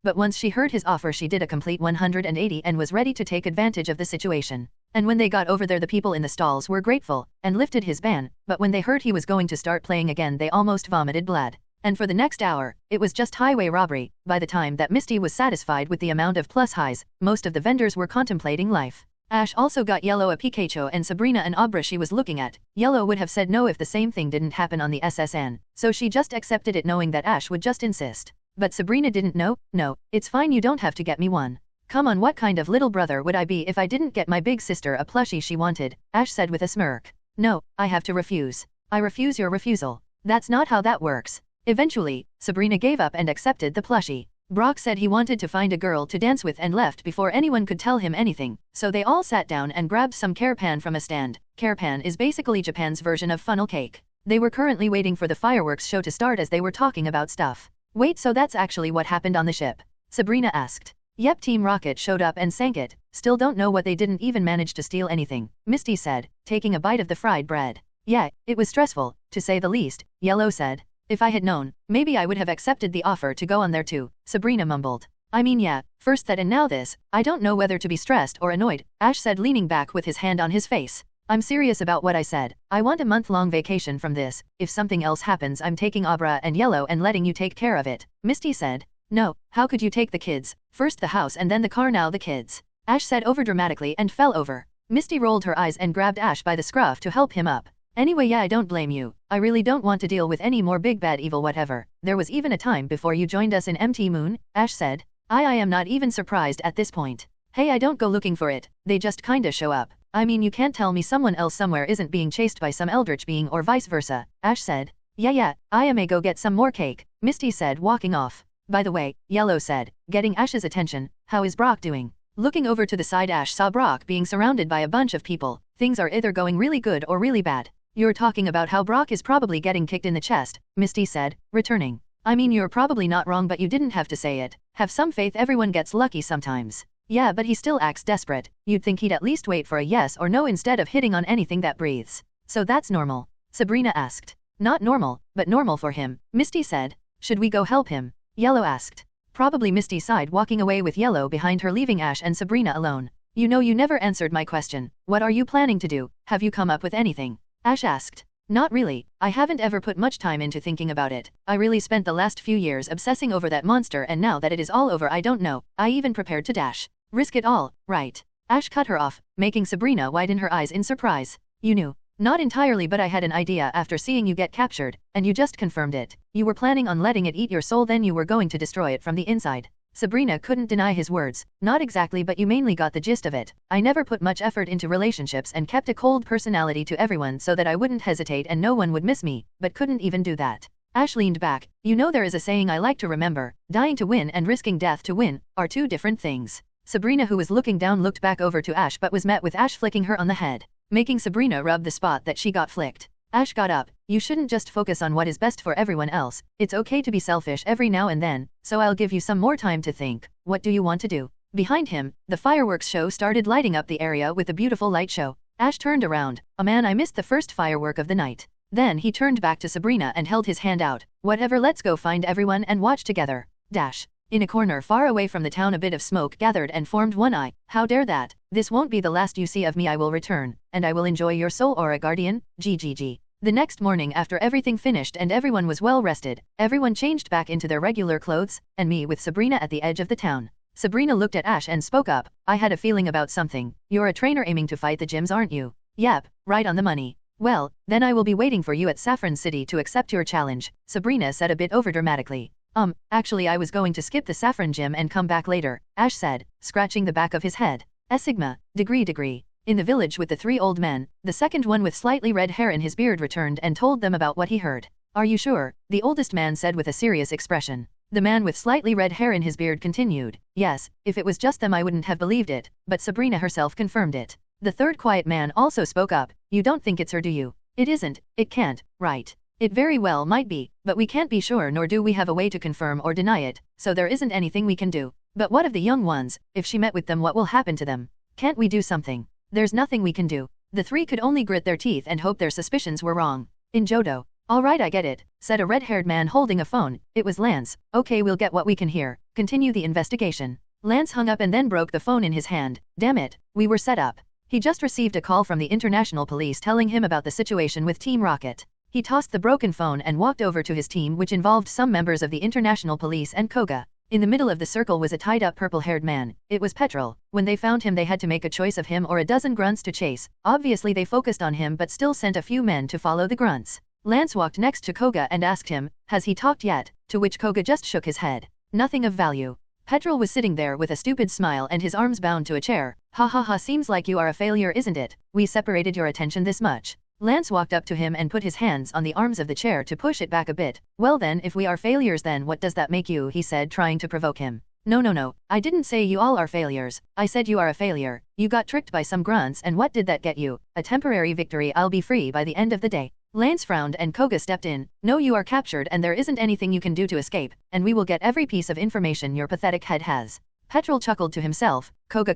but once she heard his offer she did a complete 180 and was ready to take advantage of the situation. And when they got over there, the people in the stalls were grateful and lifted his ban, but when they heard he was going to start playing again they almost vomited blood. And for the next hour, it was just highway robbery. By the time that Misty was satisfied with the amount of plus highs, most of the vendors were contemplating life. Ash also got Yellow a Pikachu and Sabrina an Abra she was looking at. Yellow would have said no if the same thing didn't happen on the SSN, so she just accepted it knowing that Ash would just insist. But Sabrina didn't know. No, it's fine, you don't have to get me one. Come on, what kind of little brother would I be if I didn't get my big sister a plushie she wanted, Ash said with a smirk. No, I have to refuse. I refuse your refusal. That's not how that works. Eventually, Sabrina gave up and accepted the plushie. Brock said he wanted to find a girl to dance with and left before anyone could tell him anything, so they all sat down and grabbed some carepan from a stand. Carepan is basically Japan's version of funnel cake. They were currently waiting for the fireworks show to start as they were talking about stuff. Wait, so that's actually what happened on the ship? Sabrina asked. Yep, Team Rocket showed up and sank it. Still don't know what they didn't even manage to steal anything, Misty said, taking a bite of the fried bread. Yeah, it was stressful, to say the least, Yellow said. If I had known, maybe I would have accepted the offer to go on there too, Sabrina mumbled. I mean, yeah, first that and now this. I don't know whether to be stressed or annoyed, Ash said, leaning back with his hand on his face. I'm serious about what I said. I want a month-long vacation from this. If something else happens, I'm taking Abra and Yellow and letting you take care of it, Misty said. No, how could you take the kids? First the house and then the car, now the kids, Ash said overdramatically and fell over. Misty rolled her eyes and grabbed Ash by the scruff to help him up. Anyway, yeah, I don't blame you. I really don't want to deal with any more big bad evil whatever. There was even a time before you joined us in MT Moon, Ash said. I am not even surprised at this point. Hey, I don't go looking for it. They just kinda show up. I mean, you can't tell me someone else somewhere isn't being chased by some eldritch being or vice versa, Ash said. Yeah, I may go get some more cake, Misty said, walking off. By the way, Yellow said, getting Ash's attention, how is Brock doing? Looking over to the side, Ash saw Brock being surrounded by a bunch of people. Things are either going really good or really bad. You're talking about how Brock is probably getting kicked in the chest, Misty said, returning. I mean, you're probably not wrong, but you didn't have to say it. Have some faith, everyone gets lucky sometimes. Yeah, but he still acts desperate. You'd think he'd at least wait for a yes or no instead of hitting on anything that breathes. So that's normal? Sabrina asked. Not normal, but normal for him, Misty said. Should we go help him? Yellow asked. Probably, Misty sighed, walking away with Yellow behind her, leaving Ash and Sabrina alone. You know, you never answered my question. What are you planning to do? Have you come up with anything? Ash asked. Not really. I haven't ever put much time into thinking about it. I really spent the last few years obsessing over that monster, and now that it is all over, I don't know. I even prepared to dash. Risk it all, right? Ash cut her off, making Sabrina widen her eyes in surprise. You knew? Not entirely, but I had an idea after seeing you get captured, and you just confirmed it. You were planning on letting it eat your soul, then you were going to destroy it from the inside. Sabrina couldn't deny his words. Not exactly, but you mainly got the gist of it. I never put much effort into relationships and kept a cold personality to everyone so that I wouldn't hesitate and no one would miss me, but couldn't even do that. Ash leaned back. You know, there is a saying I like to remember, dying to win and risking death to win are two different things. Sabrina, who was looking down, looked back over to Ash but was met with Ash flicking her on the head, making Sabrina rub the spot that she got flicked. Ash got up. You shouldn't just focus on what is best for everyone else. It's okay to be selfish every now and then, so I'll give you some more time to think. What do you want to do? Behind him, the fireworks show started lighting up the area with a beautiful light show. Ash turned around. Oh man, I missed the first firework of the night. Then he turned back to Sabrina and held his hand out. Whatever, let's go find everyone and watch together. Dash. In a corner far away from the town, a bit of smoke gathered and formed one eye. How dare that? This won't be the last you see of me. I will return, and I will enjoy your soul, Aura Guardian. GGG. The next morning, after everything finished and everyone was well rested, everyone changed back into their regular clothes, and me with Sabrina at the edge of the town. Sabrina looked at Ash and spoke up. I had a feeling about something. You're a trainer aiming to fight the gyms, aren't you? Yep, right on the money. Well, then I will be waiting for you at Saffron City to accept your challenge, Sabrina said a bit overdramatically. Actually I was going to skip the Saffron gym and come back later, Ash said, scratching the back of his head. Sigma, degree. In the village with the three old men, the second one with slightly red hair in his beard returned and told them about what he heard. Are you sure? The oldest man said with a serious expression. The man with slightly red hair in his beard continued. Yes, if it was just them I wouldn't have believed it, but Sabrina herself confirmed it. The third quiet man also spoke up. You don't think it's her, do you? It isn't, it can't, right? It very well might be, but we can't be sure, nor do we have a way to confirm or deny it, so there isn't anything we can do. But what of the young ones? If she met with them, what will happen to them? Can't we do something? There's nothing we can do. The three could only grit their teeth and hope their suspicions were wrong. In Johto. Alright, I get it, said a red-haired man holding a phone. It was Lance. Okay, we'll get what we can here. Continue the investigation. Lance hung up and then broke the phone in his hand. Damn it, we were set up. He just received a call from the International Police telling him about the situation with Team Rocket. He tossed the broken phone and walked over to his team, which involved some members of the International Police and Koga. In the middle of the circle was a tied-up purple-haired man. It was Petrol. When they found him they had to make a choice of him or a dozen grunts to chase. Obviously they focused on him but still sent a few men to follow the grunts. Lance walked next to Koga and asked him, has he talked yet? To which Koga just shook his head. Nothing of value. Petrol was sitting there with a stupid smile and his arms bound to a chair. Ha ha ha, seems like you are a failure, isn't it? We separated your attention this much. Lance walked up to him and put his hands on the arms of the chair to push it back a bit. Well then, if we are failures, then what does that make you? He said, trying to provoke him. No, I didn't say you all are failures. I said you are a failure. You got tricked by some grunts, and what did that get you? A temporary victory. I'll be free by the end of the day. Lance frowned and Koga stepped in. No, you are captured and there isn't anything you can do to escape, and we will get every piece of information your pathetic head has. Petrol chuckled to himself. Koga,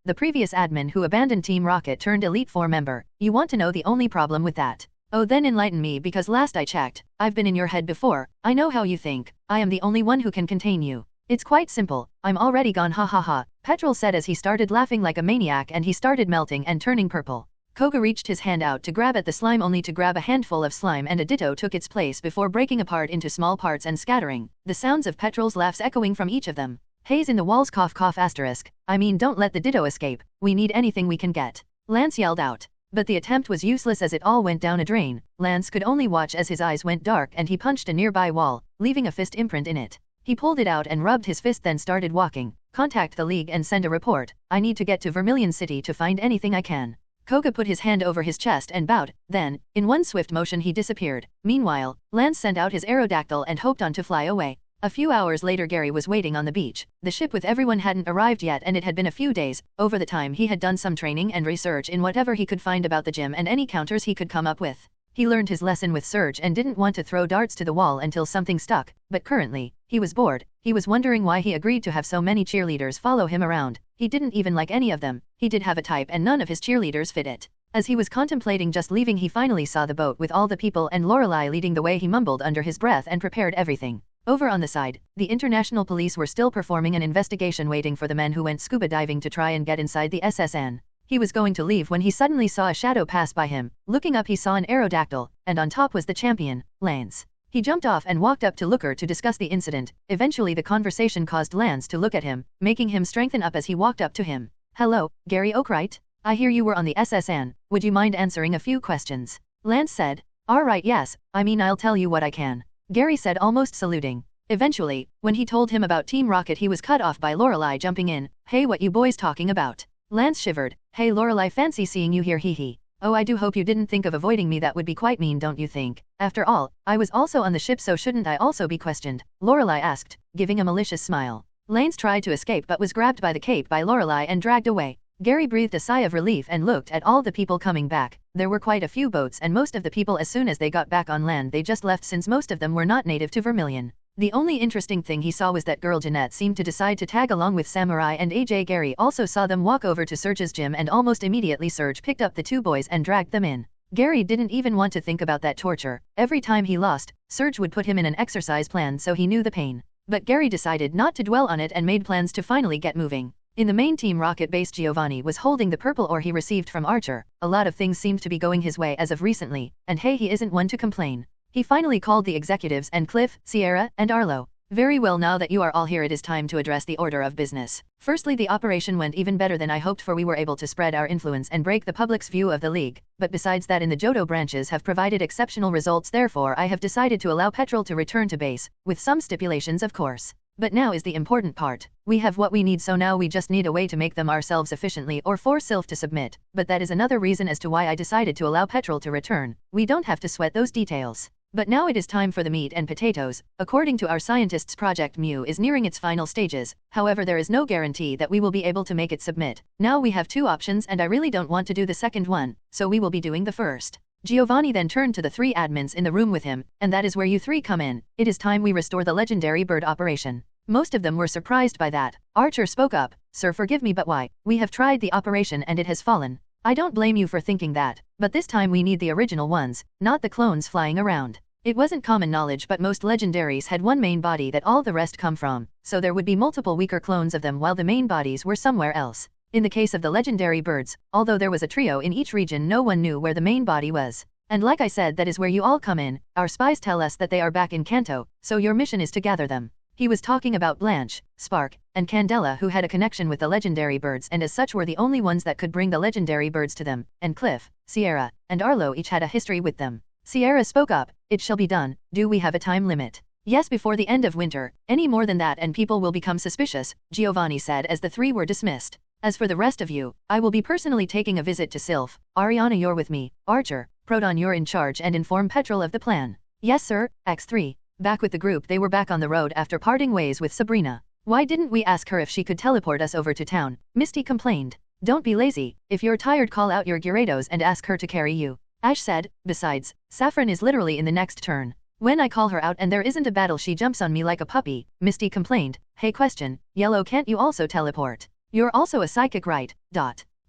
the previous admin who abandoned Team Rocket turned Elite Four member. You want to know the only problem with that? Oh, then enlighten me, because last I checked, I've been in your head before. I know how you think. I am the only one who can contain you. It's quite simple. I'm already gone, ha ha ha. Petrol said as he started laughing like a maniac and he started melting and turning purple. Koga reached his hand out to grab at the slime, only to grab a handful of slime, and a ditto took its place before breaking apart into small parts and scattering, the sounds of Petrol's laughs echoing from each of them. Haze in the walls, cough cough asterisk. I mean, don't let the ditto escape. We need anything we can get. Lance yelled out. But the attempt was useless as it all went down a drain. Lance could only watch as his eyes went dark and he punched a nearby wall, leaving a fist imprint in it. He pulled it out and rubbed his fist, then started walking. Contact the League and send a report. I need to get to Vermillion City to find anything I can. Koga put his hand over his chest and bowed, then, in one swift motion he disappeared. Meanwhile, Lance sent out his aerodactyl and hoped on to fly away. A few hours later Gary was waiting on the beach. The ship with everyone hadn't arrived yet and it had been a few days. Over the time he had done some training and research in whatever he could find about the gym and any counters he could come up with. He learned his lesson with Surge and didn't want to throw darts to the wall until something stuck, but currently, he was bored. He was wondering why he agreed to have so many cheerleaders follow him around. He didn't even like any of them. He did have a type and none of his cheerleaders fit it. As he was contemplating just leaving, he finally saw the boat with all the people and Lorelei leading the way. He mumbled under his breath and prepared everything. Over on the side, the international police were still performing an investigation, waiting for the men who went scuba diving to try and get inside the SSN. He was going to leave when he suddenly saw a shadow pass by him. Looking up, he saw an aerodactyl, and on top was the champion, Lance. He jumped off and walked up to Looker to discuss the incident. Eventually the conversation caused Lance to look at him, making him strengthen up as he walked up to him. "Hello, Gary Oakright? I hear you were on the SSN. Would you mind answering a few questions?" Lance said. "Alright, yes, I mean I'll tell you what I can," Gary said, almost saluting. Eventually, when he told him about Team Rocket, he was cut off by Lorelei jumping in. "Hey, what you boys talking about?" Lance shivered. "Hey Lorelei, fancy seeing you here, hee hee. Oh, I do hope you didn't think of avoiding me. That would be quite mean, don't you think? After all, I was also on the ship, so shouldn't I also be questioned?" Lorelei asked, giving a malicious smile. Lance tried to escape but was grabbed by the cape by Lorelei and dragged away. Gary breathed a sigh of relief and looked at all the people coming back. There were quite a few boats, and most of the people, as soon as they got back on land, they just left, since most of them were not native to Vermillion. The only interesting thing he saw was that girl Jeanette seemed to decide to tag along with Samurai and AJ. Gary also saw them walk over to Surge's gym, and almost immediately Surge picked up the two boys and dragged them in. Gary didn't even want to think about that torture. Every time he lost, Surge would put him in an exercise plan, so he knew the pain. But Gary decided not to dwell on it and made plans to finally get moving. In the main Team Rocket base, Giovanni was holding the purple ore he received from Archer. A lot of things seemed to be going his way as of recently, and hey, he isn't one to complain. He finally called the executives and Cliff, Sierra, and Arlo. "Very well, now that you are all here, it is time to address the order of business. Firstly, the operation went even better than I hoped for. We were able to spread our influence and break the public's view of the league. But besides that, in the Johto branches have provided exceptional results. Therefore, I have decided to allow Petrol to return to base, with some stipulations of course. But now is the important part. We have what we need, so now we just need a way to make them ourselves efficiently, or force Sylph to submit. But that is another reason as to why I decided to allow Petrol to return. We don't have to sweat those details. But now it is time for the meat and potatoes. According to our scientists, Project Mew is nearing its final stages. However, there is no guarantee that we will be able to make it submit. Now we have two options, and I really don't want to do the second one, so we will be doing the first." Giovanni then turned to the three admins in the room with him, "And that is where you three come in. It is time we restore the legendary bird operation." Most of them were surprised by that. Archer spoke up. "Sir, forgive me, but why? We have tried the operation and it has fallen. I don't blame you for thinking that, but this time we need the original ones, not the clones flying around." It wasn't common knowledge, but most legendaries had one main body that all the rest come from, so there would be multiple weaker clones of them while the main bodies were somewhere else. In the case of the legendary birds, although there was a trio in each region, no one knew where the main body was. And like I said, that is where you all come in. Our spies tell us that they are back in Kanto, so your mission is to gather them. He was talking about Blanche, Spark, and Candela, who had a connection with the legendary birds and as such were the only ones that could bring the legendary birds to them, and Cliff, Sierra, and Arlo each had a history with them. Sierra spoke up. "It shall be done. Do we have a time limit?" "Yes, before the end of winter. Any more than that and people will become suspicious," Giovanni said as the three were dismissed. "As for the rest of you, I will be personally taking a visit to Sylph. Ariana, you're with me. Archer, Proton, you're in charge and inform Petrol of the plan." "Yes sir." X3. Back with the group, they were back on the road after parting ways with Sabrina. "Why didn't we ask her if she could teleport us over to town?" Misty complained. "Don't be lazy. If you're tired, call out your Gyarados and ask her to carry you," Ash said. "Besides, Saffron is literally in the next turn. When I call her out and there isn't a battle, she jumps on me like a puppy," Misty complained. "Hey, question, Yellow, can't you also teleport? You're also a psychic, right?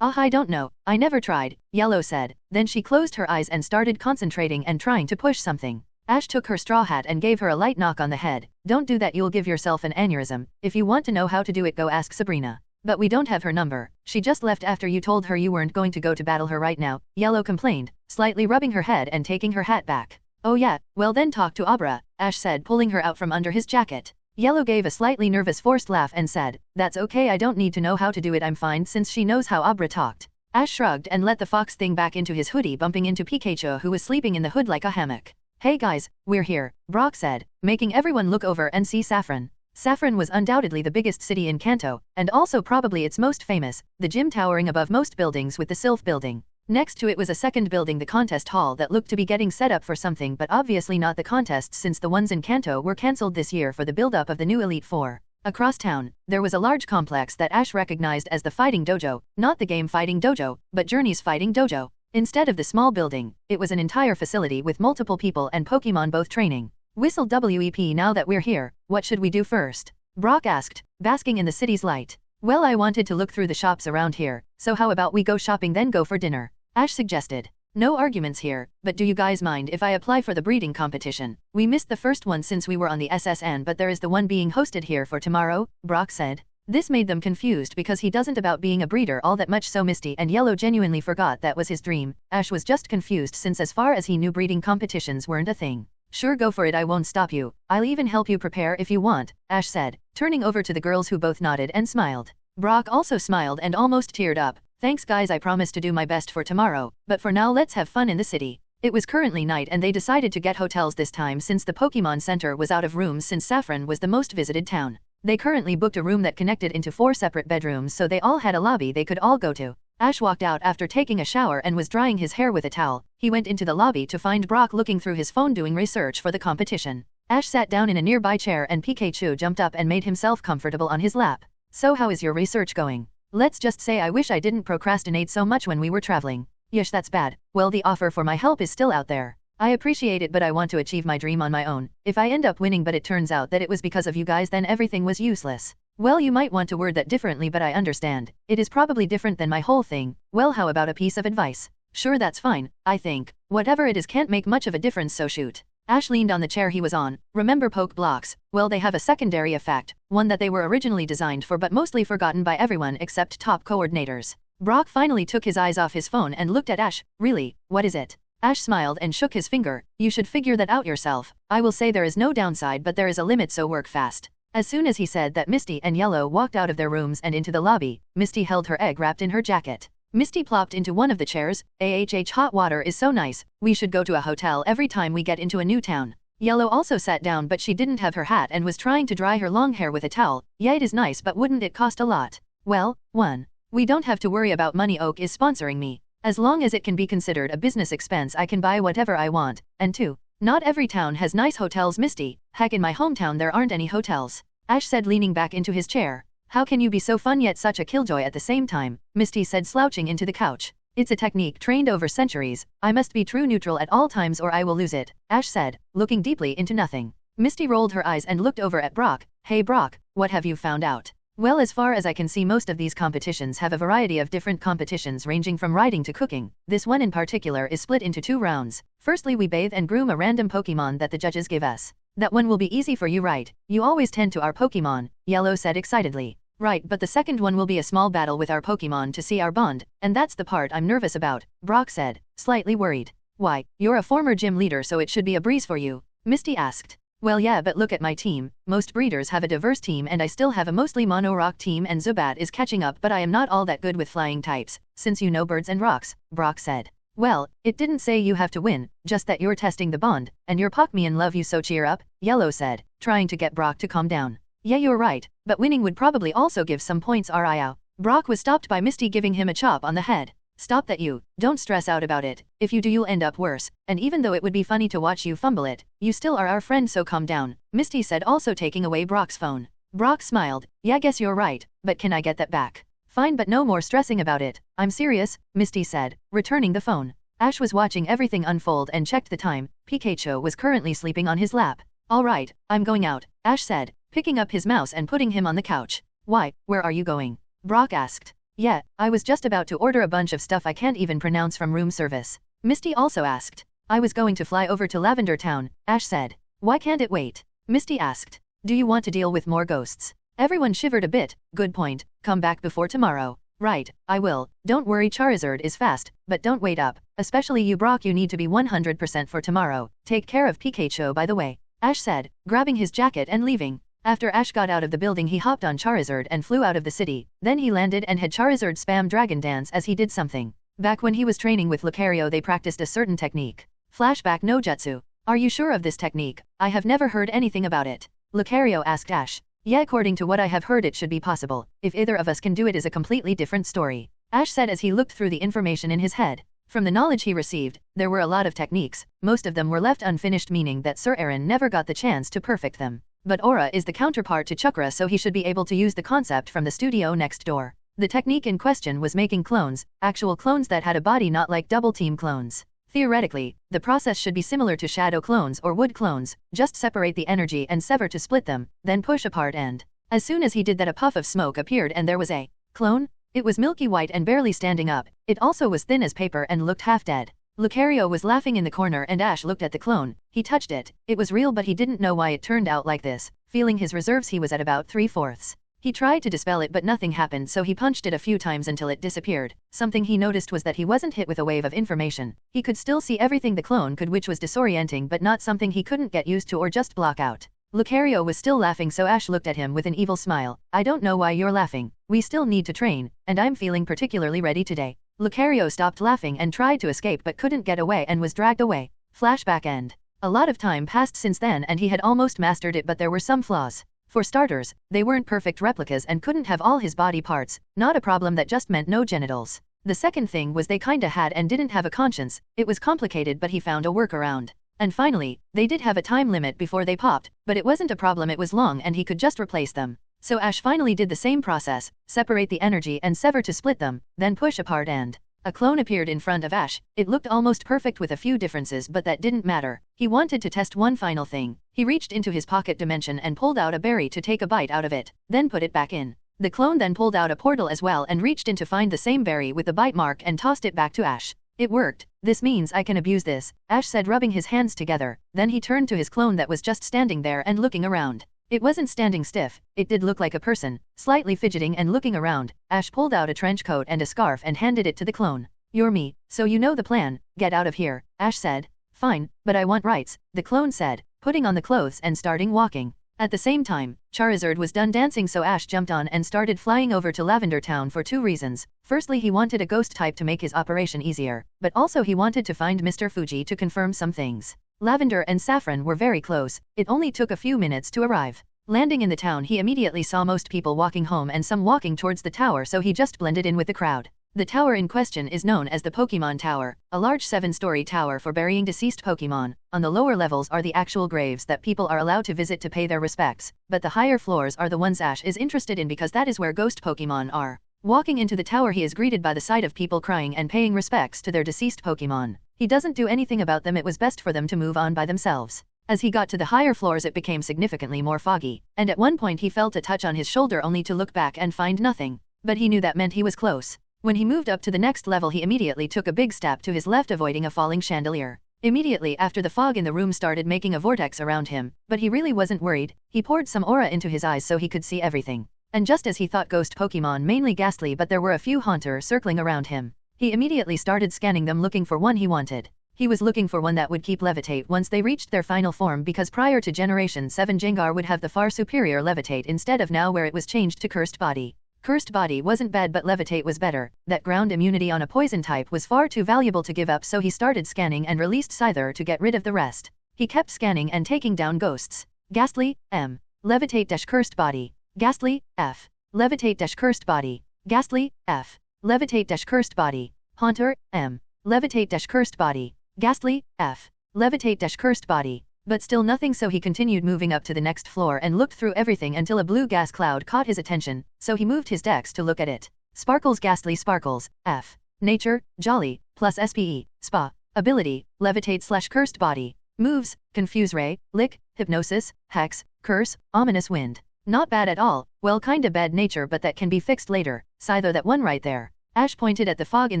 I don't know. I never tried," Yellow said. Then she closed her eyes and started concentrating and trying to push something. Ash took her straw hat and gave her a light knock on the head. "Don't do that, you'll give yourself an aneurysm. If you want to know how to do it, go ask Sabrina." "But we don't have her number. She just left after you told her you weren't going to go to battle her right now," Yellow complained, slightly rubbing her head and taking her hat back. "Oh yeah, well then talk to Abra," Ash said, pulling her out from under his jacket. Yellow gave a slightly nervous forced laugh and said, "That's okay, I don't need to know how to do it, I'm fine," since she knows how Abra talked. Ash shrugged and let the fox thing back into his hoodie, bumping into Pikachu, who was sleeping in the hood like a hammock. "Hey guys, we're here," Brock said, making everyone look over and see Saffron. Saffron was undoubtedly the biggest city in Kanto, and also probably its most famous, the gym towering above most buildings with the Sylph building. Next to it was a second building, the contest hall, that looked to be getting set up for something, but obviously not the contests since the ones in Kanto were cancelled this year for the build-up of the new Elite Four. Across town, there was a large complex that Ash recognized as the Fighting Dojo, not the game Fighting Dojo, but Journey's Fighting Dojo. Instead of the small building, it was an entire facility with multiple people and Pokemon both training. Whistled WEP. Now that we're here, what should we do first? Brock asked, basking in the city's light. Well, I wanted to look through the shops around here, so how about we go shopping then go for dinner? Ash suggested. No arguments here, but do you guys mind if I apply for the breeding competition? We missed the first one since we were on the SSN, but there is the one being hosted here for tomorrow, Brock said. This made them confused because he doesn't about being a breeder all that much, so Misty and Yellow genuinely forgot that was his dream. Ash was just confused since as far as he knew breeding competitions weren't a thing. Sure, go for it, I won't stop you. I'll even help you prepare if you want, Ash said, turning over to the girls who both nodded and smiled. Brock also smiled and almost teared up. Thanks guys, I promise to do my best for tomorrow, but for now let's have fun in the city. It was currently night and they decided to get hotels this time since the Pokemon Center was out of rooms since Saffron was the most visited town. They currently booked a room that connected into 4 separate bedrooms, so they all had a lobby they could all go to. Ash walked out after taking a shower and was drying his hair with a towel. He went into the lobby to find Brock looking through his phone doing research for the competition. Ash sat down in a nearby chair and Pikachu jumped up and made himself comfortable on his lap. So how is your research going? Let's just say I wish I didn't procrastinate so much when we were traveling. Yesh, that's bad. Well, the offer for my help is still out there. I appreciate it, but I want to achieve my dream on my own. If I end up winning but it turns out that it was because of you guys, then everything was useless. Well, you might want to word that differently, but I understand. It is probably different than my whole thing. Well, how about a piece of advice? Sure, that's fine, I think. Whatever it is can't make much of a difference, so shoot. Ash leaned on the chair he was on. Remember poke blocks? Well, they have a secondary effect, one that they were originally designed for but mostly forgotten by everyone except top coordinators. Brock finally took his eyes off his phone and looked at Ash. Really? What is it? Ash smiled and shook his finger. You should figure that out yourself. I will say there is no downside, but there is a limit, so work fast. As soon as he said that, Misty and Yellow walked out of their rooms and into the lobby. Misty held her egg wrapped in her jacket. Misty plopped into one of the chairs. Hot water is so nice. We should go to a hotel every time we get into a new town. Yellow also sat down, but she didn't have her hat and was trying to dry her long hair with a towel. Yeah, it is nice, but wouldn't it cost a lot? Well, 1. We don't have to worry about money. Oak is sponsoring me. As long as it can be considered a business expense, I can buy whatever I want. And 2. Not every town has nice hotels, Misty. Heck, in my hometown there aren't any hotels. Ash said, leaning back into his chair. How can you be so fun yet such a killjoy at the same time? Misty said, slouching into the couch. It's a technique trained over centuries. I must be true neutral at all times or I will lose it, Ash said, looking deeply into nothing. Misty rolled her eyes and looked over at Brock. Hey Brock, what have you found out? Well, as far as I can see, most of these competitions have a variety of different competitions ranging from riding to cooking. This one in particular is split into 2 rounds. Firstly, we bathe and groom a random Pokemon that the judges give us. That one will be easy for you, right? You always tend to our Pokemon, Yellow said excitedly. Right, but the second one will be a small battle with our Pokemon to see our bond, and that's the part I'm nervous about, Brock said, slightly worried. Why, you're a former gym leader, so it should be a breeze for you, Misty asked. Well, yeah, but look at my team. Most breeders have a diverse team and I still have a mostly mono-rock team, and Zubat is catching up, but I am not all that good with flying types, since you know birds and rocks, Brock said. Well, it didn't say you have to win, just that you're testing the bond, and your Pokemon love you, so cheer up, Yellow said, trying to get Brock to calm down. Yeah, you're right, but winning would probably also give some points. Riao. Brock was stopped by Misty giving him a chop on the head. Stop that, you. Don't stress out about it. If you do, you'll end up worse, and even though it would be funny to watch you fumble it, you still are our friend, so calm down, Misty said, also taking away Brock's phone. Brock smiled. Yeah, guess you're right, but can I get that back? Fine, but no more stressing about it. I'm serious, Misty said, returning the phone. Ash was watching everything unfold and checked the time. Pikachu was currently sleeping on his lap. All right, I'm going out, Ash said, picking up his mouse and putting him on the couch. Why, where are you going? Brock asked. Yeah, I was just about to order a bunch of stuff I can't even pronounce from room service. Misty also asked. I was going to fly over to Lavender Town, Ash said. Why can't it wait? Misty asked. Do you want to deal with more ghosts? Everyone shivered a bit. Good point. Come back before tomorrow. Right, I will. Don't worry, Charizard is fast, but don't wait up. Especially you, Brock, you need to be 100% for tomorrow. Take care of Pikachu, by the way, Ash said, grabbing his jacket and leaving. After Ash got out of the building, he hopped on Charizard and flew out of the city. Then he landed and had Charizard spam Dragon Dance as he did something. Back when he was training with Lucario, they practiced a certain technique. Flashback no jutsu. Are you sure of this technique? I have never heard anything about it. Lucario asked Ash. Yeah, according to what I have heard, it should be possible. If either of us can do it is a completely different story, Ash said as he looked through the information in his head. From the knowledge he received, there were a lot of techniques. Most of them were left unfinished, meaning that Sir Aaron never got the chance to perfect them. But Aura is the counterpart to Chakra, so he should be able to use the concept from the studio next door. The technique in question was making clones, actual clones that had a body, not like double team clones. Theoretically, the process should be similar to shadow clones or wood clones, just separate the energy and sever to split them, then push apart and... As soon as he did that, a puff of smoke appeared and there was a clone. It was milky white and barely standing up. It also was thin as paper and looked half dead. Lucario was laughing in the corner and Ash looked at the clone. He touched it. It was real, but he didn't know why it turned out like this. Feeling his reserves, he was at about 3/4. He tried to dispel it but nothing happened, so he punched it a few times until it disappeared. Something he noticed was that he wasn't hit with a wave of information. He could still see everything the clone could, which was disorienting but not something he couldn't get used to or just block out. Lucario was still laughing, so Ash looked at him with an evil smile. I don't know why you're laughing. We still need to train, and I'm feeling particularly ready today. Lucario stopped laughing and tried to escape but couldn't get away and was dragged away. Flashback end. A lot of time passed since then and he had almost mastered it, but there were some flaws. For starters, they weren't perfect replicas and couldn't have all his body parts, not a problem that just meant no genitals. The second thing was they kinda had and didn't have a conscience. It was complicated, but he found a workaround. And finally, they did have a time limit before they popped, but it wasn't a problem, it was long and he could just replace them. So Ash finally did the same process, separate the energy and sever to split them, then push apart and... A clone appeared in front of Ash. It looked almost perfect with a few differences, but that didn't matter. He wanted to test one final thing. He reached into his pocket dimension and pulled out a berry to take a bite out of it, then put it back in. The clone then pulled out a portal as well and reached in to find the same berry with the bite mark and tossed it back to Ash. It worked. This means I can abuse this, Ash said, rubbing his hands together. Then he turned to his clone that was just standing there and looking around. It wasn't standing stiff, it did look like a person, slightly fidgeting and looking around. Ash pulled out a trench coat and a scarf and handed it to the clone. You're me, so you know the plan. Get out of here, Ash said. Fine, but I want rights, the clone said, putting on the clothes and starting walking. At the same time, Charizard was done dancing, so Ash jumped on and started flying over to Lavender Town for two reasons. Firstly, he wanted a ghost type to make his operation easier, but also he wanted to find Mr. Fuji to confirm some things. Lavender and Saffron were very close. It only took a few minutes to arrive. Landing in the town, he immediately saw most people walking home and some walking towards the tower, so he just blended in with the crowd. The tower in question is known as the Pokemon Tower, a large 7-story tower for burying deceased Pokemon. On the lower levels are the actual graves that people are allowed to visit to pay their respects, but the higher floors are the ones Ash is interested in because that is where ghost Pokemon are. Walking into the tower, he is greeted by the sight of people crying and paying respects to their deceased Pokemon. He doesn't do anything about them, it was best for them to move on by themselves. As he got to the higher floors, it became significantly more foggy, and at one point he felt a touch on his shoulder only to look back and find nothing. But he knew that meant he was close. When he moved up to the next level, he immediately took a big step to his left, avoiding a falling chandelier. Immediately after, the fog in the room started making a vortex around him, but he really wasn't worried. He poured some aura into his eyes so he could see everything. And just as he thought, ghost Pokemon, mainly Ghastly, but there were a few Haunter circling around him. He immediately started scanning them, looking for one he wanted. He was looking for one that would keep Levitate once they reached their final form, because prior to Generation 7 Jengar would have the far superior Levitate instead of now where it was changed to Cursed Body. Cursed Body wasn't bad, but Levitate was better. That ground immunity on a poison type was far too valuable to give up, so he started scanning and released Scyther to get rid of the rest. He kept scanning and taking down ghosts. Ghastly, M. Levitate-Cursed Body. Ghastly, F. Levitate-Cursed Body. Ghastly, F. Levitate-Cursed Body. Haunter, M. Levitate-Cursed Body. Ghastly, F. Levitate-Cursed Body. But still nothing, so he continued moving up to the next floor and looked through everything until a blue gas cloud caught his attention, so he moved his dex to look at it. Sparkles, Ghastly Sparkles, F. Nature, Jolly, plus SPE, Spa. Ability, Levitate/Cursed Body. Moves, Confuse Ray, Lick, Hypnosis, Hex, Curse, Ominous Wind. Not bad at all. Well, kinda bad nature, but that can be fixed later. Scyther, that one right there. Ash pointed at the fog in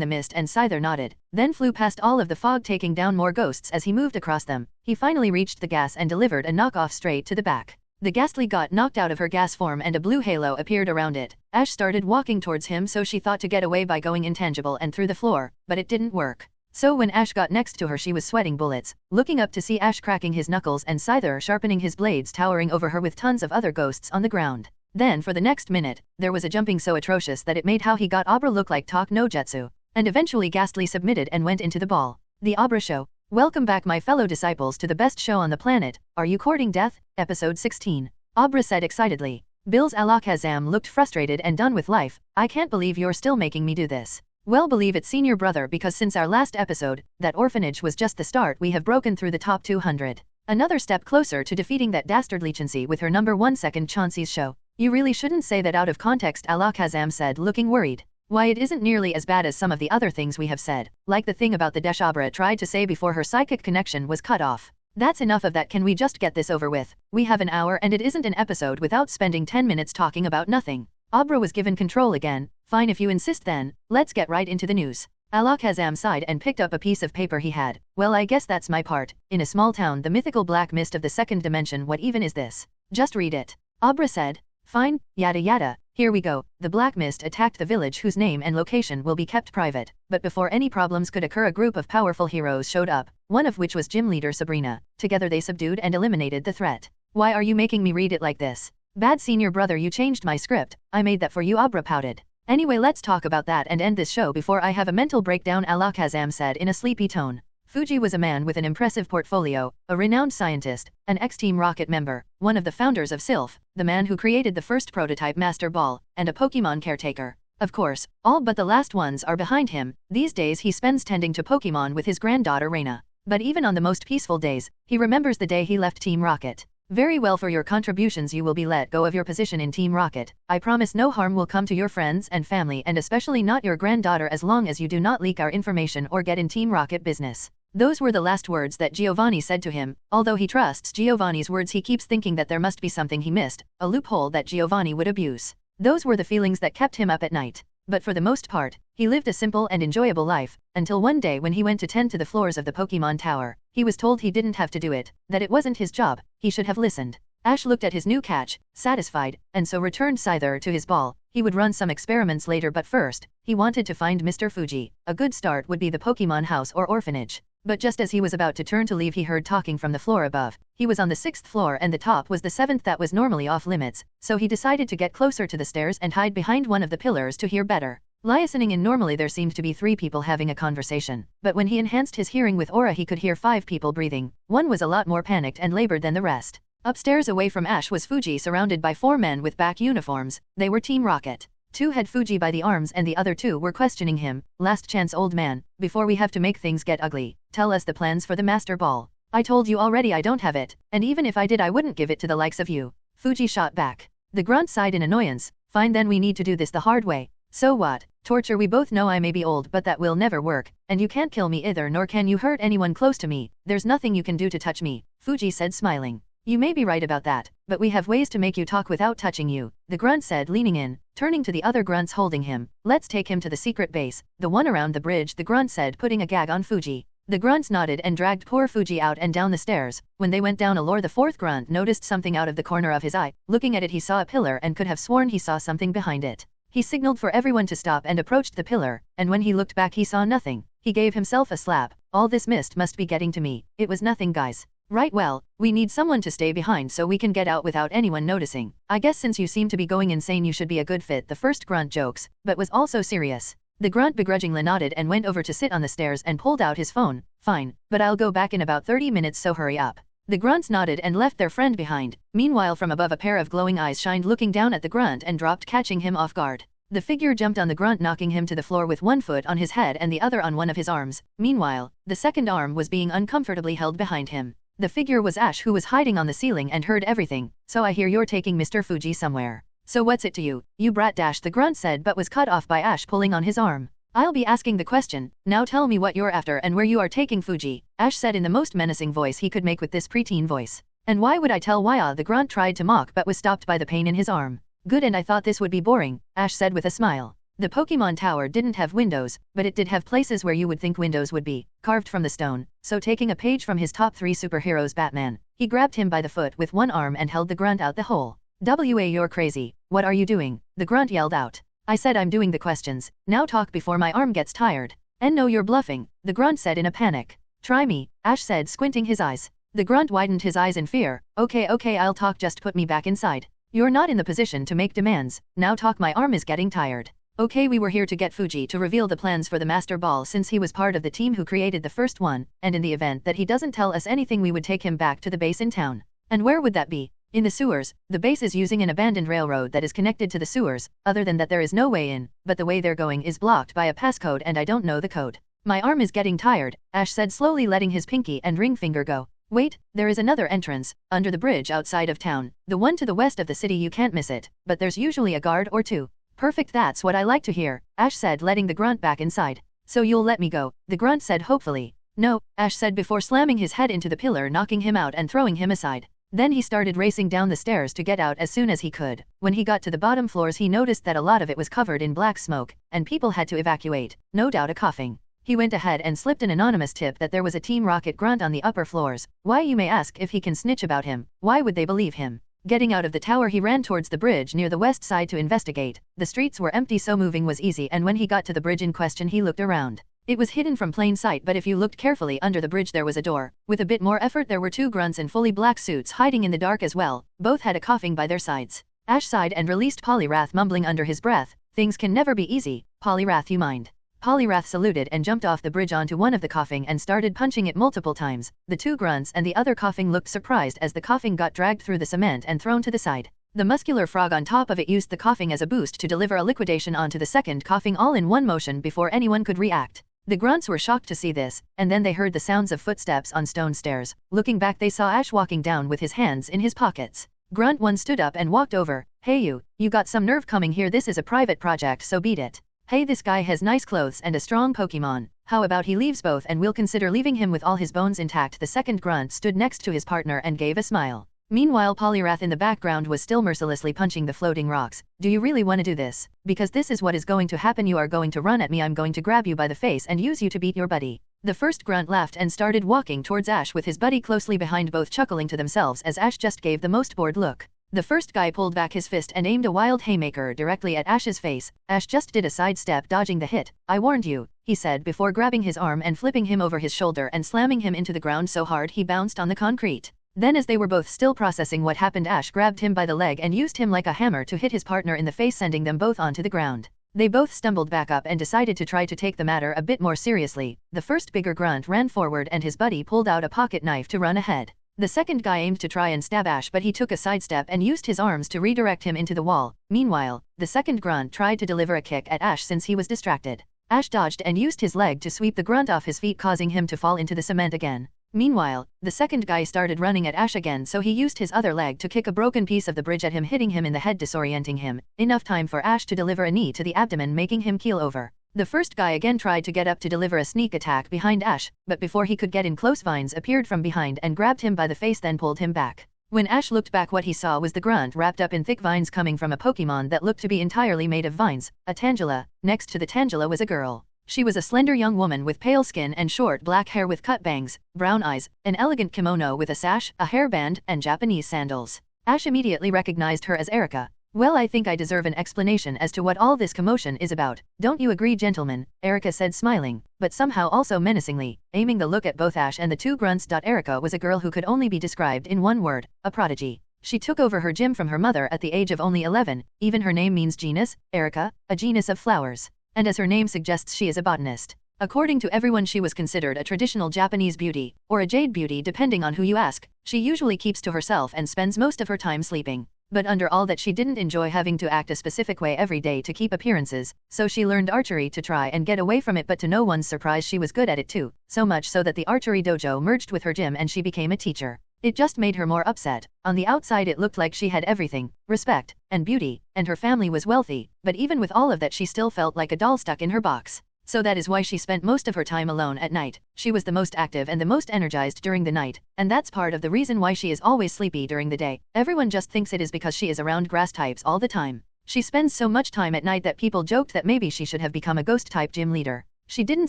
the mist and Scyther nodded, then flew past all of the fog, taking down more ghosts as he moved across them. He finally reached the gas and delivered a knockoff straight to the back. The Ghastly got knocked out of her gas form and a blue halo appeared around it. Ash started walking towards him, so she thought to get away by going intangible and through the floor, but it didn't work. So when Ash got next to her, she was sweating bullets, looking up to see Ash cracking his knuckles and Scyther sharpening his blades, towering over her with tons of other ghosts on the ground. Then for the next minute, there was a jumping so atrocious that it made how he got Abra look like Talk no Jutsu. And eventually Ghastly submitted and went into the ball. The Abra Show. Welcome back, my fellow disciples, to the best show on the planet. Are you courting death? Episode 16. Abra said excitedly. Bills Alakazam looked frustrated and done with life. I can't believe you're still making me do this. Well, believe it, senior brother, because since our last episode, that orphanage was just the start. We have broken through the top 200. Another step closer to defeating that dastardly Chansey with her number 1 second Chansey's show. You really shouldn't say that out of context, Alakazam said, looking worried. Why, it isn't nearly as bad as some of the other things we have said, like the thing about the Deshabra tried to say before her psychic connection was cut off. That's enough of that. Can we just get this over with? We have an hour and it isn't an episode without spending 10 minutes talking about nothing. Abra was given control again. Fine if you insist then, let's get right into the news. Alakazam sighed and picked up a piece of paper he had. Well, I guess that's my part. In a small town, the mythical black mist of the second dimension. What even is this? Just read it. Abra said. Fine, yada yada. Here we go. The black mist attacked the village whose name and location will be kept private. But before any problems could occur, a group of powerful heroes showed up, one of which was gym leader Sabrina. Together they subdued and eliminated the threat. Why are you making me read it like this? Bad senior brother, you changed my script. I made that for you, Abra pouted. Anyway, let's talk about that and end this show before I have a mental breakdown, Alakazam said in a sleepy tone. Fuji was a man with an impressive portfolio, a renowned scientist, an ex-Team Rocket member, one of the founders of Sylph, the man who created the first prototype Master Ball, and a Pokemon caretaker. Of course, all but the last ones are behind him. These days he spends tending to Pokemon with his granddaughter Reina. But even on the most peaceful days, he remembers the day he left Team Rocket. Very well, for your contributions you will be let go of your position in Team Rocket. I promise no harm will come to your friends and family, and especially not your granddaughter, as long as you do not leak our information or get in Team Rocket business. Those were the last words that Giovanni said to him. Although he trusts Giovanni's words, he keeps thinking that there must be something he missed, a loophole that Giovanni would abuse. Those were the feelings that kept him up at night. But for the most part, he lived a simple and enjoyable life, until one day when he went to tend to the floors of the Pokemon Tower. He was told he didn't have to do it, that it wasn't his job, he should have listened. Ash looked at his new catch, satisfied, and so returned Scyther to his ball. He would run some experiments later, but first, he wanted to find Mr. Fuji. A good start would be the Pokemon house or orphanage. But just as he was about to turn to leave, he heard talking from the floor above. He was on the 6th floor and the top was the 7th. That was normally off limits, so he decided to get closer to the stairs and hide behind one of the pillars to hear better. Listening in, normally there seemed to be 3 people having a conversation, but when he enhanced his hearing with aura, he could hear 5 people breathing. One was a lot more panicked and labored than the rest. Upstairs away from Ash was Fuji, surrounded by 4 men with back uniforms. They were Team Rocket. 2 had Fuji by the arms and the other 2 were questioning him. Last chance, old man, before we have to make things get ugly. Tell us the plans for the Master Ball. I told you already I don't have it, and even if I did I wouldn't give it to the likes of you. Fuji shot back. The grunt sighed in annoyance. Fine, then we need to do this the hard way. So what? Torture? We both know I may be old, but that will never work, and you can't kill me either, nor can you hurt anyone close to me. There's nothing you can do to touch me, Fuji said, smiling. You may be right about that, but we have ways to make you talk without touching you, the grunt said, leaning in, turning to the other grunts holding him. Let's take him to the secret base, the one around the bridge, the grunt said, putting a gag on Fuji. The grunts nodded and dragged poor Fuji out and down the stairs. When they went down, Alor, the 4th grunt, noticed something out of the corner of his eye. Looking at it, he saw a pillar and could have sworn he saw something behind it. He signaled for everyone to stop and approached the pillar, and when he looked back he saw nothing. He gave himself a slap. All this mist must be getting to me. It was nothing, guys. Right, well, we need someone to stay behind so we can get out without anyone noticing. I guess since you seem to be going insane you should be a good fit, the first grunt jokes, but was also serious. The grunt begrudgingly nodded and went over to sit on the stairs and pulled out his phone. Fine, but I'll go back in about 30 minutes, so hurry up. The grunts nodded and left their friend behind. Meanwhile, from above a pair of glowing eyes shined, looking down at the grunt and dropped, catching him off guard. The figure jumped on the grunt, knocking him to the floor with one foot on his head and the other on one of his arms. Meanwhile, the second arm was being uncomfortably held behind him. The figure was Ash, who was hiding on the ceiling and heard everything. So I hear you're taking Mr. Fuji somewhere. So what's it to you, you brat, dash, the grunt said, but was cut off by Ash pulling on his arm. I'll be asking the question. Now tell me what you're after and where you are taking Fuji, Ash said in the most menacing voice he could make with this preteen voice. And why would I tell? Why? The grunt tried to mock but was stopped by the pain in his arm. Good, and I thought this would be boring, Ash said with a smile. The Pokemon Tower didn't have windows, but it did have places where you would think windows would be, carved from the stone. So taking a page from his top 3 superheroes, Batman, he grabbed him by the foot with one arm and held the grunt out the hole. You're crazy. What are you doing? The grunt yelled out. I said I'm doing the questions. Now talk before my arm gets tired. And no, you're bluffing, the grunt said in a panic. Try me, Ash said, squinting his eyes. The grunt widened his eyes in fear. Okay, I'll talk, just put me back inside. You're not in the position to make demands. Now talk, my arm is getting tired. Okay, we were here to get Fuji to reveal the plans for the Master Ball, since he was part of the team who created the first one, and in the event that he doesn't tell us anything we would take him back to the base in town. And where would that be? In the sewers. The base is using an abandoned railroad that is connected to the sewers. Other than that there is no way in, but the way they're going is blocked by a passcode and I don't know the code. My arm is getting tired, Ash said, slowly letting his pinky and ring finger go. Wait, there is another entrance, under the bridge outside of town, the one to the west of the city. You can't miss it, but there's usually a guard or two. Perfect, that's what I like to hear, Ash said, letting the grunt back inside. So you'll let me go, the grunt said hopefully. No, Ash said before slamming his head into the pillar, knocking him out and throwing him aside. Then he started racing down the stairs to get out as soon as he could. When he got to the bottom floors, he noticed that a lot of it was covered in black smoke, and people had to evacuate, no doubt a coughing. He went ahead and slipped an anonymous tip that there was a Team Rocket grunt on the upper floors. Why, you may ask, if he can snitch about him, why would they believe him? Getting out of the tower, he ran towards the bridge near the west side to investigate. The streets were empty, so moving was easy, and when he got to the bridge in question, he looked around. It was hidden from plain sight, but if you looked carefully under the bridge there was a door. With a bit more effort there were two grunts in fully black suits hiding in the dark as well. Both had a coughing by their sides. Ash sighed and released Polyrath, mumbling under his breath, "Things can never be easy, Polyrath, you mind?" Polyrath saluted and jumped off the bridge onto one of the coughing and started punching it multiple times. The two grunts and the other coughing looked surprised as the coughing got dragged through the cement and thrown to the side. The muscular frog on top of it used the coughing as a boost to deliver a liquidation onto the second coughing, all in one motion before anyone could react. The grunts were shocked to see this, and then they heard the sounds of footsteps on stone stairs. Looking back, they saw Ash walking down with his hands in his pockets. Grunt 1 stood up and walked over. "Hey you got some nerve coming here. This is a private project, so beat it. Hey, this guy has nice clothes and a strong Pokemon. How about he leaves both and we'll consider leaving him with all his bones intact?" The second grunt stood next to his partner and gave a smile. Meanwhile, Polyrath in the background was still mercilessly punching the floating rocks. "Do you really want to do this? Because this is what is going to happen. You are going to run at me. I'm going to grab you by the face and use you to beat your buddy." The first grunt laughed and started walking towards Ash with his buddy closely behind, both chuckling to themselves as Ash just gave the most bored look. The first guy pulled back his fist and aimed a wild haymaker directly at Ash's face. Ash just did a sidestep, dodging the hit. "I warned you," he said before grabbing his arm and flipping him over his shoulder and slamming him into the ground so hard he bounced on the concrete. Then, as they were both still processing what happened, Ash grabbed him by the leg and used him like a hammer to hit his partner in the face, sending them both onto the ground. They both stumbled back up and decided to try to take the matter a bit more seriously. The first bigger grunt ran forward and his buddy pulled out a pocket knife to run ahead. The second guy aimed to try and stab Ash, but he took a sidestep and used his arms to redirect him into the wall. Meanwhile, the second grunt tried to deliver a kick at Ash since he was distracted. Ash dodged and used his leg to sweep the grunt off his feet, causing him to fall into the cement again. Meanwhile, the second guy started running at Ash again, so he used his other leg to kick a broken piece of the bridge at him, hitting him in the head, disorienting him. Enough time for Ash to deliver a knee to the abdomen, making him keel over. The first guy again tried to get up to deliver a sneak attack behind Ash, but before he could get in close, vines appeared from behind and grabbed him by the face, then pulled him back. When Ash looked back, what he saw was the grunt wrapped up in thick vines coming from a Pokemon that looked to be entirely made of vines, a Tangela. Next to the Tangela was a girl. She was a slender young woman with pale skin and short black hair with cut bangs, brown eyes, an elegant kimono with a sash, a hairband, and Japanese sandals. Ash immediately recognized her as Erica. "Well, I think I deserve an explanation as to what all this commotion is about. Don't you agree, gentlemen?" Erica said, smiling, but somehow also menacingly, aiming the look at both Ash and the two grunts. Erica was a girl who could only be described in one word: a prodigy. She took over her gym from her mother at the age of only 11, even her name means genus, Erica, a genus of flowers. And as her name suggests, she is a botanist. According to everyone, she was considered a traditional Japanese beauty, or a jade beauty depending on who you ask. She usually keeps to herself and spends most of her time sleeping. But under all that, she didn't enjoy having to act a specific way every day to keep appearances, so she learned archery to try and get away from it, but to no one's surprise she was good at it too, so much so that the archery dojo merged with her gym and she became a teacher. It just made her more upset. On the outside it looked like she had everything, respect, and beauty, and her family was wealthy, but even with all of that she still felt like a doll stuck in her box. So that is why she spent most of her time alone at night. She was the most active and the most energized during the night, and that's part of the reason why she is always sleepy during the day. Everyone just thinks it is because she is around grass types all the time. She spends so much time at night that people joked that maybe she should have become a ghost type gym leader. She didn't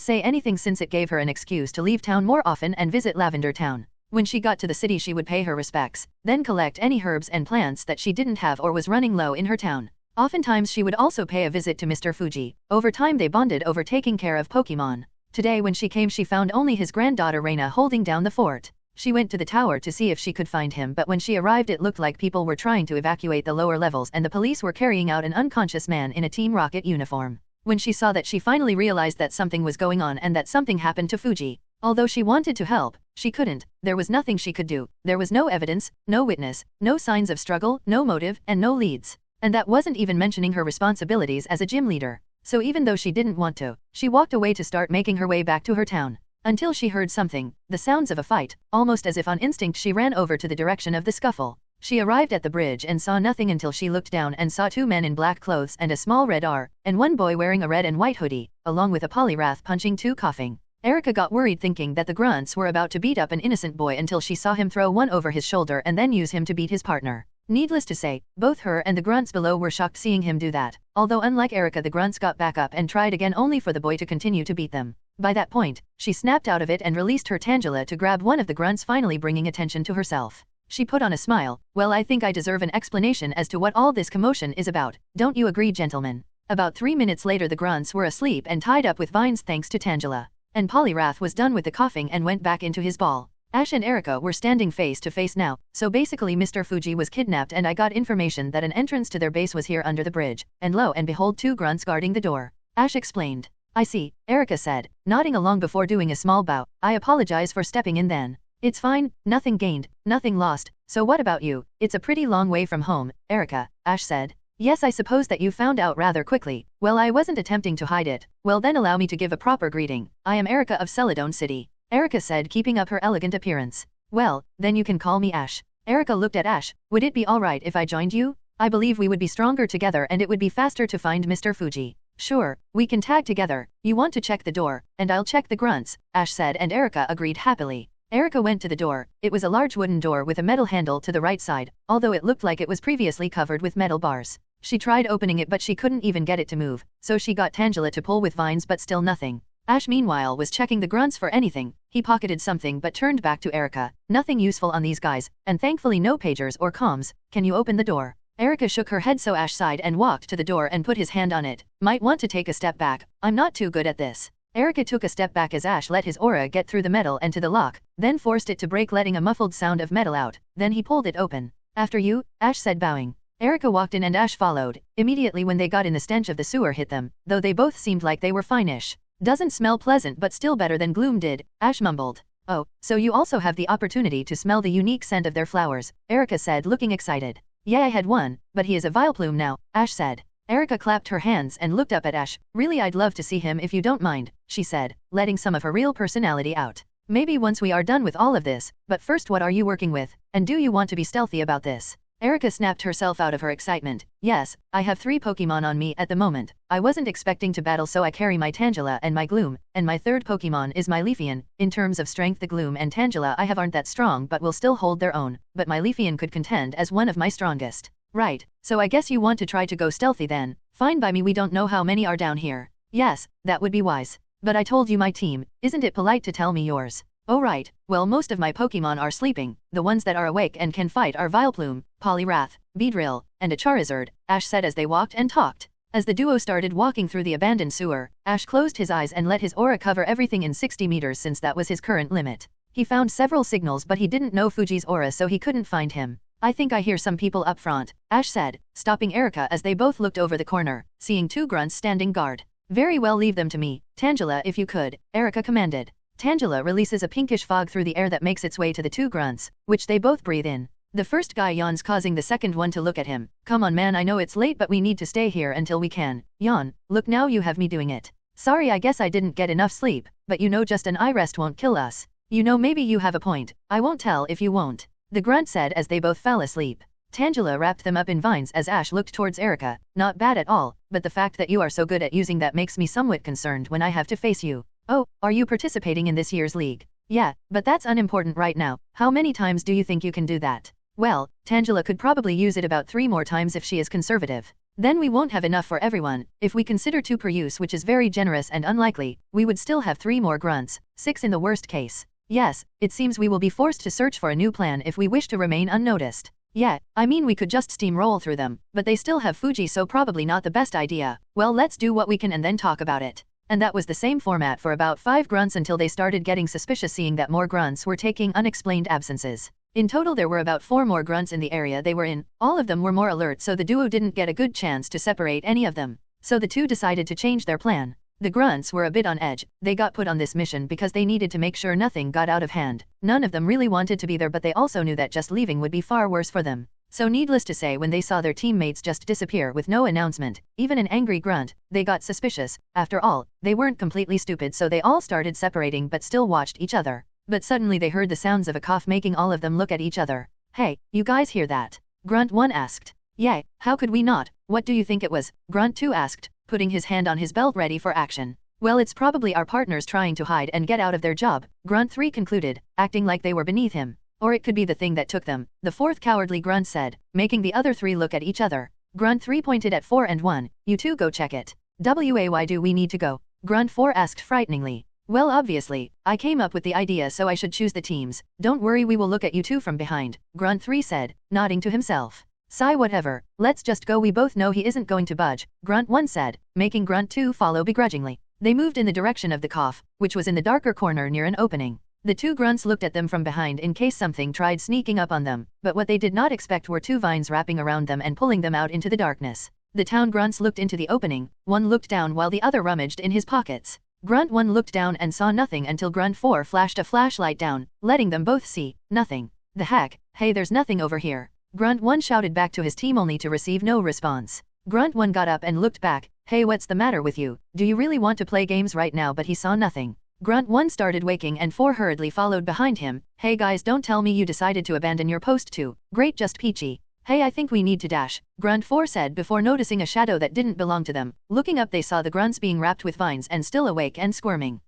say anything since it gave her an excuse to leave town more often and visit Lavender Town. When she got to the city, she would pay her respects, then collect any herbs and plants that she didn't have or was running low in her town. Oftentimes she would also pay a visit to Mr. Fuji. Over time they bonded over taking care of Pokemon. Today when she came, she found only his granddaughter Reina holding down the fort. She went to the tower to see if she could find him, but when she arrived it looked like people were trying to evacuate the lower levels and the police were carrying out an unconscious man in a Team Rocket uniform. When she saw that, she finally realized that something was going on and that something happened to Fuji. Although she wanted to help, she couldn't. There was nothing she could do. There was no evidence, no witness, no signs of struggle, no motive, and no leads. And that wasn't even mentioning her responsibilities as a gym leader. So even though she didn't want to, she walked away to start making her way back to her town. until she heard something, the sounds of a fight. Almost as if on instinct she ran over to the direction of the scuffle. She arrived at the bridge and saw nothing until she looked down and saw 2 men in black clothes and a small red R, and 1 boy wearing a red and white hoodie, along with a polyrath punching 2 coughing. Erica got worried thinking that the grunts were about to beat up an innocent boy until she saw him throw one over his shoulder and then use him to beat his partner. Needless to say, both her and the grunts below were shocked seeing him do that, although unlike Erica the grunts got back up and tried again only for the boy to continue to beat them. By that point, she snapped out of it and released her Tangela to grab one of the grunts, finally bringing attention to herself. She put on a smile. Well, I think I deserve an explanation as to what all this commotion is about, don't you agree, gentlemen? About 3 minutes later the grunts were asleep and tied up with vines thanks to Tangela. And Polyrath was done with the coughing and went back into his ball. Ash and Erica were standing face to face now, so basically Mr. Fuji was kidnapped and I got information that an entrance to their base was here under the bridge, and lo and behold 2 grunts guarding the door. Ash explained. I see, Erica said, nodding along before doing a small bow. I apologize for stepping in then. It's fine, nothing gained, nothing lost, so what about you? It's a pretty long way from home, Erica, Ash said. Yes, I suppose that you found out rather quickly. Well, I wasn't attempting to hide it. Well then allow me to give a proper greeting. I am Erica of Celadon City, Erica said, keeping up her elegant appearance. Well, then you can call me Ash. Erica looked at Ash. Would it be alright if I joined you? I believe we would be stronger together and it would be faster to find Mr. Fuji. Sure, we can tag together. You want to check the door, and I'll check the grunts, Ash said, and Erica agreed happily. Erica went to the door. It was a large wooden door with a metal handle to the right side, although it looked like it was previously covered with metal bars. She tried opening it but she couldn't even get it to move, so she got Tangela to pull with vines but still nothing. Ash meanwhile was checking the grunts for anything. He pocketed something but turned back to Erica. Nothing useful on these guys, and thankfully no pagers or comms. Can you open the door? Erica shook her head, so Ash sighed and walked to the door and put his hand on it. Might want to take a step back. I'm not too good at this. Erica took a step back as Ash let his aura get through the metal and to the lock, then forced it to break, letting a muffled sound of metal out. Then he pulled it open. After you, Ash said, bowing. Erica walked in and Ash followed. Immediately when they got in, the stench of the sewer hit them, though they both seemed like they were fine-ish. Doesn't smell pleasant but still better than gloom did, Ash mumbled. Oh, so you also have the opportunity to smell the unique scent of their flowers, Erica said, looking excited. Yeah, I had one, but he is a Vileplume now, Ash said. Erica clapped her hands and looked up at Ash. Really, I'd love to see him if you don't mind, she said, letting some of her real personality out. Maybe once we are done with all of this, but first, what are you working with, and do you want to be stealthy about this? Erica snapped herself out of her excitement. Yes, I have 3 Pokemon on me at the moment. I wasn't expecting to battle, so I carry my Tangela and my Gloom, and my 3rd Pokemon is my Leafeon. In terms of strength, the Gloom and Tangela I have aren't that strong but will still hold their own, but my Leafeon could contend as one of my strongest. Right, so I guess you want to try to go stealthy then. Fine by me, we don't know how many are down here. Yes, that would be wise. But I told you my team, isn't it polite to tell me yours? Oh right, well most of my Pokemon are sleeping. The ones that are awake and can fight are Vileplume, Poliwrath, Beedrill, and a Charizard, Ash said as they walked and talked. As the duo started walking through the abandoned sewer, Ash closed his eyes and let his aura cover everything in 60 meters since that was his current limit. He found several signals but he didn't know Fuji's aura, so he couldn't find him. I think I hear some people up front, Ash said, stopping Erica as they both looked over the corner, seeing 2 grunts standing guard. Very well, leave them to me, Tangela, if you could, Erica commanded. Tangela releases a pinkish fog through the air that makes its way to the 2 grunts, which they both breathe in. The first guy yawns, causing the second one to look at him. Come on man, I know it's late but we need to stay here until we can. Yawn, look now you have me doing it. Sorry, I guess I didn't get enough sleep, but you know just an eye rest won't kill us. You know, maybe you have a point. I won't tell if you won't. The grunt said as they both fell asleep. Tangela wrapped them up in vines as Ash looked towards Erica. Not bad at all, but the fact that you are so good at using that makes me somewhat concerned when I have to face you. Oh, are you participating in this year's league? Yeah, but that's unimportant right now. How many times do you think you can do that? Well, Tangela could probably use it about 3 more times if she is conservative. Then we won't have enough for everyone. If we consider 2 per use, which is very generous and unlikely, we would still have 3 more grunts, 6 in the worst case. Yes, it seems we will be forced to search for a new plan if we wish to remain unnoticed. Yeah, I mean we could just steamroll through them, but they still have Fuji, so probably not the best idea. Well, let's do what we can and then talk about it. And that was the same format for about 5 grunts until they started getting suspicious, seeing that more grunts were taking unexplained absences. In total there were about 4 more grunts in the area they were in. All of them were more alert, so the duo didn't get a good chance to separate any of them. So the two decided to change their plan. The grunts were a bit on edge. They got put on this mission because they needed to make sure nothing got out of hand. None of them really wanted to be there, but they also knew that just leaving would be far worse for them. So needless to say, when they saw their teammates just disappear with no announcement, even an angry grunt, they got suspicious. After all, they weren't completely stupid, so they all started separating but still watched each other. But suddenly they heard the sounds of a cough, making all of them look at each other. "Hey, you guys hear that?" Grunt 1 asked. "Yeah, how could we not? What do you think it was?" Grunt 2 asked, putting his hand on his belt ready for action. "Well, it's probably our partners trying to hide and get out of their job," Grunt 3 concluded, acting like they were beneath him. "Or it could be the thing that took them," the fourth cowardly grunt said, making the other three look at each other. Grunt 3 pointed at 4 and 1, "You two go check it." "Why do we need to go?" Grunt 4 asked frighteningly. "Well, obviously, I came up with the idea, so I should choose the teams. Don't worry, we will look at you two from behind," Grunt 3 said, nodding to himself. "Sigh, whatever, let's just go, we both know he isn't going to budge," Grunt 1 said, making Grunt 2 follow begrudgingly. They moved in the direction of the cough, which was in the darker corner near an opening. The two grunts looked at them from behind in case something tried sneaking up on them, but what they did not expect were two vines wrapping around them and pulling them out into the darkness. The town grunts looked into the opening, one looked down while the other rummaged in his pockets. Grunt 1 looked down and saw nothing until Grunt 4 flashed a flashlight down, letting them both see nothing. "The heck, hey, there's nothing over here," Grunt 1 shouted back to his team, only to receive no response. Grunt 1 got up and looked back. "Hey, what's the matter with you? Do you really want to play games right now?" But he saw nothing. Grunt 1 started waking and 4 hurriedly followed behind him. "Hey guys, don't tell me you decided to abandon your post too. Great, just peachy." "Hey, I think we need to dash," Grunt 4 said before noticing a shadow that didn't belong to them. Looking up, they saw the grunts being wrapped with vines and still awake and squirming.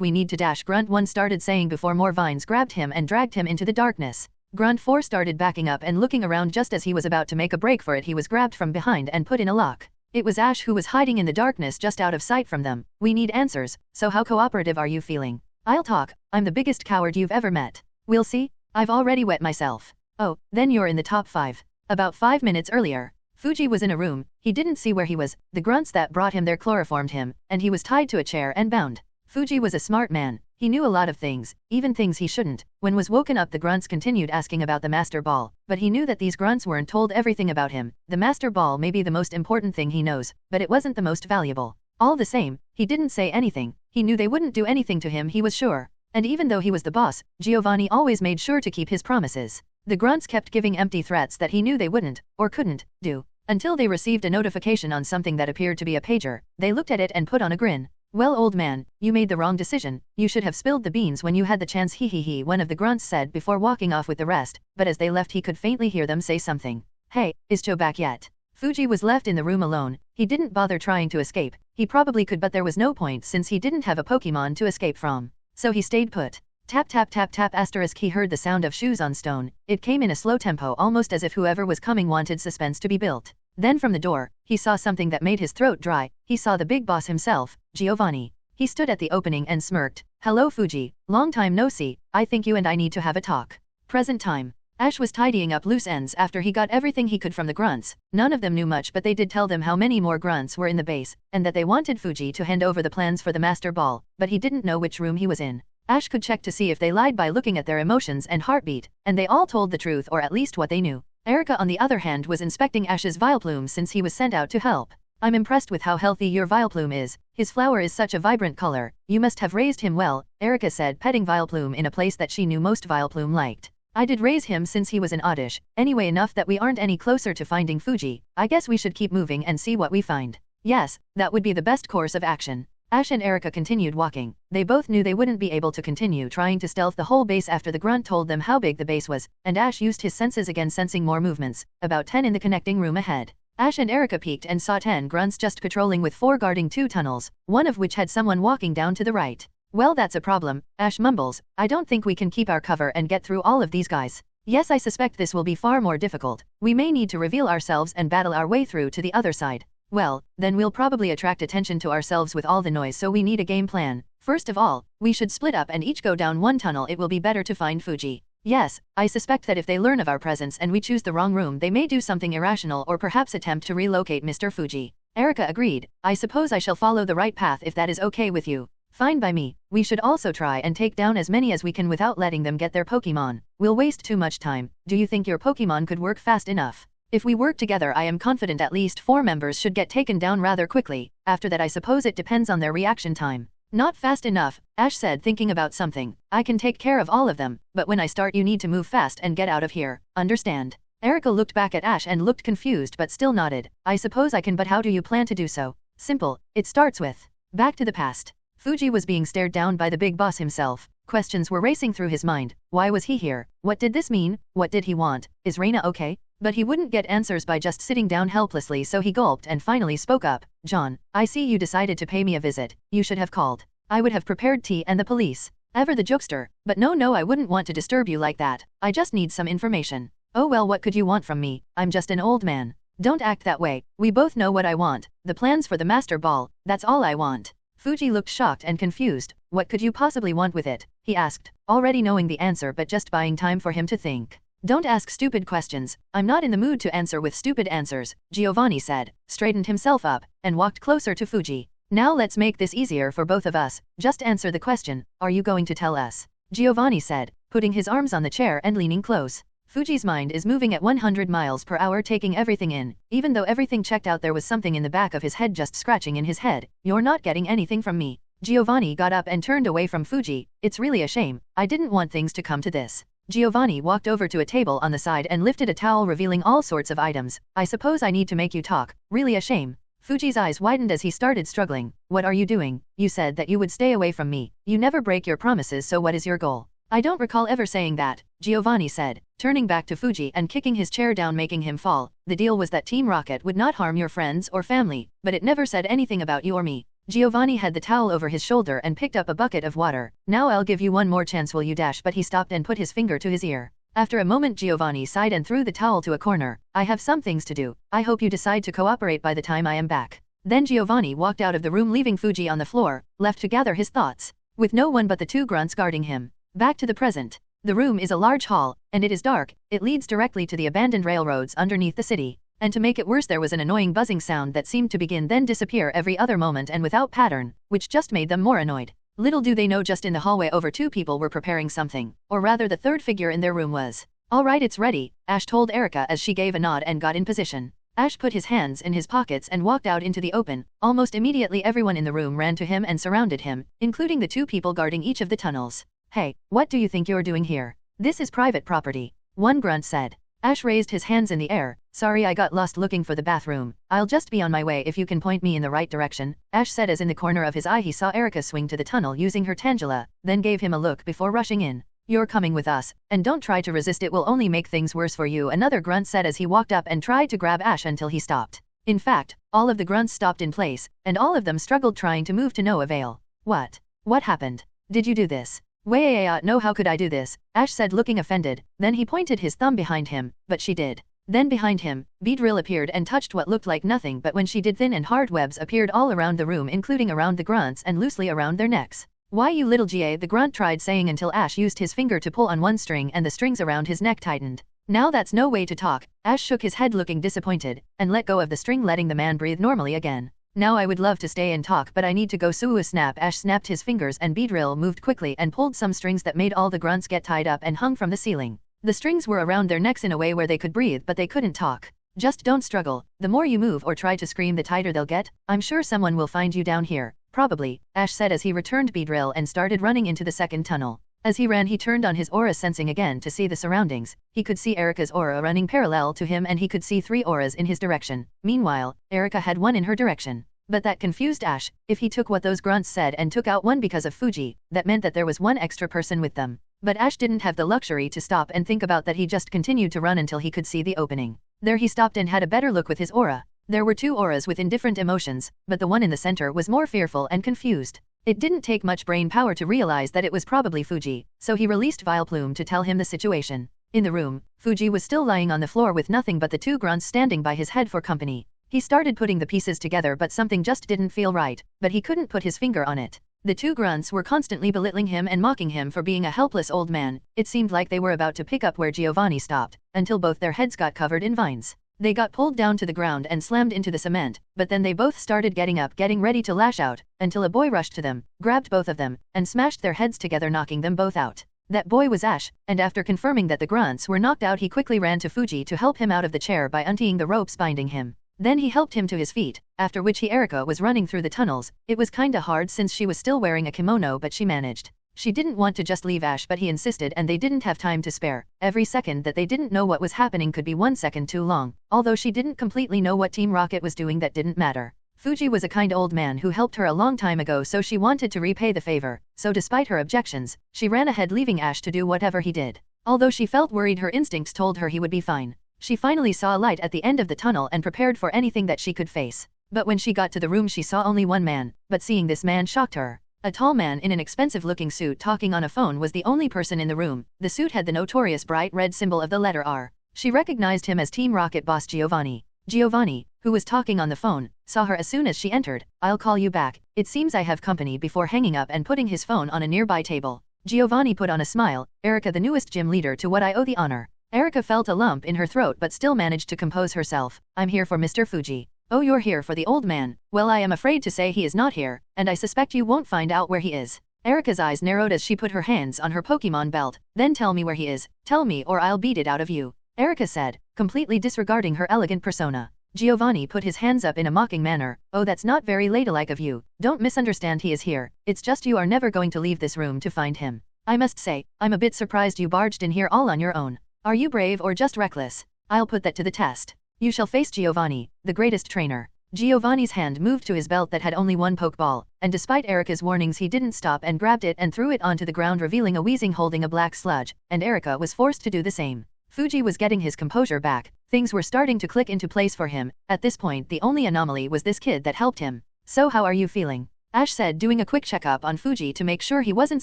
"We need to dash," Grunt 1 started saying before more vines grabbed him and dragged him into the darkness. Grunt 4 started backing up and looking around. Just as he was about to make a break for it, he was grabbed from behind and put in a lock. It was Ash, who was hiding in the darkness just out of sight from them. "We need answers, so how cooperative are you feeling?" "I'll talk. I'm the biggest coward you've ever met." "We'll see. I've already wet myself." "Oh, then you're in the top 5. About 5 minutes earlier, Fuji was in a room. He didn't see where he was. The grunts that brought him there chloroformed him, and he was tied to a chair and bound. Fuji was a smart man. He knew a lot of things, even things he shouldn't. When was woken up, the grunts continued asking about the Master Ball, but he knew that these grunts weren't told everything about him. The Master Ball may be the most important thing he knows, but it wasn't the most valuable. All the same, he didn't say anything. He knew they wouldn't do anything to him, he was sure. And even though he was the boss, Giovanni always made sure to keep his promises. The grunts kept giving empty threats that he knew they wouldn't, or couldn't, do. Until they received a notification on something that appeared to be a pager. They looked at it and put on a grin. "Well, old man, you made the wrong decision. You should have spilled the beans when you had the chance, he," one of the grunts said before walking off with the rest, but as they left he could faintly hear them say something. "Hey, is Joe back yet?" Fuji was left in the room alone. He didn't bother trying to escape. He probably could, but there was no point since he didn't have a Pokemon to escape from. So he stayed put. Tap tap tap tap **. He heard the sound of shoes on stone. It came in a slow tempo, almost as if whoever was coming wanted suspense to be built. Then from the door, he saw something that made his throat dry. He saw the big boss himself, Giovanni. He stood at the opening and smirked. "Hello Fuji, long time no see. I think you and I need to have a talk." Present time. Ash was tidying up loose ends after he got everything he could from the grunts. None of them knew much, but they did tell them how many more grunts were in the base, and that they wanted Fuji to hand over the plans for the Master Ball, but he didn't know which room he was in. Ash could check to see if they lied by looking at their emotions and heartbeat, and they all told the truth, or at least what they knew. Erica, on the other hand, was inspecting Ash's Vileplume since he was sent out to help. "I'm impressed with how healthy your Vileplume is. His flower is such a vibrant color. You must have raised him well," Erica said, petting Vileplume in a place that she knew most Vileplume liked. "I did raise him since he was an oddish. Anyway, enough that we aren't any closer to finding Fuji. I guess we should keep moving and see what we find." "Yes, that would be the best course of action." Ash and Erica continued walking. They both knew they wouldn't be able to continue trying to stealth the whole base after the grunt told them how big the base was, and Ash used his senses again, sensing more movements, about 10 in the connecting room ahead. Ash and Erica peeked and saw 10 grunts just patrolling, with 4 guarding 2 tunnels, one of which had someone walking down to the right. "Well, that's a problem," Ash mumbles. "I don't think we can keep our cover and get through all of these guys." "Yes, I suspect this will be far more difficult. We may need to reveal ourselves and battle our way through to the other side." "Well, then we'll probably attract attention to ourselves with all the noise, so we need a game plan. First of all, we should split up and each go down one tunnel. It will be better to find Fuji." "Yes, I suspect that if they learn of our presence and we choose the wrong room, they may do something irrational or perhaps attempt to relocate Mr. Fuji." Erica agreed. "I suppose I shall follow the right path if that is okay with you." "Fine by me. We should also try and take down as many as we can without letting them get their Pokemon. We'll waste too much time. Do you think your Pokemon could work fast enough?" "If we work together, I am confident at least 4 members should get taken down rather quickly. After that, I suppose it depends on their reaction time." "Not fast enough," Ash said, thinking about something. "I can take care of all of them, but when I start you need to move fast and get out of here. Understand?" Erika looked back at Ash and looked confused but still nodded. I suppose I can, but how do you plan to do so? Simple, it starts with. Back to the past. Fuji was being stared down by the big boss himself. Questions were racing through his mind. Why was he here? What did this mean? What did he want? Is Reina okay? But he wouldn't get answers by just sitting down helplessly, so he gulped and finally spoke up. John, I see you decided to pay me a visit. You should have called. I would have prepared tea and the police. Ever the jokester. But no, I wouldn't want to disturb you like that. I just need some information. Oh well, what could you want from me? I'm just an old man. Don't act that way. We both know what I want. The plans for the master ball. That's all I want. Fuji looked shocked and confused. What could you possibly want with it? He asked, already knowing the answer but just buying time for him to think. Don't ask stupid questions. I'm not in the mood to answer with stupid answers, Giovanni said, straightened himself up, and walked closer to Fuji. Now let's make this easier for both of us. Just answer the question. Are you going to tell us? Giovanni said, putting his arms on the chair and leaning close. Fuji's mind is moving at 100 miles per hour, taking everything in. Even though everything checked out, there was something in the back of his head just scratching in his head. You're not getting anything from me. Giovanni got up and turned away from Fuji. It's really a shame. I didn't want things to come to this. Giovanni walked over to a table on the side and lifted a towel, revealing all sorts of items. I suppose I need to make you talk. Really a shame. Fuji's eyes widened as he started struggling. What are you doing? You said that you would stay away from me. You never break your promises, so what is your goal? I don't recall ever saying that, Giovanni said, turning back to Fuji and kicking his chair down, making him fall. The deal was that Team Rocket would not harm your friends or family, but it never said anything about you or me. Giovanni had the towel over his shoulder and picked up a bucket of water. Now I'll give you one more chance, will you dash? But he stopped and put his finger to his ear. After a moment, Giovanni sighed and threw the towel to a corner. I have some things to do. I hope you decide to cooperate by the time I am back. Then Giovanni walked out of the room, leaving Fuji on the floor, left to gather his thoughts, with no one but the two grunts guarding him. Back to the present. The room is a large hall, and it is dark. It leads directly to the abandoned railroads underneath the city. And to make it worse, there was an annoying buzzing sound that seemed to begin then disappear every other moment and without pattern, which just made them more annoyed. Little do they know, just in the hallway over, two people were preparing something, or rather the third figure in their room was. All right, it's ready, Ash told Erika as she gave a nod and got in position. Ash put his hands in his pockets and walked out into the open. Almost immediately everyone in the room ran to him and surrounded him, including the two people guarding each of the tunnels. Hey, what do you think you're doing here? This is private property, one grunt said. Ash raised his hands in the air. Sorry, I got lost looking for the bathroom. I'll just be on my way if you can point me in the right direction, Ash said as in the corner of his eye he saw Erika swing to the tunnel using her Tangela, then gave him a look before rushing in. You're coming with us, and don't try to resist, it will only make things worse for you, another grunt said as he walked up and tried to grab Ash until he stopped. In fact, all of the grunts stopped in place, and all of them struggled trying to move to no avail. What? What happened? Did you do this? No, how could I do this? Ash said, looking offended. Then he pointed his thumb behind him, but she did. Then behind him, Beedrill appeared and touched what looked like nothing, but when she did, thin and hard webs appeared all around the room, including around the grunts and loosely around their necks. Why, you little GA, the grunt tried saying until Ash used his finger to pull on one string and the strings around his neck tightened. Now that's no way to talk. Ash shook his head looking disappointed, and let go of the string, letting the man breathe normally again. Now I would love to stay and talk, but I need to go. Snap. Ash snapped his fingers and Beedrill moved quickly and pulled some strings that made all the grunts get tied up and hung from the ceiling. The strings were around their necks in a way where they could breathe but they couldn't talk. Just don't struggle. The more you move or try to scream, the tighter they'll get. I'm sure someone will find you down here. Probably, Ash said as he returned Beedrill and started running into the second tunnel. As he ran, he turned on his aura sensing again to see the surroundings. He could see Erika's aura running parallel to him and he could see 3 auras in his direction. Meanwhile, Erika had 1 in her direction. But that confused Ash. If he took what those grunts said and took out 1 because of Fuji, that meant that there was 1 extra person with them. But Ash didn't have the luxury to stop and think about that. He just continued to run until he could see the opening. There he stopped and had a better look with his aura. There were 2 auras within different emotions, but the one in the center was more fearful and confused. It didn't take much brain power to realize that it was probably Fuji, so he released Vileplume to tell him the situation. In the room, Fuji was still lying on the floor with nothing but the 2 grunts standing by his head for company. He started putting the pieces together, but something just didn't feel right, but he couldn't put his finger on it. The 2 grunts were constantly belittling him and mocking him for being a helpless old man. It seemed like they were about to pick up where Giovanni stopped, until both their heads got covered in vines. They got pulled down to the ground and slammed into the cement, but then they both started getting up, getting ready to lash out, until a boy rushed to them, grabbed both of them, and smashed their heads together, knocking them both out. That boy was Ash, and after confirming that the grunts were knocked out, he quickly ran to Fuji to help him out of the chair by untying the ropes binding him. Then he helped him to his feet, after which Erika was running through the tunnels. It was kinda hard since she was still wearing a kimono, but she managed. She didn't want to just leave Ash, but he insisted and they didn't have time to spare. Every second that they didn't know what was happening could be 1 second too long. Although she didn't completely know what Team Rocket was doing, that didn't matter. Fuji was a kind old man who helped her a long time ago, so she wanted to repay the favor. So despite her objections, she ran ahead, leaving Ash to do whatever he did. Although she felt worried, her instincts told her he would be fine. She finally saw a light at the end of the tunnel and prepared for anything that she could face. But when she got to the room, she saw only one man, but seeing this man shocked her. A tall man in an expensive-looking suit talking on a phone was the only person in the room. The suit had the notorious bright red symbol of the letter R. She recognized him as Team Rocket boss Giovanni. Giovanni, who was talking on the phone, saw her as soon as she entered. "I'll call you back. It seems I have company," before hanging up and putting his phone on a nearby table. Giovanni put on a smile. "Erica, the newest gym leader, to what I owe the honor." Erica felt a lump in her throat but still managed to compose herself. "I'm here for Mr. Fuji." "Oh, you're here for the old man? Well, I am afraid to say he is not here, and I suspect you won't find out where he is." Erica's eyes narrowed as she put her hands on her Pokemon belt. "Then tell me where he is. Tell me or I'll beat it out of you," Erica said, completely disregarding her elegant persona. Giovanni put his hands up in a mocking manner. "Oh, that's not very ladylike of you. Don't misunderstand, he is here. It's just you are never going to leave this room to find him. I must say, I'm a bit surprised you barged in here all on your own. Are you brave or just reckless? I'll put that to the test. You shall face Giovanni, the greatest trainer." Giovanni's hand moved to his belt that had only one Pokeball, and despite Erica's warnings he didn't stop and grabbed it and threw it onto the ground, revealing a Weezing holding a black sludge, and Erica was forced to do the same. Fuji was getting his composure back. Things were starting to click into place for him. At this point the only anomaly was this kid that helped him. "So how are you feeling?" Ash said, doing a quick checkup on Fuji to make sure he wasn't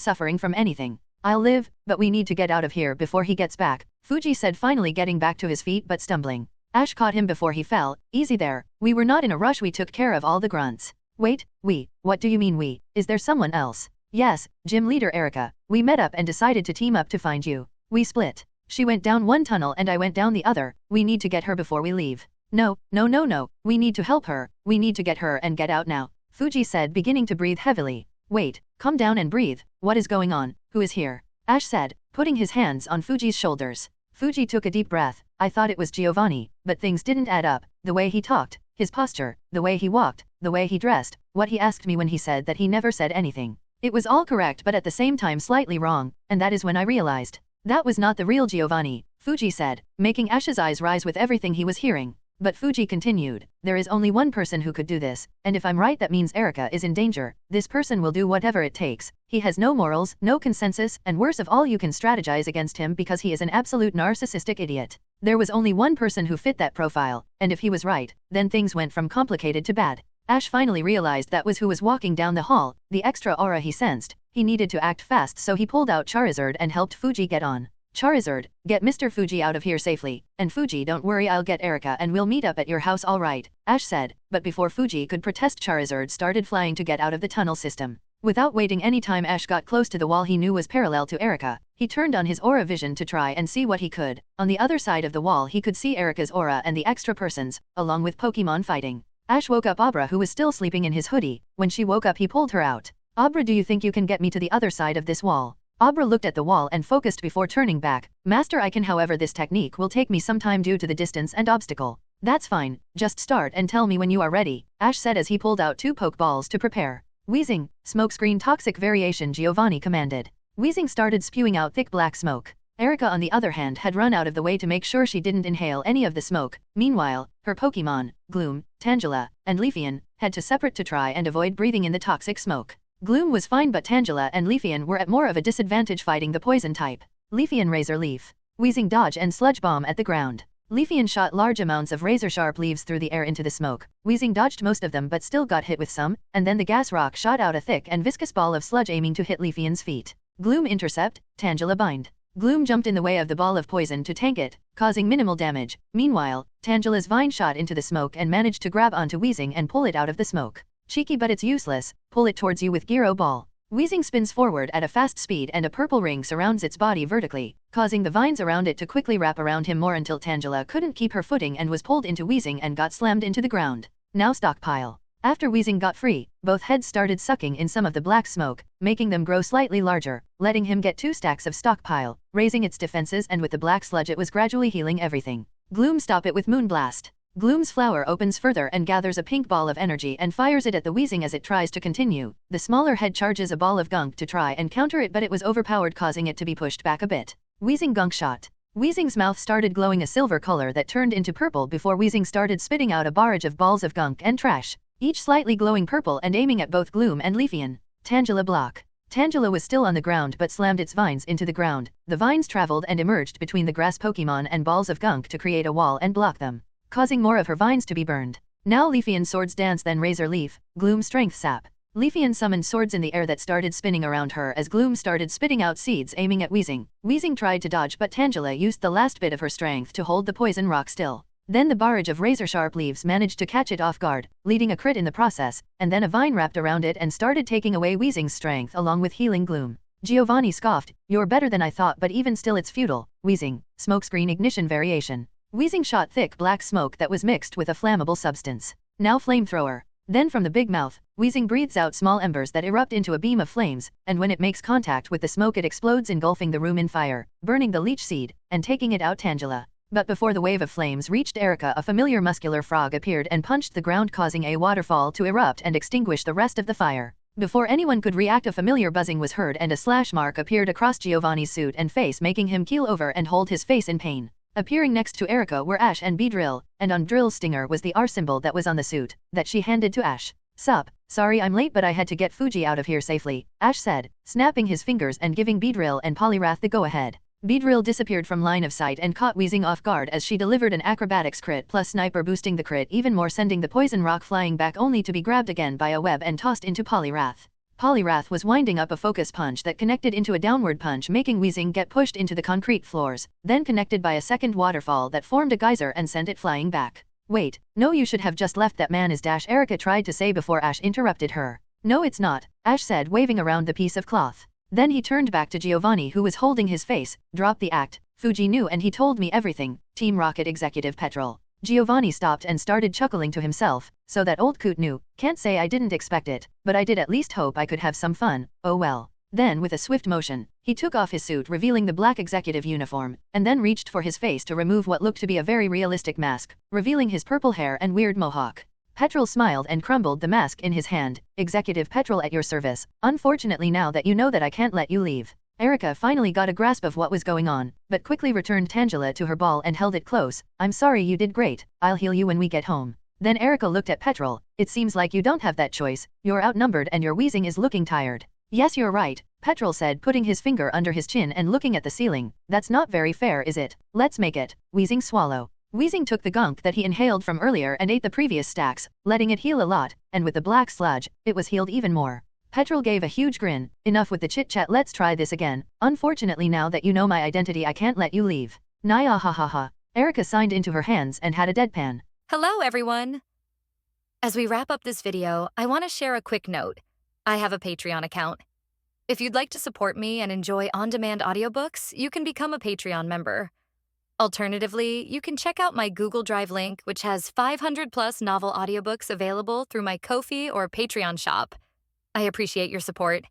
suffering from anything. "I'll live, but we need to get out of here before he gets back," Fuji said, finally getting back to his feet but stumbling. Ash caught him before he fell. "Easy there. We were not in a rush, we took care of all the grunts." "Wait, we? What do you mean we? Is there someone else?" "Yes, gym leader Erica. We met up and decided to team up to find you. We split. She went down one tunnel and I went down the other. We need to get her before we leave." No. We need to help her. We need to get her and get out now," Fuji said, beginning to breathe heavily. "Wait, calm down and breathe. What is going on? Who is here?" Ash said, putting his hands on Fuji's shoulders. Fuji took a deep breath. "I thought it was Giovanni, but things didn't add up. The way he talked, his posture, the way he walked, the way he dressed, what he asked me when he said that he never said anything. It was all correct but at the same time slightly wrong, and that is when I realized that was not the real Giovanni," Fuji said, making Ash's eyes rise with everything he was hearing. But Fuji continued, "There is only one person who could do this, and if I'm right that means Erica is in danger. This person will do whatever it takes. He has no morals, no consensus, and worst of all, you can strategize against him because he is an absolute narcissistic idiot." There was only one person who fit that profile, and if he was right, then things went from complicated to bad. Ash finally realized that was who was walking down the hall, the extra aura he sensed. He needed to act fast, so he pulled out Charizard and helped Fuji get on. "Charizard, get Mr. Fuji out of here safely, and Fuji, don't worry, I'll get Erica and we'll meet up at your house, all right," Ash said, but before Fuji could protest, Charizard started flying to get out of the tunnel system. Without waiting any time, Ash got close to the wall he knew was parallel to Erica. He turned on his aura vision to try and see what he could. On the other side of the wall he could see Erica's aura and the extra persons, along with Pokemon fighting. Ash woke up Abra, who was still sleeping in his hoodie. When she woke up he pulled her out. "Abra, do you think you can get me to the other side of this wall?" Abra looked at the wall and focused before turning back. "Master, I can, however this technique will take me some time due to the distance and obstacle." "That's fine, just start and tell me when you are ready," Ash said as he pulled out 2 Pokeballs to prepare. "Weezing, smokescreen toxic variation," Giovanni commanded. Weezing started spewing out thick black smoke. Erica, on the other hand, had run out of the way to make sure she didn't inhale any of the smoke. Meanwhile, her Pokemon, Gloom, Tangela, and Leafeon, had to separate to try and avoid breathing in the toxic smoke. Gloom was fine, but Tangela and Leafeon were at more of a disadvantage fighting the poison type. Leafeon Razor Leaf. Weezing dodge and sludge bomb at the ground. Leafeon shot large amounts of razor-sharp leaves through the air into the smoke. Weezing dodged most of them but still got hit with some, and then the gas rock shot out a thick and viscous ball of sludge aiming to hit Leafeon's feet. Gloom intercept, Tangela bind. Gloom jumped in the way of the ball of poison to tank it, causing minimal damage. Meanwhile, Tangela's vine shot into the smoke and managed to grab onto Weezing and pull it out of the smoke. "Cheeky, but it's useless. Pull it towards you with Gyro Ball." Weezing spins forward at a fast speed and a purple ring surrounds its body vertically, causing the vines around it to quickly wrap around him more until Tangela couldn't keep her footing and was pulled into Weezing and got slammed into the ground. "Now stockpile." After Weezing got free, both heads started sucking in some of the black smoke, making them grow slightly larger, letting him get 2 stacks of stockpile, raising its defenses, and with the black sludge it was gradually healing everything. "Gloom, stop it with Moonblast." Gloom's flower opens further and gathers a pink ball of energy and fires it at the Weezing as it tries to continue. The smaller head charges a ball of gunk to try and counter it, but it was overpowered, causing it to be pushed back a bit. Weezing gunk shot. Weezing's mouth started glowing a silver color that turned into purple before Weezing started spitting out a barrage of balls of gunk and trash, each slightly glowing purple and aiming at both Gloom and Leafeon. Tangela block. Tangela was still on the ground but slammed its vines into the ground. The vines traveled and emerged between the grass Pokemon and balls of gunk to create a wall and block them, causing more of her vines to be burned. Now Leafeon swords dance, then Razor Leaf, Gloom strength sap. Leafeon summoned swords in the air that started spinning around her as Gloom started spitting out seeds aiming at Weezing. Weezing tried to dodge, but Tangela used the last bit of her strength to hold the poison rock still. Then the barrage of razor-sharp leaves managed to catch it off guard, leading a crit in the process, and then a vine wrapped around it and started taking away Weezing's strength along with healing Gloom. Giovanni scoffed, "You're better than I thought, but even still it's futile." Weezing, smokescreen ignition variation. Weezing shot thick black smoke that was mixed with a flammable substance. Now flamethrower. Then from the big mouth, Weezing breathes out small embers that erupt into a beam of flames, and when it makes contact with the smoke it explodes, engulfing the room in fire, burning the leech seed, and taking it out Tangela. But before the wave of flames reached Erica, a familiar muscular frog appeared and punched the ground, causing a waterfall to erupt and extinguish the rest of the fire. Before anyone could react, a familiar buzzing was heard and a slash mark appeared across Giovanni's suit and face, making him keel over and hold his face in pain. Appearing next to Erica were Ash and Beedrill, and on Drill's stinger was the R symbol that was on the suit, that she handed to Ash. "Sup, sorry I'm late, but I had to get Fuji out of here safely," Ash said, snapping his fingers and giving Beedrill and Poliwrath the go-ahead. Beedrill disappeared from line of sight and caught Weezing off guard as she delivered an acrobatics crit plus sniper, boosting the crit even more, sending the poison rock flying back only to be grabbed again by a web and tossed into Poliwrath. Poliwrath was winding up a focus punch that connected into a downward punch, making Weezing get pushed into the concrete floors, then connected by a second waterfall that formed a geyser and sent it flying back. "Wait, no, you should have just left that man is dash," Erica tried to say before Ash interrupted her. "No, it's not," Ash said, waving around the piece of cloth. Then he turned back to Giovanni, who was holding his face. "Drop the act. Fuji knew and he told me everything." Team Rocket Executive Petrol. Giovanni stopped and started chuckling to himself. "So that old coot knew. Can't say I didn't expect it, but I did at least hope I could have some fun. Oh well." Then with a swift motion, he took off his suit, revealing the black executive uniform, and then reached for his face to remove what looked to be a very realistic mask, revealing his purple hair and weird mohawk. Petrol smiled and crumbled the mask in his hand. "Executive Petrol at your service. Unfortunately, now that you know that, I can't let you leave." Erica finally got a grasp of what was going on, but quickly returned Tangela to her ball and held it close. "I'm sorry, you did great. I'll heal you when we get home." Then Erica looked at Petrol. "It seems like you don't have that choice. You're outnumbered and your Weezing is looking tired." "Yes, you're right," Petrol said, putting his finger under his chin and looking at the ceiling. "That's not very fair, is it? Let's make it." Weezing swallow. Weezing took the gunk that he inhaled from earlier and ate the previous stacks, letting it heal a lot, and with the black sludge, it was healed even more. Petrol gave a huge grin. "Enough with the chit-chat, let's try this again. Unfortunately, now that you know my identity, I can't let you leave." "Naya, ha ha ha." Erica signed into her hands and had a deadpan. Hello, everyone. As we wrap up this video, I want to share a quick note. I have a Patreon account. If you'd like to support me and enjoy on-demand audiobooks, you can become a Patreon member. Alternatively, you can check out my Google Drive link, which has 500+ novel audiobooks available through my Ko-fi or Patreon shop. I appreciate your support.